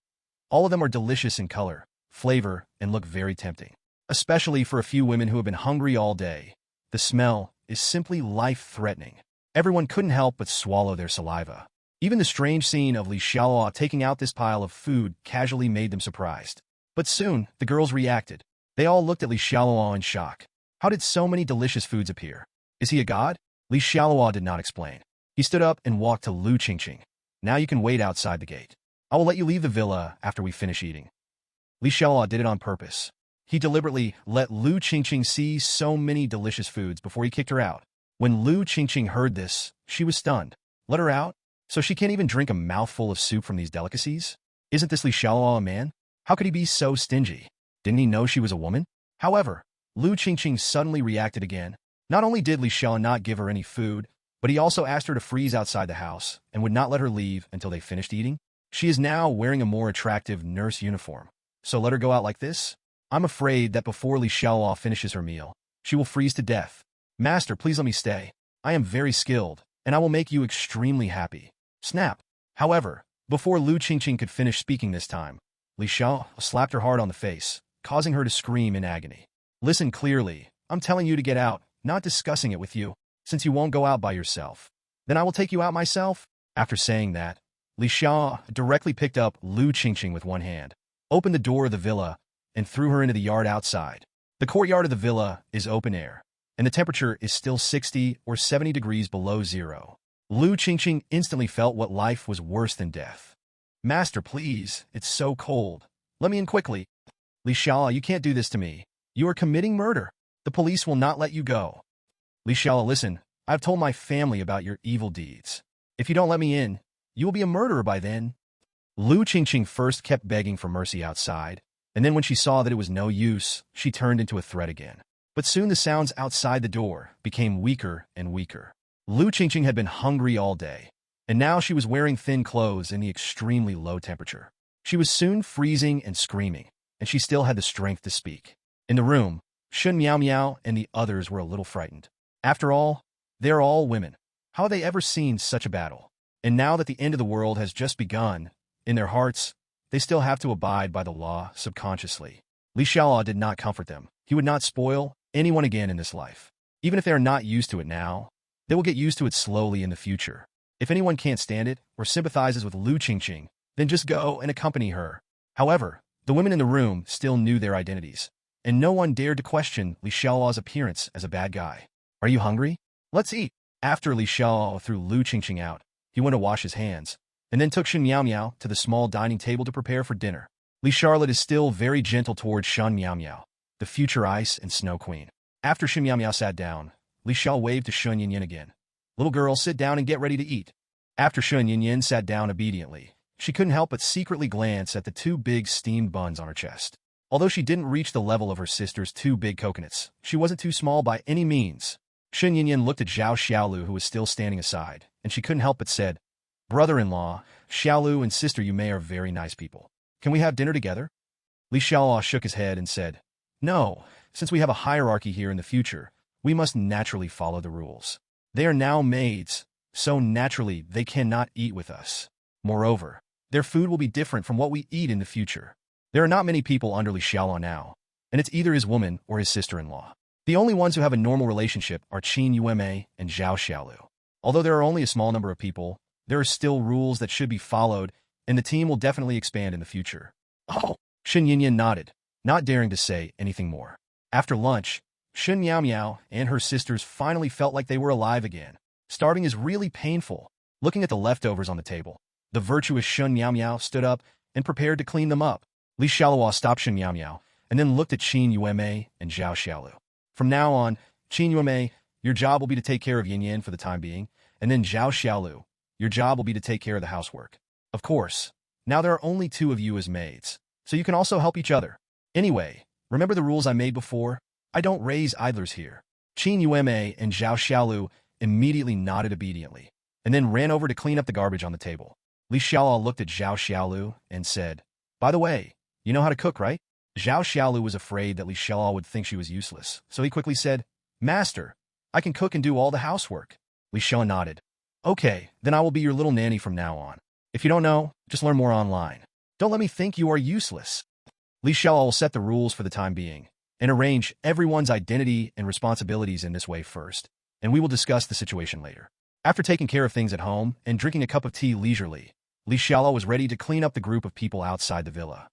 All of them are delicious in color, flavor, and look very tempting, especially for a few women who have been hungry all day. The smell is simply life-threatening. Everyone couldn't help but swallow their saliva. Even the strange scene of Li Xiaoluo taking out this pile of food casually made them surprised. But soon, the girls reacted. They all looked at Li Xiaoluo in shock. How did so many delicious foods appear? Is he a god? Li Xiaoluo did not explain. He stood up and walked to Lu Qingqing. "Now you can wait outside the gate. I will let you leave the villa after we finish eating." Li Xiaoluo did it on purpose. He deliberately let Lu Qingqing see so many delicious foods before he kicked her out. When Lu Qingqing heard this, she was stunned. Let her out? So she can't even drink a mouthful of soup from these delicacies? Isn't this Li Xiaoluo a man? How could he be so stingy? Didn't he know she was a woman? However, Lu Qingqing suddenly reacted again. Not only did Li Xiaoluo not give her any food, but he also asked her to freeze outside the house and would not let her leave until they finished eating. She is now wearing a more attractive nurse uniform. So let her go out like this? I'm afraid that before Li Xiaoluo finishes her meal, she will freeze to death. "Master, please let me stay. I am very skilled, and I will make you extremely happy." Snap. However, before Lu Qingqing could finish speaking this time, Li Xiaoluo slapped her hard on the face, causing her to scream in agony. "Listen clearly. I'm telling you to get out, not discussing it with you, since you won't go out by yourself. Then I will take you out myself." After saying that, Li Xiaoluo directly picked up Lu Qingqing with one hand, opened the door of the villa, and threw her into the yard outside. The courtyard of the villa is open air, and the temperature is still 60 or 70 degrees below zero. Lu Qingqing instantly felt what life was worse than death. "Master, please, it's so cold. Let me in quickly." "Li Xiaoluo, you can't do this to me. You are committing murder. The police will not let you go." "Li Xiaoluo, listen, I've told my family about your evil deeds. If you don't let me in, you will be a murderer by then." Lu Qingqing first kept begging for mercy outside, and then when she saw that it was no use, she turned into a threat again. But soon the sounds outside the door became weaker and weaker. Lu Qingqing had been hungry all day, and now she was wearing thin clothes in the extremely low temperature. She was soon freezing and screaming, and she still had the strength to speak. In the room, Shun Miao Miao and the others were a little frightened. After all, they're all women. How have they ever seen such a battle? And now that the end of the world has just begun, in their hearts, they still have to abide by the law subconsciously. Li Xiaoluo did not comfort them. He would not spoil anyone again in this life. Even if they are not used to it now, they will get used to it slowly in the future. If anyone can't stand it or sympathizes with Lu Qingqing, then just go and accompany her. However, the women in the room still knew their identities, and no one dared to question Li Xiaoluo's appearance as a bad guy. "Are you hungry? Let's eat." After Li Xiaoluo threw Lu Qingqing out, he went to wash his hands, and then took Shun Miao Miao to the small dining table to prepare for dinner. Li Charlotte is still very gentle towards Shun Miao Miao, the future ice and snow queen. After Shun Miao Miao sat down, Li Xiao waved to Shun Yinyin again. "Little girl, sit down and get ready to eat." After Shun Yinyin sat down obediently, she couldn't help but secretly glance at the two big steamed buns on her chest. Although she didn't reach the level of her sister's two big coconuts, she wasn't too small by any means. Shun Yinyin looked at Xialuo, who was still standing aside, and she couldn't help but said, "Brother-in-law, Xialuo and sister Yume are very nice people. Can we have dinner together?" Li Xiaoluo shook his head and said, "No, since we have a hierarchy here in the future, we must naturally follow the rules. They are now maids, so naturally they cannot eat with us. Moreover, their food will be different from what we eat in the future. There are not many people under Li Xiaoluo now, and it's either his woman or his sister-in-law. The only ones who have a normal relationship are Qin Yume and Zhao Xialuo. Although there are only a small number of people, there are still rules that should be followed, and the team will definitely expand in the future." "Oh!" Shun Yinyin nodded, not daring to say anything more. After lunch, Shun Miao Miao and her sisters finally felt like they were alive again. Starving is really painful. Looking at the leftovers on the table, the virtuous Shun Miao Miao stood up and prepared to clean them up. Li Xialuo stopped Shen Miao and then looked at Qin Yueme and Zhao Xiaolu. From now on, Qin Yueme, your job will be to take care of Yin Yan for the time being, and then Zhao Xiaolu, your job will be to take care of the housework. Of course, now there are only two of you as maids, so you can also help each other. Anyway, remember the rules I made before? I don't raise idlers here. Qin Yueme and Zhao Xiaolu immediately nodded obediently, and then ran over to clean up the garbage on the table. Li Xiaoluo looked at Zhao Xiaolu and said, "By the way, you know how to cook, right?" Zhao Xiaolu was afraid that Li Xiaoluo would think she was useless, so he quickly said, "Master, I can cook and do all the housework." Li Xiaoluo nodded. "Okay, then I will be your little nanny from now on. If you don't know, just learn more online. Don't let me think you are useless." Li Xiaoluo will set the rules for the time being, and arrange everyone's identity and responsibilities in this way first, and we will discuss the situation later. After taking care of things at home and drinking a cup of tea leisurely, Li Xiaoluo was ready to clean up the group of people outside the villa.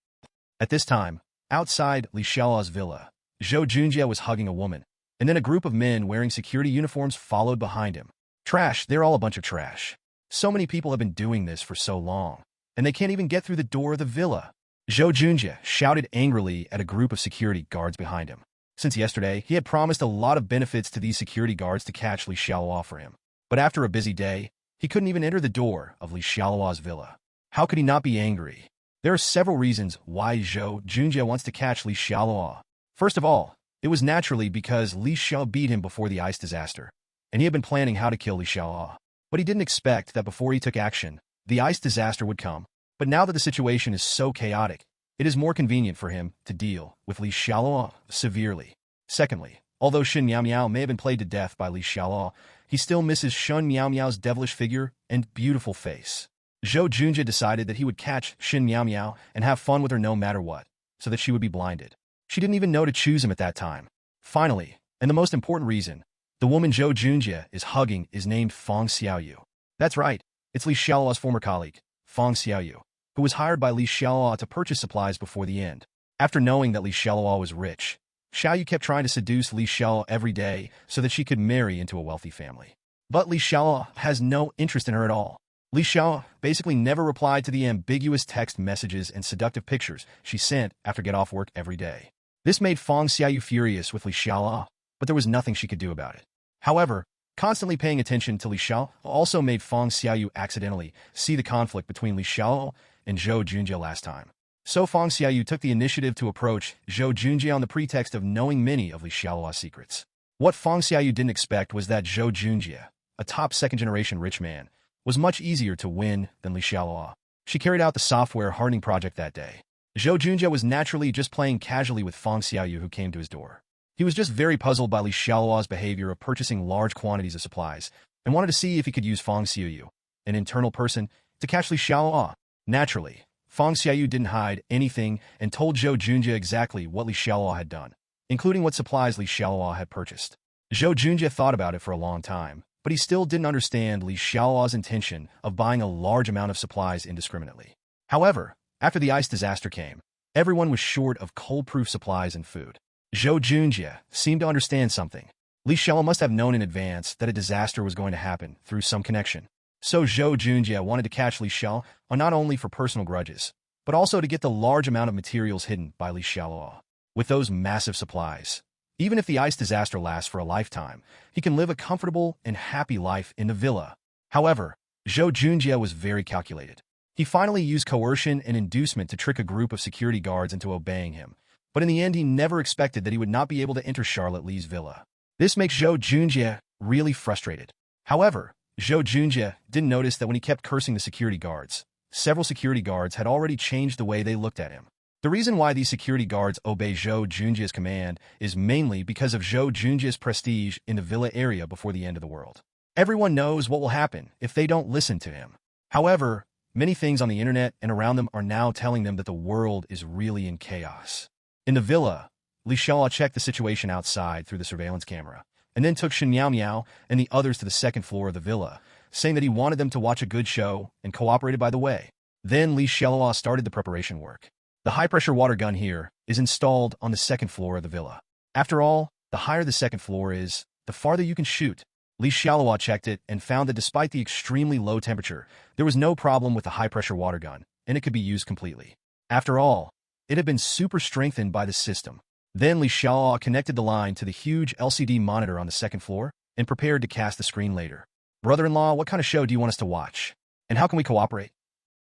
At this time, outside Li Xiaoluo's villa, Zhou Junjie was hugging a woman, and then a group of men wearing security uniforms followed behind him. Trash, they're all a bunch of trash. So many people have been doing this for so long, and they can't even get through the door of the villa. Zhou Junjie shouted angrily at a group of security guards behind him. Since yesterday, he had promised a lot of benefits to these security guards to catch Li Xiaoluo for him. But after a busy day, he couldn't even enter the door of Li Xiaoluo's villa. How could he not be angry? There are several reasons why Zhou Junjie wants to catch Li Xiaoluo. First of all, it was naturally because Li Xiaoluo beat him before the ice disaster, and he had been planning how to kill Li Xiaoluo. But he didn't expect that before he took action, the ice disaster would come. But now that the situation is so chaotic, it is more convenient for him to deal with Li Xiaoluo severely. Secondly, although Shen Miao may have been played to death by Li Xiaoluo, he still misses Shen Miao's devilish figure and beautiful face. Zhou Junjie decided that he would catch Shen Miao and have fun with her no matter what, so that she would be blinded. She didn't even know to choose him at that time. Finally, and the most important reason, the woman Zhou Junjie is hugging is named Feng Xiaoyu. That's right, it's Li Xiaoluo's former colleague, Feng Xiaoyu, who was hired by Li Xiaoluo to purchase supplies before the end. After knowing that Li Xiaoluo was rich, Xiaoyu kept trying to seduce Li Xiaoluo every day so that she could marry into a wealthy family. But Li Xiaoluo has no interest in her at all. Li Xiaoluo basically never replied to the ambiguous text messages and seductive pictures she sent after get off work every day. This made Feng Xiaoyu furious with Li Xiaoluo, but there was nothing she could do about it. However, constantly paying attention to Li Xiaoluo also made Feng Xiaoyu accidentally see the conflict between Li Xiaoluo and Zhou Junjie last time. So Feng Xiaoyu took the initiative to approach Zhou Junjie on the pretext of knowing many of Li Xiaoluo's secrets. What Feng Xiaoyu didn't expect was that Zhou Junjie, a top second-generation rich man, was much easier to win than Li Xiaoluo. She carried out the software hardening project that day. Zhou Junjie was naturally just playing casually with Feng Xiaoyu who came to his door. He was just very puzzled by Li Xiaoluo's behavior of purchasing large quantities of supplies and wanted to see if he could use Feng Xiaoyu, an internal person, to catch Li Xiaoluo. Naturally, Feng Xiaoyu didn't hide anything and told Zhou Junjie exactly what Li Xiaoluo had done, including what supplies Li Xiaoluo had purchased. Zhou Junjie thought about it for a long time, but he still didn't understand Li Xiaoluo's intention of buying a large amount of supplies indiscriminately. However, after the ice disaster came, everyone was short of cold-proof supplies and food. Zhou Junjie seemed to understand something. Li Xiaoluo must have known in advance that a disaster was going to happen through some connection. So Zhou Junjie wanted to catch Li Xiaoluo not only for personal grudges, but also to get the large amount of materials hidden by Li Xiaoluo. With those massive supplies, even if the ice disaster lasts for a lifetime, he can live a comfortable and happy life in the villa. However, Zhou Junjie was very calculated. He finally used coercion and inducement to trick a group of security guards into obeying him, but in the end he never expected that he would not be able to enter Charlotte Li's villa. This makes Zhou Junjie really frustrated. However, Zhou Junjie didn't notice that when he kept cursing the security guards, several security guards had already changed the way they looked at him. The reason why these security guards obey Zhou Junjie's command is mainly because of Zhou Junjie's prestige in the villa area before the end of the world. Everyone knows what will happen if they don't listen to him. However, many things on the internet and around them are now telling them that the world is really in chaos. In the villa, Li Xiaoluo checked the situation outside through the surveillance camera, and then took Shen Miao and the others to the second floor of the villa, saying that he wanted them to watch a good show and cooperated by the way. Then Li Xiaoluo started the preparation work. The high-pressure water gun here is installed on the second floor of the villa. After all, the higher the second floor is, the farther you can shoot. Li Xiaoluo checked it and found that despite the extremely low temperature, there was no problem with the high-pressure water gun, and it could be used completely. After all, It had been super strengthened by the system. Then Li Xiaoluo connected the line to the huge LCD monitor on the second floor and prepared to cast the screen later. Brother-in-law, what kind of show do you want us to watch? And how can we cooperate?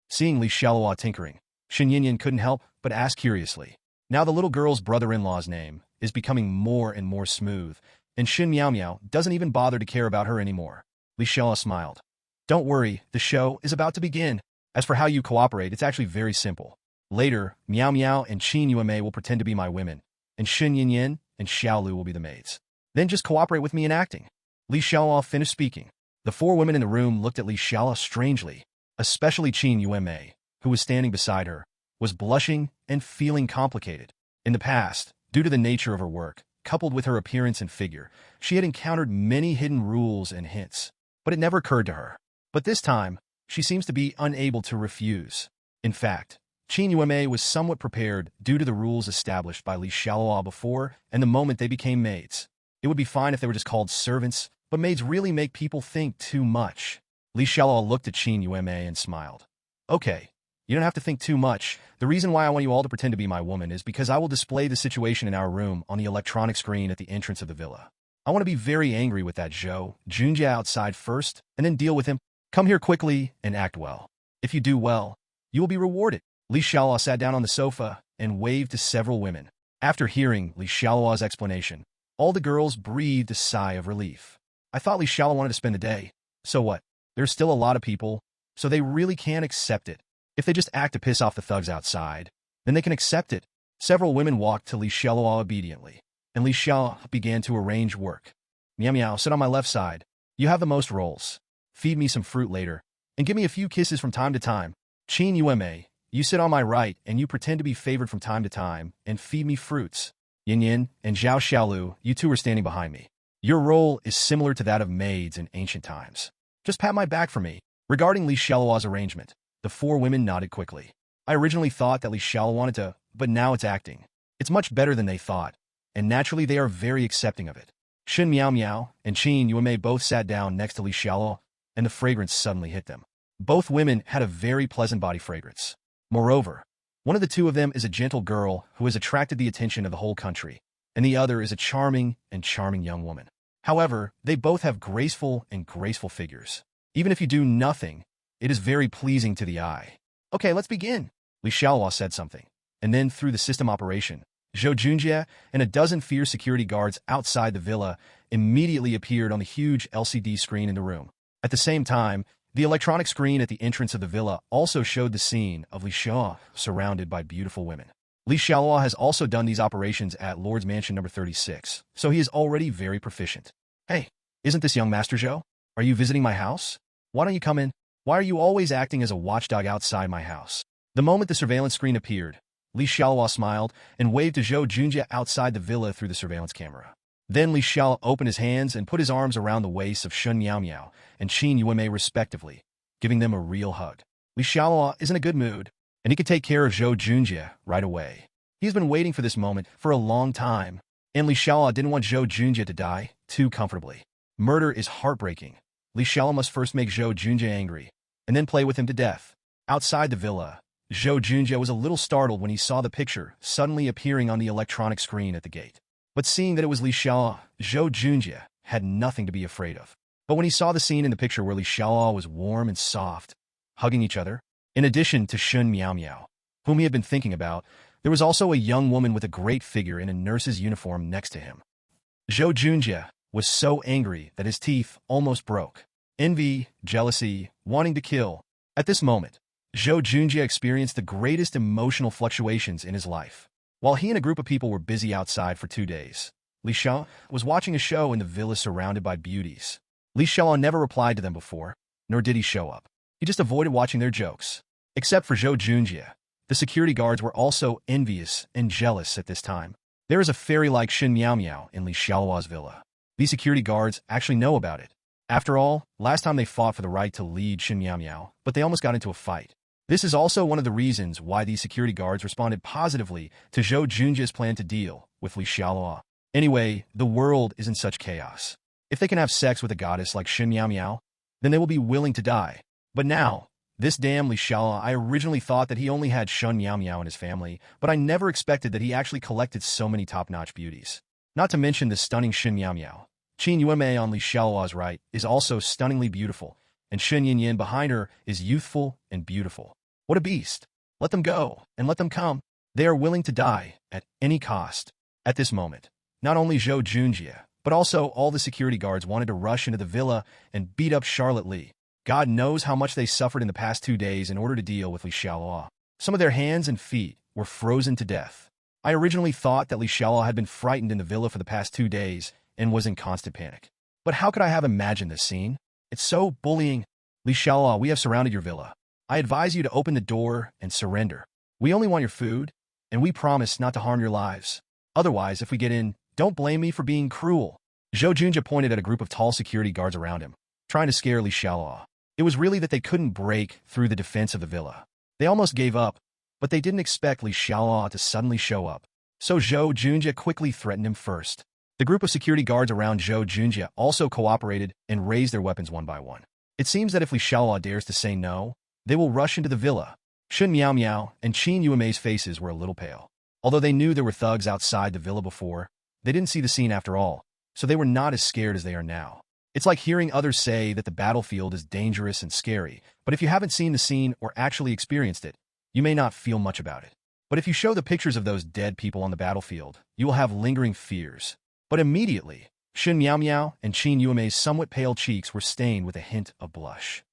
Seeing Li Xiaoluo tinkering, Shen Yinyan couldn't help but ask curiously. Now the little girl's brother-in-law's name is becoming more and more smooth, and Shen Miao Miao doesn't even bother to care about her anymore. Li Xiaoluo smiled. Don't worry, the show is about to begin. As for how you cooperate, it's actually very simple. Later, Miao Miao and Qin Yuanmei will pretend to be my women, and Shen Yinyan and Xiaoluo will be the maids. Then just cooperate with me in acting. Li Xiaoluo finished speaking. The four women in the room looked at Li Xiaoluo strangely, especially Qin Yuanmei, who was standing beside her, was blushing and feeling complicated. In the past, due to the nature of her work, coupled with her appearance and figure, she had encountered many hidden rules and hints, but it never occurred to her. But this time, she seems to be unable to refuse. In fact, Qin Yuanmei was somewhat prepared due to the rules established by Li Xiaoluo before and the moment they became maids. It would be fine if they were just called servants, but maids really make people think too much. Li Xiaoluo looked at Qin Yuanmei and smiled. Okay, you don't have to think too much. The reason why I want you all to pretend to be my woman is because I will display the situation in our room on the electronic screen at the entrance of the villa. I want to be very angry with that Zhou Junjie outside first, and then deal with him. Come here quickly and act well. If you do well, you will be rewarded. Li Xiaoluo sat down on the sofa and waved to several women. After hearing Li Xiaoluo's explanation, all the girls breathed a sigh of relief. I thought Li Xiaoluo wanted to spend the day. So what? There's still a lot of people, so they really can't accept it. If they just act to piss off the thugs outside, then they can accept it. Several women walked to Li Xiaoluo obediently, and Li Xiaoluo began to arrange work. Miao Miao, sit on my left side. You have the most roles. Feed me some fruit later, and give me a few kisses from time to time. Qin Yuanmei, you sit on my right, and you pretend to be favored from time to time, and feed me fruits. Yin Yin and Zhao Xiaolu, you two are standing behind me. Your role is similar to that of maids in ancient times. Just pat my back for me. Regarding Li Xiaoluo's arrangement, the four women nodded quickly. I originally thought that Li Xiaoluo wanted to, but now it's acting. It's much better than they thought, and naturally they are very accepting of it. Shen Miao Miao and Qin Yuanmei both sat down next to Li Xiaoluo, and the fragrance suddenly hit them. Both women had a very pleasant body fragrance. Moreover, one of the two of them is a gentle girl who has attracted the attention of the whole country, and the other is a charming young woman. However, they both have graceful figures. Even if you do nothing, it is very pleasing to the eye. Okay, let's begin. Li Xiaoluo said something, and then through the system operation, Zhou Junjie and a dozen fierce security guards outside the villa immediately appeared on the huge LCD screen in the room. At the same time, the electronic screen at the entrance of the villa also showed the scene of Li Xiaoluo surrounded by beautiful women. Li Xiaoluo has also done these operations at Lord's Mansion number 36, so he is already very proficient. Hey, isn't this young Master Zhou? Are you visiting my house? Why don't you come in? Why are you always acting as a watchdog outside my house? The moment the surveillance screen appeared, Li Xiaoluo smiled and waved to Zhou Junjie outside the villa through the surveillance camera. Then Li Xiaoluo opened his hands and put his arms around the waists of Shen Miao Miao and Qin Yuanmei respectively, giving them a real hug. Li Xiaoluo is in a good mood, and he could take care of Zhou Junjie right away. He's been waiting for this moment for a long time, and Li Xiaoluo didn't want Zhou Junjie to die too comfortably. Murder is heartbreaking. Li Xiaoluo must first make Zhou Junjie angry, and then play with him to death. Outside the villa, Zhou Junjie was a little startled when he saw the picture suddenly appearing on the electronic screen at the gate. But seeing that it was Li Xiaoluo, Zhou Junjie had nothing to be afraid of. But when he saw the scene in the picture where Li Xiaoluo was warm and soft, hugging each other, in addition to Shen Miao Miao, whom he had been thinking about, there was also a young woman with a great figure in a nurse's uniform next to him. Zhou Junjie was so angry that his teeth almost broke. Envy, jealousy, wanting to kill. At this moment, Zhou Junjie experienced the greatest emotional fluctuations in his life. While he and a group of people were busy outside for 2 days, Li Xiaoluo was watching a show in the villa surrounded by beauties. Li Xiaoluo never replied to them before, nor did he show up. He just avoided watching their jokes. Except for Zhou Junjie, the security guards were also envious and jealous at this time. There is a fairy-like Shen Miao Miao in Li Xiaoluo's villa. These security guards actually know about it. After all, last time they fought for the right to lead Shen Miao Miao, but they almost got into a fight. This is also one of the reasons why these security guards responded positively to Zhou Junjie's plan to deal with Li Xiaoluo. Anyway, the world is in such chaos. If they can have sex with a goddess like Shen Miao Miao, then they will be willing to die. But now, This damn Li Xiaoluo, I originally thought that he only had Shun Miao Miao in his family, but I never expected that he actually collected so many top-notch beauties. Not to mention the stunning Shun Miao Miao. Qin Yuemei on Li Xiaoluo's right is also stunningly beautiful, and Shun Yin behind her is youthful and beautiful. What a beast! Let them go, and let them come. They are willing to die at any cost. At this moment, not only Zhou Junjie, but also all the security guards wanted to rush into the villa and beat up Charlotte Li. God knows how much they suffered in the past 2 days in order to deal with Li Xiaoluo. Some of their hands and feet were frozen to death. I originally thought that Li Xiaoluo had been frightened in the villa for the past 2 days and was in constant panic. But how could I have imagined this scene? It's so bullying. Li Xiaoluo, we have surrounded your villa. I advise you to open the door and surrender. We only want your food, and we promise not to harm your lives. Otherwise, if we get in, don't blame me for being cruel. Zhou Junjie pointed at a group of tall security guards around him, trying to scare Li Xiaoluo. It was really that they couldn't break through the defense of the villa. They almost gave up, but they didn't expect Li Xiaoluo to suddenly show up. So Zhou Junjie quickly threatened him first. The group of security guards around Zhou Junjie also cooperated and raised their weapons one by one. It seems that if Li Xiaoluo dares to say no, they will rush into the villa. Shun Miao Miao and Qin Yuemei's faces were a little pale. Although they knew there were thugs outside the villa before, they didn't see the scene after all, so they were not as scared as they are now. It's like hearing others say that the battlefield is dangerous and scary, but if you haven't seen the scene or actually experienced it, you may not feel much about it. But if you show the pictures of those dead people on the battlefield, you will have lingering fears. But immediately, Shun Miao Miao and Qin Yuemei's somewhat pale cheeks were stained with a hint of blush.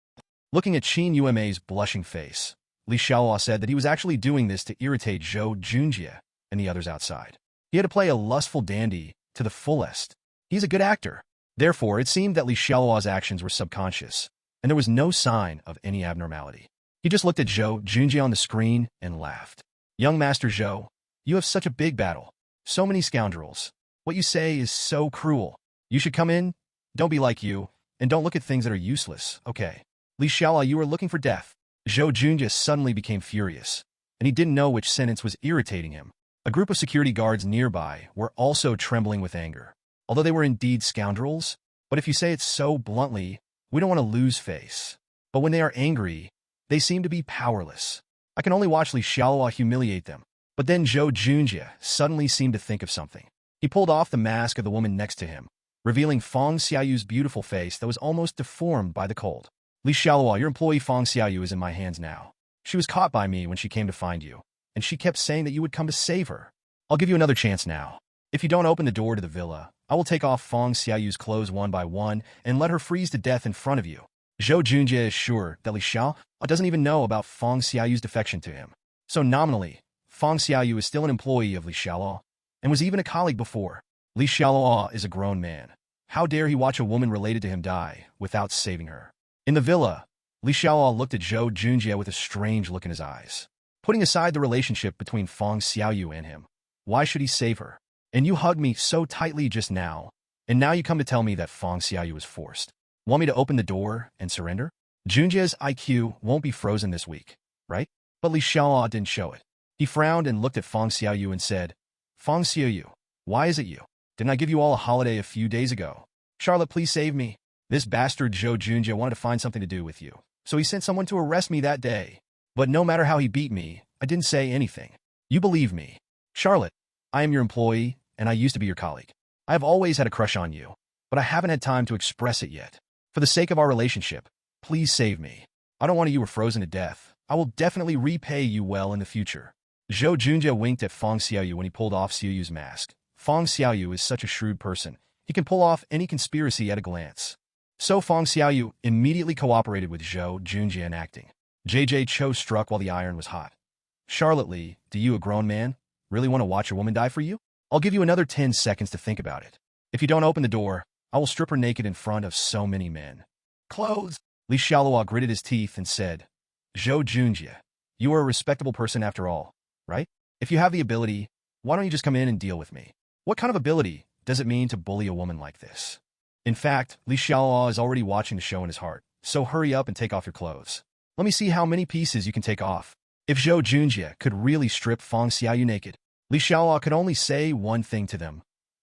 Looking at Qin Yuemei's blushing face, Li Xiaoluo said that he was actually doing this to irritate Zhou Junjie and the others outside. He had to play a lustful dandy to the fullest. He's a good actor. Therefore, it seemed that Li Xiaoluo's actions were subconscious, and there was no sign of any abnormality. He just looked at Zhou Junjie on the screen and laughed. Young Master Zhou, you have such a big battle. So many scoundrels. What you say is so cruel. You should come in, don't be like you, and don't look at things that are useless, okay? Li Xiaoluo, you are looking for death. Zhou Junjie suddenly became furious, and he didn't know which sentence was irritating him. A group of security guards nearby were also trembling with anger. Although they were indeed scoundrels, but if you say it so bluntly, we don't want to lose face. But when they are angry, they seem to be powerless. I can only watch Li Xiaoluo humiliate them. But then Zhou Junjie suddenly seemed to think of something. He pulled off the mask of the woman next to him, revealing Feng Xiaoyu's beautiful face that was almost deformed by the cold. Li Xiaoluo, your employee Feng Xiaoyu is in my hands now. She was caught by me when she came to find you, and she kept saying that you would come to save her. I'll give you another chance now. If you don't open the door to the villa, I will take off Feng Xiaoyu's clothes one by one and let her freeze to death in front of you. Zhou Junjie is sure that Li Xiaoluo doesn't even know about Feng Xiaoyu's defection to him. So nominally, Feng Xiaoyu is still an employee of Li Xiaoluo, and was even a colleague before. Li Xiaoluo is a grown man. How dare he watch a woman related to him die without saving her? In the villa, Li Xiaoluo looked at Zhou Junjie with a strange look in his eyes. Putting aside the relationship between Feng Xiaoyu and him, why should he save her? And you hugged me so tightly just now, and now you come to tell me that Feng Xiaoyu was forced. Want me to open the door and surrender? Junjie's IQ won't be frozen this week, right? But Li Xiaoluo didn't show it. He frowned and looked at Feng Xiaoyu and said, Feng Xiaoyu, why is it you? Didn't I give you all a holiday a few days ago? Charlotte, please save me. This bastard Zhou Junjie wanted to find something to do with you, so he sent someone to arrest me that day. But no matter how he beat me, I didn't say anything. You believe me. Charlotte, I am your employee, and I used to be your colleague. I have always had a crush on you, but I haven't had time to express it yet. For the sake of our relationship, please save me. I don't want you were frozen to death. I will definitely repay you well in the future. Zhou Junjie winked at Feng Xiaoyu when he pulled off Xiaoyu's mask. Feng Xiaoyu is such a shrewd person. He can pull off any conspiracy at a glance. So Feng Xiaoyu immediately cooperated with Zhou Junjie in acting. JJ Cho struck while the iron was hot. Charlotte Li, do you, a grown man, really want to watch a woman die for you? I'll give you another 10 seconds to think about it. If you don't open the door, I will strip her naked in front of so many men. Clothes! Li Xiaoluo gritted his teeth and said, Zhou Junjie, you are a respectable person after all, right? If you have the ability, why don't you just come in and deal with me? What kind of ability does it mean to bully a woman like this? In fact, Li Xiaoluo is already watching the show in his heart, so hurry up and take off your clothes. Let me see how many pieces you can take off. If Zhou Junjie could really strip Feng Xiaoyu naked, Li Xiaoluo could only say one thing to them.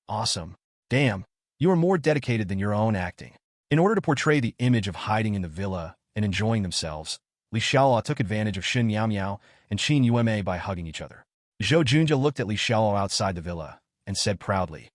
Awesome. Damn, you are more dedicated than your own acting. In order to portray the image of hiding in the villa and enjoying themselves, Li Xiaoluo took advantage of Xin Miao and Qin Yueme by hugging each other. Zhou Junjie looked at Li Xiaoluo outside the villa and said proudly,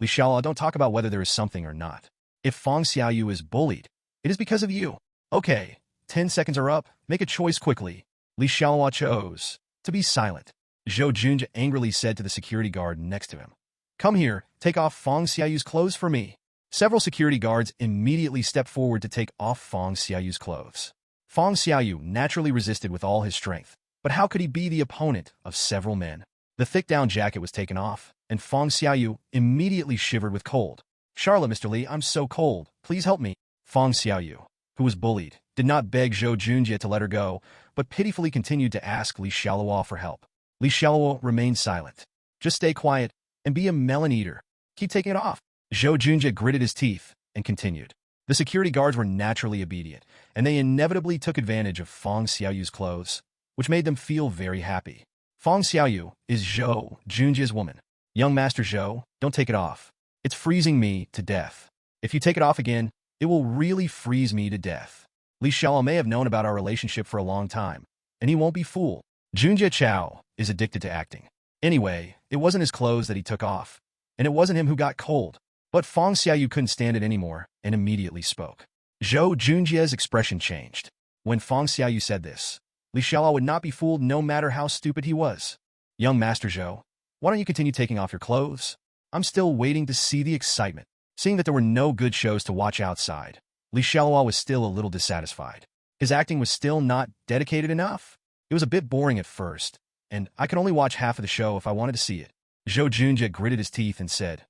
Li Xiaoluo, don't talk about whether there is something or not. If Feng Xiaoyu is bullied, it is because of you. Okay, 10 seconds are up. Make a choice quickly. Li Xiaoluo chose to be silent. Zhou Junjie angrily said to the security guard next to him, Come here, take off Feng Xiaoyu's clothes for me. Several security guards immediately stepped forward to take off Feng Xiaoyu's clothes. Feng Xiaoyu naturally resisted with all his strength, but how could he be the opponent of several men? The thick down jacket was taken off, and Feng Xiaoyu immediately shivered with cold. Charlotte, Mr. Li, I'm so cold. Please help me. Feng Xiaoyu, who was bullied, did not beg Zhou Junjie to let her go, but pitifully continued to ask Li Xiaoluo for help. Li Xiaoluo remained silent. Just stay quiet and be a melon eater. Keep taking it off. Zhou Junjie gritted his teeth and continued. The security guards were naturally obedient, and they inevitably took advantage of Feng Xiaoyu's clothes, which made them feel very happy. Feng Xiaoyu is Zhou Junjie's woman. Young Master Zhou, don't take it off. It's freezing me to death. If you take it off again, it will really freeze me to death. Li Xiaoluo may have known about our relationship for a long time, and he won't be fooled. Junjie Chao is addicted to acting. Anyway, it wasn't his clothes that he took off, and it wasn't him who got cold. But Feng Xiaoyu couldn't stand it anymore and immediately spoke. Zhou Junjie's expression changed. When Feng Xiaoyu said this, Li Xiaoluo would not be fooled no matter how stupid he was. Young Master Zhou, why don't you continue taking off your clothes? I'm still waiting to see the excitement. Seeing that there were no good shows to watch outside, Li Xiaoluo was still a little dissatisfied. His acting was still not dedicated enough. It was a bit boring at first, and I could only watch half of the show if I wanted to see it. Zhou Junjie gritted his teeth and said,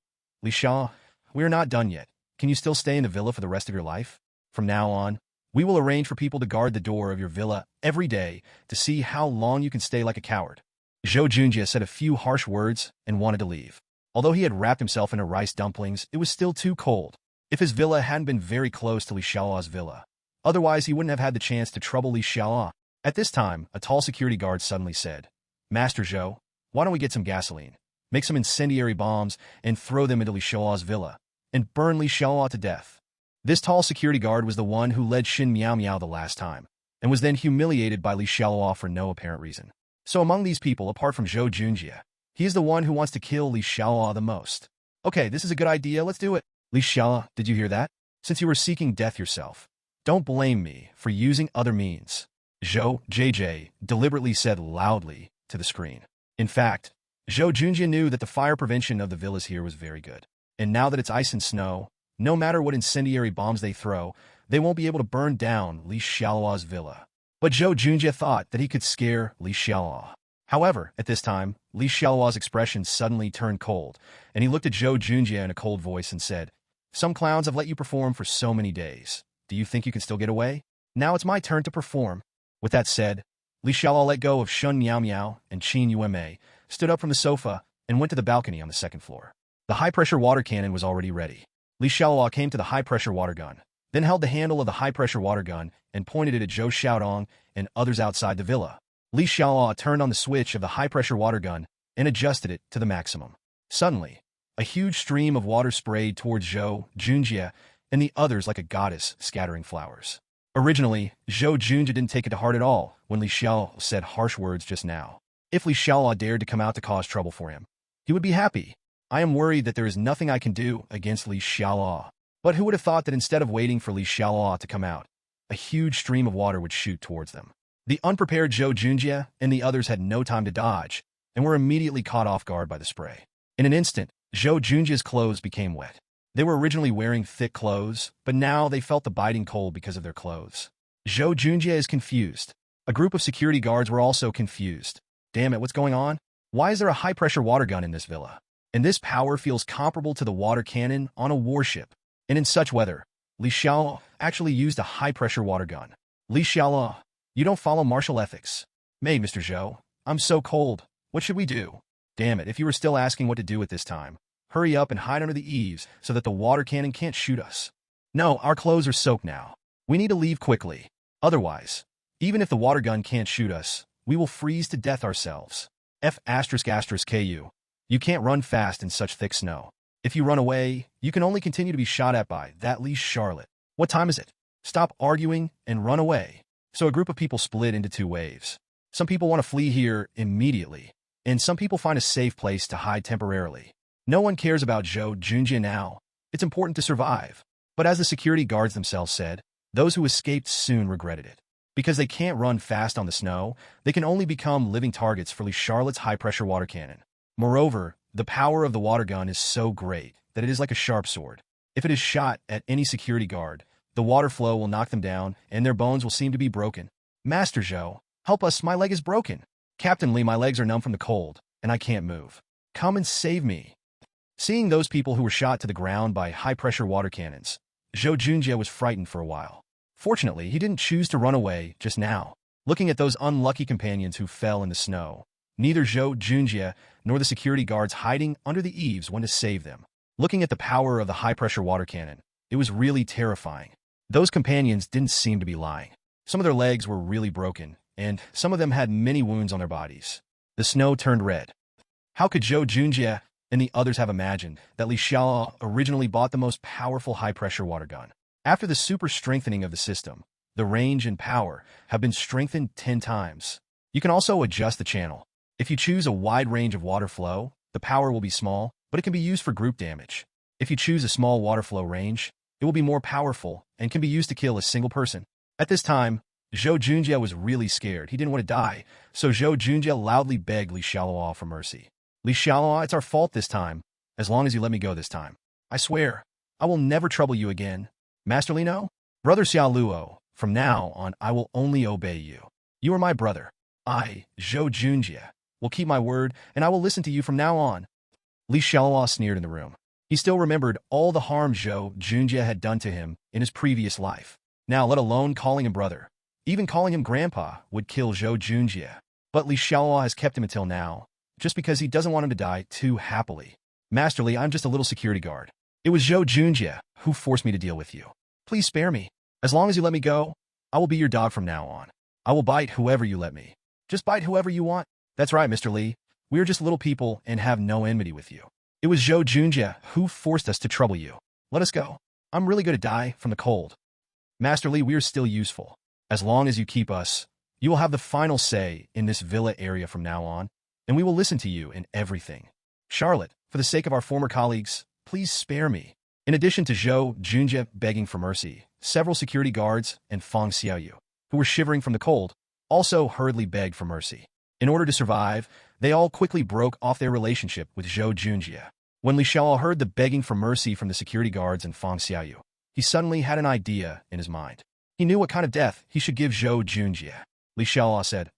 Li Xiaoluo, we are not done yet. Can you still stay in the villa for the rest of your life? From now on, we will arrange for people to guard the door of your villa every day to see how long you can stay like a coward. Zhou Junjie said a few harsh words and wanted to leave. Although he had wrapped himself in rice dumplings, it was still too cold. If his villa hadn't been very close to Li Xiaoluo's villa, otherwise he wouldn't have had the chance to trouble Li Xiaoluo. At this time, a tall security guard suddenly said, Master Zhou, why don't we get some gasoline, make some incendiary bombs, and throw them into Li Xiaoluo's villa, and burn Li Xiaoluo to death. This tall security guard was the one who led Xin Miao the last time, and was then humiliated by Li Xiaoluo for no apparent reason. So among these people, apart from Zhou Junjie, he is the one who wants to kill Li Xiaoluo the most. Okay, this is a good idea, let's do it. Li Xiaoluo, did you hear that? Since you were seeking death yourself, don't blame me for using other means. Zhou JJ deliberately said loudly to the screen. In fact, Zhou Junjie knew that the fire prevention of the villas here was very good. And now that it's ice and snow, no matter what incendiary bombs they throw, they won't be able to burn down Li Xiaoluo's villa. But Zhou Junjie thought that he could scare Li Xiaoluo. However, at this time, Li Xiaoluo's expression suddenly turned cold, and he looked at Zhou Junjie in a cold voice and said, Some clowns have let you perform for so many days. Do you think you can still get away? Now it's my turn to perform. With that said, Li Xiaoluo let go of Shun Miao and Qin Yueme, stood up from the sofa, and went to the balcony on the second floor. The high-pressure water cannon was already ready. Li Xiaoluo came to the high-pressure water gun, then held the handle of the high-pressure water gun and pointed it at Zhou Xiaodong and others outside the villa. Li Xiaoluo turned on the switch of the high-pressure water gun and adjusted it to the maximum. Suddenly, a huge stream of water sprayed towards Zhou Junjie and the others like a goddess scattering flowers. Originally, Zhou Junjie didn't take it to heart at all when Li Xiaoluo said harsh words just now. If Li Xiaoluo dared to come out to cause trouble for him, he would be happy. I am worried that there is nothing I can do against Li Xiaoluo. But who would have thought that instead of waiting for Li Xiaoluo to come out, a huge stream of water would shoot towards them? The unprepared Zhou Junjie and the others had no time to dodge, and were immediately caught off guard by the spray. In an instant, Zhou Junjie's clothes became wet. They were originally wearing thick clothes, but now they felt the biting cold because of their clothes. Zhou Junjie is confused. A group of security guards were also confused. Damn it, what's going on? Why is there a high-pressure water gun in this villa? And this power feels comparable to the water cannon on a warship. And in such weather, Li Xiaoluo actually used a high-pressure water gun. Li Xiaoluo, you don't follow martial ethics. May, Mr. Zhou, I'm so cold. What should we do? Damn it, if you were still asking what to do at this time, hurry up and hide under the eaves so that the water cannon can't shoot us. No, our clothes are soaked now. We need to leave quickly. Otherwise, even if the water gun can't shoot us, we will freeze to death ourselves. F***KU. You can't run fast in such thick snow. If you run away, you can only continue to be shot at by that least Charlotte. What time is it? Stop arguing and run away. So a group of people split into two waves. Some people want to flee here immediately, and some people find a safe place to hide temporarily. No one cares about Zhou Junjie now. It's important to survive. But as the security guards themselves said, those who escaped soon regretted it. Because they can't run fast on the snow, they can only become living targets for Charlotte's high-pressure water cannon. Moreover, the power of the water gun is so great that it is like a sharp sword. If it is shot at any security guard, the water flow will knock them down, and their bones will seem to be broken. Master Zhou, help us, my leg is broken. Captain Li, my legs are numb from the cold, and I can't move. Come and save me. Seeing those people who were shot to the ground by high-pressure water cannons, Zhou Junjie was frightened for a while. Fortunately, he didn't choose to run away just now. Looking at those unlucky companions who fell in the snow, neither Zhou Junjie nor the security guards hiding under the eaves went to save them. Looking at the power of the high-pressure water cannon, it was really terrifying. Those companions didn't seem to be lying. Some of their legs were really broken, and some of them had many wounds on their bodies. The snow turned red. How could Zhou Junjie and the others have imagined that Xialuo originally bought the most powerful high-pressure water gun? After the super strengthening of the system, the range and power have been strengthened 10 times. You can also adjust the channel. If you choose a wide range of water flow, the power will be small, but it can be used for group damage. If you choose a small water flow range, it will be more powerful and can be used to kill a single person. At this time, Zhou Junjie was really scared. He didn't want to die, so Zhou Junjie loudly begged Xialuo for mercy. Xialuo, it's our fault this time, as long as you let me go this time. I swear, I will never trouble you again. Master Li, no? Brother Xialuo, from now on I will only obey you. You are my brother. I, Zhou Junjie, will keep my word, and I will listen to you from now on. Xialuo sneered in the room. He still remembered all the harm Zhou Junjie had done to him in his previous life. Now, let alone calling him brother. Even calling him grandpa would kill Zhou Junjie. But Xialuo has kept him until now, just because he doesn't want him to die too happily. Master Li, I'm just a little security guard. It was Zhou Junjie who forced me to deal with you. Please spare me. As long as you let me go, I will be your dog from now on. I will bite whoever you let me. Just bite whoever you want. That's right, Mr. Li. We are just little people and have no enmity with you. It was Zhou Junjie who forced us to trouble you. Let us go. I'm really going to die from the cold. Master Li, we are still useful. As long as you keep us, you will have the final say in this villa area from now on, and we will listen to you in everything. Charlotte, for the sake of our former colleagues, please spare me. In addition to Zhou Junjie begging for mercy, several security guards and Feng Xiaoyu, who were shivering from the cold, also hurriedly begged for mercy. In order to survive, they all quickly broke off their relationship with Zhou Junjie. When Li Xiaoluo heard the begging for mercy from the security guards and Feng Xiaoyu, he suddenly had an idea in his mind. He knew what kind of death he should give Zhou Junjie. Li Xiaoluo said,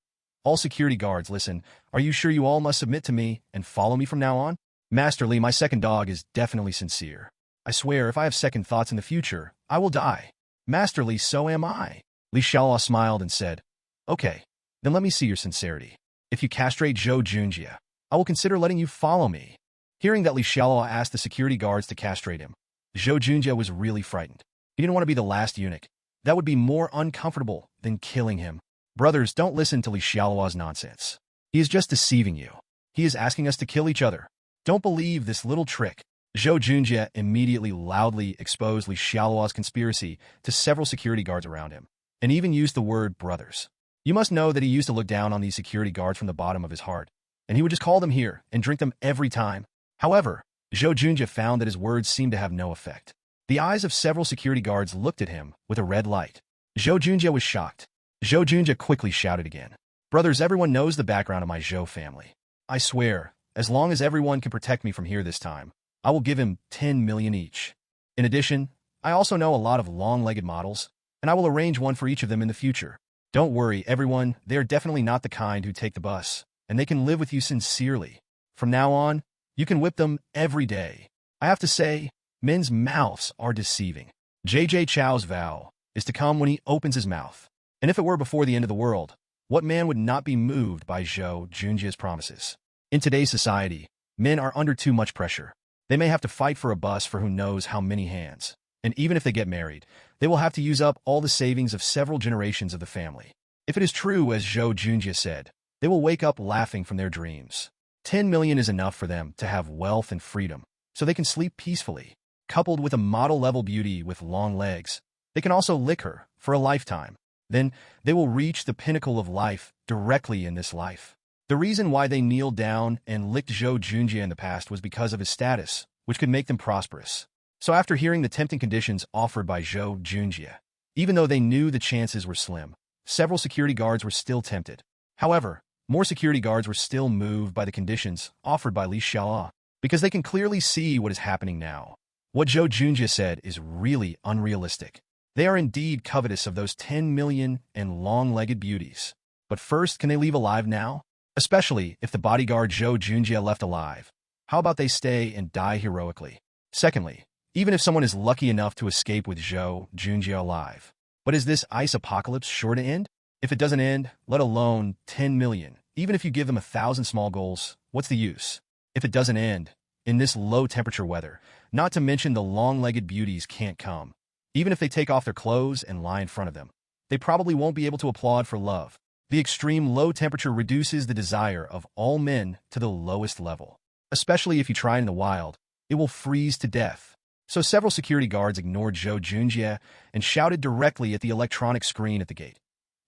"All security guards, listen. Are you sure you all must submit to me and follow me from now on? Master Li, my second dog is definitely sincere. I swear if I have second thoughts in the future, I will die. Master Li, so am I." Li Xiaoluo smiled and said, "Okay, then let me see your sincerity. If you castrate Zhou Junjie, I will consider letting you follow me." Hearing that Li Xiaoluo asked the security guards to castrate him, Zhou Junjie was really frightened. He didn't want to be the last eunuch. That would be more uncomfortable than killing him. Brothers, don't listen to Li Xiaoluo's nonsense. He is just deceiving you. He is asking us to kill each other. Don't believe this little trick. Zhou Junjie immediately loudly exposed Li Xiaoluo's conspiracy to several security guards around him, and even used the word brothers. You must know that he used to look down on these security guards from the bottom of his heart, and he would just call them here and drink them every time. However, Zhou Junjie found that his words seemed to have no effect. The eyes of several security guards looked at him with a red light. Zhou Junjie was shocked. Zhou Junjie quickly shouted again, "Brothers, everyone knows the background of my Zhou family. I swear, as long as everyone can protect me from here this time, I will give him 10 million each. In addition, I also know a lot of long-legged models, and I will arrange one for each of them in the future. Don't worry, everyone, they are definitely not the kind who take the bus, and they can live with you sincerely. From now on, you can whip them every day. I have to say, men's mouths are deceiving. J.J. Chow's vow is to come when he opens his mouth. And if it were before the end of the world, what man would not be moved by Zhou Junjie's promises? In today's society, men are under too much pressure. They may have to fight for a bus for who knows how many hands. And even if they get married, they will have to use up all the savings of several generations of the family. If it is true, as Zhou Junjie said, they will wake up laughing from their dreams. 10 million is enough for them to have wealth and freedom, so they can sleep peacefully. Coupled with a model-level beauty with long legs, they can also lick her for a lifetime. then they will reach the pinnacle of life directly in this life. The reason why they kneeled down and licked Zhou Junjie in the past was because of his status, which could make them prosperous. So after hearing the tempting conditions offered by Zhou Junjie, even though they knew the chances were slim, several security guards were still tempted. However, more security guards were still moved by the conditions offered by Xialuo, because they can clearly see what is happening now. What Zhou Junjie said is really unrealistic. They are indeed covetous of those 10 million and long-legged beauties. But first, can they leave alive now? Especially if the bodyguard Zhou Junjie left alive. How about they stay and die heroically? Secondly, even if someone is lucky enough to escape with Zhou Junjie alive. But is this ice apocalypse sure to end? If it doesn't end, let alone 10 million, even if you give them 1,000 small goals, what's the use? If it doesn't end, in this low-temperature weather, not to mention the long-legged beauties can't come. Even if they take off their clothes and lie in front of them, they probably won't be able to applaud for love. The extreme low temperature reduces the desire of all men to the lowest level. Especially if you try in the wild, it will freeze to death. So several security guards ignored Zhou Junjie and shouted directly at the electronic screen at the gate.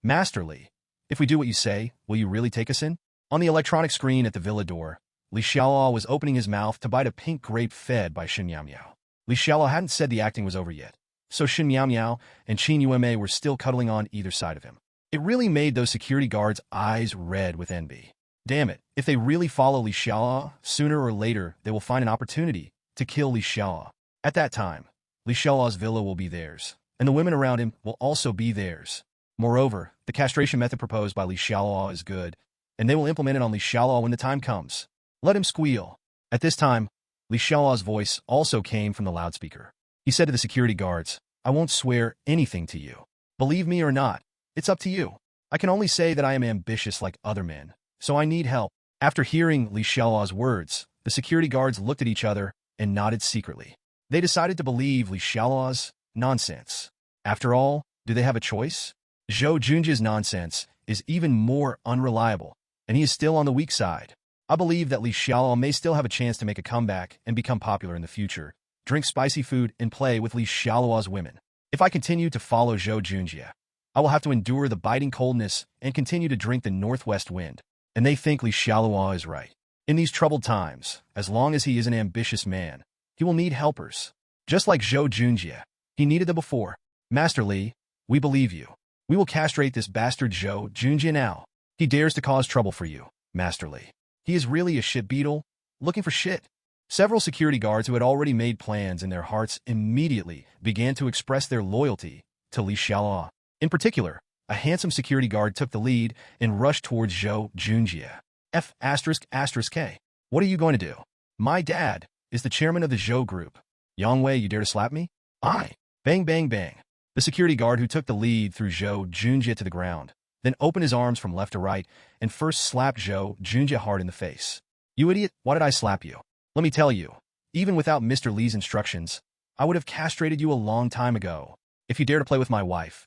Masterly, if we do what you say, will you really take us in? On the electronic screen at the villa door, Xialuo was opening his mouth to bite a pink grape fed by Xialuo. Xialuo hadn't said the acting was over yet, so Xialuo and Qin Yueme were still cuddling on either side of him. It really made those security guards' eyes red with envy. Damn it, if they really follow Xialuo, sooner or later they will find an opportunity to kill Xialuo. At that time, Xialuo's villa will be theirs, and the women around him will also be theirs. Moreover, the castration method proposed by Xialuo is good, and they will implement it on Xialuo when the time comes. Let him squeal. At this time, Xialuo's voice also came from the loudspeaker. He said to the security guards, I won't swear anything to you. Believe me or not, it's up to you. I can only say that I am ambitious like other men, so I need help. After hearing Xialuo's words, the security guards looked at each other and nodded secretly. They decided to believe Xialuo's nonsense. After all, do they have a choice? Zhou Junjie's nonsense is even more unreliable, and he is still on the weak side. I believe that Xialuo may still have a chance to make a comeback and become popular in the future, drink spicy food, and play with Xialuo's women. If I continue to follow Zhou Junjie, I will have to endure the biting coldness and continue to drink the northwest wind. And they think Xialuo is right. In these troubled times, as long as he is an ambitious man, he will need helpers. Just like Zhou Junjie, he needed them before. Master Li, we believe you. We will castrate this bastard Zhou Junjie now. He dares to cause trouble for you, Master Li. He is really a shit beetle, looking for shit. Several security guards who had already made plans in their hearts immediately began to express their loyalty to Xialuo. In particular, a handsome security guard took the lead and rushed towards Zhou Junjie. F***K. What are you going to do? My dad is the chairman of the Zhou group. Yang Wei, you dare to slap me? I. Bang, bang, bang. The security guard who took the lead threw Zhou Junjie to the ground, then opened his arms from left to right and first slapped Zhou Junjie hard in the face. You idiot, why did I slap you? Let me tell you, even without Mr. Li's instructions, I would have castrated you a long time ago. If you dare to play with my wife.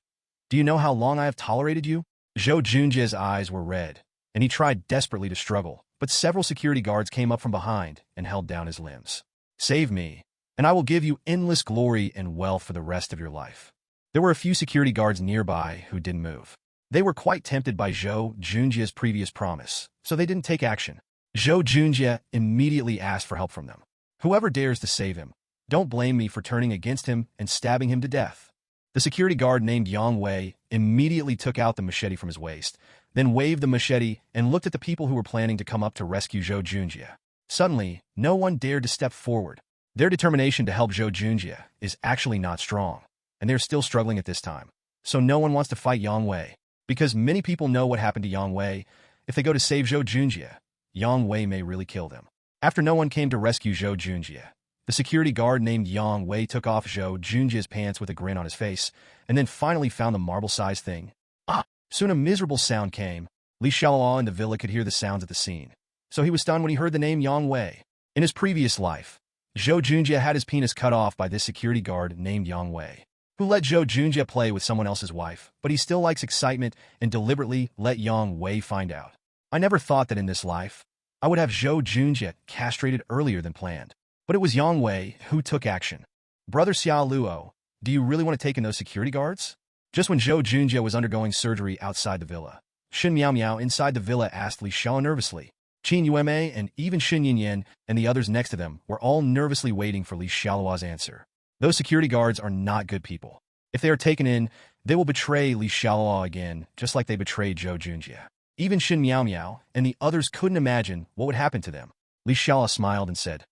Do you know how long I have tolerated you? Zhou Junjie's eyes were red, and he tried desperately to struggle, but several security guards came up from behind and held down his limbs. Save me, and I will give you endless glory and wealth for the rest of your life. There were a few security guards nearby who didn't move. They were quite tempted by Zhou Junjie's previous promise, so they didn't take action. Zhou Junjie immediately asked for help from them. Whoever dares to save him, don't blame me for turning against him and stabbing him to death. The security guard named Yang Wei immediately took out the machete from his waist, then waved the machete and looked at the people who were planning to come up to rescue Zhou Junjie. Suddenly, no one dared to step forward. Their determination to help Zhou Junjie is actually not strong, and they're still struggling at this time. So no one wants to fight Yang Wei, because many people know what happened to Yang Wei. If they go to save Zhou Junjie, Yang Wei may really kill them. After no one came to rescue Zhou Junjie, the security guard named Yang Wei took off Zhou Junjie's pants with a grin on his face, and then finally found the marble-sized thing. Soon a miserable sound came. Xialuo in the villa could hear the sounds at the scene, so he was stunned when he heard the name Yang Wei. In his previous life, Zhou Junjie had his penis cut off by this security guard named Yang Wei, who let Zhou Junjie play with someone else's wife, but he still likes excitement and deliberately let Yang Wei find out. I never thought that in this life, I would have Zhou Junjie castrated earlier than planned. But it was Yang Wei who took action. Brother Xialuo, do you really want to take in those security guards? Just when Zhou Junjie was undergoing surgery outside the villa, Shen Miao Miao inside the villa asked Li Xiao nervously. Qin Yueme and even Shen Yinyan and the others next to them were all nervously waiting for Li Xiaoluo's answer. Those security guards are not good people. If they are taken in, they will betray Li Xiaoluo again, just like they betrayed Zhou Junjie. Even Shen Miao Miao and the others couldn't imagine what would happen to them. Li Xiaoluo smiled and said,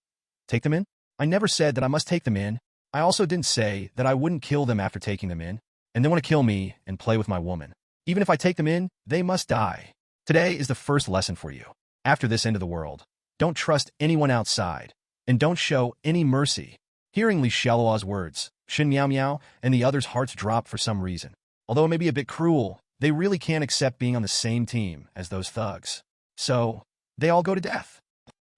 "Take them in? I never said that I must take them in. I also didn't say that I wouldn't kill them after taking them in, and they want to kill me and play with my woman. Even if I take them in, they must die. Today is the first lesson for you. After this end of the world, don't trust anyone outside, and don't show any mercy." Hearing Li Xiaoluo's words, Shen Miao Miao and the others' hearts dropped for some reason. Although it may be a bit cruel, they really can't accept being on the same team as those thugs. So, they all go to death.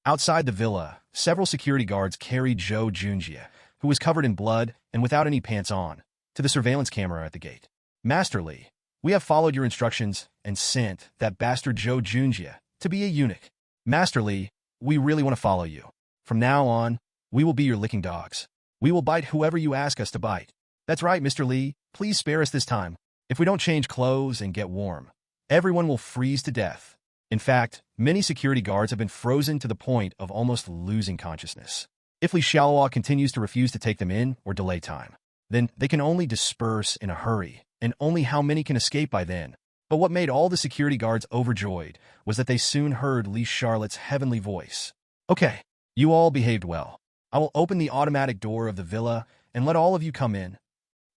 Outside the villa, several security guards carried Zhou Junjie, who was covered in blood and without any pants on, to the surveillance camera at the gate. "Master Li, we have followed your instructions and sent that bastard Zhou Junjie to be a eunuch. Master Li, we really want to follow you. From now on, we will be your licking dogs. We will bite whoever you ask us to bite. That's right, Mr. Li, please spare us this time. If we don't change clothes and get warm, everyone will freeze to death." In fact, many security guards have been frozen to the point of almost losing consciousness. If Li Xiaoluo continues to refuse to take them in or delay time, then they can only disperse in a hurry, and only how many can escape by then. But what made all the security guards overjoyed was that they soon heard Li Charlotte's heavenly voice. "Okay, you all behaved well. I will open the automatic door of the villa and let all of you come in."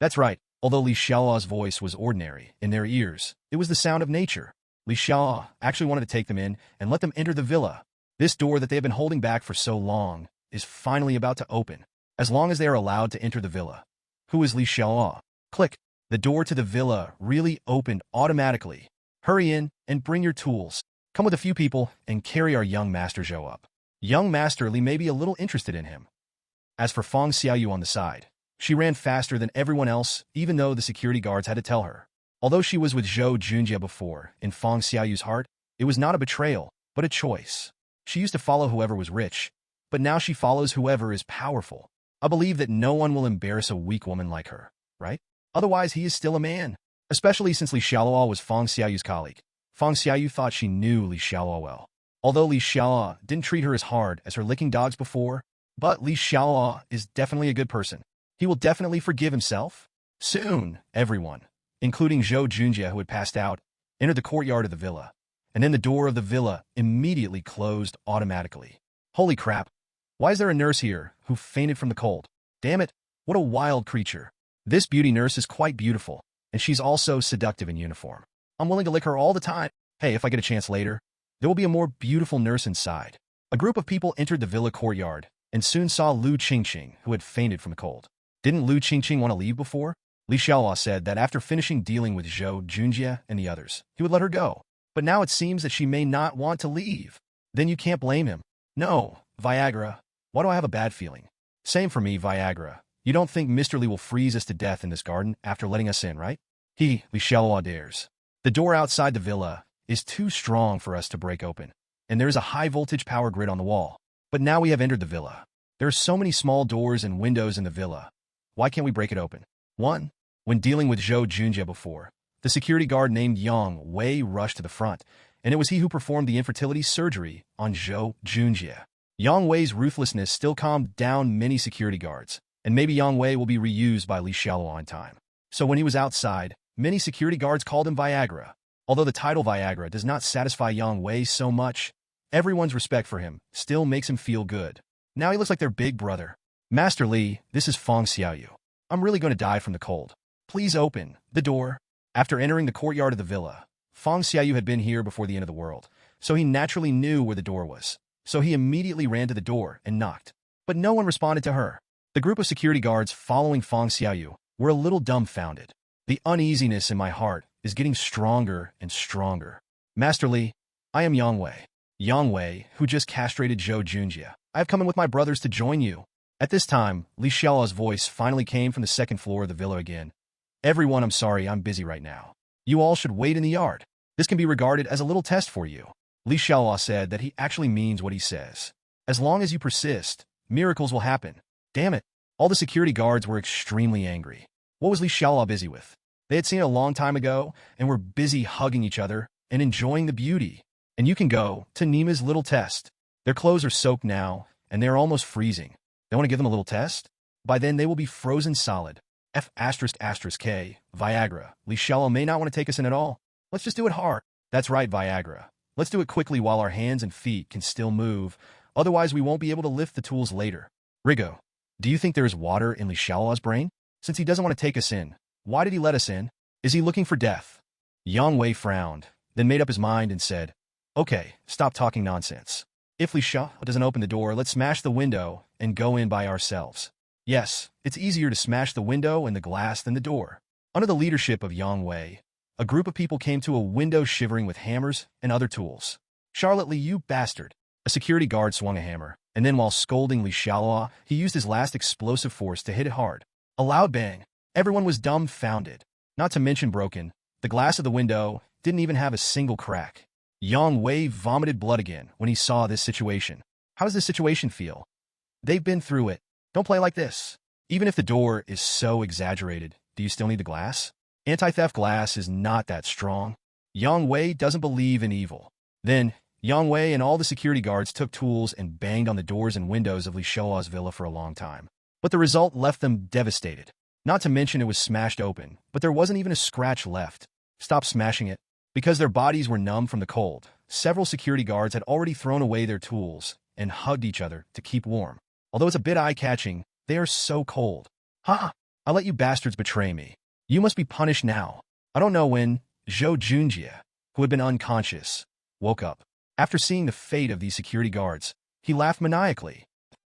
That's right, although Li Xiaoluo's voice was ordinary in their ears, it was the sound of nature. Li Xiaoluo actually wanted to take them in and let them enter the villa. This door that they have been holding back for so long is finally about to open, as long as they are allowed to enter the villa. Who is Li Xiaoluo? Click. The door to the villa really opened automatically. "Hurry in and bring your tools. Come with a few people and carry our young master Zhou up." Young Master Li may be a little interested in him. As for Feng Xiaoyu on the side, she ran faster than everyone else, even though the security guards had to tell her. Although she was with Zhou Junjie before, in Feng Xiaoyu's heart, it was not a betrayal, but a choice. She used to follow whoever was rich, but now she follows whoever is powerful. I believe that no one will embarrass a weak woman like her, right? Otherwise, he is still a man. Especially since Li Xiaoluo was Feng Xiaoyu's colleague. Feng Xiaoyu thought she knew Li Xiaoluo well. Although Li Xiaoluo didn't treat her as hard as her licking dogs before, but Li Xiaoluo is definitely a good person. He will definitely forgive himself. Soon, everyone, including Zhou Junjie who had passed out, entered the courtyard of the villa, and then the door of the villa immediately closed automatically. Holy crap! Why is there a nurse here who fainted from the cold? Damn it, what a wild creature. This beauty nurse is quite beautiful, and she's also seductive in uniform. I'm willing to lick her all the time. Hey, if I get a chance later, there will be a more beautiful nurse inside. A group of people entered the villa courtyard and soon saw Lu Qingqing, who had fainted from the cold. Didn't Lu Qingqing want to leave before? Li Xiaoluo said that after finishing dealing with Zhou Junjie and the others, he would let her go. But now it seems that she may not want to leave. Then you can't blame him. No, Viagra. Why do I have a bad feeling? Same for me, Viagra. You don't think Mr. Li will freeze us to death in this garden after letting us in, right? Li Xiaoluo dares. The door outside the villa is too strong for us to break open, and there is a high-voltage power grid on the wall. But now we have entered the villa. There are so many small doors and windows in the villa. Why can't we break it open? 1. When dealing with Zhou Junjie before, the security guard named Yang Wei rushed to the front, and it was he who performed the infertility surgery on Zhou Junjie. Yang Wei's ruthlessness still calmed down many security guards, and maybe Yang Wei will be reused by Li Xiaoluo in time. So when he was outside, many security guards called him Viagra. Although the title Viagra does not satisfy Yang Wei so much, everyone's respect for him still makes him feel good. Now he looks like their big brother. Master Li, this is Feng Xiaoyu. I'm really going to die from the cold. Please open the door. After entering the courtyard of the villa, Feng Xiaoyu had been here before the end of the world, so he naturally knew where the door was. So he immediately ran to the door and knocked. But no one responded to her. The group of security guards following Feng Xiaoyu were a little dumbfounded. The uneasiness in my heart is getting stronger and stronger. Master Li, I am Yang Wei. Yang Wei, who just castrated Zhou Junjie. I have come in with my brothers to join you. At this time, Li Xiaoluo's voice finally came from the second floor of the villa again. Everyone, I'm sorry, I'm busy right now. You all should wait in the yard. This can be regarded as a little test for you. Li Xiaoluo said that he actually means what he says. As long as you persist, miracles will happen. Damn it. All the security guards were extremely angry. What was Li Xiaoluo busy with? They had seen it a long time ago and were busy hugging each other and enjoying the beauty. And you can go to Nima's little test. Their clothes are soaked now, and they're almost freezing. They want to give them a little test? By then, they will be frozen solid. F asterisk asterisk K, Viagra. Xialuo may not want to take us in at all. Let's just do it hard. That's right, Viagra. Let's do it quickly while our hands and feet can still move. Otherwise, we won't be able to lift the tools later. Rigo, do you think there is water in Xialuo's brain? Since he doesn't want to take us in, why did he let us in? Is he looking for death? Yang Wei frowned, then made up his mind and said, Okay, stop talking nonsense. If Xialuo doesn't open the door, let's smash the window and go in by ourselves. Yes, it's easier to smash the window and the glass than the door. Under the leadership of Yang Wei, a group of people came to a window shivering with hammers and other tools. Charlotte Li, you bastard. A security guard swung a hammer, and then while scolding Xialuo, he used his last explosive force to hit it hard. A loud bang. Everyone was dumbfounded. Not to mention broken. The glass of the window didn't even have a single crack. Yang Wei vomited blood again when he saw this situation. How does this situation feel? They've been through it. Don't play like this. Even if the door is so exaggerated, do you still need the glass? Anti-theft glass is not that strong. Yang Wei doesn't believe in evil. Then, Yang Wei and all the security guards took tools and banged on the doors and windows of Xialuo's villa for a long time. But the result left them devastated. Not to mention it was smashed open, but there wasn't even a scratch left. Stop smashing it. Because their bodies were numb from the cold, several security guards had already thrown away their tools and hugged each other to keep warm. Although it's a bit eye-catching, they are so cold. Ha! I'll let you bastards betray me. You must be punished now. I don't know when Zhou Junjie, who had been unconscious, woke up. After seeing the fate of these security guards, he laughed maniacally.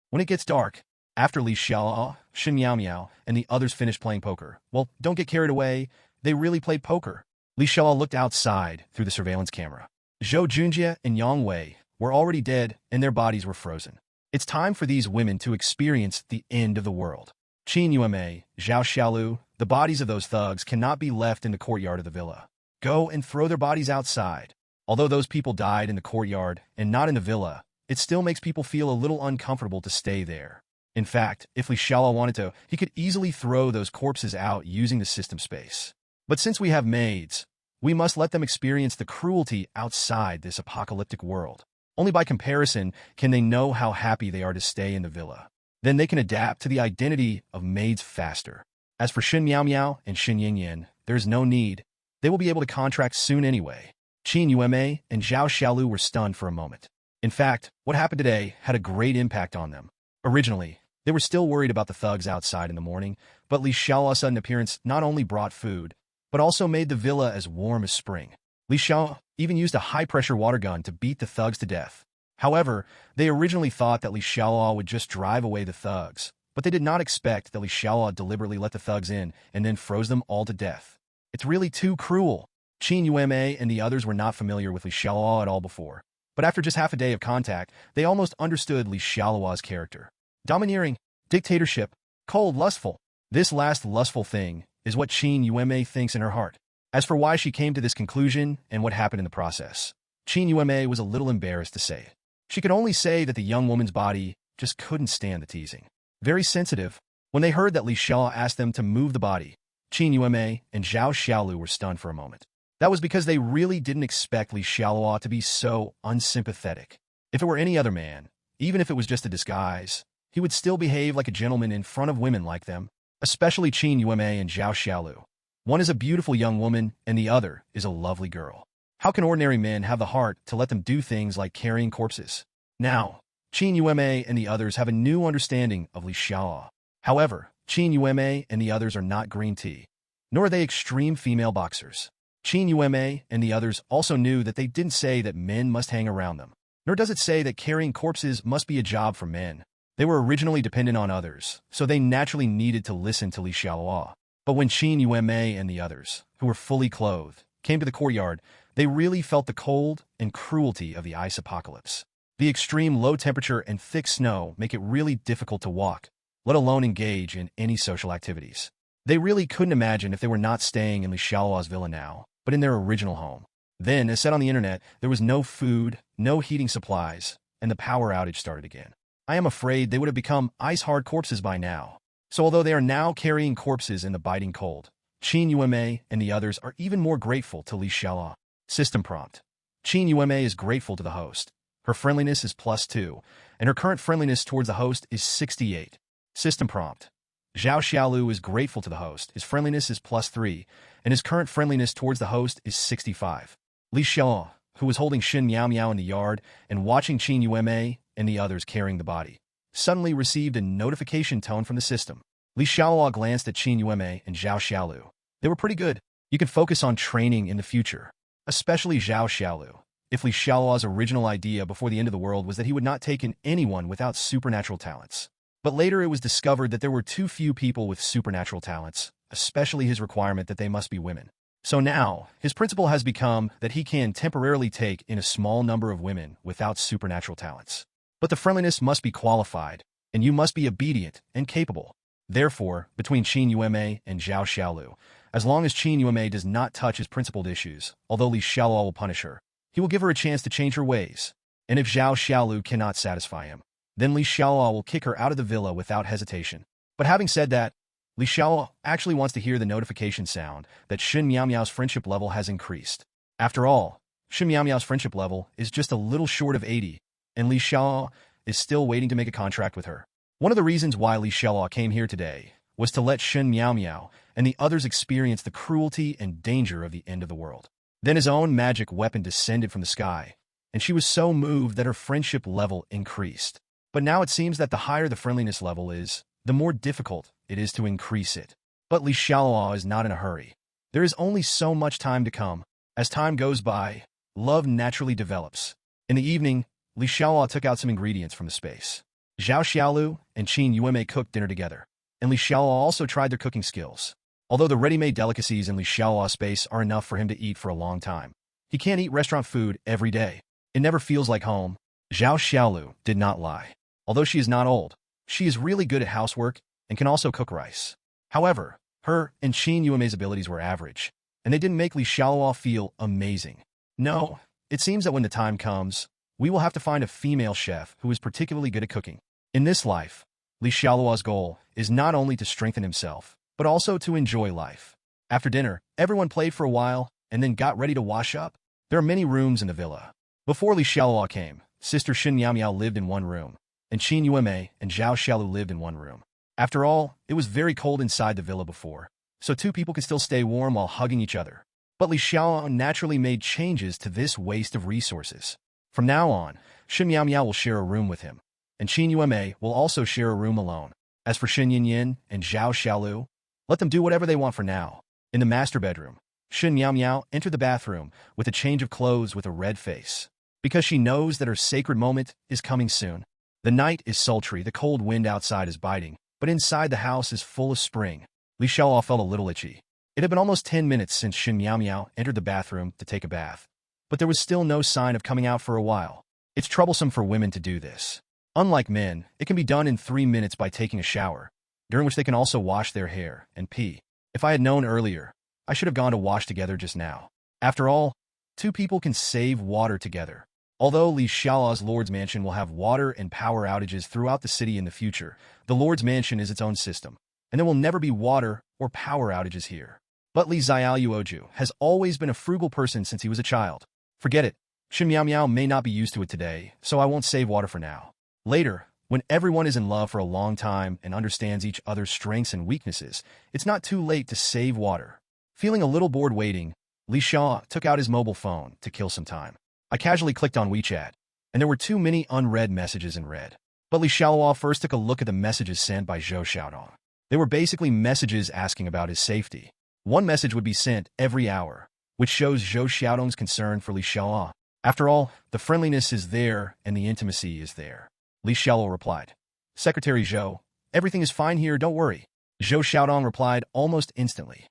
When it gets dark, after Li Xialuo, Shen Miao, and the others finished playing poker, well, don't get carried away, they really played poker. Li Xialuo looked outside through the surveillance camera. Zhou Junjie and Yang Wei were already dead and their bodies were frozen. It's time for these women to experience the end of the world. Qin Yueme, Zhao Xialuo, the bodies of those thugs cannot be left in the courtyard of the villa. Go and throw their bodies outside. Although those people died in the courtyard and not in the villa, it still makes people feel a little uncomfortable to stay there. In fact, if Li Xialuo wanted to, he could easily throw those corpses out using the system space. But since we have maids, we must let them experience the cruelty outside this apocalyptic world. Only by comparison can they know how happy they are to stay in the villa. Then they can adapt to the identity of maids faster. As for Shen Miao and Shen Yinyin, there is no need. They will be able to contract soon anyway. Qin Yueme and Zhao Xialuo were stunned for a moment. In fact, what happened today had a great impact on them. Originally, they were still worried about the thugs outside in the morning, but Li Xiaoluo's sudden appearance not only brought food, but also made the villa as warm as spring. Li Xiaoluo even used a high-pressure water gun to beat the thugs to death. However, they originally thought that Li Xiaoluo would just drive away the thugs, but they did not expect that Li Xiaoluo deliberately let the thugs in and then froze them all to death. It's really too cruel. Qin Yueme and the others were not familiar with Li Xiaoluo at all before, but after just half a day of contact, they almost understood Li Xiaoluo's character. Domineering, dictatorship, cold, lustful. This last lustful thing is what Qin Yueme thinks in her heart. As for why she came to this conclusion and what happened in the process, Qin Yueme was a little embarrassed to say it. She could only say that the young woman's body just couldn't stand the teasing. Very sensitive. When they heard that Li Xiaoluo asked them to move the body, Qin Yueme and Zhao Xialuo were stunned for a moment. That was because they really didn't expect Li Xiaoluo to be so unsympathetic. If it were any other man, even if it was just a disguise, he would still behave like a gentleman in front of women like them, especially Qin Yueme and Zhao Xialuo. One is a beautiful young woman, and the other is a lovely girl. How can ordinary men have the heart to let them do things like carrying corpses? Now, Qin Yueme and the others have a new understanding of Li Xiaoluo. However, Qin Yueme and the others are not green tea, nor are they extreme female boxers. Qin Yueme and the others also knew that they didn't say that men must hang around them, nor does it say that carrying corpses must be a job for men. They were originally dependent on others, so they naturally needed to listen to Li Xiaoluo. But when Qin Yueme and the others, who were fully clothed, came to the courtyard, they really felt the cold and cruelty of the ice apocalypse. The extreme low temperature and thick snow make it really difficult to walk, let alone engage in any social activities. They really couldn't imagine if they were not staying in Li Xiaoluo's villa now, but in their original home. Then, as said on the internet, there was no food, no heating supplies, and the power outage started again. I am afraid they would have become ice-hard corpses by now. So although they are now carrying corpses in the biting cold, Qin Yume and the others are even more grateful to Li Xiaoluo. System prompt. Qin Yume is grateful to the host. Her friendliness is +2, and her current friendliness towards the host is 68. System prompt. Xialuo is grateful to the host. His friendliness is +3, and his current friendliness towards the host is 65. Li Xiaoluo, who was holding Shin Miao Miao in the yard and watching Qin Yume and the others carrying the body, suddenly received a notification tone from the system. Li Xiaoluo glanced at Qin Yume and Xialuo. They were pretty good. You can focus on training in the future, especially Xialuo. If Li Xiaoluo's original idea before the end of the world was that he would not take in anyone without supernatural talents. But later it was discovered that there were too few people with supernatural talents, especially his requirement that they must be women. So now, his principle has become that he can temporarily take in a small number of women without supernatural talents. But the friendliness must be qualified, and you must be obedient and capable. Therefore, between Qin Yume and Xialuo, as long as Qin Yume does not touch his principled issues, although Li Xiaoluo will punish her, he will give her a chance to change her ways. And if Xialuo cannot satisfy him, then Li Xiaoluo will kick her out of the villa without hesitation. But having said that, Li Xiaoluo actually wants to hear the notification sound that Shin Miao Miao's friendship level has increased. After all, Shin Miao Miao's friendship level is just a little short of 80, and Li Xiaoluo is still waiting to make a contract with her. One of the reasons why Li Xiaoluo came here today was to let Shin Miao Miao and the others experience the cruelty and danger of the end of the world. Then his own magic weapon descended from the sky, and she was so moved that her friendship level increased. But now it seems that the higher the friendliness level is, the more difficult it is to increase it. But Li Xiaoluo is not in a hurry. There is only so much time to come. As time goes by, love naturally develops. In the evening, Li Xiaoluo took out some ingredients from the space. Xialuo and Qin Yume cooked dinner together, and Li Xiaoluo also tried their cooking skills. Although the ready-made delicacies in Li Xiaoluo's space are enough for him to eat for a long time, he can't eat restaurant food every day. It never feels like home. Xialuo did not lie. Although she is not old, she is really good at housework and can also cook rice. However, her and Qin Yume's abilities were average, and they didn't make Li Xiaoluo feel amazing. No, it seems that when the time comes, we will have to find a female chef who is particularly good at cooking. In this life, Li Xiaoluo's goal is not only to strengthen himself, but also to enjoy life. After dinner, everyone played for a while and then got ready to wash up. There are many rooms in the villa. Before Li Xiaoluo came, Sister Shin Miao Miao lived in one room, and Qin Yume and Xialuo lived in one room. After all, it was very cold inside the villa before, so two people could still stay warm while hugging each other. But Li Xiaoluo naturally made changes to this waste of resources. From now on, Shin Miao Miao will share a room with him, and Qin Yume will also share a room alone. As for Shin Yin and Xialuo, let them do whatever they want for now. In the master bedroom, Shin Miao Miao entered the bathroom with a change of clothes with a red face, because she knows that her sacred moment is coming soon. The night is sultry, the cold wind outside is biting, but inside the house is full of spring. Li Xiaoluo felt a little itchy. It had been almost 10 minutes since Shin Miao Miao entered the bathroom to take a bath, but there was still no sign of coming out for a while. It's troublesome for women to do this. Unlike men, it can be done in 3 minutes by taking a shower, during which they can also wash their hair and pee. If I had known earlier, I should have gone to wash together just now. After all, two people can save water together. Although Li Xiaoluo's Lord's Mansion will have water and power outages throughout the city in the future, the Lord's Mansion is its own system, and there will never be water or power outages here. But Li Xialuo has always been a frugal person since he was a child. Forget it. Shin Miao Miao may not be used to it today, so I won't save water for now. Later, when everyone is in love for a long time and understands each other's strengths and weaknesses, it's not too late to save water. Feeling a little bored waiting, Li Xiaoluo took out his mobile phone to kill some time. I casually clicked on WeChat, and there were too many unread messages in red. But Li Xiaoluo first took a look at the messages sent by Zhou Xiaodong. They were basically messages asking about his safety. One message would be sent every hour, which shows Zhou Xiaodong's concern for Li Xiaoluo. After all, the friendliness is there and the intimacy is there. Li Xiaoluo replied, "Secretary Zhou, everything is fine here, don't worry." Zhou Xiaodong replied almost instantly,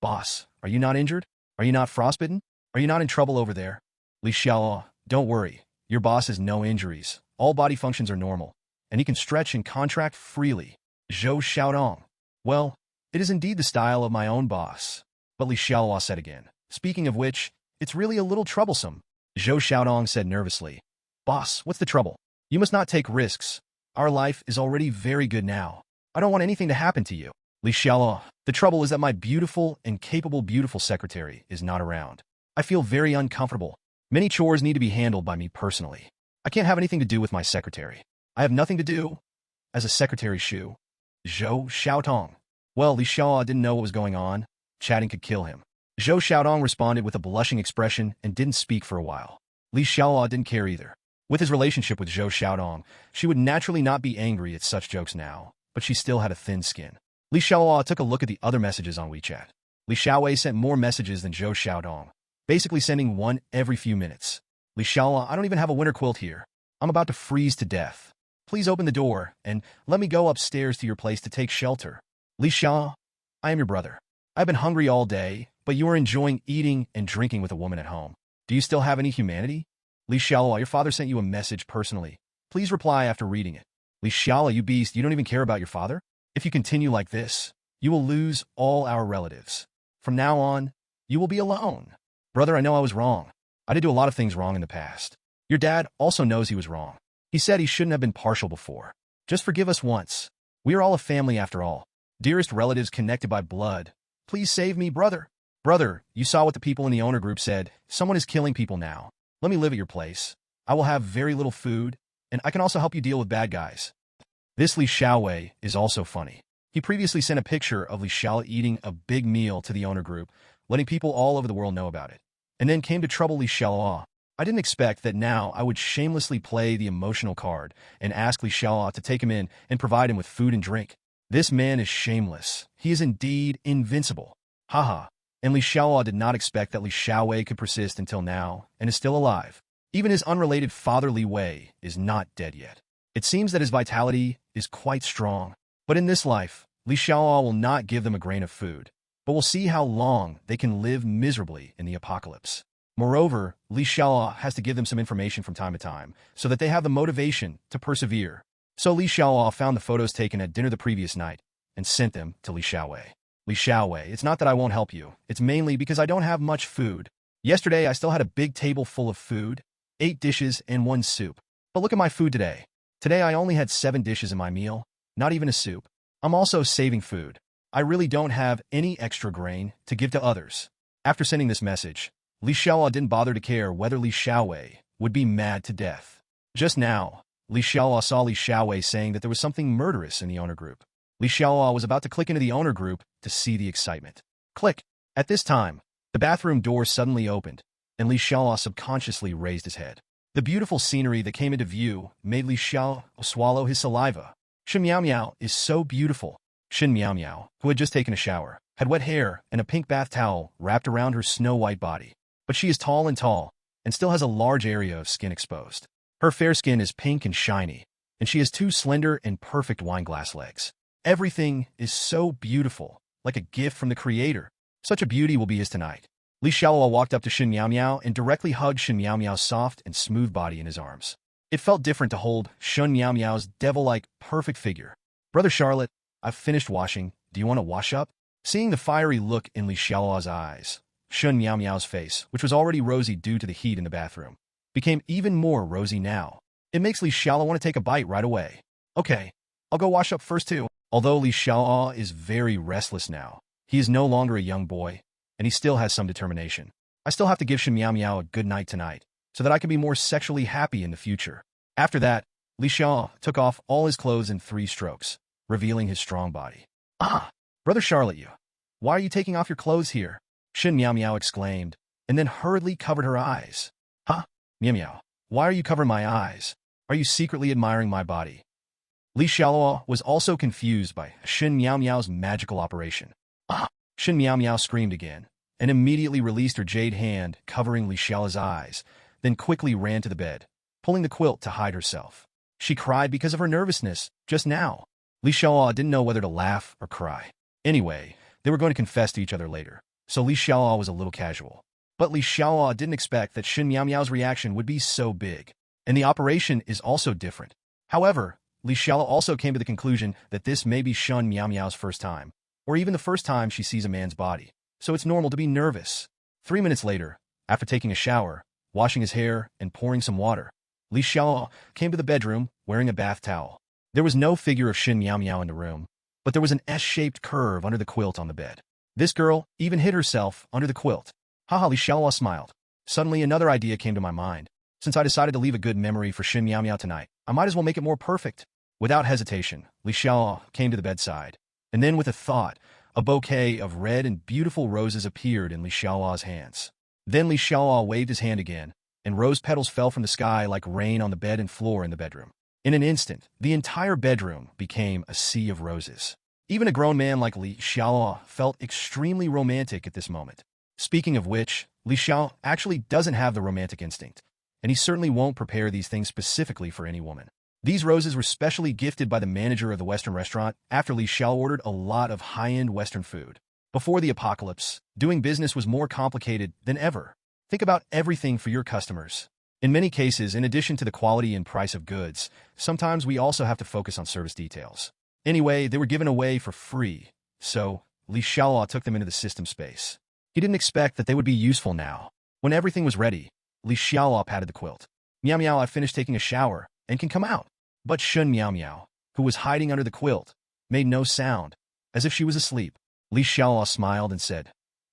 "Boss, are you not injured? Are you not frostbitten? Are you not in trouble over there?" Li Xiaoluo, "Don't worry, your boss has no injuries. All body functions are normal, and he can stretch and contract freely." Zhou Xiaodong, "Well, it is indeed the style of my own boss." But Li Xiaoluo said again, "Speaking of which, it's really a little troublesome." Zhou Xiaodong said nervously, "Boss, what's the trouble? You must not take risks. Our life is already very good now. I don't want anything to happen to you." Li Xialuo, the trouble is that my beautiful and capable beautiful secretary is not around. I feel very uncomfortable. Many chores need to be handled by me personally. I can't have anything to do with my secretary. I have nothing to do as a secretary Shu. Zhou Xiaotong. Well, Li Xiaoluo didn't know what was going on. Chatting could kill him. Zhou Xiaotong responded with a blushing expression and didn't speak for a while. Li Xiaoluo didn't care either. With his relationship with Zhou Xiaotong, she would naturally not be angry at such jokes now, but she still had a thin skin. Li Xiaoluo took a look at the other messages on WeChat. Li Xiaowei sent more messages than Zhou Xiaotong, basically sending one every few minutes. Li Xiaoluo, I don't even have a winter quilt here. I'm about to freeze to death. Please open the door and let me go upstairs to your place to take shelter. Li Xiaoluo, I am your brother. I've been hungry all day, but you are enjoying eating and drinking with a woman at home. Do you still have any humanity? Li Xiaoluo, your father sent you a message personally. Please reply after reading it. Li Xiaoluo, you beast, you don't even care about your father? If you continue like this, you will lose all our relatives. From now on, you will be alone. Brother, I know I was wrong. I did do a lot of things wrong in the past. Your dad also knows he was wrong. He said he shouldn't have been partial before. Just forgive us once. We are all a family after all. Dearest relatives connected by blood. Please save me, brother. Brother, you saw what the people in the owner group said. Someone is killing people now. Let me live at your place. I will have very little food, and I can also help you deal with bad guys. This Li Xiaowei is also funny. He previously sent a picture of Li Xiaoluo eating a big meal to the owner group, letting people all over the world know about it, and then came to trouble Li Xiaoluo. I didn't expect that now I would shamelessly play the emotional card and ask Li Xiaoluo to take him in and provide him with food and drink. This man is shameless. He is indeed invincible. Haha. And Li Xiaoluo did not expect that Li Xiaowei could persist until now and is still alive. Even his unrelated father Li Wei is not dead yet. It seems that his vitality is quite strong. But in this life, Li Xiaoluo will not give them a grain of food, but we'll see how long they can live miserably in the apocalypse. Moreover, Li Xiaoluo has to give them some information from time to time so that they have the motivation to persevere. So Li Xiaoluo found the photos taken at dinner the previous night and sent them to Li Xiaowei. Li Xiaowei, it's not that I won't help you. It's mainly because I don't have much food. Yesterday, I still had a big table full of food, 8 dishes and 1 soup. But look at my food today. Today, I only had 7 dishes in my meal, not even a soup. I'm also saving food. I really don't have any extra grain to give to others. After sending this message, Li Xiaoluo didn't bother to care whether Li Xiaowei would be mad to death. Just now, Li Xiaoluo saw Li Xiaowei saying that there was something murderous in the owner group. Li Xiaoluo was about to click into the owner group to see the excitement. Click. At this time, the bathroom door suddenly opened, and Li Xiaoluo subconsciously raised his head. The beautiful scenery that came into view made Li Xiaoluo swallow his saliva. Shen Miao Miao is so beautiful. Shen Miao Miao, who had just taken a shower, had wet hair and a pink bath towel wrapped around her snow-white body. But she is tall and still has a large area of skin exposed. Her fair skin is pink and shiny, and she has 2 slender and perfect wineglass legs. Everything is so beautiful, like a gift from the creator. Such a beauty will be his tonight. Li Xiaoluo walked up to Shen Miao Miao and directly hugged Shen Miao Miao's soft and smooth body in his arms. It felt different to hold Shen Miao Miao's devil-like perfect figure. Brother Charlotte, I've finished washing. Do you want to wash up? Seeing the fiery look in Li Xiaoluo's eyes, Shen Miao Miao's face, which was already rosy due to the heat in the bathroom, became even more rosy now. It makes Li Xiaoluo want to take a bite right away. Okay, I'll go wash up first too. Although Li Xiaoluo is very restless now, he is no longer a young boy, and he still has some determination. I still have to give Shen Miao Miao a good night tonight, so that I can be more sexually happy in the future. After that, Li Xiaoluo took off all his clothes in 3 strokes, revealing his strong body. Ah, Brother Charlotte, why are you taking off your clothes here? Shen Miao Miao exclaimed, and then hurriedly covered her eyes. Huh? Miao Miao, why are you covering my eyes? Are you secretly admiring my body? Li Xiaoluo was also confused by Shen Miao Miao's magical operation. Ah! Shen Miao Miao screamed again, and immediately released her jade hand covering Li Xiaoluo's eyes, then quickly ran to the bed, pulling the quilt to hide herself. She cried because of her nervousness, just now. Li Xiaoluo didn't know whether to laugh or cry. Anyway, they were going to confess to each other later, so Li Xiaoluo was a little casual. But Li Xiaoluo didn't expect that Shen Miao Miao's reaction would be so big, and the operation is also different. However, Li Xiaoluo also came to the conclusion that this may be Shen Miao Miao's first time, or even the first time she sees a man's body, so it's normal to be nervous. 3 minutes later, after taking a shower, washing his hair, and pouring some water, Li Xiaoluo came to the bedroom wearing a bath towel. There was no figure of Shen Miao Miao in the room, but there was an S-shaped curve under the quilt on the bed. This girl even hid herself under the quilt. Haha, Li Xiaoluo smiled. Suddenly, another idea came to my mind. Since I decided to leave a good memory for Xin Miao Miao tonight, I might as well make it more perfect. Without hesitation, Li Xiaoluo came to the bedside. And then with a thought, a bouquet of red and beautiful roses appeared in Li Xiaoluo's hands. Then Li Xiaoluo waved his hand again, and rose petals fell from the sky like rain on the bed and floor in the bedroom. In an instant, the entire bedroom became a sea of roses. Even a grown man like Li Xiaoluo felt extremely romantic at this moment. Speaking of which, Li Xiaoluo actually doesn't have the romantic instinct, and he certainly won't prepare these things specifically for any woman. These roses were specially gifted by the manager of the Western restaurant after Li Xiaoluo ordered a lot of high-end Western food. Before the apocalypse, doing business was more complicated than ever. Think about everything for your customers. In many cases, in addition to the quality and price of goods, sometimes we also have to focus on service details. Anyway, they were given away for free, so Li Xiaoluo took them into the system space. He didn't expect that they would be useful now. When everything was ready, Li Xiaoluo patted the quilt. Miao Miao, I finished taking a shower and can come out. But Shun Miao Miao, who was hiding under the quilt, made no sound, as if she was asleep. Li Xiaoluo smiled and said,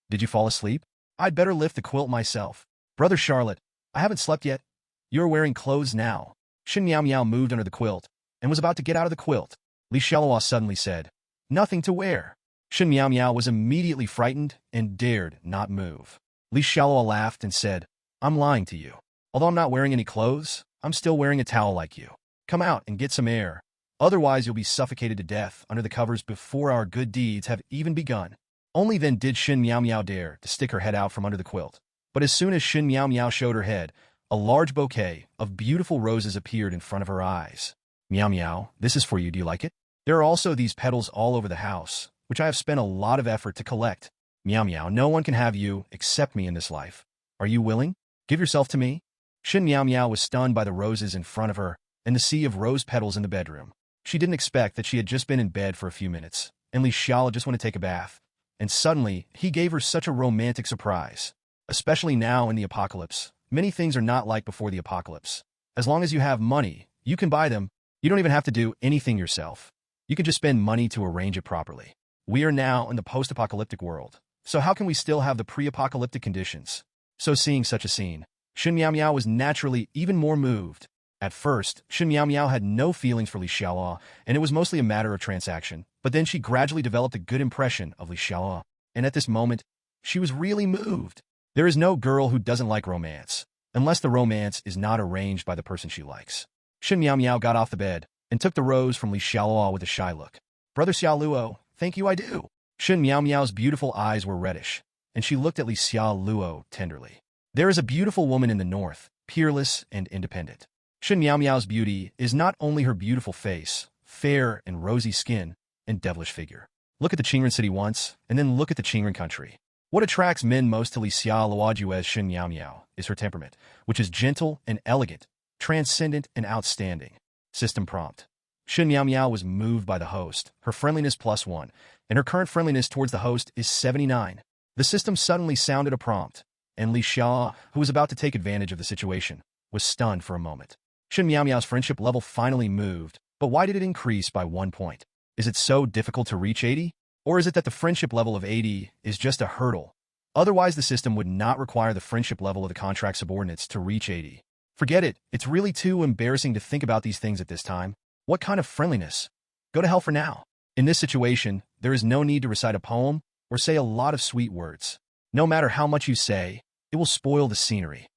"Did you fall asleep? I'd better lift the quilt myself." "Brother Charlotte, I haven't slept yet. You're wearing clothes now." Shin Miao Miao moved under the quilt and was about to get out of the quilt. Li Xiaoluo suddenly said, "Nothing to wear." Shin Miao Miao was immediately frightened and dared not move. Li Xiaoluo laughed and said, "I'm lying to you. Although I'm not wearing any clothes, I'm still wearing a towel like you. Come out and get some air. Otherwise you'll be suffocated to death under the covers before our good deeds have even begun." Only then did Shin Miao Miao dare to stick her head out from under the quilt. But as soon as Shin Miao Miao showed her head, a large bouquet of beautiful roses appeared in front of her eyes. "Miao Miao, this is for you. Do you like it? There are also these petals all over the house, which I have spent a lot of effort to collect. Miao Miao, no one can have you except me in this life. Are you willing? Give yourself to me." Shin Miao Miao was stunned by the roses in front of her and the sea of rose petals in the bedroom. She didn't expect that she had just been in bed for a few minutes, and Li Xiaoluo just wanted to take a bath. And suddenly, he gave her such a romantic surprise. Especially now in the apocalypse, many things are not like before the apocalypse. As long as you have money, you can buy them. You don't even have to do anything yourself. You can just spend money to arrange it properly. We are now in the post-apocalyptic world, so how can we still have the pre-apocalyptic conditions? So seeing such a scene, Shin Miao Miao was naturally even more moved. At first, Shin Miao Miao had no feelings for Li Xiaoluo, and it was mostly a matter of transaction, but then she gradually developed a good impression of Li Xiaoluo, and at this moment, she was really moved. There is no girl who doesn't like romance, unless the romance is not arranged by the person she likes. Shin Miao Miao got off the bed and took the rose from Li Xiaoluo with a shy look. "Brother Xialuo, thank you, I do." Shin Miao Miao's beautiful eyes were reddish, and she looked at Li Xiaoluo tenderly. There is a beautiful woman in the north, peerless and independent. Shin Miao Miao's beauty is not only her beautiful face, fair and rosy skin, and devilish figure. Look at the Qingren city once, and then look at the Qingren country. What attracts men most to Li Xiaoluo as Shin Miao Miao is her temperament, which is gentle and elegant, transcendent and outstanding. System prompt. Shin Miao Miao was moved by the host, her friendliness +1, and her current friendliness towards the host is 79. The system suddenly sounded a prompt, and Li Xiaoluo, who was about to take advantage of the situation, was stunned for a moment. Shin Miao Miao's friendship level finally moved, but why did it increase by 1 point? Is it so difficult to reach 80? Or is it that the friendship level of 80 is just a hurdle? Otherwise, the system would not require the friendship level of the contract subordinates to reach 80. Forget it. It's really too embarrassing to think about these things at this time. What kind of friendliness? Go to hell for now. In this situation, there is no need to recite a poem or say a lot of sweet words. No matter how much you say, it will spoil the scenery.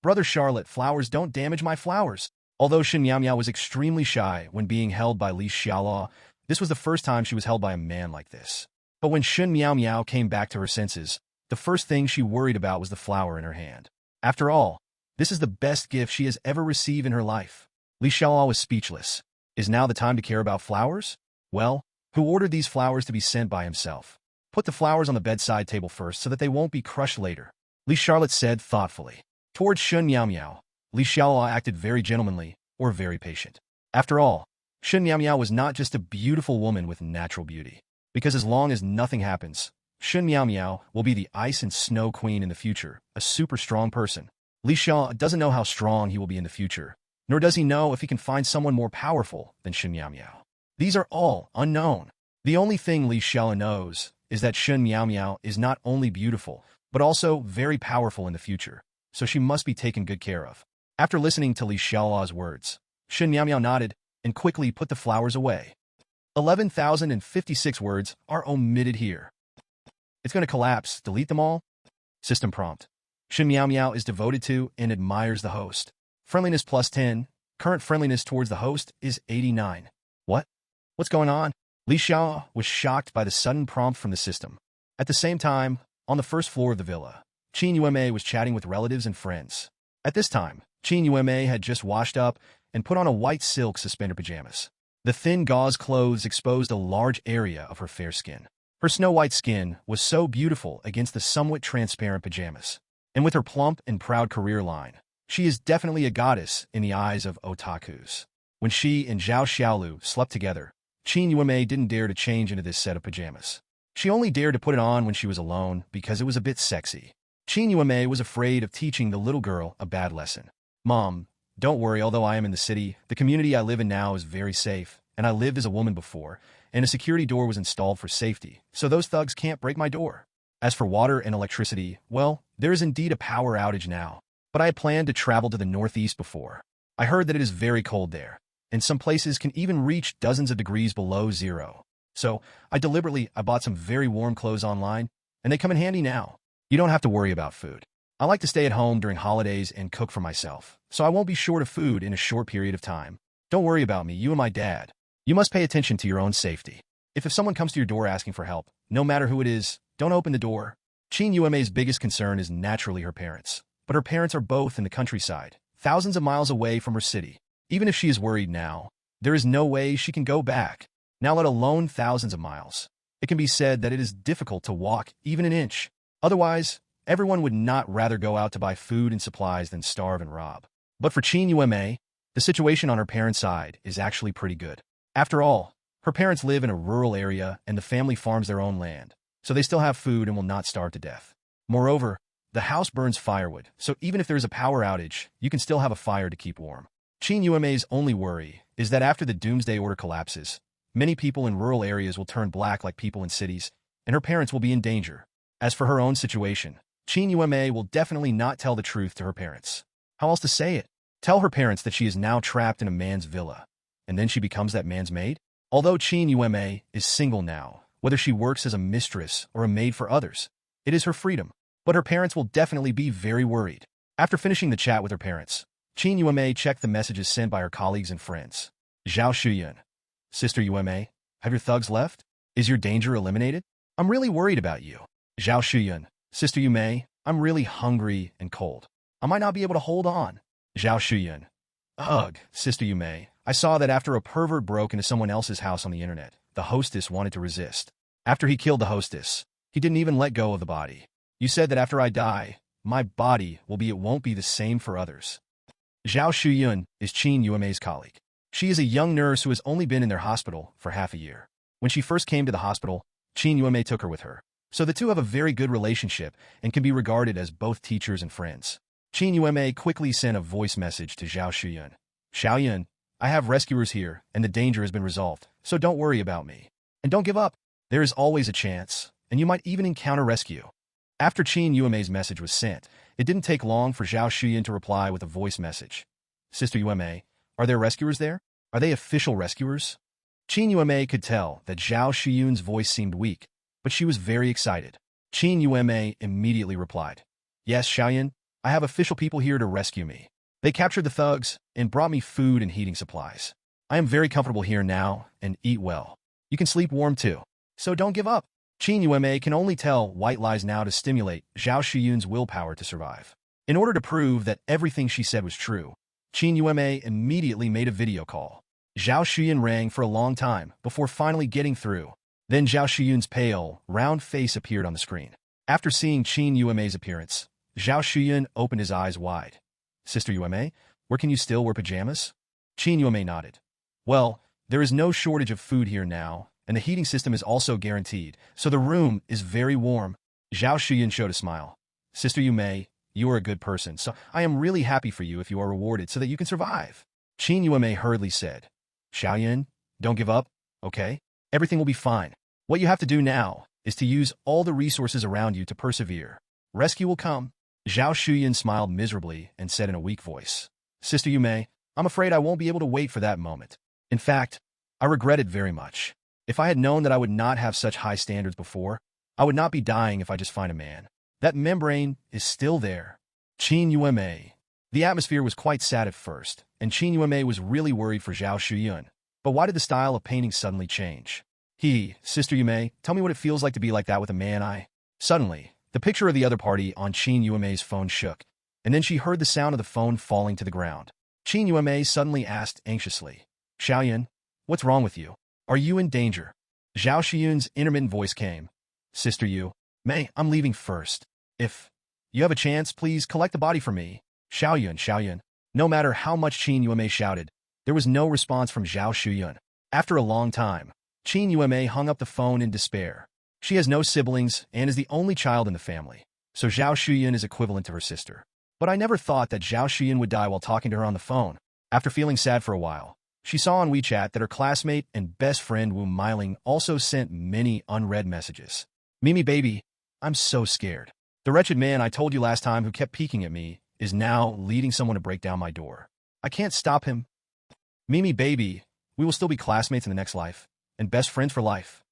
"Brother Charlotte, flowers don't damage my flowers." Although Shin Miao Miao was extremely shy when being held by Li Xiaoluo, this was the first time she was held by a man like this. But when Shin Miao Miao came back to her senses, the first thing she worried about was the flower in her hand. After all, this is the best gift she has ever received in her life. Li Xiaoluo was speechless. Is now the time to care about flowers? Well, who ordered these flowers to be sent by himself? Put the flowers on the bedside table first so that they won't be crushed later, Li Charlotte said thoughtfully. Towards Shin Miao Miao, Li Xiaoluo acted very gentlemanly or very patient. After all, Shin Miao Miao was not just a beautiful woman with natural beauty. Because as long as nothing happens, Shin Miao Miao will be the ice and snow queen in the future, a super strong person. Li Xiaoluo doesn't know how strong he will be in the future, nor does he know if he can find someone more powerful than Shin Miao Miao. These are all unknown. The only thing Li Xiaoluo knows is that Shun Miao Miao is not only beautiful, but also very powerful in the future, so she must be taken good care of. After listening to Li Xiaoluo's words, Shun Miao Miao nodded and quickly put the flowers away. 11,056 words are omitted here. It's going to collapse. Delete them all? System prompt. Shun Miao Miao is devoted to and admires the host. Friendliness plus 10. Current friendliness towards the host is 89. What? What's going on? Li Xiao was shocked by the sudden prompt from the system. At the same time, on the first floor of the villa, Qin Yueme was chatting with relatives and friends. At this time, Qin Yueme had just washed up and put on a white silk suspender pajamas. The thin gauze clothes exposed a large area of her fair skin. Her snow-white skin was so beautiful against the somewhat transparent pajamas. And with her plump and proud career line, she is definitely a goddess in the eyes of otakus. When she and Zhao Xialuo slept together, Qin Yueme didn't dare to change into this set of pajamas. She only dared to put it on when she was alone because it was a bit sexy. Qin Yueme was afraid of teaching the little girl a bad lesson. Mom, don't worry, although I am in the city, the community I live in now is very safe, and I lived as a woman before, and a security door was installed for safety, so those thugs can't break my door. As for water and electricity, well, there is indeed a power outage now, but I had planned to travel to the northeast before. I heard that it is very cold there, and some places can even reach dozens of degrees below zero. So, I bought some very warm clothes online, and they come in handy now. You don't have to worry about food. I like to stay at home during holidays and cook for myself, so I won't be short of food in a short period of time. Don't worry about me, you and my dad. You must pay attention to your own safety. If someone comes to your door asking for help, no matter who it is, don't open the door. Qin Yueme's biggest concern is naturally her parents, but her parents are both in the countryside, thousands of miles away from her city. Even if she is worried now, there is no way she can go back, now let alone thousands of miles. It can be said that it is difficult to walk even an inch. Otherwise, everyone would not rather go out to buy food and supplies than starve and rob. But for Qin Yueme, the situation on her parents' side is actually pretty good. After all, her parents live in a rural area and the family farms their own land, so they still have food and will not starve to death. Moreover, the house burns firewood, so even if there is a power outage, you can still have a fire to keep warm. Qin Yueme's only worry is that after the doomsday order collapses, many people in rural areas will turn black like people in cities, and her parents will be in danger. As for her own situation, Qin Yueme will definitely not tell the truth to her parents. How else to say it? Tell her parents that she is now trapped in a man's villa, and then she becomes that man's maid? Although Qin Yueme is single now, whether she works as a mistress or a maid for others, it is her freedom. But her parents will definitely be very worried. After finishing the chat with her parents, Qin Yueme checked the messages sent by her colleagues and friends. Zhao Shuyun. Sister Yueme, have your thugs left? Is your danger eliminated? I'm really worried about you. Zhao Shuyun. Sister Yume, I'm really hungry and cold. I might not be able to hold on. Zhao Shuyun. Ugh, Sister Yume, I saw that after a pervert broke into someone else's house on the internet, the hostess wanted to resist. After he killed the hostess, he didn't even let go of the body. You said that after I die, my body won't be the same for others. Zhao Shuyun is Qin Yueme's colleague. She is a young nurse who has only been in their hospital for half a year. When she first came to the hospital, Qin Yueme took her with her. So the two have a very good relationship and can be regarded as both teachers and friends. Qin Yueme quickly sent a voice message to Zhao Shuyun. Xiaoyun, I have rescuers here and the danger has been resolved, so don't worry about me. And don't give up. There is always a chance, and you might even encounter rescue. After Qin Yueme's message was sent, it didn't take long for Zhao Shuyun to reply with a voice message. Sister Yueme, are there rescuers there? Are they official rescuers? Qin Yueme could tell that Zhao Shuyun's voice seemed weak, but she was very excited. Qin Yueme immediately replied, Yes, Xiaoyun, I have official people here to rescue me. They captured the thugs and brought me food and heating supplies. I am very comfortable here now and eat well. You can sleep warm too. So don't give up. Qin Yueme can only tell white lies now to stimulate Zhao Shuyun's willpower to survive. In order to prove that everything she said was true, Qin Yueme immediately made a video call. Zhao Shuyun rang for a long time before finally getting through. Then Zhao Shuyun's pale, round face appeared on the screen. After seeing Qin Yueme's appearance, Zhao Shuyun opened his eyes wide. Sister Yueme, where can you still wear pajamas? Qin Yueme nodded. Well, there is no shortage of food here now, and the heating system is also guaranteed, so the room is very warm. Zhao Shuyun showed a smile. Sister Yume, you are a good person, so I am really happy for you if you are rewarded so that you can survive. Qin Yueme hurriedly said, Xiaoyun, don't give up, okay? Everything will be fine. What you have to do now is to use all the resources around you to persevere. Rescue will come. Zhao Shuyan smiled miserably and said in a weak voice, Sister Yume, I'm afraid I won't be able to wait for that moment. In fact, I regret it very much. If I had known that I would not have such high standards before, I would not be dying if I just find a man. That membrane is still there. Qin Yume. The atmosphere was quite sad at first, and Qin Yume was really worried for Zhao Shuyun. But why did the style of painting suddenly change? Sister Yume, tell me what it feels like to be like that with a man. Suddenly, the picture of the other party on Qin Yume's phone shook, and then she heard the sound of the phone falling to the ground. Qin Yume suddenly asked anxiously, Xiaoyun, what's wrong with you? Are you in danger? Zhao Shiyun's intermittent voice came. Sister Yume, I'm leaving first. If you have a chance, please collect the body for me. Xiaoyun. No matter how much Qin Yume shouted, there was no response from Zhao Shuyun. After a long time, Qin Yume hung up the phone in despair. She has no siblings and is the only child in the family, so Zhao Shuyun is equivalent to her sister. But I never thought that Zhao Shuyun would die while talking to her on the phone. After feeling sad for a while, she saw on WeChat that her classmate and best friend Wu Meiling also sent many unread messages. Mimi baby, I'm so scared. The wretched man I told you last time who kept peeking at me is now leading someone to break down my door. I can't stop him. Mimi baby, we will still be classmates in the next life, and best friends for life.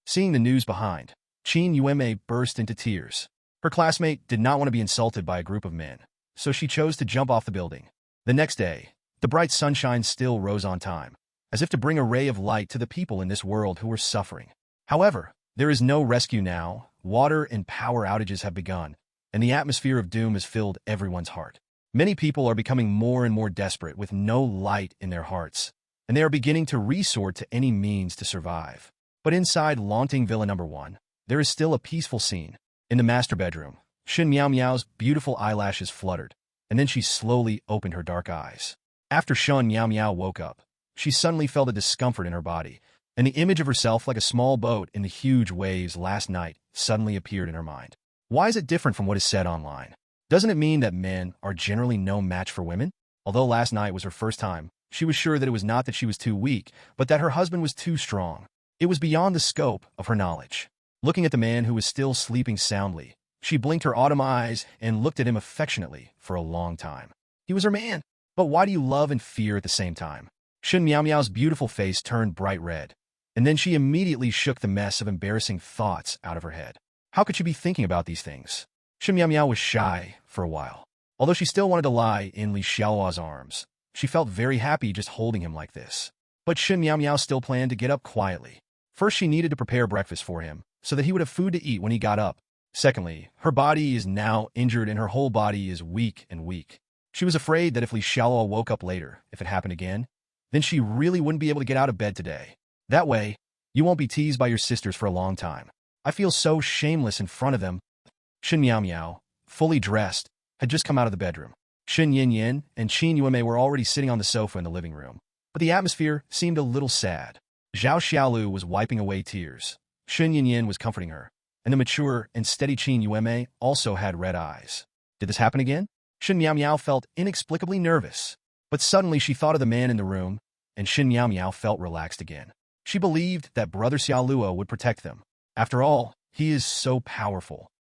Seeing the news behind, Qin Yume burst into tears. Her classmate did not want to be insulted by a group of men, so she chose to jump off the building. The next day, the bright sunshine still rose on time, as if to bring a ray of light to the people in this world who were suffering. However, there is no rescue now. Water and power outages have begun, and the atmosphere of doom has filled everyone's heart. Many people are becoming more and more desperate with no light in their hearts, and they are beginning to resort to any means to survive. But inside Launting Villa No. 1, there is still a peaceful scene. In the master bedroom, Shin Miao Miao's beautiful eyelashes fluttered, and then she slowly opened her dark eyes. After Shin Miao Miao woke up, she suddenly felt a discomfort in her body, and the image of herself like a small boat in the huge waves last night suddenly appeared in her mind. Why is it different from what is said online? Doesn't it mean that men are generally no match for women? Although last night was her first time, she was sure that it was not that she was too weak, but that her husband was too strong. It was beyond the scope of her knowledge. Looking at the man who was still sleeping soundly, she blinked her autumn eyes and looked at him affectionately for a long time. He was her man. But why do you love and fear at the same time? Shin Miao Miao's beautiful face turned bright red, and then she immediately shook the mess of embarrassing thoughts out of her head. How could she be thinking about these things? Shin Miao Miao was shy for a while. Although she still wanted to lie in Li Xiaoluo's arms, she felt very happy just holding him like this. But Shin Miao Miao still planned to get up quietly. First, she needed to prepare breakfast for him, so that he would have food to eat when he got up. Secondly, her body is now injured and her whole body is weak. She was afraid that if Li Xiaoluo woke up later, if it happened again, then she really wouldn't be able to get out of bed today. That way, you won't be teased by your sisters for a long time. I feel so shameless in front of them. Shin Miao Miao, fully dressed, had just come out of the bedroom. Shin Yin Yin and Qin Yume were already sitting on the sofa in the living room, but the atmosphere seemed a little sad. Zhao Xialuo was wiping away tears. Shin Yin Yin was comforting her, and the mature and steady Qin Yume also had red eyes. Did this happen again? Shin Miao Miao felt inexplicably nervous, but suddenly she thought of the man in the room, and Shin Miao Miao felt relaxed again. She believed that brother Xialuo would protect them. After all, he is so powerful.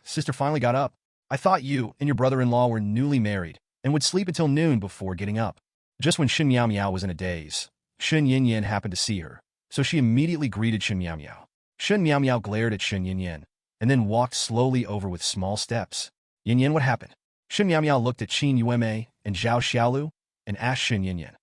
Sister finally got up. I thought you and your brother-in-law were newly married and would sleep until noon before getting up. Just when Shin Miao Miao was in a daze, Shin Yin Yin happened to see her, so she immediately greeted Shin Miao Miao. Shin Miao Miao glared at Shin Yin Yin, and then walked slowly over with small steps. Yin Yin, what happened? Shin Miao Miao looked at Qin Yume and Zhao Xiaolu and asked Shin Yin Yin,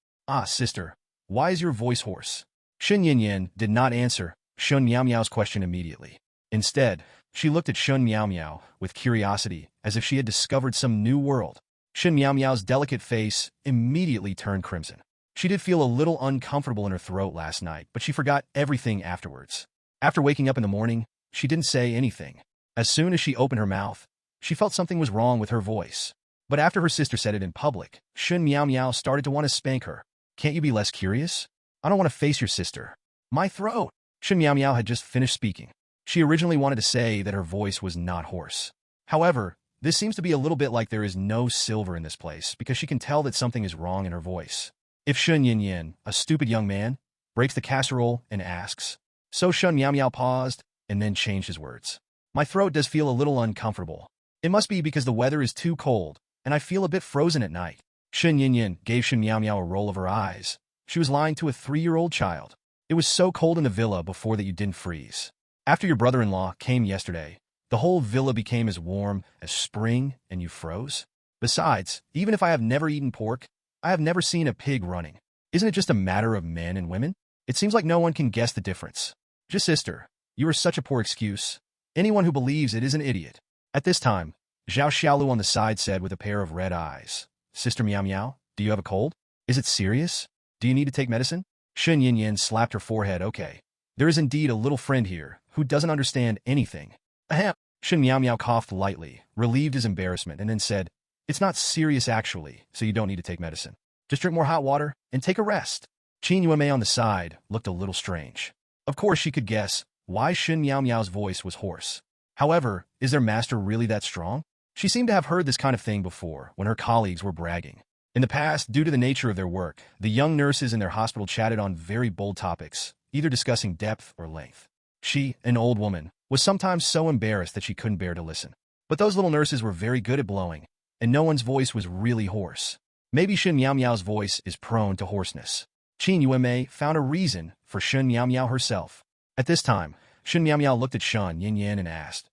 sister, why is your voice hoarse? Shin Yin Yin did not answer Shin Miao Miao's question immediately. Instead, she looked at Shin Miao Miao with curiosity as if she had discovered some new world. Shin Miao Miao's delicate face immediately turned crimson. She did feel a little uncomfortable in her throat last night, but she forgot everything afterwards. After waking up in the morning, she didn't say anything. As soon as she opened her mouth, she felt something was wrong with her voice. But after her sister said it in public, Shin Miao Miao started to want to spank her. Can't you be less curious? I don't want to face your sister. My throat. Shin Miao Miao had just finished speaking. She originally wanted to say that her voice was not hoarse. However, this seems to be a little bit like there is no silver in this place because she can tell that something is wrong in her voice. If Shin Yin Yin, a stupid young man, breaks the casserole, and asks. So Shun Miao Miao paused, and then changed his words. My throat does feel a little uncomfortable. It must be because the weather is too cold, and I feel a bit frozen at night. Shun Yin gave Shun Miao Miao a roll of her eyes. She was lying to a 3-year-old child. It was so cold in the villa before that you didn't freeze. After your brother-in-law came yesterday, the whole villa became as warm as spring and you froze. Besides, even if I have never eaten pork, I have never seen a pig running. Isn't it just a matter of men and women? It seems like no one can guess the difference. Just sister, you are such a poor excuse. Anyone who believes it is an idiot. At this time, Xialuo on the side said with a pair of red eyes, Sister Miao Miao, do you have a cold? Is it serious? Do you need to take medicine? Shun Yin slapped her forehead. Okay. There is indeed a little friend here who doesn't understand anything. Ahem. Shun Miao Miao coughed lightly, relieved his embarrassment, and then said, It's not serious actually, so you don't need to take medicine. Just drink more hot water and take a rest. Qin Yuemei on the side looked a little strange. Of course she could guess why Shun Miao Miao's voice was hoarse. However, is their master really that strong? She seemed to have heard this kind of thing before when her colleagues were bragging. In the past, due to the nature of their work, the young nurses in their hospital chatted on very bold topics, either discussing depth or length. She, an old woman, was sometimes so embarrassed that she couldn't bear to listen. But those little nurses were very good at blowing, and no one's voice was really hoarse. Maybe Shun Miao Miao's voice is prone to hoarseness. Qin Yuemei found a reason for Shun Miao Miao herself. At this time, Shun Miao Miao looked at Shun Yin and asked,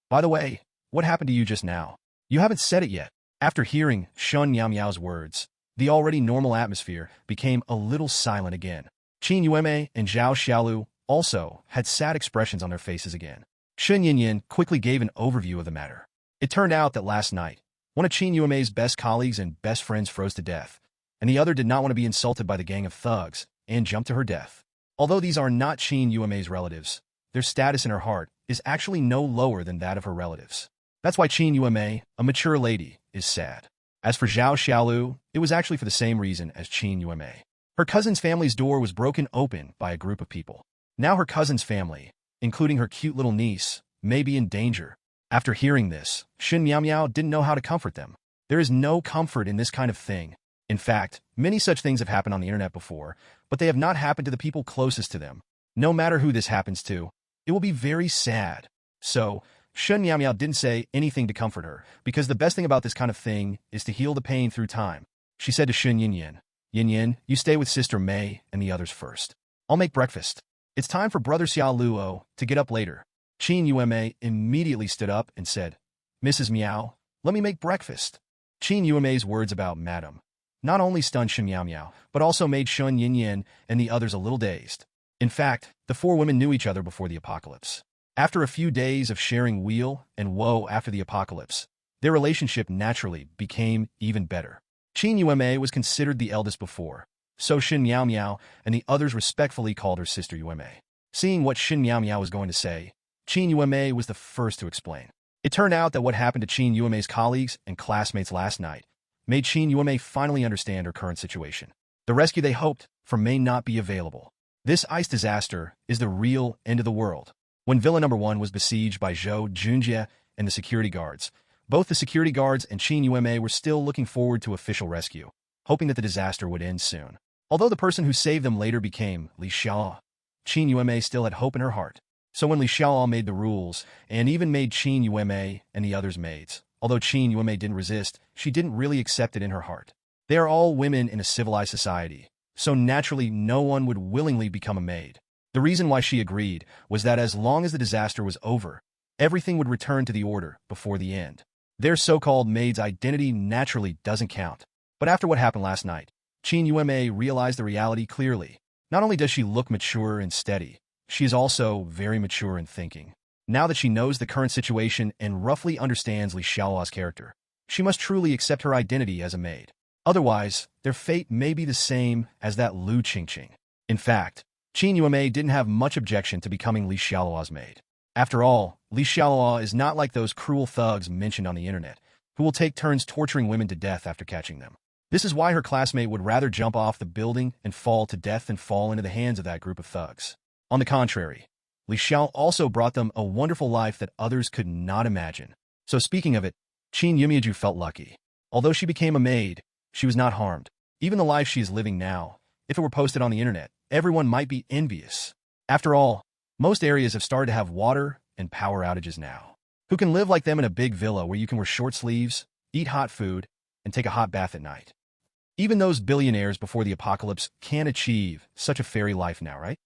By the way, what happened to you just now? You haven't said it yet. After hearing Shun Miao Miao's words, the already normal atmosphere became a little silent again. Qin Yuemei and Xialuo also had sad expressions on their faces again. Shun Yin quickly gave an overview of the matter. It turned out that last night, one of Qin Yuemei's best colleagues and best friends froze to death, and the other did not want to be insulted by the gang of thugs and jumped to her death. Although these are not Qin Yuemei's relatives, their status in her heart is actually no lower than that of her relatives. That's why Qin Yuemei, a mature lady, is sad. As for Xialuo, it was actually for the same reason as Qin Yuemei. Her cousin's family's door was broken open by a group of people. Now her cousin's family, including her cute little niece, may be in danger. After hearing this, Shun Miao Miao didn't know how to comfort them. There is no comfort in this kind of thing. In fact, many such things have happened on the internet before, but they have not happened to the people closest to them. No matter who this happens to, it will be very sad. So, Shun Miao Miao didn't say anything to comfort her, because the best thing about this kind of thing is to heal the pain through time. She said to Shun Yin, you stay with Sister Mei and the others first. I'll make breakfast. It's time for Brother Xialuo to get up later. Qin Yuemei immediately stood up and said, Mrs. Miao, let me make breakfast. Qin Yuemei's words about Madam not only stunned Shun Miao Miao, but also made Shun Yin and the others a little dazed. In fact, the four women knew each other before the apocalypse. After a few days of sharing weal and woe after the apocalypse, their relationship naturally became even better. Qin Yuemei was considered the eldest before, so Shun Miao Miao and the others respectfully called her Sister Yuemei. Seeing what Shun Miao Miao was going to say, Qin Yuemei was the first to explain. It turned out that what happened to Qin Yuemei's colleagues and classmates last night made Qin Yuemei finally understand her current situation. The rescue they hoped for may not be available. This ice disaster is the real end of the world. When Villa No. 1 was besieged by Zhou Junjie and the security guards, both the security guards and Qin Yuemei were still looking forward to official rescue, hoping that the disaster would end soon. Although the person who saved them later became Xialuo, Qin Yuemei still had hope in her heart. So when Xialuo made the rules, and even made Qin Yuemei and the others maids, although Qin Yuemei didn't resist, she didn't really accept it in her heart. They are all women in a civilized society, so naturally no one would willingly become a maid. The reason why she agreed was that as long as the disaster was over, everything would return to the order before the end. Their so-called maid's identity naturally doesn't count. But after what happened last night, Qin Yuemei realized the reality clearly. Not only does she look mature and steady, she is also very mature in thinking. Now that she knows the current situation and roughly understands Li Xiaoluo's character, she must truly accept her identity as a maid. Otherwise, their fate may be the same as that Lu Qingqing. In fact, Qin Yuemei didn't have much objection to becoming Li Xiaoluo's maid. After all, Li Xiaoluo is not like those cruel thugs mentioned on the internet, who will take turns torturing women to death after catching them. This is why her classmate would rather jump off the building and fall to death than fall into the hands of that group of thugs. On the contrary, Li Xiao also brought them a wonderful life that others could not imagine. So speaking of it, Qin Yumeiju felt lucky. Although she became a maid, she was not harmed. Even the life she is living now, if it were posted on the internet, everyone might be envious. After all, most areas have started to have water and power outages now. Who can live like them in a big villa where you can wear short sleeves, eat hot food, and take a hot bath at night? Even those billionaires before the apocalypse can't achieve such a fairy life now, right?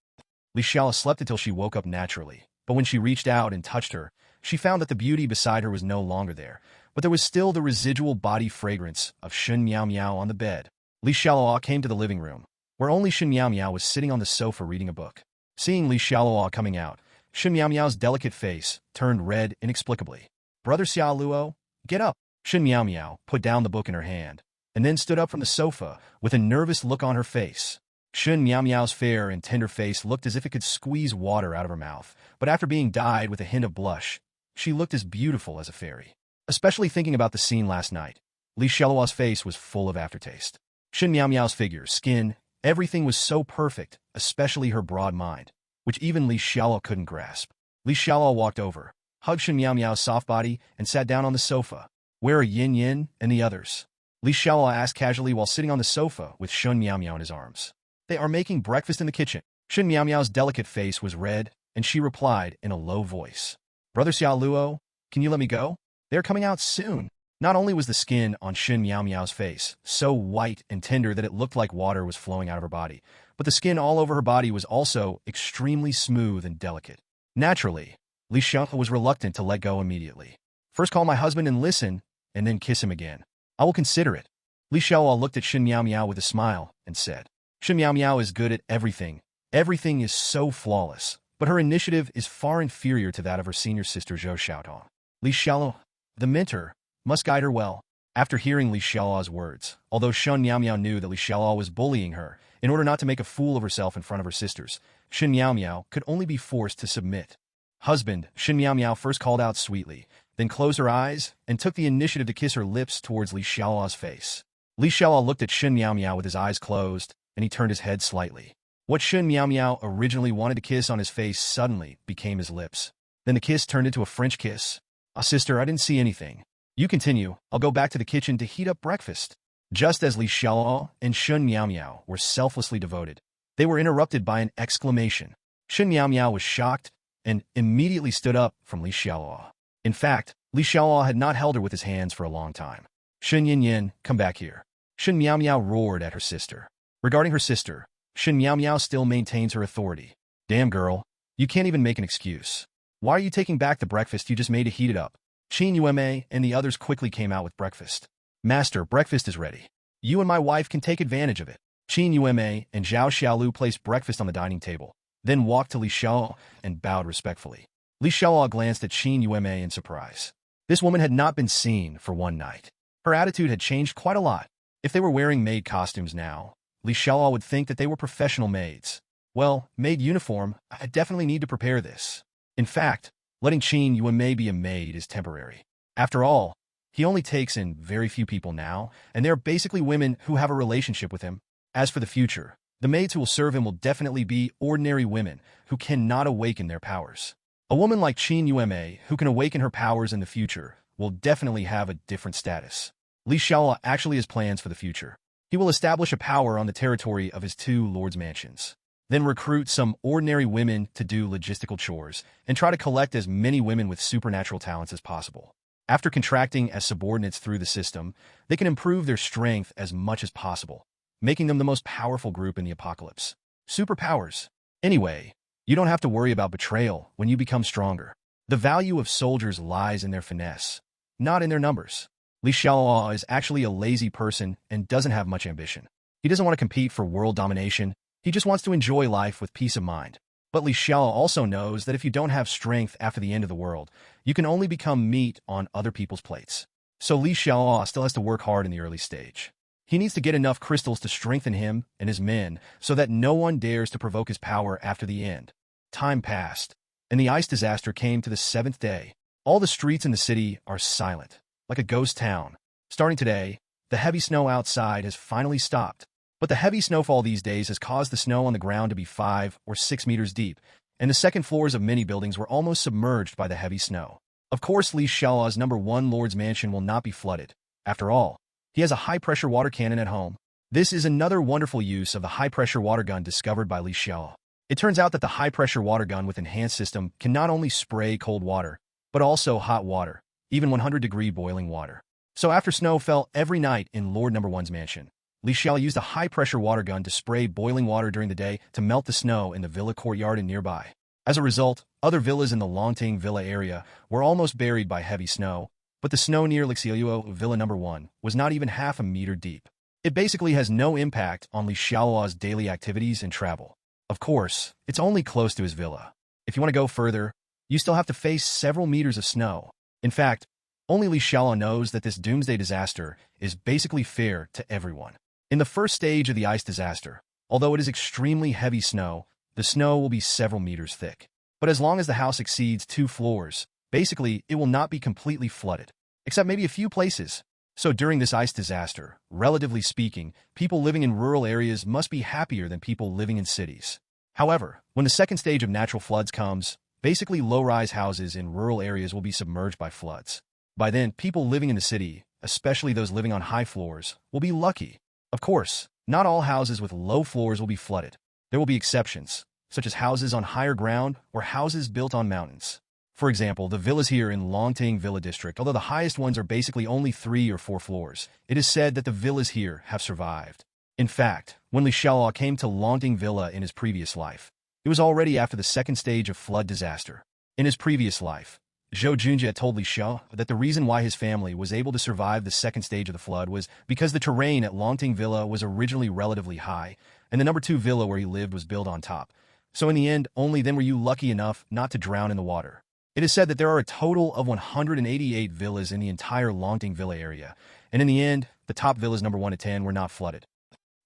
Xialuo slept until she woke up naturally, but when she reached out and touched her, she found that the beauty beside her was no longer there, but there was still the residual body fragrance of Shun Miao Miao on the bed. Xialuo came to the living room, where only Shun Miao Miao was sitting on the sofa reading a book. Seeing Xialuo coming out, Shun Miao Miao's delicate face turned red inexplicably. "Brother Xialuo, get up." Shun Miao Miao put down the book in her hand, and then stood up from the sofa with a nervous look on her face. Shun Miao Miao's fair and tender face looked as if it could squeeze water out of her mouth, but after being dyed with a hint of blush, she looked as beautiful as a fairy. Especially thinking about the scene last night, Xialuo's face was full of aftertaste. Shun Miao Miao's figure, skin, everything was so perfect, especially her broad mind, which even Xialuo couldn't grasp. Xialuo walked over, hugged Shun Miao Miao's soft body, and sat down on the sofa. "Where are Yin Yin and the others?" Xialuo asked casually while sitting on the sofa with Shun Miao Miao in his arms. "They are making breakfast in the kitchen." Shun Miao Miao's delicate face was red, and she replied in a low voice. "Brother Xialuo, can you let me go? They're coming out soon." Not only was the skin on Shun Miao Miao's face so white and tender that it looked like water was flowing out of her body, but the skin all over her body was also extremely smooth and delicate. Naturally, Xialuo was reluctant to let go immediately. "First call my husband and listen, and then kiss him again. I will consider it." Xialuo looked at Shun Miao Miao with a smile and said, "Shun Miao Miao is good at everything. Everything is so flawless, but her initiative is far inferior to that of her senior sister Zhou Xiaotong. Xialuo, the mentor, must guide her well." After hearing Xiaoluo's words, although Shun Miao Miao knew that Xiaoluo was bullying her in order not to make a fool of herself in front of her sisters, Shun Miao Miao could only be forced to submit. "Husband," Shun Miao Miao first called out sweetly, then closed her eyes and took the initiative to kiss her lips towards Xiaoluo's face. Xiaoluo looked at Shun Miao Miao with his eyes closed, and he turned his head slightly. What Shun Miao Miao originally wanted to kiss on his face suddenly became his lips. Then the kiss turned into a French kiss. Sister, I didn't see anything. You continue. I'll go back to the kitchen to heat up breakfast." Just as Xialuo and Shun Miao Miao were selflessly devoted, they were interrupted by an exclamation. Shun Miao Miao was shocked and immediately stood up from Xialuo. In fact, Xialuo had not held her with his hands for a long time. "Shun Yin Yin, come back here." Shun Miao Miao roared at her sister. Regarding her sister, Shun Miao Miao still maintains her authority. "Damn girl, you can't even make an excuse. Why are you taking back the breakfast you just made to heat it up?" Qin Yueme and the others quickly came out with breakfast. "Master, breakfast is ready. You and my wife can take advantage of it." Qin Yueme and Zhao Xiaolu placed breakfast on the dining table, then walked to Xiaoluo and bowed respectfully. Xiaoluo glanced at Qin Yueme in surprise. This woman had not been seen for one night. Her attitude had changed quite a lot. If they were wearing maid costumes now, Xiaoluo would think that they were professional maids. Well, maid uniform, I definitely need to prepare this. In fact, letting Qin Yueme be a maid is temporary. After all, he only takes in very few people now, and they're basically women who have a relationship with him. As for the future, the maids who will serve him will definitely be ordinary women who cannot awaken their powers. A woman like Qin Yueme who can awaken her powers in the future will definitely have a different status. Xiaoluo actually has plans for the future. He will establish a power on the territory of his two lords' mansions, then recruit some ordinary women to do logistical chores, and try to collect as many women with supernatural talents as possible. After contracting as subordinates through the system, they can improve their strength as much as possible, making them the most powerful group in the apocalypse. Superpowers. Anyway, you don't have to worry about betrayal when you become stronger. The value of soldiers lies in their finesse, not in their numbers. Xiaoluo is actually a lazy person and doesn't have much ambition. He doesn't want to compete for world domination. He just wants to enjoy life with peace of mind. But Xiaoluo also knows that if you don't have strength after the end of the world, you can only become meat on other people's plates. So Xiaoluo still has to work hard in the early stage. He needs to get enough crystals to strengthen him and his men so that no one dares to provoke his power after the end. Time passed, and the ice disaster came to the 7th day. All the streets in the city are silent, like a ghost town. Starting today, the heavy snow outside has finally stopped. But the heavy snowfall these days has caused the snow on the ground to be 5 or 6 meters deep, and the second floors of many buildings were almost submerged by the heavy snow. Of course, Xiaoluo's #1 Lord's mansion will not be flooded. After all, he has a high-pressure water cannon at home. This is another wonderful use of the high-pressure water gun discovered by Xialuo. It turns out that the high-pressure water gun with enhanced system can not only spray cold water, but also hot water, even 100-degree boiling water. So after snow fell every night in Lord Number One's mansion, Xialuo used a high-pressure water gun to spray boiling water during the day to melt the snow in the villa courtyard and nearby. As a result, other villas in the Longting Villa area were almost buried by heavy snow, but the snow near Xialuo Villa Number 1 was not even half a meter deep. It basically has no impact on Xialuo's daily activities and travel. Of course, it's only close to his villa. If you want to go further, you still have to face several meters of snow. In fact, only Xialuo knows that this doomsday disaster is basically fair to everyone. In the first stage of the ice disaster, although it is extremely heavy snow, the snow will be several meters thick. But as long as the house exceeds 2 floors, basically it will not be completely flooded, except maybe a few places. So during this ice disaster, relatively speaking, people living in rural areas must be happier than people living in cities. However, when the second stage of natural floods comes, basically low-rise houses in rural areas will be submerged by floods. By then, people living in the city, especially those living on high floors, will be lucky. Of course, not all houses with low floors will be flooded. There will be exceptions, such as houses on higher ground or houses built on mountains. For example, the villas here in Longting Villa District, although the highest ones are basically only 3 or 4 floors, it is said that the villas here have survived. In fact, when Xialuo came to Longting Villa in his previous life, it was already after the second stage of flood disaster. In his previous life, Zhou Junjie told Xialuo that the reason why his family was able to survive the second stage of the flood was because the terrain at Longting Villa was originally relatively high, and the number 2 villa where he lived was built on top. So in the end, only then were you lucky enough not to drown in the water. It is said that there are a total of 188 villas in the entire Longting Villa area, and in the end, the top villas number 1 to 10 were not flooded.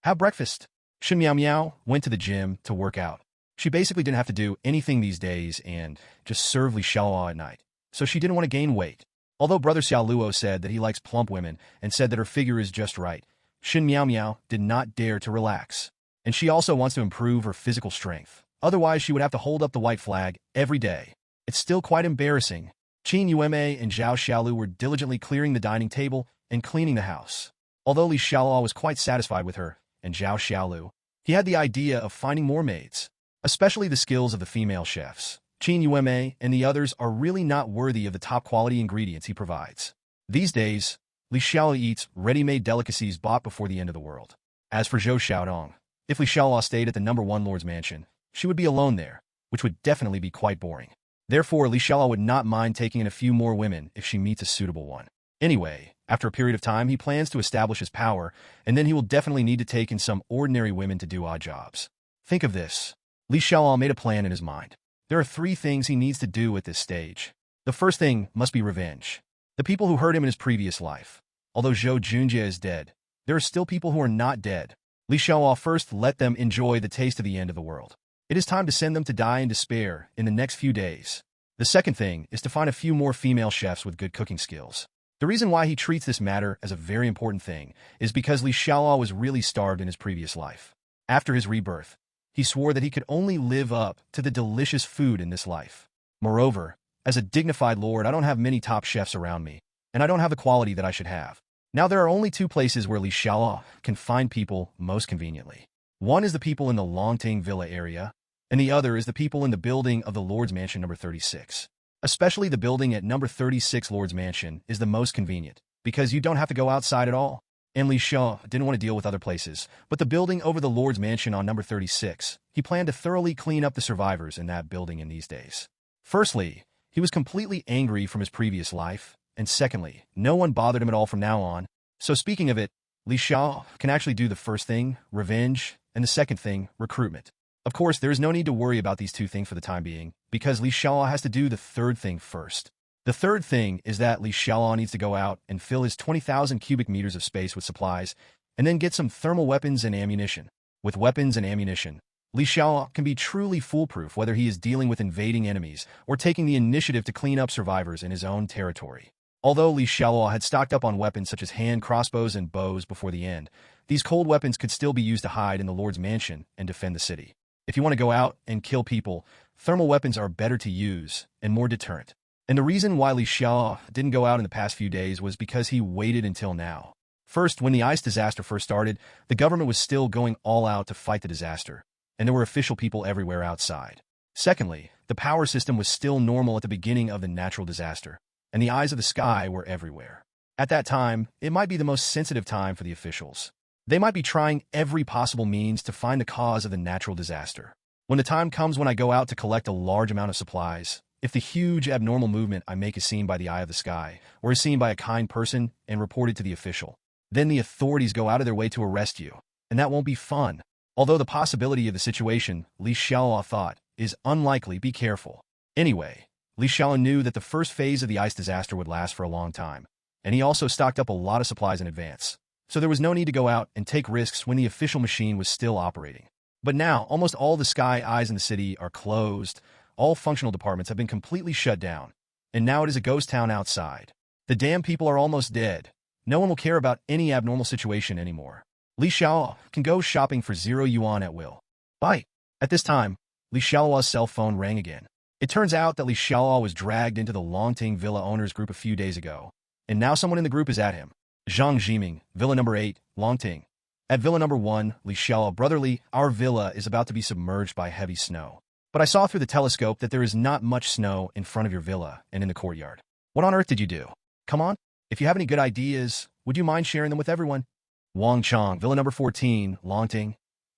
Have breakfast. Shen Miao Miao went to the gym to work out. She basically didn't have to do anything these days and just serve Xialuo at night, so she didn't want to gain weight. Although brother Xialuo said that he likes plump women and said that her figure is just right, Shen Miao Miao did not dare to relax. And she also wants to improve her physical strength. Otherwise, she would have to hold up the white flag every day. It's still quite embarrassing. Qin Yueme and Zhao Xiaolu were diligently clearing the dining table and cleaning the house. Although Li Xiaoluo was quite satisfied with her and Zhao Xiaolu, he had the idea of finding more maids, especially the skills of the female chefs. Qin Yueme and the others are really not worthy of the top-quality ingredients he provides. These days, Li Xiaoluo eats ready-made delicacies bought before the end of the world. As for Zhou Xiaodong, if Li Xiaoluo stayed at the number 1 Lord's mansion, she would be alone there, which would definitely be quite boring. Therefore, Li Xiaoluo would not mind taking in a few more women if she meets a suitable one. Anyway, after a period of time, he plans to establish his power, and then he will definitely need to take in some ordinary women to do odd jobs. Think of this. Li Xiaoluo made a plan in his mind. There are 3 things he needs to do at this stage. The first thing must be revenge. The people who hurt him in his previous life. Although Zhou Junjie is dead, there are still people who are not dead. Li Xiaoluo first let them enjoy the taste of the end of the world. It is time to send them to die in despair in the next few days. The second thing is to find a few more female chefs with good cooking skills. The reason why he treats this matter as a very important thing is because Li Xiaoluo was really starved in his previous life. After his rebirth, he swore that he could only live up to the delicious food in this life. Moreover, as a dignified lord, I don't have many top chefs around me, and I don't have the quality that I should have. Now there are only 2 places where Li Xiaoluo can find people most conveniently. One is the people in the Longting Villa area, and the other is the people in the building of the Lord's Mansion number 36. Especially the building at number 36 Lord's Mansion is the most convenient, because you don't have to go outside at all. And Li Xiaoluo didn't want to deal with other places, but the building over the Lord's Mansion on number 36, he planned to thoroughly clean up the survivors in that building in these days. Firstly, he was completely angry from his previous life, and secondly, no one bothered him at all from now on. So speaking of it, Li Xiaoluo can actually do the first thing, revenge, and the second thing, recruitment. Of course, there is no need to worry about these 2 things for the time being, because Li Xiaoluo has to do the third thing first. The third thing is that Li Xiaoluo needs to go out and fill his 20,000 cubic meters of space with supplies, and then get some thermal weapons and ammunition. With weapons and ammunition, Li Xiaoluo can be truly foolproof whether he is dealing with invading enemies or taking the initiative to clean up survivors in his own territory. Although Li Xiaoluo had stocked up on weapons such as hand crossbows and bows before the end, these cold weapons could still be used to hide in the Lord's Mansion and defend the city. If you want to go out and kill people, thermal weapons are better to use and more deterrent. And the reason why Li Xiaoluo didn't go out in the past few days was because he waited until now. First, when the ice disaster first started, the government was still going all out to fight the disaster, and there were official people everywhere outside. Secondly, the power system was still normal at the beginning of the natural disaster, and the eyes of the sky were everywhere. At that time, it might be the most sensitive time for the officials. They might be trying every possible means to find the cause of the natural disaster. When the time comes when I go out to collect a large amount of supplies, if the huge abnormal movement I make is seen by the eye of the sky, or is seen by a kind person and reported to the official, then the authorities go out of their way to arrest you, and that won't be fun. Although the possibility of the situation, Xialuo thought, is unlikely, be careful. Anyway, Xialuo knew that the first phase of the ice disaster would last for a long time, and he also stocked up a lot of supplies in advance. So there was no need to go out and take risks when the official machine was still operating. But now, almost all the sky eyes in the city are closed, all functional departments have been completely shut down, and now it is a ghost town outside. The damn people are almost dead. No one will care about any abnormal situation anymore. Xialuo can go shopping for 0 yuan at will. Bye. At this time, Xialuo's cell phone rang again. It turns out that Xialuo was dragged into the Longting Villa owners group a few days ago, and now someone in the group is at him. Zhang Jiming, Villa number 8, Longting. At Villa number 1, Xialuo, brotherly, our villa is about to be submerged by heavy snow. But I saw through the telescope that there is not much snow in front of your villa and in the courtyard. What on earth did you do? Come on, if you have any good ideas, would you mind sharing them with everyone? Wang Chong, Villa number 14, Longting.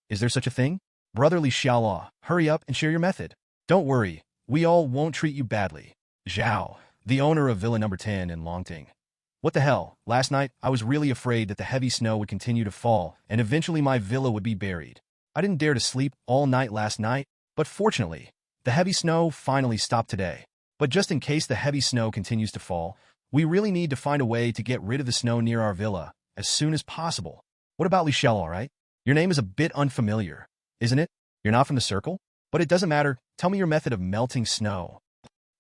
Is there such a thing? Brotherly Xialuo, hurry up and share your method. Don't worry, we all won't treat you badly. Zhao, the owner of Villa number 10 in Longting. What the hell, last night I was really afraid that the heavy snow would continue to fall and eventually my villa would be buried. I didn't dare to sleep all night last night, but fortunately, the heavy snow finally stopped today. But just in case the heavy snow continues to fall, we really need to find a way to get rid of the snow near our villa as soon as possible. What about Xialuo, all right? Your name is a bit unfamiliar, isn't it? You're not from the circle? But it doesn't matter. Tell me your method of melting snow.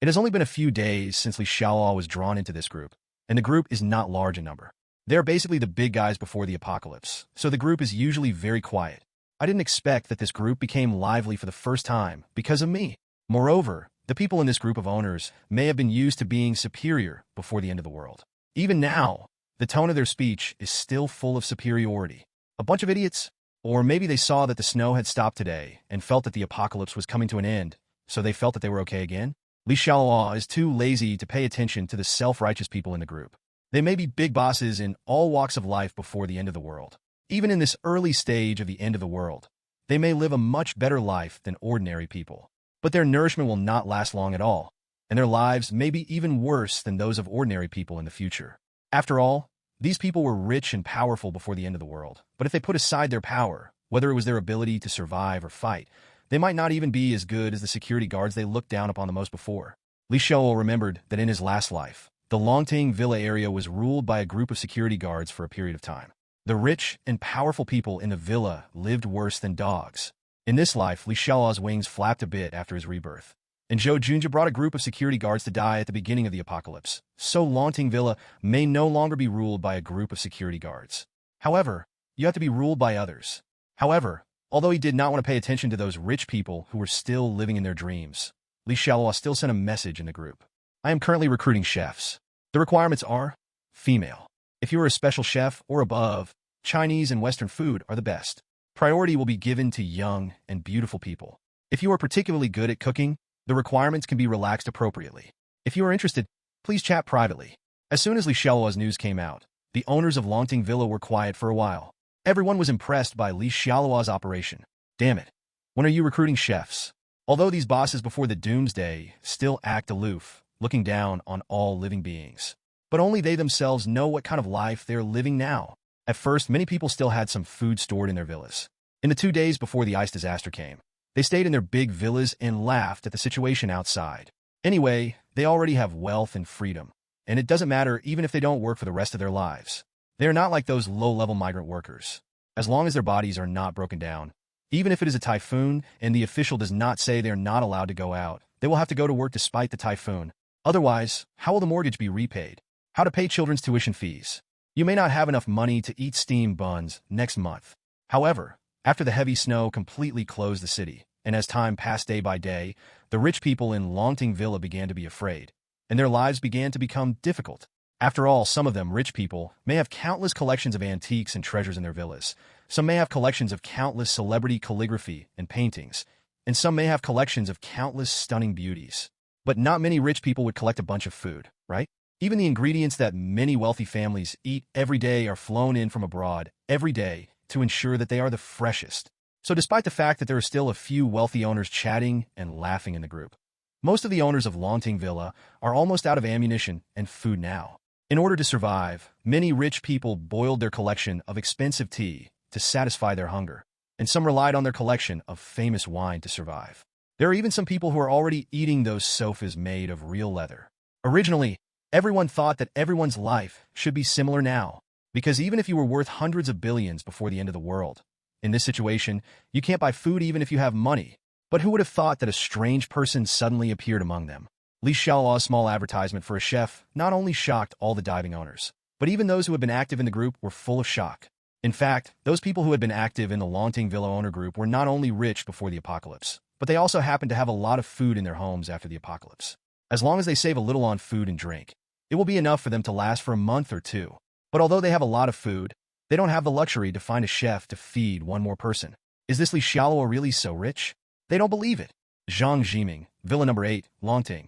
It has only been a few days since Xialuo was drawn into this group, and the group is not large in number. They are basically the big guys before the apocalypse, so the group is usually very quiet. I didn't expect that this group became lively for the first time because of me. Moreover, the people in this group of owners may have been used to being superior before the end of the world. Even now, the tone of their speech is still full of superiority. A bunch of idiots? Or maybe they saw that the snow had stopped today and felt that the apocalypse was coming to an end, so they felt that they were okay again? Xialuo is too lazy to pay attention to the self-righteous people in the group. They may be big bosses in all walks of life before the end of the world. Even in this early stage of the end of the world, they may live a much better life than ordinary people. But their nourishment will not last long at all, and their lives may be even worse than those of ordinary people in the future. After all, these people were rich and powerful before the end of the world, but if they put aside their power, whether it was their ability to survive or fight, they might not even be as good as the security guards they looked down upon the most before. Xialuo remembered that in his last life, the Longting Villa area was ruled by a group of security guards for a period of time. The rich and powerful people in the villa lived worse than dogs. In this life, Xialuo's wings flapped a bit after his rebirth, and Zhou Junja brought a group of security guards to die at the beginning of the apocalypse, so Longting Villa may no longer be ruled by a group of security guards. However, you have to be ruled by others. However, although he did not want to pay attention to those rich people who were still living in their dreams, Xialuo still sent a message in the group. I am currently recruiting chefs. The requirements are female. If you are a special chef or above, Chinese and Western food are the best. Priority will be given to young and beautiful people. If you are particularly good at cooking, the requirements can be relaxed appropriately. If you are interested, please chat privately. As soon as Xialuo's news came out, the owners of Longting Villa were quiet for a while. Everyone was impressed by Xialuo's operation. Damn it. When are you recruiting chefs? Although these bosses before the doomsday still act aloof, looking down on all living beings. But only they themselves know what kind of life they are living now. At first, many people still had some food stored in their villas. In the 2 days before the ice disaster came, they stayed in their big villas and laughed at the situation outside. Anyway, they already have wealth and freedom, and it doesn't matter even if they don't work for the rest of their lives. They are not like those low-level migrant workers. As long as their bodies are not broken down, even if it is a typhoon and the official does not say they are not allowed to go out, they will have to go to work despite the typhoon. Otherwise, how will the mortgage be repaid? How to pay children's tuition fees? You may not have enough money to eat steamed buns next month. However, after the heavy snow completely closed the city, and as time passed day by day, the rich people in Longting Villa began to be afraid, and their lives began to become difficult. After all, some of them, rich people, may have countless collections of antiques and treasures in their villas. Some may have collections of countless celebrity calligraphy and paintings, and some may have collections of countless stunning beauties. But not many rich people would collect a bunch of food, right? Even the ingredients that many wealthy families eat every day are flown in from abroad every day to ensure that they are the freshest. So despite the fact that there are still a few wealthy owners chatting and laughing in the group, most of the owners of Longting Villa are almost out of ammunition and food now. In order to survive, many rich people boiled their collection of expensive tea to satisfy their hunger, and some relied on their collection of famous wine to survive. There are even some people who are already eating those sofas made of real leather. Originally, everyone thought that everyone's life should be similar now, because even if you were worth hundreds of billions before the end of the world, in this situation, you can't buy food even if you have money. But who would have thought that a strange person suddenly appeared among them? Xialuo's small advertisement for a chef not only shocked all the diving owners, but even those who had been active in the group were full of shock. In fact, those people who had been active in the Longting Villa owner group were not only rich before the apocalypse, but they also happened to have a lot of food in their homes after the apocalypse. As long as they save a little on food and drink, it will be enough for them to last for a month or two. But although they have a lot of food, they don't have the luxury to find a chef to feed one more person. Is this Xialuo really so rich? They don't believe it. Zhang Jiming, Villa number 8, Longting.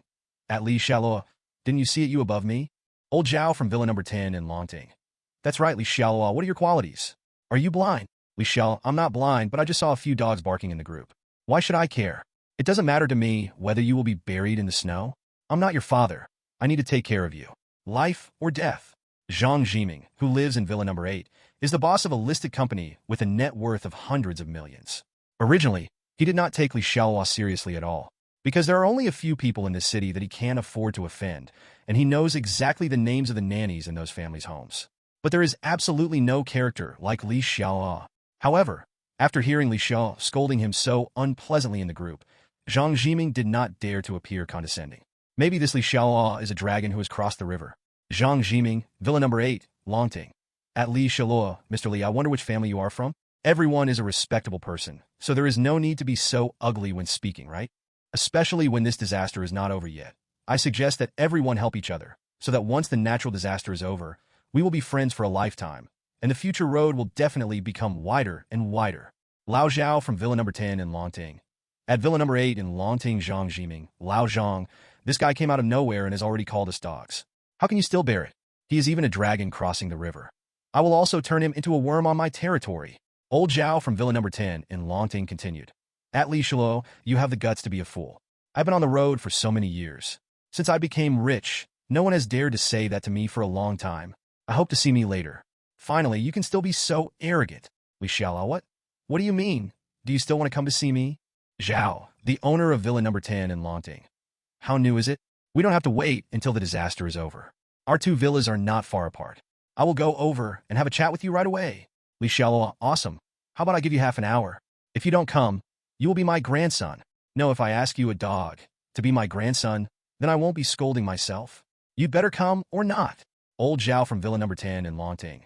At Xialuo, didn't you see it, you above me? Old Zhao from Villa number 10 in Longting. That's right, Xialuo, what are your qualities? Are you blind? Xiao, I'm not blind, but I just saw a few dogs barking in the group. Why should I care? It doesn't matter to me whether you will be buried in the snow. I'm not your father. I need to take care of you. Life or death. Zhang Jiming, who lives in Villa number 8, is the boss of a listed company with a net worth of hundreds of millions. Originally, he did not take Xialuo seriously at all, because there are only a few people in this city that he can't afford to offend, and he knows exactly the names of the nannies in those families' homes. But there is absolutely no character like Xialuo. However, after hearing Xialuo scolding him so unpleasantly in the group, Zhang Jiming did not dare to appear condescending. Maybe this Xialuo is a dragon who has crossed the river. Zhang Jiming, Villa number 8, Longting. At Xialuo, Mr. Li, I wonder which family you are from? Everyone is a respectable person, so there is no need to be so ugly when speaking, right? Especially when this disaster is not over yet. I suggest that everyone help each other, so that once the natural disaster is over, we will be friends for a lifetime, and the future road will definitely become wider and wider. Lao Zhao from Villa number 10 in Longting. At Villa number 8 in Longting, Zhang Jiming, Lao Zhang, this guy came out of nowhere and has already called us dogs. How can you still bear it? He is even a dragon crossing the river. I will also turn him into a worm on my territory. Old Zhao from Villa number 10 in Longting continued. At Xialuo, you have the guts to be a fool. I've been on the road for so many years. Since I became rich, no one has dared to say that to me for a long time. I hope to see me later. Finally, you can still be so arrogant. Xialuo, what? What do you mean? Do you still want to come to see me? Zhao, the owner of Villa number 10 in Longting. How new is it? We don't have to wait until the disaster is over. Our two villas are not far apart. I will go over and have a chat with you right away. Xialuo, awesome. How about I give you half an hour? If you don't come, you will be my grandson. No, if I ask you a dog to be my grandson, then I won't be scolding myself. You'd better come or not. Old Zhao from Villa number 10 in Longting.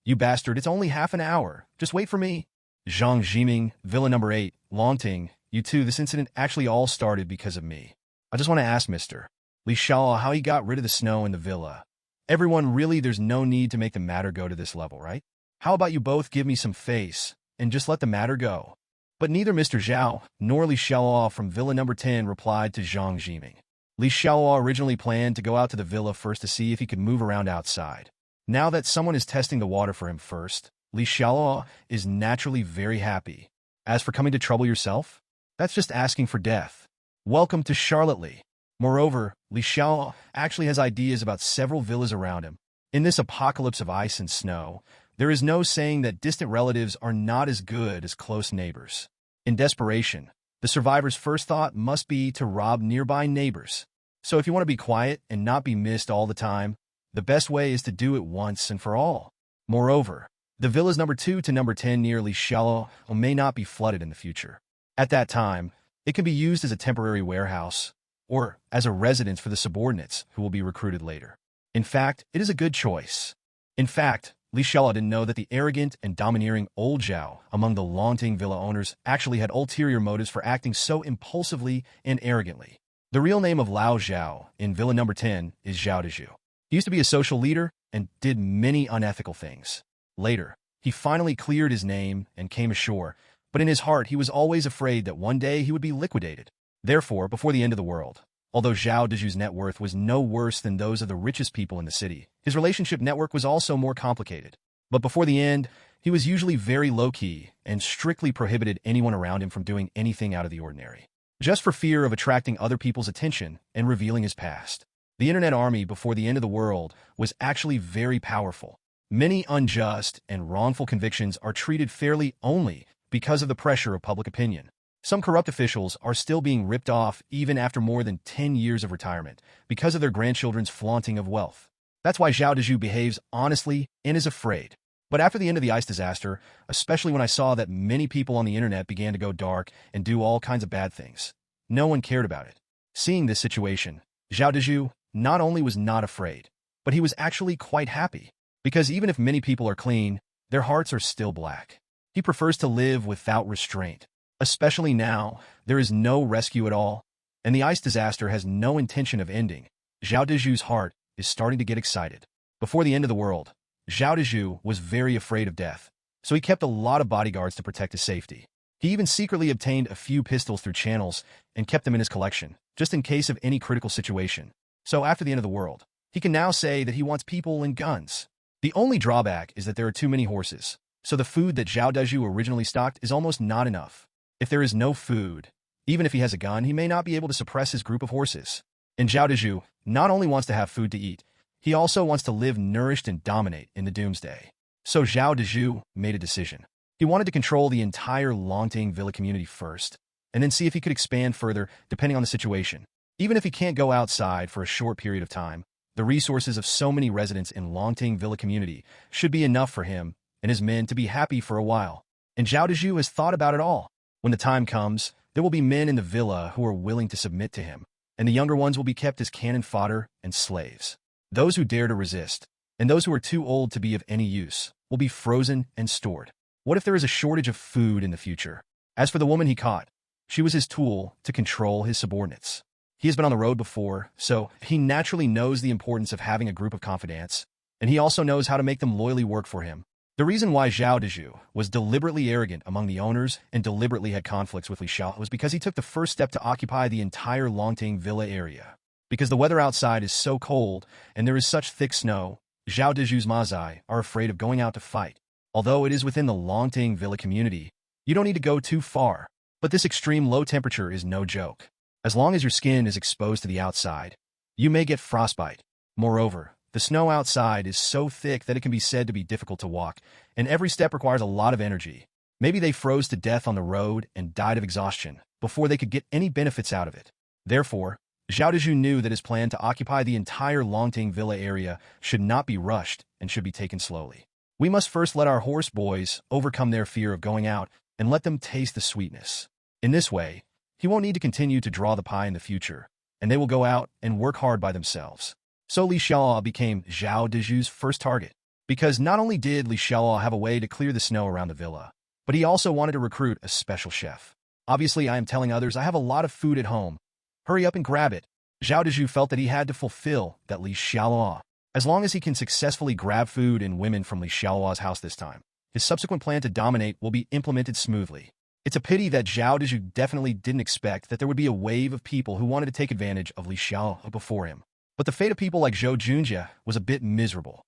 You bastard, it's only half an hour. Just wait for me. Zhang Jiming, Villa number 8, Longting. You two, this incident actually all started because of me. I just want to ask Mr. Xialuo how he got rid of the snow in the villa. Everyone, really, there's no need to make the matter go to this level, right? How about you both give me some face and just let the matter go? But neither Mr. Zhao nor Xialuo from Villa number 10 replied to Zhang Jiming. Xialuo originally planned to go out to the villa first to see if he could move around outside. Now that someone is testing the water for him first, Xialuo is naturally very happy. As for coming to trouble yourself, that's just asking for death. Welcome to Charlotte Lee. Moreover, Xialuo actually has ideas about several villas around him. In this apocalypse of ice and snow, there is no saying that distant relatives are not as good as close neighbors. In desperation, the survivor's first thought must be to rob nearby neighbors. So if you want to be quiet and not be missed all the time, the best way is to do it once and for all. Moreover, the villas number 2 to number 10 near Xialuo may not be flooded in the future. At that time, it can be used as a temporary warehouse or as a residence for the subordinates who will be recruited later. In fact, it is a good choice. In fact, Xialuo didn't know that the arrogant and domineering old Zhao among the Longting Villa owners actually had ulterior motives for acting so impulsively and arrogantly. The real name of Lao Zhao in Villa number 10 is Zhao Dezhu. He used to be a social leader and did many unethical things. Later, he finally cleared his name and came ashore, but in his heart he was always afraid that one day he would be liquidated. Therefore, before the end of the world, although Zhao Deju's net worth was no worse than those of the richest people in the city, his relationship network was also more complicated. But before the end, he was usually very low-key and strictly prohibited anyone around him from doing anything out of the ordinary, just for fear of attracting other people's attention and revealing his past. The internet army before the end of the world was actually very powerful. Many unjust and wrongful convictions are treated fairly only because of the pressure of public opinion. Some corrupt officials are still being ripped off even after more than 10 years of retirement because of their grandchildren's flaunting of wealth. That's why Xiao Deju behaves honestly and is afraid. But after the end of the ice disaster, especially when I saw that many people on the internet began to go dark and do all kinds of bad things, no one cared about it. Seeing this situation, Xiao Deju not only was not afraid, but he was actually quite happy. Because even if many people are clean, their hearts are still black. He prefers to live without restraint. Especially now, there is no rescue at all, and the ice disaster has no intention of ending. Xiao Deju's heart is starting to get excited. Before the end of the world, Xiao Deju was very afraid of death, so he kept a lot of bodyguards to protect his safety. He even secretly obtained a few pistols through channels and kept them in his collection, just in case of any critical situation. So after the end of the world, he can now say that he wants people and guns. The only drawback is that there are too many horses, so the food that Xiao Deju originally stocked is almost not enough. If there is no food, even if he has a gun, he may not be able to suppress his group of horses. And Xiao Deju not only wants to have food to eat, he also wants to live nourished and dominate in the doomsday. So Xiao Deju made a decision. He wanted to control the entire Longting Villa community first, and then see if he could expand further depending on the situation. Even if he can't go outside for a short period of time, the resources of so many residents in Longting Villa community should be enough for him and his men to be happy for a while. And Xiao Deju has thought about it all. When the time comes, there will be men in the villa who are willing to submit to him, and the younger ones will be kept as cannon fodder and slaves. Those who dare to resist, and those who are too old to be of any use, will be frozen and stored. What if there is a shortage of food in the future? As for the woman he caught, she was his tool to control his subordinates. He has been on the road before, so he naturally knows the importance of having a group of confidants, and he also knows how to make them loyally work for him. The reason why Xiao Deju was deliberately arrogant among the owners and deliberately had conflicts with Li Xiao was because he took the first step to occupy the entire Longting Villa area. Because the weather outside is so cold and there is such thick snow, Xiao Deju's Mazai are afraid of going out to fight. Although it is within the Longting Villa community, you don't need to go too far. But this extreme low temperature is no joke. As long as your skin is exposed to the outside, you may get frostbite. Moreover, the snow outside is so thick that it can be said to be difficult to walk, and every step requires a lot of energy. Maybe they froze to death on the road and died of exhaustion before they could get any benefits out of it. Therefore, Xiao Deju knew that his plan to occupy the entire Longting Villa area should not be rushed and should be taken slowly. We must first let our horse boys overcome their fear of going out and let them taste the sweetness. In this way, he won't need to continue to draw the pie in the future, and they will go out and work hard by themselves. So Li Xialuo became Xiao Deju's first target, because not only did Li Xialuo have a way to clear the snow around the villa, but he also wanted to recruit a special chef. Obviously, I am telling others I have a lot of food at home. Hurry up and grab it. Xiao Deju felt that he had to fulfill that Li Xialuo. As long as he can successfully grab food and women from Li Xiaoluo's house this time, his subsequent plan to dominate will be implemented smoothly. It's a pity that Xiao Deju definitely didn't expect that there would be a wave of people who wanted to take advantage of Li Xiaoluo before him. But the fate of people like Zhou Junjie was a bit miserable.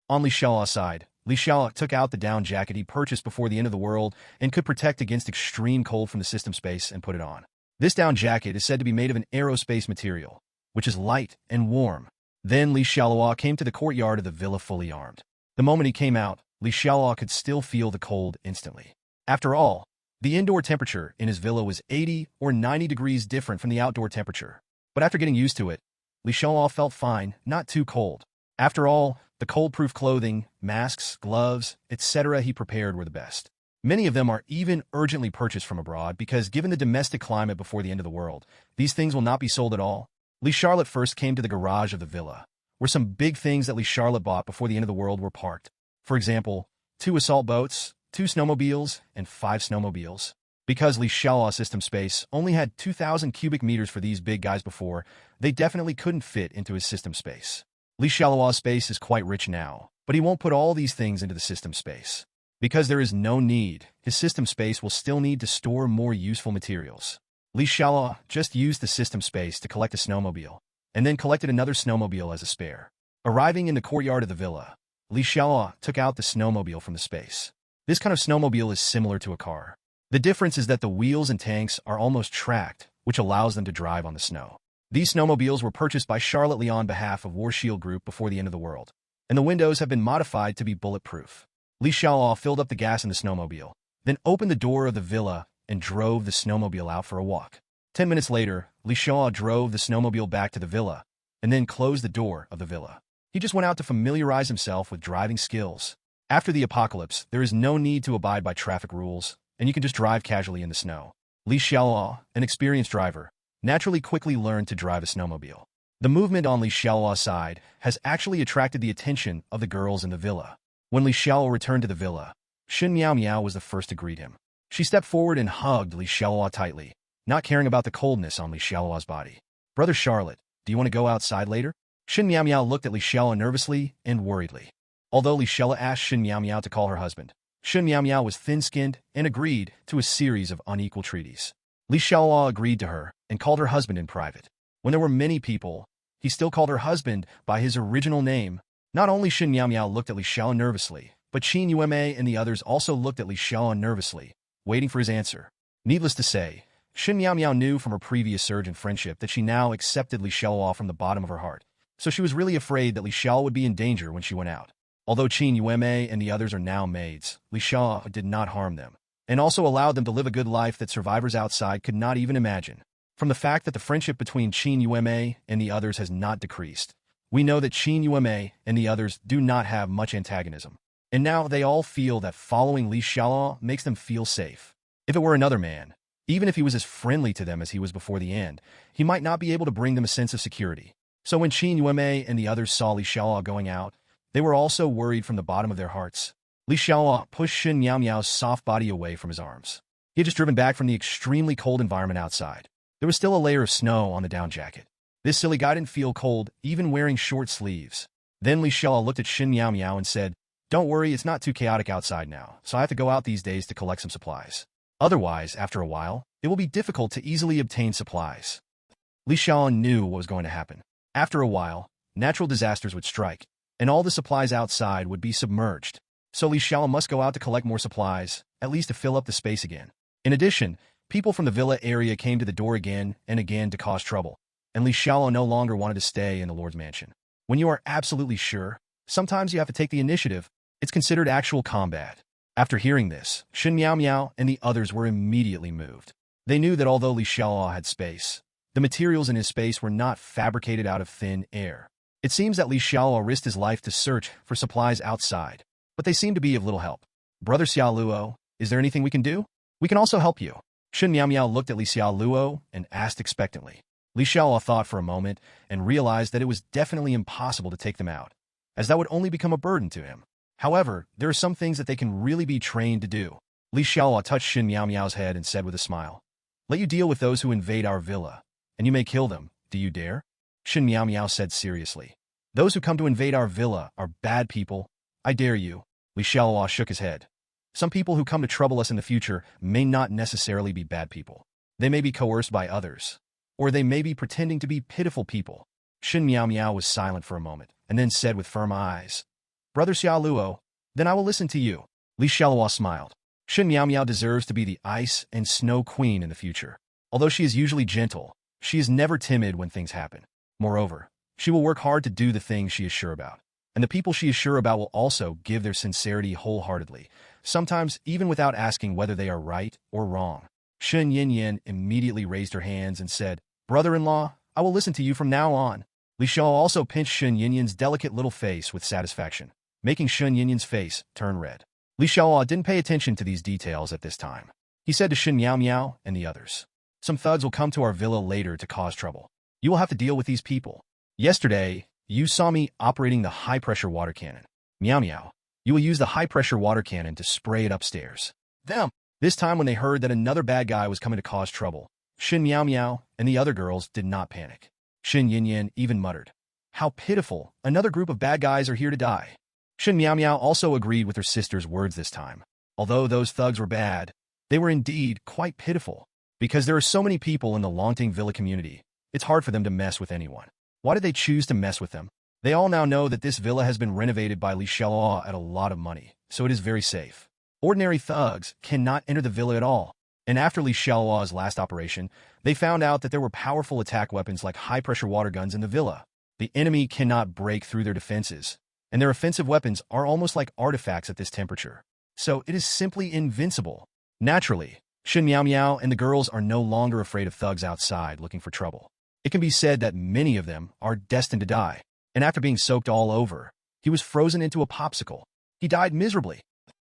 On Li Xiaoluo's side, Li Xiaoluo took out the down jacket he purchased before the end of the world and could protect against extreme cold from the system space and put it on. This down jacket is said to be made of an aerospace material, which is light and warm. Then Li Xiaoluo came to the courtyard of the villa fully armed. The moment he came out, Li Xiaoluo could still feel the cold instantly. After all, the indoor temperature in his villa was 80 or 90 degrees different from the outdoor temperature. But after getting used to it, Li Xiaoluo felt fine, not too cold. After all, the cold-proof clothing, masks, gloves, etc. he prepared were the best. Many of them are even urgently purchased from abroad because given the domestic climate before the end of the world, these things will not be sold at all. Li Charlotte first came to the garage of the villa, where some big things that Li Charlotte bought before the end of the world were parked. For example, 2 assault boats, 2 snowmobiles, and 5 snowmobiles. Because Li Xiaoluo's system space only had 2,000 cubic meters for these big guys before, they definitely couldn't fit into his system space. Li Xiaoluo's space is quite rich now, but he won't put all these things into the system space. Because there is no need, his system space will still need to store more useful materials. Li Xiaoluo just used the system space to collect a snowmobile, and then collected another snowmobile as a spare. Arriving in the courtyard of the villa, Li Xiaoluo took out the snowmobile from the space. This kind of snowmobile is similar to a car. The difference is that the wheels and tanks are almost tracked, which allows them to drive on the snow. These snowmobiles were purchased by Xialuo on behalf of War Shield Group before the end of the world, and the windows have been modified to be bulletproof. Li Xiaoluo filled up the gas in the snowmobile, then opened the door of the villa and drove the snowmobile out for a walk. 10 minutes later, Li Xiaoluo drove the snowmobile back to the villa, and then closed the door of the villa. He just went out to familiarize himself with driving skills. After the apocalypse, there is no need to abide by traffic rules, and you can just drive casually in the snow. Li Xiaoluo, an experienced driver, naturally quickly learned to drive a snowmobile. The movement on Li Xiaoluo's side has actually attracted the attention of the girls in the villa. When Li Xiaoluo returned to the villa, Xin Miao Miao was the first to greet him. She stepped forward and hugged Li Xiaoluo tightly, not caring about the coldness on Li Xiaoluo's body. "Brother Charlotte, do you want to go outside later?" Xin Miao Miao looked at Li Xiaoluo nervously and worriedly. Although Li Xiaoluo asked Xin Miao Miao to call her husband, Xin Miao Miao was thin-skinned and agreed to a series of unequal treaties. Li Xiaoluo agreed to her and called her husband in private. When there were many people, he still called her husband by his original name. Not only Xin Miao Miao looked at Li Xiaoluo nervously, but Qin Yueme and the others also looked at Li Xiaoluo nervously, waiting for his answer. Needless to say, Xin Miao Miao knew from her previous surge in friendship that she now accepted Li Xiaoluo from the bottom of her heart, so she was really afraid that Li Xiaoluo would be in danger when she went out. Although Qin Yueme and the others are now maids, Li Xiaoluo did not harm them, and also allowed them to live a good life that survivors outside could not even imagine. From the fact that the friendship between Qin Yueme and the others has not decreased, we know that Qin Yueme and the others do not have much antagonism. And now they all feel that following Li Xiaoluo makes them feel safe. If it were another man, even if he was as friendly to them as he was before the end, he might not be able to bring them a sense of security. So when Qin Yueme and the others saw Li Xiaoluo going out, they were also worried from the bottom of their hearts. Li Xiaoluo pushed Xin Miao Miao's soft body away from his arms. He had just driven back from the extremely cold environment outside. There was still a layer of snow on the down jacket. This silly guy didn't feel cold, even wearing short sleeves. Then Li Xiaoluo looked at Xin Miao Miao and said, "Don't worry, it's not too chaotic outside now, so I have to go out these days to collect some supplies. Otherwise, after a while, it will be difficult to easily obtain supplies." Li Xiaoluo knew what was going to happen. After a while, natural disasters would strike, and all the supplies outside would be submerged. So Li Xiaoluo must go out to collect more supplies, at least to fill up the space again. In addition, people from the villa area came to the door again and again to cause trouble, and Li Xiaoluo no longer wanted to stay in the Lord's mansion. When you are absolutely sure, sometimes you have to take the initiative. It's considered actual combat. After hearing this, Xin Miao Miao and the others were immediately moved. They knew that although Li Xiaoluo had space, the materials in his space were not fabricated out of thin air. It seems that Li Xiaoluo risked his life to search for supplies outside, but they seem to be of little help. "Brother Xialuo, is there anything we can do? We can also help you." Xin Miao Miao looked at Li Xialuo and asked expectantly. Li Xiaoluo thought for a moment and realized that it was definitely impossible to take them out, as that would only become a burden to him. However, there are some things that they can really be trained to do. Li Xiaoluo touched Xin Miao Miao's head and said with a smile, "Let you deal with those who invade our villa, and you may kill them. Do you dare?" Xin Miao Miao said seriously. "Those who come to invade our villa are bad people. I dare you." Li Xiaoluo shook his head. "Some people who come to trouble us in the future may not necessarily be bad people. They may be coerced by others, or they may be pretending to be pitiful people." Xin Miao Miao was silent for a moment, and then said with firm eyes, "Brother Xialuo, then I will listen to you." Li Xiaoluo smiled. Xin Miao Miao deserves to be the ice and snow queen in the future. Although she is usually gentle, she is never timid when things happen. Moreover, she will work hard to do the things she is sure about. And the people she is sure about will also give their sincerity wholeheartedly, sometimes even without asking whether they are right or wrong. Shen Yinyan immediately raised her hands and said, "Brother-in-law, I will listen to you from now on." Li Xiao also pinched Shen Yinyan's delicate little face with satisfaction, making Shen Yinyan's face turn red. Li Xiao didn't pay attention to these details at this time. He said to Shen Miao Miao and the others, "Some thugs will come to our villa later to cause trouble. You will have to deal with these people. Yesterday, you saw me operating the high-pressure water cannon. Miao Miao, you will use the high-pressure water cannon to spray it upstairs. Them." This time when they heard that another bad guy was coming to cause trouble, Shin Miao Miao and the other girls did not panic. Shin Yinyan even muttered, How pitiful. Another group of bad guys are here to die. Shin Miao Miao also agreed with her sister's words this time. Although those thugs were bad, they were indeed quite pitiful. Because there are so many people in the Longting Villa community, it's hard for them to mess with anyone. Why did they choose to mess with them? They all now know that this villa has been renovated by Xialuo at a lot of money, so it is very safe. Ordinary thugs cannot enter the villa at all. And after Xialuo's last operation, they found out that there were powerful attack weapons like high-pressure water guns in the villa. The enemy cannot break through their defenses, and their offensive weapons are almost like artifacts at this temperature. So it is simply invincible. Naturally, Shin Miao Miao and the girls are no longer afraid of thugs outside looking for trouble. It can be said that many of them are destined to die, and after being soaked all over, he was frozen into a popsicle. He died miserably.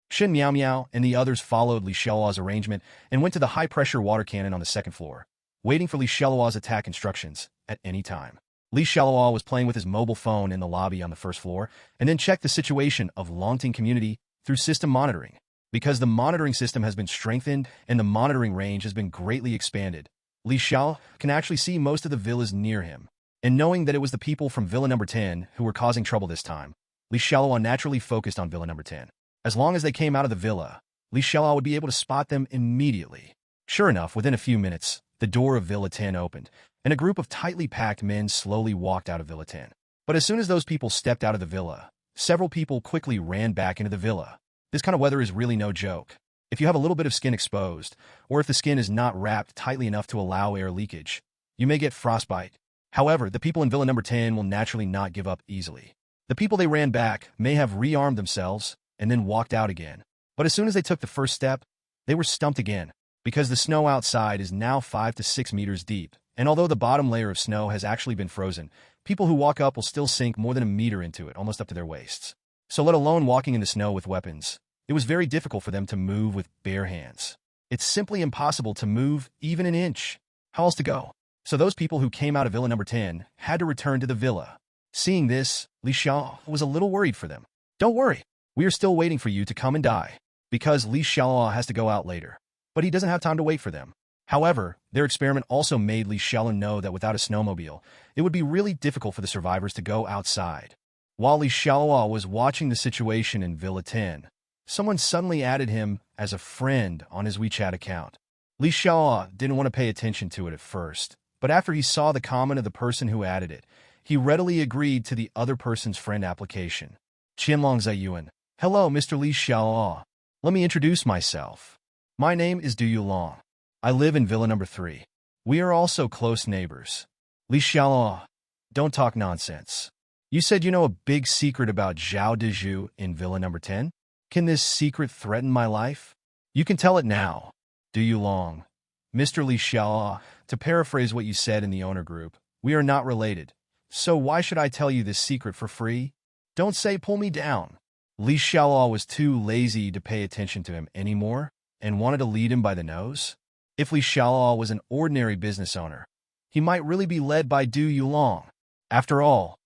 Shin Miao Miao and the others followed Xialuo's arrangement and went to the high-pressure water cannon on the second floor, waiting for Xialuo's attack instructions at any time. Xialuo was playing with his mobile phone in the lobby on the first floor and then checked the situation of Longting community through system monitoring. Because the monitoring system has been strengthened and the monitoring range has been greatly expanded, Xialuo can actually see most of the villas near him. And knowing that it was the people from Villa Number 10 who were causing trouble this time, Xialuo naturally focused on Villa Number 10. As long as they came out of the villa, Xialuo would be able to spot them immediately. Sure enough, within a few minutes, the door of Villa 10 opened, and a group of tightly packed men slowly walked out of Villa 10. But as soon as those people stepped out of the villa, several people quickly ran back into the villa. This kind of weather is really no joke. If you have a little bit of skin exposed, or if the skin is not wrapped tightly enough to allow air leakage, you may get frostbite. However, the people in Villa Number 10 will naturally not give up easily. The people they ran back may have rearmed themselves and then walked out again. But as soon as they took the first step, they were stumped again, because the snow outside is now 5 to 6 meters deep. And although the bottom layer of snow has actually been frozen, people who walk up will still sink more than a meter into it, almost up to their waists. So let alone walking in the snow with weapons, it was very difficult for them to move with bare hands. It's simply impossible to move even an inch. How else to go? So those people who came out of Villa Number 10 had to return to the villa. Seeing this, Xialuo was a little worried for them. Don't worry, we are still waiting for you to come and die, because Xialuo has to go out later. But he doesn't have time to wait for them. However, their experiment also made Xialuo know that without a snowmobile, it would be really difficult for the survivors to go outside. While Xialuo was watching the situation in Villa 10, someone suddenly added him as a friend on his WeChat account. Xialuo didn't want to pay attention to it at first, but after he saw the comment of the person who added it, he readily agreed to the other person's friend application. Qianlong Ziyuan. Hello, Mr. Xialuo. Let me introduce myself. My name is Du Yulong. I live in Villa Number 3. We are also close neighbors. Xialuo, don't talk nonsense. You said you know a big secret about Zhao Dezhu in Villa Number 10? Can this secret threaten my life? You can tell it now. Du Yulong. Mr. Xialuo, to paraphrase what you said in the owner group, we are not related. So why should I tell you this secret for free? Don't say pull me down. Xialuo was too lazy to pay attention to him anymore and wanted to lead him by the nose. If Xialuo was an ordinary business owner, he might really be led by Du Yulong. After all,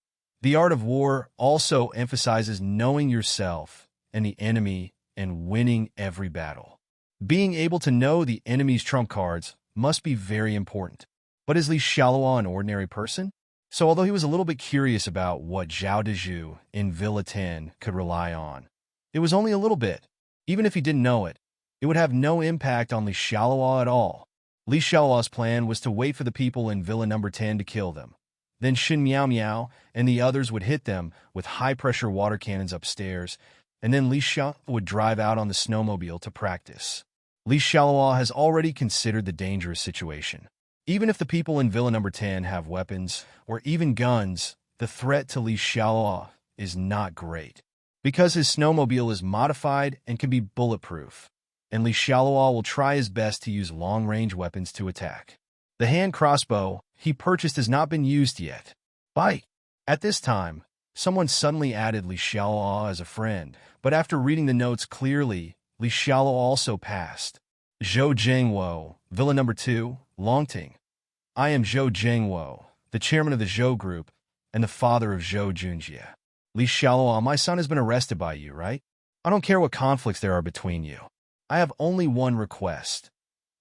the art of war also emphasizes knowing yourself and the enemy and winning every battle. Being able to know the enemy's trump cards must be very important. But is Xialuo an ordinary person? So although he was a little bit curious about what Zhao Dezhu in Villa 10 could rely on, it was only a little bit. Even if he didn't know it, it would have no impact on Xialuo at all. Xialuo's plan was to wait for the people in Villa Number 10 to kill them. Then Shin Miao Miao and the others would hit them with high-pressure water cannons upstairs, and then Xialuo would drive out on the snowmobile to practice. Xialuo has already considered the dangerous situation. Even if the people in Villa Number 10 have weapons, or even guns, the threat to Xialuo is not great, because his snowmobile is modified and can be bulletproof, and Xialuo will try his best to use long-range weapons to attack. The hand crossbow he purchased has not been used yet. Bite! At this time, someone suddenly added Xialuo as a friend, but after reading the notes clearly, Xialuo also passed. Zhou Zhengwo, Villa Number 2, Longting. I am Zhou Zhengwo, the chairman of the Zhou Group and the father of Zhou Junjie. Xialuo, my son has been arrested by you, right? I don't care what conflicts there are between you. I have only one request.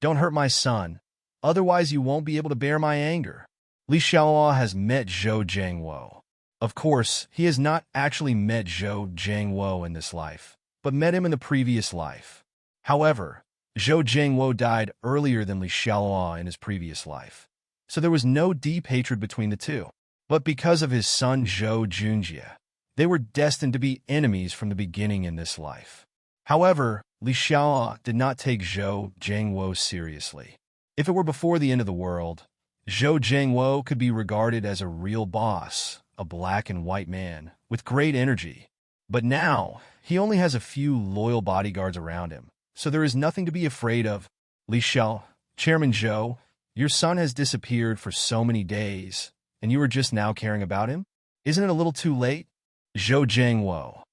Don't hurt my son, otherwise you won't be able to bear my anger. Xialuo has met Zhou Zhengwo. Of course, he has not actually met Zhou Jiangwo in this life, but met him in the previous life. However, Zhou Jiangwo died earlier than Li Xialuo in his previous life, so there was no deep hatred between the two. But because of his son Zhou Junjie, they were destined to be enemies from the beginning in this life. However, Li Xiaoluo did not take Zhou Jiangwo seriously. If it were before the end of the world, Zhou Jiangwo could be regarded as a real boss, a black and white man with great energy. But now, he only has a few loyal bodyguards around him, so there is nothing to be afraid of. Li Xiao, Chairman Zhou, your son has disappeared for so many days, and you are just now caring about him? Isn't it a little too late? Zhou Jiangwo,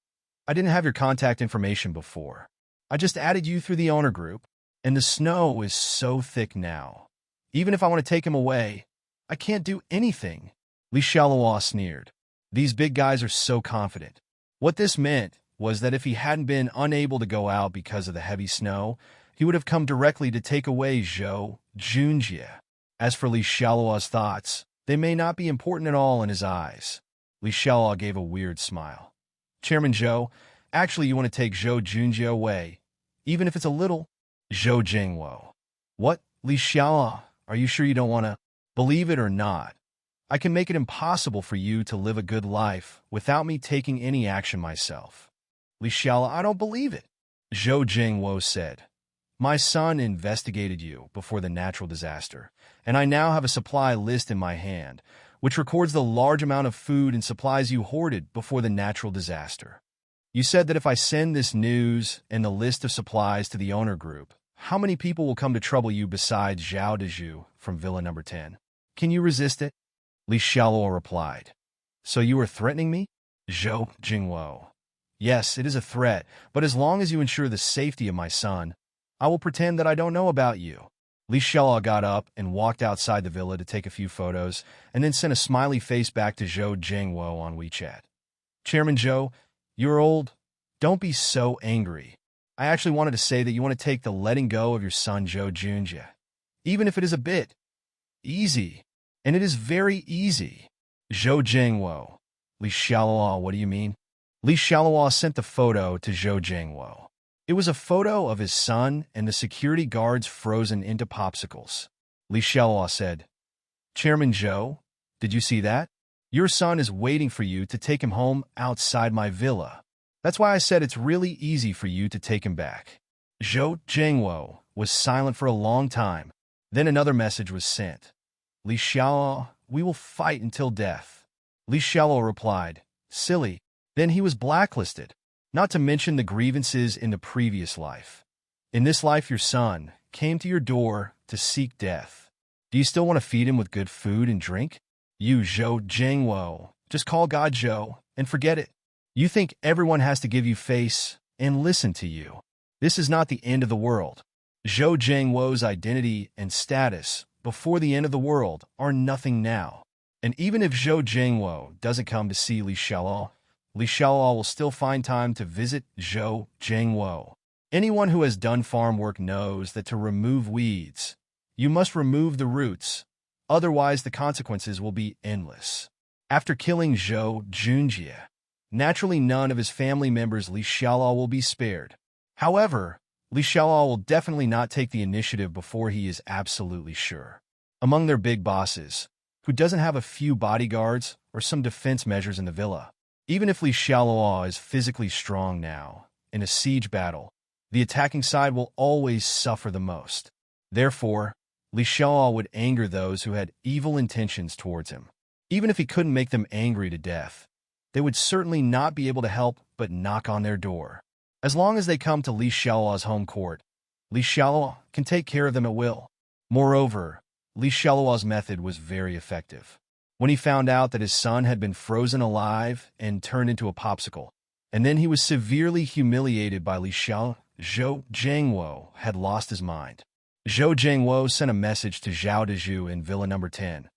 I didn't have your contact information before. I just added you through the owner group, and the snow is so thick now. Even if I want to take him away, I can't do anything. Li Xiaoluo sneered. These big guys are so confident. What this meant was that if he hadn't been unable to go out because of the heavy snow, he would have come directly to take away Zhou Junjie. As for Li Xiaoluo's thoughts, they may not be important at all in his eyes. Li Xiaoluo gave a weird smile. Chairman Zhou, actually you want to take Zhou Junjie away, even if it's a little. Zhou Jiangwo. What? Li Xiaoluo, are you sure you don't want to? Believe it or not, I can make it impossible for you to live a good life without me taking any action myself. Li Xiaoluo, I don't believe it. Zhou Jiangwo said, my son investigated you before the natural disaster, and I now have a supply list in my hand, which records the large amount of food and supplies you hoarded before the natural disaster. You said that if I send this news and the list of supplies to the owner group, how many people will come to trouble you besides Zhao Dezhu from Villa number 10? Can you resist it? Li Xiaoluo replied. So you are threatening me? Zhou Jingwo. Yes, it is a threat, but as long as you ensure the safety of my son, I will pretend that I don't know about you. Li Xiaoluo got up and walked outside the villa to take a few photos, and then sent a smiley face back to Zhou Jiangwo on WeChat. Chairman Zhou, you're old. Don't be so angry. I actually wanted to say that you want to take the letting go of your son Zhou Junjie, even if it is a bit easy. And it is very easy. Zhou Jiangwo. Li Xiaoluo, what do you mean? Li Xiaoluo sent the photo to Zhou Jiangwo. It was a photo of his son and the security guards frozen into popsicles. Li Xiaoluo said, Chairman Zhou, did you see that? Your son is waiting for you to take him home outside my villa. That's why I said it's really easy for you to take him back. Zhou Jiangwo was silent for a long time. Then another message was sent. Li Xiaoluo, we will fight until death. Li Xiaoluo replied, silly. Then he was blacklisted, not to mention the grievances in the previous life. In this life, your son came to your door to seek death. Do you still want to feed him with good food and drink? You, Zhou Jiangwo, just call God Zhou and forget it. You think everyone has to give you face and listen to you. This is not the end of the world. Zhou Jiangwo's identity and status before the end of the world are nothing now. And even if Zhou Jiangwo doesn't come to see Li Xiaoluo will still find time to visit Zhou Jiangwo. Anyone who has done farm work knows that to remove weeds, you must remove the roots, otherwise the consequences will be endless. After killing Zhou Junjie, naturally none of his family members Li Xiaoluo will be spared. However, Li Xiaoluo will definitely not take the initiative before he is absolutely sure. Among their big bosses, who doesn't have a few bodyguards or some defense measures in the villa. Even if Li Xiaoluo is physically strong now, in a siege battle, the attacking side will always suffer the most. Therefore, Li Xiaoluo would anger those who had evil intentions towards him. Even if he couldn't make them angry to death, they would certainly not be able to help but knock on their door. As long as they come to Li Xiaoluo's home court, Li Xiaoluo can take care of them at will. Moreover, Li Xiaoluo's method was very effective. When he found out that his son had been frozen alive and turned into a popsicle, and then he was severely humiliated by Li Xiaoluo, Zhou Jiangwo had lost his mind. Zhou Jiangwo sent a message to Zhao Dezhu in Villa number 10.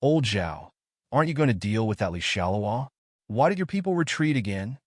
Old Zhao, aren't you going to deal with that Li Xiaoluo? Why did your people retreat again?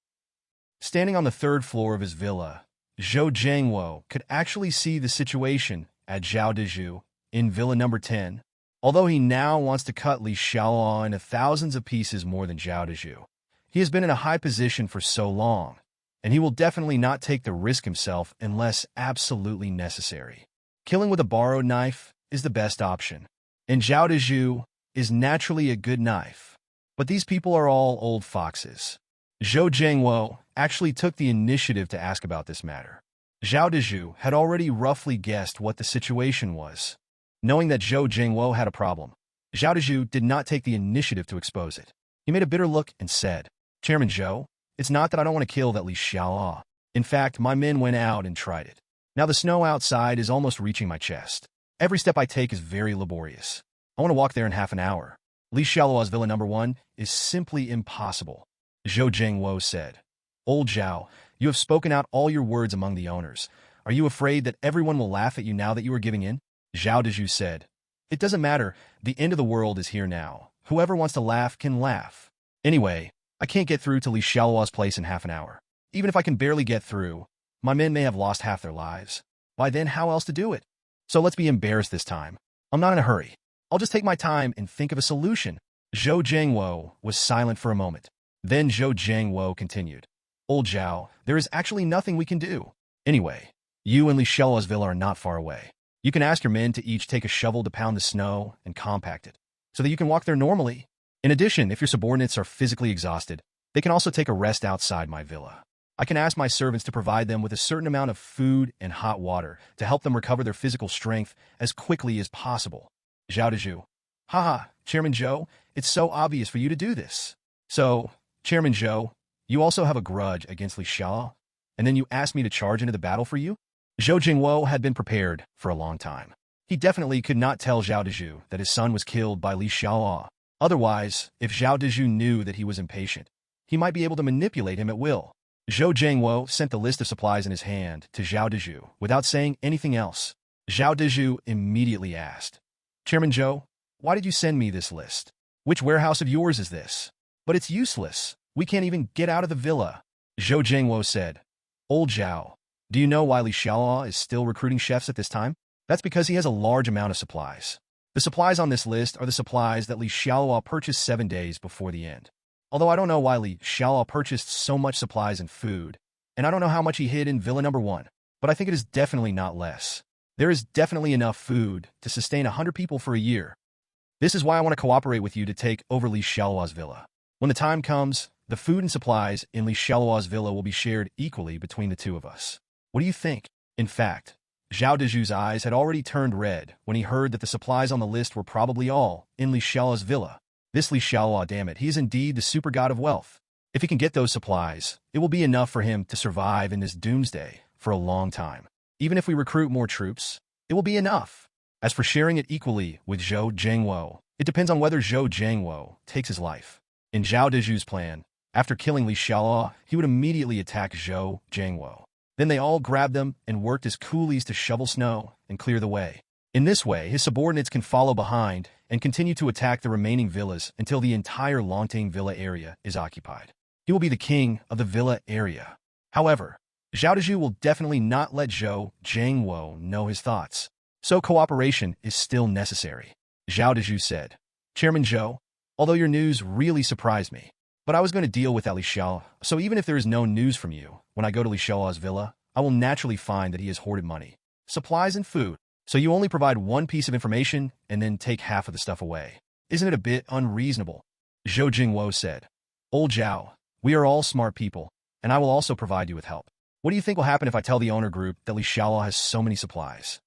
Standing on the third floor of his villa, Zhou Jiangwo could actually see the situation at Zhao Dezhu in Villa number 10. Although he now wants to cut Li Xialuo into thousands of pieces more than Zhao Dezhu, he has been in a high position for so long, and he will definitely not take the risk himself unless absolutely necessary. Killing with a borrowed knife is the best option, and Zhao Dezhu is naturally a good knife. But these people are all old foxes. Zhou Zhengwo actually took the initiative to ask about this matter. Zhao Dezhu had already roughly guessed what the situation was. Knowing that Zhou Zhengwo had a problem, Zhao Dezhu did not take the initiative to expose it. He made a bitter look and said, "Chairman Zhou, it's not that I don't want to kill that Li Xiaoluo. In fact, my men went out and tried it. Now the snow outside is almost reaching my chest. Every step I take is very laborious. I want to walk there in half an hour. Li Xiaoluo's villa number 1 is simply impossible." Zhou Zhengwo said, "Old Zhao, you have spoken out all your words among the owners. Are you afraid that everyone will laugh at you now that you are giving in?" Zhao Dezhu said, "It doesn't matter. The end of the world is here now. Whoever wants to laugh can laugh. Anyway, I can't get through to Li Xiaoluo's place in half an hour. Even if I can barely get through, my men may have lost half their lives. By then, how else to do it? So let's be embarrassed this time. I'm not in a hurry. I'll just take my time and think of a solution." Zhou Zhengwo was silent for a moment. Then Zhou Zhengwo continued, "Old Zhao, there is actually nothing we can do. Anyway, you and Li Xiaoluo's villa are not far away. You can ask your men to each take a shovel to pound the snow and compact it, so that you can walk there normally. In addition, if your subordinates are physically exhausted, they can also take a rest outside my villa. I can ask my servants to provide them with a certain amount of food and hot water to help them recover their physical strength as quickly as possible." Zhao Dezhu, "Haha, Chairman Zhou, it's so obvious for you to do this. So, Chairman Zhou, you also have a grudge against Li Xiaoluo, and then you asked me to charge into the battle for you?" Zhou Jingwo had been prepared for a long time. He definitely could not tell Zhao Dezhu that his son was killed by Li Xiaoluo. Otherwise, if Zhao Dezhu knew that he was impatient, he might be able to manipulate him at will. Zhou Zhengwo sent the list of supplies in his hand to Zhao Dezhu without saying anything else. Zhao Dezhu immediately asked, "Chairman Zhou, why did you send me this list? Which warehouse of yours is this? But it's useless. We can't even get out of the villa." Zhou Zhengwo said, "Old Zhao, do you know why Li Xiaoluo is still recruiting chefs at this time? That's because he has a large amount of supplies. The supplies on this list are the supplies that Li Xiaoluo purchased 7 days before the end. Although I don't know why Li Xiaoluo purchased so much supplies and food, and I don't know how much he hid in villa number 1, but I think it is definitely not less. There is definitely enough food to sustain 100 people for a year. This is why I want to cooperate with you to take over Li Xiaoluo's villa. When the time comes, the food and supplies in Li Xiaoluo's villa will be shared equally between the two of us. What do you think?" In fact, Zhao Dezhu's eyes had already turned red when he heard that the supplies on the list were probably all in Li Xiaoluo's villa. This Li Xiaoluo, damn it, he is indeed the super god of wealth. If he can get those supplies, it will be enough for him to survive in this doomsday for a long time. Even if we recruit more troops, it will be enough. As for sharing it equally with Zhou Zhengwo, it depends on whether Zhou Zhengwo takes his life. In Zhao Dezhu's plan, after killing Li Xiaoluo, he would immediately attack Zhou Zhengwo. Then they all grabbed them and worked as coolies to shovel snow and clear the way. In this way, his subordinates can follow behind and continue to attack the remaining villas until the entire Longting Villa area is occupied. He will be the king of the villa area. However, Zhao Dezhu will definitely not let Zhou Zhengwo know his thoughts, so cooperation is still necessary. Zhao Dezhu said, "Chairman Zhou, although your news really surprised me, but I was going to deal with Li Xiaoluo, so even if there is no news from you, when I go to Li Xiaoluo's villa, I will naturally find that he has hoarded money, supplies, and food. So you only provide one piece of information and then take half of the stuff away. Isn't it a bit unreasonable?" Zhou Jingwo said, "Old Zhao, we are all smart people, and I will also provide you with help. What do you think will happen if I tell the owner group that Li Xiaoluo has so many supplies?"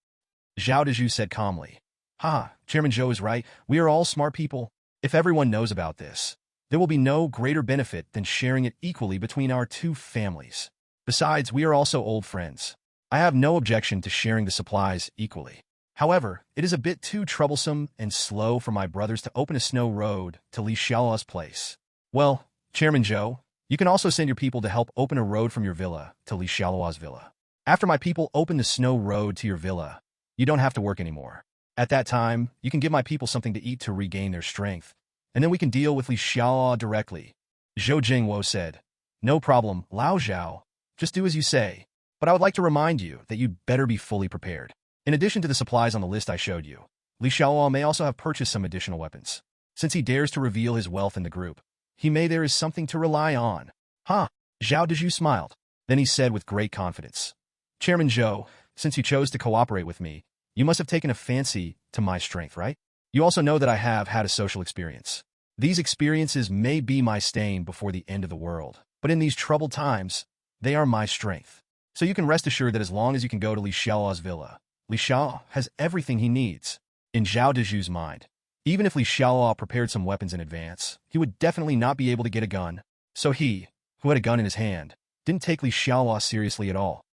Zhao Dezhu said calmly, "Ha, Chairman Zhou is right. We are all smart people. If everyone knows about this, there will be no greater benefit than sharing it equally between our two families. Besides, we are also old friends. I have no objection to sharing the supplies equally. However, it is a bit too troublesome and slow for my brothers to open a snow road to Li Xiaoluo's place. Well, Chairman Zhou, you can also send your people to help open a road from your villa to Li Xiaoluo's villa. After my people open the snow road to your villa, you don't have to work anymore. At that time, you can give my people something to eat to regain their strength, and then we can deal with Li Xiaoluo directly." Zhou Jingwo said, "No problem, Lao Zhao. Just do as you say. But I would like to remind you that you'd better be fully prepared. In addition to the supplies on the list I showed you, Li Xiaoluo may also have purchased some additional weapons. Since he dares to reveal his wealth in the group, he may there is something to rely on. Huh? Zhao Dezhu smiled. Then he said with great confidence, Chairman Zhou, since you chose to cooperate with me, you must have taken a fancy to my strength, right? You also know that I have had a social experience. These experiences may be my stain before the end of the world, but in these troubled times, they are my strength. So you can rest assured that as long as you can go to Li Xiaoluo's villa, Li Xiaoluo has everything he needs. In Zhao Dezhu's mind, even if Li Xiaoluo prepared some weapons in advance, he would definitely not be able to get a gun. So he, who had a gun in his hand, didn't take Li Xiaoluo seriously at all.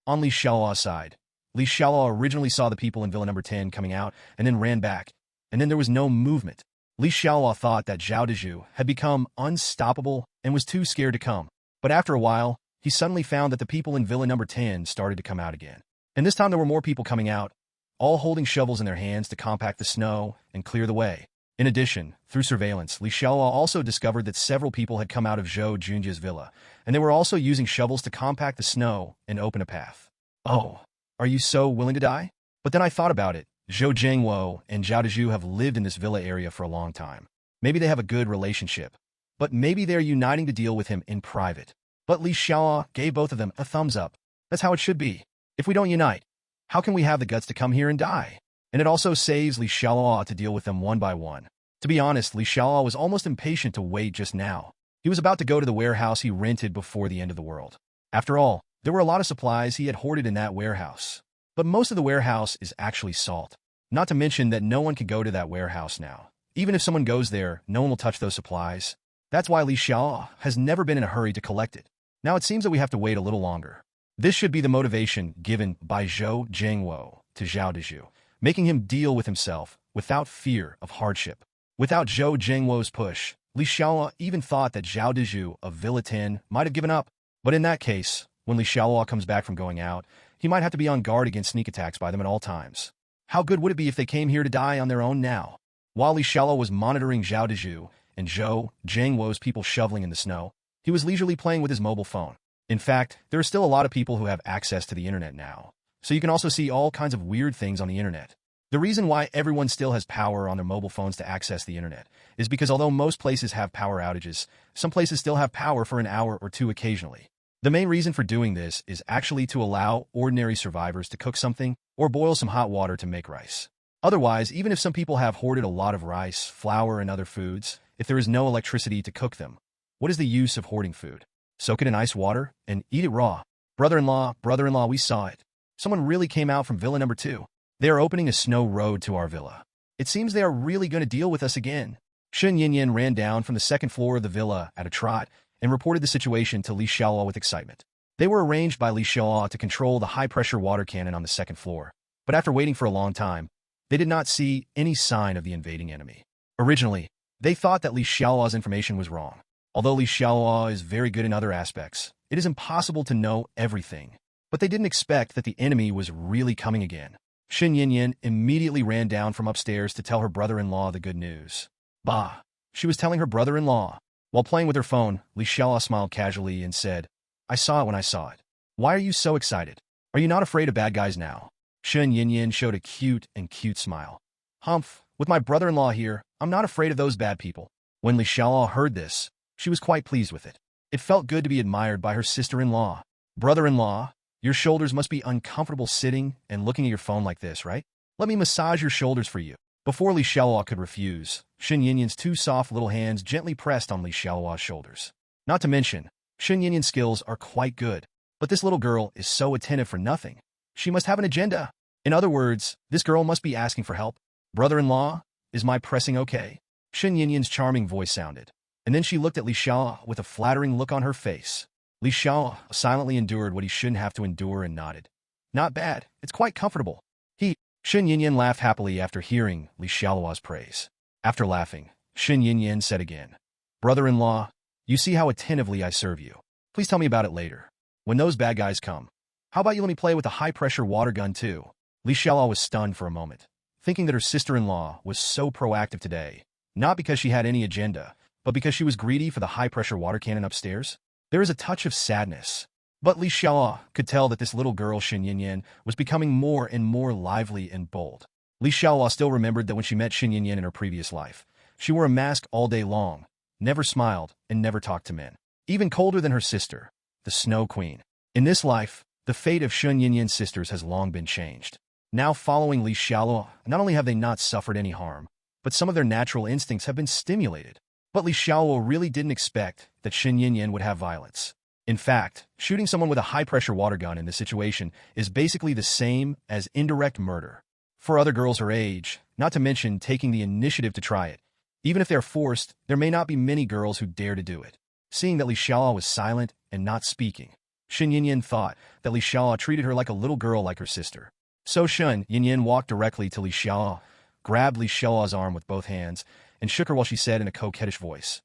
On Li Xiaoluo's side, Li Xiaoluo originally saw the people in Villa Number 10 coming out and then ran back, and then there was no movement. Li Xiaoluo thought that Zhao Dezhu had become unstoppable and was too scared to come. But after a while, he suddenly found that the people in Villa Number 10 started to come out again. And this time there were more people coming out, all holding shovels in their hands to compact the snow and clear the way. In addition, through surveillance, Li Xiaoluo also discovered that several people had come out of Zhou Junjia's villa, and they were also using shovels to compact the snow and open a path. Oh, are you so willing to die? But then I thought about it. Zhou Jiangwo and Zhao Dezhu have lived in this villa area for a long time. Maybe they have a good relationship, but maybe they're uniting to deal with him in private. But Li Xiaoluo gave both of them a thumbs up. That's how it should be. If we don't unite, how can we have the guts to come here and die? And it also saves Li Xiaoluo to deal with them one by one. To be honest, Li Xiaoluo was almost impatient to wait just now. He was about to go to the warehouse he rented before the end of the world. After all, there were a lot of supplies he had hoarded in that warehouse. But most of the warehouse is actually salt. Not to mention that no one can go to that warehouse now. Even if someone goes there, no one will touch those supplies. That's why Li Xiaoluo has never been in a hurry to collect it. Now it seems that we have to wait a little longer. This should be the motivation given by Zhou Jiangwo to Zhao Dezhu, making him deal with himself without fear of hardship. Without Zhou Jiangwo's push, Li Xiaoluo even thought that Zhao Dezhu of Villa 10 might have given up. But in that case, when Li Xiaoluo comes back from going out, he might have to be on guard against sneak attacks by them at all times. How good would it be if they came here to die on their own now? While Li Xiaoluo was monitoring Zhao Dezhu and Zhou Jiangwo's people shoveling in the snow, he was leisurely playing with his mobile phone. In fact, there are still a lot of people who have access to the internet now, so you can also see all kinds of weird things on the internet. The reason why everyone still has power on their mobile phones to access the internet is because although most places have power outages, some places still have power for an hour or two occasionally. The main reason for doing this is actually to allow ordinary survivors to cook something or boil some hot water to make rice. Otherwise, even if some people have hoarded a lot of rice, flour, and other foods, if there is no electricity to cook them, what is the use of hoarding food? Soak it in ice water and eat it raw. Brother-in-law, we saw it. Someone really came out from Villa Number 2. They are opening a snow road to our villa. It seems they are really going to deal with us again. Shen Yinyan ran down from the second floor of the villa at a trot and reported the situation to Li Xiaoluo with excitement. They were arranged by Li Xiaoluo to control the high-pressure water cannon on the second floor, but after waiting for a long time, they did not see any sign of the invading enemy. Originally, they thought that Li Xiaoluo's information was wrong. Although Li Xiaoluo is very good in other aspects, it is impossible to know everything. But they didn't expect that the enemy was really coming again. Shen Yinyan immediately ran down from upstairs to tell her brother-in-law the good news. Bah! She was telling her brother-in-law. While playing with her phone, Li Xiaoluo smiled casually and said, I saw it when I saw it. Why are you so excited? Are you not afraid of bad guys now? Shen Yinyan showed a cute smile. Humph, with my brother-in-law here, I'm not afraid of those bad people. When Li Xiaoluo heard this, she was quite pleased with it. It felt good to be admired by her sister-in-law. Brother-in-law, your shoulders must be uncomfortable sitting and looking at your phone like this, right? Let me massage your shoulders for you. Before Li Xiaoluo could refuse, Shen Yinyan's two soft little hands gently pressed on Li Xiaoluo's shoulders. Not to mention, Shen Yinyan's skills are quite good. But this little girl is so attentive for nothing. She must have an agenda. In other words, this girl must be asking for help. Brother-in-law, is my pressing okay? Shen Yinyan's charming voice sounded. And then she looked at Li Xiaoluo with a flattering look on her face. Li Xiaoluo silently endured what he shouldn't have to endure and nodded. Not bad. It's quite comfortable. Shen Yinyan laughed happily after hearing Li Xiaoluo's praise. After laughing, Shen Yinyan said again, Brother-in-law, you see how attentively I serve you. Please tell me about it later. When those bad guys come, how about you let me play with the high-pressure water gun too? Li Xiaoluo was stunned for a moment, thinking that her sister-in-law was so proactive today, not because she had any agenda, but because she was greedy for the high-pressure water cannon upstairs. There is a touch of sadness. But Li Xiaoluo could tell that this little girl Shen Yinyan was becoming more and more lively and bold. Li Xiaoluo still remembered that when she met Xin Yinyan in her previous life, she wore a mask all day long, never smiled, and never talked to men. Even colder than her sister, the Snow Queen. In this life, the fate of Xin Yinyan's sisters has long been changed. Now following Li Xiaoluo, not only have they not suffered any harm, but some of their natural instincts have been stimulated. But Li Xiaoluo really didn't expect that Xin Yinyan would have violence. In fact, shooting someone with a high-pressure water gun in this situation is basically the same as indirect murder. For other girls her age, not to mention taking the initiative to try it, even if they're forced, there may not be many girls who dare to do it. Seeing that Li Xiaoluo was silent and not speaking, Xin Yinyan thought that Li Xiaoluo treated her like a little girl like her sister. So Xin Yinyan walked directly to Li Xiaoluo, grabbed Li Xiaoluo's arm with both hands, and shook her while she said in a coquettish voice,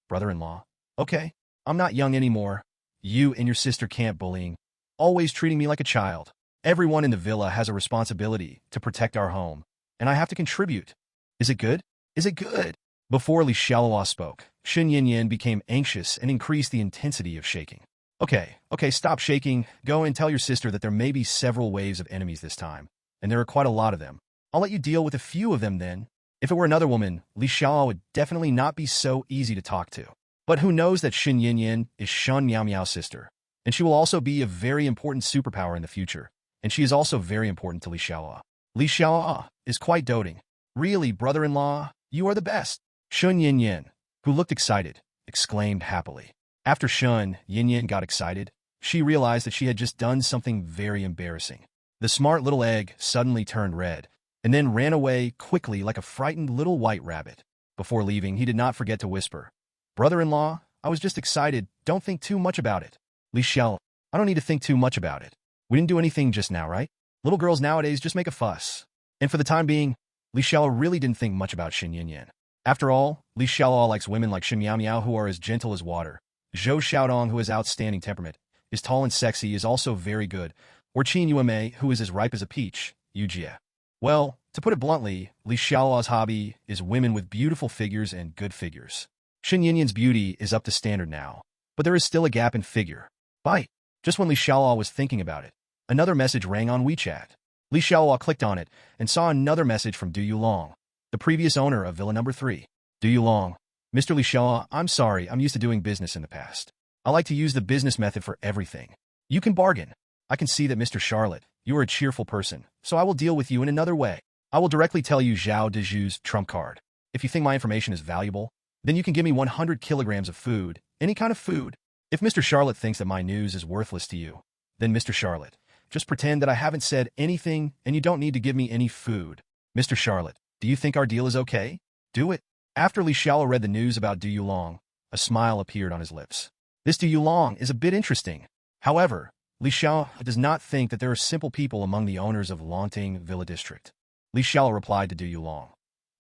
"Brother-in-law, okay, I'm not young anymore. You and your sister can't bullying, always treating me like a child. Everyone in the villa has a responsibility to protect our home, and I have to contribute. Is it good? Is it good?" Before Li Xiaoluo spoke, Xin Yinyan became anxious and increased the intensity of shaking. Okay, stop shaking. Go and tell your sister that there may be several waves of enemies this time, and there are quite a lot of them. I'll let you deal with a few of them then. If it were another woman, Li Xiaoluo would definitely not be so easy to talk to. But who knows that Xin Yinyan is Shen Miao Miao's sister, and she will also be a very important superpower in the future, and she is also very important to Li Xiaoluo. Li Xiaoluo is quite doting. Really, brother-in-law, you are the best. Shen Yinyan, who looked excited, exclaimed happily. After Shen Yinyan got excited, she realized that she had just done something very embarrassing. The smart little egg suddenly turned red, and then ran away quickly like a frightened little white rabbit. Before leaving, he did not forget to whisper, "Brother-in-law, I was just excited. Don't think too much about it." Li Xiaoluo, I don't need to think too much about it. We didn't do anything just now, right? Little girls nowadays just make a fuss. And for the time being, Li Xiaoluo really didn't think much about Xin Yinyan. After all, Li Xiaoluo likes women like Shen Miao Miao who are as gentle as water. Zhou Xiaodong, who has outstanding temperament, is tall and sexy, is also very good. Or Qin Yuemei, who is as ripe as a peach. Yu Jie. Well, to put it bluntly, Li Xiaoluo's hobby is women with beautiful figures and good figures. Xin Yinyan's beauty is up to standard now, but there is still a gap in figure. Bite. Just when Li Xiaoluo was thinking about it, another message rang on WeChat. Li Xiaoluo clicked on it and saw another message from Du Yulong, the previous owner of Villa Number 3. Du Yulong, Mr. Li Xiaoluo, I'm sorry, I'm used to doing business in the past. I like to use the business method for everything. You can bargain. I can see that Mr. Charlotte, you are a cheerful person, so I will deal with you in another way. I will directly tell you Zhao Deju's trump card. If you think my information is valuable, then you can give me 100 kilograms of food, any kind of food. If Mr. Charlotte thinks that my news is worthless to you, then Mr. Charlotte, just pretend that I haven't said anything and you don't need to give me any food. Mr. Charlotte, do you think our deal is okay? Do it. After Li Xiaoluo read the news about Du Yulong, a smile appeared on his lips. This Du Yulong is a bit interesting. However, Li Xiaoluo does not think that there are simple people among the owners of Longting Villa District. Li Xiaoluo replied to Du Yulong,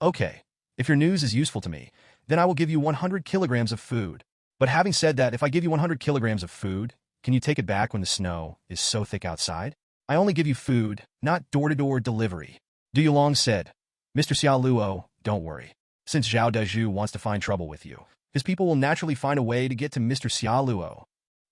"Okay, if your news is useful to me, then I will give you 100 kilograms of food. But having said that, if I give you 100 kilograms of food, can you take it back when the snow is so thick outside? I only give you food, not door-to-door delivery." Du Yulong said, "Mr. Xialuo, don't worry. Since Zhao Deju wants to find trouble with you, his people will naturally find a way to get to Mr. Xialuo.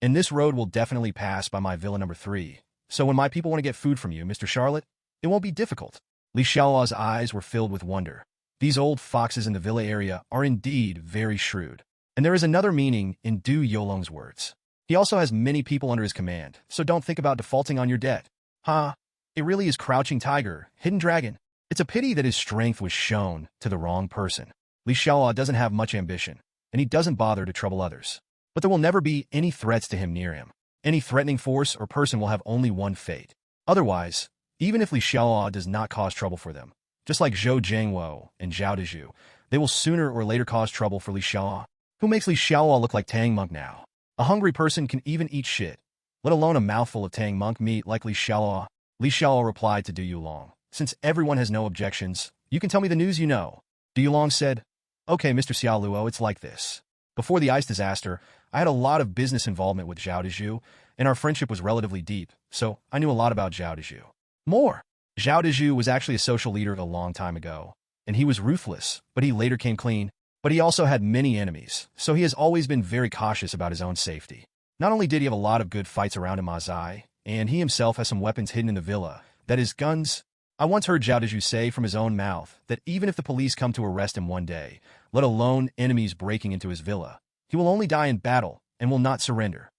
And this road will definitely pass by my Villa Number 3. So when my people want to get food from you, Mr. Charlotte, it won't be difficult." Li Xiaoluo's eyes were filled with wonder. These old foxes in the villa area are indeed very shrewd. And there is another meaning in Du Yulong's words. He also has many people under his command, so don't think about defaulting on your debt. It really is Crouching Tiger, Hidden Dragon. It's a pity that his strength was shown to the wrong person. Li Xiaoluo doesn't have much ambition, and he doesn't bother to trouble others. But there will never be any threats to him near him. Any threatening force or person will have only one fate. Otherwise, even if Li Xiaoluo does not cause trouble for them, just like Zhou Jiangwo and Zhao Deju, they will sooner or later cause trouble for Li Xiaoluo. Who makes Li Xiaoluo look like Tang Monk now? A hungry person can even eat shit, let alone a mouthful of Tang Monk meat like Li Xiaoluo. Li Xiaoluo replied to Du Yulong, "Since everyone has no objections, you can tell me the news you know." Du Yulong said, "Okay, Mr. Xialuo, it's like this. Before the ice disaster, I had a lot of business involvement with Zhao Deju, and our friendship was relatively deep, so I knew a lot about Zhao Deju. More. Zhao Deju was actually a social leader a long time ago, and he was ruthless, but he later came clean. But he also had many enemies, so he has always been very cautious about his own safety. Not only did he have a lot of good fights around in Mazai, and he himself has some weapons hidden in the villa, that is, guns. I once heard Zhao Dezhu say from his own mouth that even if the police come to arrest him one day, let alone enemies breaking into his villa, he will only die in battle and will not surrender.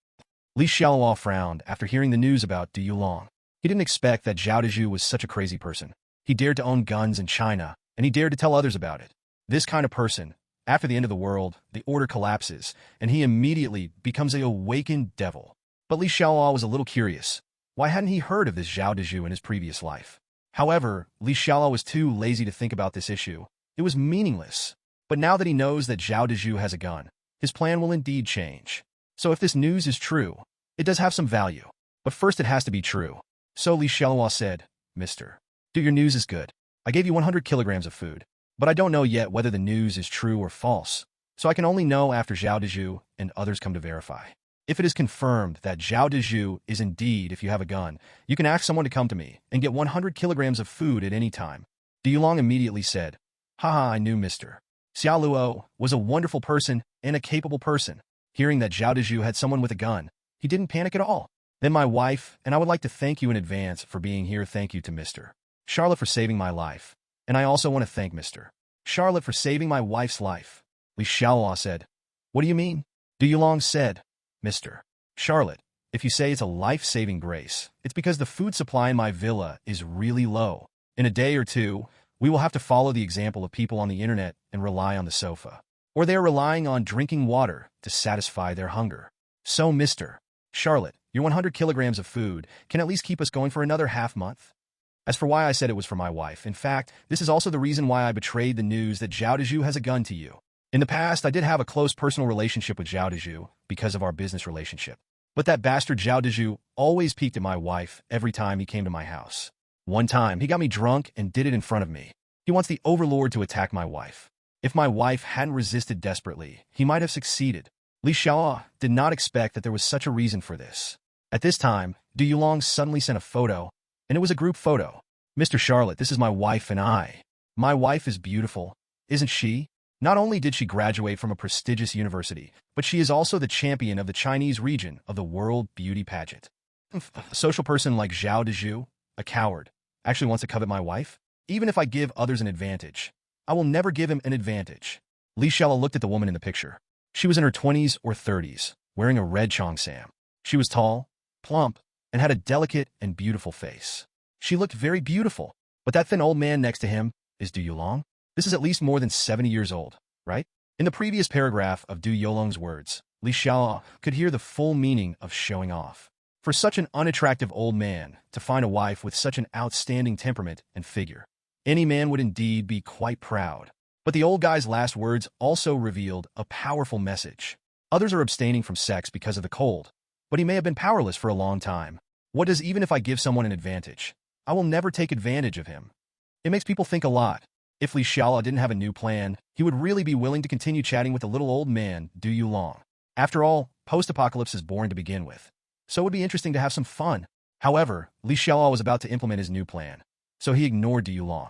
Li Xialuo frowned after hearing the news about Du Yulong. He didn't expect that Zhao Dezhu was such a crazy person. He dared to own guns in China, and he dared to tell others about it. This kind of person, after the end of the world, the order collapses, and he immediately becomes an awakened devil. But Li Xiaoluo was a little curious. Why hadn't he heard of this Zhao Dezhu in his previous life? However, Li Xiaoluo was too lazy to think about this issue. It was meaningless. But now that he knows that Zhao Dezhu has a gun, his plan will indeed change. So if this news is true, it does have some value. But first it has to be true. So Li Xiaoluo said, Mister, your news is good. I gave you 100 kilograms of food, but I don't know yet whether the news is true or false. So I can only know after Zhao Dezhu and others come to verify. If it is confirmed that Zhao Dezhu is indeed if you have a gun, you can ask someone to come to me and get 100 kilograms of food at any time. Du Yulong immediately said, Haha, I knew Mr. Xialuo was a wonderful person and a capable person. Hearing that Zhao Dezhu had someone with a gun, he didn't panic at all. Then my wife, and I would like to thank you in advance for being here. Thank you to Mr. Charlotte for saving my life. And I also want to thank Mr. Charlotte for saving my wife's life. Li Xiaoluo said, What do you mean? Du Yulong said, Mr. Charlotte, if you say it's a life-saving grace, it's because the food supply in my villa is really low. In a day or two, we will have to follow the example of people on the internet and rely on the sofa. Or they are relying on drinking water to satisfy their hunger. So, Mr. Charlotte, your 100 kilograms of food can at least keep us going for another half month. As for why I said it was for my wife, in fact, this is also the reason why I betrayed the news that Zhao Dezhu has a gun to you. In the past, I did have a close personal relationship with Zhao Dezhu because of our business relationship. But that bastard Zhao Dezhu always peeked at my wife every time he came to my house. One time, he got me drunk and did it in front of me. He wants the overlord to attack my wife. If my wife hadn't resisted desperately, he might have succeeded. Li Xiaoluo did not expect that there was such a reason for this. At this time, Du Yulong suddenly sent a photo, and it was a group photo. Mr. Charlotte, this is my wife and I. My wife is beautiful, isn't she? Not only did she graduate from a prestigious university, but she is also the champion of the Chinese region of the World Beauty Pageant. A social person like Zhao Dezhu, a coward, actually wants to covet my wife? Even if I give others an advantage, I will never give him an advantage. Li Xiaoluo looked at the woman in the picture. She was in her 20s or 30s, wearing a red cheongsam. She was tall, plump, and had a delicate and beautiful face. She looked very beautiful, but that thin old man next to him is Du Yulong. This is at least more than 70 years old, right? In the previous paragraph of Du Yulong's words, Li Xiaoluo could hear the full meaning of showing off. For such an unattractive old man to find a wife with such an outstanding temperament and figure, any man would indeed be quite proud. But the old guy's last words also revealed a powerful message. Others are abstaining from sex because of the cold, but he may have been powerless for a long time. What does even if I give someone an advantage? I will never take advantage of him. It makes people think a lot. If Li Xiaoluo didn't have a new plan, he would really be willing to continue chatting with the little old man, Du Yulong. After all, post-apocalypse is boring to begin with, so it would be interesting to have some fun. However, Li Xiaoluo was about to implement his new plan, so he ignored Du Yulong.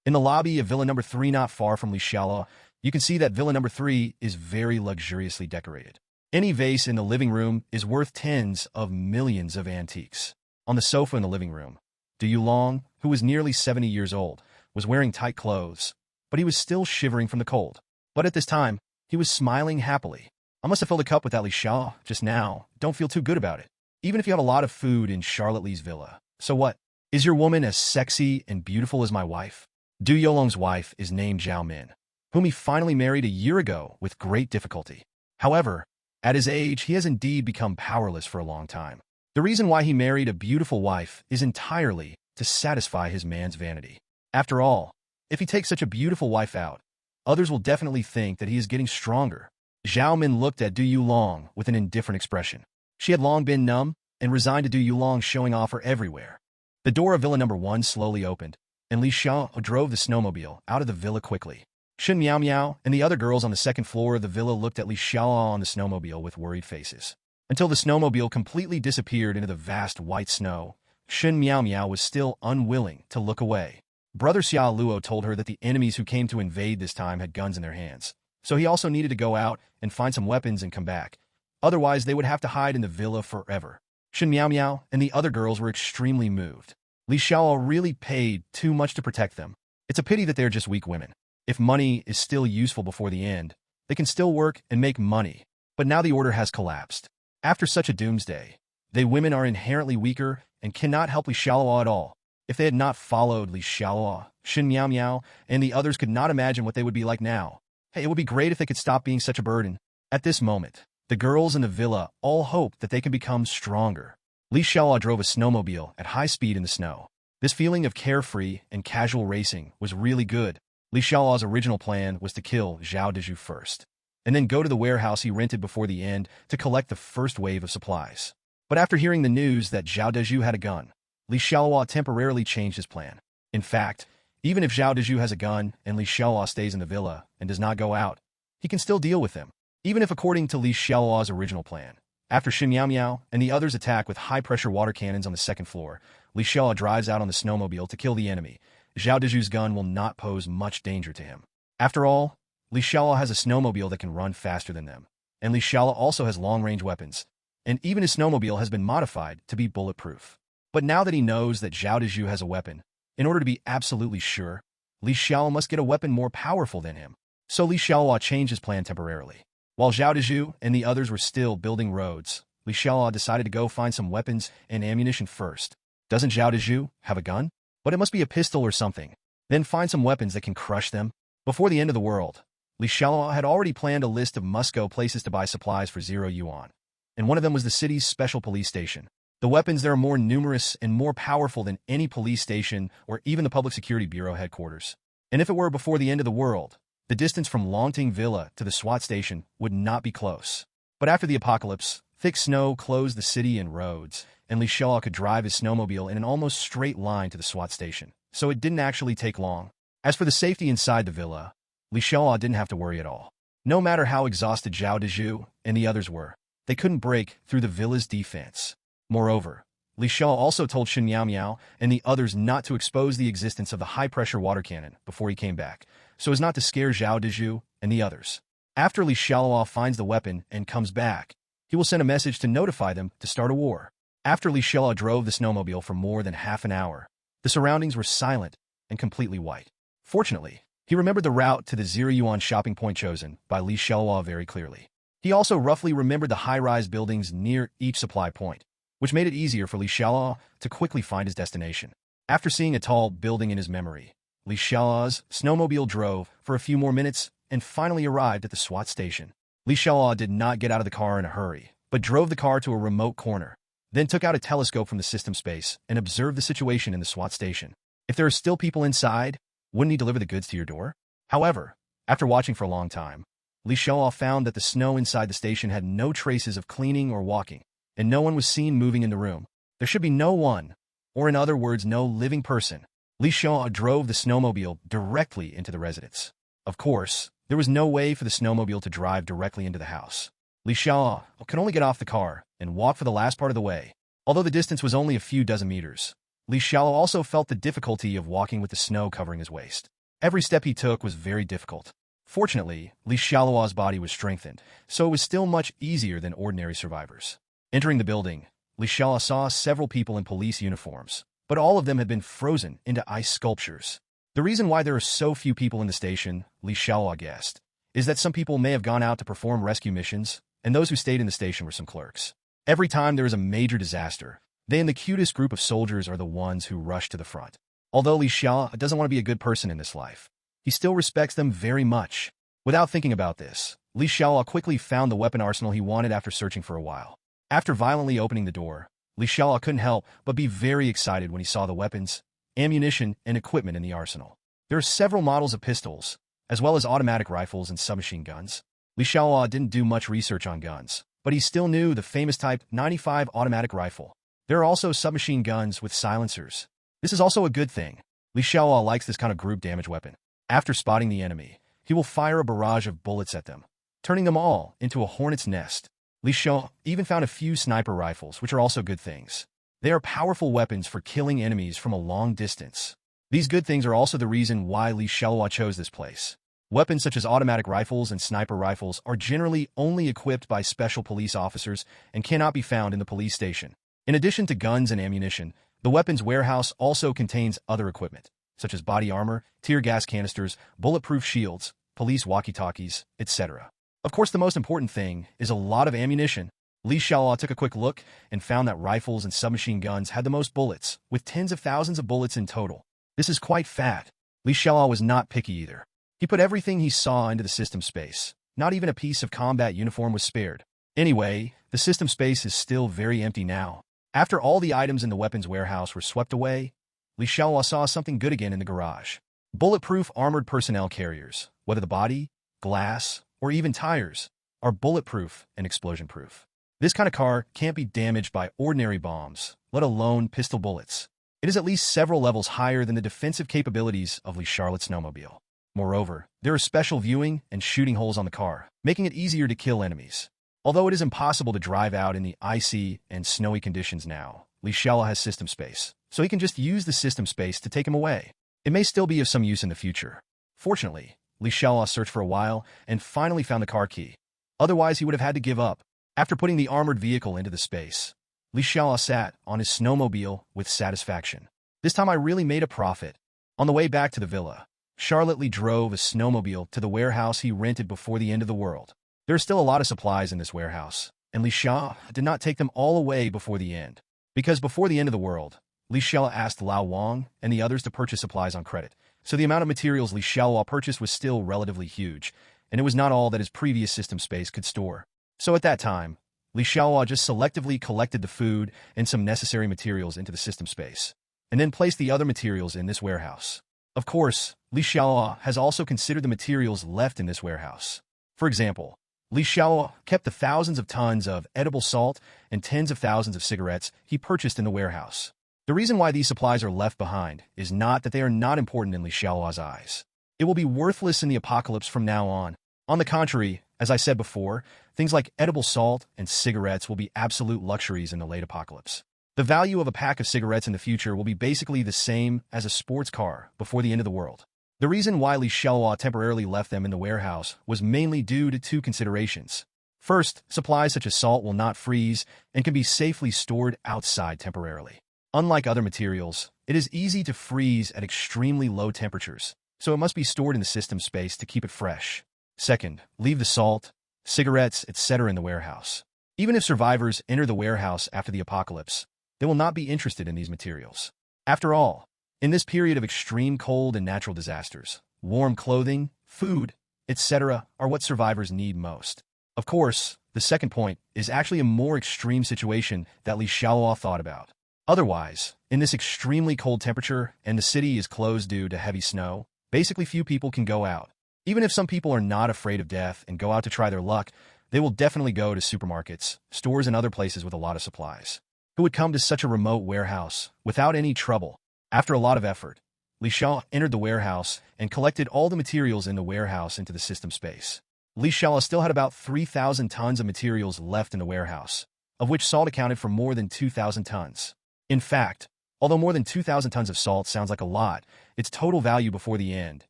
In the lobby of Villa Number 3 not far from Li Xiaoluo, you can see that Villa Number 3 is very luxuriously decorated. Any vase in the living room is worth tens of millions of antiques. On the sofa in the living room, Du Yulong, who was nearly 70 years old, was wearing tight clothes, but he was still shivering from the cold. But at this time, he was smiling happily. I must have filled a cup with that Li Xiaoluo just now. Don't feel too good about it. Even if you have a lot of food in Charlotte Li's villa. So what? Is your woman as sexy and beautiful as my wife? Du Yulong's wife is named Zhao Min, whom he finally married a year ago with great difficulty. However, at his age, he has indeed become powerless for a long time. The reason why he married a beautiful wife is entirely to satisfy his man's vanity. After all, if he takes such a beautiful wife out, others will definitely think that he is getting stronger. Zhao Min looked at Du Yulong with an indifferent expression. She had long been numb and resigned to Du Yulong showing off her everywhere. The door of Villa Number 1 slowly opened, and Li Xiaoluo drove the snowmobile out of the villa quickly. Shun Miao Miao and the other girls on the second floor of the villa looked at Li Xiaoluo on the snowmobile with worried faces. Until the snowmobile completely disappeared into the vast white snow, Shun Miao Miao was still unwilling to look away. Brother Xialuo told her that the enemies who came to invade this time had guns in their hands, so he also needed to go out and find some weapons and come back. Otherwise, they would have to hide in the villa forever. Shun Miao Miao and the other girls were extremely moved. Li Xiaoluo really paid too much to protect them. It's a pity that they're just weak women. If money is still useful before the end, they can still work and make money. But now the order has collapsed. After such a doomsday, they women are inherently weaker and cannot help Li Xiaoluo at all. If they had not followed Li Xiaoluo, Xin Miao Miao, and the others could not imagine what they would be like now. Hey, it would be great if they could stop being such a burden. At this moment, the girls in the villa all hope that they can become stronger. Li Xiaoluo drove a snowmobile at high speed in the snow. This feeling of carefree and casual racing was really good. Li Xiaoluo's original plan was to kill Zhao Dezhu first, and then go to the warehouse he rented before the end to collect the first wave of supplies. But after hearing the news that Zhao Dezhu had a gun, Li Xiaoluo temporarily changed his plan. In fact, even if Zhao Dezhu has a gun and Li Xiaoluo stays in the villa and does not go out, he can still deal with them, even if according to Li Xiaoluo's original plan. After Xin Miao Miao and the others attack with high-pressure water cannons on the second floor, Li Xiaoluo drives out on the snowmobile to kill the enemy. Zhao Dezhu's gun will not pose much danger to him. After all, Li Xiaoluo has a snowmobile that can run faster than them, and Li Xiaoluo also has long-range weapons, and even his snowmobile has been modified to be bulletproof. But now that he knows that Zhao Dezhu has a weapon, in order to be absolutely sure, Li Xiaoluo must get a weapon more powerful than him. So Li Xiaoluo changed his plan temporarily. While Zhao Dezhu and the others were still building roads, Li Xiaoluo decided to go find some weapons and ammunition first. Doesn't Zhao Dezhu have a gun? But it must be a pistol or something. Then find some weapons that can crush them. Before the end of the world, Li Xiaoluo had already planned a list of must-go places to buy supplies for 0 yuan, and one of them was the city's special police station. The weapons there are more numerous and more powerful than any police station or even the Public Security Bureau headquarters. And if it were before the end of the world, the distance from Longting Villa to the SWAT station would not be close. But after the apocalypse, thick snow closed the city and roads, and Li Xiaoluo could drive his snowmobile in an almost straight line to the SWAT station, so it didn't actually take long. As for the safety inside the villa, Li Xiaoluo didn't have to worry at all. No matter how exhausted Zhao Dezhu and the others were, they couldn't break through the villa's defense. Moreover, Li Xiaoluo also told Xin Miao Miao and the others not to expose the existence of the high-pressure water cannon before he came back, so as not to scare Zhao Dezhu and the others. After Li Xiaoluo finds the weapon and comes back, he will send a message to notify them to start a war. After Li Xiaoluo drove the snowmobile for more than half an hour, the surroundings were silent and completely white. Fortunately, he remembered the route to the 0 yuan shopping point chosen by Li Xiaoluo very clearly. He also roughly remembered the high-rise buildings near each supply point, which made it easier for Li Xiaoluo to quickly find his destination. After seeing a tall building in his memory, Li Xiaoluo's snowmobile drove for a few more minutes and finally arrived at the SWAT station. Li Xiaoluo did not get out of the car in a hurry, but drove the car to a remote corner, then took out a telescope from the system space and observed the situation in the SWAT station. If there are still people inside, wouldn't he deliver the goods to your door? However, after watching for a long time, Li Xiaoluo found that the snow inside the station had no traces of cleaning or walking, and no one was seen moving in the room. There should be no one, or in other words, no living person. Li Xiaoluo drove the snowmobile directly into the residence. Of course, there was no way for the snowmobile to drive directly into the house. Li Xiaoluo could only get off the car and walk for the last part of the way. Although the distance was only a few dozen meters, Li Xiaoluo also felt the difficulty of walking with the snow covering his waist. Every step he took was very difficult. Fortunately, Li Xiaoluo's body was strengthened, so it was still much easier than ordinary survivors. Entering the building, Li Xiaoluo saw several people in police uniforms, but all of them had been frozen into ice sculptures. The reason why there are so few people in the station, Li Xiaoluo guessed, is that some people may have gone out to perform rescue missions, and those who stayed in the station were some clerks. Every time there is a major disaster, they and the cutest group of soldiers are the ones who rush to the front. Although Li Xiaoluo doesn't want to be a good person in this life, he still respects them very much. Without thinking about this, Li Xiaoluo quickly found the weapon arsenal he wanted after searching for a while. After violently opening the door, Li Xiaoluo couldn't help but be very excited when he saw the weapons, ammunition, and equipment in the arsenal. There are several models of pistols, as well as automatic rifles and submachine guns. Li Xiaoluo didn't do much research on guns, but he still knew the famous Type 95 automatic rifle. There are also submachine guns with silencers. This is also a good thing. Li Xiaoluo likes this kind of group damage weapon. After spotting the enemy, he will fire a barrage of bullets at them, turning them all into a hornet's nest. Li Xiaoluo even found a few sniper rifles, which are also good things. They are powerful weapons for killing enemies from a long distance. These good things are also the reason why Li Xiaoluo chose this place. Weapons such as automatic rifles and sniper rifles are generally only equipped by special police officers and cannot be found in the police station. In addition to guns and ammunition, The weapons warehouse also contains other equipment, such as body armor, tear gas canisters, bulletproof shields, police walkie-talkies, etc. Of course, the most important thing is a lot of ammunition. Li Xiaoluo took a quick look and found that rifles and submachine guns had the most bullets, with tens of thousands of bullets in total. This is quite fat. Li Xiaoluo was not picky either. He put everything he saw into the system space. Not even a piece of combat uniform was spared. Anyway, the system space is still very empty now. After all the items in the weapons warehouse were swept away, Li Xiaoluo saw something good again in the garage. Bulletproof armored personnel carriers, whether the body, glass, or even tires, are bulletproof and explosion-proof. This kind of car can't be damaged by ordinary bombs, let alone pistol bullets. It is at least several levels higher than the defensive capabilities of Li Charlotte's snowmobile. Moreover, there are special viewing and shooting holes on the car, making it easier to kill enemies. Although it is impossible to drive out in the icy and snowy conditions now, Li Xiaoluo has system space, so he can just use the system space to take him away. It may still be of some use in the future. Fortunately, Li Xiaoluo searched for a while and finally found the car key. Otherwise, he would have had to give up. After putting the armored vehicle into the space, Li Xiaoluo sat on his snowmobile with satisfaction. This time I really made a profit. On the way back to the villa, Charlotte Li drove a snowmobile to the warehouse he rented before the end of the world. There are still a lot of supplies in this warehouse, and Li Xiaoluo did not take them all away before the end. Because before the end of the world, Li Xiaoluo asked Lao Wang and the others to purchase supplies on credit, so the amount of materials Li Xiaoluo purchased was still relatively huge, and it was not all that his previous system space could store. So at that time, Li Xiaoluo just selectively collected the food and some necessary materials into the system space, and then placed the other materials in this warehouse. Of course, Li Xiaoluo has also considered the materials left in this warehouse. For example, Li Xiaoluo kept the thousands of tons of edible salt and tens of thousands of cigarettes he purchased in the warehouse. The reason why these supplies are left behind is not that they are not important in Li Xiaoluo's eyes. It will be worthless in the apocalypse from now on. On the contrary, as I said before, things like edible salt and cigarettes will be absolute luxuries in the late apocalypse. The value of a pack of cigarettes in the future will be basically the same as a sports car before the end of the world. The reason why Li Xiaoluo temporarily left them in the warehouse was mainly due to two considerations. First, supplies such as salt will not freeze and can be safely stored outside temporarily. Unlike other materials, it is easy to freeze at extremely low temperatures, so it must be stored in the system space to keep it fresh. Second, leave the salt, cigarettes, etc. in the warehouse. Even if survivors enter the warehouse after the apocalypse, they will not be interested in these materials. After all, in this period of extreme cold and natural disasters, warm clothing, food, etc. are what survivors need most. Of course, the second point is actually a more extreme situation that Li Xiaoluo thought about. Otherwise, in this extremely cold temperature and the city is closed due to heavy snow, basically few people can go out. Even if some people are not afraid of death and go out to try their luck, they will definitely go to supermarkets, stores, and other places with a lot of supplies. Who would come to such a remote warehouse without any trouble? After a lot of effort, Li Xiaoluo entered the warehouse and collected all the materials in the warehouse into the system space. Li Xiaoluo still had about 3,000 tons of materials left in the warehouse, of which salt accounted for more than 2,000 tons. In fact, although more than 2,000 tons of salt sounds like a lot, its total value before the end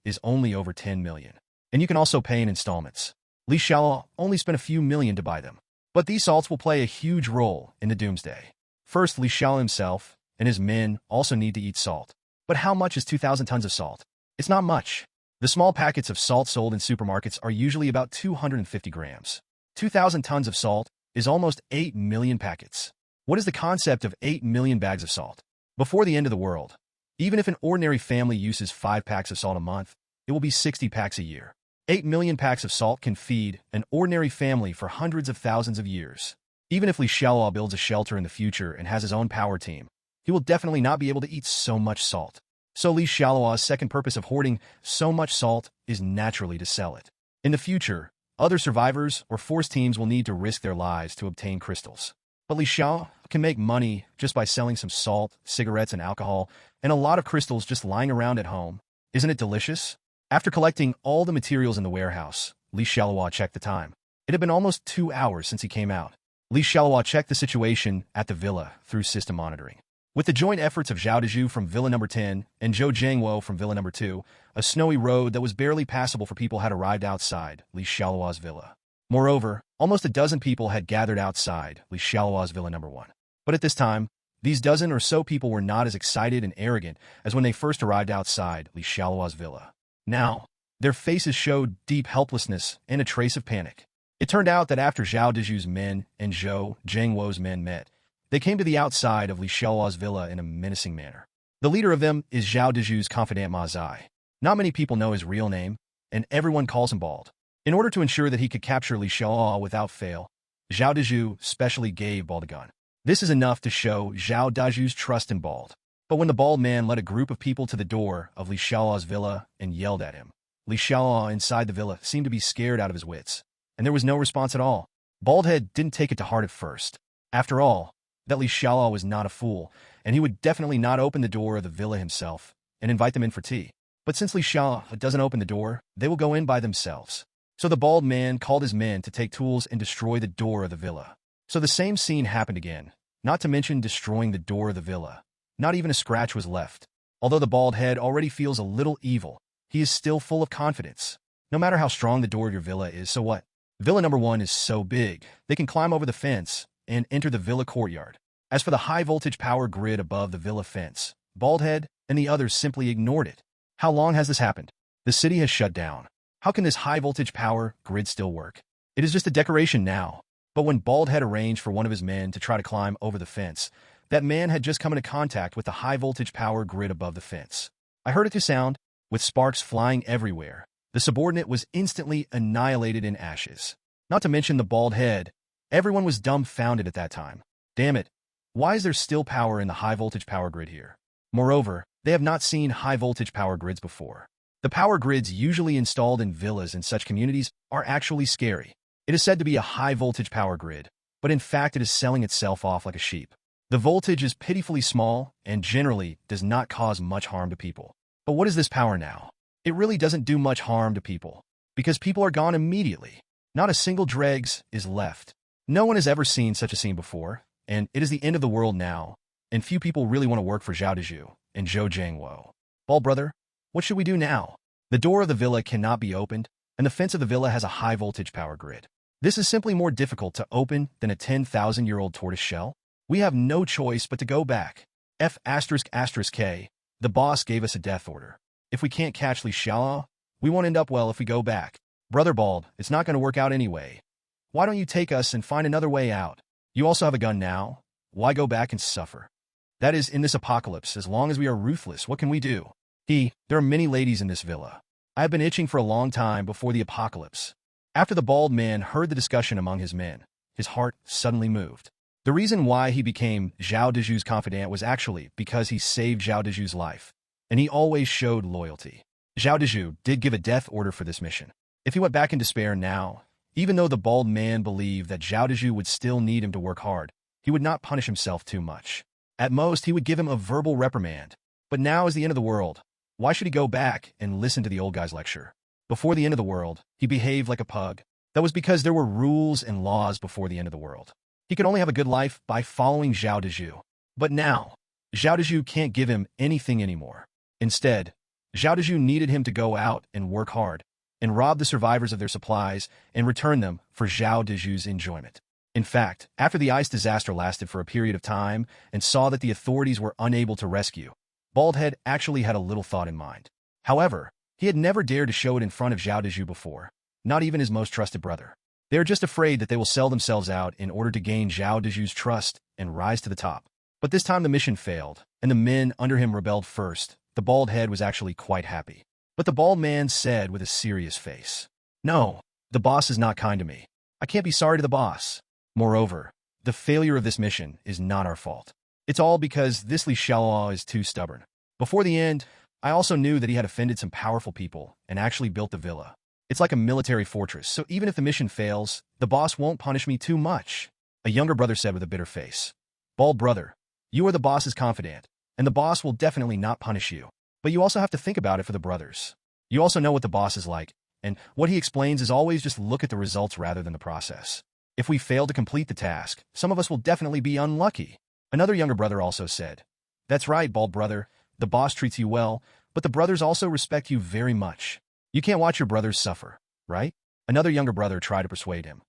is only over 10 million. And you can also pay in installments. Li Xiaoluo only spent a few million to buy them. But these salts will play a huge role in the doomsday. First, Li Xiaoluo himself and his men also need to eat salt. But how much is 2,000 tons of salt? It's not much. The small packets of salt sold in supermarkets are usually about 250 grams. 2,000 tons of salt is almost 8 million packets. What is the concept of 8 million bags of salt? Before the end of the world, even if an ordinary family uses 5 packs of salt a month, it will be 60 packs a year. 8 million packs of salt can feed an ordinary family for hundreds of thousands of years. Even if Li Xiaoluo builds a shelter in the future and has his own power team, he will definitely not be able to eat so much salt. So Li Xiaoluo's second purpose of hoarding so much salt is naturally to sell it. In the future, other survivors or force teams will need to risk their lives to obtain crystals. But Li Xiaoluo can make money just by selling some salt, cigarettes, and alcohol, and a lot of crystals just lying around at home. Isn't it delicious? After collecting all the materials in the warehouse, Li Xiaoluo checked the time. It had been almost 2 hours since he came out. Li Xiaoluo checked the situation at the villa through system monitoring. With the joint efforts of Zhao Dezhu from Villa Number 10 and Zhou Jiangwo from Villa Number 2, a snowy road that was barely passable for people had arrived outside Li Xiaoluo's villa. Moreover, almost a dozen people had gathered outside Li Xiaoluo's Villa Number 1. But at this time, These dozen or so people were not as excited and arrogant as when they first arrived outside Xialuo's villa. Now, their faces showed deep helplessness and a trace of panic. It turned out that after Zhao Deju's men and Zhou Zhengwo's men met, they came to the outside of Xialuo's villa in a menacing manner. The leader of them is Zhao Deju's confidant Ma Zai. Not many people know his real name, and everyone calls him Bald. In order to ensure that he could capture Xialuo without fail, Zhao Deju specially gave Bald a gun. This is enough to show Zhao Deju's trust in Bald. But when the bald man led a group of people to the door of Xialuo's villa and yelled at him, Xialuo inside the villa seemed to be scared out of his wits, and there was no response at all. Baldhead didn't take it to heart at first. After all, that Xialuo was not a fool, and he would definitely not open the door of the villa himself and invite them in for tea. But since Xialuo doesn't open the door, they will go in by themselves. So the bald man called his men to take tools and destroy the door of the villa. So the same scene happened again, not to mention destroying the door of the villa. Not even a scratch was left. Although the bald head already feels a little evil, he is still full of confidence. No matter how strong the door of your villa is, so what? Villa number 1 is so big, they can climb over the fence and enter the villa courtyard. As for the high-voltage power grid above the villa fence, Baldhead and the others simply ignored it. How long has this happened? The city has shut down. How can this high-voltage power grid still work? It is just a decoration now. But when Baldhead arranged for one of his men to try to climb over the fence, that man had just come into contact with the high-voltage power grid above the fence. I heard it to sound, with sparks flying everywhere. The subordinate was instantly annihilated in ashes. Not to mention the bald head. Everyone was dumbfounded at that time. Damn it. Why is there still power in the high-voltage power grid here? Moreover, they have not seen high-voltage power grids before. The power grids usually installed in villas in such communities are actually scary. It is said to be a high-voltage power grid, but in fact it is selling itself off like a sheep. The voltage is pitifully small and generally does not cause much harm to people. But what is this power now? It really doesn't do much harm to people, because people are gone immediately. Not a single dregs is left. No one has ever seen such a scene before, and it is the end of the world now, and few people really want to work for Zhao Deju and Zhou Zhengwo. Bald brother, what should we do now? The door of the villa cannot be opened, and the fence of the villa has a high-voltage power grid. This is simply more difficult to open than a 10,000-year-old tortoise shell. We have no choice but to go back. F***K, the boss gave us a death order. If we can't catch Xialuo, we won't end up well if we go back. Brother Bald, it's not going to work out anyway. Why don't you take us and find another way out? You also have a gun now. Why go back and suffer? That is, in this apocalypse, as long as we are ruthless, what can we do? There are many ladies in this villa. I have been itching for a long time before the apocalypse. After the bald man heard the discussion among his men, his heart suddenly moved. The reason why he became Zhao Deju's confidant was actually because he saved Zhao Deju's life, and he always showed loyalty. Zhao Deju did give a death order for this mission. If he went back in despair now, even though the bald man believed that Zhao Deju would still need him to work hard, he would not punish himself too much. At most, he would give him a verbal reprimand. But now is the end of the world. Why should he go back and listen to the old guy's lecture? Before the end of the world, he behaved like a pug. That was because there were rules and laws before the end of the world. He could only have a good life by following Zhao Deju. But now, Zhao Deju can't give him anything anymore. Instead, Zhao Deju needed him to go out and work hard, and rob the survivors of their supplies and return them for Zhao Deju's enjoyment. In fact, after the ice disaster lasted for a period of time and saw that the authorities were unable to rescue, Baldhead actually had a little thought in mind. However, he had never dared to show it in front of Zhao Deju before, not even his most trusted brother. They are just afraid that they will sell themselves out in order to gain Zhao Deju's trust and rise to the top. But this time the mission failed, and the men under him rebelled first. The bald head was actually quite happy. But the bald man said with a serious face, "No, the boss is not kind to me. I can't be sorry to the boss. Moreover, the failure of this mission is not our fault. It's all because this Xialuo is too stubborn. Before the end, I also knew that he had offended some powerful people and actually built the villa. It's like a military fortress, so even if the mission fails, the boss won't punish me too much," a younger brother said with a bitter face. "Bald brother, you are the boss's confidant, and the boss will definitely not punish you. But you also have to think about it for the brothers. You also know what the boss is like, and what he explains is always just look at the results rather than the process. If we fail to complete the task, some of us will definitely be unlucky." Another younger brother also said, "That's right, bald brother. The boss treats you well, but the brothers also respect you very much. You can't watch your brothers suffer, right?" Another younger brother tried to persuade him.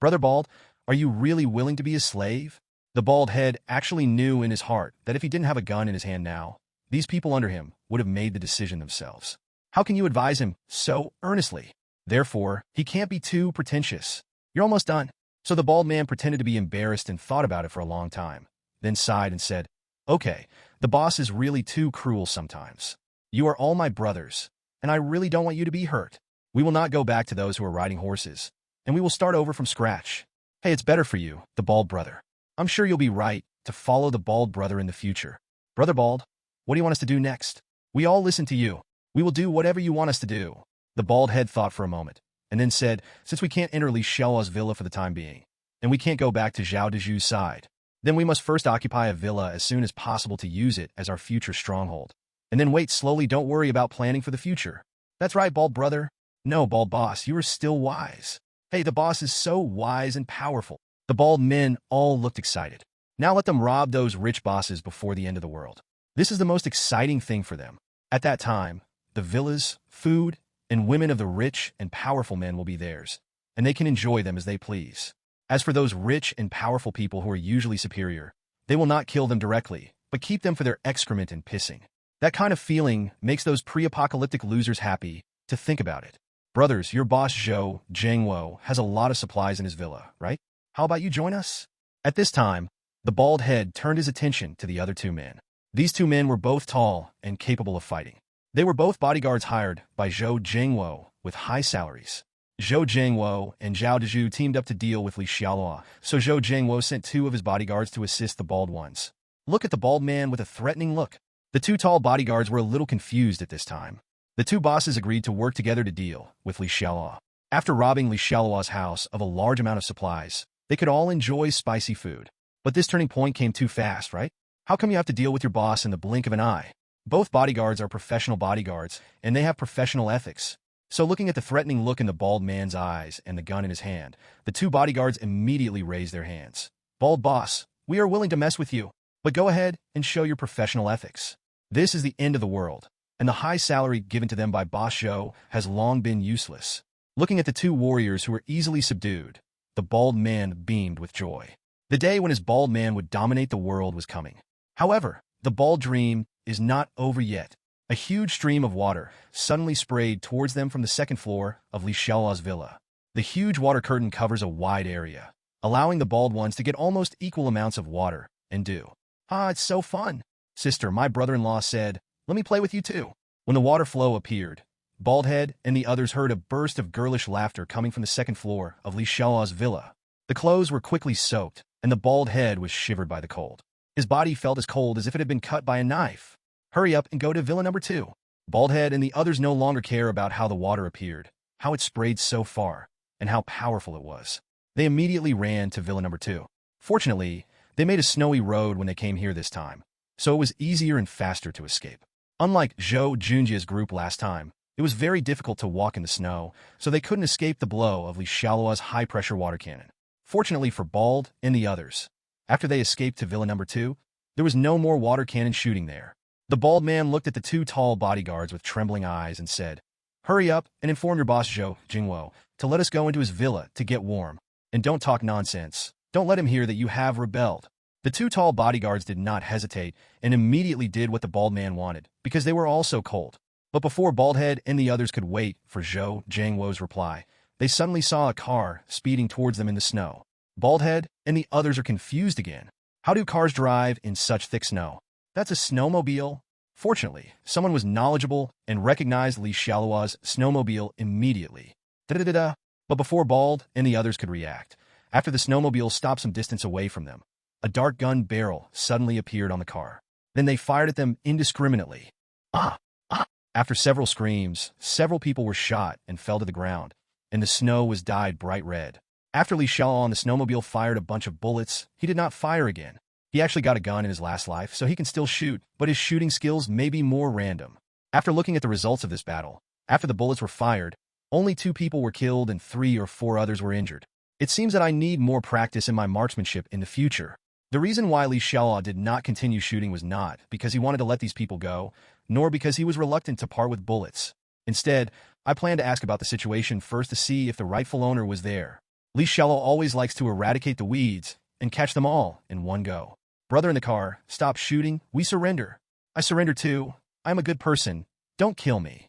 "Brother Bald, are you really willing to be a slave? The bald head actually knew in his heart that if he didn't have a gun in his hand now, these people under him would have made the decision themselves. How can you advise him so earnestly? Therefore, he can't be too pretentious. You're almost done. So the bald man pretended to be embarrassed and thought about it for a long time, then sighed and said, Okay, the boss is really too cruel sometimes. You are all my brothers, and I really don't want you to be hurt. We will not go back to those who are riding horses, and we will start over from scratch. Hey, it's better for you, the bald brother. I'm sure you'll be right to follow the bald brother in the future. Brother Bald, what do you want us to do next? We all listen to you. We will do whatever you want us to do. The bald head thought for a moment, and then said, Since we can't enter Xialuo's villa for the time being, and we can't go back to Zhao Deju's side, then we must first occupy a villa as soon as possible to use it as our future stronghold. And then wait slowly, don't worry about planning for the future. That's right, bald brother. No, bald boss, you are still wise. Hey, the boss is so wise and powerful. The bald men all looked excited. Now let them rob those rich bosses before the end of the world. This is the most exciting thing for them. At that time, the villas, food, and women of the rich and powerful men will be theirs, and they can enjoy them as they please. As for those rich and powerful people who are usually superior, they will not kill them directly, but keep them for their excrement and pissing. That kind of feeling makes those pre-apocalyptic losers happy to think about it. Brothers, your boss Zhou Jiangwo has a lot of supplies in his villa, right? How about you join us? At this time, the bald head turned his attention to the other two men. These two men were both tall and capable of fighting. They were both bodyguards hired by Zhou Jiangwo with high salaries. Zhou Jiangwo and Zhao Deju teamed up to deal with Xialuo, so Zhou Jiangwo sent two of his bodyguards to assist the bald ones. Look at the bald man with a threatening look. The two tall bodyguards were a little confused at this time. The two bosses agreed to work together to deal with Xialuo. After robbing Xialuo's house of a large amount of supplies, they could all enjoy spicy food. But this turning point came too fast, right? How come you have to deal with your boss in the blink of an eye? Both bodyguards are professional bodyguards, and they have professional ethics. So looking at the threatening look in the bald man's eyes and the gun in his hand, the two bodyguards immediately raised their hands. Bald boss, we are willing to mess with you, but go ahead and show your professional ethics. This is the end of the world, and the high salary given to them by Boss Zhou has long been useless. Looking at the two warriors who were easily subdued, the bald man beamed with joy. The day when his bald man would dominate the world was coming. However, the bald dream is not over yet. A huge stream of water suddenly sprayed towards them from the second floor of Li Xiaoluo's villa. The huge water curtain covers a wide area, allowing the bald ones to get almost equal amounts of water and dew. Ah, it's so fun. Sister, my brother-in-law said, let me play with you too. When the water flow appeared, Baldhead and the others heard a burst of girlish laughter coming from the second floor of Li Xiaoluo's villa. The clothes were quickly soaked, and the bald head was shivered by the cold. His body felt as cold as if it had been cut by a knife. Hurry up and go to Villa number 2. Baldhead and the others no longer care about how the water appeared, how it sprayed so far, and how powerful it was. They immediately ran to Villa number 2. Fortunately, they made a snowy road when they came here this time, so it was easier and faster to escape. Unlike Zhou Junjia's group last time, it was very difficult to walk in the snow, so they couldn't escape the blow of Li Xiaoluo's high-pressure water cannon. Fortunately for Bald and the others, after they escaped to Villa number 2, there was no more water cannon shooting there. The bald man looked at the two tall bodyguards with trembling eyes and said, "Hurry up and inform your boss Zhou Jingwo to let us go into his villa to get warm. And don't talk nonsense. Don't let him hear that you have rebelled." The two tall bodyguards did not hesitate and immediately did what the bald man wanted, because they were also cold. But before Baldhead and the others could wait for Zhou Jiangwo's reply, they suddenly saw a car speeding towards them in the snow. Baldhead and the others are confused again. How do cars drive in such thick snow? That's a snowmobile. Fortunately, someone was knowledgeable and recognized Li Xiaoluo's snowmobile immediately. Da-da-da-da. But before Bald and the others could react, after the snowmobile stopped some distance away from them, a dark gun barrel suddenly appeared on the car. Then they fired at them indiscriminately. Ah! Ah! After several screams, several people were shot and fell to the ground, and the snow was dyed bright red. After Li Xiaoluo on the snowmobile fired a bunch of bullets, he did not fire again. He actually got a gun in his last life, so he can still shoot, but his shooting skills may be more random. After looking at the results of this battle, after the bullets were fired, only 2 people were killed and 3 or 4 others were injured. It seems that I need more practice in my marksmanship in the future. The reason why Li Xiaoluo did not continue shooting was not because he wanted to let these people go, nor because he was reluctant to part with bullets. Instead, I planned to ask about the situation first to see if the rightful owner was there. Li Xiaoluo always likes to eradicate the weeds and catch them all in one go. Brother in the car, stop shooting. We surrender. I surrender too. I'm a good person. Don't kill me.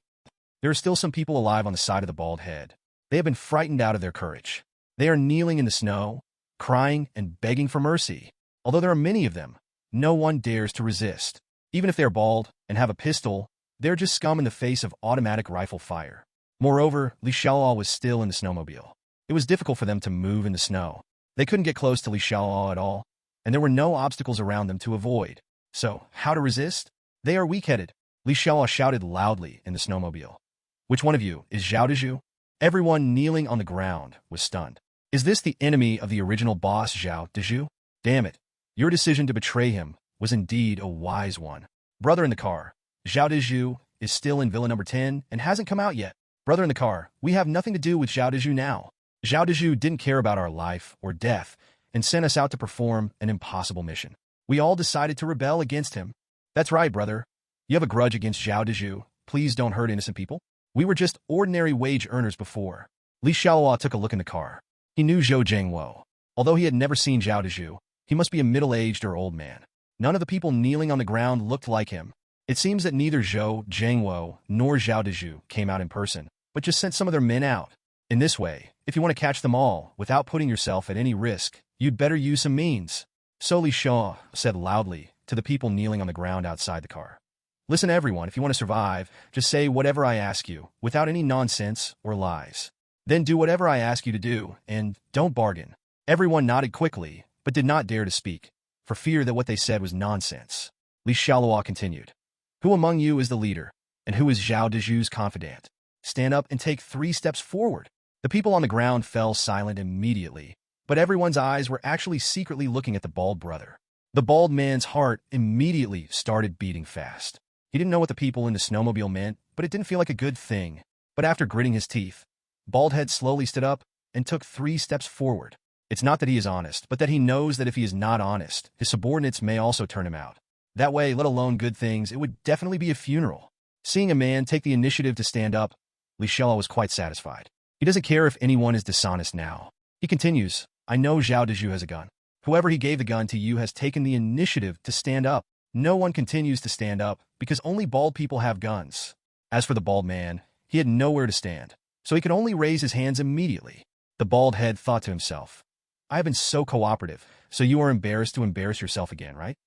There are still some people alive on the side of the bald head. They have been frightened out of their courage. They are kneeling in the snow, crying and begging for mercy. Although there are many of them, no one dares to resist. Even if they are bald and have a pistol, they're just scum in the face of automatic rifle fire. Moreover, Xialuo was still in the snowmobile. It was difficult for them to move in the snow. They couldn't get close to Xialuo at all, and there were no obstacles around them to avoid. So, how to resist? They are weak-headed. Xialuo shouted loudly in the snowmobile. Which one of you is Xiao Dezhu? Everyone kneeling on the ground was stunned. Is this the enemy of the original boss Xiao Dezhu? Damn it. Your decision to betray him was indeed a wise one. Brother in the car, Xiao Dezhu is still in Villa number 10 and hasn't come out yet. Brother in the car, we have nothing to do with Xiao Dezhu now. Xiao Dezhu didn't care about our life or death and sent us out to perform an impossible mission. We all decided to rebel against him. That's right, brother. You have a grudge against Xiao Dezhu. Please don't hurt innocent people. We were just ordinary wage earners before. Xialuo took a look in the car. He knew Zhou Zhengwo. Although he had never seen Xiao Dezhu, he must be a middle-aged or old man. None of the people kneeling on the ground looked like him. It seems that neither Zhou Zhengwo nor Xiao Dezhu came out in person, but just sent some of their men out. In this way, if you want to catch them all without putting yourself at any risk, you'd better use some means. So Xialuo said loudly to the people kneeling on the ground outside the car. Listen, everyone, if you want to survive, just say whatever I ask you, without any nonsense or lies. Then do whatever I ask you to do, and don't bargain. Everyone nodded quickly, but did not dare to speak, for fear that what they said was nonsense. Xialuo continued. Who among you is the leader, and who is Xiao Dezhu's confidant? Stand up and take 3 steps forward. The people on the ground fell silent immediately, but everyone's eyes were actually secretly looking at the bald brother. The bald man's heart immediately started beating fast. He didn't know what the people in the snowmobile meant, but it didn't feel like a good thing. But after gritting his teeth, Baldhead slowly stood up and took 3 steps forward. It's not that he is honest, but that he knows that if he is not honest, his subordinates may also turn him out. That way, let alone good things, it would definitely be a funeral. Seeing a man take the initiative to stand up, Xialuo was quite satisfied. He doesn't care if anyone is dishonest now. He continues, I know Xiao Dezhu has a gun. Whoever he gave the gun to you has taken the initiative to stand up. No one continues to stand up because only bald people have guns. As for the bald man, he had nowhere to stand, so he could only raise his hands immediately. The bald head thought to himself, I have been so cooperative, so you are embarrassed to embarrass yourself again, right?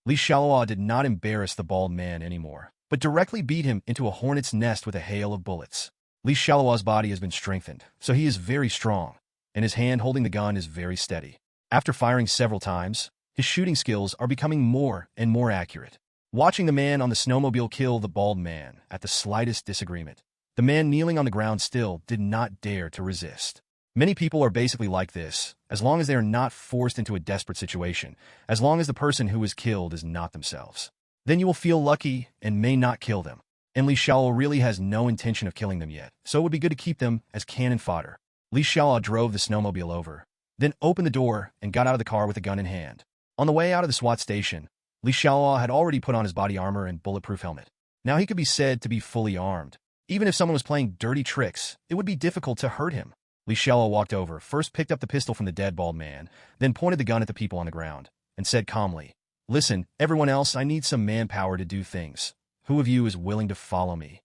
Xialuo did not embarrass the bald man anymore, but directly beat him into a hornet's nest with a hail of bullets. Xialuo's body has been strengthened, so he is very strong, and his hand holding the gun is very steady. After firing several times, his shooting skills are becoming more and more accurate. Watching the man on the snowmobile kill the bald man at the slightest disagreement, the man kneeling on the ground still did not dare to resist. Many people are basically like this, as long as they are not forced into a desperate situation, as long as the person who is killed is not themselves. Then you will feel lucky and may not kill them. And Xialuo really has no intention of killing them yet, so it would be good to keep them as cannon fodder. Xialuo drove the snowmobile over, then opened the door and got out of the car with a gun in hand. On the way out of the SWAT station, Xialuo had already put on his body armor and bulletproof helmet. Now he could be said to be fully armed. Even if someone was playing dirty tricks, it would be difficult to hurt him. Xialuo walked over, first picked up the pistol from the dead bald man, then pointed the gun at the people on the ground, and said calmly, Listen, everyone else, I need some manpower to do things. Who of you is willing to follow me?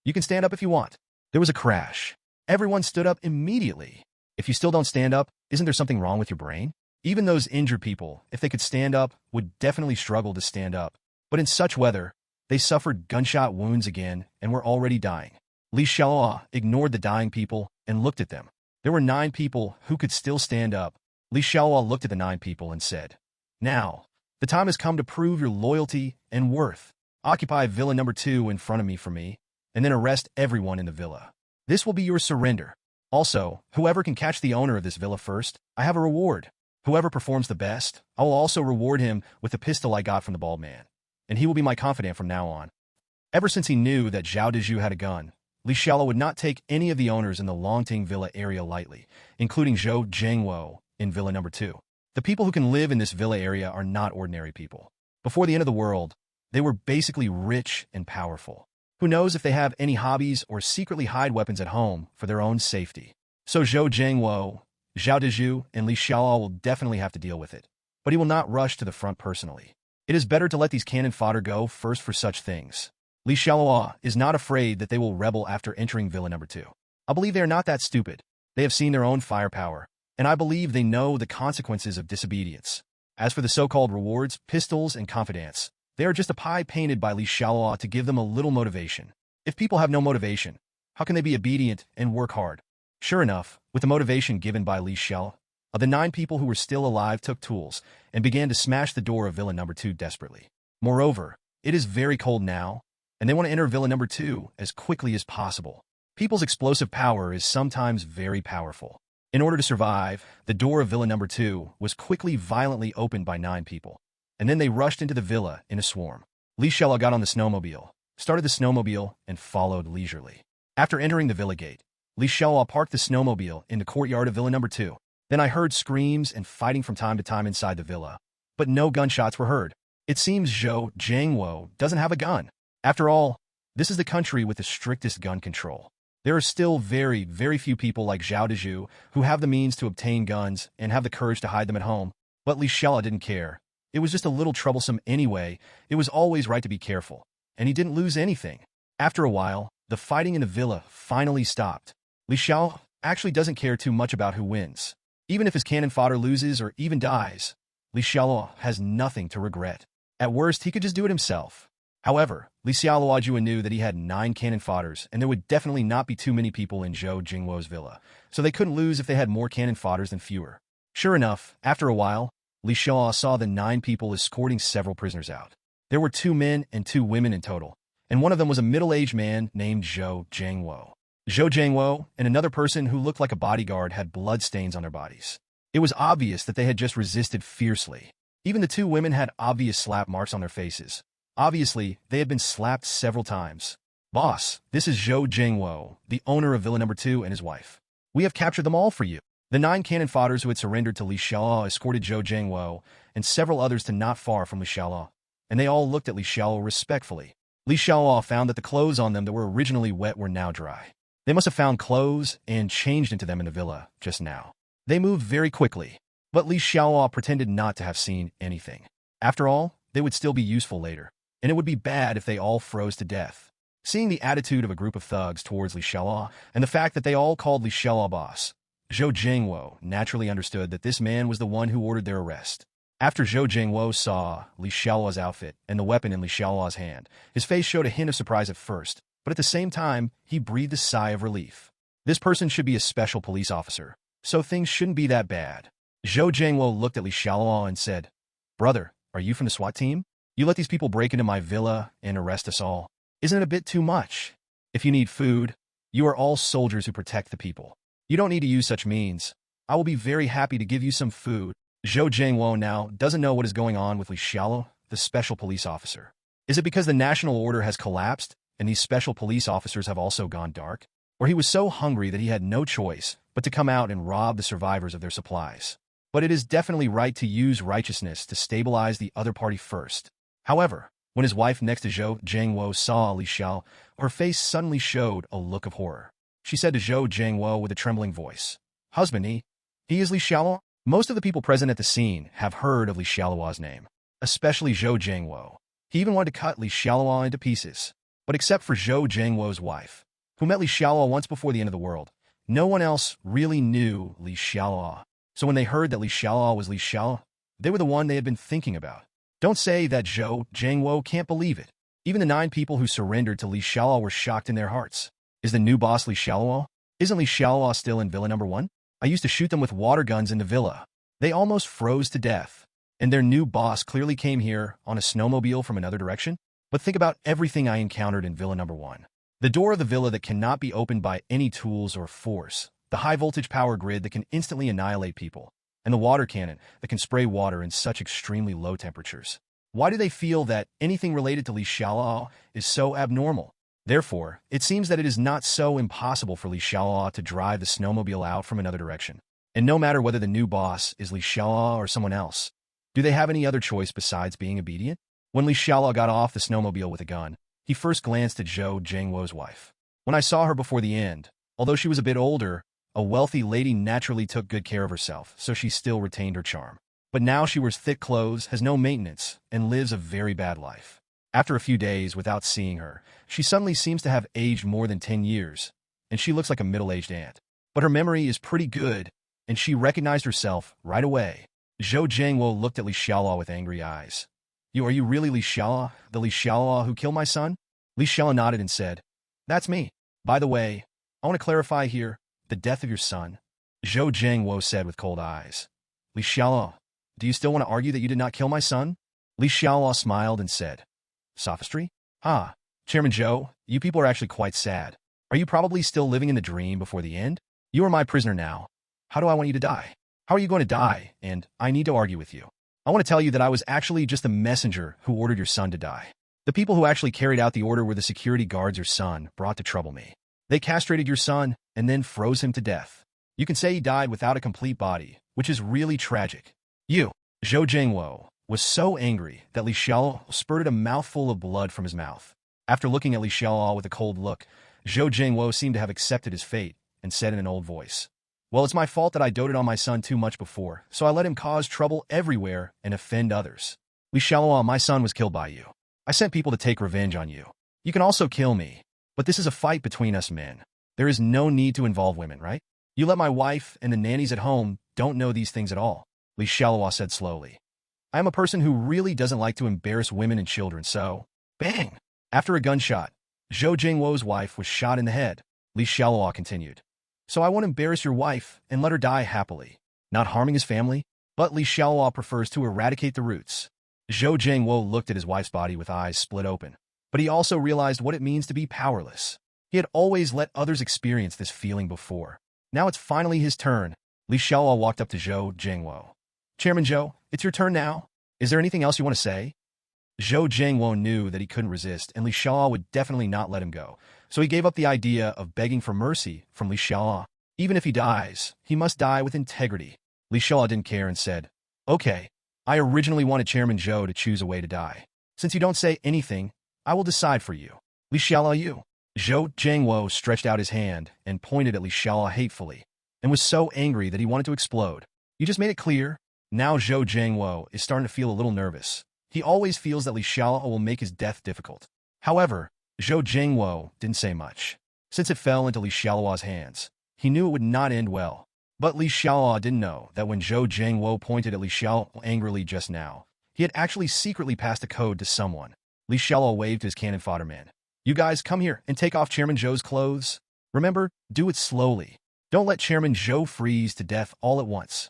You can stand up if you want. There was a crash. Everyone stood up immediately. If you still don't stand up, isn't there something wrong with your brain? Even those injured people, if they could stand up, would definitely struggle to stand up. But in such weather, they suffered gunshot wounds again and were already dying. Xialuo ignored the dying people and looked at them. There were 9 people who could still stand up. Xialuo looked at the 9 people and said, Now, the time has come to prove your loyalty and worth. Occupy Villa number 2 in front of me for me, and then arrest everyone in the villa. This will be your surrender. Also, whoever can catch the owner of this villa first, I have a reward. Whoever performs the best, I will also reward him with the pistol I got from the bald man, and he will be my confidant from now on. Ever since he knew that Xiao Dezhu had a gun, Xialuo would not take any of the owners in the Longting Villa area lightly, including Zhou Zhengwo in Villa number 2. The people who can live in this villa area are not ordinary people. Before the end of the world, they were basically rich and powerful. Who knows if they have any hobbies or secretly hide weapons at home for their own safety. So Zhou Zhengwo Zhao Dezhu and Li Xiaoluo will definitely have to deal with it, but he will not rush to the front personally. It is better to let these cannon fodder go first for such things. Li Xiaoluo is not afraid that they will rebel after entering Villa Number 2. I believe they are not that stupid. They have seen their own firepower, and I believe they know the consequences of disobedience. As for the so-called rewards, pistols, and confidants, they are just a pie painted by Li Xiaoluo to give them a little motivation. If people have no motivation, how can they be obedient and work hard? Sure enough, with the motivation given by Li Xiaoluo, the 9 people who were still alive took tools and began to smash the door of Villa Number 2 desperately. Moreover, it is very cold now, and they want to enter Villa Number 2 as quickly as possible. People's explosive power is sometimes very powerful. In order to survive, the door of Villa Number 2 was quickly violently opened by 9 people, and then they rushed into the villa in a swarm. Li Xiaoluo got on the snowmobile, started the snowmobile, and followed leisurely. After entering the villa gate, Li Xiaoluo parked the snowmobile in the courtyard of Villa Number 2. Then I heard screams and fighting from time to time inside the villa, but no gunshots were heard. It seems Zhou Jiangwo doesn't have a gun. After all, this is the country with the strictest gun control. There are still very, very few people like Zhao Dezhu who have the means to obtain guns and have the courage to hide them at home. But Li Xiaoluo didn't care. It was just a little troublesome anyway. It was always right to be careful, and he didn't lose anything. After a while, the fighting in the villa finally stopped. Li Xiaoluo actually doesn't care too much about who wins. Even if his cannon fodder loses or even dies, Li Xiaoluo has nothing to regret. At worst, he could just do it himself. However, Li Xiaoluo knew that he had 9 cannon fodders, and there would definitely not be too many people in Zhou Jingwo's villa, so they couldn't lose if they had more cannon fodders than fewer. Sure enough, after a while, Li Xiaoluo saw the 9 people escorting several prisoners out. There were 2 men and 2 women in total, and one of them was a middle-aged man named Zhou Jingwo. Zhou Jingwo and another person who looked like a bodyguard had blood stains on their bodies. It was obvious that they had just resisted fiercely. Even the 2 women had obvious slap marks on their faces. Obviously, they had been slapped several times. Boss, this is Zhou Jingwo, the owner of Villa Number 2 and his wife. We have captured them all for you. The 9 cannon fodders who had surrendered to Li Xiaoluo escorted Zhou Jingwo and several others to not far from Li Xiaoluo, and they all looked at Li Xiaoluo respectfully. Li Xiaoluo found that the clothes on them that were originally wet were now dry. They must have found clothes and changed into them in the villa just now. They moved very quickly, but Li Xiaoluo pretended not to have seen anything. After all, they would still be useful later, and it would be bad if they all froze to death. Seeing the attitude of a group of thugs towards Li Xiaoluo and the fact that they all called Li Xiaoluo boss, Zhou Jingwo naturally understood that this man was the one who ordered their arrest. After Zhou Jingwo saw Li Xiaoluo's outfit and the weapon in Li Xiaoluo's hand, his face showed a hint of surprise at first, but at the same time, he breathed a sigh of relief. This person should be a special police officer, so things shouldn't be that bad. Zhou Jingwo looked at Li Xiaoluo and said, "Brother, are you from the SWAT team? You let these people break into my villa and arrest us all. Isn't it a bit too much? If you need food, you are all soldiers who protect the people. You don't need to use such means. I will be very happy to give you some food." Zhou Jingwo now doesn't know what is going on with Li Xiaoluo, the special police officer. Is it because the national order has collapsed and these special police officers have also gone dark? Or he was so hungry that he had no choice but to come out and rob the survivors of their supplies? But it is definitely right to use righteousness to stabilize the other party first. However, when his wife next to Zhou Jingwo saw Li Xiaoluo, her face suddenly showed a look of horror. She said to Zhou Jingwo with a trembling voice, "Husband, he is Li Xiaoluo?" Most of the people present at the scene have heard of Li Xiaoluo's name, especially Zhou Jingwo. He even wanted to cut Li Xiaoluo into pieces. But except for Zhou Jingwo's wife, who met Li Xiaoluo once before the end of the world, no one else really knew Li Xiaoluo. So when they heard that Li Xiaoluo was Li Xiaoluo, they were the one they had been thinking about. Don't say that Zhou Jingwo can't believe it. Even the 9 people who surrendered to Li Xiaoluo were shocked in their hearts. Is the new boss Li Xiaoluo? Isn't Li Xiaoluo still in Villa Number 1? I used to shoot them with water guns in the villa. They almost froze to death. And their new boss clearly came here on a snowmobile from another direction? But think about everything I encountered in Villa Number 1. The door of the villa that cannot be opened by any tools or force, the high-voltage power grid that can instantly annihilate people, and the water cannon that can spray water in such extremely low temperatures. Why do they feel that anything related to Li Xiaoluo is so abnormal? Therefore, it seems that it is not so impossible for Li Xiaoluo to drive the snowmobile out from another direction. And no matter whether the new boss is Li Xiaoluo or someone else, do they have any other choice besides being obedient? When Li Xiaoluo got off the snowmobile with a gun, he first glanced at Zhou Jingwo's wife. When I saw her before the end, although she was a bit older, A wealthy lady naturally took good care of herself, so she still retained her charm. But now she wears thick clothes, has no maintenance, and lives a very bad life. After a few days without seeing her, she suddenly seems to have aged more than 10 years, and she looks like a middle-aged aunt. But her memory is pretty good, and she recognized herself right away. Zhou Jiangwo looked at Li Xiaoluo with angry eyes. Are you really Li Xiaoluo, the Li Xiaoluo who killed my son? Li Xiaoluo nodded and said, That's me. By the way, I want to clarify here, the death of your son. Zhou Jiangwo said with cold eyes. Li Xiaoluo, do you still want to argue that you did not kill my son? Li Xiaoluo smiled and said, Sophistry? Chairman Zhou, you people are actually quite sad. Are you probably still living in the dream before the end? You are my prisoner now. How do I want you to die? How are you going to die? And I need to argue with you. I want to tell you that I was actually just the messenger who ordered your son to die. The people who actually carried out the order were the security guards your son brought to trouble me. They castrated your son and then froze him to death. You can say he died without a complete body, which is really tragic. You, Zhou Jiangwo, was so angry that Li Xiaoluo spurted a mouthful of blood from his mouth. After looking at Li Xiaoluo with a cold look, Zhou Jiangwo seemed to have accepted his fate and said in an old voice, Well, it's my fault that I doted on my son too much before, so I let him cause trouble everywhere and offend others. Li Xiaoluo, my son was killed by you. I sent people to take revenge on you. You can also kill me, but this is a fight between us men. There is no need to involve women, right? You let my wife and the nannies at home don't know these things at all, Li Xiaoluo said slowly. I am a person who really doesn't like to embarrass women and children, so... Bang! After a gunshot, Zhou Jiangwo's wife was shot in the head. Li Xiaoluo continued. So I won't embarrass your wife and let her die happily, not harming his family, but Li Xiaoluo prefers to eradicate the roots. Zhou Jiangwo looked at his wife's body with eyes split open, but he also realized what it means to be powerless. He had always let others experience this feeling before. Now it's finally his turn. Li Xiaoluo walked up to Zhou Jiangwo. Chairman Zhou, it's your turn now. Is there anything else you want to say? Zhou Jiangwo knew that he couldn't resist, and Li Xiaoluo would definitely not let him go, so he gave up the idea of begging for mercy from Li Xiaoluo. Even if he dies, he must die with integrity. Li Xiaoluo didn't care and said, Okay, I originally wanted Chairman Zhou to choose a way to die. Since you don't say anything, I will decide for you. Li Xiaoluo, you. Zhou Jiangwo stretched out his hand and pointed at Li Xiaoluo hatefully, and was so angry that he wanted to explode. You just made it clear. Now Zhou Jiangwo is starting to feel a little nervous. He always feels that Li Xiaoluo will make his death difficult. However, Zhou Jiangwo didn't say much. Since it fell into Li Xiaoluo's hands, he knew it would not end well. But Li Xiaoluo didn't know that when Zhou Jiangwo pointed at Li Xiaoluo angrily just now, he had actually secretly passed a code to someone. Li Xiaoluo waved to his cannon fodder man. You guys come here and take off Chairman Zhou's clothes. Remember, do it slowly. Don't let Chairman Zhou freeze to death all at once.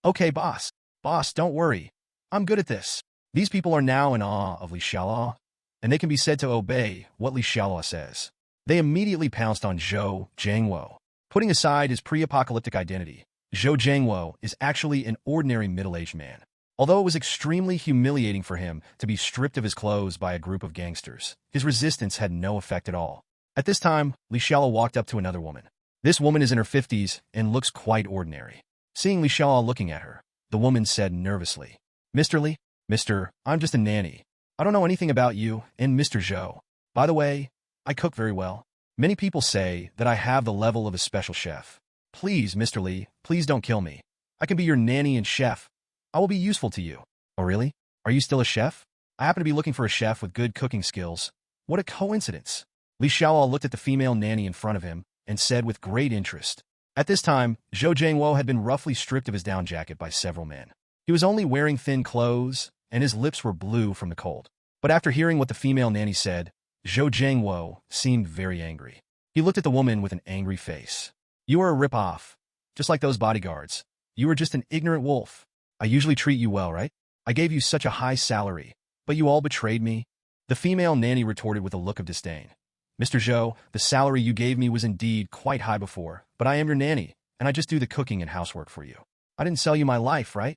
Okay, boss. Boss, don't worry. I'm good at this. These people are now in awe of Li Xiaoluo, and they can be said to obey what Li Xiaoluo says. They immediately pounced on Zhou Jiangwo. Putting aside his pre-apocalyptic identity, Zhou Jiangwo is actually an ordinary middle-aged man. Although it was extremely humiliating for him to be stripped of his clothes by a group of gangsters, his resistance had no effect at all. At this time, Li Xiaoluo walked up to another woman. This woman is in her 50s and looks quite ordinary. Seeing Li Xiaoluo looking at her, the woman said nervously, Mr. Li, Mr., I'm just a nanny. I don't know anything about you and Mr. Zhou. By the way, I cook very well. Many people say that I have the level of a special chef. Please, Mr. Li, please don't kill me. I can be your nanny and chef. I will be useful to you. Oh, really? Are you still a chef? I happen to be looking for a chef with good cooking skills. What a coincidence. Li Xiaoluo looked at the female nanny in front of him and said with great interest. At this time, Zhou Jiangwo had been roughly stripped of his down jacket by several men. He was only wearing thin clothes, and his lips were blue from the cold. But after hearing what the female nanny said, Zhou Jiangwo seemed very angry. He looked at the woman with an angry face. You are a rip-off, just like those bodyguards. You are just an ignorant wolf. I usually treat you well, right? I gave you such a high salary, but you all betrayed me. The female nanny retorted with a look of disdain. Mr. Zhou, the salary you gave me was indeed quite high before, but I am your nanny, and I just do the cooking and housework for you. I didn't sell you my life, right?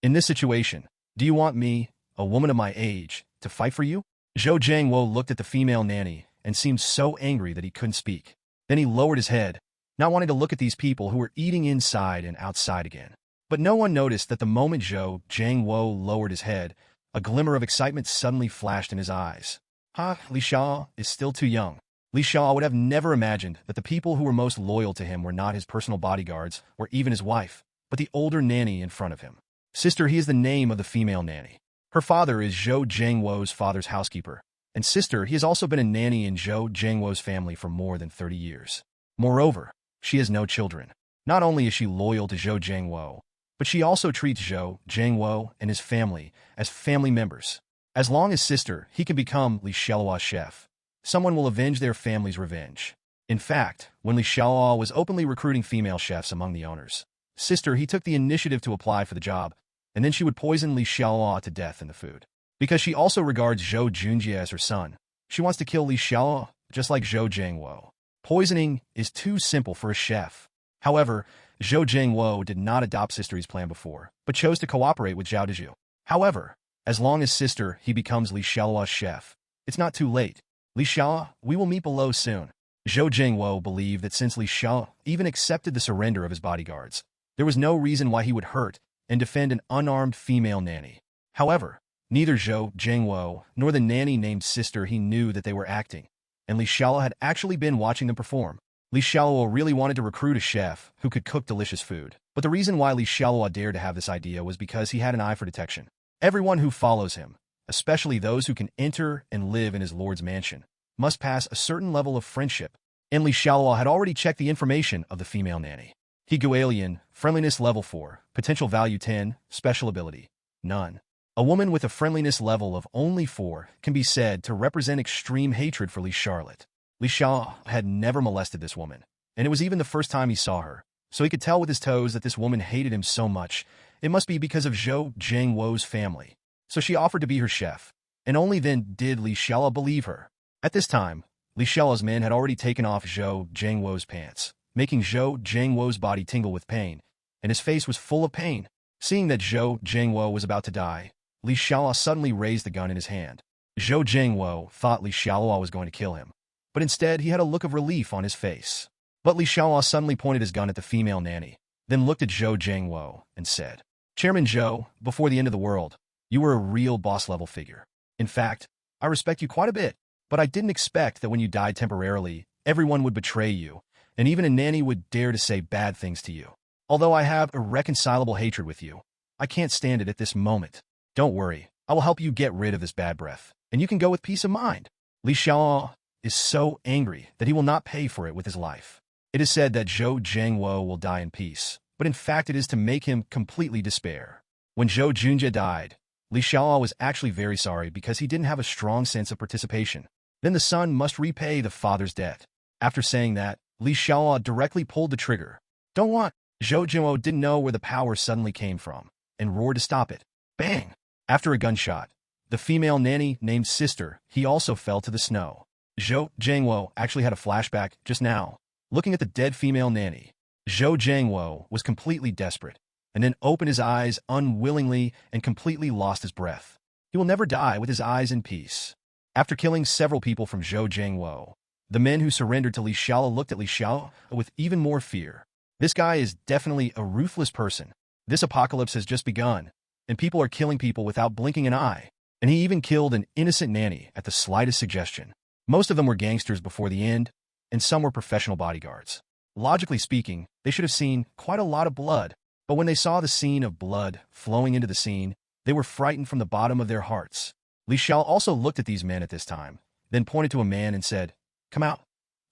In this situation, do you want me, a woman of my age, to fight for you? Zhou Jiangwo looked at the female nanny and seemed so angry that he couldn't speak. Then he lowered his head, not wanting to look at these people who were eating inside and outside again. But no one noticed that the moment Zhou Jiangwo lowered his head, a glimmer of excitement suddenly flashed in his eyes. Li Xiaoluo is still too young. Li Xiaoluo would have never imagined that the people who were most loyal to him were not his personal bodyguards or even his wife, but the older nanny in front of him. Sister, he is the name of the female nanny. Her father is Zhou Jiangwo's father's housekeeper, and sister, he has also been a nanny in Zhou Jiangwo's family for more than 30 years. Moreover, she has no children. Not only is she loyal to Zhou Jiangwo, but she also treats Zhou Jiangwo and his family as family members. As long as sister, he can become Li Xiaoluo's chef. Someone will avenge their family's revenge. In fact, when Li Xiaoluo was openly recruiting female chefs among the owners, sister, he took the initiative to apply for the job, and then she would poison Li Xiaoluo to death in the food. Because she also regards Zhou Junjie as her son, she wants to kill Li Xiaoluo just like Zhou Jiangwo. Poisoning is too simple for a chef. However, Zhou Jiangwo did not adopt sister's plan before, but chose to cooperate with Zhao Dezhu. However, as long as sister, he becomes Li Xiaoluo's chef, it's not too late. Li Xiaoluo, we will meet below soon. Zhou Jiangwo believed that since Li Xiaoluo even accepted the surrender of his bodyguards, there was no reason why he would hurt and defend an unarmed female nanny. However, neither Zhou Jiangwo nor the nanny named sister he knew that they were acting, and Li Xiaoluo had actually been watching them perform. Li Xiaoluo really wanted to recruit a chef who could cook delicious food, but the reason why Li Xiaoluo dared to have this idea was because he had an eye for detection. Everyone who follows him, especially those who can enter and live in his lord's mansion, must pass a certain level of friendship, and Li Xiaoluo had already checked the information of the female nanny. Higualian, friendliness level 4, potential value 10, special ability, none. A woman with a friendliness level of only 4 can be said to represent extreme hatred for Li Charlotte. Li Xiaoluo had never molested this woman, and it was even the first time he saw her, so he could tell with his toes that this woman hated him so much. It must be because of Zhou Jiangwo's family. So she offered to be her chef, and only then did Li Xiaoluo believe her. At this time, Li Xiaoluo's men had already taken off Zhou Jiangwo's pants, making Zhou Jiangwo's body tingle with pain, and his face was full of pain. Seeing that Zhou Jiangwo was about to die, Li Xiaoluo suddenly raised the gun in his hand. Zhou Jiangwo thought Li Xiaoluo was going to kill him, but instead he had a look of relief on his face. But Li Xiaoluo suddenly pointed his gun at the female nanny, then looked at Zhou Jiangwo and said, "Chairman Zhou, before the end of the world, you were a real boss-level figure. In fact, I respect you quite a bit, but I didn't expect that when you died temporarily, everyone would betray you, and even a nanny would dare to say bad things to you. Although I have irreconcilable hatred with you, I can't stand it at this moment. Don't worry, I will help you get rid of this bad breath, and you can go with peace of mind." Li Xiaoluo is so angry that he will not pay for it with his life. It is said that Zhou Jiangwo will die in peace, but in fact it is to make him completely despair. When Zhou Junjie died, Li Xiaoluo was actually very sorry because he didn't have a strong sense of participation. Then the son must repay the father's debt. After saying that, Li Xiaoluo directly pulled the trigger. "Don't want." Zhou Jiangwo didn't know where the power suddenly came from, and roared to stop it. Bang! After a gunshot, the female nanny named sister, he also fell to the snow. Zhou Jiangwo actually had a flashback just now. Looking at the dead female nanny, Zhou Jiangwo was completely desperate, and then opened his eyes unwillingly and completely lost his breath. He will never die with his eyes in peace. After killing several people from Zhou Jiangwo, the men who surrendered to Li Xiaoluo looked at Li Xiaoluo with even more fear. This guy is definitely a ruthless person. This apocalypse has just begun, and people are killing people without blinking an eye. And he even killed an innocent nanny at the slightest suggestion. Most of them were gangsters before the end, and some were professional bodyguards. Logically speaking, they should have seen quite a lot of blood, but when they saw the scene of blood flowing into the scene, they were frightened from the bottom of their hearts. Li Xiaoluo also looked at these men at this time, then pointed to a man and said, "Come out.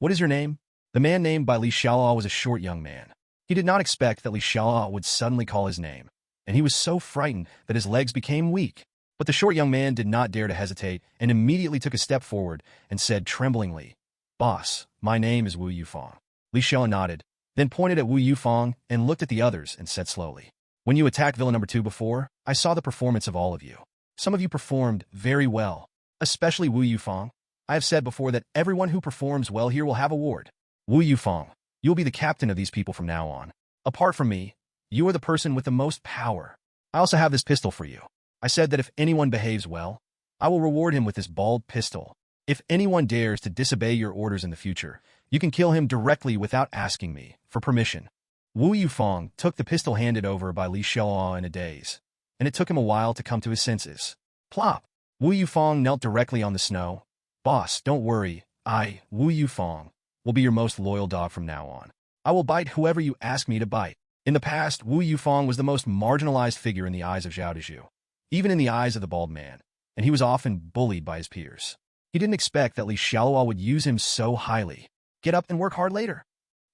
What is your name?" The man named by Li Xiaoluo was a short young man. He did not expect that Li Xiaoluo would suddenly call his name, and he was so frightened that his legs became weak. But the short young man did not dare to hesitate and immediately took a step forward and said tremblingly, "Boss, my name is Wu Yufang." Li Xiaoluo nodded, then pointed at Wu Yufang and looked at the others and said slowly, "When you attacked villain number 2 before, I saw the performance of all of you. Some of you performed very well, especially Wu Yufang. I have said before that everyone who performs well here will have a ward. Wu Yufang, you'll be the captain of these people from now on. Apart from me, you are the person with the most power. I also have this pistol for you. I said that if anyone behaves well, I will reward him with this bald pistol. If anyone dares to disobey your orders in the future, you can kill him directly without asking me for permission." Wu Yufang took the pistol handed over by Li Xiaoluo in a daze, and it took him a while to come to his senses. Plop! Wu Yufang knelt directly on the snow. "Boss, don't worry, I, Wu Yufong, will be your most loyal dog from now on. I will bite whoever you ask me to bite. In the past, Wu Yufong was the most marginalized figure in the eyes of Zhao Dezhu, even in the eyes of the bald man, and he was often bullied by his peers. He didn't expect that Li Xialuo would use him so highly. Get up and work hard later.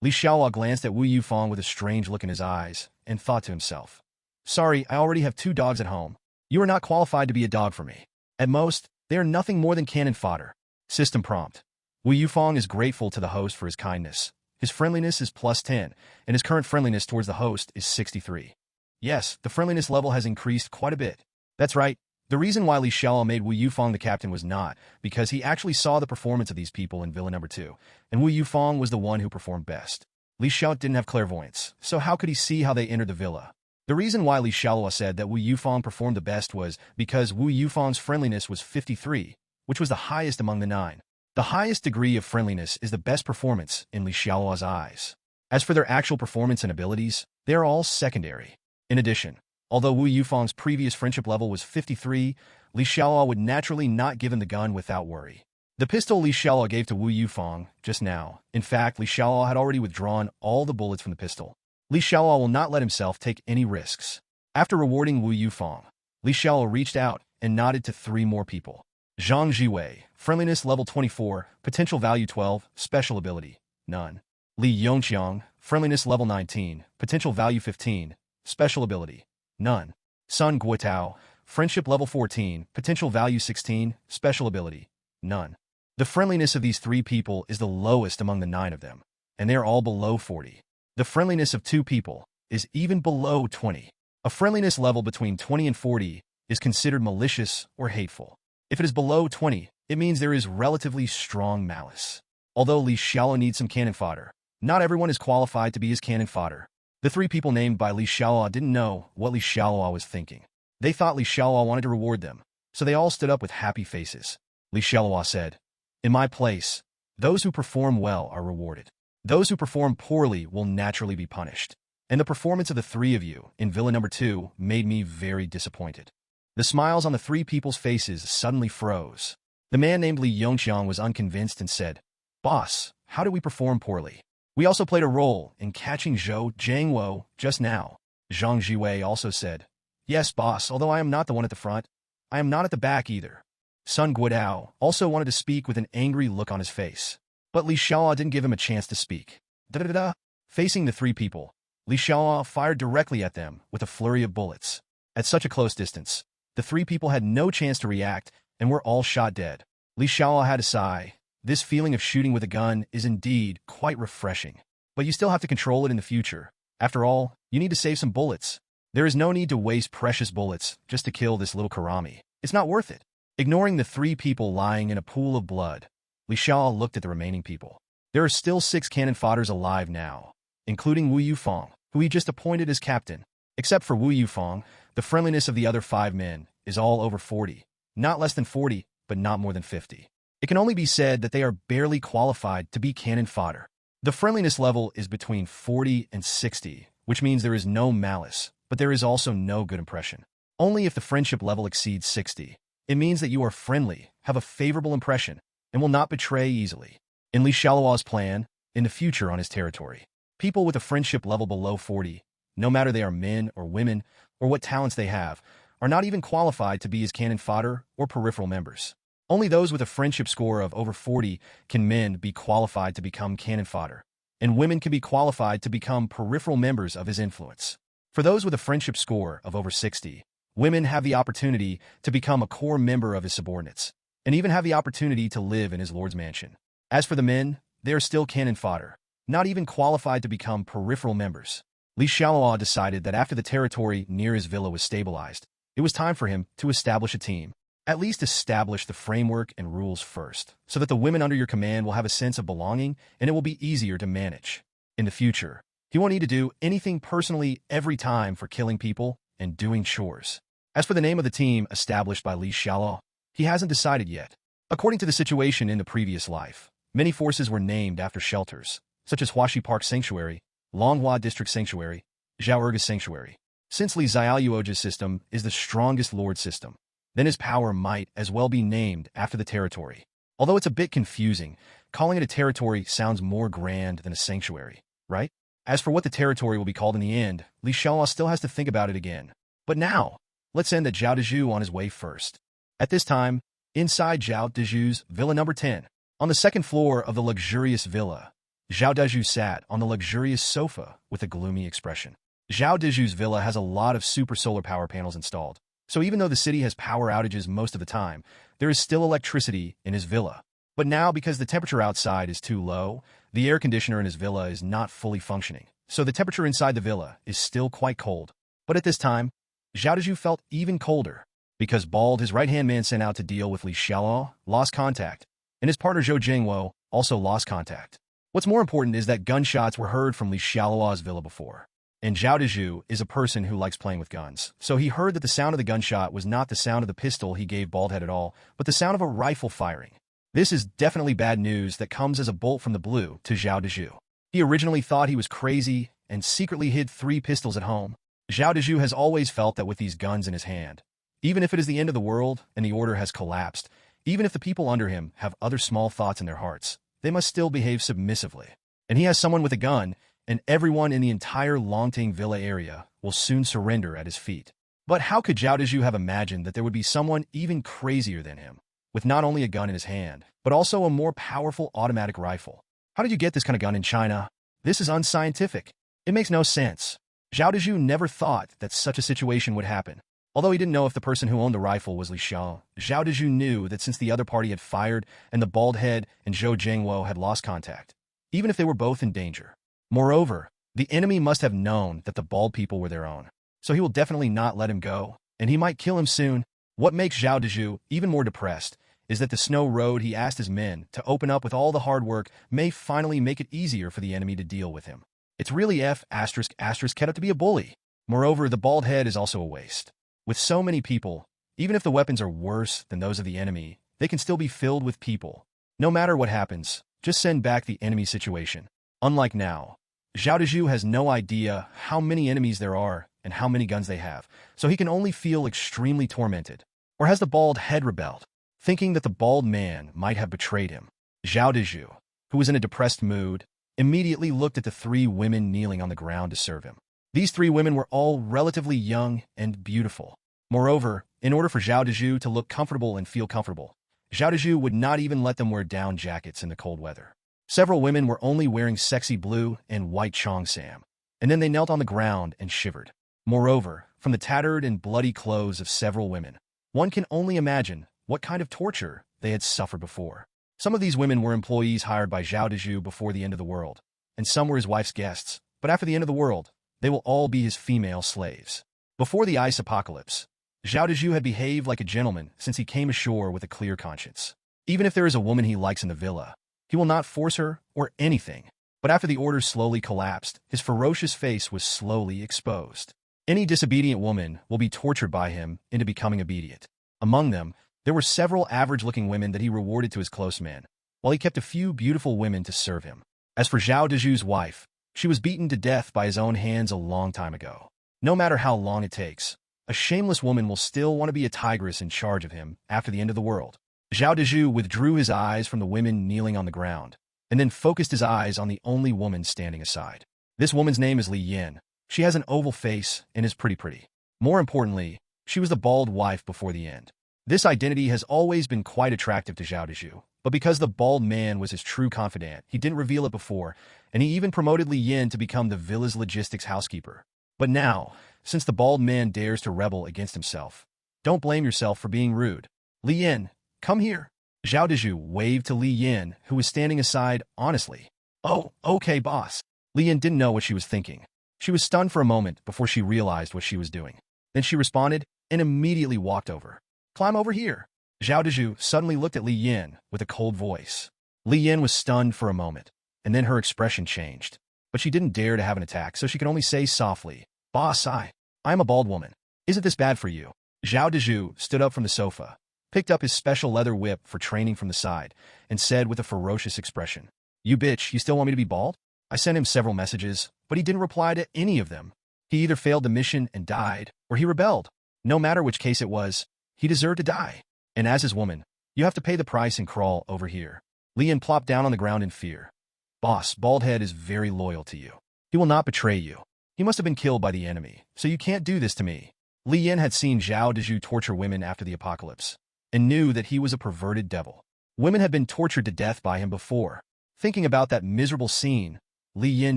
Li Xialuo glanced at Wu Yufong with a strange look in his eyes and thought to himself, sorry, I already have 2 dogs at home. You are not qualified to be a dog for me. At most, they are nothing more than cannon fodder. System prompt. Wu Yufong is grateful to the host for his kindness. His friendliness is +10, and his current friendliness towards the host is 63. Yes, the friendliness level has increased quite a bit. That's right. The reason why Li Xiaoluo made Wu Yufong the captain was not because he actually saw the performance of these people in Villa number 2, and Wu Yufong was the one who performed best. Li Xiaoluo didn't have clairvoyance, so how could he see how they entered the villa? The reason why Li Xiaoluo said that Wu Yufong performed the best was because Wu Yufong's friendliness was 53, which was the highest among the 9. The highest degree of friendliness is the best performance in Li Xiaoluo's eyes. As for their actual performance and abilities, they are all secondary. In addition, although Wu Yufong's previous friendship level was 53, Li Xiaoluo would naturally not give him the gun without worry. The pistol Li Xiaoluo gave to Wu Yufong just now, in fact, Li Xiaoluo had already withdrawn all the bullets from the pistol. Li Xiaoluo will not let himself take any risks. After rewarding Wu Yufong, Li Xiaoluo reached out and nodded to 3 more people. Zhang Jiwei, friendliness level 24, potential value 12, special ability, none. Li Yongqiang, friendliness level 19, potential value 15, special ability, none. Sun Guotao, friendship level 14, potential value 16, special ability, none. The friendliness of these 3 people is the lowest among the 9 of them, and they are all below 40. The friendliness of 2 people is even below 20. A friendliness level between 20 and 40 is considered malicious or hateful. If it is below 20, it means there is relatively strong malice. Although Li Xiaoluo needs some cannon fodder, not everyone is qualified to be his cannon fodder. The 3 people named by Li Xiaoluo didn't know what Li Xiaoluo was thinking. They thought Li Xiaoluo wanted to reward them, so they all stood up with happy faces. Li Xiaoluo said, in my place, those who perform well are rewarded. Those who perform poorly will naturally be punished. And the performance of the 3 of you in Villa number 2 made me very disappointed. The smiles on the 3 people's faces suddenly froze. The man named Li Yongqiang was unconvinced and said, boss, how did we perform poorly? We also played a role in catching Zhou Jiangwo just now. Zhang Jiwei also said, yes, boss, although I am not the one at the front, I am not at the back either. Sun Guodao also wanted to speak with an angry look on his face. But Li Xiaoluo didn't give him a chance to speak. Da-da-da-da. Facing the 3 people, Li Xiaoluo fired directly at them with a flurry of bullets. At such a close distance, the 3 people had no chance to react and were all shot dead. Li Xiaoluo had to sigh. This feeling of shooting with a gun is indeed quite refreshing. But you still have to control it in the future. After all, you need to save some bullets. There is no need to waste precious bullets just to kill this little Karami. It's not worth it. Ignoring the 3 people lying in a pool of blood, Li Xiaoluo looked at the remaining people. There are still 6 cannon fodders alive now, including Wu Yufong, who he just appointed as captain. Except for Wu Yufong, the friendliness of the other 5 men is all over 40. Not less than 40, but not more than 50. It can only be said that they are barely qualified to be cannon fodder. The friendliness level is between 40 and 60, which means there is no malice, but there is also no good impression. Only if the friendship level exceeds 60. It means that you are friendly, have a favorable impression, and will not betray easily. In Li Xiaoluo's plan, in the future on his territory, people with a friendship level below 40, no matter they are men or women or what talents they have, are not even qualified to be his cannon fodder or peripheral members. Only those with a friendship score of over 40 can men be qualified to become cannon fodder, and women can be qualified to become peripheral members of his influence. For those with a friendship score of over 60, women have the opportunity to become a core member of his subordinates, and even have the opportunity to live in his lord's mansion. As for the men, they are still cannon fodder, not even qualified to become peripheral members. Li Xiaoluo decided that after the territory near his villa was stabilized, it was time for him to establish a team. At least establish the framework and rules first, so that the women under your command will have a sense of belonging and it will be easier to manage. In the future, he won't need to do anything personally every time for killing people and doing chores. As for the name of the team established by Li Xiaoluo, he hasn't decided yet. According to the situation in the previous life, many forces were named after shelters, such as Huaxi Park Sanctuary, Longhua District Sanctuary, Zhao Sanctuary. Since Li Xiaoluo's system is the strongest lord system, then his power might as well be named after the territory. Although it's a bit confusing, calling it a territory sounds more grand than a sanctuary, right? As for what the territory will be called in the end, Li Xiaoluo still has to think about it again. But now, let's end at Zhao Dezhu on his way first. At this time, inside Zhao Dezhu's villa number 10, on the second floor of the luxurious villa, Zhao Dezhu sat on the luxurious sofa with a gloomy expression. Zhao Dezhu's villa has a lot of super solar power panels installed, so even though the city has power outages most of the time, there is still electricity in his villa. But now, because the temperature outside is too low, the air conditioner in his villa is not fully functioning, so the temperature inside the villa is still quite cold. But at this time, Zhao Dezhu felt even colder, because Bald, his right-hand man sent out to deal with Li Xiaoluo, lost contact, and his partner Zhou Jingwo also lost contact. What's more important is that gunshots were heard from Li Xiaoluo's villa before. And Zhao Dezhu is a person who likes playing with guns, so he heard that the sound of the gunshot was not the sound of the pistol he gave Baldhead at all, but the sound of a rifle firing. This is definitely bad news that comes as a bolt from the blue to Zhao Dezhu. He originally thought he was crazy and secretly hid 3 pistols at home. Zhao Dezhu has always felt that with these guns in his hand, even if it is the end of the world and the order has collapsed, even if the people under him have other small thoughts in their hearts, they must still behave submissively. And he has someone with a gun, and everyone in the entire Longting Villa area will soon surrender at his feet. But how could Zhao Dezhu have imagined that there would be someone even crazier than him, with not only a gun in his hand, but also a more powerful automatic rifle? How did you get this kind of gun in China? This is unscientific. It makes no sense. Zhao Dezhu never thought that such a situation would happen. Although he didn't know if the person who owned the rifle was Li Xiao, Zhao Dezhu knew that since the other party had fired and the bald head and Zhou Jingwo had lost contact, even if they were both in danger. Moreover, the enemy must have known that the bald people were their own, so he will definitely not let him go, and he might kill him soon. What makes Zhao Dezhu even more depressed is that the snow road he asked his men to open up with all the hard work may finally make it easier for the enemy to deal with him. It's really kept up to be a bully. Moreover, the bald head is also a waste. With so many people, even if the weapons are worse than those of the enemy, they can still be filled with people. No matter what happens, just send back the enemy situation. Unlike now, Zhao Dezhu has no idea how many enemies there are and how many guns they have, so he can only feel extremely tormented. Or has the bald head rebelled, thinking that the bald man might have betrayed him? Zhao Dezhu, who was in a depressed mood, immediately looked at the 3 women kneeling on the ground to serve him. These 3 women were all relatively young and beautiful. Moreover, in order for Zhao Dezhu to look comfortable and feel comfortable, Zhao Dezhu would not even let them wear down jackets in the cold weather. Several women were only wearing sexy blue and white cheongsam, and then they knelt on the ground and shivered. Moreover, from the tattered and bloody clothes of several women, one can only imagine what kind of torture they had suffered before. Some of these women were employees hired by Zhao Dezhu before the end of the world, and some were his wife's guests, but after the end of the world, they will all be his female slaves. Before the ice apocalypse, Zhao Dezhu had behaved like a gentleman since he came ashore with a clear conscience. Even if there is a woman he likes in the villa, he will not force her or anything. But after the orders slowly collapsed, his ferocious face was slowly exposed. Any disobedient woman will be tortured by him into becoming obedient. Among them, there were several average-looking women that he rewarded to his close men, while he kept a few beautiful women to serve him. As for Zhao Dezhu's wife, she was beaten to death by his own hands a long time ago. No matter how long it takes, a shameless woman will still want to be a tigress in charge of him after the end of the world. Zhao Dezhu withdrew his eyes from the women kneeling on the ground, and then focused his eyes on the only woman standing aside. This woman's name is Li Yin. She has an oval face and is pretty. More importantly, she was the bald wife before the end. This identity has always been quite attractive to Zhao Dezhu, but because the bald man was his true confidant, he didn't reveal it before, and he even promoted Li Yin to become the villa's logistics housekeeper. But now, since the bald man dares to rebel against himself, don't blame yourself for being rude. Li Yin, come here. Zhao Dezhu waved to Li Yin, who was standing aside honestly. Oh, okay, boss. Li Yin didn't know what she was thinking. She was stunned for a moment before she realized what she was doing. Then she responded and immediately walked over. Climb over here. Zhao Dezhu suddenly looked at Li Yin with a cold voice. Li Yin was stunned for a moment, and then her expression changed. But she didn't dare to have an attack, so she could only say softly, Boss, I'm a bald woman. Isn't this bad for you? Zhao Dezhu stood up from the sofa, picked up his special leather whip for training from the side, and said with a ferocious expression, You bitch, you still want me to be bald? I sent him several messages, but he didn't reply to any of them. He either failed the mission and died, or he rebelled. No matter which case it was, he deserved to die. And as his woman, you have to pay the price and crawl over here. Li Yin plopped down on the ground in fear. Boss, Baldhead is very loyal to you. He will not betray you. He must have been killed by the enemy, so you can't do this to me. Li Yin had seen Xiao Dezhu torture women after the apocalypse, and knew that he was a perverted devil. Women had been tortured to death by him before. Thinking about that miserable scene, Li Yin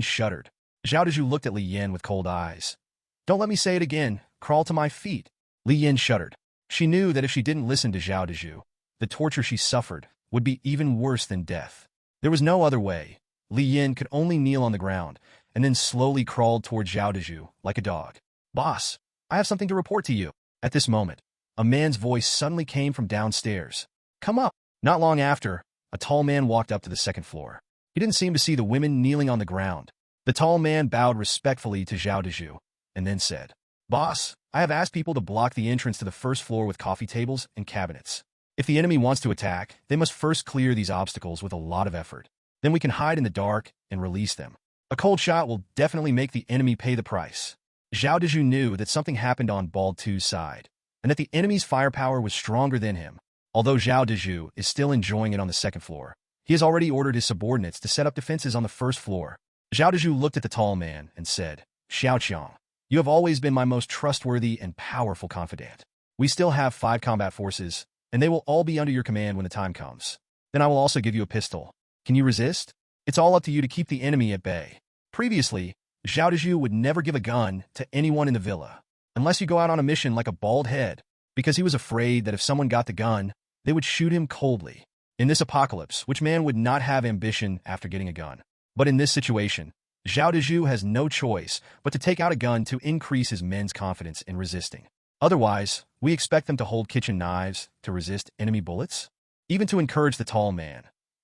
shuddered. Xiao Dezhu looked at Li Yin with cold eyes. Don't let me say it again. Crawl to my feet. Li Yin shuddered. She knew that if she didn't listen to Xiao Dezhu, the torture she suffered would be even worse than death. There was no other way. Li Yin could only kneel on the ground, and then slowly crawled toward Xiao Dezhu like a dog. Boss, I have something to report to you. At this moment, a man's voice suddenly came from downstairs. Come up. Not long after, a tall man walked up to the second floor. He didn't seem to see the women kneeling on the ground. The tall man bowed respectfully to Xiao Dezhu, and then said, Boss, I have asked people to block the entrance to the first floor with coffee tables and cabinets. If the enemy wants to attack, they must first clear these obstacles with a lot of effort. Then we can hide in the dark and release them. A cold shot will definitely make the enemy pay the price. Xiao Dezhu knew that something happened on Bald 2's side, and that the enemy's firepower was stronger than him. Although Xiao Dezhu is still enjoying it on the second floor, he has already ordered his subordinates to set up defenses on the first floor. Xiao Dezhu looked at the tall man and said, Xiaoqiang, you have always been my most trustworthy and powerful confidant. We still have 5 combat forces, and they will all be under your command when the time comes. Then I will also give you a pistol. Can you resist? It's all up to you to keep the enemy at bay. Previously, Xiao Dezhu would never give a gun to anyone in the villa, unless you go out on a mission like a bald head, because he was afraid that if someone got the gun, they would shoot him coldly. In this apocalypse, which man would not have ambition after getting a gun? But in this situation, Xiao Dezhu has no choice but to take out a gun to increase his men's confidence in resisting. Otherwise, we expect them to hold kitchen knives to resist enemy bullets? Even to encourage the tall man,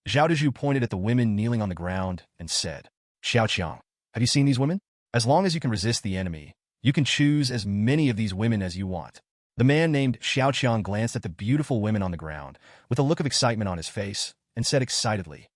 Xiao Dezhu pointed at the women kneeling on the ground and said, Xiaoqiang, have you seen these women? As long as you can resist the enemy, you can choose as many of these women as you want. The man named Xiaoqiang glanced at the beautiful women on the ground with a look of excitement on his face and said excitedly,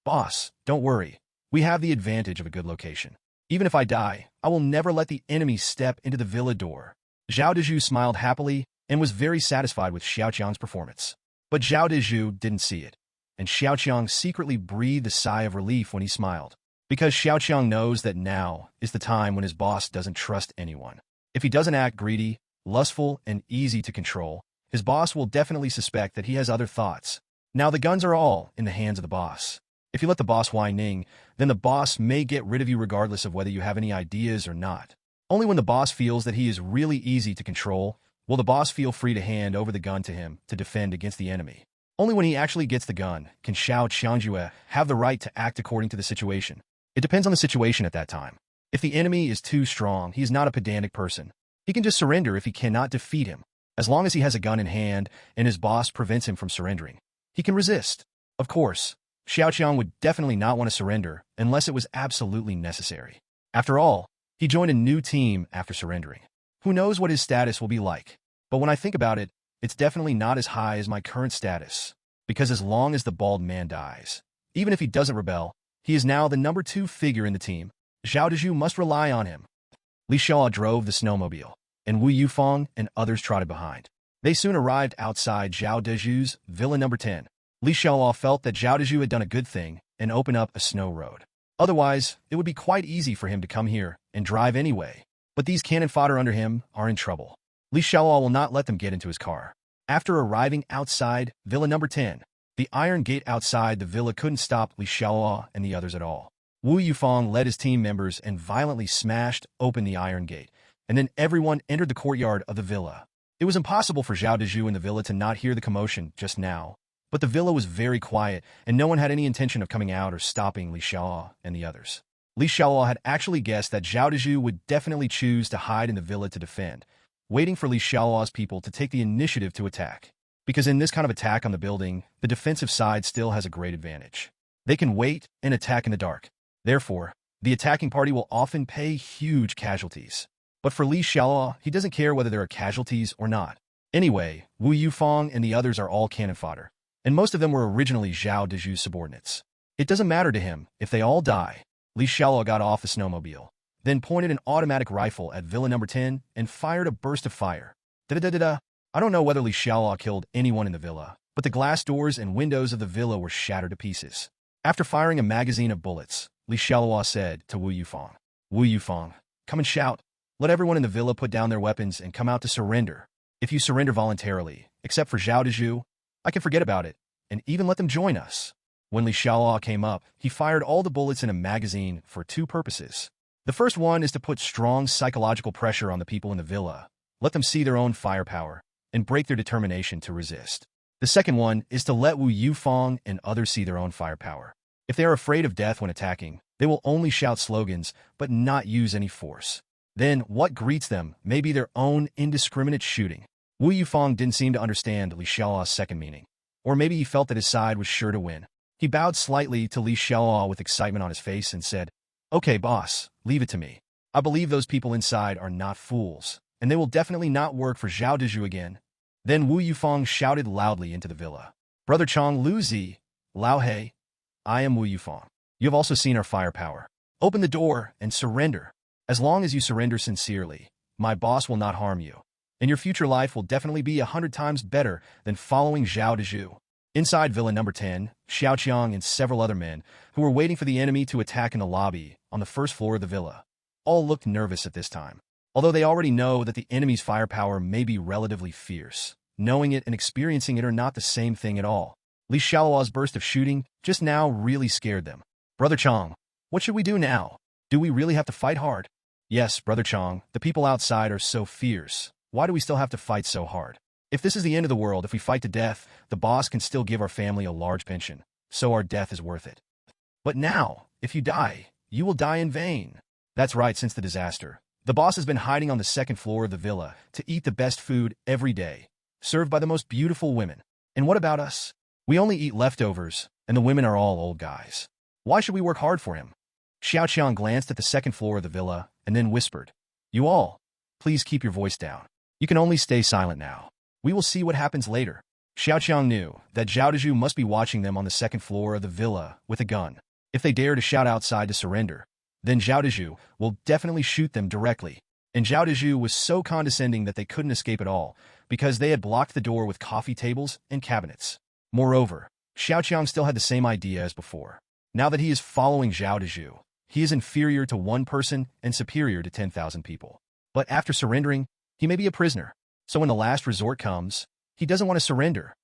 Boss, don't worry. We have the advantage of a good location. Even if I die, I will never let the enemy step into the villa door. Xiao Dezhu smiled happily and was very satisfied with Xiaoqiang's performance. But Xiao Dezhu didn't see it, and Xiaoqiang secretly breathed a sigh of relief when he smiled, because Xiaoqiang knows that now is the time when his boss doesn't trust anyone. If he doesn't act greedy, lustful, and easy to control, his boss will definitely suspect that he has other thoughts. Now the guns are all in the hands of the boss. If you let the boss whining, then the boss may get rid of you regardless of whether you have any ideas or not. Only when the boss feels that he is really easy to control will the boss feel free to hand over the gun to him to defend against the enemy. Only when he actually gets the gun can Xiao Qiangjue have the right to act according to the situation. It depends on the situation at that time. If the enemy is too strong, he is not a pedantic person. He can just surrender if he cannot defeat him. As long as he has a gun in hand and his boss prevents him from surrendering, he can resist. Of course, Xiaoqiang would definitely not want to surrender unless it was absolutely necessary. After all, he joined a new team after surrendering. Who knows what his status will be like? But when I think about it, it's definitely not as high as my current status. Because as long as the bald man dies, even if he doesn't rebel, he is now the number 2 figure in the team. Xiao Dezhu must rely on him. Li Xiaoluo drove the snowmobile, and Wu Yufeng and others trotted behind. They soon arrived outside Xiao Dezhu's villa number 10. Li Xiaoluo felt that Xiao Dezhu had done a good thing and opened up a snow road. Otherwise, it would be quite easy for him to come here and drive anyway. But these cannon fodder under him are in trouble. Li Xiaoluo will not let them get into his car. After arriving outside villa number 10, the iron gate outside the villa couldn't stop Li Xiaoluo and the others at all. Wu Yufeng led his team members and violently smashed open the iron gate, and then everyone entered the courtyard of the villa. It was impossible for Xiao Dezhu in the villa to not hear the commotion just now, but the villa was very quiet, and no one had any intention of coming out or stopping Li Xiaoluo and the others. Li Xiaoluo had actually guessed that Xiao Dezhu would definitely choose to hide in the villa to defend, waiting for Li Xiaoluo's people to take the initiative to attack. Because in this kind of attack on the building, the defensive side still has a great advantage. They can wait and attack in the dark. Therefore, the attacking party will often pay huge casualties. But for Li Xiaoluo, he doesn't care whether there are casualties or not. Anyway, Wu Yufeng and the others are all cannon fodder, and most of them were originally Xiao Dezhu's subordinates. It doesn't matter to him if they all die. Li Xiaoluo got off the snowmobile, then pointed an automatic rifle at villa number 10 and fired a burst of fire. Da-da-da-da-da. I don't know whether Li Xiaoluo killed anyone in the villa, but the glass doors and windows of the villa were shattered to pieces. After firing a magazine of bullets, Xialuo said to Wu Yufeng, "Wu Yufeng, come and shout. Let everyone in the villa put down their weapons and come out to surrender. If you surrender voluntarily, except for Zhao Dezhu, I can forget about it, and even let them join us." When Xialuo came up, he fired all the bullets in a magazine for two purposes. The first one is to put strong psychological pressure on the people in the villa, let them see their own firepower, and break their determination to resist. The second one is to let Wu Yufeng and others see their own firepower. If they are afraid of death when attacking, they will only shout slogans, but not use any force. Then, what greets them may be their own indiscriminate shooting. Wu Yufeng didn't seem to understand Li Xiaoluo's second meaning. Or maybe he felt that his side was sure to win. He bowed slightly to Li Xiaoluo with excitement on his face and said, "Okay, boss, leave it to me. I believe those people inside are not fools, and they will definitely not work for Zhao Dezhu again." Then Wu Yufeng shouted loudly into the villa, "Brother Chong Lu Zi, Lao Hei, I am Wu Yufeng. You have also seen our firepower. Open the door and surrender. As long as you surrender sincerely, my boss will not harm you, and your future life will definitely be 100 times better than following Zhao Dezhu." Inside Villa Number 10, Xiao Qiang and several other men, who were waiting for the enemy to attack in the lobby on the first floor of the villa, all looked nervous at this time. Although they already know that the enemy's firepower may be relatively fierce, knowing it and experiencing it are not the same thing at all. Li Xiaoluo's burst of shooting just now really scared them. "Brother Chong, what should we do now? Do we really have to fight hard?" "Yes, Brother Chong, the people outside are so fierce. Why do we still have to fight so hard? If this is the end of the world, if we fight to death, the boss can still give our family a large pension, so our death is worth it. But now, if you die, you will die in vain." That's right, since the disaster. The boss has been hiding on the second floor of the villa to eat the best food every day, served by the most beautiful women. And what about us? We only eat leftovers, and the women are all old guys. Why should we work hard for him? Xiao Qiang glanced at the second floor of the villa and then whispered, "You all, please keep your voice down. You can only stay silent now. We will see what happens later." Xiao Qiang knew that Zhao Dezhu must be watching them on the second floor of the villa with a gun. If they dare to shout outside to surrender, then Zhao Dezhu will definitely shoot them directly. And Zhao Dezhu was so condescending that they couldn't escape at all, because they had blocked the door with coffee tables and cabinets. Moreover, Xiao Qiang still had the same idea as before. Now that he is following Zhao Dezhu, he is inferior to one person and superior to 10,000 people. But after surrendering, he may be a prisoner. So when the last resort comes, he doesn't want to surrender.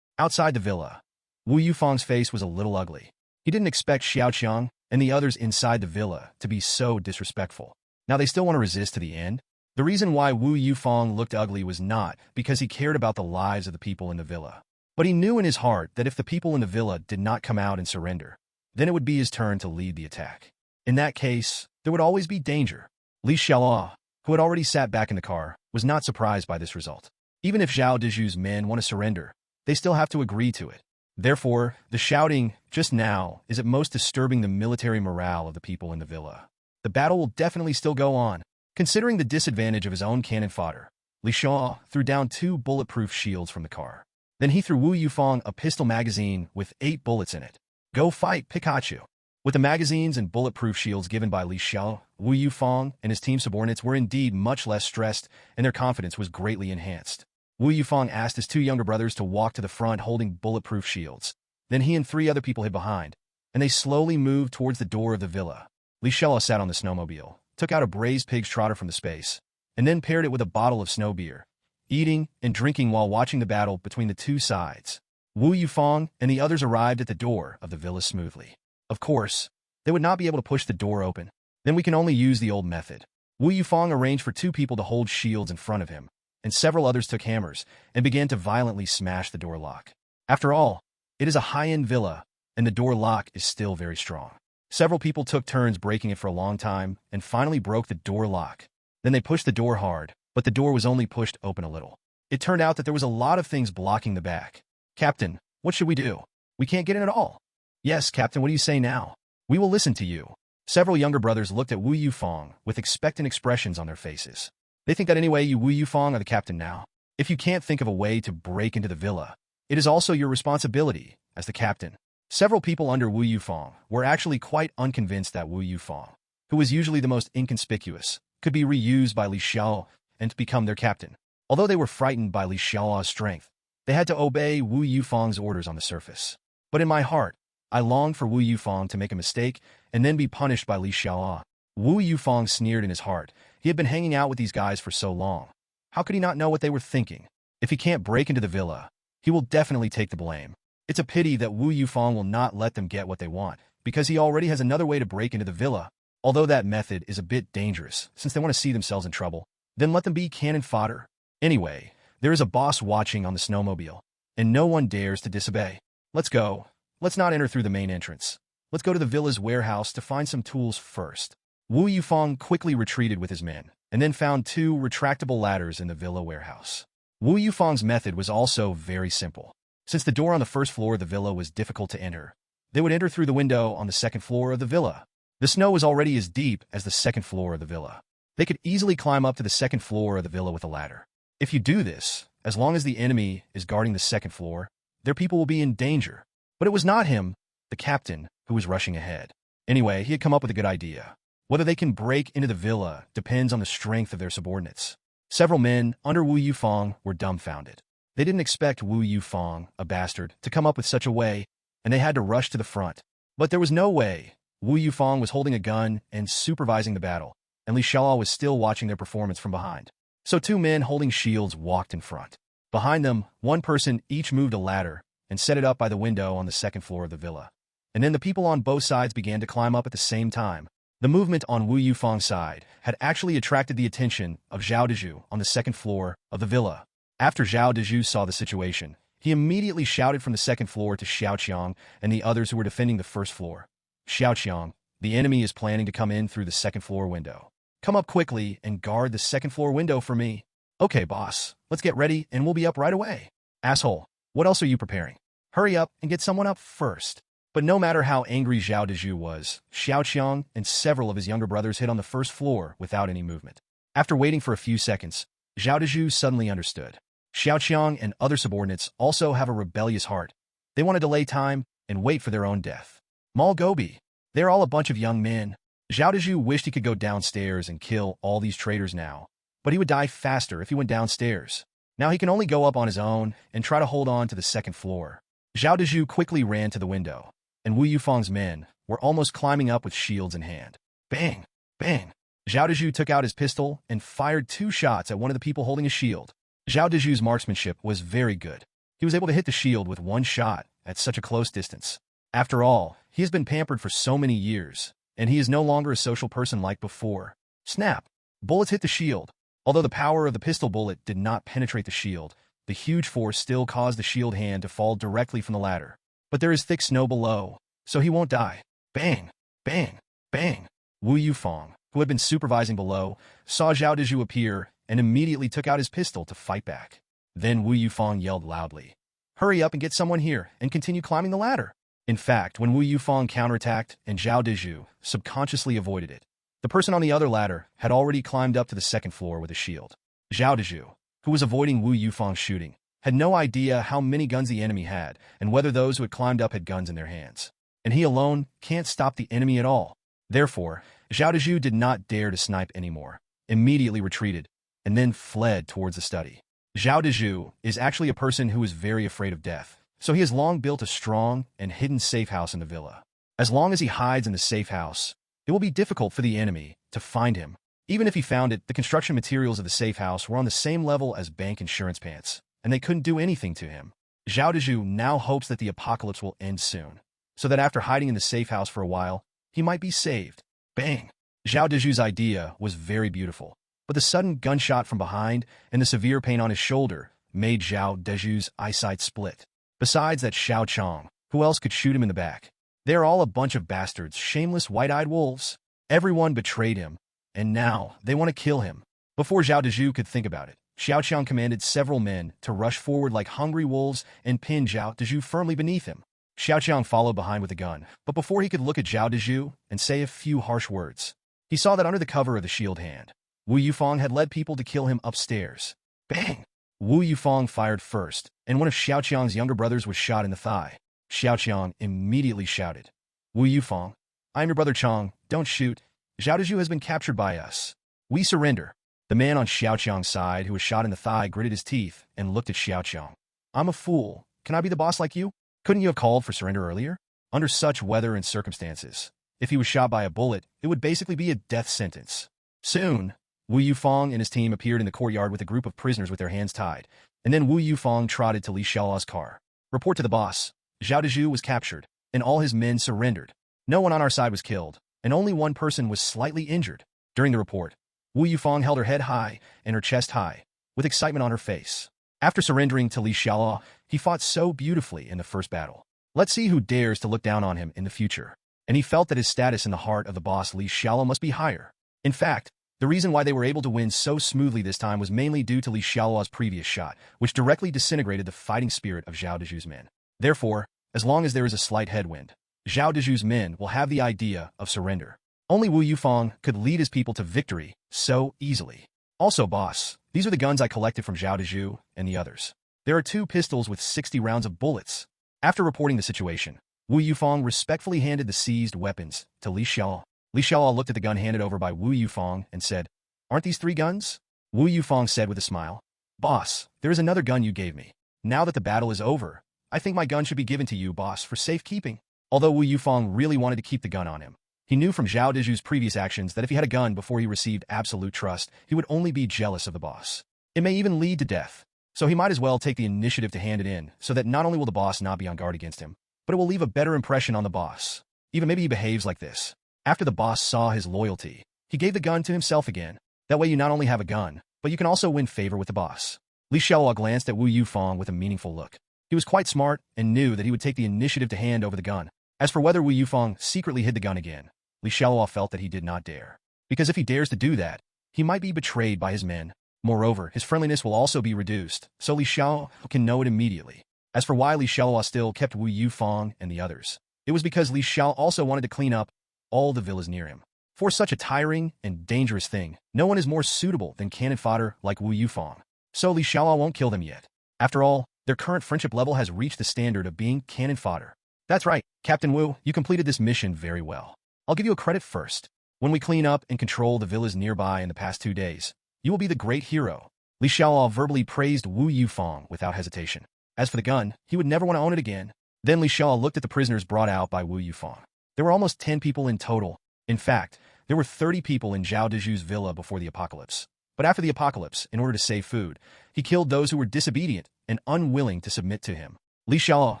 Outside the villa, Wu Yufeng's face was a little ugly. He didn't expect Xiao Qiang and the others inside the villa to be so disrespectful. Now they still want to resist to the end? The reason why Wu Yufeng looked ugly was not because he cared about the lives of the people in the villa. But he knew in his heart that if the people in the villa did not come out and surrender, then it would be his turn to lead the attack. In that case, there would always be danger. Li Xiaoluo, who had already sat back in the car, was not surprised by this result. Even if Zhao Dezhu's men want to surrender, they still have to agree to it. Therefore, the shouting just now is at most disturbing the military morale of the people in the villa. The battle will definitely still go on. Considering the disadvantage of his own cannon fodder, Li Xiaoluo threw down 2 bulletproof shields from the car. Then he threw Wu Yufeng a pistol magazine with 8 bullets in it. "Go fight, Pikachu!" With the magazines and bulletproof shields given by Li Xiao, Wu Yufeng and his team subordinates were indeed much less stressed, and their confidence was greatly enhanced. Wu Yufeng asked his 2 younger brothers to walk to the front holding bulletproof shields. Then he and 3 other people hid behind, and they slowly moved towards the door of the villa. Li Xiaoluo sat on the snowmobile, took out a braised pig's trotter from the space, and then paired it with a bottle of snow beer, eating and drinking while watching the battle between the 2 sides. Wu Yufeng and the others arrived at the door of the villa smoothly. Of course, they would not be able to push the door open. Then we can only use the old method. Wu Yufeng arranged for 2 people to hold shields in front of him, and several others took hammers and began to violently smash the door lock. After all, it is a high-end villa, and the door lock is still very strong. Several people took turns breaking it for a long time and finally broke the door lock. Then they pushed the door hard, but the door was only pushed open a little. It turned out that there was a lot of things blocking the back. "Captain, what should we do? We can't get in at all." "Yes, Captain, what do you say now? We will listen to you." Several younger brothers looked at Wu Yufeng with expectant expressions on their faces. They think that anyway you Wu Yufeng are the captain now. If you can't think of a way to break into the villa, it is also your responsibility as the captain. Several people under Wu Yufeng were actually quite unconvinced that Wu Yufeng, who was usually the most inconspicuous, could be reused by Li Xiao and to become their captain. Although they were frightened by Li Xiao's strength, They had to obey Wu Yufeng's orders on the surface. But in my heart, I longed for Wu Yufeng to make a mistake and then be punished by Li Xialuo. Wu Yufeng sneered in his heart. He had been hanging out with these guys for so long. How could he not know what they were thinking? If he can't break into the villa, he will definitely take the blame. It's a pity that Wu Yufeng will not let them get what they want, because he already has another way to break into the villa. Although that method is a bit dangerous, since they want to see themselves in trouble, then let them be cannon fodder. Anyway, there is a boss watching on the snowmobile, and no one dares to disobey. Let's go. Let's not enter through the main entrance. Let's go to the villa's warehouse to find some tools first. Wu Yufeng quickly retreated with his men, and then found 2 retractable ladders in the villa warehouse. Wu Yufeng's method was also very simple. Since the door on the first floor of the villa was difficult to enter, they would enter through the window on the second floor of the villa. The snow was already as deep as the second floor of the villa. They could easily climb up to the second floor of the villa with a ladder. If you do this, as long as the enemy is guarding the second floor, their people will be in danger. But it was not him, the captain, who was rushing ahead. Anyway, he had come up with a good idea. Whether they can break into the villa depends on the strength of their subordinates. Several men under Wu Yufeng were dumbfounded. They didn't expect Wu Yufeng, a bastard, to come up with such a way, and they had to rush to the front. But there was no way. Wu Yufeng was holding a gun and supervising the battle, and Li Xialuo was still watching their performance from behind. So 2 men holding shields walked in front. Behind them, 1 person each moved a ladder and set it up by the window on the second floor of the villa. And then the people on both sides began to climb up at the same time. The movement on Wu Yufeng's side had actually attracted the attention of Zhao Dezhu on the second floor of the villa. After Zhao Dezhu saw the situation, he immediately shouted from the second floor to Xiaoqiang and the others who were defending the first floor. Xiaoqiang, the enemy is planning to come in through the second floor window. Come up quickly and guard the second floor window for me. Okay, boss, let's get ready and we'll be up right away. Asshole, what else are you preparing? Hurry up and get someone up first. But no matter how angry Zhao Dezhu was, Xiaoqiang and several of his younger brothers hid on the first floor without any movement. After waiting for a few seconds, Zhao Dezhu suddenly understood. Xiaoqiang and other subordinates also have a rebellious heart. They want to delay time and wait for their own death. Mal Gobi, they're all a bunch of young men. Zhao Dezhu wished he could go downstairs and kill all these traitors now, but he would die faster if he went downstairs. Now he can only go up on his own and try to hold on to the second floor. Zhao Dezhu quickly ran to the window, and Wu Yufeng's men were almost climbing up with shields in hand. Bang! Bang! Zhao Dezhu took out his pistol and fired 2 shots at one of the people holding a shield. Zhao Dezhu's marksmanship was very good. He was able to hit the shield with 1 shot at such a close distance. After all, he has been pampered for so many years, and he is no longer a social person like before. Snap! Bullets hit the shield. Although the power of the pistol bullet did not penetrate the shield, the huge force still caused the shield hand to fall directly from the ladder. But there is thick snow below, so he won't die. Bang! Bang! Bang! Wu Yufeng, who had been supervising below, saw Zhao Dezhu appear and immediately took out his pistol to fight back. Then Wu Yufeng yelled loudly, "Hurry up and get someone here and continue climbing the ladder." In fact, when Wu Yufeng counterattacked and Zhao Dezhu subconsciously avoided it, the person on the other ladder had already climbed up to the second floor with a shield. Zhao Dezhu, who was avoiding Wu Yufeng's shooting, had no idea how many guns the enemy had and whether those who had climbed up had guns in their hands. And he alone can't stop the enemy at all. Therefore, Zhao Dezhu did not dare to snipe anymore, immediately retreated, and then fled towards the study. Zhao Dezhu is actually a person who is very afraid of death, so he has long built a strong and hidden safe house in the villa. As long as he hides in the safe house, it will be difficult for the enemy to find him. Even if he found it, the construction materials of the safe house were on the same level as bank insurance pants, and they couldn't do anything to him. Zhao Dezhu now hopes that the apocalypse will end soon, so that after hiding in the safe house for a while, he might be saved. Bang! Zhao Dezhu's idea was very beautiful, but the sudden gunshot from behind and the severe pain on his shoulder made Zhao Dezhu's eyesight split. Besides that, Xiaoqiang, who else could shoot him in the back? They are all a bunch of bastards, shameless white-eyed wolves. Everyone betrayed him, and now they want to kill him. Before Zhao Dezhu could think about it, Xiaoqiang commanded several men to rush forward like hungry wolves and pin Zhao Dezhu firmly beneath him. Xiaoqiang followed behind with a gun, but before he could look at Zhao Dezhu and say a few harsh words, he saw that under the cover of the shield hand, Wu Yufeng had led people to kill him upstairs. Bang! Wu Yufeng fired first, and one of Xiaoqiang's younger brothers was shot in the thigh. Xiaoqiang immediately shouted, "Wu Yufeng, I am your brother Chang, don't shoot. Zhao Dezhu has been captured by us. We surrender." The man on Xiaoqiang's side who was shot in the thigh gritted his teeth and looked at Xiaoqiang. I'm a fool. Can I be the boss like you? Couldn't you have called for surrender earlier? Under such weather and circumstances, if he was shot by a bullet, it would basically be a death sentence. Soon, Wu Yufang and his team appeared in the courtyard with a group of prisoners with their hands tied, and then Wu Yufang trotted to Li Xiao's car. Report to the boss. Zhao Dezhu was captured, and all his men surrendered. No one on our side was killed, and only one person was slightly injured. During the report, Wu Yufang held her head high and her chest high, with excitement on her face. After surrendering to Li Xiaoluo, he fought so beautifully in the first battle. Let's see who dares to look down on him in the future. And he felt that his status in the heart of the boss Li Xiaoluo must be higher. In fact, the reason why they were able to win so smoothly this time was mainly due to Li Xiaoluo's previous shot, which directly disintegrated the fighting spirit of Zhao Dezhu's men. Therefore, as long as there is a slight headwind, Zhao Dezhu's men will have the idea of surrender. Only Wu Yufang could lead his people to victory so easily. Also, boss, these are the guns I collected from Zhao Dezhu and the others. There are 2 pistols with 60 rounds of bullets. After reporting the situation, Wu Yufang respectfully handed the seized weapons to Li Xiaoluo. Li Xiaoluo looked at the gun handed over by Wu Yufang and said, "Aren't these 3 guns?" Wu Yufang said with a smile, "Boss, there is another gun you gave me. Now that the battle is over, I think my gun should be given to you, boss, for safekeeping." Although Wu Yufang really wanted to keep the gun on him, he knew from Zhao Dezhu's previous actions that if he had a gun before he received absolute trust, he would only be jealous of the boss. It may even lead to death. So he might as well take the initiative to hand it in, so that not only will the boss not be on guard against him, but it will leave a better impression on the boss. Even maybe he behaves like this. After the boss saw his loyalty, he gave the gun to himself again. That way you not only have a gun, but you can also win favor with the boss. Li Xiaoluo glanced at Wu Yufang with a meaningful look. He was quite smart and knew that he would take the initiative to hand over the gun. As for whether Wu Yufang secretly hid the gun again, Li Xiaoluo felt that he did not dare. Because if he dares to do that, he might be betrayed by his men. Moreover, his friendliness will also be reduced, so Li Xiaoluo can know it immediately. As for why Li Xiaoluo still kept Wu Yufang and the others, it was because Li Xiaoluo also wanted to clean up all the villas near him. For such a tiring and dangerous thing, no one is more suitable than cannon fodder like Wu Yufang. So Li Xiaoluo won't kill them yet. After all, their current friendship level has reached the standard of being cannon fodder. That's right, Captain Wu, you completed this mission very well. I'll give you a credit first. When we clean up and control the villas nearby in the past 2 days, you will be the great hero. Li Xiaoluo verbally praised Wu Yufang without hesitation. As for the gun, he would never want to own it again. Then Li Xiaoluo looked at the prisoners brought out by Wu Yufang. There were almost 10 people in total. In fact, there were 30 people in Zhao Dezhu's villa before the apocalypse. But after the apocalypse, in order to save food, he killed those who were disobedient and unwilling to submit to him. Li Xiaoluo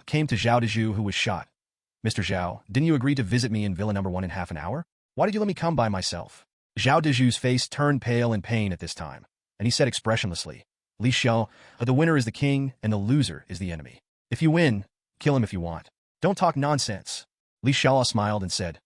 came to Zhao Dezhu, who was shot. "Mr. Zhao, didn't you agree to visit me in Villa number 1 in half an hour? Why did you let me come by myself?" Zhao Dezhu's face turned pale in pain at this time, and he said expressionlessly, "Li Xiao, the winner is the king, and the loser is the enemy. If you win, kill him if you want. Don't talk nonsense." Li Xiao smiled and said,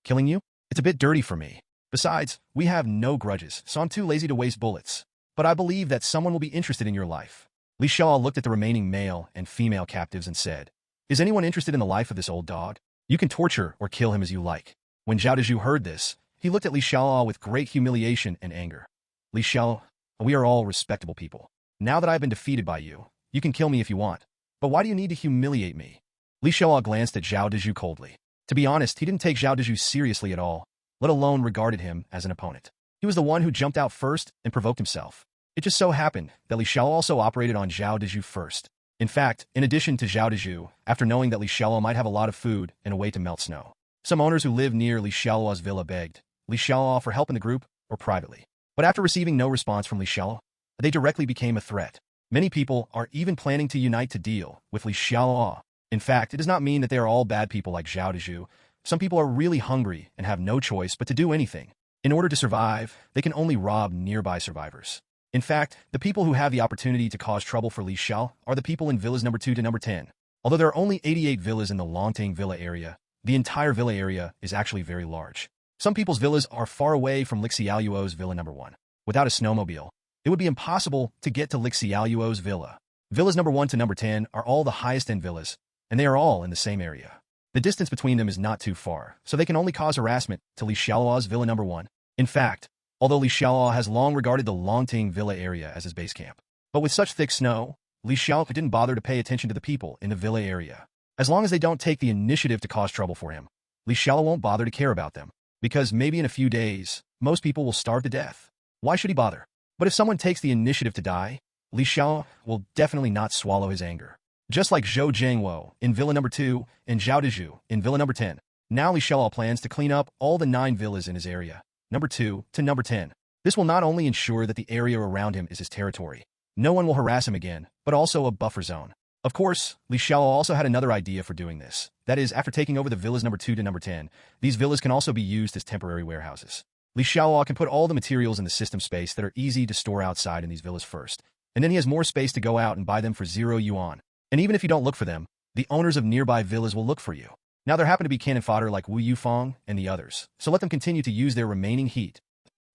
"Killing you? It's a bit dirty for me. Besides, we have no grudges, so I'm too lazy to waste bullets. But I believe that someone will be interested in your life." Li Xiao looked at the remaining male and female captives and said, "Is anyone interested in the life of this old dog? You can torture or kill him as you like." When Zhao Dezhu heard this, he looked at Li Xiaoluo with great humiliation and anger. "Li Xiaoluo, we are all respectable people. Now that I have been defeated by you, you can kill me if you want. But why do you need to humiliate me?" Li Xiaoluo glanced at Zhao Dezhu coldly. To be honest, he didn't take Zhao Dezhu seriously at all, let alone regarded him as an opponent. He was the one who jumped out first and provoked himself. It just so happened that Li Xiaoluo also operated on Zhao Dezhu first. In fact, in addition to Zhao Dezhu, after knowing that Li Xiaoluo might have a lot of food and a way to melt snow, some owners who lived near Li Xiaoluo's villa begged Li Xiaoluo for help in the group or privately. But after receiving no response from Li Xiaoluo, they directly became a threat. Many people are even planning to unite to deal with Li Xiaoluo. In fact, it does not mean that they are all bad people like Zhao Dezhu. Some people are really hungry and have no choice but to do anything. In order to survive, they can only rob nearby survivors. In fact, the people who have the opportunity to cause trouble for Li Xiao are the people in villas number 2 to number 10. Although there are only 88 villas in the Longting Villa area, the entire villa area is actually very large. Some people's villas are far away from Xialuo's villa number 1. Without a snowmobile, it would be impossible to get to Xialuo's villa. Villas number 1 to number 10 are all the highest-end villas, and they are all in the same area. The distance between them is not too far, so they can only cause harassment to Li Xiaoluo's villa number 1. In fact, although Li Xiaoluo has long regarded the Longting Villa area as his base camp, but with such thick snow, Li Xiaoluo didn't bother to pay attention to the people in the villa area. As long as they don't take the initiative to cause trouble for him, Li Xiaoluo won't bother to care about them, because maybe in a few days, most people will starve to death. Why should he bother? But if someone takes the initiative to die, Li Xiao will definitely not swallow his anger. Just like Zhou Jiangwo in Villa number 2 and Zhao Dezhu in Villa number 10, now Li Xiao plans to clean up all the 9 villas in his area, number 2 to number 10. This will not only ensure that the area around him is his territory, no one will harass him again, but also a buffer zone. Of course, Li Xiao also had another idea for doing this. That is, after taking over the villas number 2 to number 10, these villas can also be used as temporary warehouses. Li Xiao can put all the materials in the system space that are easy to store outside in these villas first, and then he has more space to go out and buy them for 0 yuan. And even if you don't look for them, the owners of nearby villas will look for you. Now there happen to be cannon fodder like Wu Yufang and the others, so let them continue to use their remaining heat.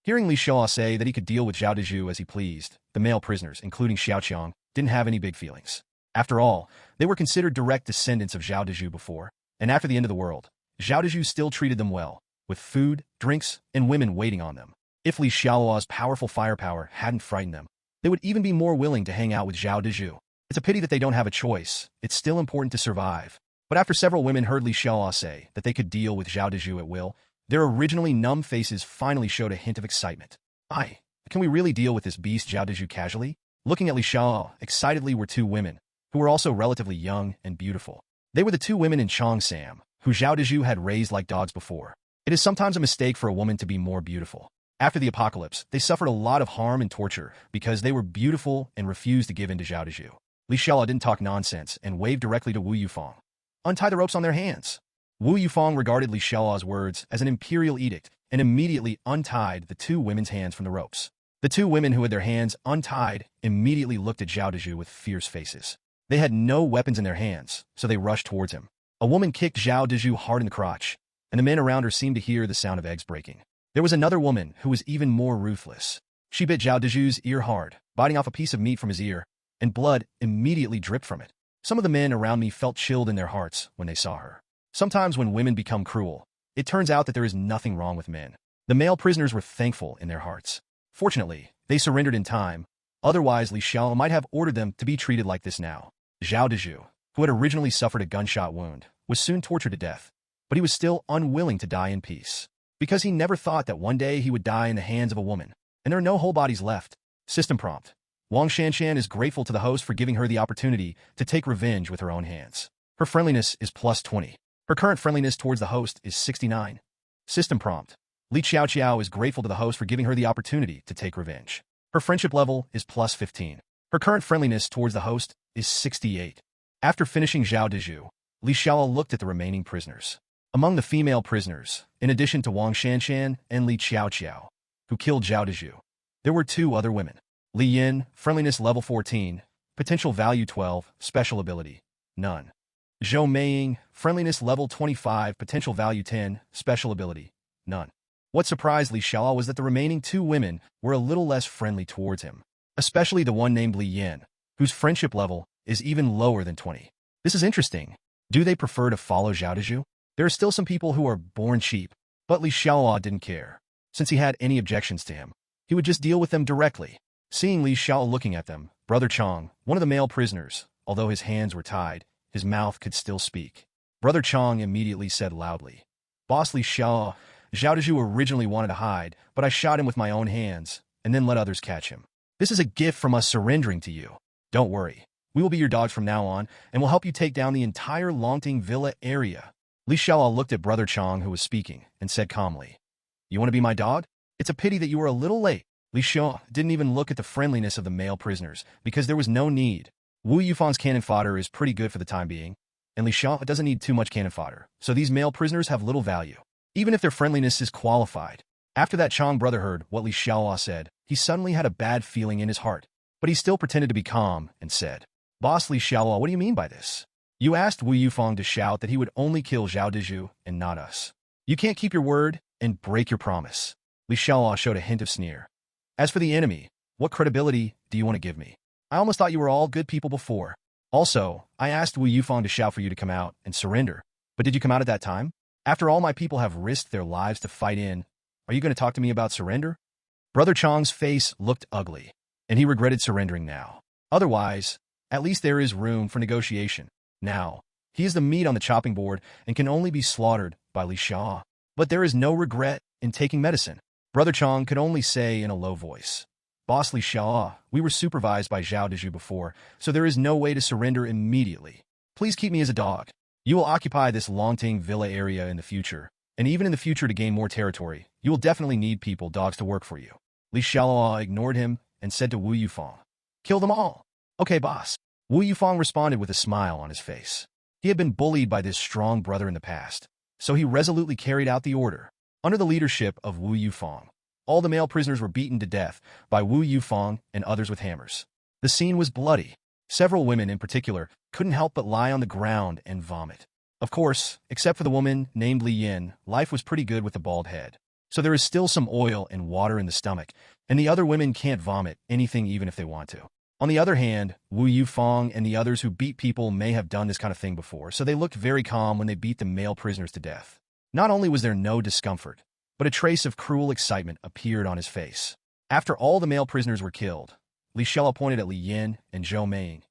Hearing Li Xiao say that he could deal with Zhao Dezhu as he pleased, the male prisoners, including Xiaoqiang, didn't have any big feelings. After all, they were considered direct descendants of Zhao Dezhu before, and after the end of the world, Zhao Dezhu still treated them well, with food, drinks, and women waiting on them. If Li Xiao's powerful firepower hadn't frightened them, they would even be more willing to hang out with Zhao Dezhu. It's a pity that they don't have a choice. It's still important to survive. But after several women heard Li Xiao say that they could deal with Zhao Dezhu at will, their originally numb faces finally showed a hint of excitement. Can we really deal with this beast Zhao Dezhu casually? Looking at Li Xiao excitedly were 2 women, who were also relatively young and beautiful. They were the 2 women in Chongsam, who Zhao Dezhu had raised like dogs before. It is sometimes a mistake for a woman to be more beautiful. After the apocalypse, they suffered a lot of harm and torture because they were beautiful and refused to give in to Zhao Dezhu. Li Xiao didn't talk nonsense and waved directly to Wu Yufang. Untie the ropes on their hands. Wu Yufang regarded Li Xiao's words as an imperial edict and immediately untied the 2 women's hands from the ropes. The 2 women who had their hands untied immediately looked at Zhao Dezhu with fierce faces. They had no weapons in their hands, so they rushed towards him. A woman kicked Zhao Dezhu hard in the crotch, and the men around her seemed to hear the sound of eggs breaking. There was another woman who was even more ruthless. She bit Zhao Dezhu's ear hard, biting off a piece of meat from his ear, and blood immediately dripped from it. Some of the men around me felt chilled in their hearts when they saw her. Sometimes when women become cruel, it turns out that there is nothing wrong with men. The male prisoners were thankful in their hearts. Fortunately, they surrendered in time. Otherwise, Li Xiao might have ordered them to be treated like this now. Zhao Dezhu, who had originally suffered a gunshot wound, was soon tortured to death, but he was still unwilling to die in peace, because he never thought that one day he would die in the hands of a woman, and there are no whole bodies left. System prompt. Wang Shanshan is grateful to the host for giving her the opportunity to take revenge with her own hands. Her friendliness is plus 20. Her current friendliness towards the host is 69. System prompt. Li Xiaoqiao is grateful to the host for giving her the opportunity to take revenge. Her friendship level is plus 15. Her current friendliness towards the host is 68. After finishing Zhao Dezhu, Li Xiao looked at the remaining prisoners. Among the female prisoners, in addition to Wang Shanshan and Li Xiaoqiao, who killed Zhao Dezhu, there were 2 other women. Li Yin, friendliness level 14, potential value 12, special ability, none. Zhou Meiying, friendliness level 25, potential value 10, special ability, none. What surprised Li Xiao was that the remaining 2 women were a little less friendly towards him, especially the one named Li Yin, whose friendship level is even lower than 20. This is interesting. Do they prefer to follow Zhao Dezhu? There are still some people who are born cheap, but Li Xiao didn't care. Since he had any objections to him, he would just deal with them directly. Seeing Li Xiao looking at them, Brother Chong, one of the male prisoners, although his hands were tied, his mouth could still speak. Brother Chong immediately said loudly, "Boss Li Xiao, Zhao Dezhu originally wanted to hide, but I shot him with my own hands, and then let others catch him. This is a gift from us surrendering to you. Don't worry. We will be your dogs from now on, and will help you take down the entire Longting Villa area." Li Xiao looked at Brother Chong, who was speaking, and said calmly, "You want to be my dog? It's a pity that you were a little late." Li Xiao didn't even look at the friendliness of the male prisoners, because there was no need. Wu Yufang's cannon fodder is pretty good for the time being, and Li Xiao doesn't need too much cannon fodder, so these male prisoners have little value, even if their friendliness is qualified. After that Chong brother heard what Li Xiao said, he suddenly had a bad feeling in his heart, but he still pretended to be calm and said, "Boss Li Xiao, what do you mean by this? You asked Wu Yufang to shout that he would only kill Zhao Dezhu and not us. You can't keep your word and break your promise." Li Xiao showed a hint of sneer. "As for the enemy, what credibility do you want to give me? I almost thought you were all good people before. Also, I asked Wu Yufang to shout for you to come out and surrender, but did you come out at that time? After all my people have risked their lives to fight in, are you going to talk to me about surrender?" Brother Chong's face looked ugly, and he regretted surrendering now. Otherwise, at least there is room for negotiation. Now, he is the meat on the chopping board and can only be slaughtered by Li Xiao. But there is no regret in taking medicine. Brother Chong could only say in a low voice, Boss Li Xiaoluo, we were supervised by Zhao Dezhu before, so there is no way to surrender immediately. Please keep me as a dog. You will occupy this Longting Villa area in the future, and even in the future to gain more territory, you will definitely need dogs to work for you. Li Xiaoluo ignored him and said to Wu Yufang, kill them all. Okay, boss. Wu Yufang responded with a smile on his face. He had been bullied by this strong brother in the past, so he resolutely carried out the order. Under the leadership of Wu Yufang, all the male prisoners were beaten to death by Wu Yufang and others with hammers. The scene was bloody. Several women in particular couldn't help but lie on the ground and vomit. Of course, except for the woman named Li Yin, life was pretty good with the bald head. So there is still some oil and water in the stomach, and the other women can't vomit anything even if they want to. On the other hand, Wu Yufang and the others who beat people may have done this kind of thing before, so they looked very calm when they beat the male prisoners to death. Not only was there no discomfort, but a trace of cruel excitement appeared on his face. After all the male prisoners were killed, Li Xiaoluo pointed at Li Yin and Zhou Meiying.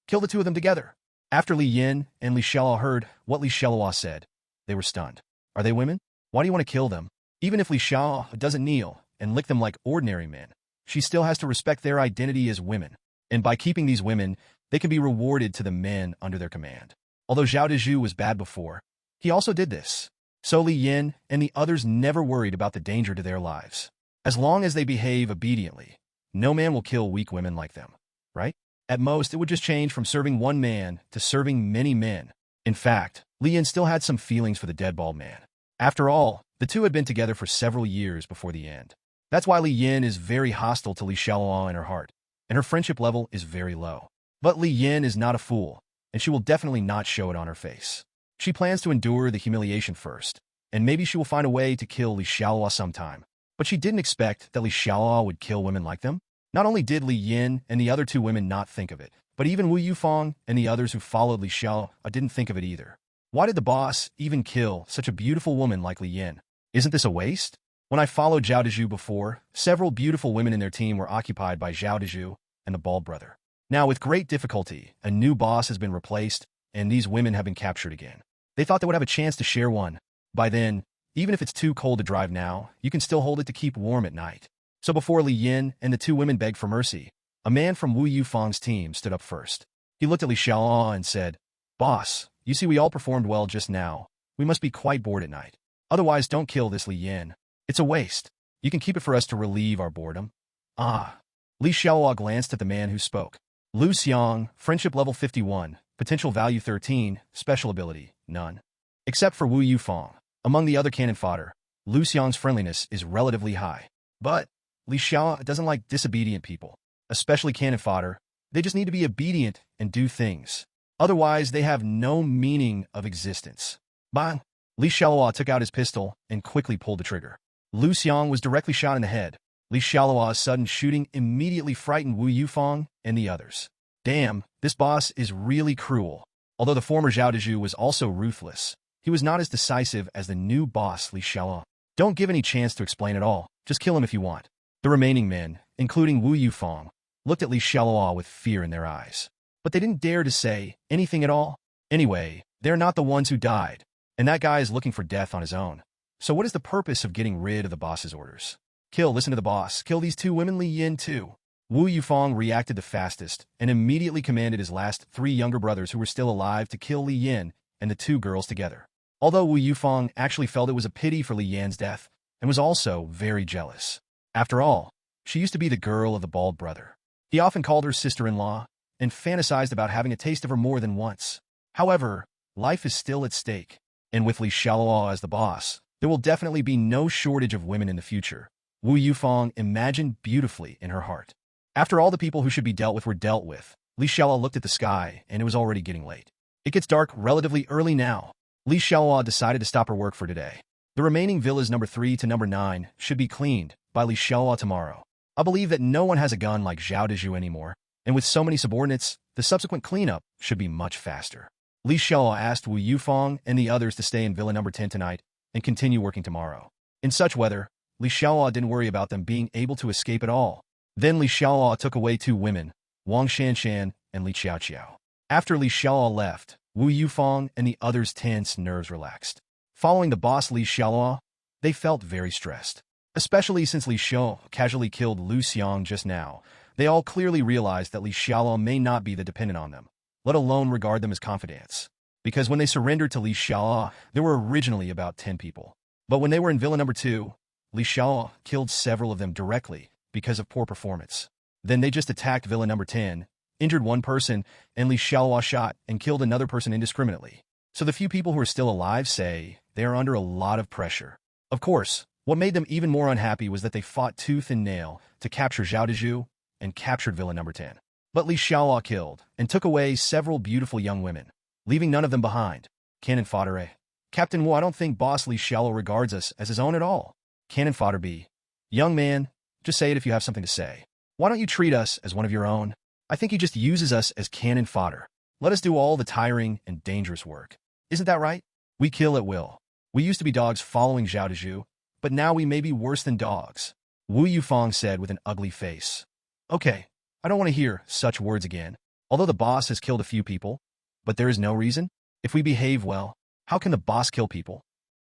Kill the two of them together. After Li Yin and Li Xiaoluo heard what Li Xiaoluo said, they were stunned. Are they women? Why do you want to kill them? Even if Li Xiaoluo doesn't kneel and lick them like ordinary men, she still has to respect their identity as women. And by keeping these women, they can be rewarded to the men under their command. Although Zhao Dezhu was bad before, he also did this. So Li Yin and the others never worried about the danger to their lives. As long as they behave obediently, no man will kill weak women like them, right? At most, it would just change from serving one man to serving many men. In fact, Li Yin still had some feelings for the dead bald man. After all, the two had been together for several years before the end. That's why Li Yin is very hostile to Li Xiaoluo in her heart, and her friendship level is very low. But Li Yin is not a fool, and she will definitely not show it on her face. She plans to endure the humiliation first, and maybe she will find a way to kill Li Xiaoluo sometime. But she didn't expect that Li Xiaoluo would kill women like them. Not only did Li Yin and the other two women not think of it, but even Wu Yufang and the others who followed Li Xiaoluo didn't think of it either. Why did the boss even kill such a beautiful woman like Li Yin? Isn't this a waste? When I followed Zhao Dezhu before, several beautiful women in their team were occupied by Zhao Dezhu and the bald brother. Now, with great difficulty, a new boss has been replaced, and these women have been captured again. They thought they would have a chance to share one. By then, even if it's too cold to drive now, you can still hold it to keep warm at night. So before Li Yin and the two women begged for mercy, a man from Wu Yufang's team stood up first. He looked at Li Xiaoluo and said, Boss, you see we all performed well just now. We must be quite bored at night. Otherwise, don't kill this Li Yin. It's a waste. You can keep it for us to relieve our boredom. Ah. Li Xiaoluo glanced at the man who spoke. Lu Xiang, friendship level 51, potential value 13, special ability, none. Except for Wu Yufang. Among the other cannon fodder, Lu Xiang's friendliness is relatively high. But Li Xiaoluo doesn't like disobedient people, especially cannon fodder. They just need to be obedient and do things. Otherwise, they have no meaning of existence. Bang! Li Xiaoluo took out his pistol and quickly pulled the trigger. Lu Xiang was directly shot in the head. Li Xiaoluo's sudden shooting immediately frightened Wu Yufang and the others. Damn, this boss is really cruel. Although the former Zhao Dezhu was also ruthless, he was not as decisive as the new boss Li Xiaoluo. Don't give any chance to explain at all. Just kill him if you want. The remaining men, including Wu Yufang, looked at Li Xiaoluo with fear in their eyes. But they didn't dare to say anything at all. Anyway, they're not the ones who died, and that guy is looking for death on his own. So what is the purpose of getting rid of the boss's orders? Listen to the boss. Kill these two women Li Yin too. Wu Yufang reacted the fastest and immediately commanded his last three younger brothers who were still alive to kill Li Yin and the two girls together. Although Wu Yufang actually felt it was a pity for Li Yan's death and was also very jealous. After all, she used to be the girl of the bald brother. He often called her sister-in-law and fantasized about having a taste of her more than once. However, life is still at stake, and with Li Xiaoluo as the boss, there will definitely be no shortage of women in the future. Wu Yufang imagined beautifully in her heart. After all the people who should be dealt with were dealt with, Li Xiaoluo looked at the sky, and it was already getting late. It gets dark relatively early now. Li Xiaoluo decided to stop her work for today. The remaining villas number 3 to number 9 should be cleaned by Li Xiaoluo tomorrow. I believe that no one has a gun like Zhao Dezhu anymore, and with so many subordinates, the subsequent cleanup should be much faster. Li Xiaoluo asked Wu Yufang and the others to stay in villa number 10 tonight and continue working tomorrow. In such weather, Li Xiaoluo didn't worry about them being able to escape at all. Then Li Xiaoluo took away 2 women, Wang Shanshan and Li Qiaoqiao. After Li Xiaoluo left, Wu Yufang and the others' tense nerves relaxed. Following the boss Li Xiaoluo, they felt very stressed. Especially since Li Xiao casually killed Lu Xiang just now, they all clearly realized that Li Xiaoluo may not be the dependent on them, let alone regard them as confidants. Because when they surrendered to Li Xiaoluo, there were originally about 10 people. But when they were in Villa Number 2, Li Xiaoluo killed several of them directly because of poor performance. Then they just attacked Villa Number 10, injured one person, and Li Xiaoluo shot and killed another person indiscriminately. So the few people who are still alive say they are under a lot of pressure. Of course, what made them even more unhappy was that they fought tooth and nail to capture Xiaodezhu and captured Villa Number 10. But Li Xiaoluo killed and took away several beautiful young women, leaving none of them behind. Cannon fodder A. Captain Wu, I don't think Boss Li Xiaoluo regards us as his own at all. Cannon fodder B. Young man, just say it if you have something to say. Why don't you treat us as one of your own? I think he just uses us as cannon fodder. Let us do all the tiring and dangerous work. Isn't that right? We kill at will. We used to be dogs following Xiaodezhu, but now we may be worse than dogs. Wu Yufang said with an ugly face. Okay, I don't want to hear such words again. Although the boss has killed a few people, but there is no reason. If we behave well, how can the boss kill people?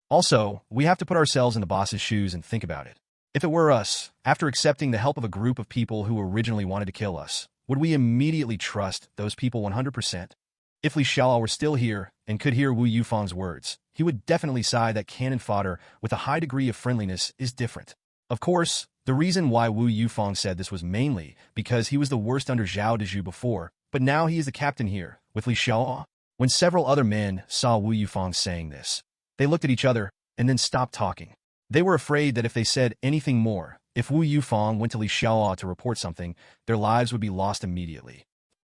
Also, we have to put ourselves in the boss's shoes and think about it. If it were us, after accepting the help of a group of people who originally wanted to kill us, would we immediately trust those people 100%? If Li Xiaoluo were still here and could hear Wu Yufang's words, he would definitely sigh that cannon fodder with a high degree of friendliness is different. Of course, the reason why Wu Yufang said this was mainly because he was the worst under Xiaodezhu before, but now he is the captain here, with Li Xiaoluo. When several other men saw Wu Yufang saying this, they looked at each other and then stopped talking. They were afraid that if they said anything more, if Wu Yufang went to Li Xiaoluo to report something, their lives would be lost immediately.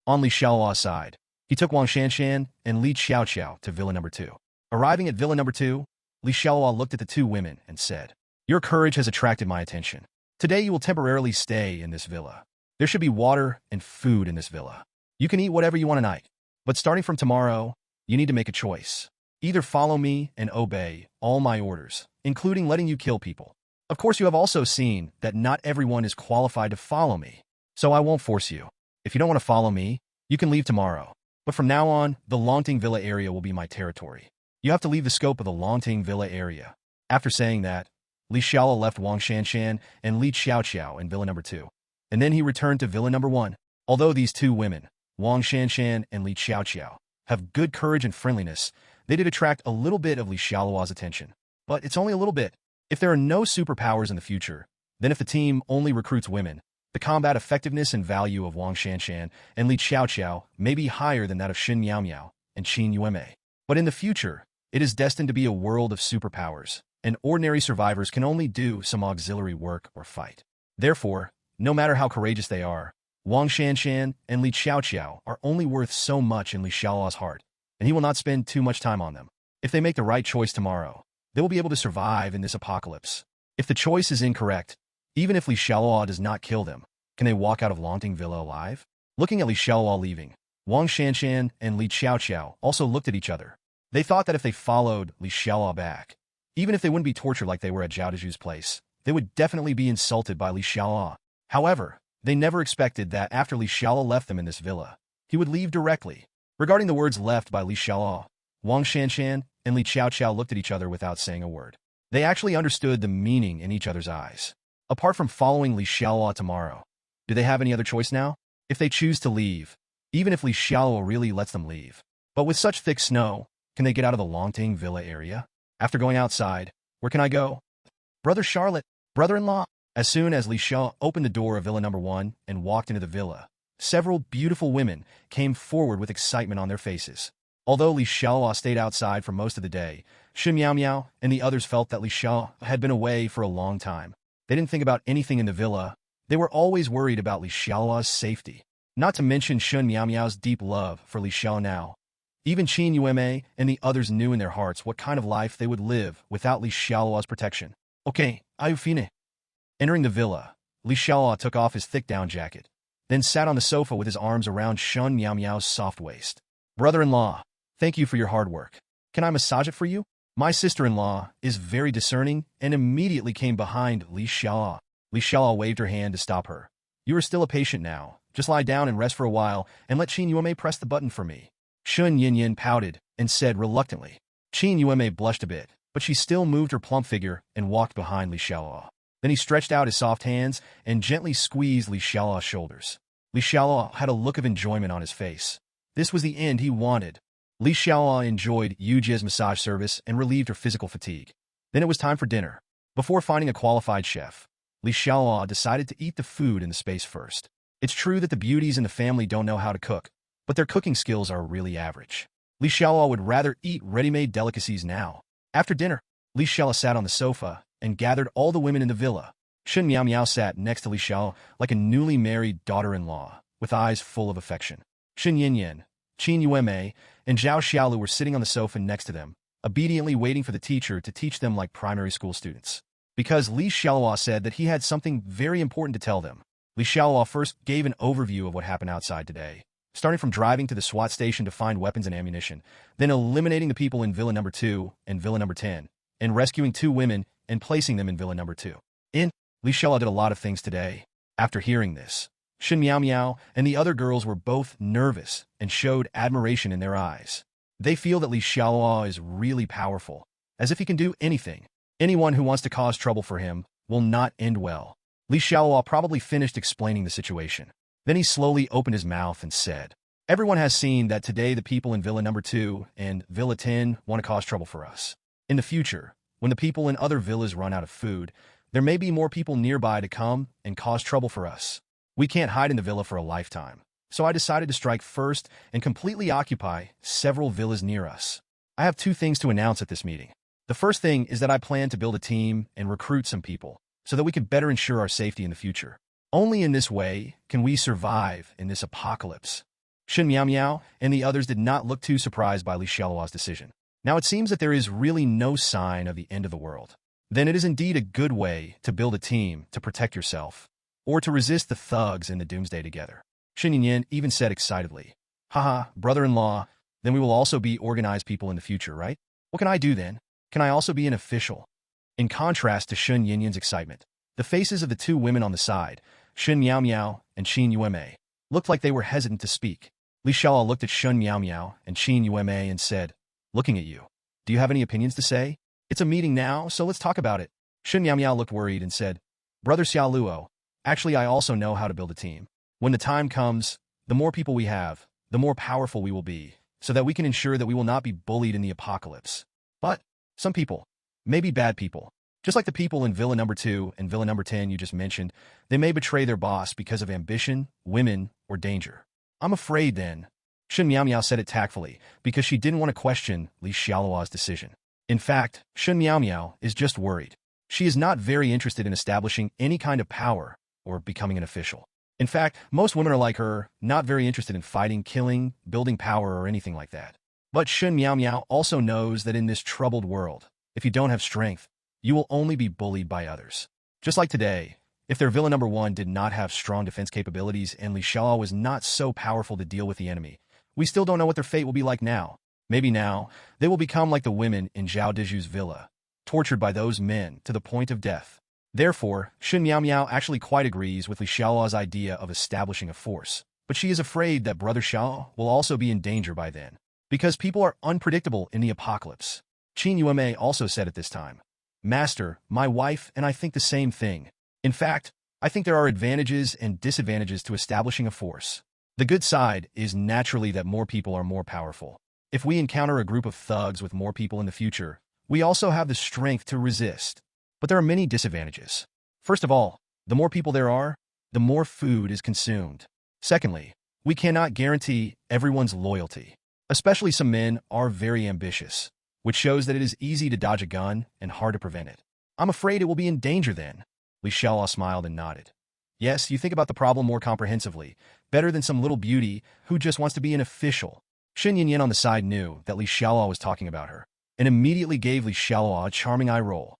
On Li Xiaoluo's side, he took Wang Shanshan and Li Xiaoqiao to Villa Number 2. Arriving at Villa Number 2, Li Xiaoluo looked at the two women and said, "Your courage has attracted my attention. Today you will temporarily stay in this villa. There should be water and food in this villa. You can eat whatever you want tonight. But starting from tomorrow, you need to make a choice. Either follow me and obey all my orders, including letting you kill people. Of course, you have also seen that not everyone is qualified to follow me, so I won't force you. If you don't want to follow me, you can leave tomorrow. But from now on, the Longting Villa area will be my territory. You have to leave the scope of the Longting Villa area." After saying that, Li Xiaoluo left Wang Shanshan and Li Xiaoqiao in Villa Number 2, and then he returned to Villa Number 1. Although these two women, Wang Shanshan and Li Xiaoqiao, have good courage and friendliness, they did attract a little bit of Li Xiaoluo's attention. But it's only a little bit. If there are no superpowers in the future, then if the team only recruits women, the combat effectiveness and value of Wang Shanshan and Li Xiaoqiao may be higher than that of Xin Miaomiao and Qin Yueme. But in the future, it is destined to be a world of superpowers, and ordinary survivors can only do some auxiliary work or fight. Therefore, no matter how courageous they are, Wang Shanshan and Li Xiaoqiao are only worth so much in Li Xiaoluo's heart, and he will not spend too much time on them. If they make the right choice tomorrow, they will be able to survive in this apocalypse. If the choice is incorrect, even if Li Xiaoluo does not kill them, can they walk out of Longting Villa alive? Looking at Li Xiaoluo leaving, Wang Shanshan and Li Xiaoqiao also looked at each other. They thought that if they followed Li Xiaoluo back, even if they wouldn't be tortured like they were at Xiaodezhu's place, they would definitely be insulted by Li Xiaoluo. However, they never expected that after Li Xiaoluo left them in this villa, he would leave directly. Regarding the words left by Li Xiaoluo, Wang Shanshan and Li Xiaoqiao looked at each other without saying a word. They actually understood the meaning in each other's eyes. Apart from following Li Xiaoluo tomorrow, do they have any other choice now? If they choose to leave, even if Li Xiaoluo really lets them leave. But with such thick snow, can they get out of the Longting Villa area? After going outside, where can I go? Brother Charlotte, brother-in-law. As soon as Li Xiaoluo opened the door of Villa Number 1 and walked into the villa, several beautiful women came forward with excitement on their faces. Although Li Xiaoluo stayed outside for most of the day, Xu Miaomiao and the others felt that Li Xiaoluo had been away for a long time. They didn't think about anything in the villa. They were always worried about Li Xiaoluo's safety. Not to mention Xun Miaomiao's deep love for Li Xiaoluo now. Even Qin Yueme and the others knew in their hearts what kind of life they would live without Li Xiaoluo's protection. Okay, Ayufine. Entering the villa, Li Xiaoluo took off his thick down jacket, then sat on the sofa with his arms around Xun Miaomiao's soft waist. Brother-in-law, thank you for your hard work. Can I massage it for you? My sister-in-law is very discerning and immediately came behind Li Xiaoluo. Li Xiaoluo waved her hand to stop her. You are still a patient now. Just lie down and rest for a while and let Qin Yueme press the button for me. Xun Yinyin pouted and said reluctantly. Qin Yueme blushed a bit, but she still moved her plump figure and walked behind Li Xiaoluo. Then he stretched out his soft hands and gently squeezed Li Xiaoluo's shoulders. Li Xiaoluo had a look of enjoyment on his face. This was the end he wanted. Li Xiaoluo enjoyed Yu Jie's massage service and relieved her physical fatigue. Then it was time for dinner. Before finding a qualified chef, Li Xiaoluo decided to eat the food in the space first. It's true that the beauties in the family don't know how to cook, but their cooking skills are really average. Li Xiaoluo would rather eat ready-made delicacies now. After dinner, Li Xiaoluo sat on the sofa and gathered all the women in the villa. Shen Miao Miao sat next to Li Xiaoluo like a newly married daughter-in-law, with eyes full of affection. Shen Yinyan, Qin Yuemei, and Zhao Xiaolu were sitting on the sofa next to them, obediently waiting for the teacher to teach them like primary school students. Because Li Xiaoluo said that he had something very important to tell them. Li Xiaoluo first gave an overview of what happened outside today, starting from driving to the SWAT station to find weapons and ammunition, then eliminating the people in Villa Number 2 and Villa Number 10, and rescuing 2 women and placing them in Villa Number 2. Li Xiaoluo did a lot of things today. After hearing this, Shen Miao Miao and the other girls were both nervous and showed admiration in their eyes. They feel that Li Xiaoluo is really powerful, as if he can do anything. Anyone who wants to cause trouble for him will not end well. Li Xiaoluo probably finished explaining the situation. Then he slowly opened his mouth and said, "Everyone has seen that today the people in Villa Number 2 and Villa 10 want to cause trouble for us. In the future, when the people in other villas run out of food, there may be more people nearby to come and cause trouble for us. We can't hide in the villa for a lifetime, so I decided to strike first and completely occupy several villas near us. I have 2 things to announce at this meeting. The first thing is that I plan to build a team and recruit some people so that we can better ensure our safety in the future. Only in this way can we survive in this apocalypse." Shen Miao Miao and the others did not look too surprised by Li Xiaoluo's decision. Now it seems that there is really no sign of the end of the world. Then it is indeed a good way to build a team to protect yourself, or to resist the thugs in the doomsday together. Shen Yinyan even said excitedly, "Haha, brother-in-law, then we will also be organized people in the future, right? What can I do then? Can I also be an official?" In contrast to Shen Yinyan's excitement, the faces of the 2 women on the side, Shen Miao Miao and Qin Yuemei, looked like they were hesitant to speak. Li Xiaoluo looked at Shen Miao Miao and Qin Yuemei and said, "Looking at you, do you have any opinions to say? It's a meeting now, so let's talk about it." Shen Miao Miao looked worried and said, "Brother Xialuo, actually I also know how to build a team. When the time comes, the more people we have, the more powerful we will be, so that we can ensure that we will not be bullied in the apocalypse. But some people, maybe bad people, just like the people in Villa Number 2 and Villa Number 10 you just mentioned, they may betray their boss because of ambition, women, or danger. I'm afraid then." Shen Miao Miao said it tactfully because she didn't want to question Li Xiaoluo's decision. In fact, Shen Miao Miao is just worried. She is not very interested in establishing any kind of power or becoming an official. In fact, most women are like her, not very interested in fighting, killing, building power, or anything like that. But Shen Miao Miao also knows that in this troubled world, if you don't have strength, you will only be bullied by others. Just like today, if their Villa Number 1 did not have strong defense capabilities and Li Xiaoluo was not so powerful to deal with the enemy, we still don't know what their fate will be like now. Maybe now, they will become like the women in Zhao Deju's villa, tortured by those men to the point of death. Therefore, Shen Miao Miao actually quite agrees with Li Xiaoluo's idea of establishing a force, but she is afraid that Brother Xiao will also be in danger by then, because people are unpredictable in the apocalypse. Qin Yuemei also said at this time, "Master, my wife and I think the same thing. In fact, I think there are advantages and disadvantages to establishing a force. The good side is naturally that more people are more powerful. If we encounter a group of thugs with more people in the future, we also have the strength to resist. But there are many disadvantages. First of all, the more people there are, the more food is consumed. Secondly, we cannot guarantee everyone's loyalty. Especially some men are very ambitious, which shows that it is easy to dodge a gun and hard to prevent it. I'm afraid it will be in danger then." Li Xiaoluo smiled and nodded. "Yes, you think about the problem more comprehensively, better than some little beauty who just wants to be an official." Shen Yinyan on the side knew that Li Xiaoluo was talking about her, and immediately gave Li Xiaoluo a charming eye roll.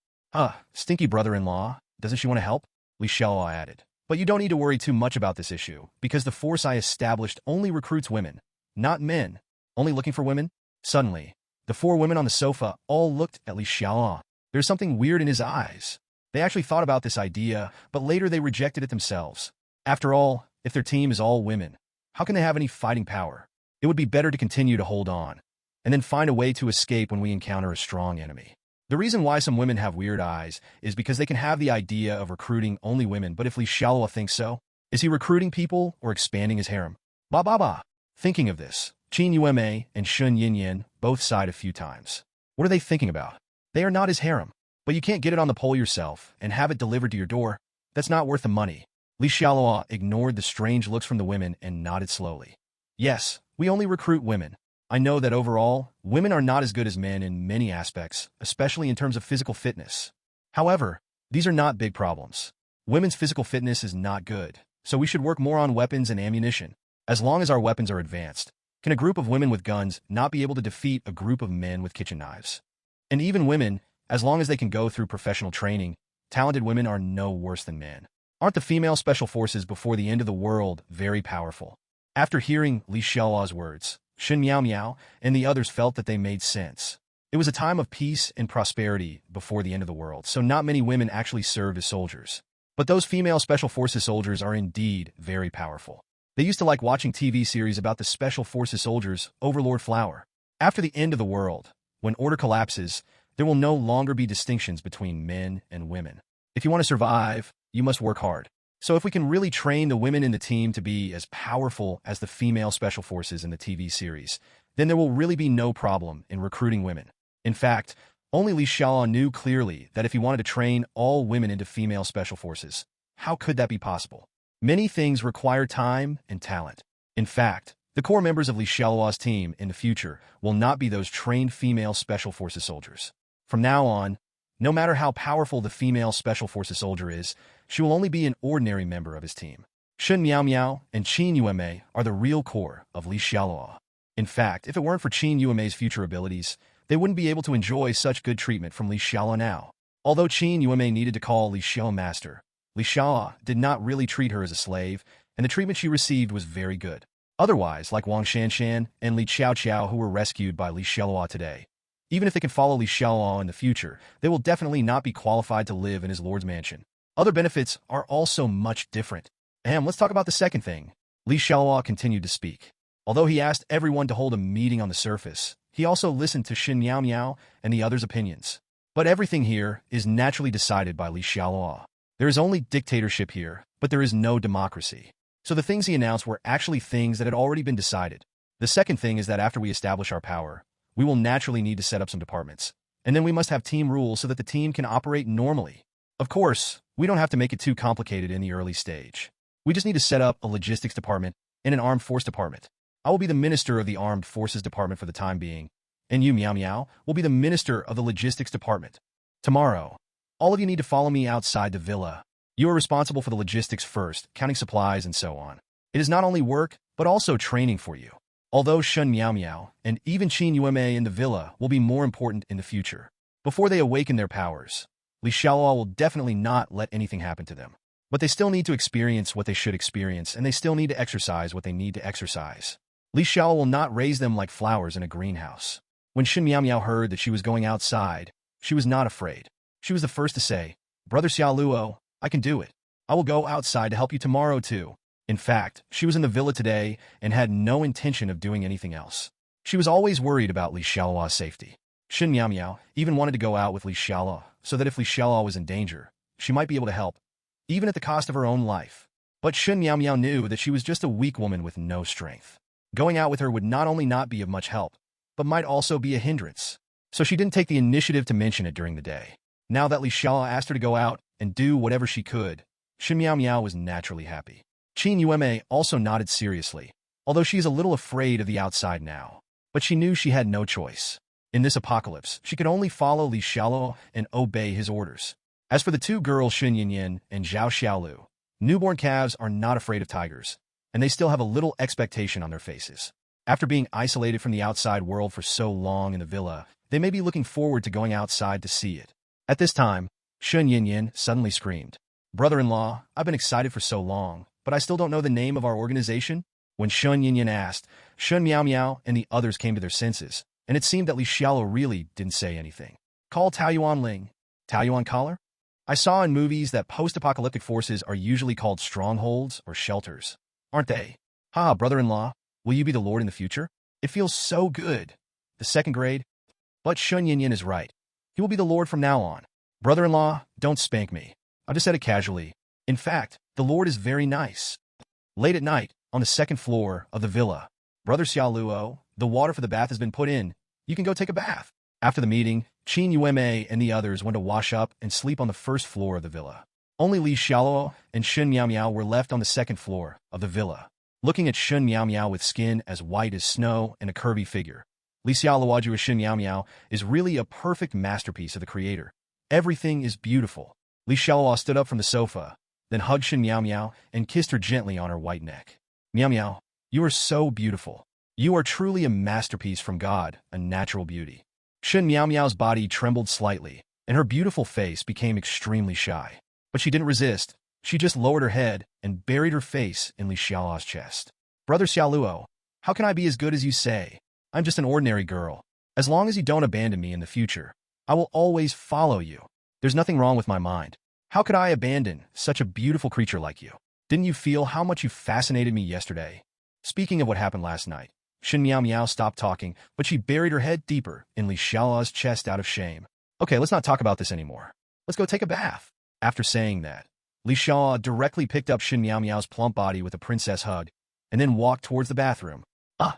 Stinky brother-in-law, doesn't she want to help?" Li Xiaoluo added. "But you don't need to worry too much about this issue, because the force I established only recruits women, not men. Only looking for women?" Suddenly, the 4 women on the sofa all looked at Li Xiaoluo. There's something weird in his eyes. They actually thought about this idea, but later they rejected it themselves. After all, if their team is all women, how can they have any fighting power? It would be better to continue to hold on, and then find a way to escape when we encounter a strong enemy. The reason why some women have weird eyes is because they can have the idea of recruiting only women, but if Xialuo thinks so, is he recruiting people or expanding his harem? Ba ba ba. Thinking of this, Qin Yume and Shun Yinyan both sighed a few times. What are they thinking about? They are not his harem. But you can't get it on the pole yourself and have it delivered to your door. That's not worth the money. Xialuo ignored the strange looks from the women and nodded slowly. Yes, we only recruit women. I know that overall, women are not as good as men in many aspects, especially in terms of physical fitness. However, these are not big problems. Women's physical fitness is not good, so we should work more on weapons and ammunition. As long as our weapons are advanced, can a group of women with guns not be able to defeat a group of men with kitchen knives? And even women, as long as they can go through professional training, talented women are no worse than men. Aren't the female special forces before the end of the world very powerful? After hearing Xialuo's words, Shen Miao Miao and the others felt that they made sense. It was a time of peace and prosperity before the end of the world, so not many women actually served as soldiers. But those female special forces soldiers are indeed very powerful. They used to like watching TV series about the special forces soldiers, Overlord Flower. After the end of the world, when order collapses, there will no longer be distinctions between men and women. If you want to survive, you must work hard. So if we can really train the women in the team to be as powerful as the female special forces in the TV series, then there will really be no problem in recruiting women. In fact, only Xialuo knew clearly that if he wanted to train all women into female special forces, how could that be possible? Many things require time and talent. In fact, the core members of Xialuo's team in the future will not be those trained female special forces soldiers. From now on, no matter how powerful the female special forces soldier is, she will only be an ordinary member of his team. Shun Miao Miao and Qin Yume are the real core of Xialuo. In fact, if it weren't for Qin Yume's future abilities, they wouldn't be able to enjoy such good treatment from Xialuo now. Although Qin Yume needed to call Xialuo master, Xialuo did not really treat her as a slave, and the treatment she received was very good. Otherwise, like Wang Shanshan and Li Qiao who were rescued by Xialuo today, even if they can follow Xialuo in the future, they will definitely not be qualified to live in his lord's mansion. Other benefits are also much different. Let's talk about the second thing. Xialuo continued to speak. Although he asked everyone to hold a meeting on the surface, he also listened to Shen Miao Miao and the others' opinions. But everything here is naturally decided by Xialuo. There is only dictatorship here, but there is no democracy. So the things he announced were actually things that had already been decided. The second thing is that after we establish our power, we will naturally need to set up some departments. And then we must have team rules so that the team can operate normally. Of course, we don't have to make it too complicated in the early stage. We just need to set up a logistics department and an armed force department. I will be the minister of the armed forces department for the time being, and you, Miao Miao, will be the minister of the logistics department. Tomorrow, all of you need to follow me outside the villa. You are responsible for the logistics first, counting supplies and so on. It is not only work, but also training for you. Although Shun Miao Miao and even Qin Yume in the villa will be more important in the future. Before they awaken their powers, Xialuo will definitely not let anything happen to them. But they still need to experience what they should experience, and they still need to exercise what they need to exercise. Xialuo will not raise them like flowers in a greenhouse. When Shun Miao Miao heard that she was going outside, she was not afraid. She was the first to say, "Brother Xialuo, I can do it. I will go outside to help you tomorrow too." In fact, she was in the villa today and had no intention of doing anything else. She was always worried about Xialuo's safety. Shen Miao Miao even wanted to go out with Xialuo so that if Xialuo was in danger, she might be able to help, even at the cost of her own life. But Shen Miao Miao knew that she was just a weak woman with no strength. Going out with her would not only not be of much help, but might also be a hindrance. So she didn't take the initiative to mention it during the day. Now that Xialuo asked her to go out and do whatever she could, Shen Miao Miao was naturally happy. Qin Yume also nodded seriously, although she is a little afraid of the outside now. But she knew she had no choice. In this apocalypse, she could only follow Xialuo and obey his orders. As for the two girls Shun Yinyan and Zhao Xiaolu, newborn calves are not afraid of tigers, and they still have a little expectation on their faces. After being isolated from the outside world for so long in the villa, they may be looking forward to going outside to see it. At this time, Shun Yinyan suddenly screamed, "Brother-in-law, I've been excited for so long, but I still don't know the name of our organization." When Shun Yinyan asked, Shun Miao Miao and the others came to their senses, and it seemed that Xialuo really didn't say anything. Call Taoyuan Ling. Taoyuan Collar? I saw in movies that post-apocalyptic forces are usually called strongholds or shelters. Aren't they? Haha, brother-in-law, will you be the lord in the future? It feels so good. The second grade? But Shun Yinyan is right. He will be the Lord from now on. Brother-in-law, don't spank me. I just said it casually. In fact, the Lord is very nice. Late at night, on the second floor of the villa, Brother Xialuo, the water for the bath has been put in. You can go take a bath. After the meeting, Qin Yueme and the others went to wash up and sleep on the first floor of the villa. Only Li Xialuo and Shun Miao Miao were left on the second floor of the villa. Looking at Shun Miao Miao with skin as white as snow and a curvy figure, Li Xialuo as Shun Miao Miao is really a perfect masterpiece of the creator. Everything is beautiful. Li Xialuo stood up from the sofa, then hugged Shun Miao Miao and kissed her gently on her white neck. Miao Miao, you are so beautiful. You are truly a masterpiece from God, a natural beauty. Shun Miao Miao's body trembled slightly, and her beautiful face became extremely shy. But she didn't resist. She just lowered her head and buried her face in Li Xiaoluo's chest. Brother Xialuo, how can I be as good as you say? I'm just an ordinary girl. As long as you don't abandon me in the future, I will always follow you. There's nothing wrong with my mind. How could I abandon such a beautiful creature like you? Didn't you feel how much you fascinated me yesterday? Speaking of what happened last night, Shun Miao Miao stopped talking, but she buried her head deeper in Li Xiaoluo's chest out of shame. Okay, let's not talk about this anymore. Let's go take a bath. After saying that, Li Xiaoluo directly picked up Shun Miao Miao's plump body with a princess hug, and then walked towards the bathroom. Ah!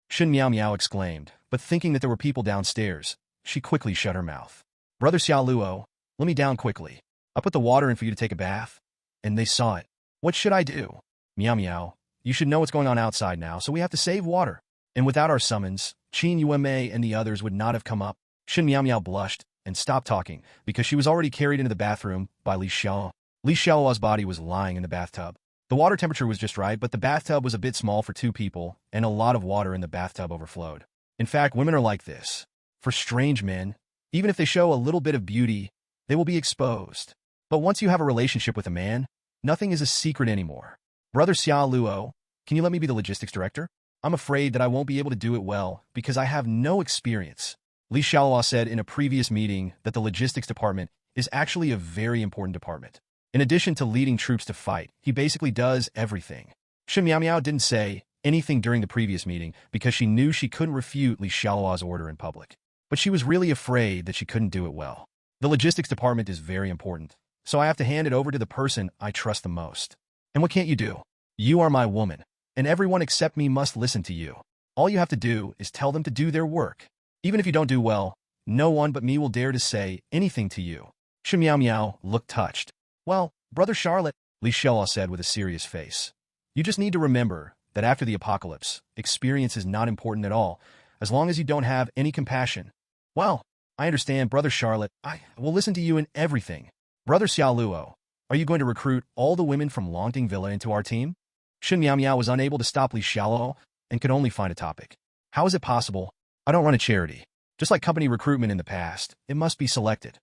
Shun Miao Miao exclaimed, but thinking that there were people downstairs, she quickly shut her mouth. Brother Xialuo, let me down quickly. I put the water in for you to take a bath. And they saw it. What should I do? Miao Miao, you should know what's going on outside now, so we have to save water. And without our summons, Qin Yueme and the others would not have come up. Shun Miao Miao blushed and stopped talking because she was already carried into the bathroom by Li Xiaoluo. Li Xiaoluo's body was lying in the bathtub. The water temperature was just right, but the bathtub was a bit small for two people, and a lot of water in the bathtub overflowed. In fact, women are like this. For strange men, even if they show a little bit of beauty, they will be exposed. But once you have a relationship with a man, nothing is a secret anymore. Brother Xialuo, can you let me be the logistics director? I'm afraid that I won't be able to do it well because I have no experience. Li Xiaoluo said in a previous meeting that the logistics department is actually a very important department. In addition to leading troops to fight, he basically does everything. Shun Miao Miao didn't say anything during the previous meeting because she knew she couldn't refute Li Xiaoluo's order in public. But she was really afraid that she couldn't do it well. The logistics department is very important, so I have to hand it over to the person I trust the most. And what can't you do? You are my woman, and everyone except me must listen to you. All you have to do is tell them to do their work. Even if you don't do well, no one but me will dare to say anything to you. Shun Miao Miao looked touched. Well, Brother Charlotte, Li Xiaoluo said with a serious face. You just need to remember that after the apocalypse, experience is not important at all, as long as you don't have any compassion. Well, I understand, Brother Charlotte. I will listen to you in everything. Brother Xialuo, are you going to recruit all the women from Longting Villa into our team? Shun Miao Miao was unable to stop Li Xiaoluo and could only find a topic. How is it possible? I don't run a charity. Just like company recruitment in the past, it must be selected.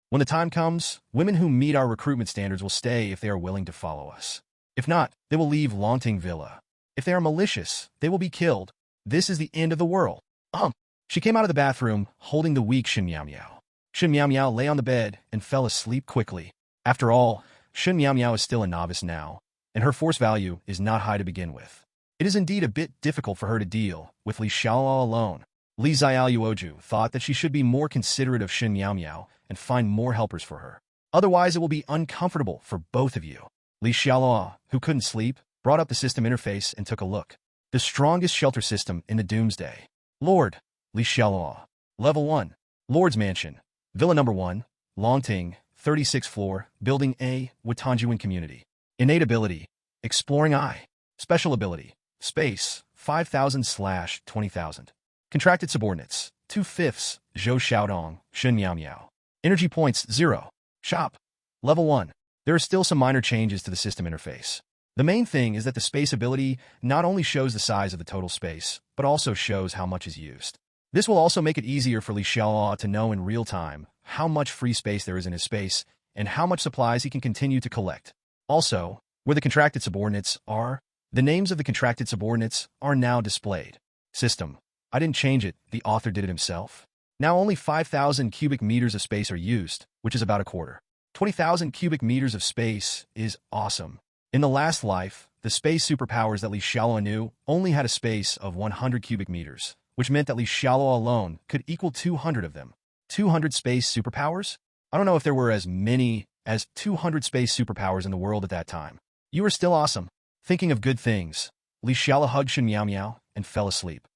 When the time comes, women who meet our recruitment standards will stay if they are willing to follow us. If not, they will leave Longting Villa. If they are malicious, they will be killed. This is the end of the world. She came out of the bathroom, holding the weak Shun Miao Miao. Shun Miao Miao lay on the bed and fell asleep quickly. After all, Shun Miao Miao is still a novice now, and her force value is not high to begin with. It is indeed a bit difficult for her to deal with Li Xiaoluo alone. Li Xialuoju thought that she should be more considerate of Shun Miao Miao and find more helpers for her. Otherwise, it will be uncomfortable for both of you. Li Xiaoluo, who couldn't sleep, brought up the system interface and took a look. The strongest shelter system in the Doomsday. Lord, Li Xiaoluo. Level 1. Lord's Mansion. Villa Number 1. Longting, 36th floor, Building A, Watanjuan Community. Innate ability. Exploring Eye. Special ability. Space, 5,000/20,000. Contracted subordinates. 2/5, Zhou Xiaodong, Shun Miao Miao. Energy points, 0. Shop. Level 1. There are still some minor changes to the system interface. The main thing is that the space ability not only shows the size of the total space, but also shows how much is used. This will also make it easier for Li Xiaoluo to know in real time how much free space there is in his space and how much supplies he can continue to collect. Also, where the contracted subordinates are, the names of the contracted subordinates are now displayed. System. I didn't change it, the author did it himself. Now only 5,000 cubic meters of space are used, which is about a quarter. 20,000 cubic meters of space is awesome. In the last life, the space superpowers that Li Xiaoluo knew only had a space of 100 cubic meters, which meant that Li Xiaoluo alone could equal 200 of them. 200 space superpowers? I don't know if there were as many as 200 space superpowers in the world at that time. You were still awesome. Thinking of good things, Li Xiaoluo hugged Shen Miao Miao and fell asleep.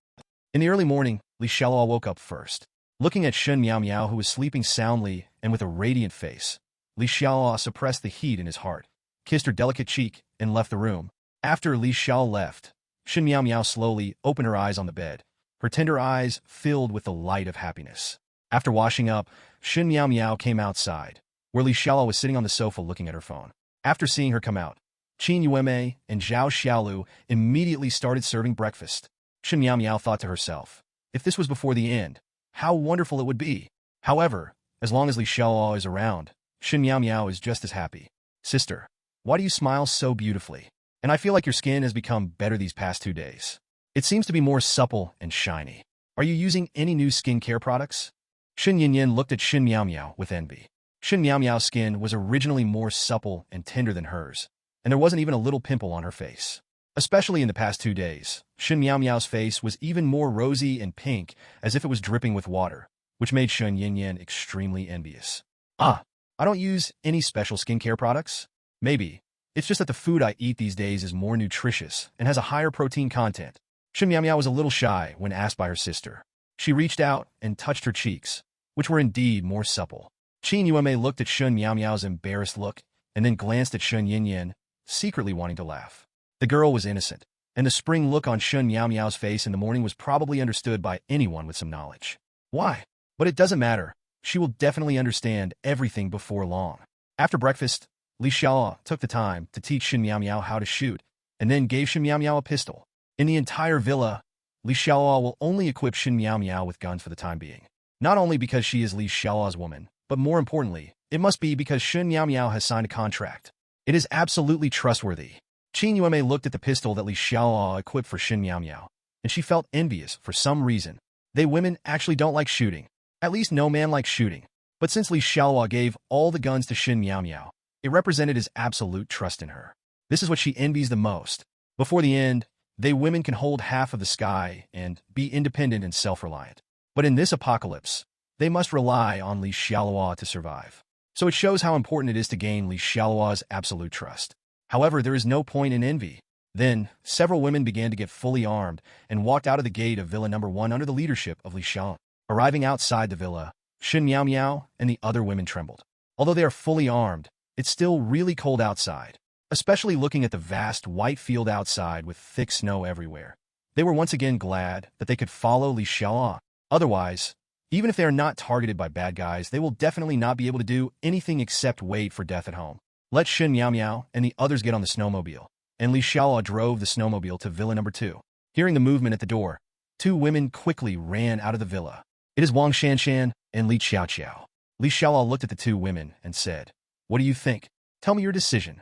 In the early morning, Li Xiaoluo woke up first. Looking at Shen Miao Miao, who was sleeping soundly and with a radiant face, Li Xiaoluo suppressed the heat in his heart, kissed her delicate cheek, and left the room. After Li Xiaoluo left, Shen Miao Miao slowly opened her eyes on the bed, her tender eyes filled with the light of happiness. After washing up, Shen Miao Miao came outside, where Li Xiaoluo was sitting on the sofa looking at her phone. After seeing her come out, Qin Yueme and Zhao Xialuo immediately started serving breakfast. Shen Miao Miao thought to herself, if this was before the end, how wonderful it would be. However, as long as Li Xiaoluo is around, Shen Miao Miao is just as happy. Sister, why do you smile so beautifully? And I feel like your skin has become better these past 2 days. It seems to be more supple and shiny. Are you using any new skincare products? Shen Yinyin looked at Shen Miao Miao with envy. Shen Miao Miao's skin was originally more supple and tender than hers, and there wasn't even a little pimple on her face. Especially in the past 2 days, Shen Miao Miao's face was even more rosy and pink, as if it was dripping with water, which made Shen Yinyin extremely envious. I don't use any special skincare products. Maybe. It's just that the food I eat these days is more nutritious and has a higher protein content. Shen Miao Miao was a little shy when asked by her sister. She reached out and touched her cheeks, which were indeed more supple. Qin Yueme looked at Shen Miao Miao's embarrassed look and then glanced at Shen Yinyin, secretly wanting to laugh. The girl was innocent, and the spring look on Shen Miao Miao's face in the morning was probably understood by anyone with some knowledge. Why? But it doesn't matter. She will definitely understand everything before long. After breakfast, Li Xiaoluo took the time to teach Shen Miao Miao how to shoot, and then gave Shen Miao Miao a pistol. In the entire villa, Li Xiaoluo will only equip Shen Miao Miao with guns for the time being. Not only because she is Li Xiaoluo's woman, but more importantly, it must be because Shen Miao Miao has signed a contract. It is absolutely trustworthy. Qin Yueme looked at the pistol that Li Xiaoluo equipped for Shen Miao Miao, and she felt envious for some reason. They women actually don't like shooting. At least no man likes shooting. But since Li Xiaoluo gave all the guns to Shen Miao Miao, it represented his absolute trust in her. This is what she envies the most. Before the end, they women can hold half of the sky and be independent and self-reliant. But in this apocalypse, they must rely on Li Xiaoluo to survive. So it shows how important it is to gain Li Xiaoluo's absolute trust. However, there is no point in envy. Then, several women began to get fully armed and walked out of the gate of Villa Number 1 under the leadership of Li Xiaoluo. Arriving outside the villa, Shen Miao Miao and the other women trembled. Although they are fully armed, it's still really cold outside, especially looking at the vast white field outside with thick snow everywhere. They were once again glad that they could follow Li Xiaoluo. Otherwise, even if they are not targeted by bad guys, they will definitely not be able to do anything except wait for death at home. Let Shen Miao Miao and the others get on the snowmobile, and Li Xiaoluo drove the snowmobile to Villa Number 2. Hearing the movement at the door, 2 women quickly ran out of the villa. It is Wang Shanshan and Li Xiaoqiao. Li Xiaoluo looked at the 2 women and said, "What do you think? Tell me your decision."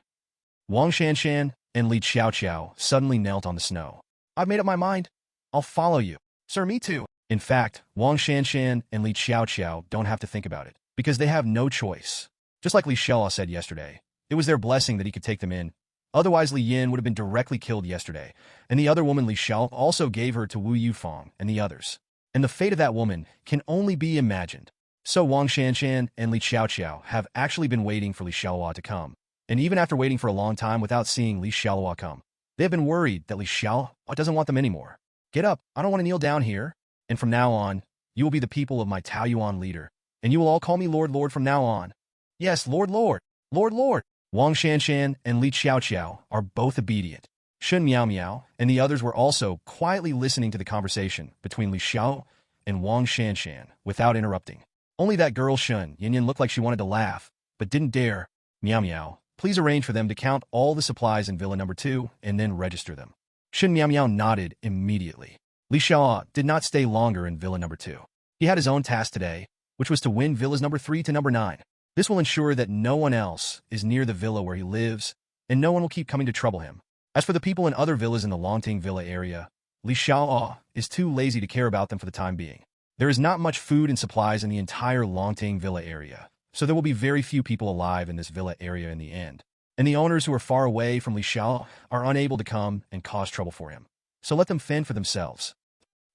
Wang Shanshan and Li Xiaoqiao suddenly knelt on the snow. "I've made up my mind. I'll follow you." "Sir, me too." In fact, Wang Shanshan and Li Xiaoqiao don't have to think about it, because they have no choice. Just like Li Xiaoluo said yesterday, it was their blessing that he could take them in. Otherwise, Li Yin would have been directly killed yesterday, and the other woman Li Xiao also gave her to Wu Yufeng and the others. And the fate of that woman can only be imagined. So Wang Shanshan and Li Xiaoqiao have actually been waiting for Li Xiaoluo to come. And even after waiting for a long time without seeing Li Xiaoluo come, they have been worried that Li Xiaoluo doesn't want them anymore. "Get up, I don't want to kneel down here. And from now on, you will be the people of my Taoyuan leader, and you will all call me Lord Lord from now on." "Yes, Lord Lord, Lord Lord." Wang Shanshan and Li Xiaoqiao are both obedient. Shen Miao Miao and the others were also quietly listening to the conversation between Li Xiao and Wang Shanshan without interrupting. Only that girl Shen Yinyin looked like she wanted to laugh, but didn't dare. "Miao Miao, please arrange for them to count all the supplies in Villa Number 2 and then register them." Shen Miao Miao nodded immediately. Li Xiaoluo did not stay longer in Villa Number 2. He had his own task today, which was to win Villas Number 3 to Number 9. This will ensure that no one else is near the villa where he lives, and no one will keep coming to trouble him. As for the people in other villas in the Longting Villa area, Li Xiaoluo is too lazy to care about them for the time being. There is not much food and supplies in the entire Longting Villa area, so there will be very few people alive in this villa area in the end. And the owners who are far away from Li Xiaoluo are unable to come and cause trouble for him. So let them fend for themselves.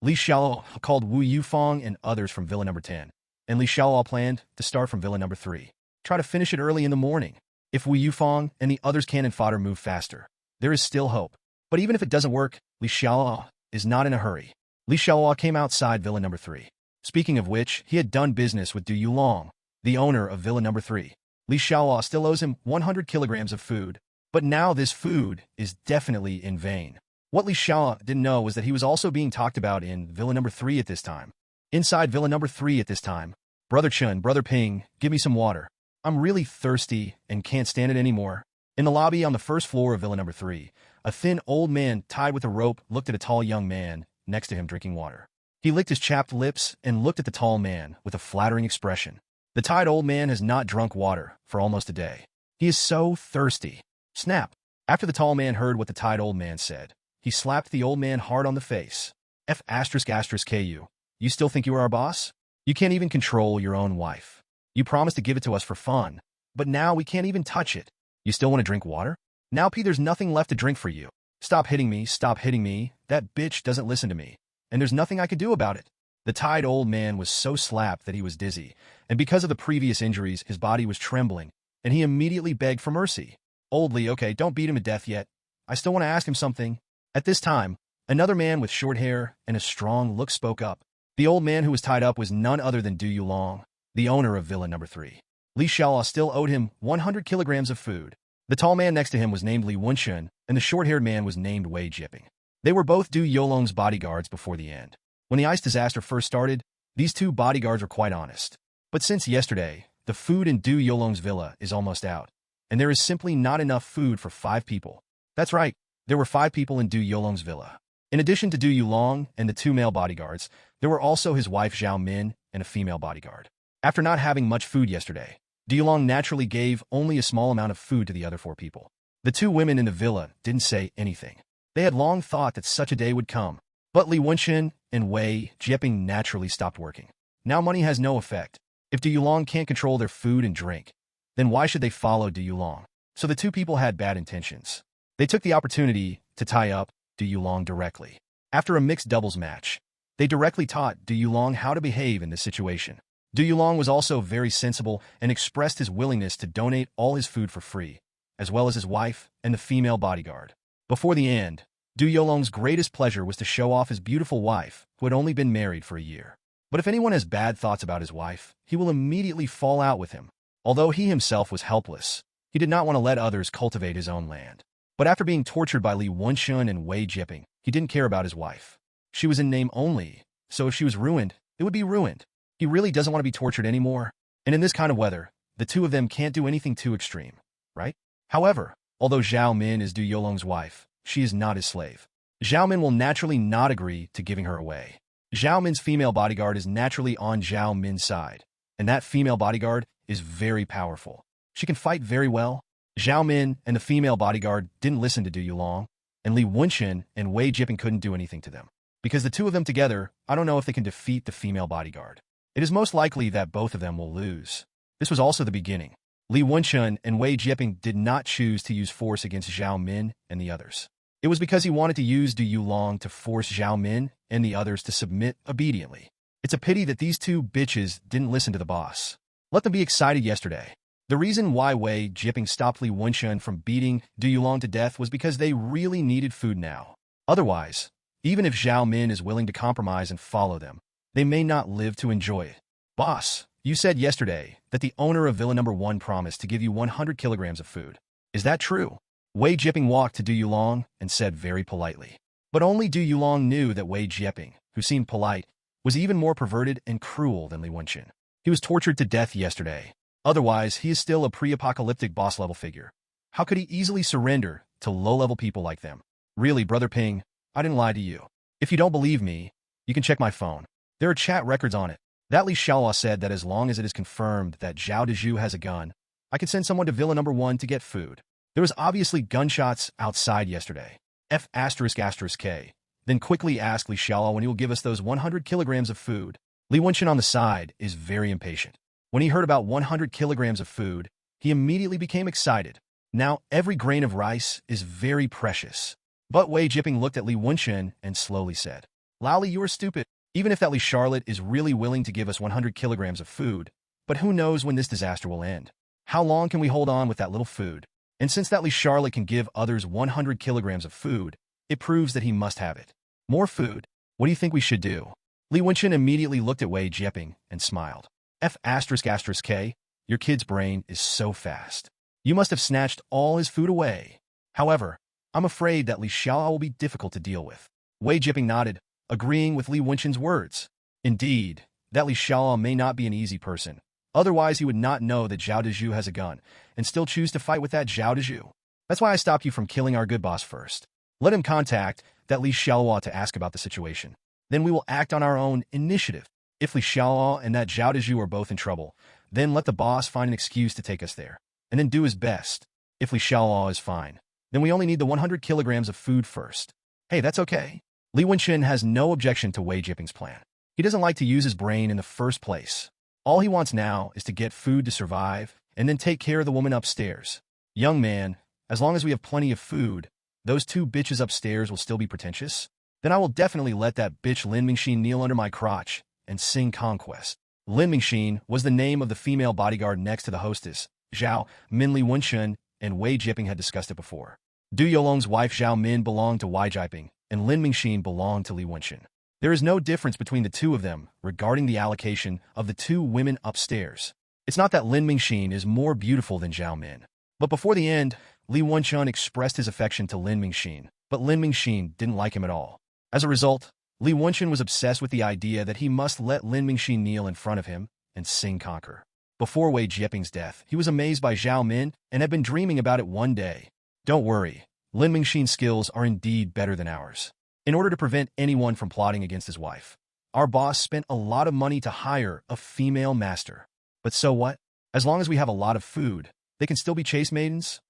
Li Xiaoluo called Wu Yufeng and others from Villa Number 10. and Li Xiaoluo planned to start from villa number 3. Try to finish it early in the morning. If Wu Yufeng and the others' cannon fodder move faster, there is still hope. But even if it doesn't work, Li Xiaoluo is not in a hurry. Li Xiaoluo came outside villa number 3. Speaking of which, he had done business with Du Yulong, the owner of villa number 3. Li Xiaoluo still owes him 100 kilograms of food, but now this food is definitely in vain. What Li Xiaoluo didn't know was that he was also being talked about in villa number 3 at this time. Inside villa number 3 at this time, Brother Chun, Brother Ping, give me some water. I'm really thirsty and can't stand it anymore. In the lobby on the first floor of villa number 3, a thin old man tied with a rope looked at a tall young man next to him drinking water. He licked his chapped lips and looked at the tall man with a flattering expression. The tied old man has not drunk water for almost a day. He is so thirsty. Snap! After the tall man heard what the tied old man said, he slapped the old man hard on the face. F***ku. You still think you are our boss? You can't even control your own wife. You promised to give it to us for fun, but now we can't even touch it. You still want to drink water? Now, P, there's nothing left to drink for you. Stop hitting me, stop hitting me. That bitch doesn't listen to me, and there's nothing I could do about it. The tied old man was so slapped that he was dizzy, and because of the previous injuries, his body was trembling, and he immediately begged for mercy. Old Li, okay, don't beat him to death yet. I still want to ask him something. At this time, another man with short hair and a strong look spoke up. The old man who was tied up was none other than Du Yulong, the owner of villa number 3. Li Xiaoluo still owed him 100 kilograms of food. The tall man next to him was named Li Wenshun, and the short-haired man was named Wei Jipping. They were both Du Yulong's bodyguards before the end. When the ice disaster first started, these two bodyguards were quite honest. But since yesterday, the food in Du Yulong's villa is almost out, and there is simply not enough food for 5 people. That's right, there were 5 people in Du Yulong's villa. In addition to Du Yulong and the 2 male bodyguards, there were also his wife Zhao Min and a female bodyguard. After not having much food yesterday, Du Yulong naturally gave only a small amount of food to the other 4 people. The 2 women in the villa didn't say anything. They had long thought that such a day would come. But Li Wenshun and Wei Jipping naturally stopped working. Now money has no effect. If Du Yulong can't control their food and drink, then why should they follow Du Yulong? So the 2 people had bad intentions. They took the opportunity to tie up Du Yulong directly. After a mixed doubles match, they directly taught Du Yulong how to behave in this situation. Du Yulong was also very sensible and expressed his willingness to donate all his food for free, as well as his wife and the female bodyguard. Before the end, Du Yulong's greatest pleasure was to show off his beautiful wife, who had only been married for a year. But if anyone has bad thoughts about his wife, he will immediately fall out with him. Although he himself was helpless, he did not want to let others cultivate his own land. But after being tortured by Li Wenshun and Wei Jipping, he didn't care about his wife. She was in name only, so if she was ruined, it would be ruined. He really doesn't want to be tortured anymore. And in this kind of weather, the 2 of them can't do anything too extreme, right? However, although Zhao Min is Du Yulong's wife, she is not his slave. Zhao Min will naturally not agree to giving her away. Zhao Min's female bodyguard is naturally on Zhao Min's side, and that female bodyguard is very powerful. She can fight very well. Zhao Min and the female bodyguard didn't listen to Du Yulong, and Li Wenshun and Wei Jipping couldn't do anything to them. Because the 2 of them together, I don't know if they can defeat the female bodyguard. It is most likely that both of them will lose. This was also the beginning. Li Wenshun and Wei Jipping did not choose to use force against Zhao Min and the others. It was because he wanted to use Du Yulong to force Zhao Min and the others to submit obediently. It's a pity that these 2 bitches didn't listen to the boss. Let them be excited yesterday. The reason why Wei Jipping stopped Li Wenshun from beating Du Yulong to death was because they really needed food now. Otherwise, even if Zhao Min is willing to compromise and follow them, they may not live to enjoy it. Boss, you said yesterday that the owner of Villa Number 1 promised to give you 100 kilograms of food. Is that true? Wei Jipping walked to Du Yulong and said very politely. But only Du Yulong knew that Wei Jipping, who seemed polite, was even more perverted and cruel than Li Wenshun. He was tortured to death yesterday. Otherwise, he is still a pre-apocalyptic boss-level figure. How could he easily surrender to low-level people like them? Really, Brother Ping, I didn't lie to you. If you don't believe me, you can check my phone. There are chat records on it. That Li Xiaoluo said that as long as it is confirmed that Zhao Dezhu has a gun, I can send someone to Villa Number 1 to get food. There was obviously gunshots outside yesterday. F***K. Then quickly asked Li Xiaoluo when he will give us those 100 kilograms of food. Li Wenshun on the side is very impatient. When he heard about 100 kilograms of food, he immediately became excited. Now, every grain of rice is very precious. But Wei Jipping looked at Li Wenshun and slowly said, Lally, you are stupid. Even if that Lee Charlotte is really willing to give us 100 kilograms of food, but who knows when this disaster will end? How long can we hold on with that little food? And since that Lee Charlotte can give others 100 kilograms of food, it proves that he must have it. More food? What do you think we should do? Li Wenchen immediately looked at Wei Jieping and smiled. K, your kid's brain is so fast. You must have snatched all his food away. However, I'm afraid that Li Xiaoluo will be difficult to deal with. Wei Jieping nodded, agreeing with Li Wenchen's words. Indeed, that Li Xiaoluo may not be an easy person. Otherwise, he would not know that Zhao Dezhu has a gun and still choose to fight with that Zhao Dezhu. That's why I stopped you from killing our good boss first. Let him contact that Li Xiaoluo to ask about the situation. Then we will act on our own initiative. If Li Xiaoluo and that Zhao Dezhu are both in trouble, then let the boss find an excuse to take us there, and then do his best. If Li Xiaoluo is fine, then we only need the 100 kilograms of food first. Hey, that's okay. Li Wenchen has no objection to Wei Jieping's plan. He doesn't like to use his brain in the first place. All he wants now is to get food to survive and then take care of the woman upstairs. Young man, as long as we have plenty of food, those two bitches upstairs will still be pretentious. Then I will definitely let that bitch Lin Mingxin kneel under my crotch and sing Conquest. Lin Mingxin was the name of the female bodyguard next to the hostess. Zhao Min Li Wenchen and Wei Jieping had discussed it before. Du Yolong's wife Zhao Min belonged to Wei Jieping, and Lin Mingxin belonged to Li Wenchen. There is no difference between the two of them regarding the allocation of the two women upstairs. It's not that Lin Mingxin is more beautiful than Zhao Min. But before the end, Li Wenchen expressed his affection to Lin Mingxin, but Lin Mingxin didn't like him at all. As a result, Li Wenchen was obsessed with the idea that he must let Lin Mingxin kneel in front of him and sing Conquer. Before Wei Jieping's death, he was amazed by Zhao Min and had been dreaming about it one day. Don't worry, Lin Mingxin's skills are indeed better than ours. In order to prevent anyone from plotting against his wife, our boss spent a lot of money to hire a female master. But so what? As long as we have a lot of food, they can still be chase maidens.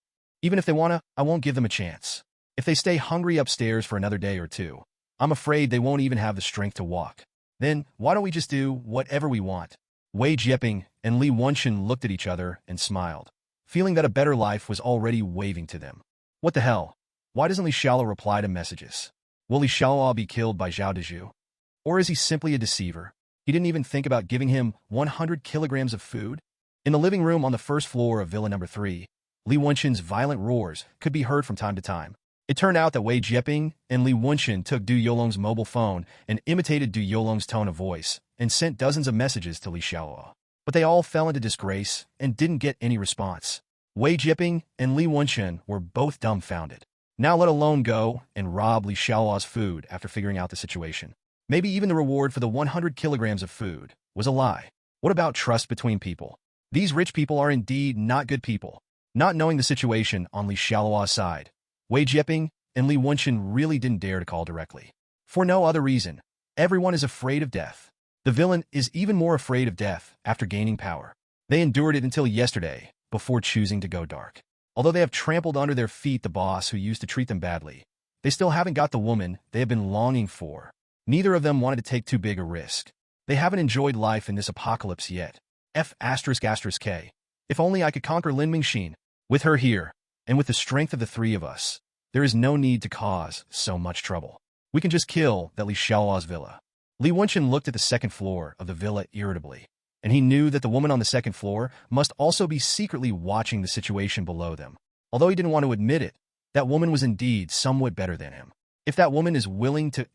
Even if they wanna, I won't give them a chance. If they stay hungry upstairs for another day or two, I'm afraid they won't even have the strength to walk. Then, why don't we just do whatever we want? Wei Jieping and Li Wenchen looked at each other and smiled, feeling that a better life was already waving to them. What the hell? Why doesn't Li Xiaoluo reply to messages? Will Li Xiaoluo be killed by Zhao Dezhu? Or is he simply a deceiver? He didn't even think about giving him 100 kilograms of food? In the living room on the first floor of Villa Number 3, Li Wenchen's violent roars could be heard from time to time. It turned out that Wei Jieping and Li Wenchen took Du Yolong's mobile phone and imitated Du Yolong's tone of voice and sent dozens of messages to Li Xiaoluo. But they all fell into disgrace and didn't get any response. Wei Jieping and Li Wenchen were both dumbfounded. Now let alone go and rob Li Xiaoluo's food after figuring out the situation. Maybe even the reward for the 100 kilograms of food was a lie. What about trust between people? These rich people are indeed not good people. Not knowing the situation on Li Xiaoluo's side, Wei Jieping and Li Wenchen really didn't dare to call directly. For no other reason, everyone is afraid of death. The villain is even more afraid of death after gaining power. They endured it until yesterday, before choosing to go dark. Although they have trampled under their feet the boss who used to treat them badly, they still haven't got the woman they have been longing for. Neither of them wanted to take too big a risk. They haven't enjoyed life in this apocalypse yet. K. If only I could conquer Lin Mingxin. With her here, and with the strength of the three of us, there is no need to cause so much trouble. We can just kill that Li Xiaoluo's villa. Li Wenchen looked at the second floor of the villa irritably, and he knew that the woman on the second floor must also be secretly watching the situation below them. Although he didn't want to admit it, that woman was indeed somewhat better than him. If that woman is willing to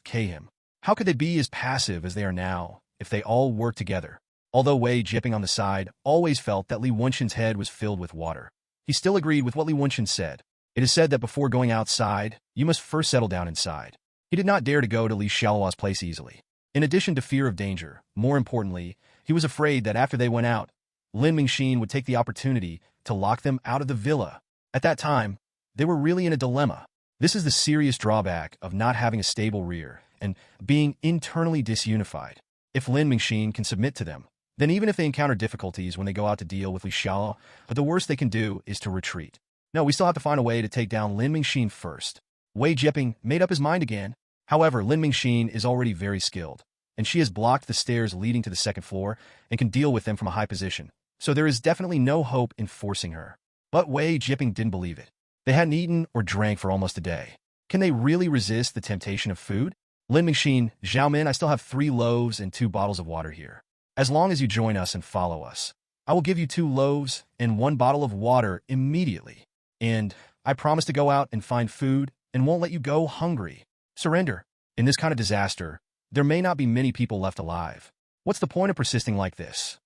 K him, how could they be as passive as they are now if they all work together? Although Wei Jieping on the side always felt that Li Wenchen's head was filled with water, he still agreed with what Li Wenchen said. It is said that before going outside, you must first settle down inside. He did not dare to go to Li Xiaoluo's place easily. In addition to fear of danger, more importantly, he was afraid that after they went out, Lin Mingxin would take the opportunity to lock them out of the villa. At that time, they were really in a dilemma. This is the serious drawback of not having a stable rear and being internally disunified. If Lin Mingxin can submit to them, then even if they encounter difficulties when they go out to deal with Li Xiaoluo, but the worst they can do is to retreat. No, we still have to find a way to take down Lin Mingxin first. Wei Jieping made up his mind again. However, Lin Mingxin is already very skilled, and she has blocked the stairs leading to the second floor and can deal with them from a high position. So there is definitely no hope in forcing her. But Wei Jieping didn't believe it. They hadn't eaten or drank for almost a day. Can they really resist the temptation of food? Lin Mingxin, Xiao Min, I still have 3 loaves and 2 bottles of water here. As long as you join us and follow us, I will give you 2 loaves and 1 bottle of water immediately. And I promise to go out and find food and won't let you go hungry. Surrender. In this kind of disaster, there may not be many people left alive. What's the point of persisting like this?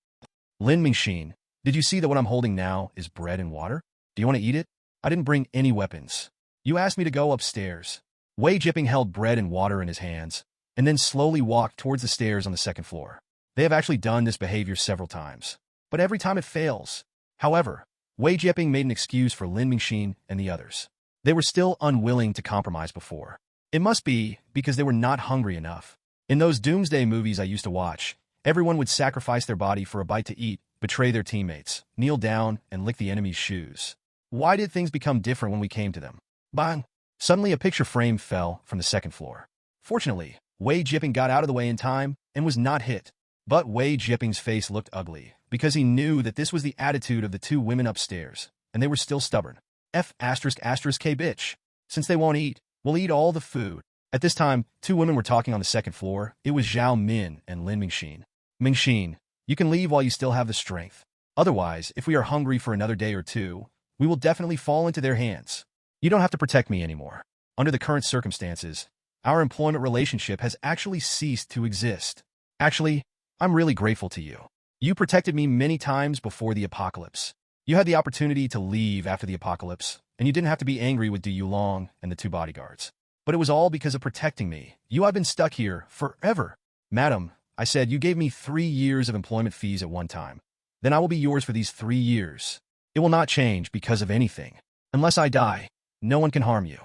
Lin Mingxin, did you see that what I'm holding now is bread and water? Do you want to eat it? I didn't bring any weapons. You asked me to go upstairs. Wei Jipping held bread and water in his hands, and then slowly walked towards the stairs on the 2nd floor. They have actually done this behavior several times, but every time it fails. However, Wei Jipping made an excuse for Lin Mingxin and the others. They were still unwilling to compromise before. It must be because they were not hungry enough. In those doomsday movies I used to watch, everyone would sacrifice their body for a bite to eat, betray their teammates, kneel down, and lick the enemy's shoes. Why did things become different when we came to them? Bang! Suddenly a picture frame fell from the 2nd floor. Fortunately, Wei Jipping got out of the way in time and was not hit. But Wei Jipping's face looked ugly, because he knew that this was the attitude of the 2 women upstairs, and they were still stubborn. K bitch. Since they won't eat, we'll eat all the food. At this time, 2 women were talking on the 2nd floor. It was Xiao Min and Lin Mingxin. Mingxin, you can leave while you still have the strength. Otherwise, if we are hungry for another day or 2, we will definitely fall into their hands. You don't have to protect me anymore. Under the current circumstances, our employment relationship has actually ceased to exist. Actually, I'm really grateful to you. You protected me many times before the apocalypse. You had the opportunity to leave after the apocalypse, and you didn't have to be angry with Du Yulong and the 2 bodyguards. But it was all because of protecting me. I've been stuck here forever. Madam, I said you gave me 3 years of employment fees at one time. Then I will be yours for these 3 years. It will not change because of anything. Unless I die, no one can harm you.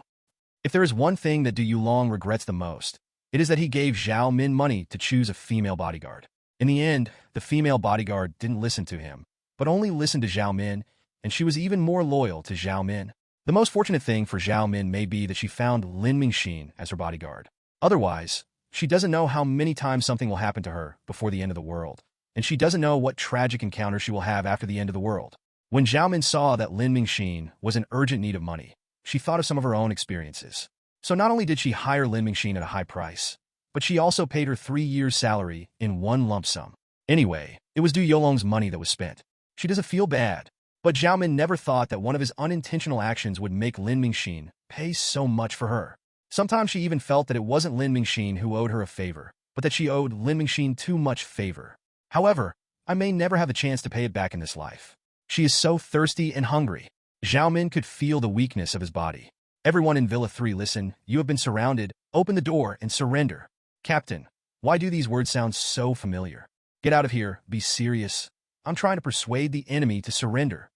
If there is one thing that Du Yulong regrets the most, it is that he gave Xiao Min money to choose a female bodyguard. In the end, the female bodyguard didn't listen to him, but only listened to Xiao Min, and she was even more loyal to Xiao Min. The most fortunate thing for Xiao Min may be that she found Lin Mingxin as her bodyguard. Otherwise, she doesn't know how many times something will happen to her before the end of the world, and she doesn't know what tragic encounter she will have after the end of the world. When Xiao Min saw that Lin Mingxin was in urgent need of money, she thought of some of her own experiences. So not only did she hire Lin Mingxin at a high price, but she also paid her 3 years' salary in one lump sum. Anyway, it was Du Yulong's money that was spent. She doesn't feel bad. But Xiao Min never thought that one of his unintentional actions would make Lin Mingxin pay so much for her. Sometimes she even felt that it wasn't Lin Mingxin who owed her a favor, but that she owed Lin Mingxin too much favor. However, I may never have the chance to pay it back in this life. She is so thirsty and hungry. Xiao Min could feel the weakness of his body. Everyone in Villa 3, listen, you have been surrounded. Open the door and surrender. Captain, why do these words sound so familiar? Get out of here. Be serious. I'm trying to persuade the enemy to surrender.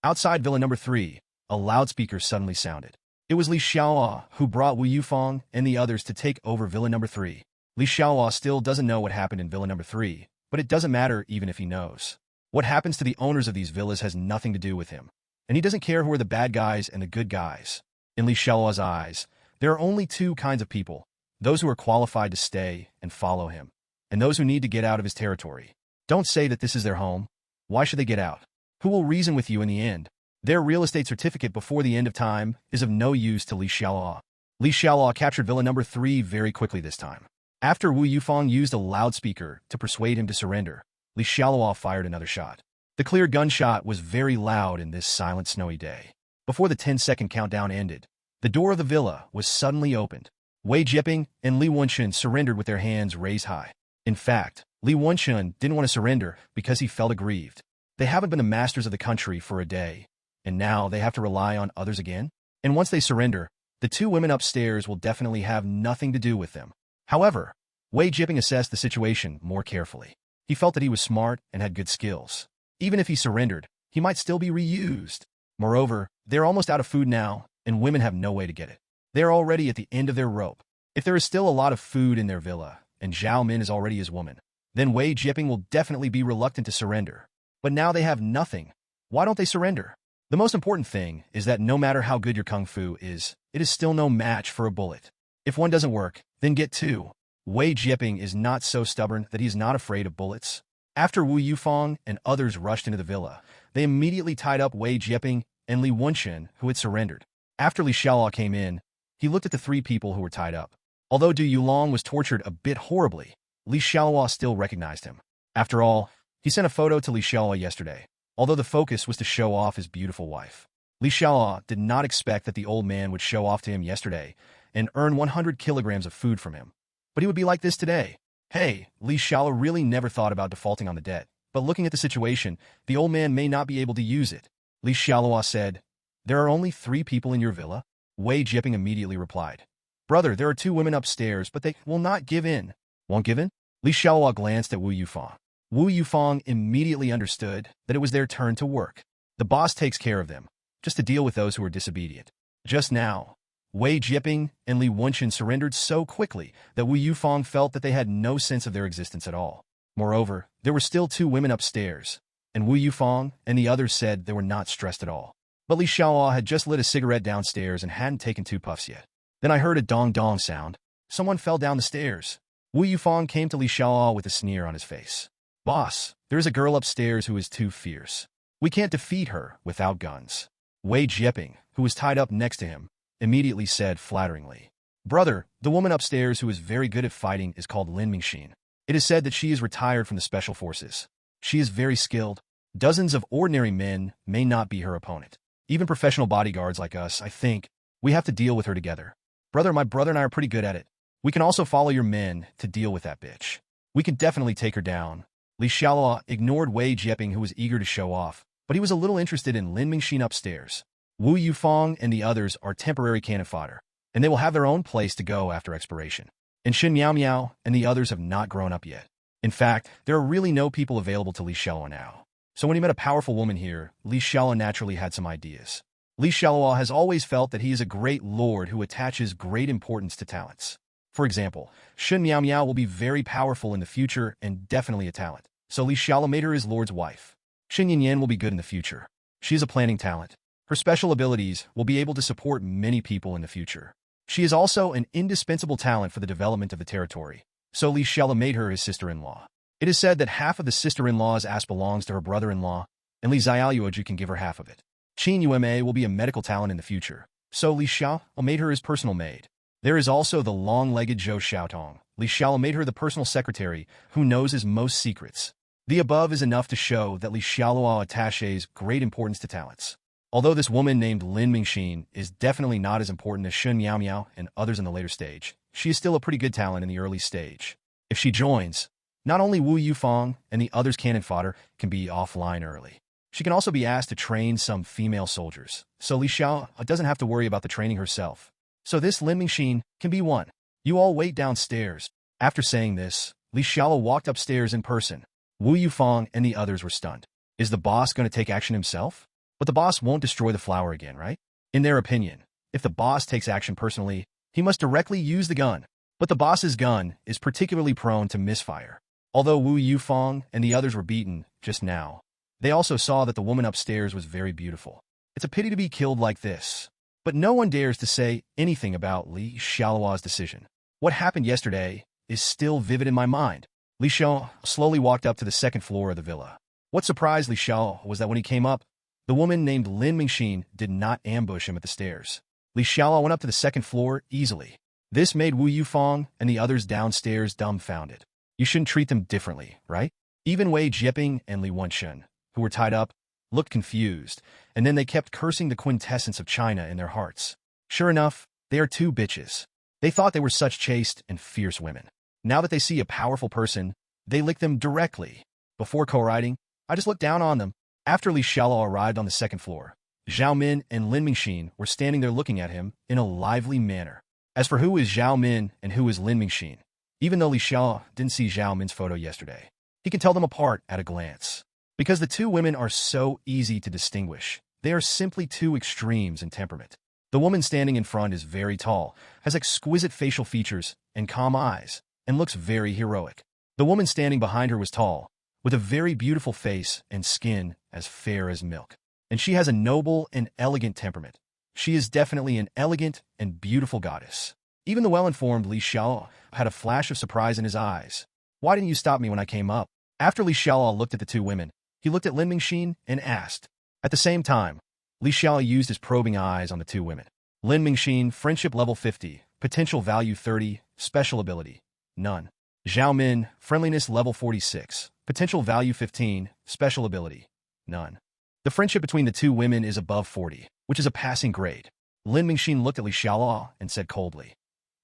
Outside Villa number 3, a loudspeaker suddenly sounded. It was Li Xialuo who brought Wu Yufeng and the others to take over Villa number 3. Li Xialuo still doesn't know what happened in Villa number 3, but it doesn't matter even if he knows. What happens to the owners of these villas has nothing to do with him, and he doesn't care who are the bad guys and the good guys. In Li Xiaoluo's eyes, there are only 2 kinds of people, those who are qualified to stay and follow him, and those who need to get out of his territory. Don't say that this is their home. Why should they get out? Who will reason with you in the end? Their real estate certificate before the end of time is of no use to Li Xiaoluo. Li Xiaoluo captured Villa number 3 very quickly this time. After Wu Yufeng used a loudspeaker to persuade him to surrender, Li Xiaoluo fired another shot. The clear gunshot was very loud in this silent snowy day. Before the 10-second countdown ended, the door of the villa was suddenly opened. Wei Jipping and Li Wenshun surrendered with their hands raised high. In fact, Li Wenshun didn't want to surrender because he felt aggrieved. They haven't been the masters of the country for a day, and now they have to rely on others again? And once they surrender, the 2 women upstairs will definitely have nothing to do with them. However, Wei Jipping assessed the situation more carefully. He felt that he was smart and had good skills. Even if he surrendered, he might still be reused. Moreover, they're almost out of food now, and women have no way to get it. They're already at the end of their rope. If there is still a lot of food in their villa, and Xiao Min is already his woman, then Wei Jipping will definitely be reluctant to surrender. But now they have nothing. Why don't they surrender? The most important thing is that no matter how good your kung fu is, it is still no match for a bullet. If one doesn't work, then get 2. Wei Jipping is not so stubborn that he is not afraid of bullets. After Wu Yufeng and others rushed into the villa, they immediately tied up Wei Jipping and Li Wenshun, who had surrendered. After Li Xiaoluo came in, he looked at the 3 people who were tied up. Although Du Yulong was tortured a bit horribly, Li Xialuo still recognized him. After all, he sent a photo to Li Xiaoluo yesterday, although the focus was to show off his beautiful wife. Li Xiaoluo did not expect that the old man would show off to him yesterday and earn 100 kilograms of food from him. But he would be like this today. Hey, Li Xiaoluo really never thought about defaulting on the debt, but looking at the situation, the old man may not be able to use it. Li Xiaoluo said, "There are only 3 people in your villa?" Wei Jieping immediately replied, "Brother, there are 2 women upstairs, but they will not give in." Won't give in? Li Xiaoluo glanced at Wu Yufang. Wu Yufang immediately understood that it was their turn to work. The boss takes care of them, just to deal with those who are disobedient. Just now, Wei Jieping and Li Wenxin surrendered so quickly that Wu Yufang felt that they had no sense of their existence at all. Moreover, there were still 2 women upstairs, and Wu Yufang and the others said they were not stressed at all. But Li Xiaoluo had just lit a cigarette downstairs and hadn't taken 2 puffs yet. Then I heard a dong-dong sound. Someone fell down the stairs. Wu Yufang came to Li Xiaoluo with a sneer on his face. "Boss, there is a girl upstairs who is too fierce. We can't defeat her without guns." Wei Jieping, who was tied up next to him, immediately said flatteringly, "Brother, the woman upstairs who is very good at fighting is called Lin Mingxin. It is said that she is retired from the special forces. She is very skilled. Dozens of ordinary men may not be her opponent. Even professional bodyguards like us, I think, we have to deal with her together. Brother, my brother and I are pretty good at it. We can also follow your men to deal with that bitch. We can definitely take her down." Li Xiaoluo ignored Wei Jieping, who was eager to show off, but he was a little interested in Lin Mingxin upstairs. Wu Yufang and the others are temporary cannon fodder, and they will have their own place to go after expiration. And Shen Miao Miao and the others have not grown up yet. In fact, there are really no people available to Li Xiaoluo now. So when he met a powerful woman here, Li Xiaoluo naturally had some ideas. Li Xiaoluo has always felt that he is a great lord who attaches great importance to talents. For example, Shen Miao Miao will be very powerful in the future and definitely a talent. So Li Xiaoluo made her his lord's wife. Xin Yanyan will be good in the future. She is a planning talent. Her special abilities will be able to support many people in the future. She is also an indispensable talent for the development of the territory. So Li Xiaoluo made her his sister-in-law. It is said that half of the sister-in-law's ass belongs to her brother-in-law, and Li Xiaoluoju can give her half of it. Qin Yuma will be a medical talent in the future. So Li Xiaoluo made her his personal maid. There is also the long-legged Zhou Xiaotong. Li Xiaoluo made her the personal secretary who knows his most secrets. The above is enough to show that Li Xiaoluo attaches great importance to talents. Although this woman named Lin Mingxin is definitely not as important as Shen Miao Miao and others in the later stage, she is still a pretty good talent in the early stage. If she joins, not only Wu Yufang and the others' cannon fodder can be offline early, she can also be asked to train some female soldiers, so Li Xiaoluo doesn't have to worry about the training herself. So this Lin Mingxin can be one. You all wait downstairs. After saying this, Li Xiaoluo walked upstairs in person. Wu Yufang and the others were stunned. Is the boss going to take action himself? But the boss won't destroy the flower again, right? In their opinion, if the boss takes action personally, he must directly use the gun. But the boss's gun is particularly prone to misfire. Although Wu Yufang and the others were beaten just now, they also saw that the woman upstairs was very beautiful. It's a pity to be killed like this. But no one dares to say anything about Li Xiaoluo's decision. What happened yesterday is still vivid in my mind. Li Xiaoluo slowly walked up to the 2nd floor of the villa. What surprised Li Xiaoluo was that when he came up, the woman named Lin Mingxin did not ambush him at the stairs. Li Xiaoluo went up to the 2nd floor easily. This made Wu Yufang and the others downstairs dumbfounded. You shouldn't treat them differently, right? Even Wei Jieping and Li Wenxin, who were tied up, looked confused, and then they kept cursing the quintessence of China in their hearts. Sure enough, they are 2 bitches. They thought they were such chaste and fierce women. Now that they see a powerful person, they lick them directly. Before co-riding, I just looked down on them. After Li Xiaoluo arrived on the 2nd floor, Zhao Min and Lin Mingxin were standing there looking at him in a lively manner. As for who is Zhao Min and who is Lin Mingxin, even though Li Xiaoluo didn't see Zhao Min's photo yesterday, he can tell them apart at a glance. Because the 2 women are so easy to distinguish, they are simply 2 extremes in temperament. The woman standing in front is very tall, has exquisite facial features and calm eyes, and looks very heroic. The woman standing behind her was tall, with a very beautiful face and skin as fair as milk. And she has a noble and elegant temperament. She is definitely an elegant and beautiful goddess. Even the well-informed Li Xiaoluo had a flash of surprise in his eyes. Why didn't you stop me when I came up? After Li Xiaoluo looked at the 2 women, he looked at Lin Mingxin and asked. At the same time, Li Xiaoluo used his probing eyes on the 2 women. Lin Mingxin, friendship level 50, potential value 30, special ability, none. Xiao Min, friendliness level 46, potential value 15, special ability, none. The friendship between the two women is above 40, which is a passing grade. Lin Mingxin looked at Li Xiaoluo and said coldly,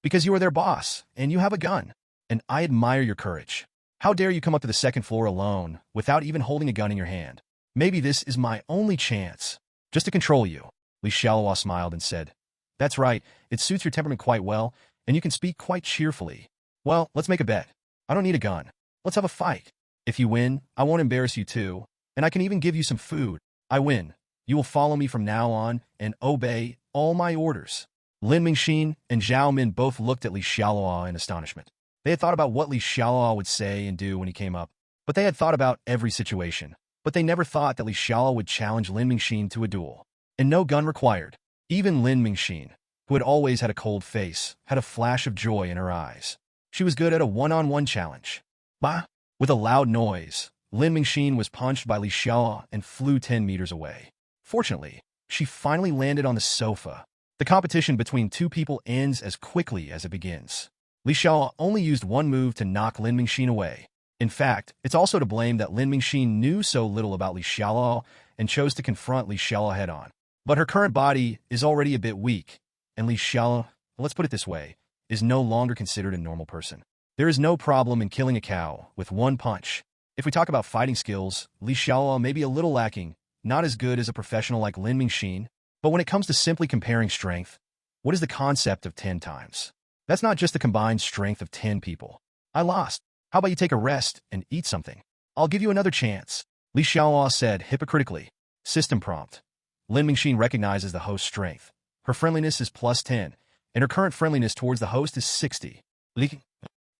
"Because you are their boss, and you have a gun, and I admire your courage. How dare you come up to the second floor alone, without even holding a gun in your hand? Maybe this is my only chance, just to control you." Li Xiaoluo smiled and said, "That's right, it suits your temperament quite well, and you can speak quite cheerfully. Well, let's make a bet. I don't need a gun. Let's have a fight. If you win, I won't embarrass you too, and I can even give you some food. I win. You will follow me from now on and obey all my orders." Lin Mingxin and Xiao Min both looked at Li Xiaoluo in astonishment. They had thought about what Li Xiaoluo would say and do when he came up, but they had thought about every situation. But they never thought that Li Xiaoluo would challenge Lin Mingxin to a duel. And no gun required. Even Lin Mingxin, who had always had a cold face, had a flash of joy in her eyes. She was good at a one-on-one challenge. Bah! With a loud noise, Lin Mingxin was punched by Li Xiaoluo and flew 10 meters away. Fortunately, she finally landed on the sofa. The competition between two people ends as quickly as it begins. Li Xiaoluo only used one move to knock Lin Mingxin away. In fact, it's also to blame that Lin Mingxin knew so little about Li Xiaoluo and chose to confront Li Xiaoluo head-on. But her current body is already a bit weak, and Li Xiaoluo, let's put it this way, is no longer considered a normal person. There is no problem in killing a cow with one punch. If we talk about fighting skills, Li Xiaoluo may be a little lacking, not as good as a professional like Lin Mingxin, but when it comes to simply comparing strength, what is the concept of 10 times? That's not just the combined strength of 10 people. I lost. How about you take a rest and eat something? I'll give you another chance, Li Xiaoluo said hypocritically. System prompt. Lin Mingxin recognizes the host's strength. Her friendliness is plus 10, and her current friendliness towards the host is 60.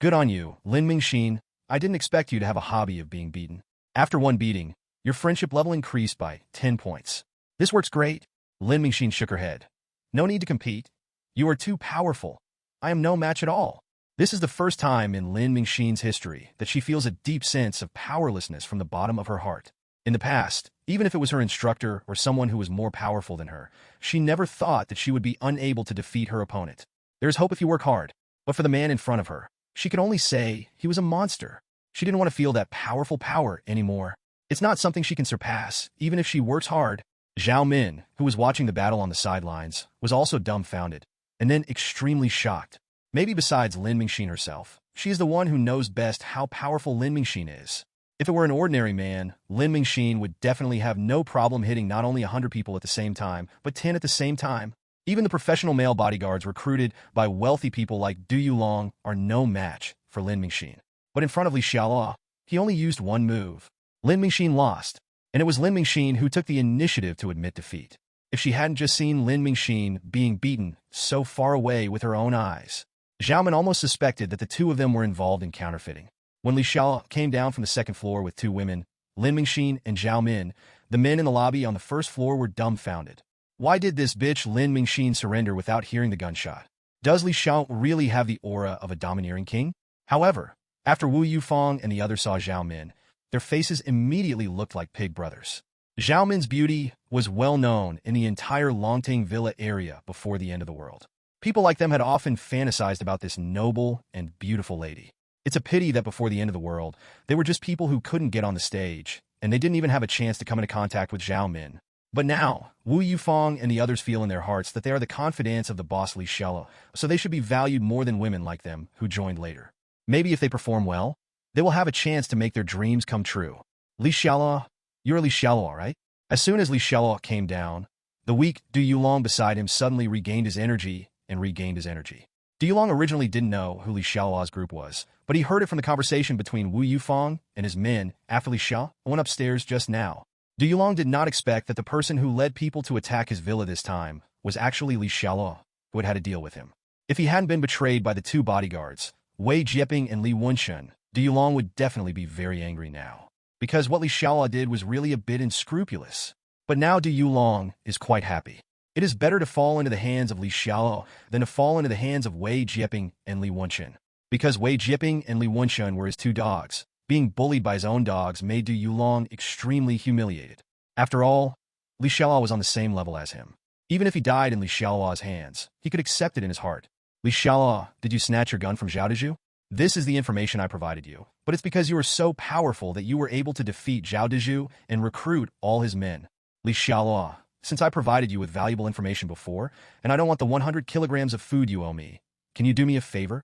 Good on you, Lin Mingxin. I didn't expect you to have a hobby of being beaten. After one beating, your friendship level increased by 10 points. This works great. Lin Mingxin shook her head. No need to compete. You are too powerful. I am no match at all. This is the first time in Lin Mingxin's history that she feels a deep sense of powerlessness from the bottom of her heart. In the past, even if it was her instructor or someone who was more powerful than her, she never thought that she would be unable to defeat her opponent. There is hope if you work hard, but for the man in front of her, she could only say he was a monster. She didn't want to feel that powerful power anymore. It's not something she can surpass, even if she works hard. Xiao Min, who was watching the battle on the sidelines, was also dumbfounded, and then extremely shocked. Maybe besides Lin Mingxin herself, she is the one who knows best how powerful Lin Mingxin is. If it were an ordinary man, Lin Mingxin would definitely have no problem hitting not only 100 people at the same time, but 10 at the same time. Even the professional male bodyguards recruited by wealthy people like Du Yulong are no match for Lin Mingxin. But in front of Li Xiaoluo, he only used one move. Lin Mingxin lost, and it was Lin Mingxin who took the initiative to admit defeat. If she hadn't just seen Lin Mingxin being beaten so far away with her own eyes, Xiao Min almost suspected that the two of them were involved in counterfeiting. When Li Xiaoluo came down from the second floor with two women, Lin Mingxin and Xiao Min, the men in the lobby on the first floor were dumbfounded. Why did this bitch Lin Mingxin surrender without hearing the gunshot? Does Li Xiaoluo really have the aura of a domineering king? However, after Wu Yufeng and the others saw Xiao Min, their faces immediately looked like pig brothers. Xiao Min's beauty was well known in the entire Longting Villa area before the end of the world. People like them had often fantasized about this noble and beautiful lady. It's a pity that before the end of the world, they were just people who couldn't get on the stage, and they didn't even have a chance to come into contact with Xiao Min. But now, Wu Yufeng and the others feel in their hearts that they are the confidants of the boss Li Xiaoluo, so they should be valued more than women like them who joined later. Maybe if they perform well, they will have a chance to make their dreams come true. Li Xiaoluo, you're Li Xiaoluo, right? As soon as Li Xiaoluo came down, the weak Du Yulong beside him suddenly regained his energy. Du Yulong originally didn't know who Li Xiaoluo's group was, but he heard it from the conversation between Wu Yufeng and his men after Li Xiaoluo went upstairs just now. Du Yulong did not expect that the person who led people to attack his villa this time was actually Li Xiaoluo, who had to deal with him. If he hadn't been betrayed by the two bodyguards, Wei Jieping and Li Wenshun, Du Yulong would definitely be very angry now. Because what Li Xiaoluo did was really a bit unscrupulous. But now Du Yulong is quite happy. It is better to fall into the hands of Li Xiaoluo than to fall into the hands of Wei Jieping and Li Wenshun. Because Wei Jieping and Li Wenshun were his two dogs, being bullied by his own dogs made Du Yulong extremely humiliated. After all, Li Xiaoluo was on the same level as him. Even if he died in Li Xiaoluo's hands, he could accept it in his heart. Li Xialuo, did you snatch your gun from Zhao? This is the information I provided you, but it's because you were so powerful that you were able to defeat Zhao and recruit all his men. Li Xialuo, since I provided you with valuable information before, and I don't want the 100 kilograms of food you owe me, can you do me a favor?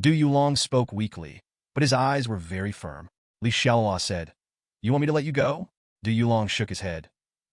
Du Yulong spoke weakly, but his eyes were very firm. Li Xiaoluo said, You want me to let you go? Du Yulong shook his head.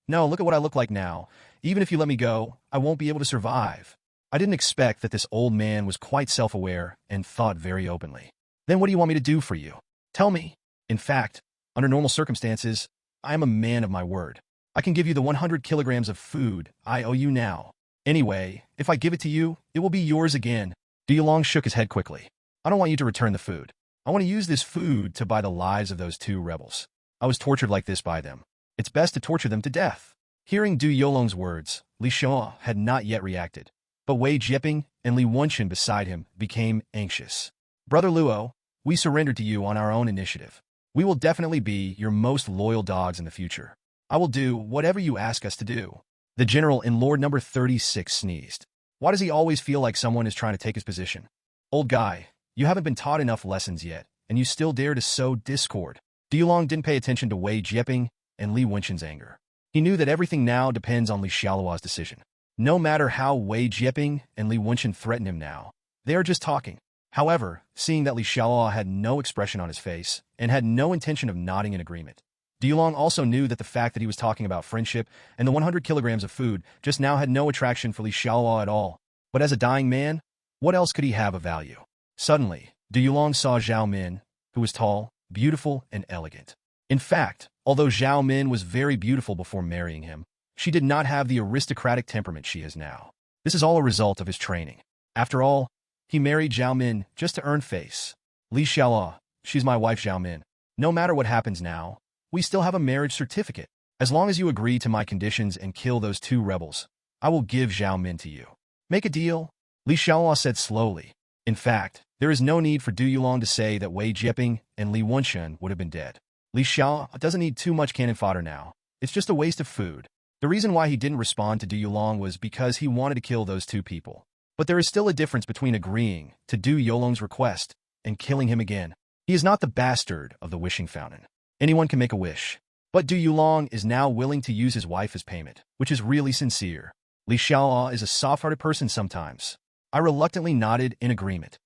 No, look at what I look like now. Even if you let me go, I won't be able to survive. I didn't expect that this old man was quite self-aware and thought very openly. Then what do you want me to do for you? Tell me. In fact, under normal circumstances, I am a man of my word. I can give you the 100 kilograms of food I owe you now. Anyway, if I give it to you, it will be yours again. Du Yulong shook his head quickly. I don't want you to return the food. I want to use this food to buy the lives of those two rebels. I was tortured like this by them. It's best to torture them to death. Hearing Du Yulong's words, Li Xiaoluo had not yet reacted. But Wei Jieping and Li Wenchen beside him became anxious. Brother Luo, we surrendered to you on our own initiative. We will definitely be your most loyal dogs in the future. I will do whatever you ask us to do. The general in Lord number 36 sneezed. Why does he always feel like someone is trying to take his position? Old guy, you haven't been taught enough lessons yet, and you still dare to sow discord. Du Yulong didn't pay attention to Wei Jieping and Li Wenchen's anger. He knew that everything now depends on Li Xiaoluo's decision. No matter how Wei Jieping and Li Wenchen threaten him now, they are just talking. However, seeing that Li Xiaoluo had no expression on his face and had no intention of nodding in agreement, Du Yulong also knew that the fact that he was talking about friendship and the 100 kilograms of food just now had no attraction for Li Xiaoluo at all. But as a dying man, what else could he have of value? Suddenly, Du Yulong saw Zhao Min, who was tall, beautiful, and elegant. In fact, although Zhao Min was very beautiful before marrying him, she did not have the aristocratic temperament she has now. This is all a result of his training. After all, he married Zhao Min just to earn face. Li Xiaoluo, she's my wife Zhao Min. No matter what happens now, we still have a marriage certificate. As long as you agree to my conditions and kill those two rebels, I will give Zhao Min to you. Make a deal? Li Xiaoluo said slowly. In fact, there is no need for Du Yulong to say that Wei Jieping and Li Wenchen would have been dead. Li Xiaoluo doesn't need too much cannon fodder now. It's just a waste of food. The reason why he didn't respond to Du Yulong was because he wanted to kill those two people. But there is still a difference between agreeing to Du Yulong's request and killing him again. He is not the bastard of the wishing fountain. Anyone can make a wish. But Du Yulong is now willing to use his wife as payment, which is really sincere. Li Xiaoluo is a soft-hearted person sometimes. I reluctantly nodded in agreement.